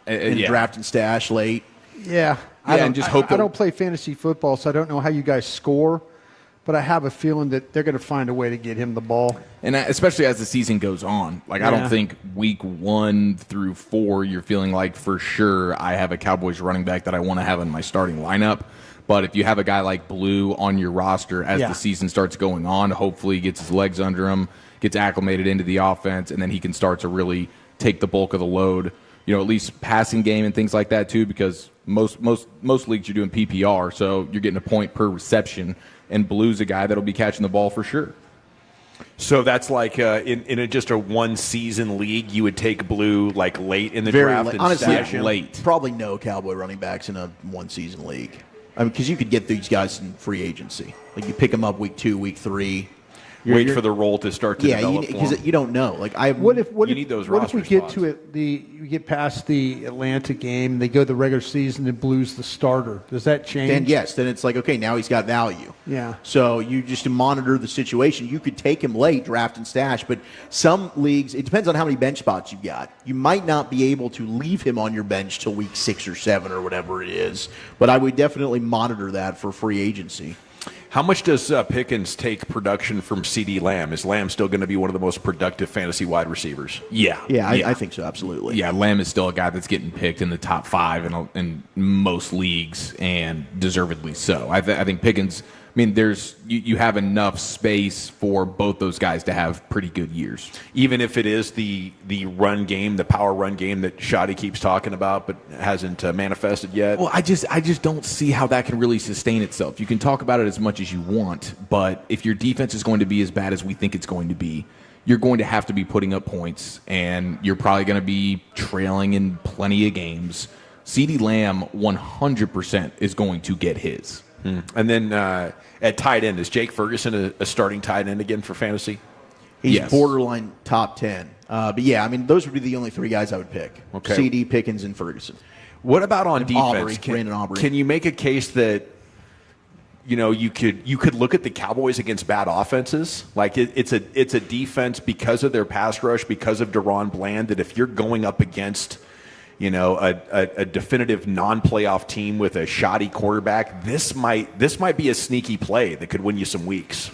And draft and stash late. Yeah. And just hope I don't play fantasy football, so I don't know how you guys score. But I have a feeling that they're going to find a way to get him the ball. And especially as the season goes on. I don't think week 1 through 4 you're feeling like for sure I have a Cowboys running back that I want to have in my starting lineup. But if you have a guy like Blue on your roster as the season starts going on, hopefully he gets his legs under him, gets acclimated into the offense, and then he can start to really take the bulk of the load. At least passing game and things like that too, because most leagues you're doing PPR, so you're getting a point per reception. And Blue's a guy that'll be catching the ball for sure. So that's like in just a one-season league, you would take Blue like late in the draft and honestly, stash him? late. Probably no Cowboy running backs in a one-season league. I mean, because you could get these guys in free agency. Like you pick them up week 2, week 3. Wait for the role to start to develop. Because you don't know. Like what if you need those what if we roster get spots. to it? You get past the Atlanta game, they go the regular season, and Blue's the starter. Does that change? Then yes, then it's like okay, now he's got value. Yeah. So you just monitor the situation. You could take him late, draft and stash, but some leagues it depends on how many bench spots you've got. You might not be able to leave him on your bench till week 6 or 7 or whatever it is. But I would definitely monitor that for free agency. How much does Pickens take production from CD Lamb? Is Lamb still going to be one of the most productive fantasy wide receivers? Yeah. I think so, absolutely. Yeah, Lamb is still a guy that's getting picked in the top 5 in most leagues, and deservedly so. I think Pickens, I mean, you have enough space for both those guys to have pretty good years. Even if it is the run game, the power run game that Shotty keeps talking about but hasn't manifested yet? Well, I just don't see how that can really sustain itself. You can talk about it as much as you want, but if your defense is going to be as bad as we think it's going to be, you're going to have to be putting up points, and you're probably going to be trailing in plenty of games. CeeDee Lamb 100% is going to get his. And then at tight end, is Jake Ferguson a starting tight end again for fantasy? He's borderline top 10. But yeah, I mean, those would be the only 3 guys I would pick. Okay. CD, Pickens, and Ferguson. What about on defense? Brandon Aubrey. Can you make a case that you could look at the Cowboys against bad offenses? Like it's a defense because of their pass rush, because of Deron Bland, that if you're going up against a definitive non-playoff team with a shoddy quarterback, this might be a sneaky play that could win you some weeks.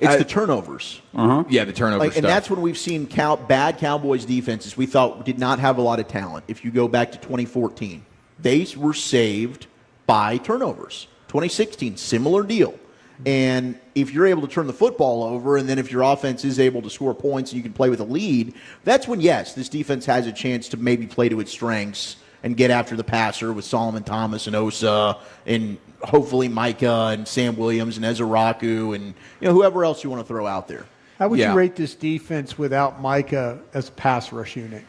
It's the turnovers. Yeah, the turnover And that's when we've seen bad Cowboys defenses we thought did not have a lot of talent. If you go back to 2014, they were saved by turnovers. 2016, similar deal. And if you're able to turn the football over, and then if your offense is able to score points and you can play with a lead, that's when, yes, this defense has a chance to maybe play to its strengths and get after the passer with Solomon Thomas and Osa and hopefully Micah and Sam Williams and Ezeraku and whoever else you want to throw out there. How would you rate this defense without Micah as a pass rush unit?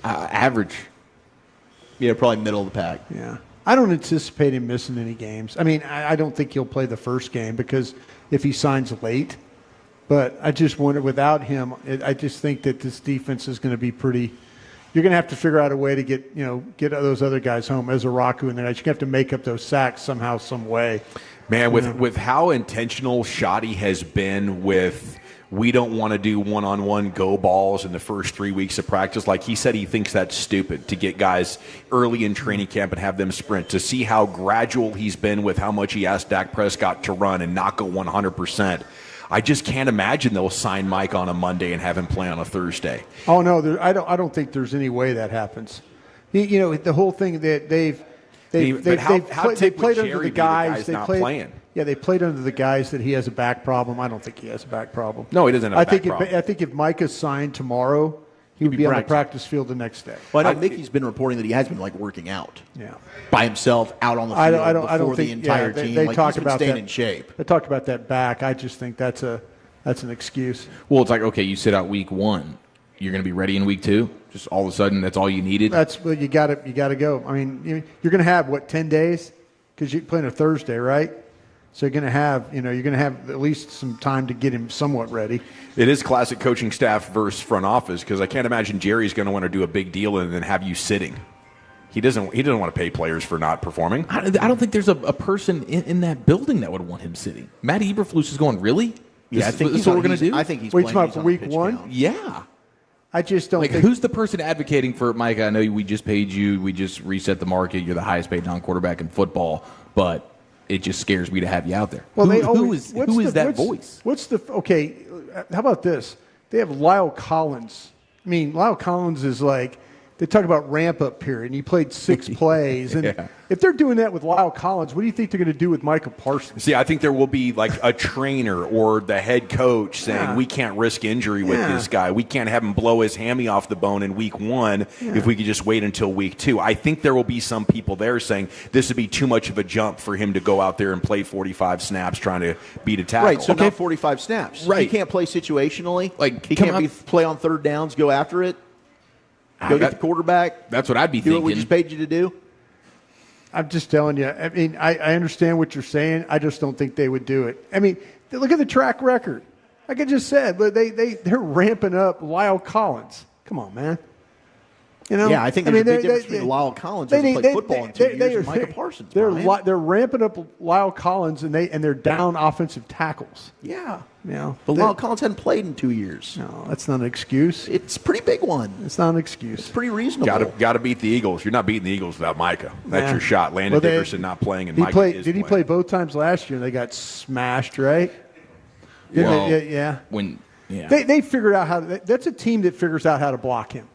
Average. Yeah, probably middle of the pack. Yeah. I don't anticipate him missing any games. I mean, I don't think he'll play the first game because if he signs late. But I just wonder, without him, I just think that this defense is going to be pretty – you're going to have to figure out a way to get those other guys home, Ezeraku and the guys. You're going to have to make up those sacks somehow, some way. Man, with how intentional Shoddy has been with we don't want to do one-on-one go balls in the first 3 weeks of practice. Like he said, he thinks that's stupid to get guys early in training camp and have them sprint. To see how gradual he's been with how much he asked Dak Prescott to run and not go 100%. I just can't imagine they'll sign Mike on a Monday and have him play on a Thursday. Oh no, I don't think there's any way that happens. The whole thing that they've played under the guys. They played under the guys that he has a back problem. I don't think he has a back problem. No, he doesn't have a back problem. I think if Micah's signed tomorrow, he would be on the practice field the next day. Well, I know Mickey's been reporting that he has been working out. Yeah. By himself, out on the field I don't think the entire team. They talk he's been about staying that, in shape. They talk about that back. I just think that's an excuse. Well, it's like, okay, you sit out week 1. You're going to be ready in week 2? Just all of a sudden, that's all you needed? That's what you got to go. I mean, you're going to have, 10 days? Because you're playing a Thursday, right? So you're going to have at least some time to get him somewhat ready. It is classic coaching staff versus front office because I can't imagine Jerry's going to want to do a big deal and then have you sitting. He doesn't want to pay players for not performing. I don't think there's a person in that building that would want him sitting. Matt Eberflus is going, really? Yeah, I think this is what we're going to do? I think he's playing. Wait, for week 1? Count. Yeah. I just don't think. Who's the person advocating for Mike? I know we just paid you. We just reset the market. You're the highest paid non-quarterback in football, but it just scares me to have you out there. Well, who is that voice? How about this? They have Lyle Collins. I mean, Lyle Collins is they talk about ramp-up period, and he played 6 plays. And if they're doing that with Lyle Collins, what do you think they're going to do with Micah Parsons? See, I think there will be a trainer or the head coach saying, we can't risk injury with this guy. We can't have him blow his hammy off the bone in week 1 if we could just wait until week 2. I think there will be some people there saying this would be too much of a jump for him to go out there and play 45 snaps trying to beat a tackle. Right, so not 45 snaps. Right. He can't play situationally. He can't play on third downs, go after it. Go get the quarterback. That's what I'd be thinking. Do what we thinking. just paid you to do. I'm just telling you. I mean, I understand what you're saying. I just don't think they would do it. I mean, look at the track record. Like I just said, they're ramping up Lyle Collins. Come on, man. Yeah, I think there's a big difference between Lyle Collins who hasn't played football in 2 years and Micah Parsons. They're ramping up Lyle Collins, and they're down offensive tackles. Yeah. But Lyle Collins hadn't played in 2 years. No, that's not an excuse. It's a pretty big one. It's not an excuse. It's pretty reasonable. Got to beat the Eagles. You're not beating the Eagles without Micah. That's your shot. Landon Dickerson not playing, and Micah is Did he play both times last year? And they got smashed, right? Well, yeah. They figured out how. That's a team that figures out how to block him.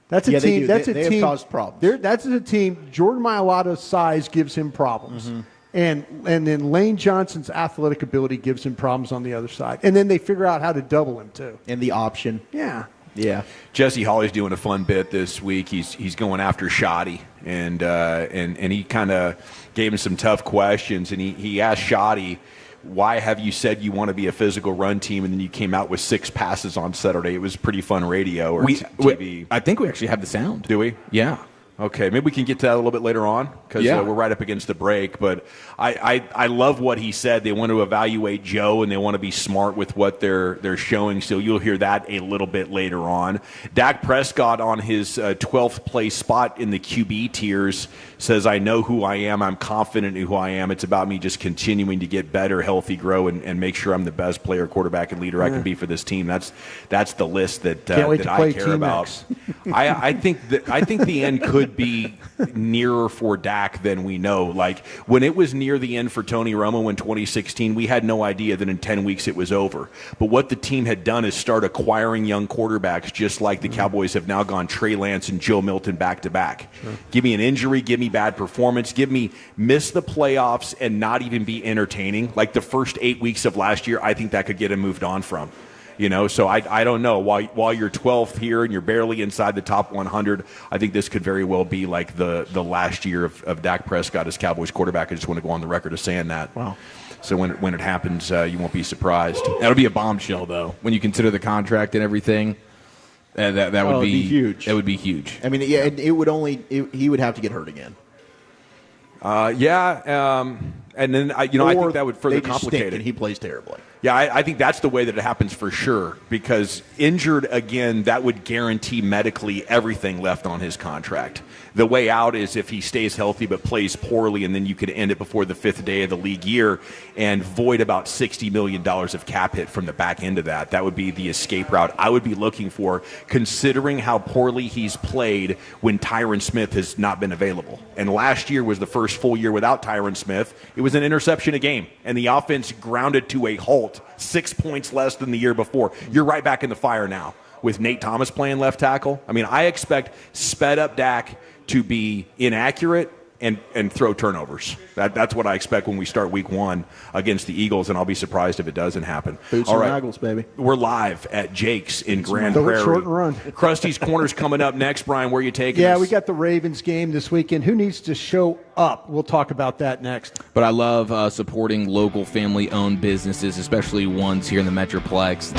That's a team. That's a team. Have caused problems. That's a team. Jordan Mailata's size gives him problems. Mm-hmm. And then Lane Johnson's athletic ability gives him problems on the other side. And then they figure out how to double him, too. And the option. Yeah. Yeah. Jesse Hawley's doing a fun bit this week. He's going after Shoddy, and he kind of gave him some tough questions. And he asked Shoddy, why have you said you want to be a physical run team, and then you came out with 6 passes on Saturday? It was pretty fun radio or TV. I think we actually have the sound. Do we? Yeah. Okay, maybe we can get to that a little bit later on because we're right up against the break. But I love what he said. They want to evaluate Joe and they want to be smart with what they're showing. So you'll hear that a little bit later on. Dak Prescott on his 12th place spot in the QB tiers says, I know who I am. I'm confident in who I am. It's about me just continuing to get better, healthy, grow, and make sure I'm the best player, quarterback, and leader I can be for this team. That's the list that I care about. I think the end could be nearer for Dak than we know. Like when it was near the end for Tony Romo in 2016, we had no idea that in 10 weeks it was over. But what the team had done is start acquiring young quarterbacks, just like the Cowboys have now gone Trey Lance and Joe Milton back to back. Give me an injury, give me bad performance, give me miss the playoffs and not even be entertaining. Like the first 8 weeks of last year, I think that could get him moved on from. So I don't know. While you're 12th here and you're barely inside the top 100, I think this could very well be like the last year of Dak Prescott as Cowboys quarterback. I just want to go on the record as saying that. Wow. So when it happens, you won't be surprised. That'll be a bombshell, though, when you consider the contract and everything. That would be huge. That would be huge. I mean, yeah, he would have to get hurt again. And then I think that would further complicate it. And he plays terribly. Yeah, I think that's the way that it happens for sure, because injured again, that would guarantee medically everything left on his contract. The way out is if he stays healthy but plays poorly, and then you could end it before the 5th day of the league year and void about $60 million of cap hit from the back end of that. That would be the escape route I would be looking for, considering how poorly he's played when Tyron Smith has not been available. And last year was the first full year without Tyron Smith. It was an interception a game, and the offense grounded to a halt, 6 points less than the year before. You're right back in the fire now with Nate Thomas playing left tackle. I mean, I expect sped up Dak to be inaccurate and throw turnovers. That's what I expect when we start week 1 against the Eagles, and I'll be surprised if it doesn't happen. Boots and Raggles, baby. We're live at Jake's in Grand Prairie. Short and run. Krusty's Corner's coming up next. Brian, where are you taking us? Yeah, we got the Ravens game this weekend. Who needs to show up? We'll talk about that next. But I love supporting local family-owned businesses, especially ones here in the Metroplex.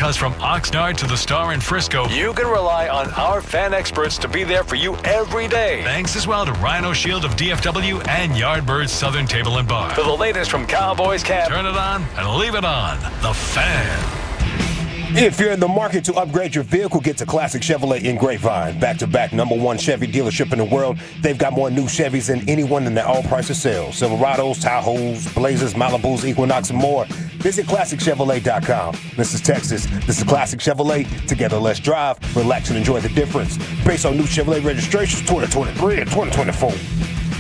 Because from Oxnard to the Star in Frisco, you can rely on our fan experts to be there for you every day. Thanks as well to Rhino Shield of DFW and Yardbirds Southern Table and Bar. For the latest from Cowboys Camp, turn it on and leave it on. The Fan. If you're in the market to upgrade your vehicle, get to Classic Chevrolet in Grapevine. Back-to-back #1 Chevy dealership in the world. They've got more new Chevys than anyone in the all prices sale. Silverados, Tahoes, Blazers, Malibus, Equinox, and more. Visit ClassicChevrolet.com. This is Texas. This is Classic Chevrolet. Together, let's drive, relax, and enjoy the difference. Based on new Chevrolet registrations 2023 and 2024.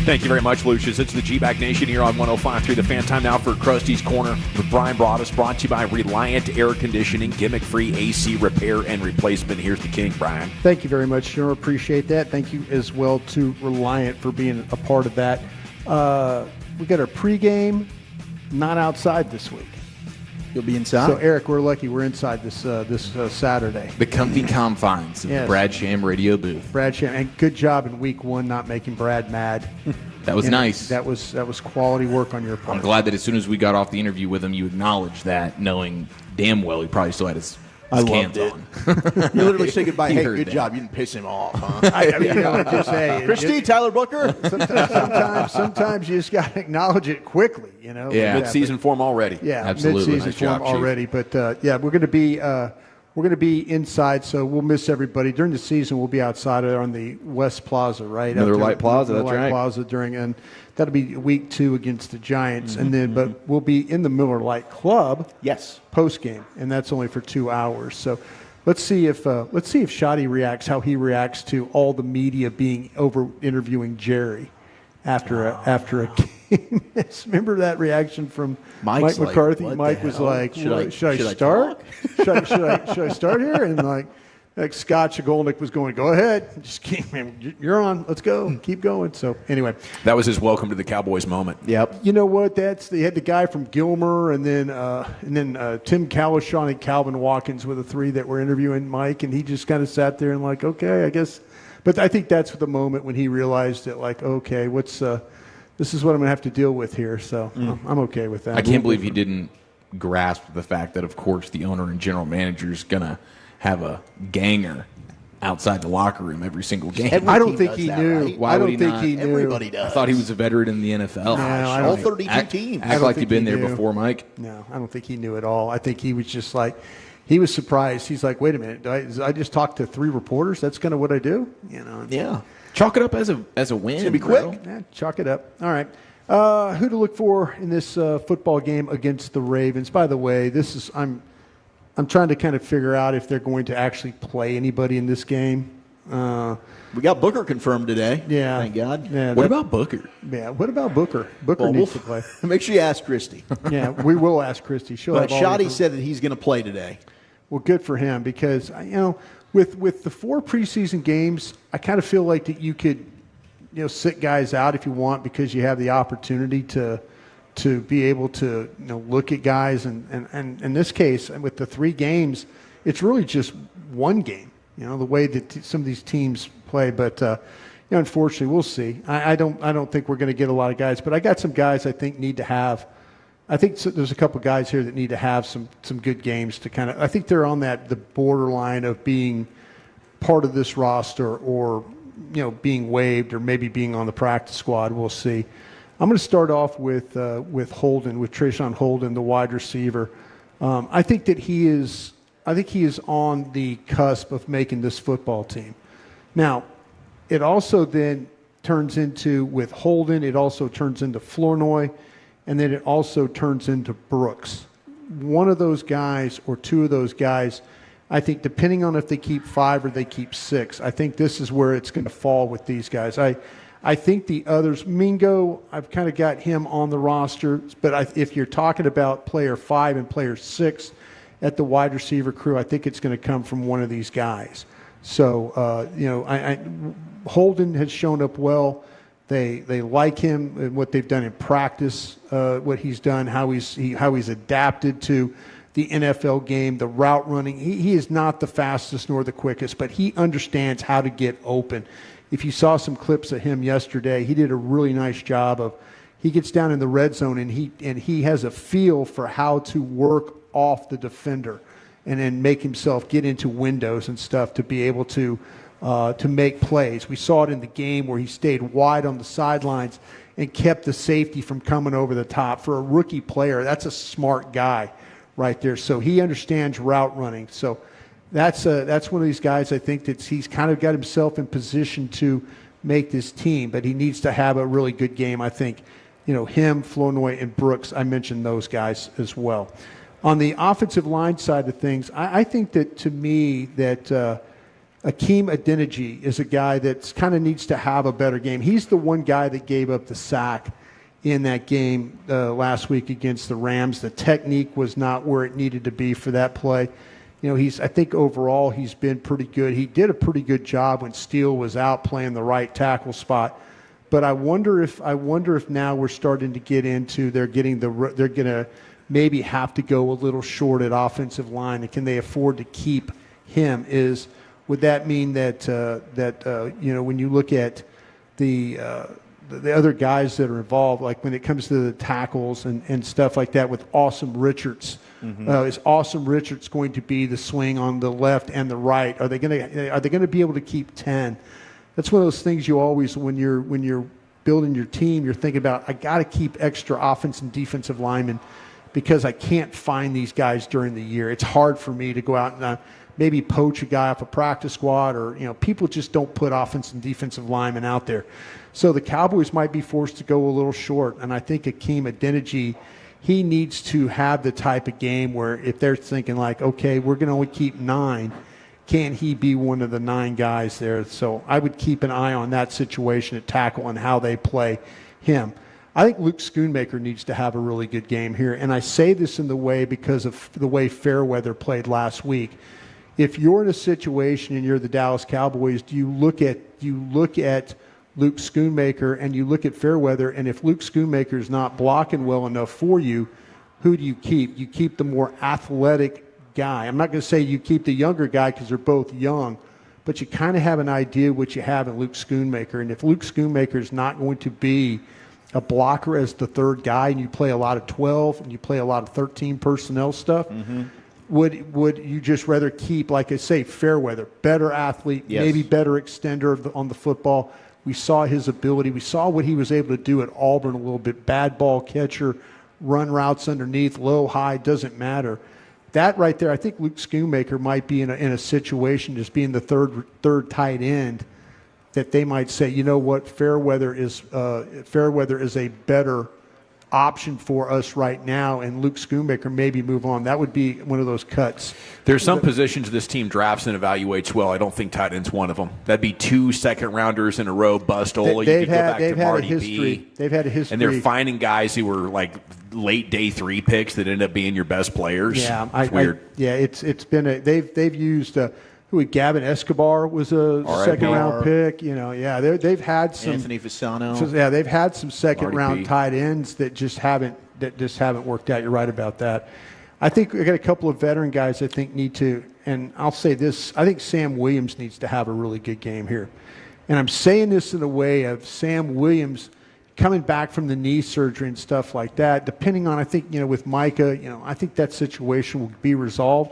Thank you very much, Lucius. It's the G-Back Nation here on 105.3 The Fan. Time now for Krusty's Corner with Brian Broaddus, brought to you by Reliant Air Conditioning, gimmick-free AC repair and replacement. Here's the king, Brian. Thank you very much, sure. Appreciate that. Thank you as well to Reliant for being a part of that. We got our pregame, not outside this week. You'll be inside. So, Eric, we're lucky we're inside this Saturday. The comfy confines of the Brad Sham radio booth. Brad Sham, and good job in week 1 not making Brad mad. That was nice. That was quality work on your part. I'm glad that as soon as we got off the interview with him, you acknowledged that, knowing damn well he probably still had his cans on. You literally say goodbye. Hey, good that. job. You didn't piss him off, huh? I mean, just say, Christy, Tyler Booker. Sometimes you just got to acknowledge it quickly. Yeah, mid-season form already. Yeah, absolutely. Mid-season Nice job, form already. But we're going to be inside, so we'll miss everybody during the season. We'll be outside on the West Plaza, right? Miller Lite Plaza. That's right. Plaza and that'll be week 2 against the Giants, and then but we'll be in the Miller Lite Club. Yes. Post game, and that's only for 2 hours. So let's see if Shotty reacts, how he reacts to all the media being over interviewing Jerry after a game. Remember that reaction from Mike McCarthy? Mike was like, "Should I start? should I start here?" And like Scott Shagolnik was going, "Go ahead, just you're on. Let's go, keep going." So anyway, that was his welcome to the Cowboys moment. Yep. You know what? They had the guy from Gilmer, and then Tim Calishawn and Calvin Watkins were the 3 that were interviewing Mike, and he just kind of sat there and like, okay, I guess. But I think that's the moment when he realized that, like, okay, this is what I'm going to have to deal with here. So I'm okay with that. I can't believe he didn't grasp the fact that, of course, the owner and general manager is going to have a ganger outside the locker room every single game. I don't think he knew. Right? Why would he not? He knew. Everybody does. I thought he was a veteran in the NFL. All 32 teams. Act like you've been there before, Mike. No, I don't think he knew at all. I think he was just like, he was surprised. He's like, wait a minute, I just talked to 3 reporters? That's kind of what I do? Yeah. Chalk it up as a win. It's going to be quick. Yeah, chalk it up. All right. Who to look for in this football game against the Ravens? By the way, I'm trying to kind of figure out if they're going to actually play anybody in this game. We got Booker confirmed today. Yeah. Thank God. Yeah, What about Booker? Yeah, what about Booker? Booker needs to play. Make sure you ask Christy. Yeah, we will ask Christy. But Shotty said that he's going to play today. Well, good for him because, with the 4 preseason games, I kind of feel like that you could, sit guys out if you want because you have the opportunity to be able to look at guys. And in this case, with the 3 games, it's really just 1 game, the way that some of these teams play. But, unfortunately, we'll see. I don't think we're going to get a lot of guys. But I got some guys I think need to have – I think there's a couple guys here that need to have some good games to kind of – I think they're on the borderline of being part of this roster or, being waived or maybe being on the practice squad. We'll see. I'm going to start off with Holden, with Trayshawn Holden, the wide receiver. I think that he is on the cusp of making this football team. Now, it also then turns into, with Holden, it also turns into Flournoy, and then it also turns into Brooks. One of those guys or 2 of those guys, I think, depending on if they keep 5 or they keep 6, I think this is where it's going to fall with these guys. I think the others, Mingo, I've kind of got him on the roster, but if you're talking about player 5 and player 6 at the wide receiver crew, I think it's going to come from one of these guys. So, Holden has shown up well. They like him and what they've done in practice, what he's done, how he's adapted to the NFL game, the route running. He is not the fastest nor the quickest, but he understands how to get open. If you saw some clips of him yesterday, he did a really nice job of, he gets down in the red zone and he has a feel for how to work off the defender. and then make himself get into windows and stuff to be able to make plays. We saw it in the game where he stayed wide on the sidelines and kept the safety from coming over the top. For a rookie player, that's a smart guy right there. So he understands route running. So that's one of these guys I think that he's kind of got himself in position to make this team, but he needs to have a really good game. I think, him, Flournoy, and Brooks, I mentioned those guys as well. On the offensive line side of things, I think that to me that Akeem Adeniji is a guy that kind of needs to have a better game. He's the one guy that gave up the sack in that game last week against the Rams. The technique was not where it needed to be for that play. I think overall he's been pretty good. He did a pretty good job when Steele was out playing the right tackle spot. But I wonder if now we're starting to get into they're going to maybe have to go a little short at offensive line, and can they afford to keep him? Would that mean that when you look at the other guys that are involved, like when it comes to the tackles and stuff like that with Awesome Richards, is Awesome Richards going to be the swing on the left and the right? Are they going to be able to keep 10? That's one of those things you always, when you're building your team, you're thinking about, I got to keep extra offense and defensive linemen because I can't find these guys during the year. It's hard for me to go out and maybe poach a guy off a practice squad, or people just don't put offense and defensive linemen out there. So the Cowboys might be forced to go a little short, and I think Akeem Adeniji, he needs to have the type of game where if they're thinking like, okay, we're going to only keep 9, can he be one of the 9 guys there? So I would keep an eye on that situation at tackle and how they play him. I think Luke Schoonmaker needs to have a really good game here, and I say this in the way because of the way Fairweather played last week. If you're in a situation and you're the Dallas Cowboys, do you look at Luke Schoonmaker and you look at Fairweather, and if Luke Schoonmaker is not blocking well enough for you, who do you keep? You keep the more athletic guy. I'm not going to say you keep the younger guy because they're both young, but you kind of have an idea what you have in Luke Schoonmaker. And if Luke Schoonmaker is not going to be a blocker as the third guy, and you play a lot of 12 and you play a lot of 13 personnel stuff, would you just rather keep, like I say, Fairweather, better athlete, maybe better extender on the football? We saw his ability. We saw what he was able to do at Auburn a little bit. Bad ball catcher, run routes underneath, low, high, doesn't matter. That right there, I think Luke Schoonmaker might be in a situation just being the third tight end that they might say, you know what, Fairweather is a better option for us right now, and Luke Schoonmaker maybe move on. That would be one of those cuts. There's some positions this team drafts and evaluates well. I don't think tight end's one of them. That'd be 2 second-rounders in a row, bust all. They've had a history. They've had a history. And they're finding guys who were like late day 3 picks that end up being your best players. Yeah, it's weird. It's been they've used Gavin Escobar was a second-round pick. They've had some Anthony Fasano. They've had some second-round tight ends that just haven't worked out. You're right about that. I think we got a couple of veteran guys I think need to, and I'll say this: I think Sam Williams needs to have a really good game here, and I'm saying this in a way of Sam Williams coming back from the knee surgery and stuff like that. Depending on, I think with Micah, I think that situation will be resolved.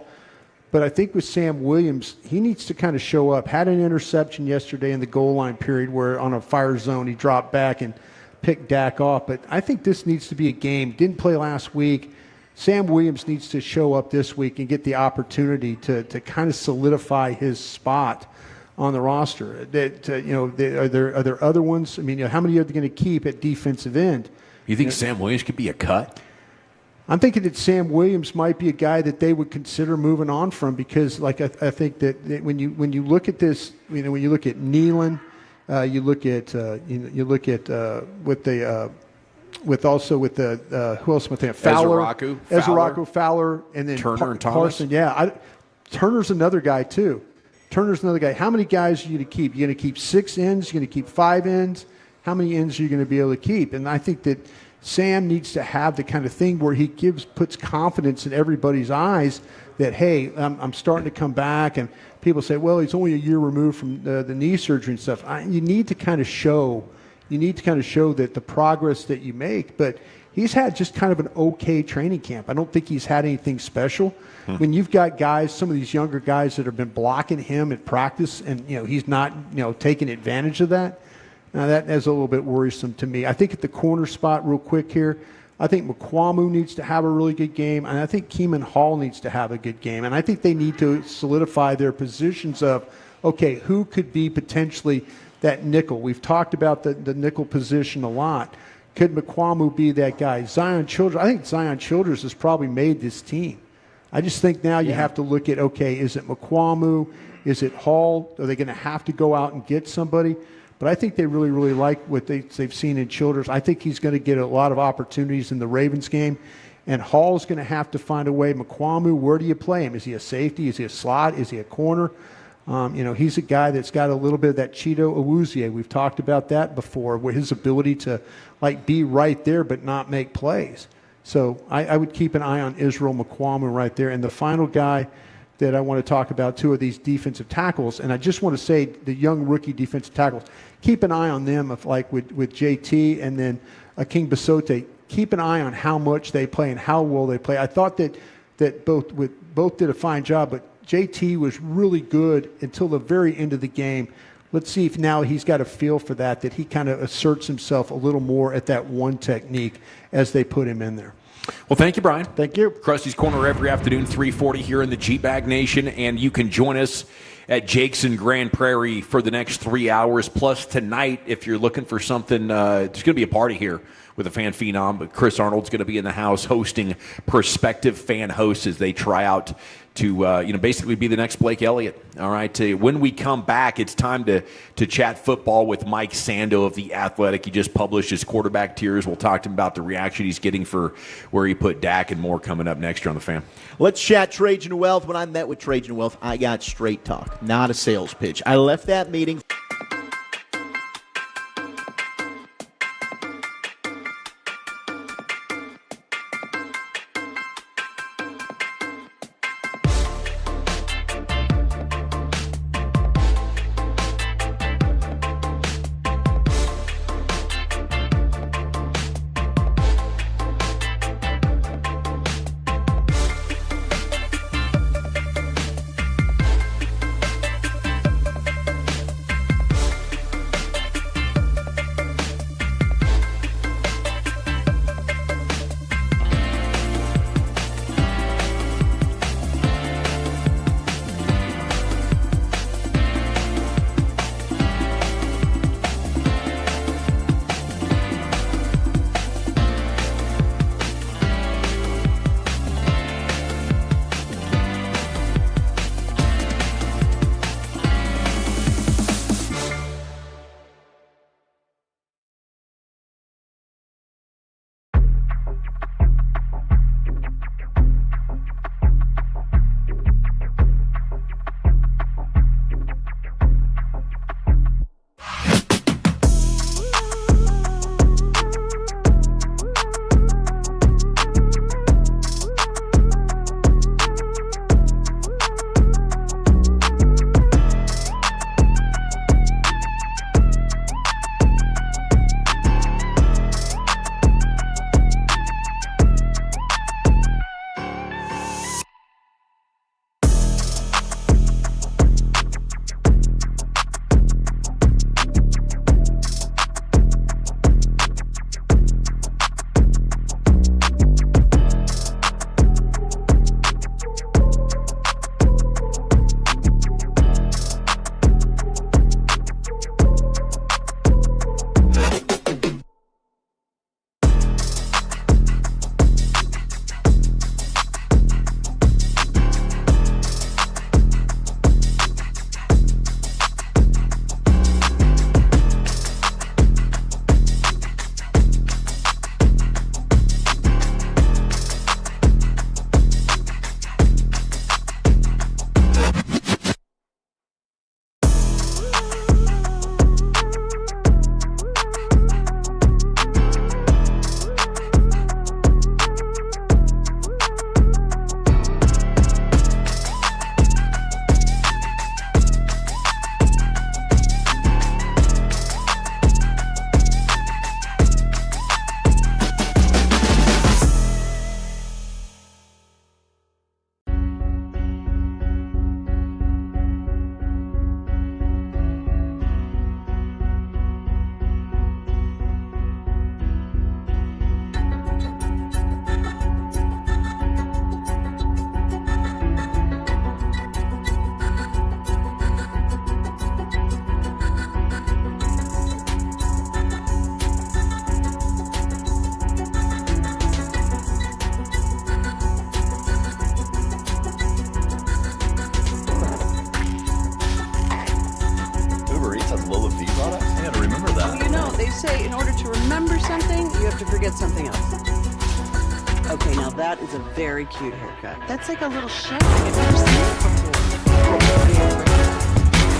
But I think with Sam Williams, he needs to kind of show up. Had an interception yesterday in the goal line period where on a fire zone he dropped back and picked Dak off. But I think this needs to be a game. Didn't play last week. Sam Williams needs to show up this week and get the opportunity to kind of solidify his spot on the roster. Are there other ones? I mean, how many are they going to keep at defensive end? You think Sam Williams could be a cut? I'm thinking that Sam Williams might be a guy that they would consider moving on from because, like, I think that when you look at this, when you look at Nealon, you look at who else am I thinking? Fowler, Ezraku, Fowler, and then Turner and Thomas. Carson. Turner's another guy too. How many guys are you going to keep? You're going to keep 6 ends. You're going to keep 5 ends. How many ends are you going to be able to keep? And I think that Sam needs to have the kind of thing where he puts confidence in everybody's eyes that, hey, I'm starting to come back. And people say, well, he's only a year removed from the knee surgery and stuff. You need to kind of show that the progress that you make. But he's had just kind of an okay training camp. I don't think he's had anything special. When you've got guys, some of these younger guys that have been blocking him at practice, and he's not taking advantage of that. Now that is a little bit worrisome to me. I think at the corner spot, real quick here, I think McQuamu needs to have a really good game, and I think Keeman Hall needs to have a good game. And I think they need to solidify their positions of, okay, who could be potentially that nickel? We've talked about the nickel position a lot. Could McQuamu be that guy? Zion Childress, I think Zion Childress has probably made this team. I just think now you have to look at, okay, is it McQuamu? Is it Hall? Are they going to have to go out and get somebody? But I think they really, really like what they've seen in Childress. I think he's going to get a lot of opportunities in the Ravens game. And Hall's going to have to find a way. McQuamu, where do you play him? Is he a safety? Is he a slot? Is he a corner? He's a guy that's got a little bit of that Cheeto Awuzie. We've talked about that before, where his ability to be right there but not make plays. So I would keep an eye on Israel McQuamu right there. And the final guy that I want to talk about, two of these defensive tackles, and I just want to say the young rookie defensive tackles, keep an eye on them with JT and then King Basote. Keep an eye on how much they play and how well they play. I thought that both did a fine job, but JT was really good until the very end of the game. Let's see if now he's got a feel for that he kind of asserts himself a little more at that one technique as they put him in there. Well, thank you, Brian. Thank you. Krusty's Corner every afternoon, 3:40 here in the G-Bag Nation, and you can join us at Jake's in Grand Prairie for the next 3 hours. Plus, tonight, if you're looking for something, there's going to be a party here with a fan phenom, but Chris Arnold's going to be in the house hosting prospective fan hosts as they try out to basically be the next Blake Elliott. All right, when we come back, it's time to chat football with Mike Sando of The Athletic. He just published his quarterback tiers. We'll talk to him about the reaction he's getting for where he put Dak and more coming up next year on The Fan. Let's chat Trajan Wealth. When I met with Trajan Wealth, I got straight talk, not a sales pitch. I left that meeting. say in order to remember something, you have to forget something else. Okay, now that is a very cute haircut. That's like a little shag. I've never seen it before.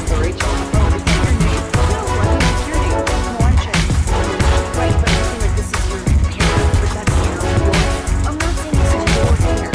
So Rachel, oh, is that your name? No, I think it's your name. No, I'm Chad. Right, but I feel like this is your hair, but that's your hair. I'm not saying this is your hair.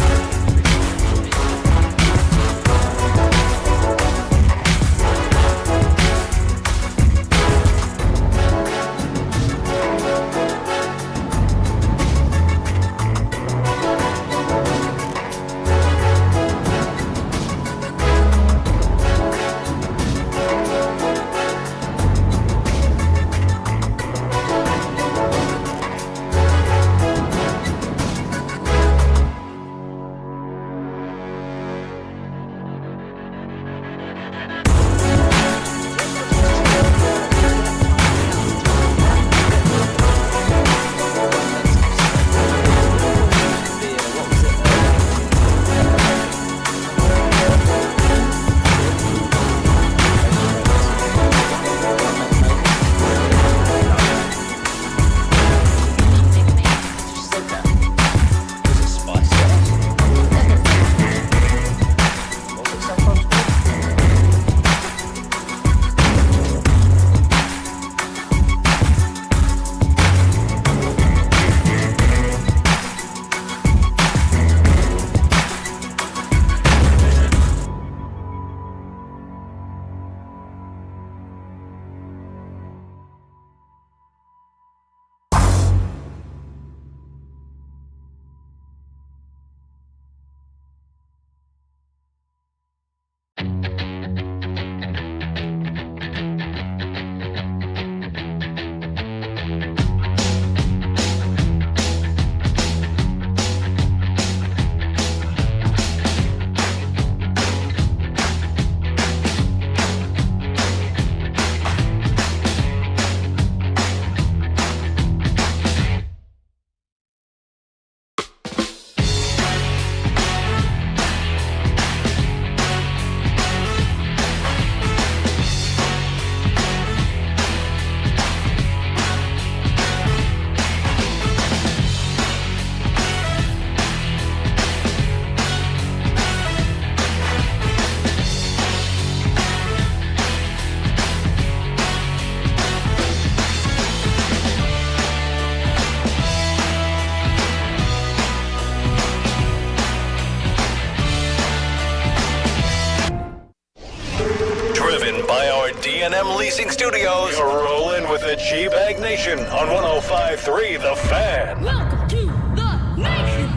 D&M Leasing Studios. You're rolling with the G-Bag Nation on 105.3 The Fan. Welcome to the Nation.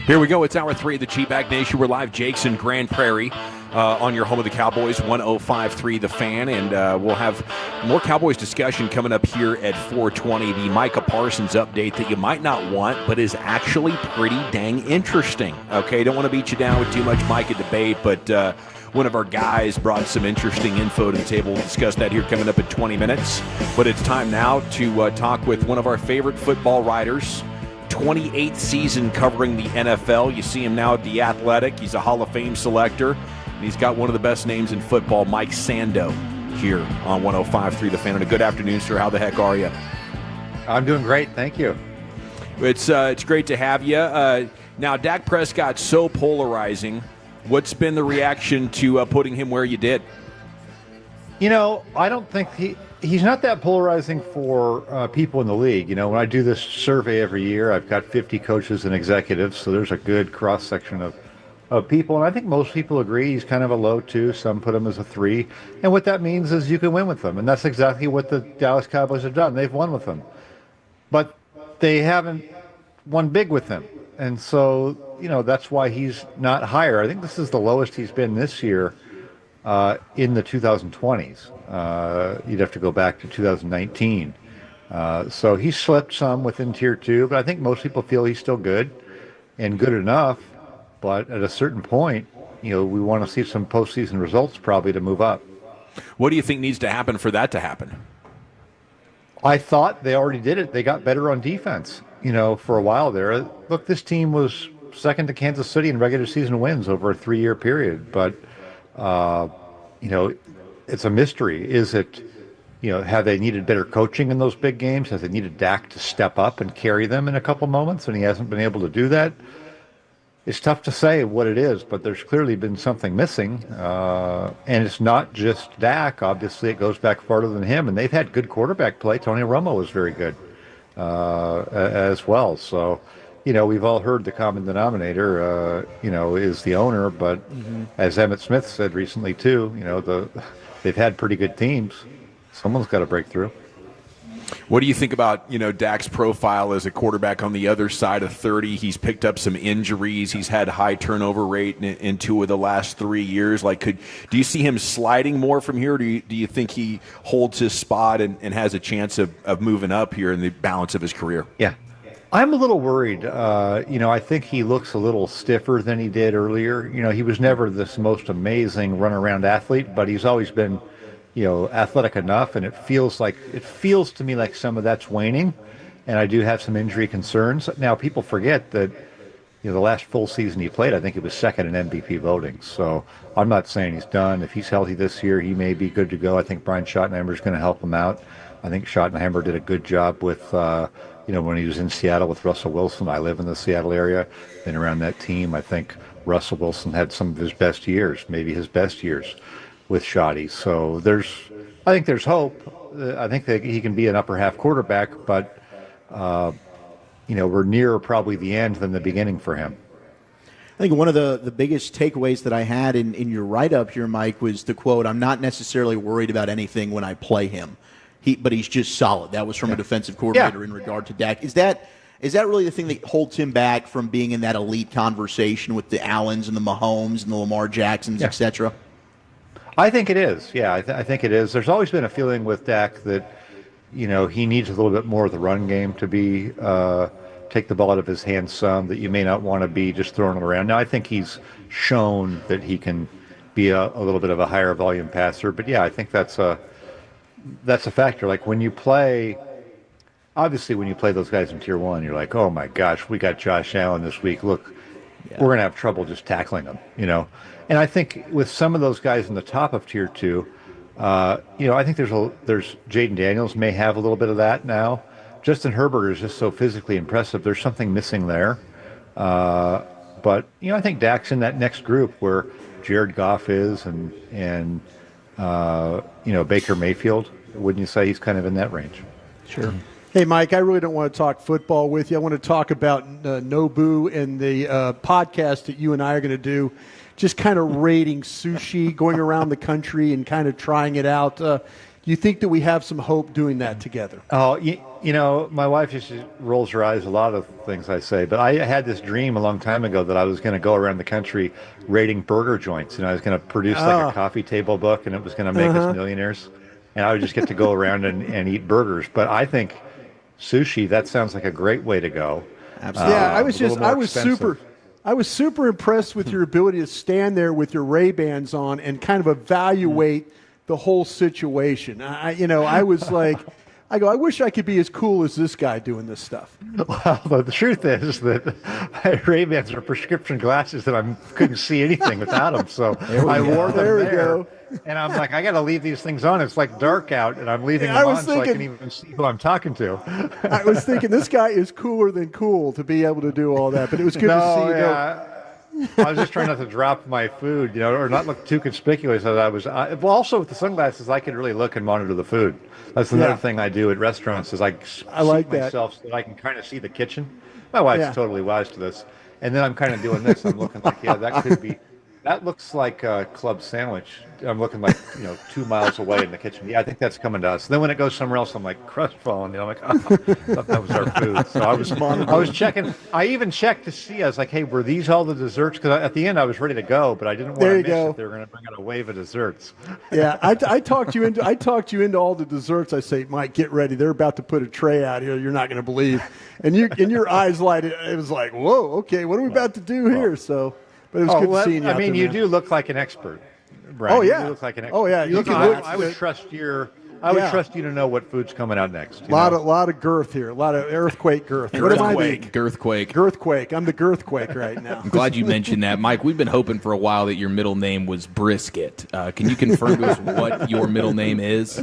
Here we go. It's hour 3 of the G-Bag Nation. We're live, Jake's in Grand Prairie, on your home of the Cowboys, 105.3 The Fan. And we'll have more Cowboys discussion coming up here at 4:20. The Micah Parsons update that you might not want, but is actually pretty dang interesting. Okay, don't want to beat you down with too much Micah debate, but one of our guys brought some interesting info to the table. We'll discuss that here coming up in 20 minutes. But it's time now to talk with one of our favorite football writers. 28th season covering the NFL. You see him now at The Athletic. He's a Hall of Fame selector. And he's got one of the best names in football, Mike Sando, here on 105.3 The Fan. And a good afternoon, sir. How the heck are you? I'm doing great. Thank you. It's great to have you. Now, Dak Prescott's so polarizing. What's been the reaction to putting him where you did? You know, I don't think he's not that polarizing for people in the league. You know, when I do this survey every year, I've got 50 coaches and executives, so there's a good cross-section of people. And I think most people agree he's kind of a low 2. Some put him as a 3. And what that means is you can win with him. And that's exactly what the Dallas Cowboys have done. They've won with him. But they haven't won big with him. And so, you know, that's why he's not higher. I think this is the lowest he's been this year in the 2020s. You'd have to go back to 2019. So he slipped some within Tier 2, but I think most people feel he's still good and good enough. But at a certain point, you know, we want to see some postseason results probably to move up. What do you think needs to happen for that to happen? I thought they already did it. They got better on defense, you know, for a while there. Look, this team was second to Kansas City in regular season wins over a 3-year period. But, you know, it's a mystery. Is it have they needed better coaching in those big games? Have they needed Dak to step up and carry them in a couple moments, and he hasn't been able to do that? It's tough to say what it is, but there's clearly been something missing. And it's not just Dak. Obviously, it goes back farther than him. And they've had good quarterback play. Tony Romo was very good as well. So, we've all heard the common denominator, is the owner. But as Emmitt Smith said recently, too, they've had pretty good teams. Someone's got to break through. What do you think about, Dak's profile as a quarterback on the other side of 30? He's picked up some injuries. He's had high turnover rate in 2 of the last 3 years. Do you see him sliding more from here? Or do you think he holds his spot and has a chance of moving up here in the balance of his career? Yeah. I'm a little worried. I think he looks a little stiffer than he did earlier. He was never this most amazing runaround athlete, but he's always been athletic enough, and it feels to me like some of that's waning, and I do have some injury concerns. Now, people forget that the last full season he played, I think he was second in MVP voting. So I'm not saying he's done. If he's healthy this year, he may be good to go. I think Brian Schottenheimer is going to help him out. I think Schottenheimer did a good job with when he was in Seattle with Russell Wilson. I live in the Seattle area, been around that team. I think Russell Wilson had some of his best years, maybe his best years, with Shotty. So I think there's hope. I think that he can be an upper half quarterback, but we're nearer probably the end than the beginning for him. I think one of the biggest takeaways that I had in your write-up here, Mike, was the quote, "I'm not necessarily worried about anything when I play him, but he's just solid." That was from a defensive coordinator in regard to Dak. Is that really the thing that holds him back from being in that elite conversation with the Allens and the Mahomes and the Lamar Jacksons, et cetera? I think it is. Yeah, I think it is. There's always been a feeling with Dak that, he needs a little bit more of the run game to be take the ball out of his hands some, that you may not want to be just throwing it around. Now, I think he's shown that he can be a little bit of a higher volume passer. But, yeah, I think that's a factor. Like when you play those guys in Tier 1, you're like, oh, my gosh, we got Josh Allen this week. Look, we're going to have trouble just tackling him, And I think with some of those guys in the top of Tier 2, I think there's Jaden Daniels may have a little bit of that now. Justin Herbert is just so physically impressive. There's something missing there. But I think Dak's in that next group where Jared Goff is and Baker Mayfield. Wouldn't you say he's kind of in that range? Sure. Hey, Mike, I really don't want to talk football with you. I want to talk about Nobu and the podcast that you and I are going to do, just kind of rating sushi, going around the country and kind of trying it out. Do you think that we have some hope doing that together? Oh, my wife just rolls her eyes at a lot of things I say, but I had this dream a long time ago that I was going to go around the country rating burger joints. I was going to produce like a coffee table book, and it was going to make us millionaires. And I would just get to go around and eat burgers. But I think sushi, that sounds like a great way to go. Absolutely. I was super impressed with your ability to stand there with your Ray-Bans on and kind of evaluate the whole situation. I was like, I wish I could be as cool as this guy doing this stuff. Well, the truth is that my Ray-Bans are prescription glasses that I couldn't see anything without them. So I wore them there. And I'm like, I got to leave these things on. It's like dark out, and I'm leaving them on so I can even see who I'm talking to. I was thinking this guy is cooler than cool to be able to do all that. But it was good to see you go. I was just trying not to drop my food, or not look too conspicuous. Well, also with the sunglasses, I could really look and monitor the food. That's another thing I do at restaurants is I like myself so that I can kind of see the kitchen. My wife's totally wise to this. And then I'm kind of doing this. I'm looking like, that could be. That looks like a club sandwich. I'm looking like 2 miles away in the kitchen. Yeah, I think that's coming to us. Then when it goes somewhere else, I'm like crestfallen. I'm like, oh, I thought that was our food. So I was checking. I even checked to see. I was like, hey, were these all the desserts? Because at the end I was ready to go, but I didn't want to miss it. They were going to bring out a wave of desserts. Yeah, I talked you into all the desserts. I say, Mike, get ready. They're about to put a tray out here. You're not going to believe. And your eyes lighted. It was like, whoa, okay, what are we about to do here? So. But it was good seeing you. You do look like an expert, Brian. Oh yeah, you look like an expert. Oh yeah, I would trust your I would trust you to know what food's coming out next. A lot of girth here. A lot of earthquake girth. What am I? Girthquake. Girthquake. I'm the girthquake right now. I'm glad you mentioned that, Mike. We've been hoping for a while that your middle name was Brisket. Can you confirm to us what your middle name is?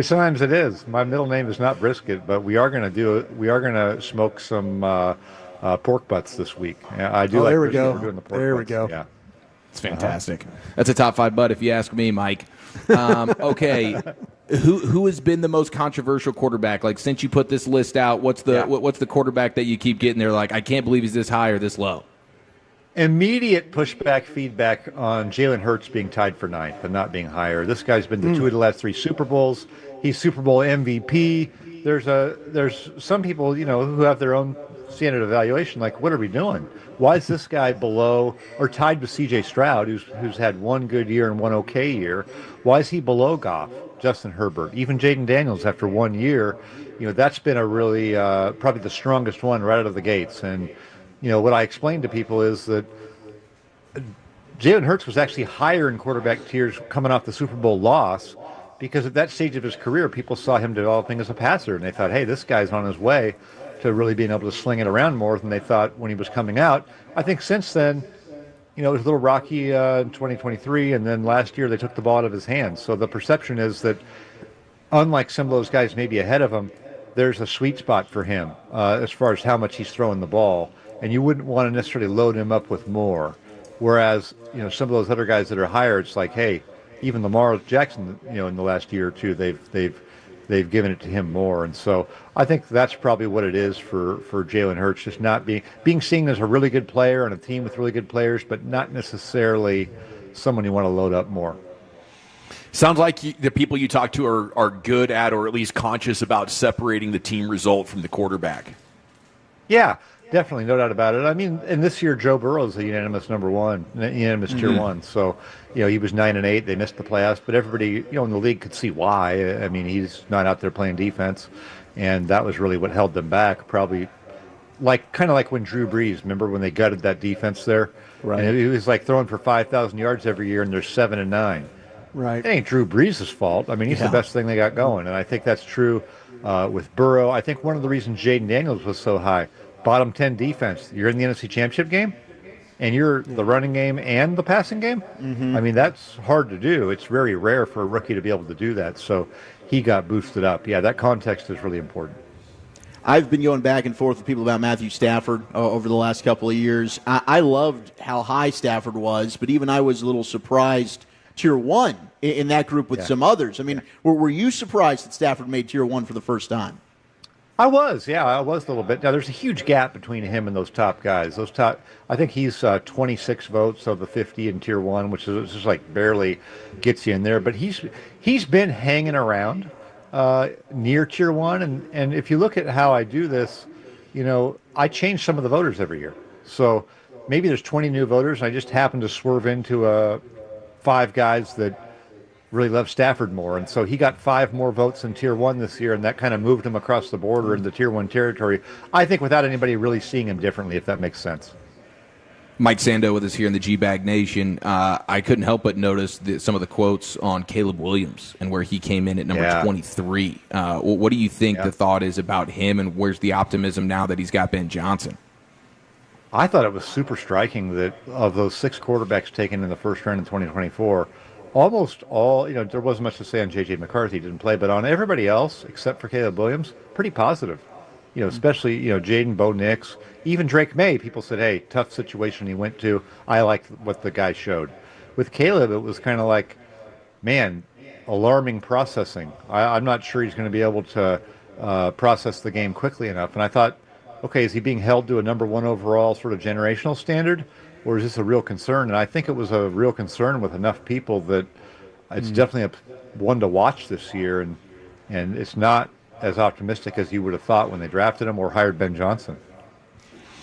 Sometimes it is. My middle name is not Brisket, but we are going to do it. We are going to smoke some pork butts this week. I do. There like we go. We're doing the pork There we butts. go. Yeah. It's fantastic. That's a top 5 butt if you ask me, Mike. Okay, who has been the most controversial quarterback? Like, since you put this list out, what's the quarterback that you keep getting there? Like, I can't believe he's this high or this low. Immediate pushback feedback on Jalen Hurts being tied for 9th and not being higher. This guy's been to 2 of the last 3 Super Bowls. He's Super Bowl MVP. There's some people, who have their own standard evaluation. Like, what are we doing? Why is this guy below or tied with C.J. Stroud, who's had one good year and one okay year? Why is he below Goff, Justin Herbert, even Jaden Daniels after 1 year? That's been a really probably the strongest one right out of the gates. And what I explained to people is that Jalen Hurts was actually higher in quarterback tiers coming off the Super Bowl loss because at that stage of his career, people saw him developing as a passer, and they thought, hey, this guy's on his way to really being able to sling it around more than they thought when he was coming out. I think since then, it was a little rocky in 2023, and then last year they took the ball out of his hands. So the perception is that, unlike some of those guys maybe ahead of him, there's a sweet spot for him as far as how much he's throwing the ball, and you wouldn't want to necessarily load him up with more. Whereas, some of those other guys that are higher, it's like, hey, even Lamar Jackson, in the last year or two, they've given it to him more. And so I think that's probably what it is for Jalen Hurts, just not being seen as a really good player on a team with really good players, but not necessarily someone you want to load up more. Sounds like the people you talk to are good at, or at least conscious about separating the team result from the quarterback. Yeah, definitely, no doubt about it. I mean, and this year Joe Burrow is a unanimous number 1, unanimous tier 1. So, he was 9-8. They missed the playoffs, but everybody, in the league could see why. I mean, he's not out there playing defense, and that was really what held them back. Probably, kind of like when Drew Brees. Remember when they gutted that defense there? Right. And it was like throwing for 5,000 yards every year, and they're 7-9. Right. It ain't Drew Brees' fault. I mean, he's the best thing they got going, and I think that's true with Burrow. I think one of the reasons Jaden Daniels was so high, bottom 10 defense. You're in the NFC Championship game, and you're the running game and the passing game. I mean, that's hard to do. It's very rare for a rookie to be able to do that. So he got boosted up. Yeah, that context is really important. I've been going back and forth with people about Matthew Stafford over the last couple of years. I loved how high Stafford was, but even I was a little surprised tier 1 in that group with some others. I mean, were you surprised that Stafford made tier 1 for the first time? I was a little bit. Now, there's a huge gap between him and those top guys. I think he's 26 votes of the 50 in tier 1, which is just like barely gets you in there. But he's been hanging around near tier 1. And if you look at how I do this, I change some of the voters every year. So maybe there's 20 new voters, and I just happen to swerve into 5 guys that really love Stafford more, and so he got 5 more votes in tier 1 this year, and that kind of moved him across the border into tier 1 territory, I think, without anybody really seeing him differently, if that makes sense. Mike Sando with us here in the G-Bag Nation. I couldn't help but notice some of the quotes on Caleb Williams and where he came in at number 23. What do you think the thought is about him, and where's the optimism now that he's got Ben Johnson? I thought it was super striking that of those 6 quarterbacks taken in the first round in 2024, almost all, there wasn't much to say on J.J. McCarthy, didn't play, but on everybody else, except for Caleb Williams, pretty positive. Especially, Jaden, Bo Nix, even Drake May, people said, hey, tough situation he went to. I liked what the guy showed. With Caleb, it was kind of like, man, alarming processing. I'm not sure he's going to be able to process the game quickly enough. And I thought, okay, is he being held to a number 1 overall sort of generational standard? Or is this a real concern? And I think it was a real concern with enough people that it's definitely a one to watch this year. And it's not as optimistic as you would have thought when they drafted him or hired Ben Johnson.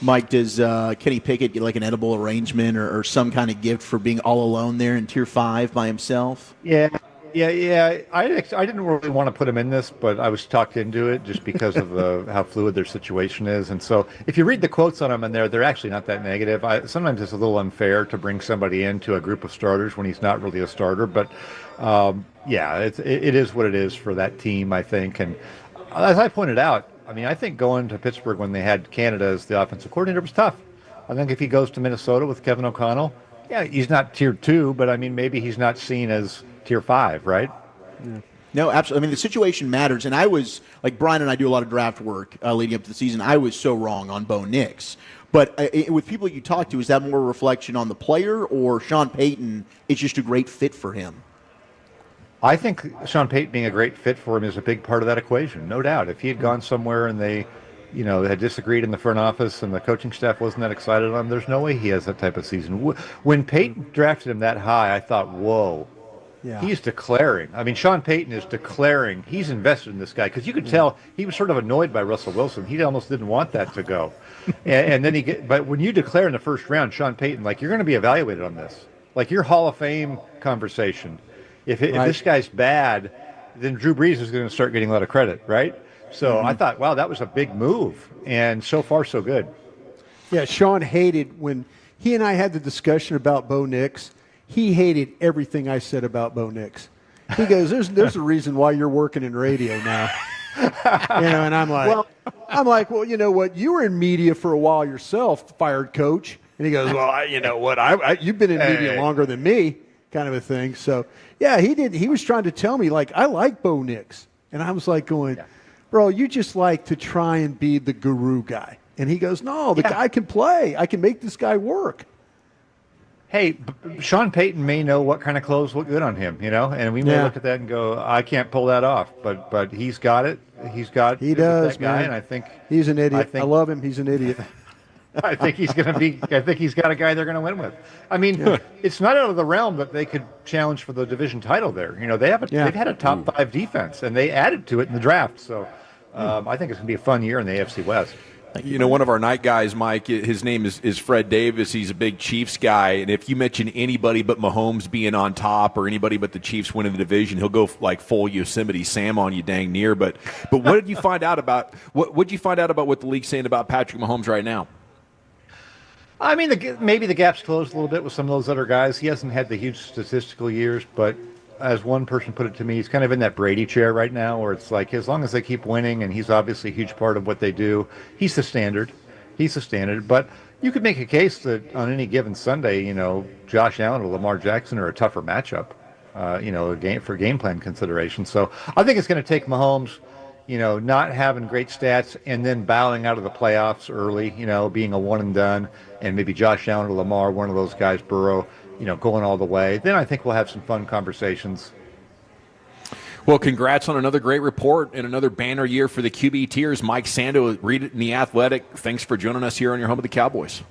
Mike, does Kenny Pickett get like an edible arrangement or some kind of gift for being all alone there in tier 5 by himself? Yeah, Yeah. I didn't really want to put him in this, but I was talked into it just because of how fluid their situation is. And so if you read the quotes on him in there, they're actually not that negative. Sometimes it's a little unfair to bring somebody into a group of starters when he's not really a starter. But, it is what it is for that team, I think. And as I pointed out, I mean, I think going to Pittsburgh when they had Canada as the offensive coordinator was tough. I think if he goes to Minnesota with Kevin O'Connell, yeah, he's not tier 2, but I mean, maybe he's not seen as tier 5, right? Yeah. No, absolutely. I mean, the situation matters. And I was, like Brian and I do a lot of draft work leading up to the season. I was so wrong on Bo Nix. But with people you talk to, is that more a reflection on the player, or Sean Payton is just a great fit for him? I think Sean Payton being a great fit for him is a big part of that equation, no doubt. If he had gone somewhere and they had disagreed in the front office and the coaching staff wasn't that excited on him, there's no way he has that type of season. When Payton drafted him that high, I thought, whoa, he's declaring. I mean, Sean Payton is declaring he's invested in this guy, because you could tell he was sort of annoyed by Russell Wilson. He almost didn't want that to go. and then but when you declare in the first round, Sean Payton, like, you're going to be evaluated on this. Like your Hall of Fame conversation. If this guy's bad, then Drew Brees is going to start getting a lot of credit, right? So I thought, wow, that was a big move, and so far so good. Yeah, Sean hated when he and I had the discussion about Bo Nix. He hated everything I said about Bo Nix. He goes, "There's a reason why you're working in radio now." And I'm like, well, you know what? You were in media for a while yourself, fired coach. And he goes, well, you know what? You've been in media longer than me, kind of a thing. So yeah, he did. He was trying to tell me, like, I like Bo Nix, and I was like going. Yeah. Bro, you just like to try and be the guru guy. And he goes, no, the guy can play. I can make this guy work. Hey, Sean Payton may know what kind of clothes look good on him, and we may look at that and go, I can't pull that off. But he's got it. He does, that guy, man. And I think he's an idiot. I love him. He's an idiot. I think he's got a guy they're going to win with. I mean, it's not out of the realm that they could challenge for the division title there. They've had a top 5 defense, and they added to it in the draft. So I think it's going to be a fun year in the AFC West. One of our night guys, Mike, his name is Fred Davis. He's a big Chiefs guy, and if you mention anybody but Mahomes being on top or anybody but the Chiefs winning the division, he'll go like full Yosemite Sam on you dang near. But what did you find out about what the league's saying about Patrick Mahomes right now? I mean, maybe the gap's closed a little bit with some of those other guys. He hasn't had the huge statistical years, but as one person put it to me, he's kind of in that Brady chair right now, where it's like, as long as they keep winning, and he's obviously a huge part of what they do, he's the standard. But you could make a case that on any given Sunday, Josh Allen or Lamar Jackson are a tougher matchup, for game plan consideration. So I think it's going to take Mahomes, not having great stats and then bowing out of the playoffs early, being a one and done, and maybe Josh Allen or Lamar, one of those guys, Burrow, going all the way. Then I think we'll have some fun conversations. Well, congrats on another great report and another banner year for the QB Tiers. Mike Sando, read it in The Athletic. Thanks for joining us here on your home of the Cowboys.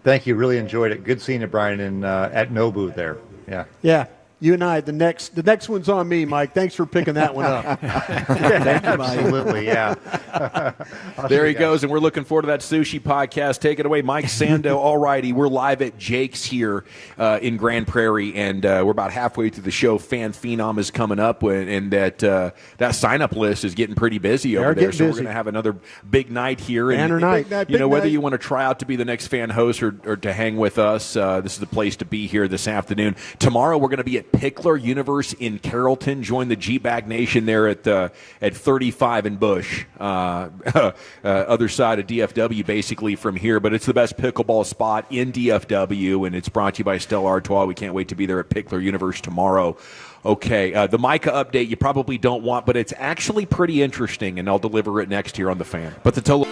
Thank you. Really enjoyed it. Good seeing you, Brian, at Nobu there. Yeah. Yeah. You and I, the next one's on me, Mike. Thanks for picking that one up. Absolutely, yeah. There he goes, and we're looking forward to that sushi podcast. Take it away, Mike Sando. All righty, we're live at Jake's here in Grand Prairie, and we're about halfway through the show. Fan Phenom is coming up, and that sign-up list is getting pretty busy over there. So we're going to have another big night here. Banner night. Whether you want to try out to be the next fan host or to hang with us, this is the place to be here this afternoon. Tomorrow we're going to be at Pickler Universe in Carrollton. Join the G-Bag Nation there at 35 and Bush, other side of DFW basically from here. But it's the best pickleball spot in DFW, and it's brought to you by Stella Artois. We can't wait to be there at Pickler Universe tomorrow. Okay, the Micah update you probably don't want, but it's actually pretty interesting, and I'll deliver it next here on The Fan. But the total...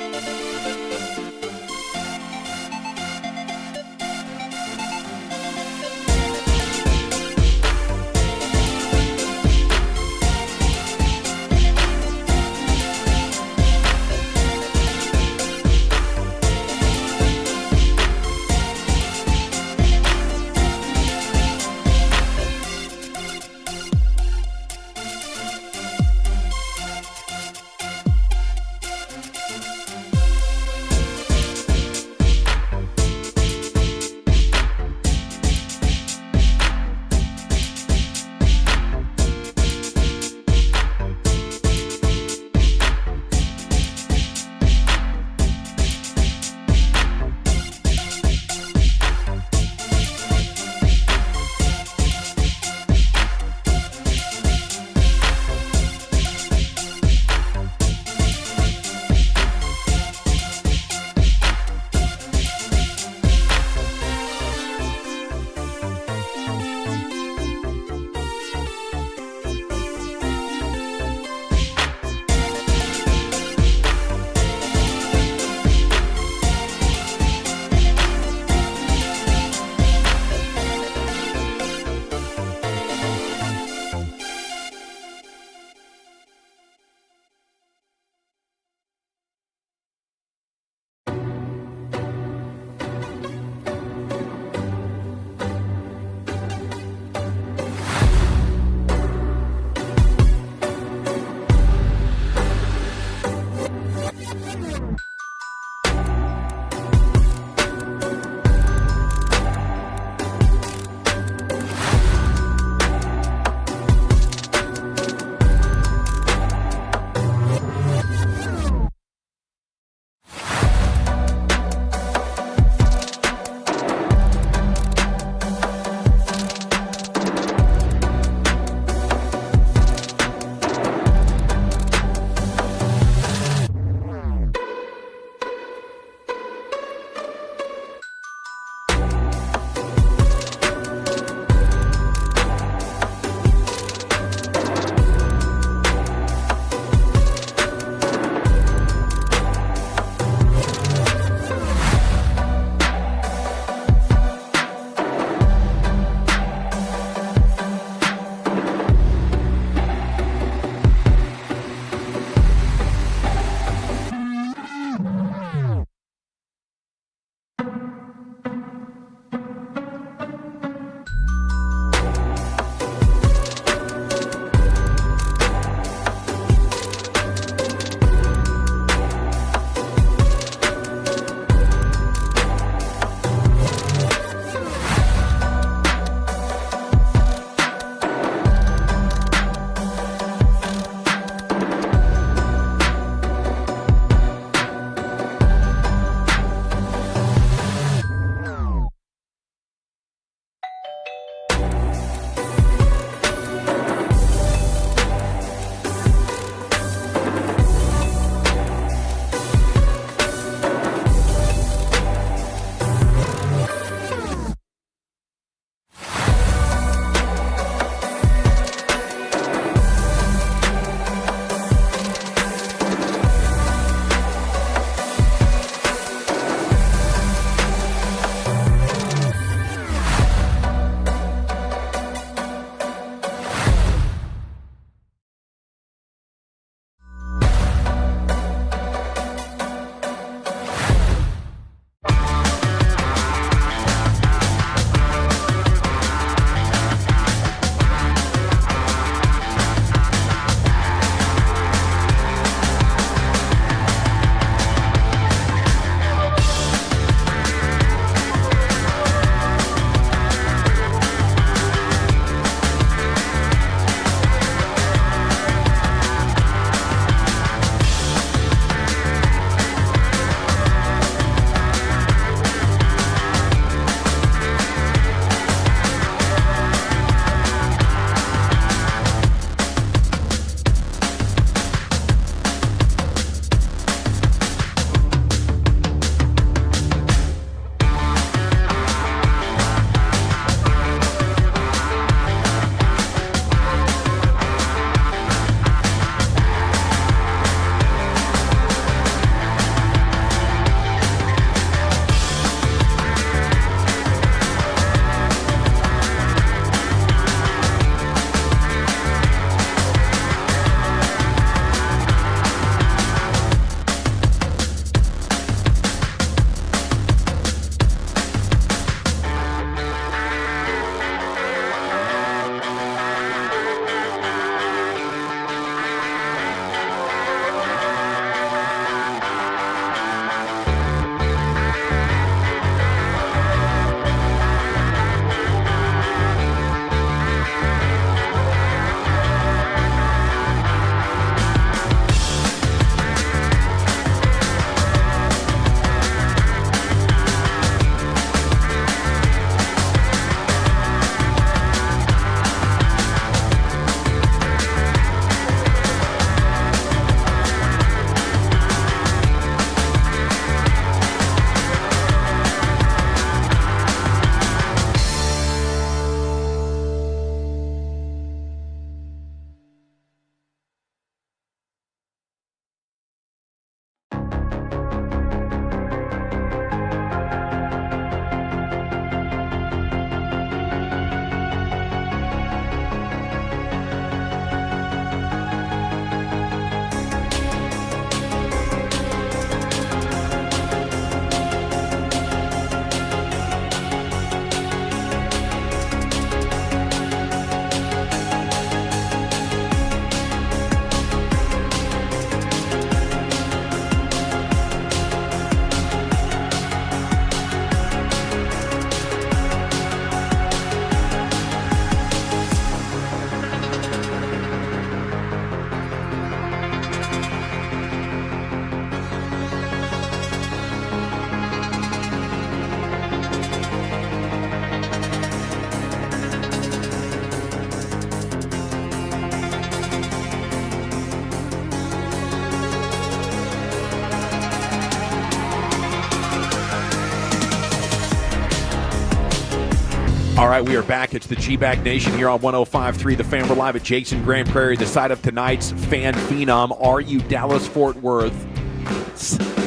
All right, we are back. It's the G-Bag Nation here on 105.3 The Fan. We're live at Jackson Grand Prairie, the site of tonight's Fan Phenom. Are you Dallas-Fort Worth?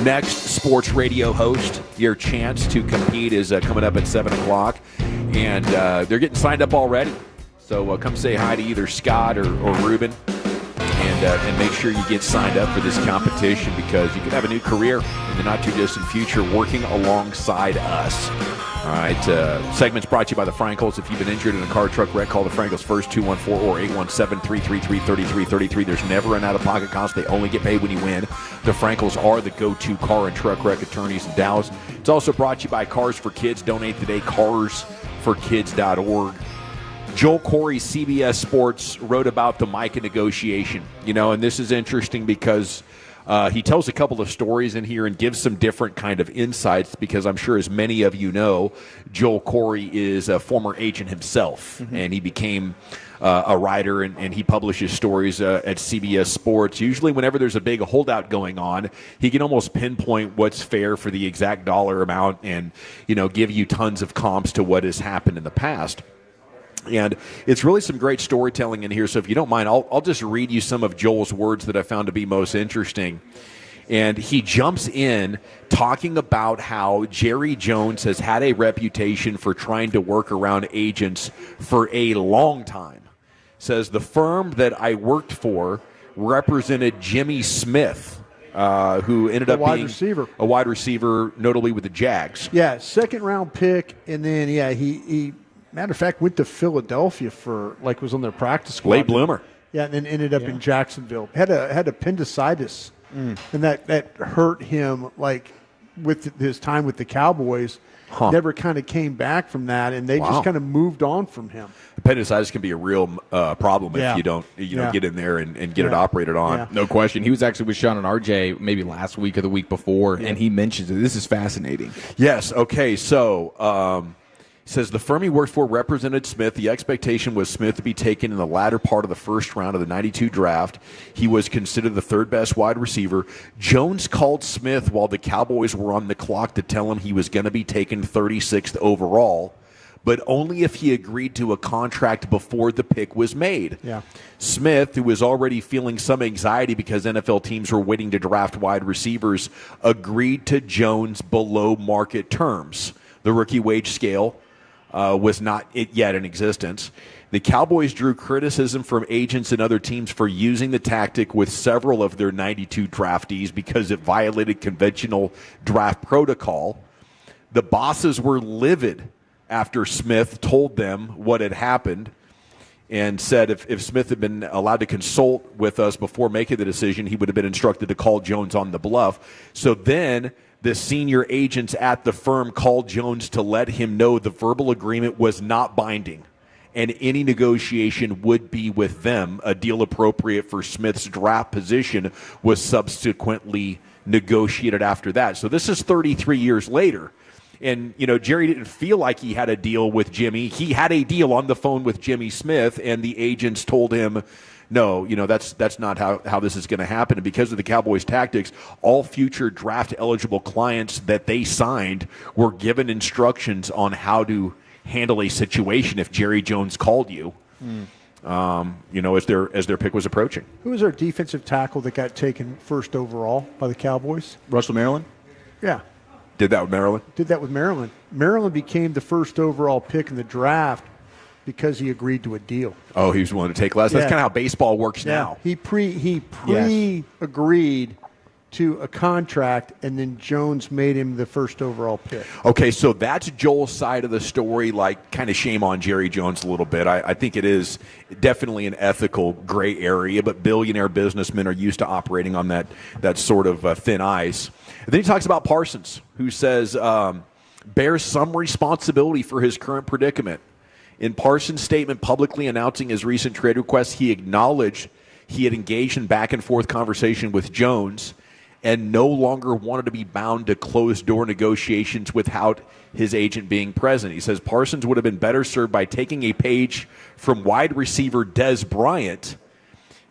Next sports radio host, your chance to compete is coming up at 7 o'clock. And they're getting signed up already. So come say hi to either Scott or Ruben. And make sure you get signed up for this competition because you could have a new career in the not-too-distant future working alongside us. All right, segment's brought to you by the Frankels. If you've been injured in a car truck wreck, call the Frankels first, 214 or 817-333-3333. There's never an out-of-pocket cost. They only get paid when you win. The Frankels are the go-to car and truck wreck attorneys in Dallas. It's also brought to you by Cars for Kids. Donate today, carsforkids.org. Joel Corey, CBS Sports, wrote about the Micah negotiation. And this is interesting because he tells a couple of stories in here and gives some different kind of insights because I'm sure, as many of you know, Joel Corey is a former agent himself, and he became a writer, and he publishes stories at CBS Sports. Usually whenever there's a big holdout going on, he can almost pinpoint what's fair for the exact dollar amount and, give you tons of comps to what has happened in the past. And it's really some great storytelling in here. So if you don't mind, I'll just read you some of Joel's words that I found to be most interesting. And he jumps in talking about how Jerry Jones has had a reputation for trying to work around agents for a long time. Says the firm that I worked for represented Jimmy Smith, who ended up being a wide receiver, notably with the Jags. Yeah, second-round pick, and then, he matter of fact, went to Philadelphia was on their practice squad. Late bloomer. Yeah, and then ended up in Jacksonville. Had appendicitis, and that hurt him, with his time with the Cowboys. Never kind of came back from that, and they just kind of moved on from him. Appendicitis can be a real problem if you don't get in there and get it operated on. Yeah. No question. He was actually with Sean and RJ maybe last week or the week before, and he mentions it. This is fascinating. Yes. Okay. So. Says the firm he worked for represented Smith. The expectation was Smith to be taken in the latter part of the first round of the 92 draft. He was considered the third best wide receiver. Jones called Smith while the Cowboys were on the clock to tell him he was going to be taken 36th overall, but only if he agreed to a contract before the pick was made. Yeah. Smith, who was already feeling some anxiety because NFL teams were waiting to draft wide receivers, agreed to Jones below market terms. The rookie wage scale was not yet in existence. The Cowboys drew criticism from agents and other teams for using the tactic with several of their 92 draftees because it violated conventional draft protocol. The bosses were livid after Smith told them what had happened and said if Smith had been allowed to consult with us before making the decision, he would have been instructed to call Jones on the bluff. So then the senior agents at the firm called Jones to let him know the verbal agreement was not binding and any negotiation would be with them. A deal appropriate for Smith's draft position was subsequently negotiated after that. So this is 33 years later. And, Jerry didn't feel like he had a deal with Jimmy. He had a deal on the phone with Jimmy Smith, and the agents told him, no, that's not how this is going to happen. And because of the Cowboys' tactics, all future draft-eligible clients that they signed were given instructions on how to handle a situation if Jerry Jones called you, as their pick was approaching. Who was our defensive tackle that got taken first overall by the Cowboys? Russell Maryland? Yeah. Did that with Maryland? Did that with Maryland. Maryland became the first overall pick in the draft because he agreed to a deal. Oh, he was willing to take less? That's kind of how baseball works now. He pre-agreed to a contract, and then Jones made him the first overall pick. Okay, so that's Joel's side of the story, kind of shame on Jerry Jones a little bit. I think it is definitely an ethical gray area, but billionaire businessmen are used to operating on that sort of thin ice. And then he talks about Parsons, who says bears some responsibility for his current predicament. In Parsons' statement publicly announcing his recent trade request, he acknowledged he had engaged in back-and-forth conversation with Jones and no longer wanted to be bound to closed-door negotiations without his agent being present. He says Parsons would have been better served by taking a page from wide receiver Dez Bryant.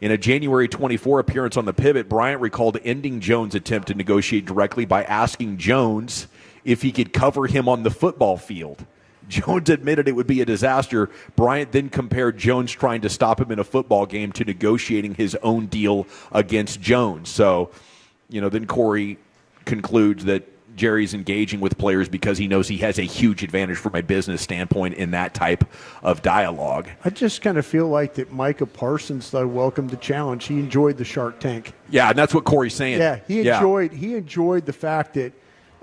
In a January 24 appearance on the Pivot, Bryant recalled ending Jones' attempt to negotiate directly by asking Jones if he could cover him on the football field. Jones admitted it would be a disaster. Bryant then compared Jones trying to stop him in a football game to negotiating his own deal against Jones. So, then Corey concludes that Jerry's engaging with players because he knows he has a huge advantage from a business standpoint in that type of dialogue. I just kind of feel like that Micah Parsons, though, welcomed the challenge. He enjoyed the Shark Tank. Yeah, and that's what Corey's saying. Yeah, he enjoyed the fact that,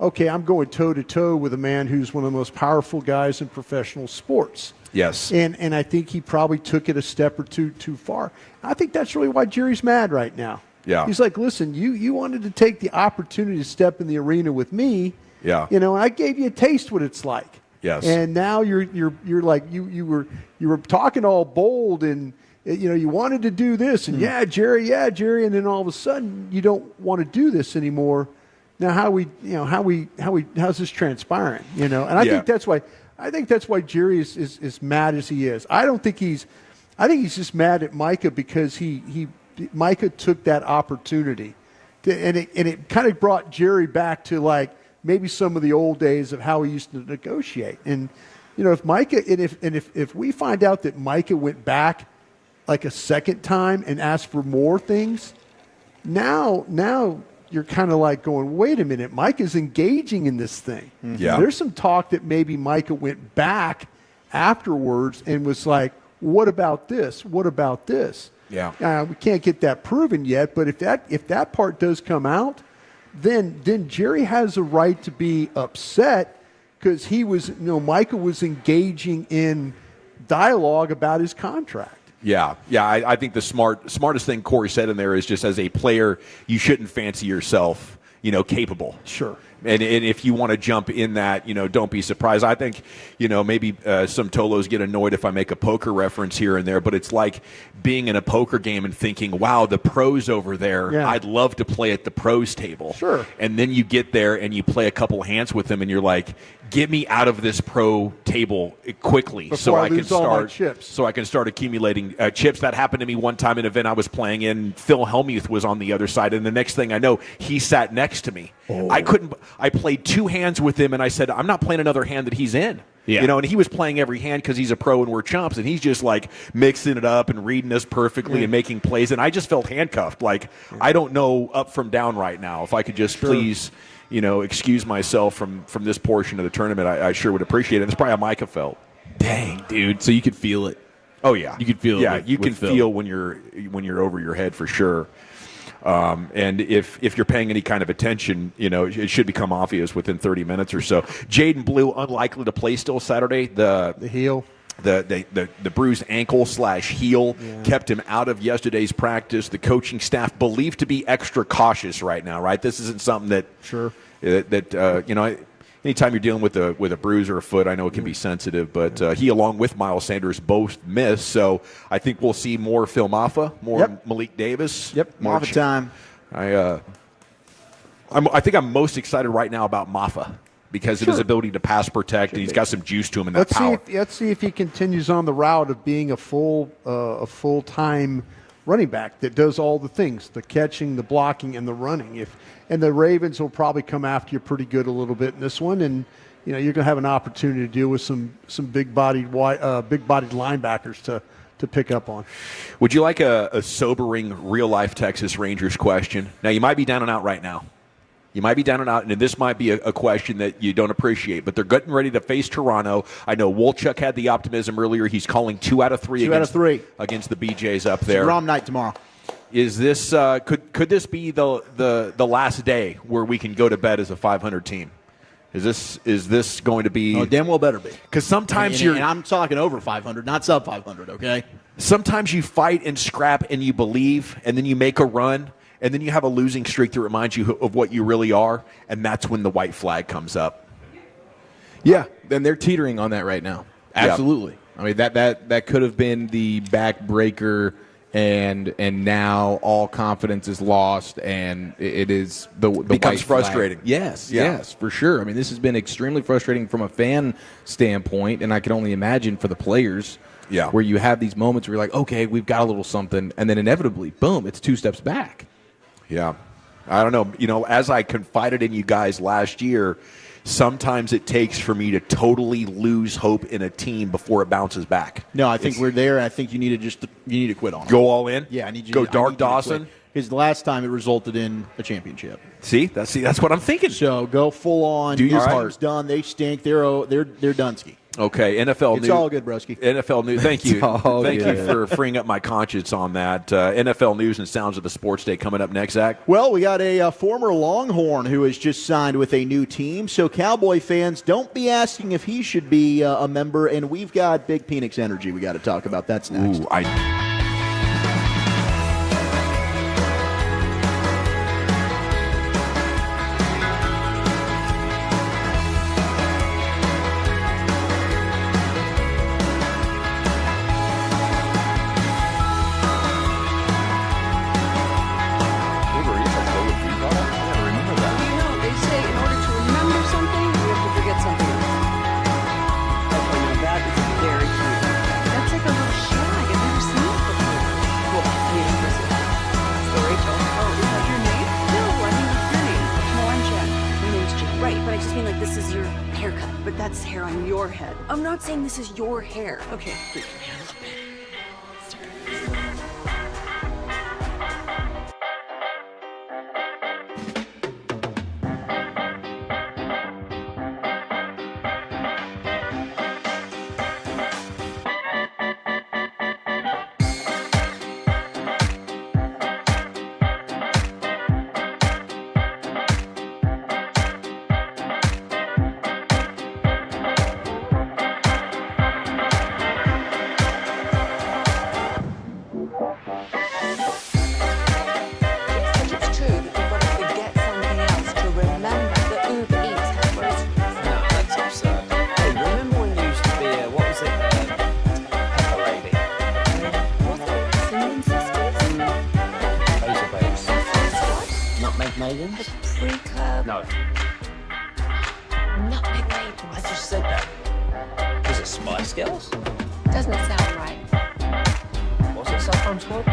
okay, I'm going toe-to-toe with a man who's one of the most powerful guys in professional sports. Yes. And I think he probably took it a step or two too far. I think that's really why Jerry's mad right now. Yeah. He's like, listen, you wanted to take the opportunity to step in the arena with me. Yeah. And I gave you a taste what it's like. Yes. And now you're like you were talking all bold and you wanted to do this and yeah, Jerry, and then all of a sudden you don't want to do this anymore. Now how's this transpiring? And I think that's why Jerry is mad as he is. I think he's just mad at Micah because Micah took that opportunity, and it kind of brought Jerry back to like maybe some of the old days of how he used to negotiate. And if Micah if we find out that Micah went back like a second time and asked for more things, now you're kind of like going, wait a minute, Micah's engaging in this thing. Yeah. There's some talk that maybe Micah went back afterwards and was like, what about this? What about this? Yeah. We can't get that proven yet, but if that part does come out, then Jerry has a right to be upset because Micah was engaging in dialogue about his contract. Yeah. I think the smartest thing Corey said in there is just as a player, you shouldn't fancy yourself, capable. Sure. And if you want to jump in that, don't be surprised. I think, maybe some Tolos get annoyed if I make a poker reference here and there, but it's like being in a poker game and thinking, wow, the pros over there, Yeah. I'd love to play at the pros table. Sure. And then you get there and you play a couple hands with them and you're like, get me out of this pro table quickly so Before I I can lose all my start chips. So I can start accumulating chips. That happened to me one time in an event I was playing in. Phil Hellmuth was on the other side, and the next thing I know, he sat next to me. Oh. I played two hands with him, and I said, I'm not playing another hand that he's in. Yeah. And he was playing every hand because he's a pro and we're chumps, and he's just like mixing it up and reading us perfectly and making plays, and I just felt handcuffed. Like, I don't know up from down right now. If I could just please, excuse myself from this portion of the tournament, I sure would appreciate it. That's probably how Micah felt. Dang, dude. So you could feel it. Oh yeah, You could feel it. Yeah, with- you can with Phil. feel when you're over your head for sure. And if you're paying any kind of attention, it should become obvious within 30 minutes or so. Jaden Blue unlikely to play still Saturday. The heel. The bruised ankle / heel kept him out of yesterday's practice. The coaching staff believed to be extra cautious right now. Right, this isn't something that anytime you're dealing with a bruise or a foot, I know it can be sensitive, but he, along with Miles Sanders, both missed. So I think we'll see more Phil Maffa, more Malik Davis. Yep, more Maffa time. I think I'm most excited right now about Maffa because of his ability to pass protect, and he's got some juice to him and that power. Let's see if he continues on the route of being a full-time running back that does all the things, the catching, the blocking, and the running. And the Ravens will probably come after you pretty good a little bit in this one, and you're going to have an opportunity to deal with some big-bodied linebackers to pick up on. Would you like a sobering real-life Texas Rangers question? Now, you might be down and out right now. You might be down and out, and this might be a question that you don't appreciate, but they're getting ready to face Toronto. I know Wolchuk had the optimism earlier. He's calling 2 out of 3 against the BJs up there. It's Grom night tomorrow. Is this could this be the last day where we can go to bed as a 500 team? Is this going to be? Oh, damn well better be. Because sometimes and I'm talking over 500, not sub 500. Okay. Sometimes you fight and scrap and you believe, and then you make a run, and then you have a losing streak that reminds you of what you really are, and that's when the white flag comes up. Yeah, and they're teetering on that right now. Absolutely. Yeah. I mean, that could have been the backbreaker, and now all confidence is lost, and it is the becomes white frustrating. Flag. Yes, for sure. I mean, this has been extremely frustrating from a fan standpoint, and I can only imagine for the players. Yeah. Where you have these moments where you're like, okay, we've got a little something, and then inevitably, boom, it's 2 steps back. Yeah. I don't know. As I confided in you guys last year, sometimes it takes for me to totally lose hope in a team before it bounces back. No, I think we're there. I think you need to quit on it. Go all in? Yeah, I need you go to Dark Dawson. Because the last time it resulted in a championship. See, that's what I'm thinking. So go full on. Do your This part. team's done. They stink. They're Dunsky. Okay, NFL news. It's all good, broski. NFL news. Thank you. Thank you good. for freeing up my conscience on that. NFL news and sounds of the sports day coming up next, Zach. Well, we got a former Longhorn who has just signed with a new team. So Cowboy fans, don't be asking if he should be a member. And we've got Big Phoenix Energy we got to talk about. That's next. Ooh, They say in order to remember something, you have to forget something else. Okay, now that is very cute. That's like a little shag. I've never seen it before. Well, I mean, of course it is. So Rachel. Oh, is that your name? No, I mean, what's your name? No, I'm Jen. My name's Jen. Right, but I just mean like this is your haircut. But that's hair on your head. I'm not saying this is your hair. Okay, freak me out a little bit. It's true that you've got to forget something else to remember that Uber Eats has what it's No, that's absurd. Hey, remember when you used to be a, what was it, Pepper Lady? What's it? Cinnamon Sisters? Razor Babes. Nutmeg Maidens? Pre-club? No. Nutmeg Maidens. I just said that. Was it Spice Girls? Doesn't sound right. Was it Saffron Squad?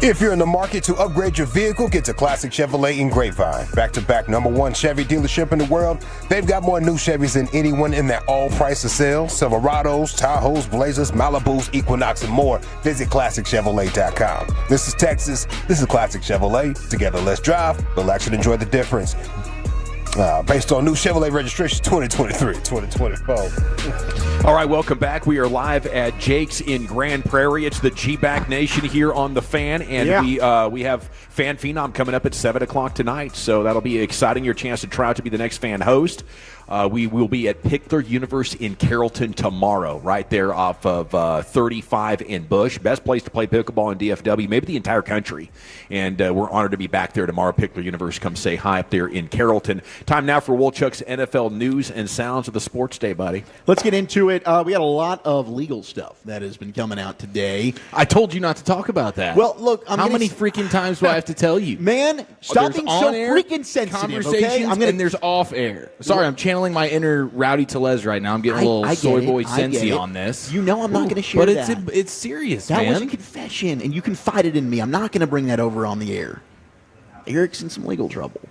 If you're in the market to upgrade your vehicle, get to Classic Chevrolet in Grapevine. Back-to-back #1 Chevy dealership in the world. They've got more new Chevys than anyone in their all-price of sale. Silverados, Tahoes, Blazers, Malibus, Equinox, and more. Visit ClassicChevrolet.com. This is Texas. This is Classic Chevrolet. Together, let's drive, relax, and enjoy the difference. Based on new Chevrolet registration 2023, 2024. All right, welcome back. We are live at Jake's in Grand Prairie. It's the G-Back Nation here on The Fan, and we have Fan Phenom coming up at 7 o'clock tonight, so that'll be exciting. Your chance to try out to be the next fan host. We will be at Pickler Universe in Carrollton tomorrow, right there off of 35 in Bush. Best place to play pickleball in DFW, maybe the entire country. And we're honored to be back there tomorrow. Pickler Universe, come say hi up there in Carrollton. Time now for Wolchuk's NFL news and sounds of the sports day, buddy. Let's get into it. We got a lot of legal stuff that has been coming out today. I told you not to talk about that. Well, look, how many freaking times do I have to tell you? Man, stop being so freaking sensitive, conversations, okay? and there's off-air. Sorry, I'm channeling my inner Rowdy Telez right now. I'm getting a little soy boy sensey on this. You know I'm not going to share that. But it's serious, man. That was a confession, and you confided in me. I'm not going to bring that over on the air. Eric's in some legal trouble.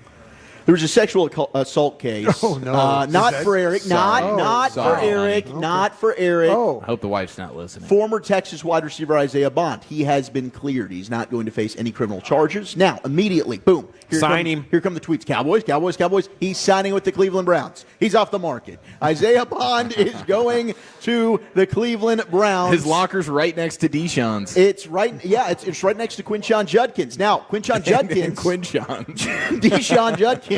There was a sexual assault case. Oh, no. Not for Eric. Not for Eric. Okay. Not for Eric. I hope the wife's not listening. Former Texas wide receiver Isaiah Bond. He has been cleared. He's not going to face any criminal charges. Now, immediately, boom. Here come the tweets. Cowboys, Cowboys, Cowboys. He's signing with the Cleveland Browns. He's off the market. Isaiah Bond is going to the Cleveland Browns. His locker's right next to Deshaun's. It's right. Yeah, it's right next to Quinshon Judkins. Now, Quinshon Judkins. Deshaun Judkins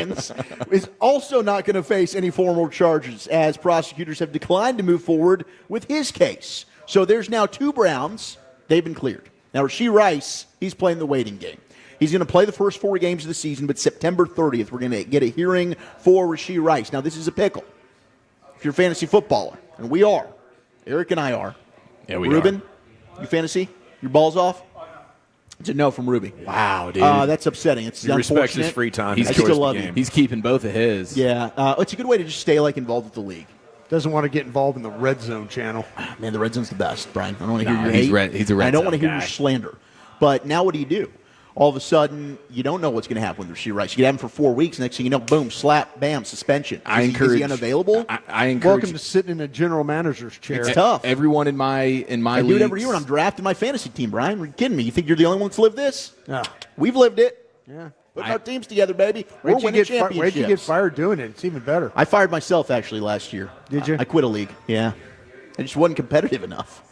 is also not going to face any formal charges, as prosecutors have declined to move forward with his case. So there's now 2 Browns. They've been cleared. Now, Rashee Rice, he's playing the waiting game. He's going to play the first 4 games of the season, but September 30th, we're going to get a hearing for Rashee Rice. Now, this is a pickle. If you're a fantasy footballer, and we are, Eric and I are. Yeah, we Ruben, you fantasy? Your ball's off? It's a no from Ruby. Wow, dude. That's upsetting. It's he respects unfortunate. his free time. I still love game. him. He's keeping both of his. Yeah, it's a good way to just stay involved with the league. Doesn't want to get involved in the Red Zone channel. Man, the Red Zone's the best, Brian. I don't want to hear your hate. He's a Red I don't Zone want to hear guy. your slander. But now what do? All of a sudden, you don't know what's going to happen with Rashee Rice. You get him for 4 weeks. Next thing you know, boom, slap, bam, suspension. Is he unavailable? I encourage. Welcome to sitting in a general manager's chair. It's tough. Everyone in my I league. do it every year when I'm drafting my fantasy team, Brian. Are you kidding me? You think you're the only one that's lived this? Yeah. We've lived it. Yeah. Putting our teams together, baby. We're winning championships. Where'd you get fired doing it? It's even better. I fired myself, actually, last year. Did you? I quit a league, yeah. I just wasn't competitive enough.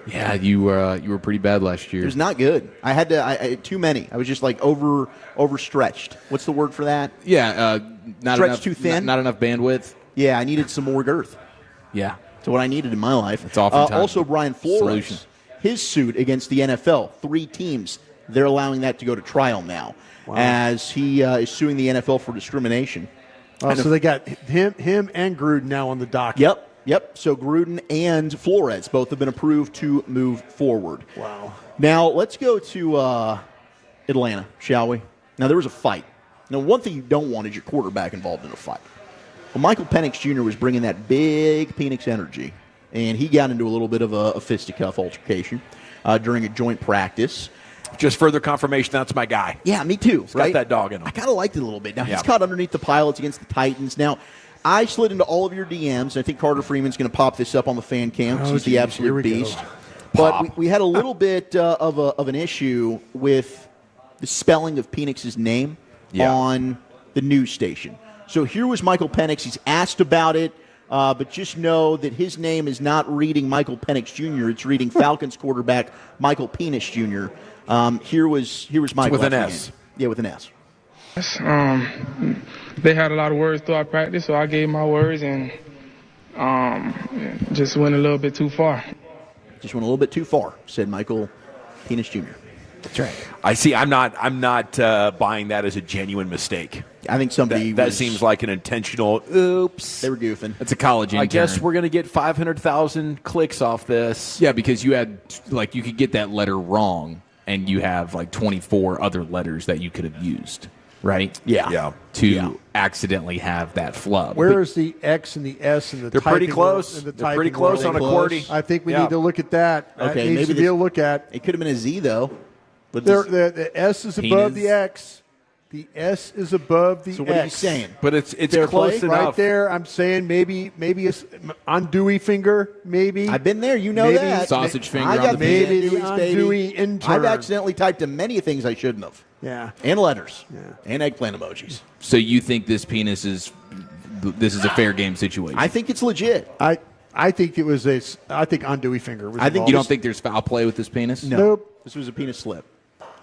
Yeah, you were pretty bad last year. It was not good. I had too many. I was just overstretched. What's the word for that? Yeah, not Stretched enough. too thin? Not enough bandwidth. Yeah, I needed some more girth. Yeah. That's what I needed in my life. It's oftentimes also, Brian Flores, solution. his suit against the NFL, 3 teams, they're allowing that to go to trial now, as he is suing the NFL for discrimination. So they got him and Gruden now on the docket. Yep. So Gruden and Flores both have been approved to move forward. Wow. Now, let's go to Atlanta, shall we? Now, there was a fight. Now, one thing you don't want is your quarterback involved in a fight. Well, Michael Penix Jr. was bringing that big Penix energy, and he got into a little bit of a fisticuff altercation during a joint practice. Just further confirmation that's my guy. Yeah, me too. He's got that dog in him. I kind of liked it a little bit. Now, he's caught underneath the Pilots against the Titans. Now, I slid into all of your DMs. I think Carter Freeman's going to pop this up on the fan cam because he's the absolute beast. But we had a little bit of an issue with the spelling of Penix's name on the news station. So here was Michael Penix. He's asked about it, but just know that his name is not reading Michael Penix Jr. It's reading Falcons quarterback Michael Penix Jr. Here was Michael. With an S. Yeah, with an S. They had a lot of words throughout practice, so I gave my words and just went a little bit too far. Just went a little bit too far, said Michael Penix Jr. That's right. I see. I'm not buying that as a genuine mistake. I think somebody that seems like an intentional. Oops, they were goofing. It's a college intern. I guess we're going to get 500,000 clicks off this. Yeah, because you had you could get that letter wrong, and you have 24 other letters that you could have used. Right? Yeah. To accidentally have that flub. Where is the X and the S and the They're pretty typing close. and the They're pretty typing close world? on a QWERTY. I think we need to look at that. Okay, that needs maybe to be a look at. It could have been a Z though. But The S is above Penis. the X. The S is above the X. So what are you saying? But it's Fair close play? enough. Right there, I'm saying maybe a andouille finger, maybe. I've been there. You know Maybe that. Sausage finger I on got the maybe the andouilles, baby. andouille intern. I've accidentally typed in many things I shouldn't have. Yeah. And letters. Yeah. And eggplant emojis. So you think this is a fair game situation? I think it's legit. I think it was I think andouille finger was I think involved. You don't think there's foul play with this penis? No. Nope. This was a penis slip.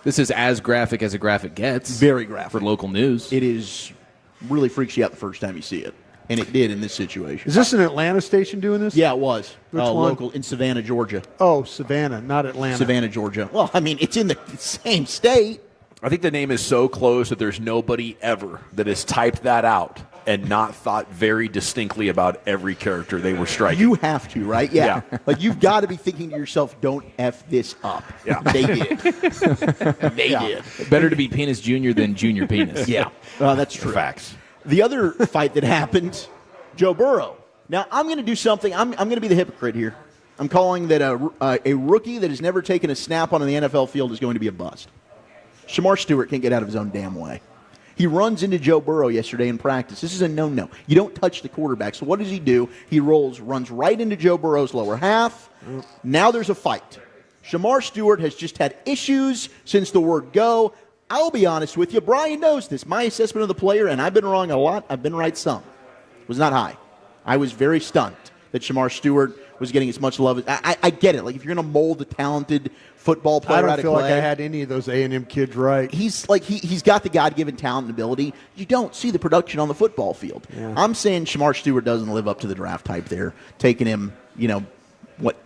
This is as graphic as a graphic gets. Very graphic. For local news. It is really freaks you out the first time you see it. And it did in this situation. Is this an Atlanta station doing this? Yeah, it was. Which one? Local in Savannah, Georgia. Oh, Savannah, not Atlanta. Savannah, Georgia. Well, I mean, it's in the same state. I think the name is so close that there's nobody ever that has typed that out and not thought very distinctly about every character they were striking. You have to, right? Yeah. Like, you've got to be thinking to yourself, don't F this up. Yeah. They did. They did. Better to be penis junior than junior penis. Yeah. That's true. Facts. The other fight that happened, Joe Burrow. Now, I'm going to do something. I'm going to be the hypocrite here. I'm calling that a rookie that has never taken a snap on the NFL field is going to be a bust. Shamar Stewart can't get out of his own damn way. He runs into Joe Burrow yesterday in practice. This is a no-no. You don't touch the quarterback. So what does he do? He runs right into Joe Burrow's lower half. Now there's a fight. Shamar Stewart has just had issues since the word go. I'll be honest with you. Brian knows this. My assessment of the player, and I've been wrong a lot, I've been right some, was not high. I was very stunned that Shamar Stewart was getting as much love. I get it. Like, if you're going to mold a talented football player I don't out of feel clay, like I had any of those A&M kids right. he's like he's got the God-given talent and ability. You don't see the production on the football field. Yeah. I'm saying Shamar Stewart doesn't live up to the draft type there. Taking him,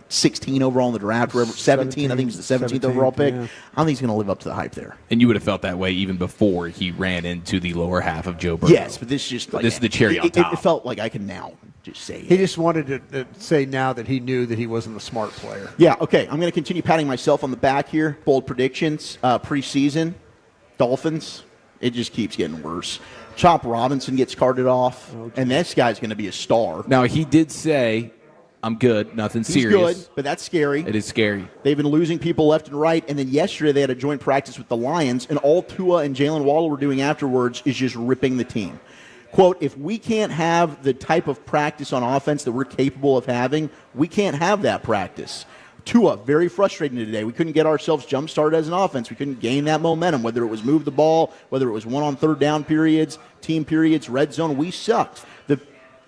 16 overall in the draft, wherever 17, I think he's the 17th overall pick. yeah. I don't think he's going to live up to the hype there. And you would have felt that way even before he ran into the lower half of Joe Burrow. Yes, but this is just This is the cherry on top. It felt like I can now just say He it. just wanted to say now that he knew that he wasn't a smart player. Yeah, okay. I'm going to continue patting myself on the back here. Bold predictions. Preseason, Dolphins. It just keeps getting worse. Chop Robinson gets carted off, and this guy's going to be a star. Now, he did say, I'm good, nothing He's serious. good, but that's scary. It is scary. They've been losing people left and right, and then yesterday they had a joint practice with the Lions, and all Tua and Jalen Waddle were doing afterwards is just ripping the team. Quote, if we can't have the type of practice on offense that we're capable of having, we can't have that practice. Tua, very frustrating today. We couldn't get ourselves jump-started as an offense. We couldn't gain that momentum, whether it was move the ball, whether it was one-on-third down periods, team periods, red zone. We sucked. The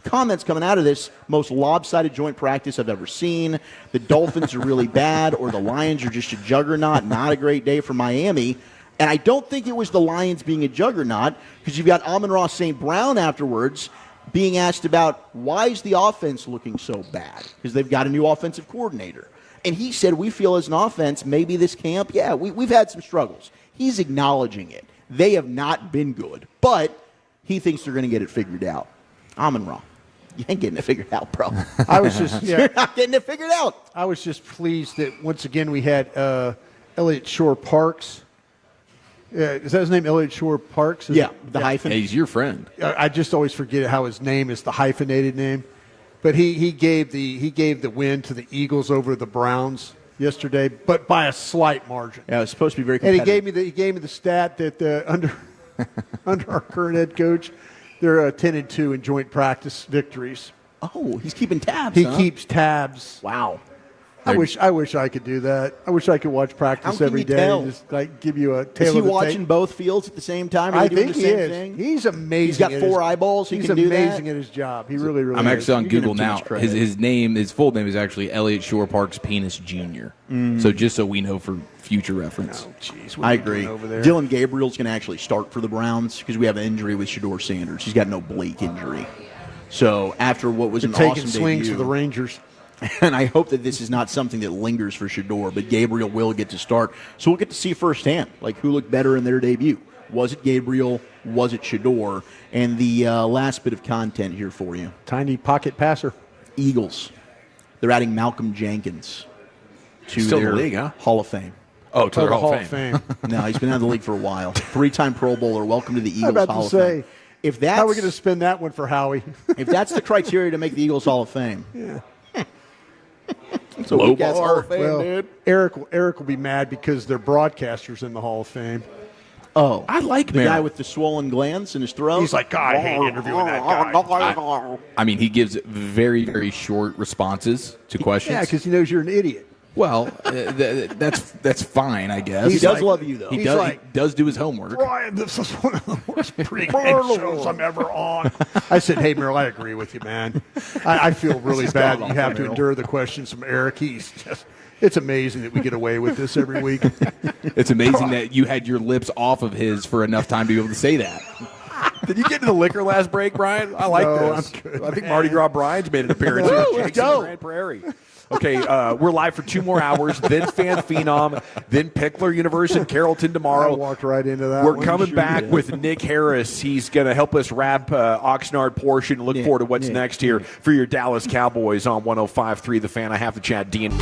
comments coming out of this, most lopsided joint practice I've ever seen. The Dolphins are really bad, or the Lions are just a juggernaut. Not a great day for Miami. And I don't think it was the Lions being a juggernaut, because you've got Amon-Ra St. Brown afterwards being asked about why is the offense looking so bad, because they've got a new offensive coordinator. And he said, we feel as an offense, maybe this camp, we've had some struggles. He's acknowledging it. They have not been good, but he thinks they're going to get it figured out. Amon-Ra, you ain't getting it figured out, bro. I was just You're not getting it figured out. I was just pleased that once again we had Elliott Shore Parks. Is that his name, Elliott Shore Parks? The hyphen. Hey, he's your friend. I just always forget how his name is the hyphenated name. But he gave the win to the Eagles over the Browns yesterday, but by a slight margin. Yeah, it was supposed to be very And competitive. he gave me the stat that under our current head coach, they're 10-2 in joint practice victories. Oh, he's keeping tabs. He huh? keeps tabs. Wow. I wish I could do that. I wish I could watch How practice can every you day tell? and just like give you a Is tail he of the watching tape. both fields at the same time? Are I they doing think the he same is. thing? He's amazing. He's got at 4 his, eyeballs. He he's can do that. amazing at his job. He really, really I'm is. actually on You're giving Google him too now. much credit. His full name is actually Elliott Shore Parks Penis Jr. So just so we know for future reference. Oh, jeez. I agree. Dylan Gabriel's going to actually start for the Browns because we have an injury with Shedeur Sanders. He's got an oblique injury. So after what was They're an taking awesome swings debut, for the Rangers. and I hope that this is not something that lingers for Shedeur, but Gabriel will get to start. So we'll get to see firsthand, like, who looked better in their debut. Was it Gabriel? Was it Shedeur? And the last bit of content here for you. Tiny pocket passer. Eagles. They're adding Malcolm Jenkins to Still in their the league, huh? Hall of Fame. Oh, to Oh, the the Hall of Fame. No, he's been out of the league for a while. 3-time Pro Bowler. Welcome to the Eagles I'm about Hall to of say, Fame. If that's, how are we going to spend that one for Howie? if that's the criteria to make the Eagles Hall of Fame, Yeah. It's a weak-ass Hall of Fame, well, dude. Eric will be mad because their broadcasters in the Hall of Fame. Oh, I like the Merritt. guy with the swollen glands in his throat. He's like, God, I hate interviewing that guy. I mean, he gives very, very short responses to questions. Yeah, because he knows you're an idiot. Well, that's fine, I guess. He does love you, though. He does do his homework. Brian, this is one of the worst pregame shows I'm ever on. I said, hey, Merrill, I agree with you, man. I feel really bad that you have to endure the questions from Eric. It's amazing that we get away with this every week. It's amazing that you had your lips off of his for enough time to be able to say that. Did you get to the liquor last break, Brian? I like this. I'm good, I think Mardi Gras Brian's made an appearance here. Let's go. Grand Prairie. Okay, we're live for 2 more hours, then Fan Phenom, then Pickler Universe in Carrollton tomorrow. I walked right into that. We're coming back with Nick Harris. He's going to help us wrap Oxnard portion. Look forward to what's next here for your Dallas Cowboys on 105.3 The Fan. I have the chat, Dean.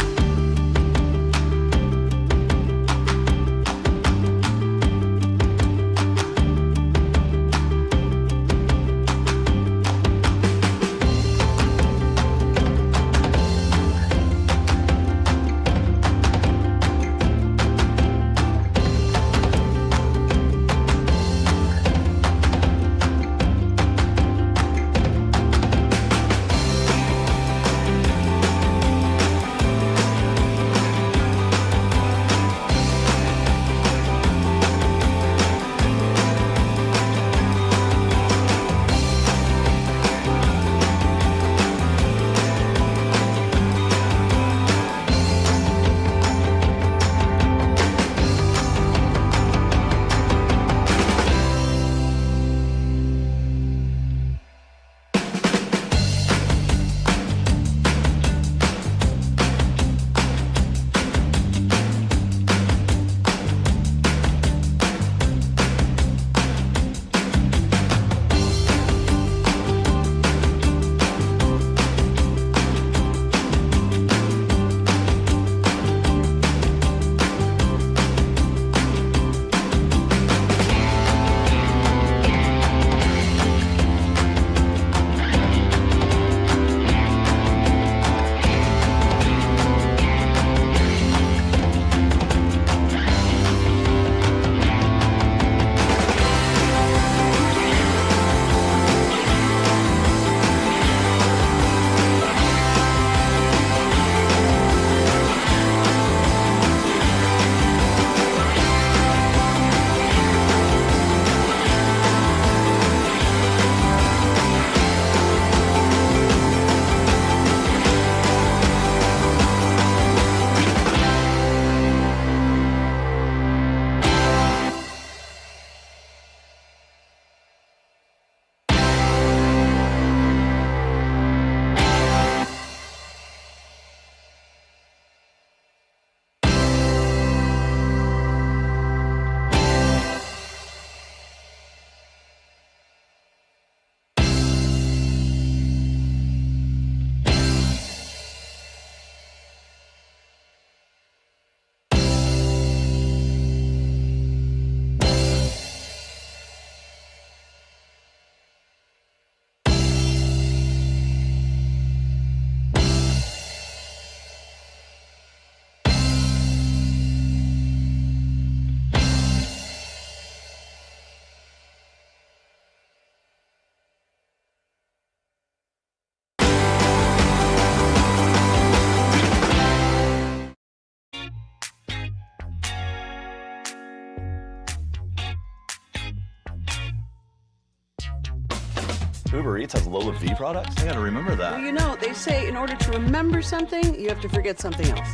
Uber Eats has Lola V products? I gotta remember that. Well, you know, they say in order to remember something, you have to forget something else.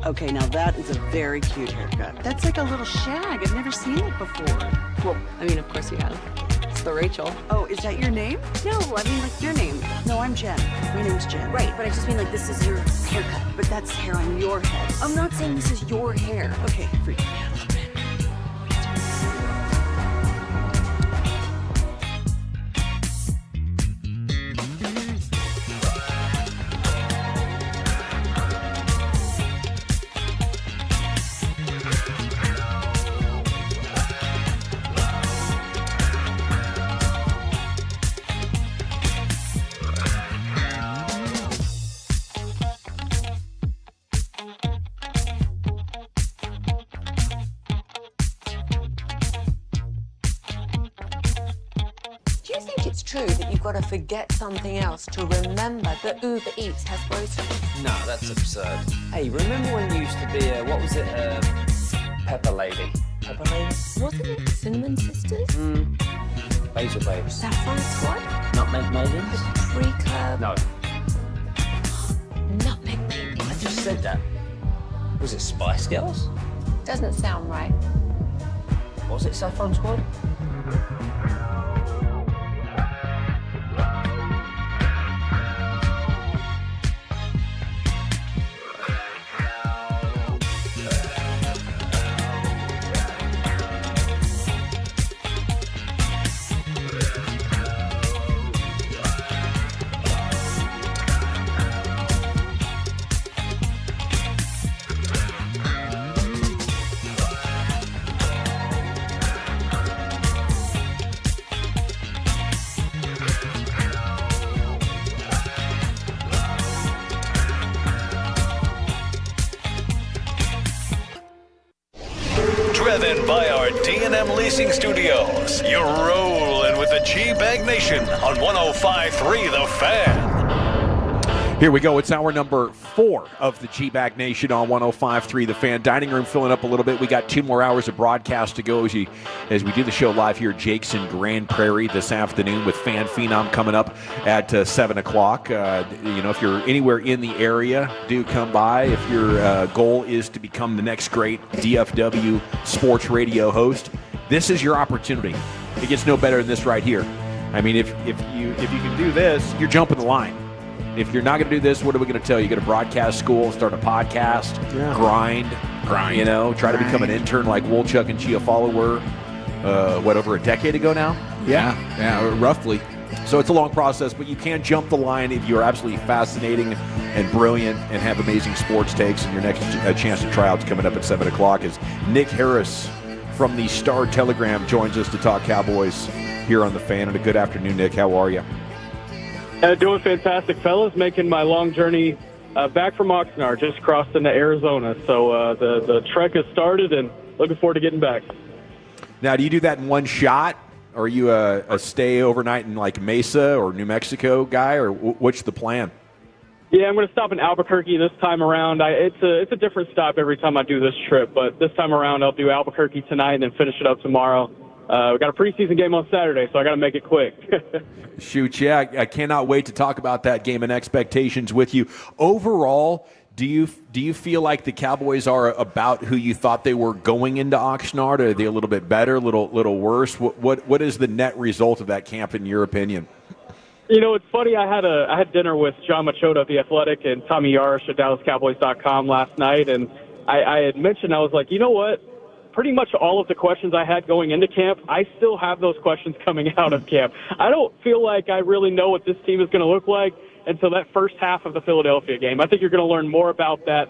Okay, now that is a very cute haircut. That's like a little shag. I've never seen it before. Well, I mean, of course you have. It's the Rachel. Oh, is that your name? No, I mean, like, your name. No, I'm Jen. My name's Jen. Right, but I just mean, like, this is your haircut. But that's hair on your head. I'm not saying this is your hair. Okay, freak me out a little bit. you think it's true that you've got to forget something else to remember that Uber Eats has groceries? No, that's absurd. Hey, remember when you used to be what was it, Pepper Lady? Pepper Lady? Wasn't it Cinnamon Sisters? Basil Babes. Saffron Squad? Nutmeg Maidens? Tree Club? No. Nutmeg Baby. I just said that. Was it Spice Girls? Doesn't sound right. Was it Saffron Squad? Driven by our D&M Leasing Studios, you're rolling with the G-Bag Nation on 105.3 The Fan. Here we go. It's hour number 4 of the G-Bag Nation on 105.3 The Fan. Dining room filling up a little bit. We got 2 more hours of broadcast to go as we do the show live here at Jake's in Grand Prairie this afternoon with Fan Phenom coming up at 7 o'clock. If you're anywhere in the area, do come by. If your goal is to become the next great DFW sports radio host, this is your opportunity. It gets no better than this right here. I mean, if you can do this, you're jumping the line. If you're not going to do this, what are we going to tell you? Go to broadcast school, start a podcast, grind. Try to become an intern like Wolchuk and Chiafalo were, over a decade ago now? Yeah, roughly. So it's a long process, but you can jump the line if you're absolutely fascinating and brilliant and have amazing sports takes. And your next chance to try out's coming up at 7 o'clock as Nick Harris from the Star Telegram joins us to talk Cowboys here on The Fan. And a good afternoon, Nick. How are you? Doing fantastic, fellas. Making my long journey back from Oxnard, just crossed into Arizona. So the trek has started, and looking forward to getting back. Now, do you do that in one shot? Or are you a stay overnight in like Mesa or New Mexico guy, or what's the plan? Yeah, I'm going to stop in Albuquerque this time around. It's a different stop every time I do this trip, but this time around I'll do Albuquerque tonight and then finish it up tomorrow. We got a preseason game on Saturday, so I got to make it quick. Shoot, yeah, I cannot wait to talk about that game and expectations with you. Overall, do you feel like the Cowboys are about who you thought they were going into Oxnard? Are they a little bit better, a little worse? What is the net result of that camp in your opinion? It's funny. I had dinner with John Machota of The Athletic and Tommy Yarish at DallasCowboys.com last night, and I had mentioned, I was like, you know what? Pretty much all of the questions I had going into camp, I still have those questions coming out of camp. I don't feel like I really know what this team is going to look like until that first half of the Philadelphia game. I think you're going to learn more about that,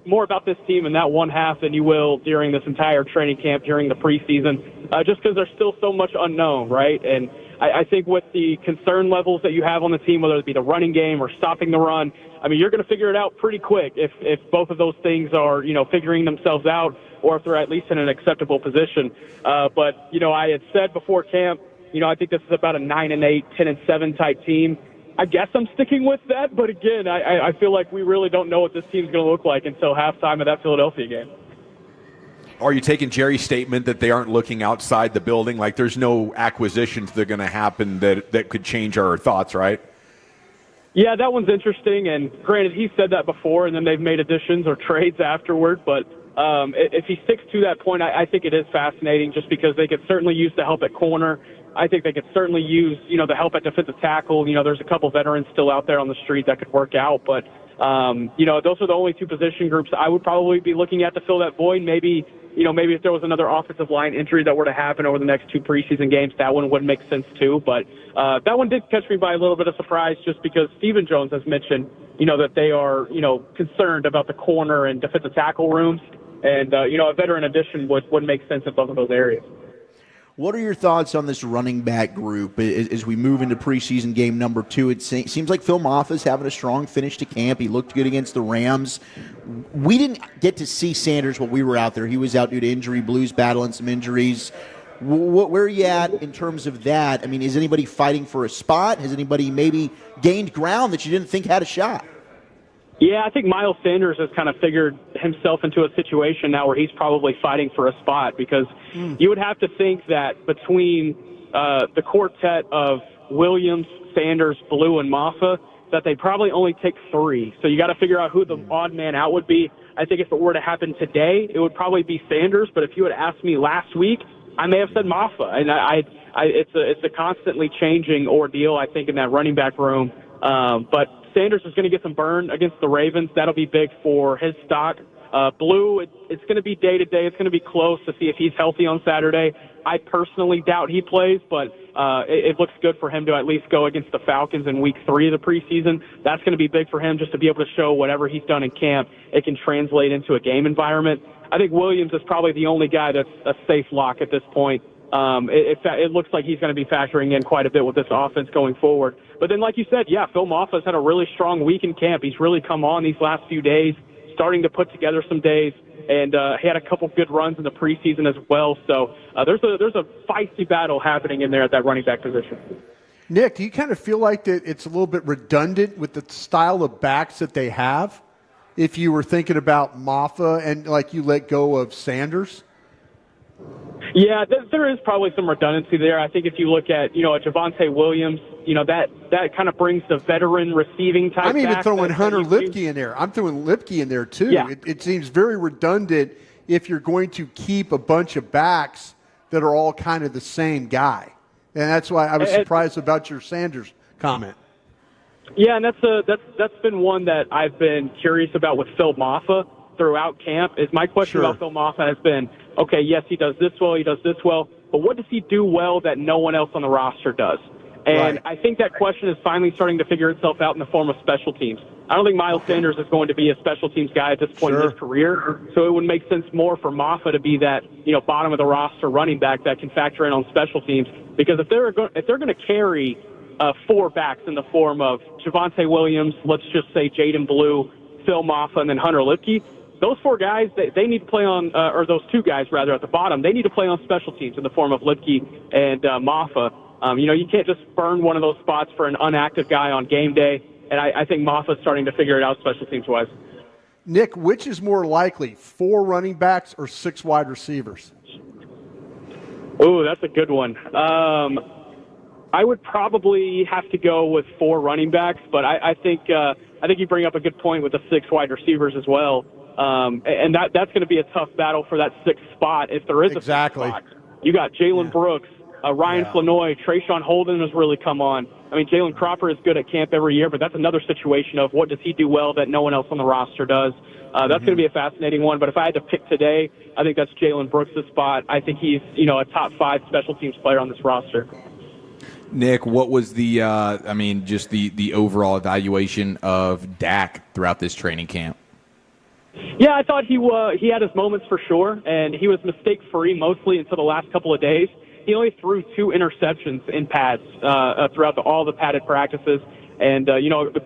more about this team in that one half than you will during this entire training camp, during the preseason, just because there's still so much unknown, right? And I think with the concern levels that you have on the team, whether it be the running game or stopping the run, I mean, you're going to figure it out pretty quick if both of those things are, figuring themselves out, or if they're at least in an acceptable position. But I had said before camp, I think this is about a 9-8, 10-7 type team. I guess I'm sticking with that, but again, I feel like we really don't know what this team's going to look like until halftime of that Philadelphia game. Are you taking Jerry's statement that they aren't looking outside the building? Like there's no acquisitions that are going to happen that could change our thoughts, right? Yeah, that one's interesting, and granted, he said that before, and then they've made additions or trades afterward, but if he sticks to that point, I think it is fascinating just because they could certainly use the help at corner. I think they could certainly use, the help at defensive tackle. There's a couple veterans still out there on the street that could work out, but, those are the only 2 position groups I would probably be looking at to fill that void. Maybe if there was another offensive line injury that were to happen over the next 2 preseason games, that one would make sense too. But that one did catch me by a little bit of surprise just because Stephen Jones has mentioned, that they are, concerned about the corner and defensive tackle rooms. And, a veteran addition would make sense in both of those areas. What are your thoughts on this running back group as we move into preseason game number 2? It seems like Phil Maffa's having a strong finish to camp. He looked good against the Rams. We didn't get to see Sanders while we were out there. He was out due to injury, Blues battling some injuries. Where are you at in terms of that? I mean, is anybody fighting for a spot? Has anybody maybe gained ground that you didn't think had a shot? Yeah, I think Miles Sanders has kind of figured himself into a situation now where he's probably fighting for a spot, because you would have to think that between the quartet of Williams, Sanders, Blue, and Maffa, that they probably only take 3. So you got to figure out who the odd man out would be. I think if it were to happen today, it would probably be Sanders. But if you had asked me last week, I may have said Maffa. And it's a constantly changing ordeal, I think, in that running back room. But Sanders is going to get some burn against the Ravens. That'll be big for his stock. Blue, it's going to be day-to-day. It's going to be close to see if he's healthy on Saturday. I personally doubt he plays, but it looks good for him to at least go against the Falcons in week 3 of the preseason. That's going to be big for him, just to be able to show whatever he's done in camp, it can translate into a game environment. I think Williams is probably the only guy that's a safe lock at this point. It looks like he's going to be factoring in quite a bit with this offense going forward. But then, like you said, yeah, Phil Maffa's had a really strong week in camp. He's really come on these last few days, starting to put together some days, and he had a couple good runs in the preseason as well. So there's a feisty battle happening in there at that running back position. Nick, do you kind of feel like that it's a little bit redundant with the style of backs that they have? If you were thinking about Maffa and like you let go of Sanders? Yeah, there is probably some redundancy there. I think if you look at, a Javonte Williams, that kind of brings the veteran receiving type. I'm even back throwing that Hunter Lipke in there. I'm throwing Lipke in there too. Yeah. It seems very redundant if you're going to keep a bunch of backs that are all kind of the same guy. And that's why I was surprised about your Sanders comment. Yeah, and that's been one that I've been curious about with Phil Maffa throughout camp. Is my question about Phil Maffa has been, okay, yes, he does this well, but what does he do well that no one else on the roster does? And I think that question is finally starting to figure itself out in the form of special teams. I don't think Miles Sanders is going to be a special teams guy at this point in his career, so it would make sense more for Maffa to be that bottom of the roster running back that can factor in on special teams. Because if they're going to carry 4 backs in the form of Javonte Williams, let's just say Jaden Blue, Phil Maffa, and then Hunter Lipke, those 4 guys, they need to play on, or those 2 guys rather at the bottom, they need to play on special teams in the form of Lipke and Maffa. You can't just burn one of those spots for an inactive guy on game day, and I think Maffa's starting to figure it out special teams-wise. Nick, which is more likely, 4 running backs or 6 wide receivers? Ooh, that's a good one. I would probably have to go with 4 running backs, but I think you bring up a good point with the 6 wide receivers as well. And that's going to be a tough battle for that 6th spot if there is a 6th spot. You got Jalen Brooks, Ryan Flanoy, Trayshawn Holden has really come on. I mean, Jalen Cropper is good at camp every year, but that's another situation of what does he do well that no one else on the roster does. That's going to be a fascinating one. But if I had to pick today, I think that's Jalen Brooks' spot. I think he's, a top 5 special teams player on this roster. Nick, what was the overall evaluation of Dak throughout this training camp? Yeah, I thought he had his moments for sure, and he was mistake-free mostly until the last couple of days. He only threw 2 interceptions in pads throughout all the padded practices. And,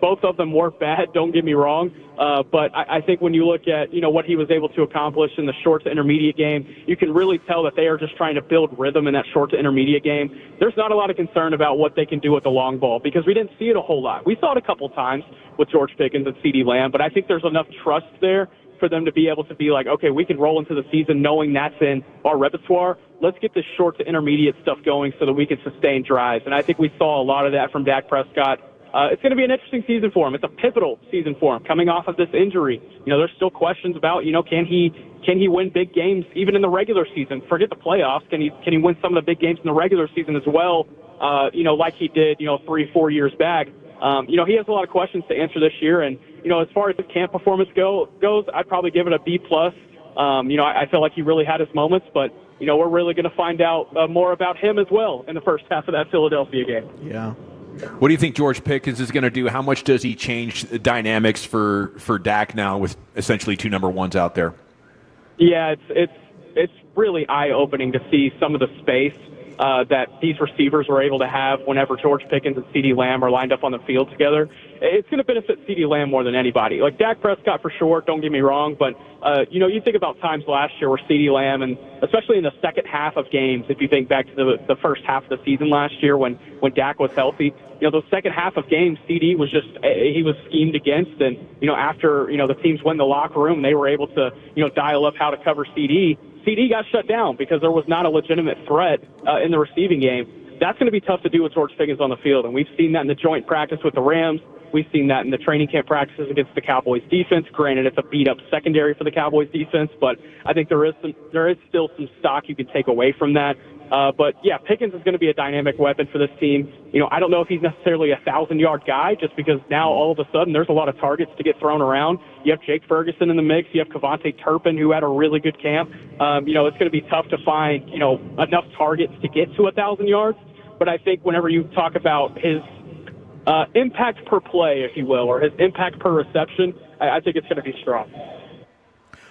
both of them were bad, don't get me wrong. But I think when you look at, what he was able to accomplish in the short to intermediate game, you can really tell that they are just trying to build rhythm in that short to intermediate game. There's not a lot of concern about what they can do with the long ball because we didn't see it a whole lot. We saw it a couple times with George Pickens and CeeDee Lamb, but I think there's enough trust there for them to be able to be like, okay, we can roll into the season knowing that's in our repertoire. Let's get this short to intermediate stuff going so that we can sustain drives. And I think we saw a lot of that from Dak Prescott. It's going to be an interesting season for him. It's a pivotal season for him coming off of this injury. There's still questions about, can he win big games even in the regular season? Forget the playoffs. Can he win some of the big games in the regular season as well? Like he did, 3-4 years back. He has a lot of questions to answer this year. And, as far as his camp performance goes, I'd probably give it a B+. I feel like he really had his moments, but, we're really going to find out more about him as well in the first half of that Philadelphia game. Yeah. What do you think George Pickens is going to do? How much does he change the dynamics for Dak now with essentially 2 number 1s out there? Yeah, it's really eye-opening to see some of the space that these receivers were able to have whenever George Pickens and CeeDee Lamb are lined up on the field together. It's going to benefit CeeDee Lamb more than anybody. Like Dak Prescott for sure, don't get me wrong, but you think about times last year where CeeDee Lamb, and especially in the second half of games, if you think back to the first half of the season last year when Dak was healthy, the second half of games, CD was he was schemed against, and after the teams went in the locker room, they were able to dial up how to cover CD. CD got shut down because there was not a legitimate threat in the receiving game. That's going to be tough to do with George Pickens on the field, and we've seen that in the joint practice with the Rams. We've seen that in the training camp practices against the Cowboys defense. Granted, it's a beat-up secondary for the Cowboys defense, but I think there is still some stock you can take away from that. But yeah, Pickens is going to be a dynamic weapon for this team. I don't know if he's necessarily a 1,000-yard guy, just because now all of a sudden there's a lot of targets to get thrown around. You have Jake Ferguson in the mix. You have Kevontae Turpin, who had a really good camp. It's going to be tough to find enough targets to get to 1,000 yards. But I think whenever you talk about his impact per play, if you will, or his impact per reception, I think it's going to be strong.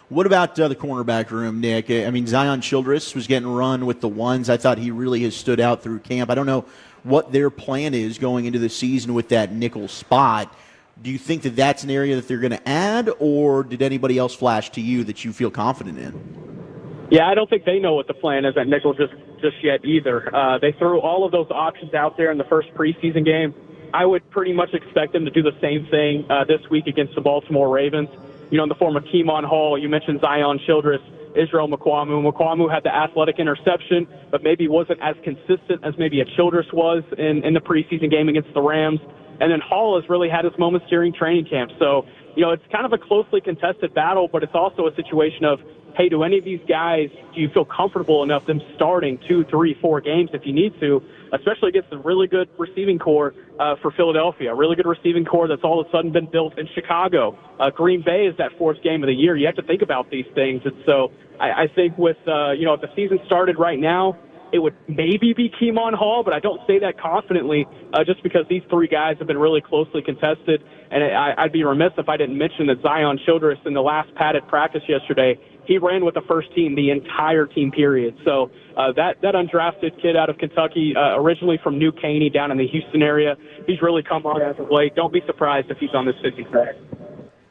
What about the cornerback room, Nick? I mean, Zion Childress was getting run with the ones. I thought he really has stood out through camp. I don't know what their plan is going into the season with that nickel spot. Do you think that that's an area that they're going to add, or did anybody else flash to you that you feel confident in? Yeah, I don't think they know what the plan is at nickel just yet either. They threw all of those options out there in the first preseason game. I would pretty much expect them to do the same thing this week against the Baltimore Ravens. In the form of Keemon Hall, you mentioned Zion Childress, Israel Mukuamu. Mukuamu had the athletic interception, but maybe wasn't as consistent as maybe a Childress was in the preseason game against the Rams. And then Hall has really had his moments during training camp. So, it's kind of a closely contested battle, but it's also a situation of, hey, do any of these guys, do you feel comfortable enough them starting 2, 3, 4 games if you need to, especially against a really good receiving core for Philadelphia, a really good receiving core that's all of a sudden been built in Chicago. Green Bay is that fourth game of the year. You have to think about these things. And so I think with, if the season started right now, it would maybe be Keemon Hall, but I don't say that confidently just because these three guys have been really closely contested. And I'd be remiss if I didn't mention that Zion Childress in the last padded practice yesterday, he ran with the first team the entire team period. So that undrafted kid out of Kentucky, originally from New Caney down in the Houston area, he's really come on as of late. Don't be surprised if he's on this 50 track.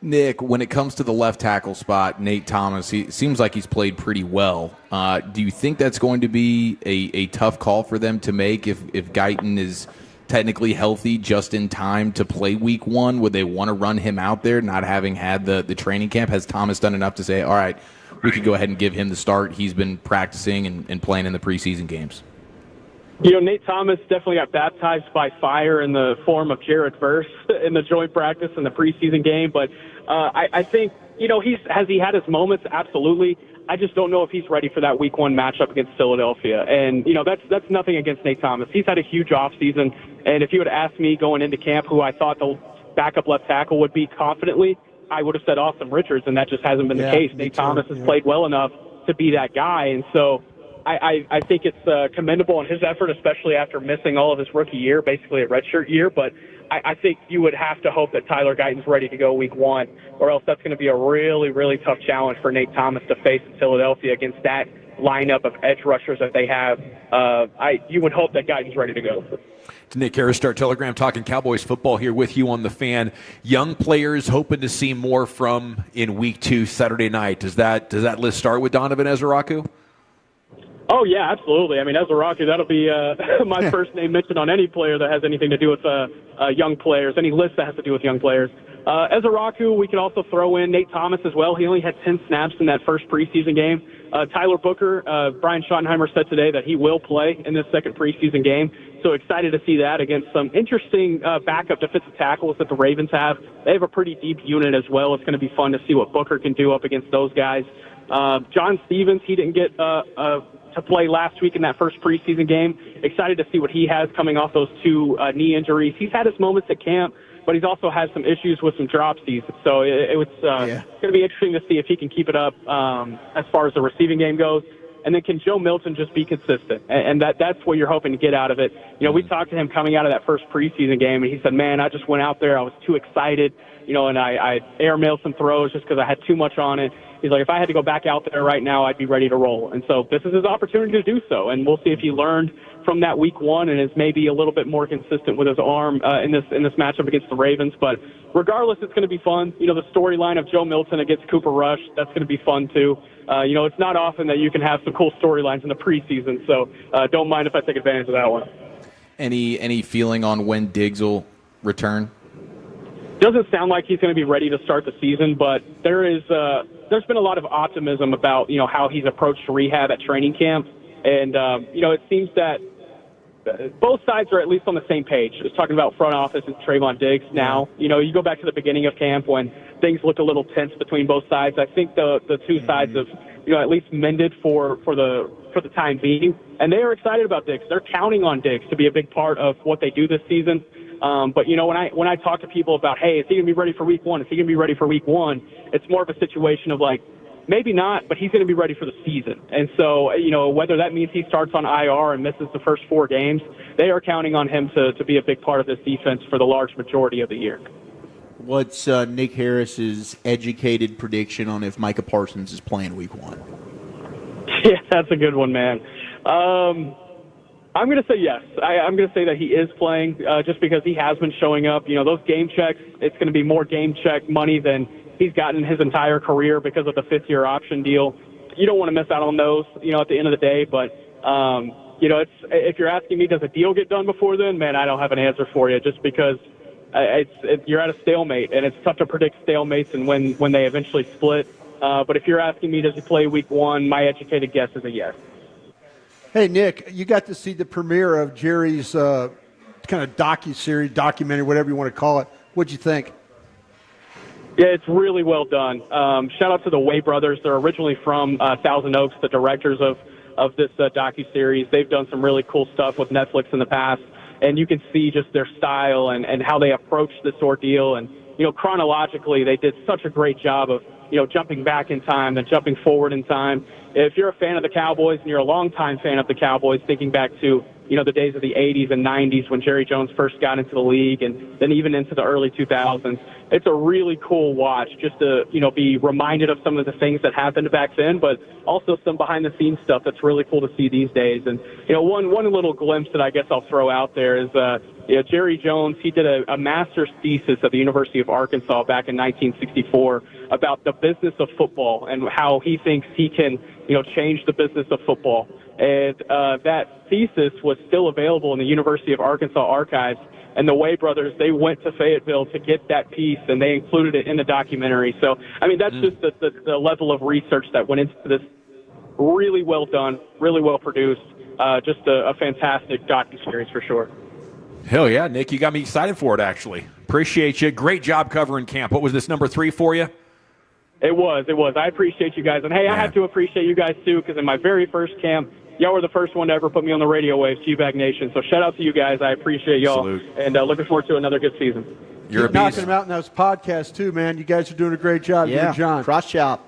Nick, when it comes to the left tackle spot, Nate Thomas, he seems like he's played pretty well. Do you think that's going to be a tough call for them to make if Guyton is technically healthy just in time to play week 1? Would they want to run him out there, not having had the training camp? Has Thomas done enough to say, all right, we could go ahead and give him the start? He's been practicing and playing in the preseason games. Nate Thomas definitely got baptized by fire in the form of Jared Verse in the joint practice in the preseason game. But I think, has he had his moments? Absolutely. I just don't know if he's ready for that week 1 matchup against Philadelphia. And, that's nothing against Nate Thomas. He's had a huge offseason. And if you would ask me going into camp who I thought the backup left tackle would be confidently, I would have said Austin Richards, and that just hasn't been the case. Nate Thomas has played well enough to be that guy. And so I think it's commendable on his effort, especially after missing all of his rookie year, basically a redshirt year. But I think you would have to hope that Tyler Guyton's ready to go week 1, or else that's going to be a really, really tough challenge for Nate Thomas to face in Philadelphia against that lineup of edge rushers that they have. You would hope that Guyton's ready to go. It's Nick Harris, Star Telegram, talking Cowboys football here with you on The Fan. Young players hoping to see more from in week 2 Saturday night. Does that list start with Donovan Ezeraku? Oh, yeah, absolutely. I mean, Ezeraku, that'll be my first name mentioned on any player that has anything to do with young players, any list that has to do with young players. Ezeraku, we could also throw in Nate Thomas as well. He only had 10 snaps in that first preseason game. Tyler Booker, Brian Schottenheimer said today that he will play in this second preseason game. So excited to see that against some interesting backup defensive tackles that the Ravens have. They have a pretty deep unit as well. It's going to be fun to see what Booker can do up against those guys. John Stevens, he didn't get to play last week in that first preseason game. Excited to see what he has coming off those 2 knee injuries. He's had his moments at camp, but he's also had some issues with some dropsies. So it's going to be interesting to see if he can keep it up as far as the receiving game goes. And then can Joe Milton just be consistent? And that's what you're hoping to get out of it. We talked to him coming out of that first preseason game, and he said, man, I just went out there. I was too excited, and I airmailed some throws just because I had too much on it. He's like, if I had to go back out there right now, I'd be ready to roll. And so this is his opportunity to do so. And we'll see if he learned from that week one and is maybe a little bit more consistent with his arm in this matchup against the Ravens. But regardless, it's going to be fun. The storyline of Joe Milton against Cooper Rush, that's going to be fun too. It's not often that you can have some cool storylines in the preseason. So don't mind if I take advantage of that one. Any feeling on when Diggs will return? Doesn't sound like he's going to be ready to start the season, but there's been a lot of optimism about how he's approached rehab at training camp, and it seems that both sides are at least on the same page. Just talking about front office and Trayvon Diggs now. You go back to the beginning of camp when things looked a little tense between both sides. I think the two sides have at least mended for the time being, and they are excited about Diggs. They're counting on Diggs to be a big part of what they do this season. But when I talk to people about, hey, is he going to be ready for week one? Is he going to be ready for week one? It's more of a situation of like, maybe not, but he's going to be ready for the season. And so, whether that means he starts on IR and misses the first 4 games, they are counting on him to be a big part of this defense for the large majority of the year. What's Nick Harris's educated prediction on if Micah Parsons is playing week one? Yeah, that's a good one, man. I'm going to say yes. I'm going to say that he is playing just because he has been showing up. Those game checks, it's going to be more game check money than he's gotten his entire career because of the 5th-year option deal. You don't want to miss out on those, at the end of the day. But, if you're asking me, does a deal get done before then? Man, I don't have an answer for you just because you're at a stalemate, and it's tough to predict stalemates and when they eventually split. But if you're asking me, does he play week one, my educated guess is a yes. Hey, Nick, you got to see the premiere of Jerry's kind of docuseries, documentary, whatever you want to call it. What'd you think? Yeah, it's really well done. Shout out to the Way brothers. They're originally from Thousand Oaks, the directors of this docuseries. They've done some really cool stuff with Netflix in the past, and you can see just their style and how they approach this ordeal. And, chronologically, they did such a great job of, jumping back in time and jumping forward in time. If you're a fan of the Cowboys and you're a longtime fan of the Cowboys, thinking back to, the days of the 80s and 90s when Jerry Jones first got into the league and then even into the early 2000s, it's a really cool watch just to, be reminded of some of the things that happened back then, but also some behind-the-scenes stuff that's really cool to see these days. And, one little glimpse that I guess I'll throw out there is, Jerry Jones, he did a master's thesis at the University of Arkansas back in 1964 about the business of football and how he thinks he can, change the business of football. And that thesis was still available in the University of Arkansas archives. And the Way brothers, they went to Fayetteville to get that piece, and they included it in the documentary. So, that's just the level of research that went into this. Really well done, really well produced. Just a fantastic docuseries for sure. Hell yeah, Nick, you got me excited for it, actually. Appreciate you. Great job covering camp. What was this, number 3 for you? It was. I appreciate you guys. And, hey, I have to appreciate you guys, too, because in my very first camp, y'all were the first one to ever put me on the radio waves, G-Bag Nation. So shout out to you guys. I appreciate y'all. Salute. And looking forward to another good season. You're Keep knocking them out in those podcasts, too, man. You guys are doing a great job. Yeah, you and John. Cross chop.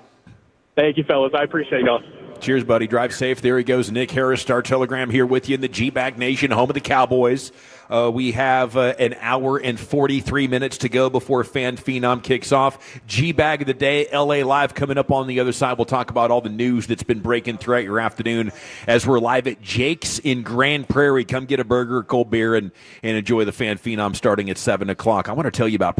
Thank you, fellas. I appreciate y'all. Cheers, buddy. Drive safe. There he goes. Nick Harris, Star Telegram, here with you in the G-Bag Nation, home of the Cowboys. We have an hour and 43 minutes to go before Fan Phenom kicks off. G-Bag of the day, LA Live coming up on the other side. We'll talk about all the news that's been breaking throughout your afternoon as we're live at Jake's in Grand Prairie. Come get a burger, a cold beer, and enjoy the Fan Phenom starting at 7 o'clock. I want to tell you about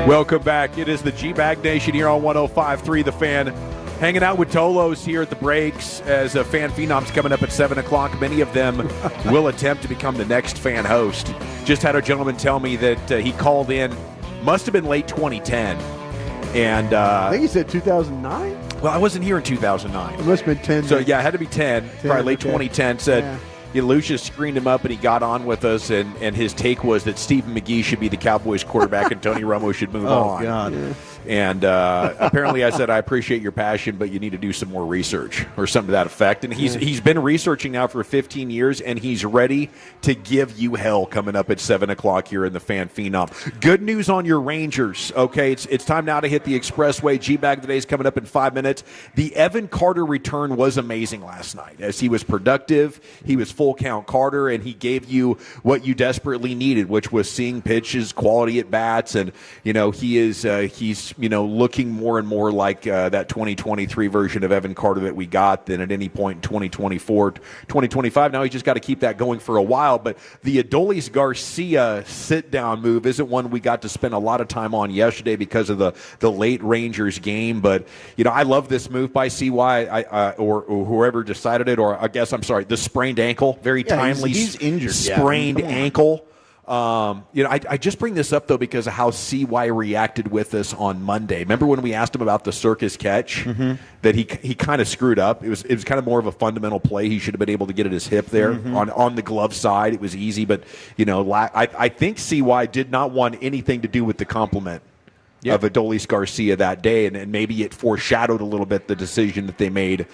Welcome back. It is the G-Bag Nation here on 105.3 The Fan. Hanging out with Tolos here at the breaks as a Fan Phenom's coming up at 7 o'clock. Many of them will attempt to become the next fan host. Just had a gentleman tell me that he called in, must have been late 2010. And I think he said 2009? Well, I wasn't here in 2009. It must have been 10. So, yeah, it had to be 10 probably late 2010. Said, Lucius screened him up and he got on with us, and his take was that Stephen McGee should be the Cowboys quarterback and Tony Romo should move on. Oh, God. Yeah. And apparently I said, I appreciate your passion, but you need to do some more research or something to that effect. And he's been researching now for 15 years, and he's ready to give you hell coming up at 7 o'clock here in the Fan Phenom. Good news on your Rangers. Okay, it's time now to hit the expressway. G-Bag today is coming up in 5 minutes. The Evan Carter return was amazing last night as he was productive. He was full count Carter, and he gave you what you desperately needed, which was seeing pitches, quality at bats, and he's looking more and more like that 2023 version of Evan Carter that we got than at any point in 2024, 2025. Now he's just got to keep that going for a while. But the Adolis Garcia sit-down move isn't one we got to spend a lot of time on yesterday because of the late Rangers game. But, I love this move by CY or whoever decided it, or I guess, I'm sorry, the sprained ankle, very timely he's injured. sprained ankle. I just bring this up, though, because of how CY reacted with us on Monday. Remember when we asked him about the circus catch that he kind of screwed up? It was kind of more of a fundamental play. He should have been able to get at his hip there on the glove side. It was easy, but, I think CY did not want anything to do with the compliment of Adolis Garcia that day, and maybe it foreshadowed a little bit the decision that they made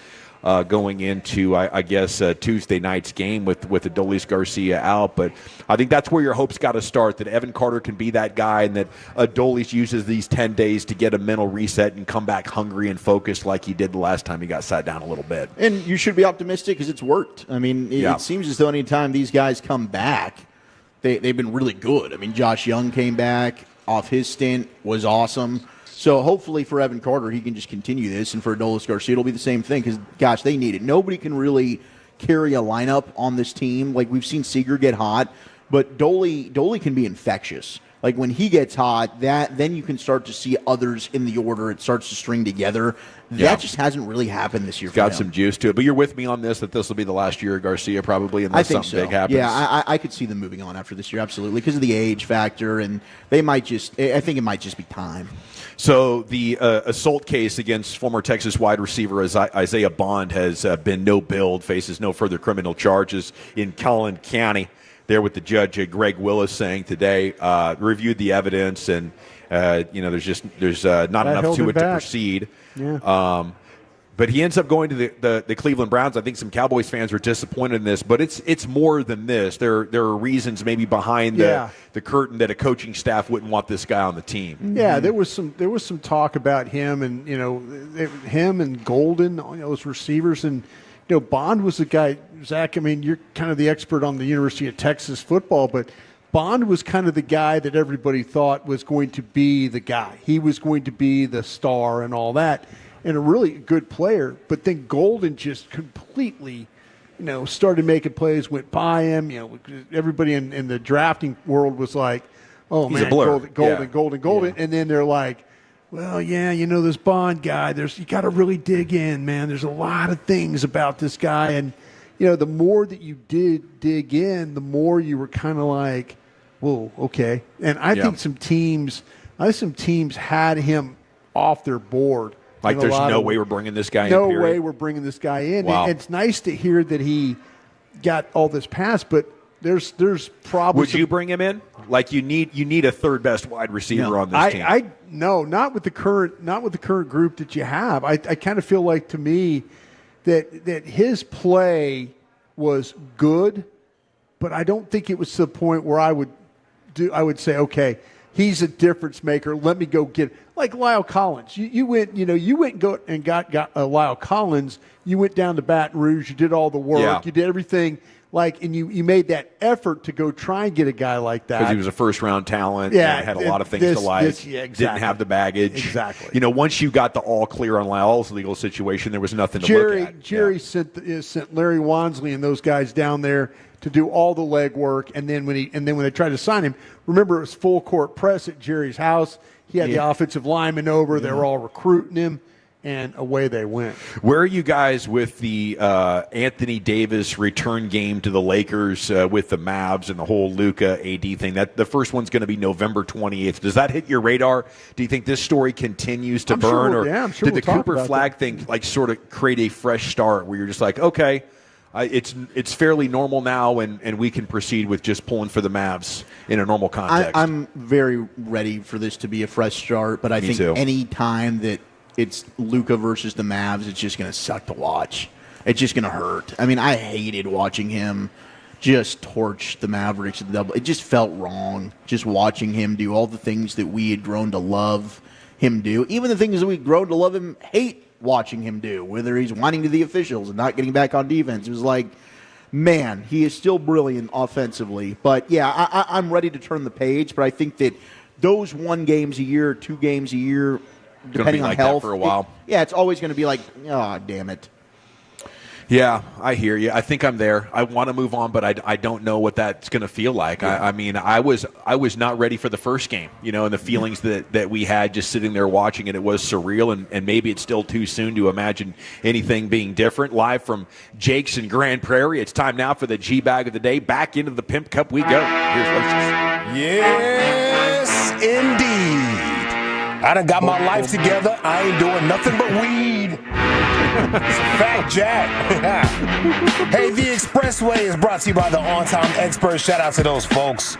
going into, I guess, Tuesday night's game with Adolis Garcia out. But I think that's where your hopes got to start, that Evan Carter can be that guy and that Adolis uses these 10 days to get a mental reset and come back hungry and focused like he did the last time he got sat down a little bit. And you should be optimistic because it's worked. I mean, it seems as though any time these guys come back, they've been really good. I mean, Josh Young came back off his stint, was awesome. So hopefully for Evan Carter, he can just continue this, and for Adolis Garcia, it'll be the same thing because, gosh, they need it. Nobody can really carry a lineup on this team. Like, we've seen Seager get hot, but Doley can be infectious. Like, when he gets hot, then you can start to see others in the order. It starts to string together. That just hasn't really happened this year for him. Got some juice to it. But you're with me on this, that this will be the last year of Garcia probably, unless something big happens. Yeah, I could see them moving on after this year, absolutely, because of the age factor, and I think it might just be time. So the assault case against former Texas wide receiver Isaiah Bond has been no billed, faces no further criminal charges in Collin County. There with the judge, Greg Willis, saying today, reviewed the evidence, and there's not enough to it to proceed. Yeah. But he ends up going to the Cleveland Browns. I think some Cowboys fans are disappointed in this, but it's more than this. There are reasons maybe behind the curtain that a coaching staff wouldn't want this guy on the team. Yeah, there was some talk about him and him and Golden, those receivers, and Bond was the guy. Zach, I mean, you're kind of the expert on the University of Texas football, but Bond was kind of the guy that everybody thought was going to be the guy. He was going to be the star and all that, and a really good player. But then Golden just completely, started making plays, went by him. Everybody in the drafting world was like, "Oh, he's man, a blur. Golden," and then they're like, "Well, yeah, this Bond guy. You got to really dig in, man. There's a lot of things about this guy." And the more that you did dig in, the more you were kind of like, "Whoa, okay." And I think some teams had him off their board. Like, there's no way we're bringing this guy in. No way we're bringing this guy in. Wow. And it's nice to hear that he got all this passed, but there's probably. Would you bring him in? Like, you need a third best wide receiver on this team. No, not with the current group that you have. I kind of feel like, to me, that his play was good, but I don't think it was to the point where I would say, okay, he's a difference maker. Let me go get like Lyle Collins. You went and got Lyle Collins. You went down to Baton Rouge. You did all the work. Yeah. You did everything. And you made that effort to go try and get a guy like that. Because he was a first-round talent. Yeah, and had a lot of things to like. Exactly. Didn't have the baggage. Exactly. Once you got the all clear on Lyle's legal situation, there was nothing to look at. Jerry sent Larry Wansley and those guys down there to do all the legwork. And then when they tried to sign him, remember it was full court press at Jerry's house. He had the offensive lineman over. They were all recruiting him. And away they went. Where are you guys with the Anthony Davis return game to the Lakers with the Mavs and the whole Luka AD thing? That the first one's going to be November 28th. Does that hit your radar? Do you think this story continues to burn, I'm sure did the Cooper Flag thing like sort of create a fresh start where you're just like, okay, it's fairly normal now, and we can proceed with just pulling for the Mavs in a normal context? I'm very ready for this to be a fresh start, but I think any time that it's Luka versus the Mavs, it's just going to suck to watch. It's just going to hurt. I mean, I hated watching him just torch the Mavericks at the double. It just felt wrong just watching him do all the things that we had grown to love him do. Even the things that we'd grown to love him, hate watching him do, whether he's whining to the officials and not getting back on defense. It was like, man, he is still brilliant offensively. But, yeah, I'm ready to turn the page, but I think that those 1 games a year, 2 games a year, depending on health, for a while. It's always going to be like, oh, damn it. Yeah, I hear you. I think I'm there. I want to move on, but I don't know what that's going to feel like. Yeah. I mean, I was not ready for the first game, and the feelings that we had just sitting there watching it. It was surreal, and maybe it's still too soon to imagine anything being different. Live from Jake's in Grand Prairie, it's time now for the G-Bag of the Day. Back into the Pimp Cup we go. Here's Lucius. Yes, indeed. I done got my life together. I ain't doing nothing but weed. Fat Jack. Hey, the Expressway is brought to you by the On-Time Experts. Shout out to those folks.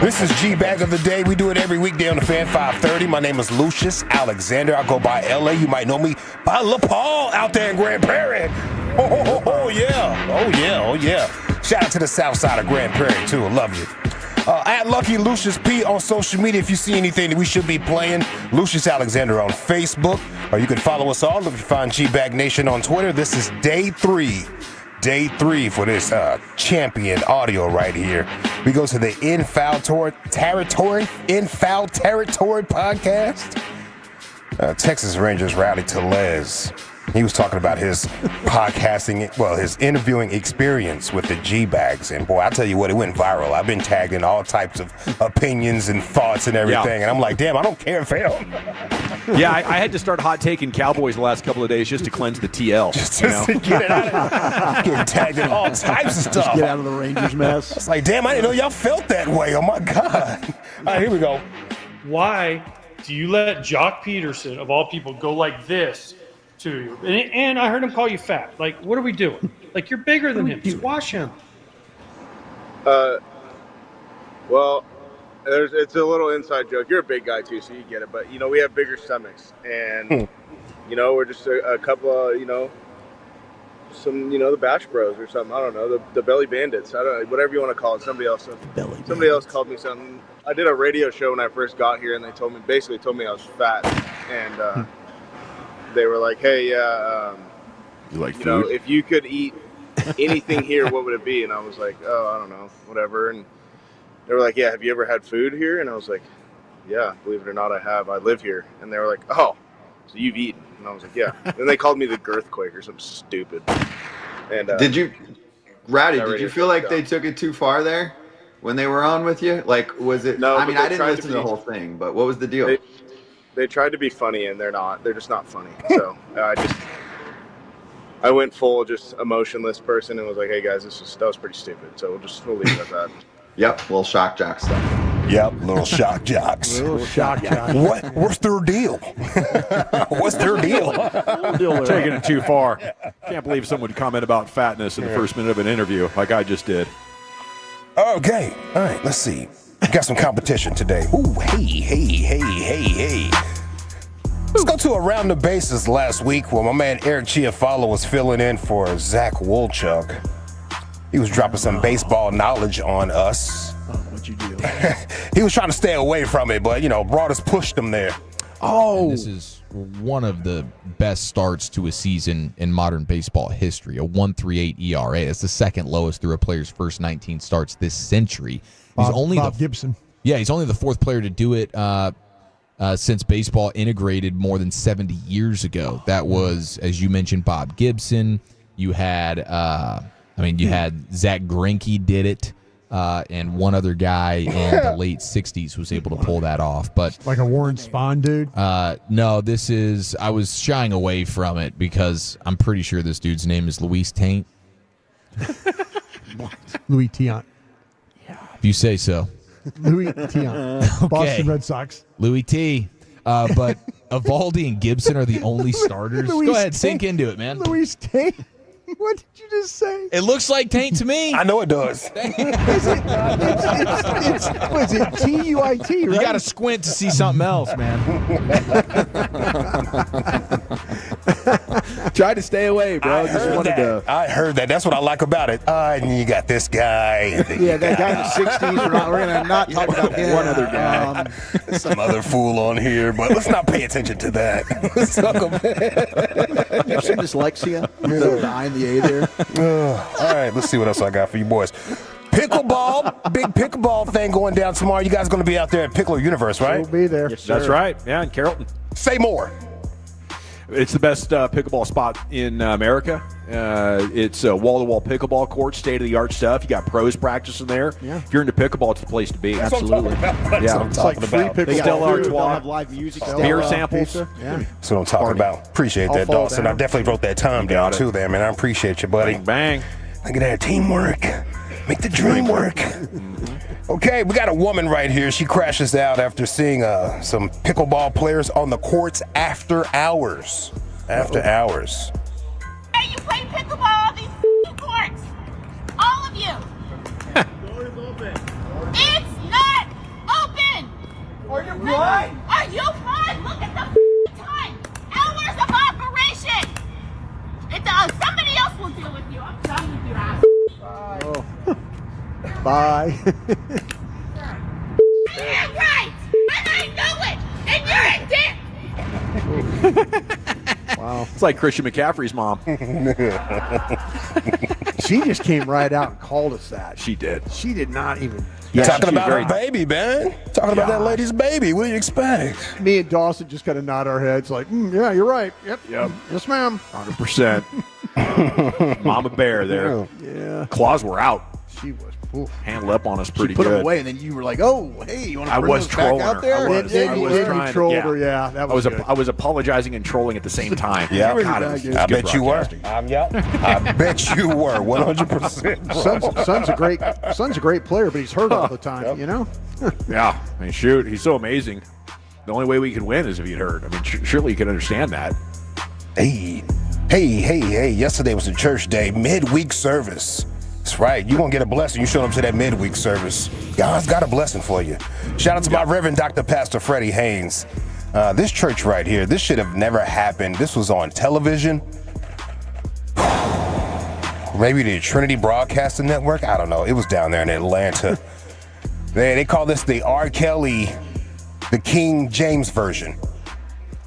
This is G-Bag of the Day. We do it every weekday on the Fan 530. My name is Lucius Alexander. I go by LA. You might know me by LaPaul out there in Grand Prairie. Oh, yeah. Shout out to the south side of Grand Prairie, too. I love you. At Lucky Lucius P on social media. If you see anything that we should be playing, Lucius Alexander on Facebook, or you can follow us all if you find G-Bag Nation on Twitter. This is day three for this champion audio right here. We go to the In Foul Territory podcast. Texas Rangers Rowdy Tellez. He was talking about his podcasting, his interviewing experience with the G-Bags. And, boy, I tell you what, it went viral. I've been tagged in all types of opinions and thoughts and everything. Yeah. And I'm like, damn, I don't care if Yeah, I had to start hot taking Cowboys the last couple of days just to cleanse the TL. Just to get it out of getting tagged in all types of stuff. Just get out of the Rangers mess. It's like, damn, I didn't know y'all felt that way. Oh, my God. All right, here we go. Why do you let Jock Peterson, of all people, go like this to you? And I heard him call you fat. Like, what are we doing? Like, you're bigger than him. Squash him. Well, it's a little inside joke. You're a big guy, too, so you get it. But, we have bigger stomachs. And, we're just a couple of, the Bash Bros or something. I don't know. The Belly Bandits. I don't know. Whatever you want to call it. Somebody else called me something. I did a radio show when I first got here, and they basically told me I was fat. And, they were like, hey, you like food? If you could eat anything here, what would it be? And I was like, oh, I don't know, whatever. And they were like, yeah, have you ever had food here? And I was like, yeah, believe it or not, I have. I live here. And they were like, oh, so you've eaten. And I was like, yeah. Then they called me the Girthquake or something stupid. And did you feel like they took it too far there when they were on with you? Like, was it? No, I mean, I didn't listen to the whole thing, but what was the deal? They tried to be funny, and they're not. They're just not funny. So I went full just emotionless person and was like, hey, guys, that was pretty stupid. So we'll leave it at that. Yep, little shock jock stuff. Yep, little shock jocks. What's their deal? What's their deal? Taking it too far. Can't believe someone would comment about fatness in the first minute of an interview like I just did. Okay, all right, let's see. Got some competition today. Ooh, hey. Let's go to Around the Bases last week where my man Eric Chiafalo was filling in for Zach Wolchuk. He was dropping some baseball knowledge on us. What'd you do? He was trying to stay away from it, but, Broadus pushed him there. And this is one of the best starts to a season in modern baseball history, a 1.38 ERA. It's the second lowest through a player's first 19 starts this century. Bob Gibson. Yeah, he's only the fourth player to do it since baseball integrated more than 70 years ago. That was, as you mentioned, Bob Gibson. You had I mean, you had Zach Greinke did it, and one other guy in the late 60s was able to pull that off. But Like a Warren Spahn dude? no, I was shying away from it because I'm pretty sure this dude's name is Luis Taint. Louis Tiant. If you say so. Louis Tiant. Boston Red Sox. Louis T. But Evaldi and Gibson are the only starters. Louis Go ahead, Taint. sink into it, man. Louis Taint? What did you just say? It looks like Taint to me. I know it does. Was it T-U-I-T, right? You got to squint to see something else, man. Tried to stay away, bro. I heard that. That's what I like about it. And you got this guy. Yeah, that guy in the 60s. We're going to not talk about him. One other guy. Some other fool on here, but let's not pay attention to that. Let's talk about You see dyslexia? The I and the A there. All right, let's see what else I got for you boys. Pickleball, big pickleball thing going down tomorrow. You guys going to be out there at Pickler Universe, right? We'll be there. That's right. Yeah, in Carrollton. Say more. It's the best pickleball spot in America. It's a wall-to-wall pickleball court, state-of-the-art stuff. You got pros practicing there. Yeah. If you're into pickleball, it's the place to be. That's what I'm talking about. That's what I'm talking about. They got Stella food, Artois. they'll have live music. Beer samples. Pizza. Yeah. That's what I'm talking about. Appreciate I'll that, fall Dawson. down. I definitely wrote that time down, too, there, man. I appreciate you, buddy. Bang, bang. Look at that teamwork. Make the dream work. Okay, we got a woman right here. She crashes out after seeing some pickleball players on the courts after hours. After hours. Hey, you play pickleball on these courts. All of you. Door is open. It's not open. Are you blind? Are you blind? Look at the time. Hours of operation. Somebody else will deal with you. I'm done with your ass. Bye. Yeah, right. And I know it. And you're a dick. Wow. It's like Christian McCaffrey's mom. She just came right out and called us that. She did. She did not even. You're talking about her baby, man. Talking about that lady's baby. What do you expect? Me and Dawson just kind of nod our heads like, yeah, you're right. Yep. Yes, ma'am. 100%. Mama bear there. Yeah. Claws were out. She was. Oof. Handled up on us pretty She put good. him away, and then you were like, "Oh, hey, you want to I bring was us back trolling out her. there?" I was trying. trolled her. Yeah, that was. I was apologizing and trolling at the same time. Yeah, God, it was I good bet you were. broadcasting. I bet you were 100%. Son's a great player, but he's hurt all the time. You know. Yeah, I mean, shoot, he's so amazing. The only way we can win is if he'd hurt. I mean, surely you can understand that. Hey! Yesterday was a church day, midweek service. That's right. You're going to get a blessing. You showed up to that midweek service. God's got a blessing for you. Shout out to my Reverend Dr. Pastor Freddie Haynes. This church right here, this should have never happened. This was on television. Maybe the Trinity Broadcasting Network. I don't know. It was down there in Atlanta. They call this the R. Kelly, the King James version.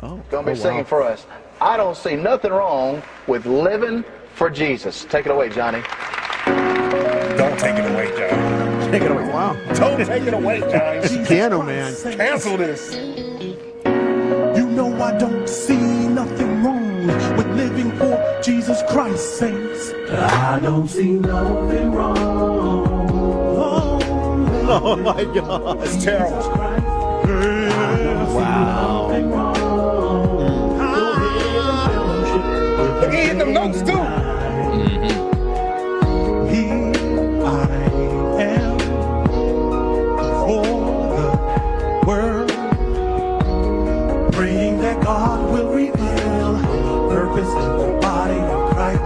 Gonna be singing for us. I don't see nothing wrong with living for Jesus. Take it away, Johnny. Don't take it away, Johnny. Take it away. Wow. Don't take it away, Johnny. Piano man. Cancel this. You know I don't see nothing wrong with living for Jesus Christ, saints. I don't see nothing wrong. Oh my God. It's terrible. Wow. Look, he hit them notes too. Here I am for the world, praying that God will reveal purpose in the body of Christ.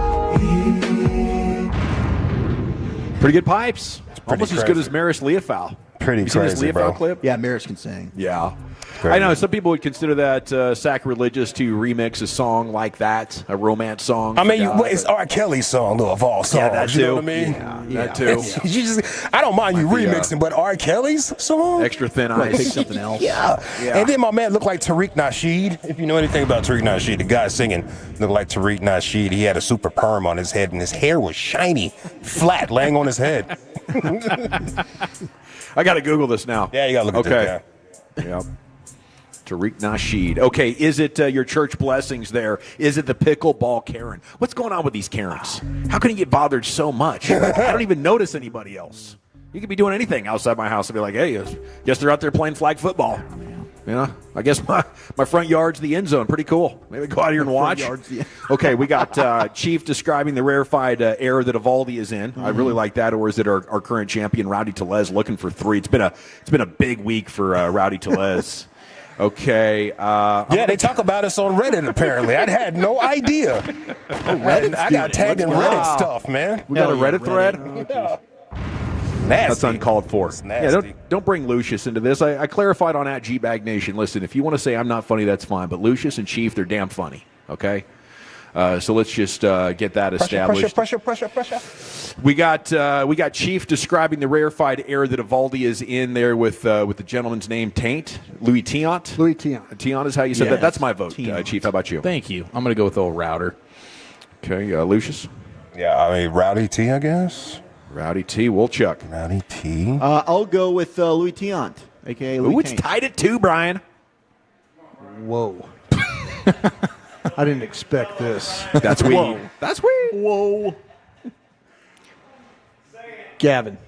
Pretty good pipes. pretty Almost as good as Maris Leofow. Pretty you seen this crazy, Leofow bro. clip? Yeah, Maris can sing. Yeah. Crazy. I know some people would consider that sacrilegious to remix a song like that, a romance song. I mean, for God, it's R. Kelly's song, though, of all songs. Yeah, that You know too. what I mean? Yeah, that too. You just, I don't mind you remixing, but R. Kelly's song? Extra Thin Right, Ice. pick something else. Yeah. And then my man looked like Tariq Nasheed. If you know anything about Tariq Nasheed, the guy singing looked like Tariq Nasheed. He had a super perm on his head, and his hair was shiny, flat, laying on his head. I got to Google this now. Yeah, you got to look at this guy. Yep. Tariq Nasheed. Okay, is it your church blessings there? Is it the pickleball Karen? What's going on with these Karens? How can you get bothered so much? I don't even notice anybody else. You could be doing anything outside my house and be like, hey, guess they're out there playing flag football. You know, I guess my front yard's the end zone. Pretty cool. Maybe go out here and watch. Okay, we got Chief describing the rarefied era that Evaldi is in. I really like that. Or is it our current champion, Rowdy Tellez, looking for 3? It's been a big week for Rowdy Tellez. Okay. Yeah, they talk about us on Reddit, apparently. I had no idea. I got tagged in Reddit stuff, man. We got a Reddit thread? Yeah. Nasty. That's uncalled for. Yeah, don't bring Lucius into this. I clarified on @GBagNation. Listen, if you want to say I'm not funny, that's fine. But Lucius and Chief, they're damn funny. Okay? So let's just get that established. Pressure. We got Chief describing the rarefied air that Evaldi is in there with the gentleman's name Taint. Louis Tiant. Louis Tiant. Tiant is how you said that. That's my vote. Chief, how about you? Thank you. I'm going to go with old Router. Okay, Lucius. Yeah, I mean Rowdy T, I guess. Rowdy T. Woolchuck. Rowdy T. I'll go with Louis Tiant, a.k.a. Louis It's tied at 2, Brian. Whoa. I didn't expect this. That's weird. That's weird. Whoa. Gavin.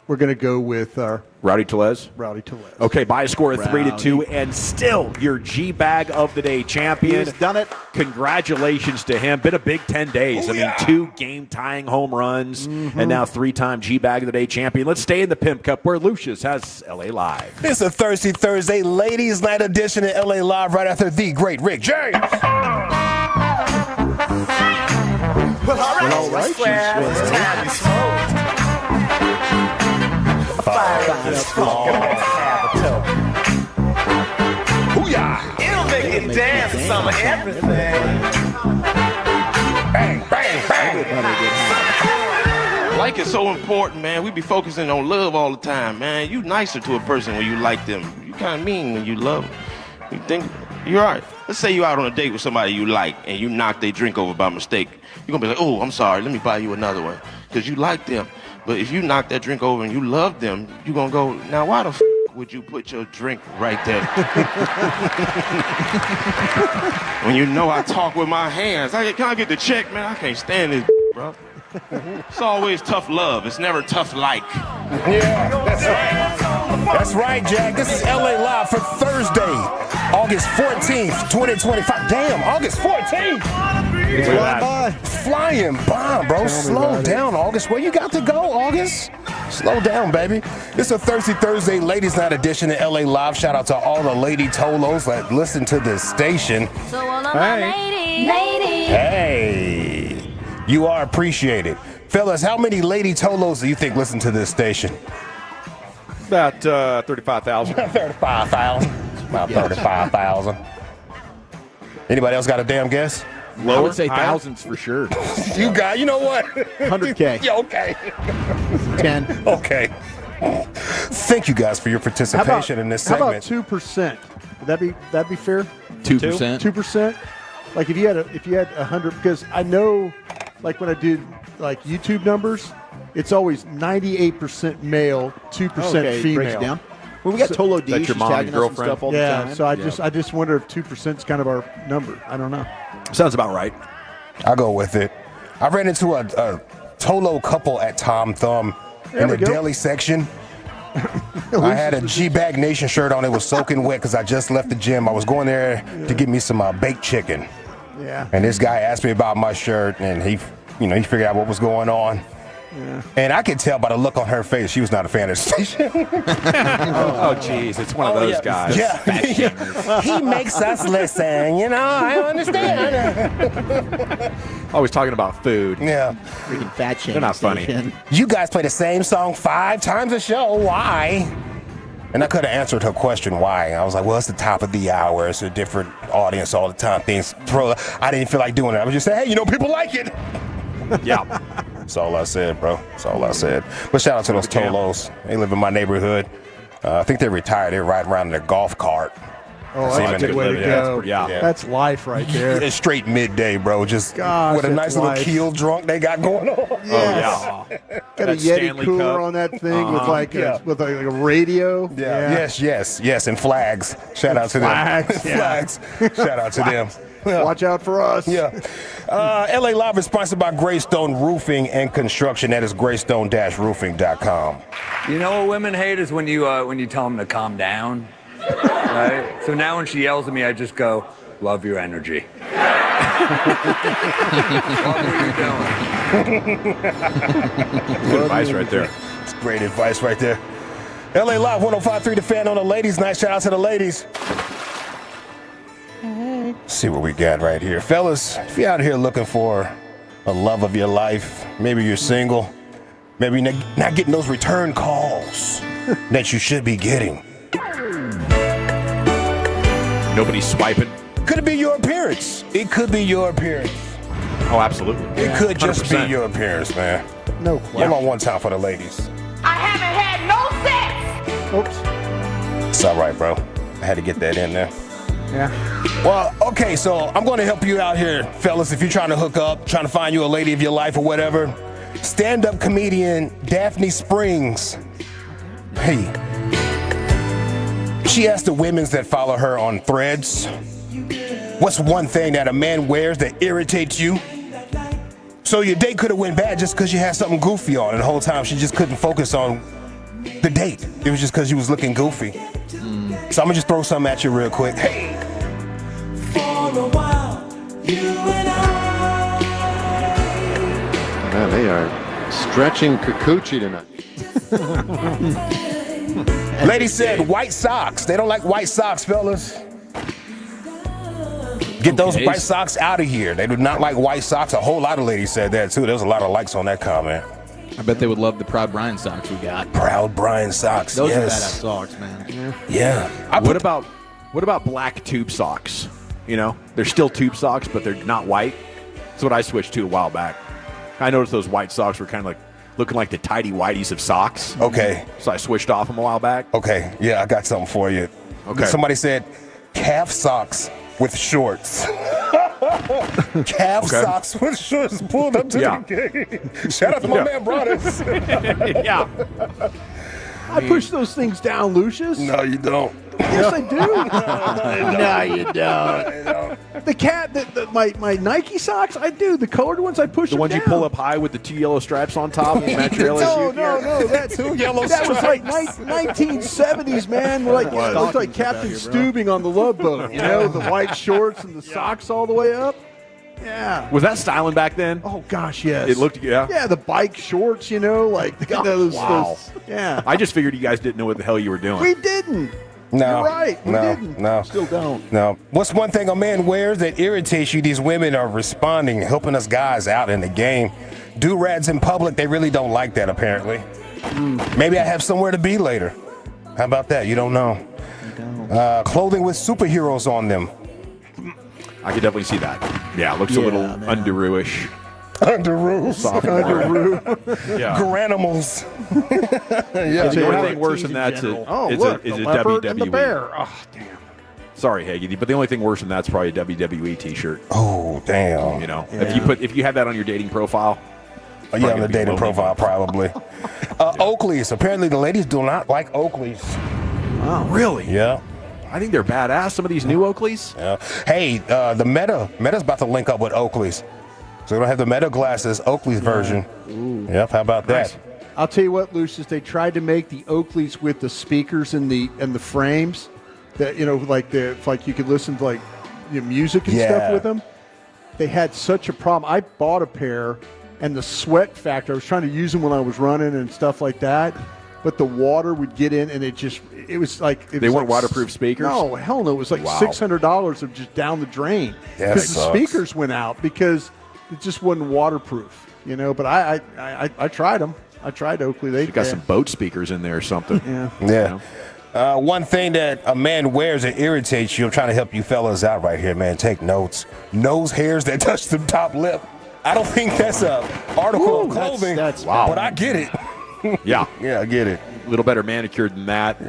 We're going to go with our Rowdy Tellez. Rowdy Tellez. Okay, by a score of 3-2, and still your G-Bag of the Day champion. He's done it. Congratulations to him. Been a big 10 days. 2 game-tying home runs, and now 3-time G-Bag of the Day champion. Let's stay in the Pimp Cup where Lucius has LA Live. It's a Thirsty Thursday Ladies Night edition of LA Live right after the great Rick James. Well, all right, it's time to smoke. Fire is smoke. Hoo-yah! It'll make you dance some of everything. Bang, bang, bang. Like is so important, man. We be focusing on love all the time, man. You nicer to a person when you like them. You kind of mean when you love them. You think you're all right. Let's say you're out on a date with somebody you like and you knock their drink over by mistake. You're going to be like, oh, I'm sorry. Let me buy you another one because you like them. But if you knock that drink over and you love them, you're going to go, now why the f*** would you put your drink right there? When you know I talk with my hands. Can I get the check, man? I can't stand this, bro. It's always tough love. It's never tough like. Yeah, that's right. That's right, Jack. This is LA Live for Thursday, August 14th, 2025. Damn, August 14th. It's flying by. Flying by, bro. Slow down, August. Where you got to go, August? Slow down, baby. It's a Thirsty Thursday Ladies Night edition of LA Live. Shout out to all the Lady Tolos that listen to this station. So all of my ladies. Hey, you are appreciated. Fellas, how many Lady Tolos do you think listen to this station? About 35,000. 35,000. About 35,000. Anybody else got a damn guess? I would say thousands for sure. You know what? 100K. Yeah, okay. 10. Okay. Thank you guys for your participation in this segment. How about 2%? Would that be fair? 2%. 2%. Like if you had 100, because I know, like when I did like YouTube numbers, it's always 98% male, 2% female. Breaks it down. Well, we got Tolo D. That's your She's mom, tagging your us and girlfriend? stuff all the time. Yeah, so I just wonder if 2% is kind of our number. I don't know. Sounds about right. I'll go with it. I ran into a Tolo couple at Tom Thumb in the deli section. I had a G-Bag Nation shirt on. It was soaking wet because I just left the gym. I was going there to get me some baked chicken. Yeah. And this guy asked me about my shirt, and he figured out what was going on. Yeah. And I could tell by the look on her face she was not a fan of the station. Oh, jeez. It's one of those guys. Yeah. He makes us listen, I understand. Always talking about food. Yeah. Freaking fat shame. They're not funny. You guys play the same song 5 times a show. Why? And I could have answered her question why. I was like, well, it's the top of the hour. It's a different audience all the time. I didn't feel like doing it. I was just saying, hey, people like it. Yeah. That's all I said, bro. That's all I said. But shout out to those Tolos. They live in my neighborhood. I think they're retired. They're riding around in their golf cart. Oh, that's a good way to go. Yeah. That's life right there. It's straight midday, bro. Just Gosh, with a nice that's little life. keel drunk they got going on. Yes. Got a That Yeti Stanley cooler Cup. on that thing with like a radio. Yeah. Yes, and flags. Shout out to them. Flags, yeah. Flags. Shout out to them. Watch out for us. Yeah. LA Live is sponsored by Greystone Roofing and Construction. That is greystone-roofing.com. You know what women hate is when you tell them to calm down, right? So now when she yells at me, I just go, "Love your energy." Love what you're doing. Good advice right there. It's great advice right there. LA Live 105.3 The Fan on the ladies' night. Shout out to the ladies. Let's see what we got right here. Fellas, if you're out here looking for a love of your life, maybe you're single, maybe not getting those return calls that you should be getting. Nobody's swiping. Could it be your appearance? It could be your appearance. Oh, absolutely. It could just 100%. be your appearance, man. No question. Come on one time for the ladies. I haven't had no sex. Oops. It's all right, bro. I had to get that in there. Yeah. Well, okay, so I'm going to help you out here, fellas. If you're trying to hook up, trying to find you a lady of your life or whatever, stand-up comedian Daphne Springs. Hey. She asked the women that follow her on Threads, what's one thing that a man wears that irritates you? So your date could have went bad just because you had something goofy on, and the whole time she just couldn't focus on the date. It was just because you was looking goofy. So I'm gonna just throw something at you real quick. Hey. Man, they are stretching Kikuchi tonight. Lady said white socks. They don't like white socks, fellas. Get those white socks out of here. They do not like white socks. A whole lot of ladies said that too. There was a lot of likes on that comment. I bet they would love the Proud Brian socks we got. Proud Brian socks. Those are yes. badass socks, man. Yeah. What about black tube socks? You know, they're still tube socks, but they're not white. That's what I switched to a while back. I noticed those white socks were kind of like looking like the tidy whities of socks. Okay. So I switched off them a while back. Okay. Yeah, I got something for you. Okay. Somebody said calf socks with shorts. Calf socks with shorts pulled up to the game. Shout out to my man Broadus. Yeah. I push those things down, Lucius. No, you don't. Yes, I do. No, you don't. My Nike socks, I do. The colored ones, I push The them ones down. you pull up high with the 2 yellow stripes on top and match your LSU No. That 2 yellow that was like stripes. 1970s, man. Like it looked like Captain Steubing on the Love Boat. You know, the white shorts and the socks all the way up. Yeah. Was that styling back then? Oh gosh, yes. It looked, yeah. Yeah, the bike shorts. You know, like those. Wow. Yeah. I just figured you guys didn't know what the hell you were doing. We didn't. No. You're right. We no, didn't. no. Still don't. No. What's one thing a man wears that irritates you? These women are responding, helping us guys out in the game. Do-rads in public, they really don't like that, apparently. Maybe I have somewhere to be later. How about that? You don't know. Clothing with superheroes on them. I could definitely see that. Yeah, it looks a little underoo-ish. Underoo. Underoo. Yeah. Granimals. Yeah. The only thing worse than that's the a leopard and the WWE. bear. Oh, damn. Sorry, Haggerty, but the only thing worse than that's probably a WWE T-shirt. Oh, damn. You know, if you have that on your dating profile. Oh, yeah, on the dating profile, probably. Oakleys. Apparently, the ladies do not like Oakleys. Wow, really? Yeah. I think they're badass. Some of these new Oakleys. Yeah. Hey, the Meta's about to link up with Oakleys. So we don't have the Meta glasses, Oakley's version. Ooh. Yep, how about that? I'll tell you what, Lucius, they tried to make the Oakleys with the speakers and the frames that, you know, like you could listen to like music and stuff with them. They had such a problem. I bought a pair, and the sweat factor, I was trying to use them when I was running and stuff like that, but the water would get in, and it was like they weren't waterproof speakers. No, hell no. It was like $600 of just down the drain because the speakers went out because it just wasn't waterproof, you know. But I tried them. I tried Oakley. They got some boat speakers in there or something. Yeah. Yeah. One thing that a man wears that irritates you, I'm trying to help you fellas out right here, man. Take notes. Nose hairs that touch the top lip. I don't think that's a article of clothing, that's but I get it. Yeah. Yeah, I get it. A little better manicured than that. Yeah.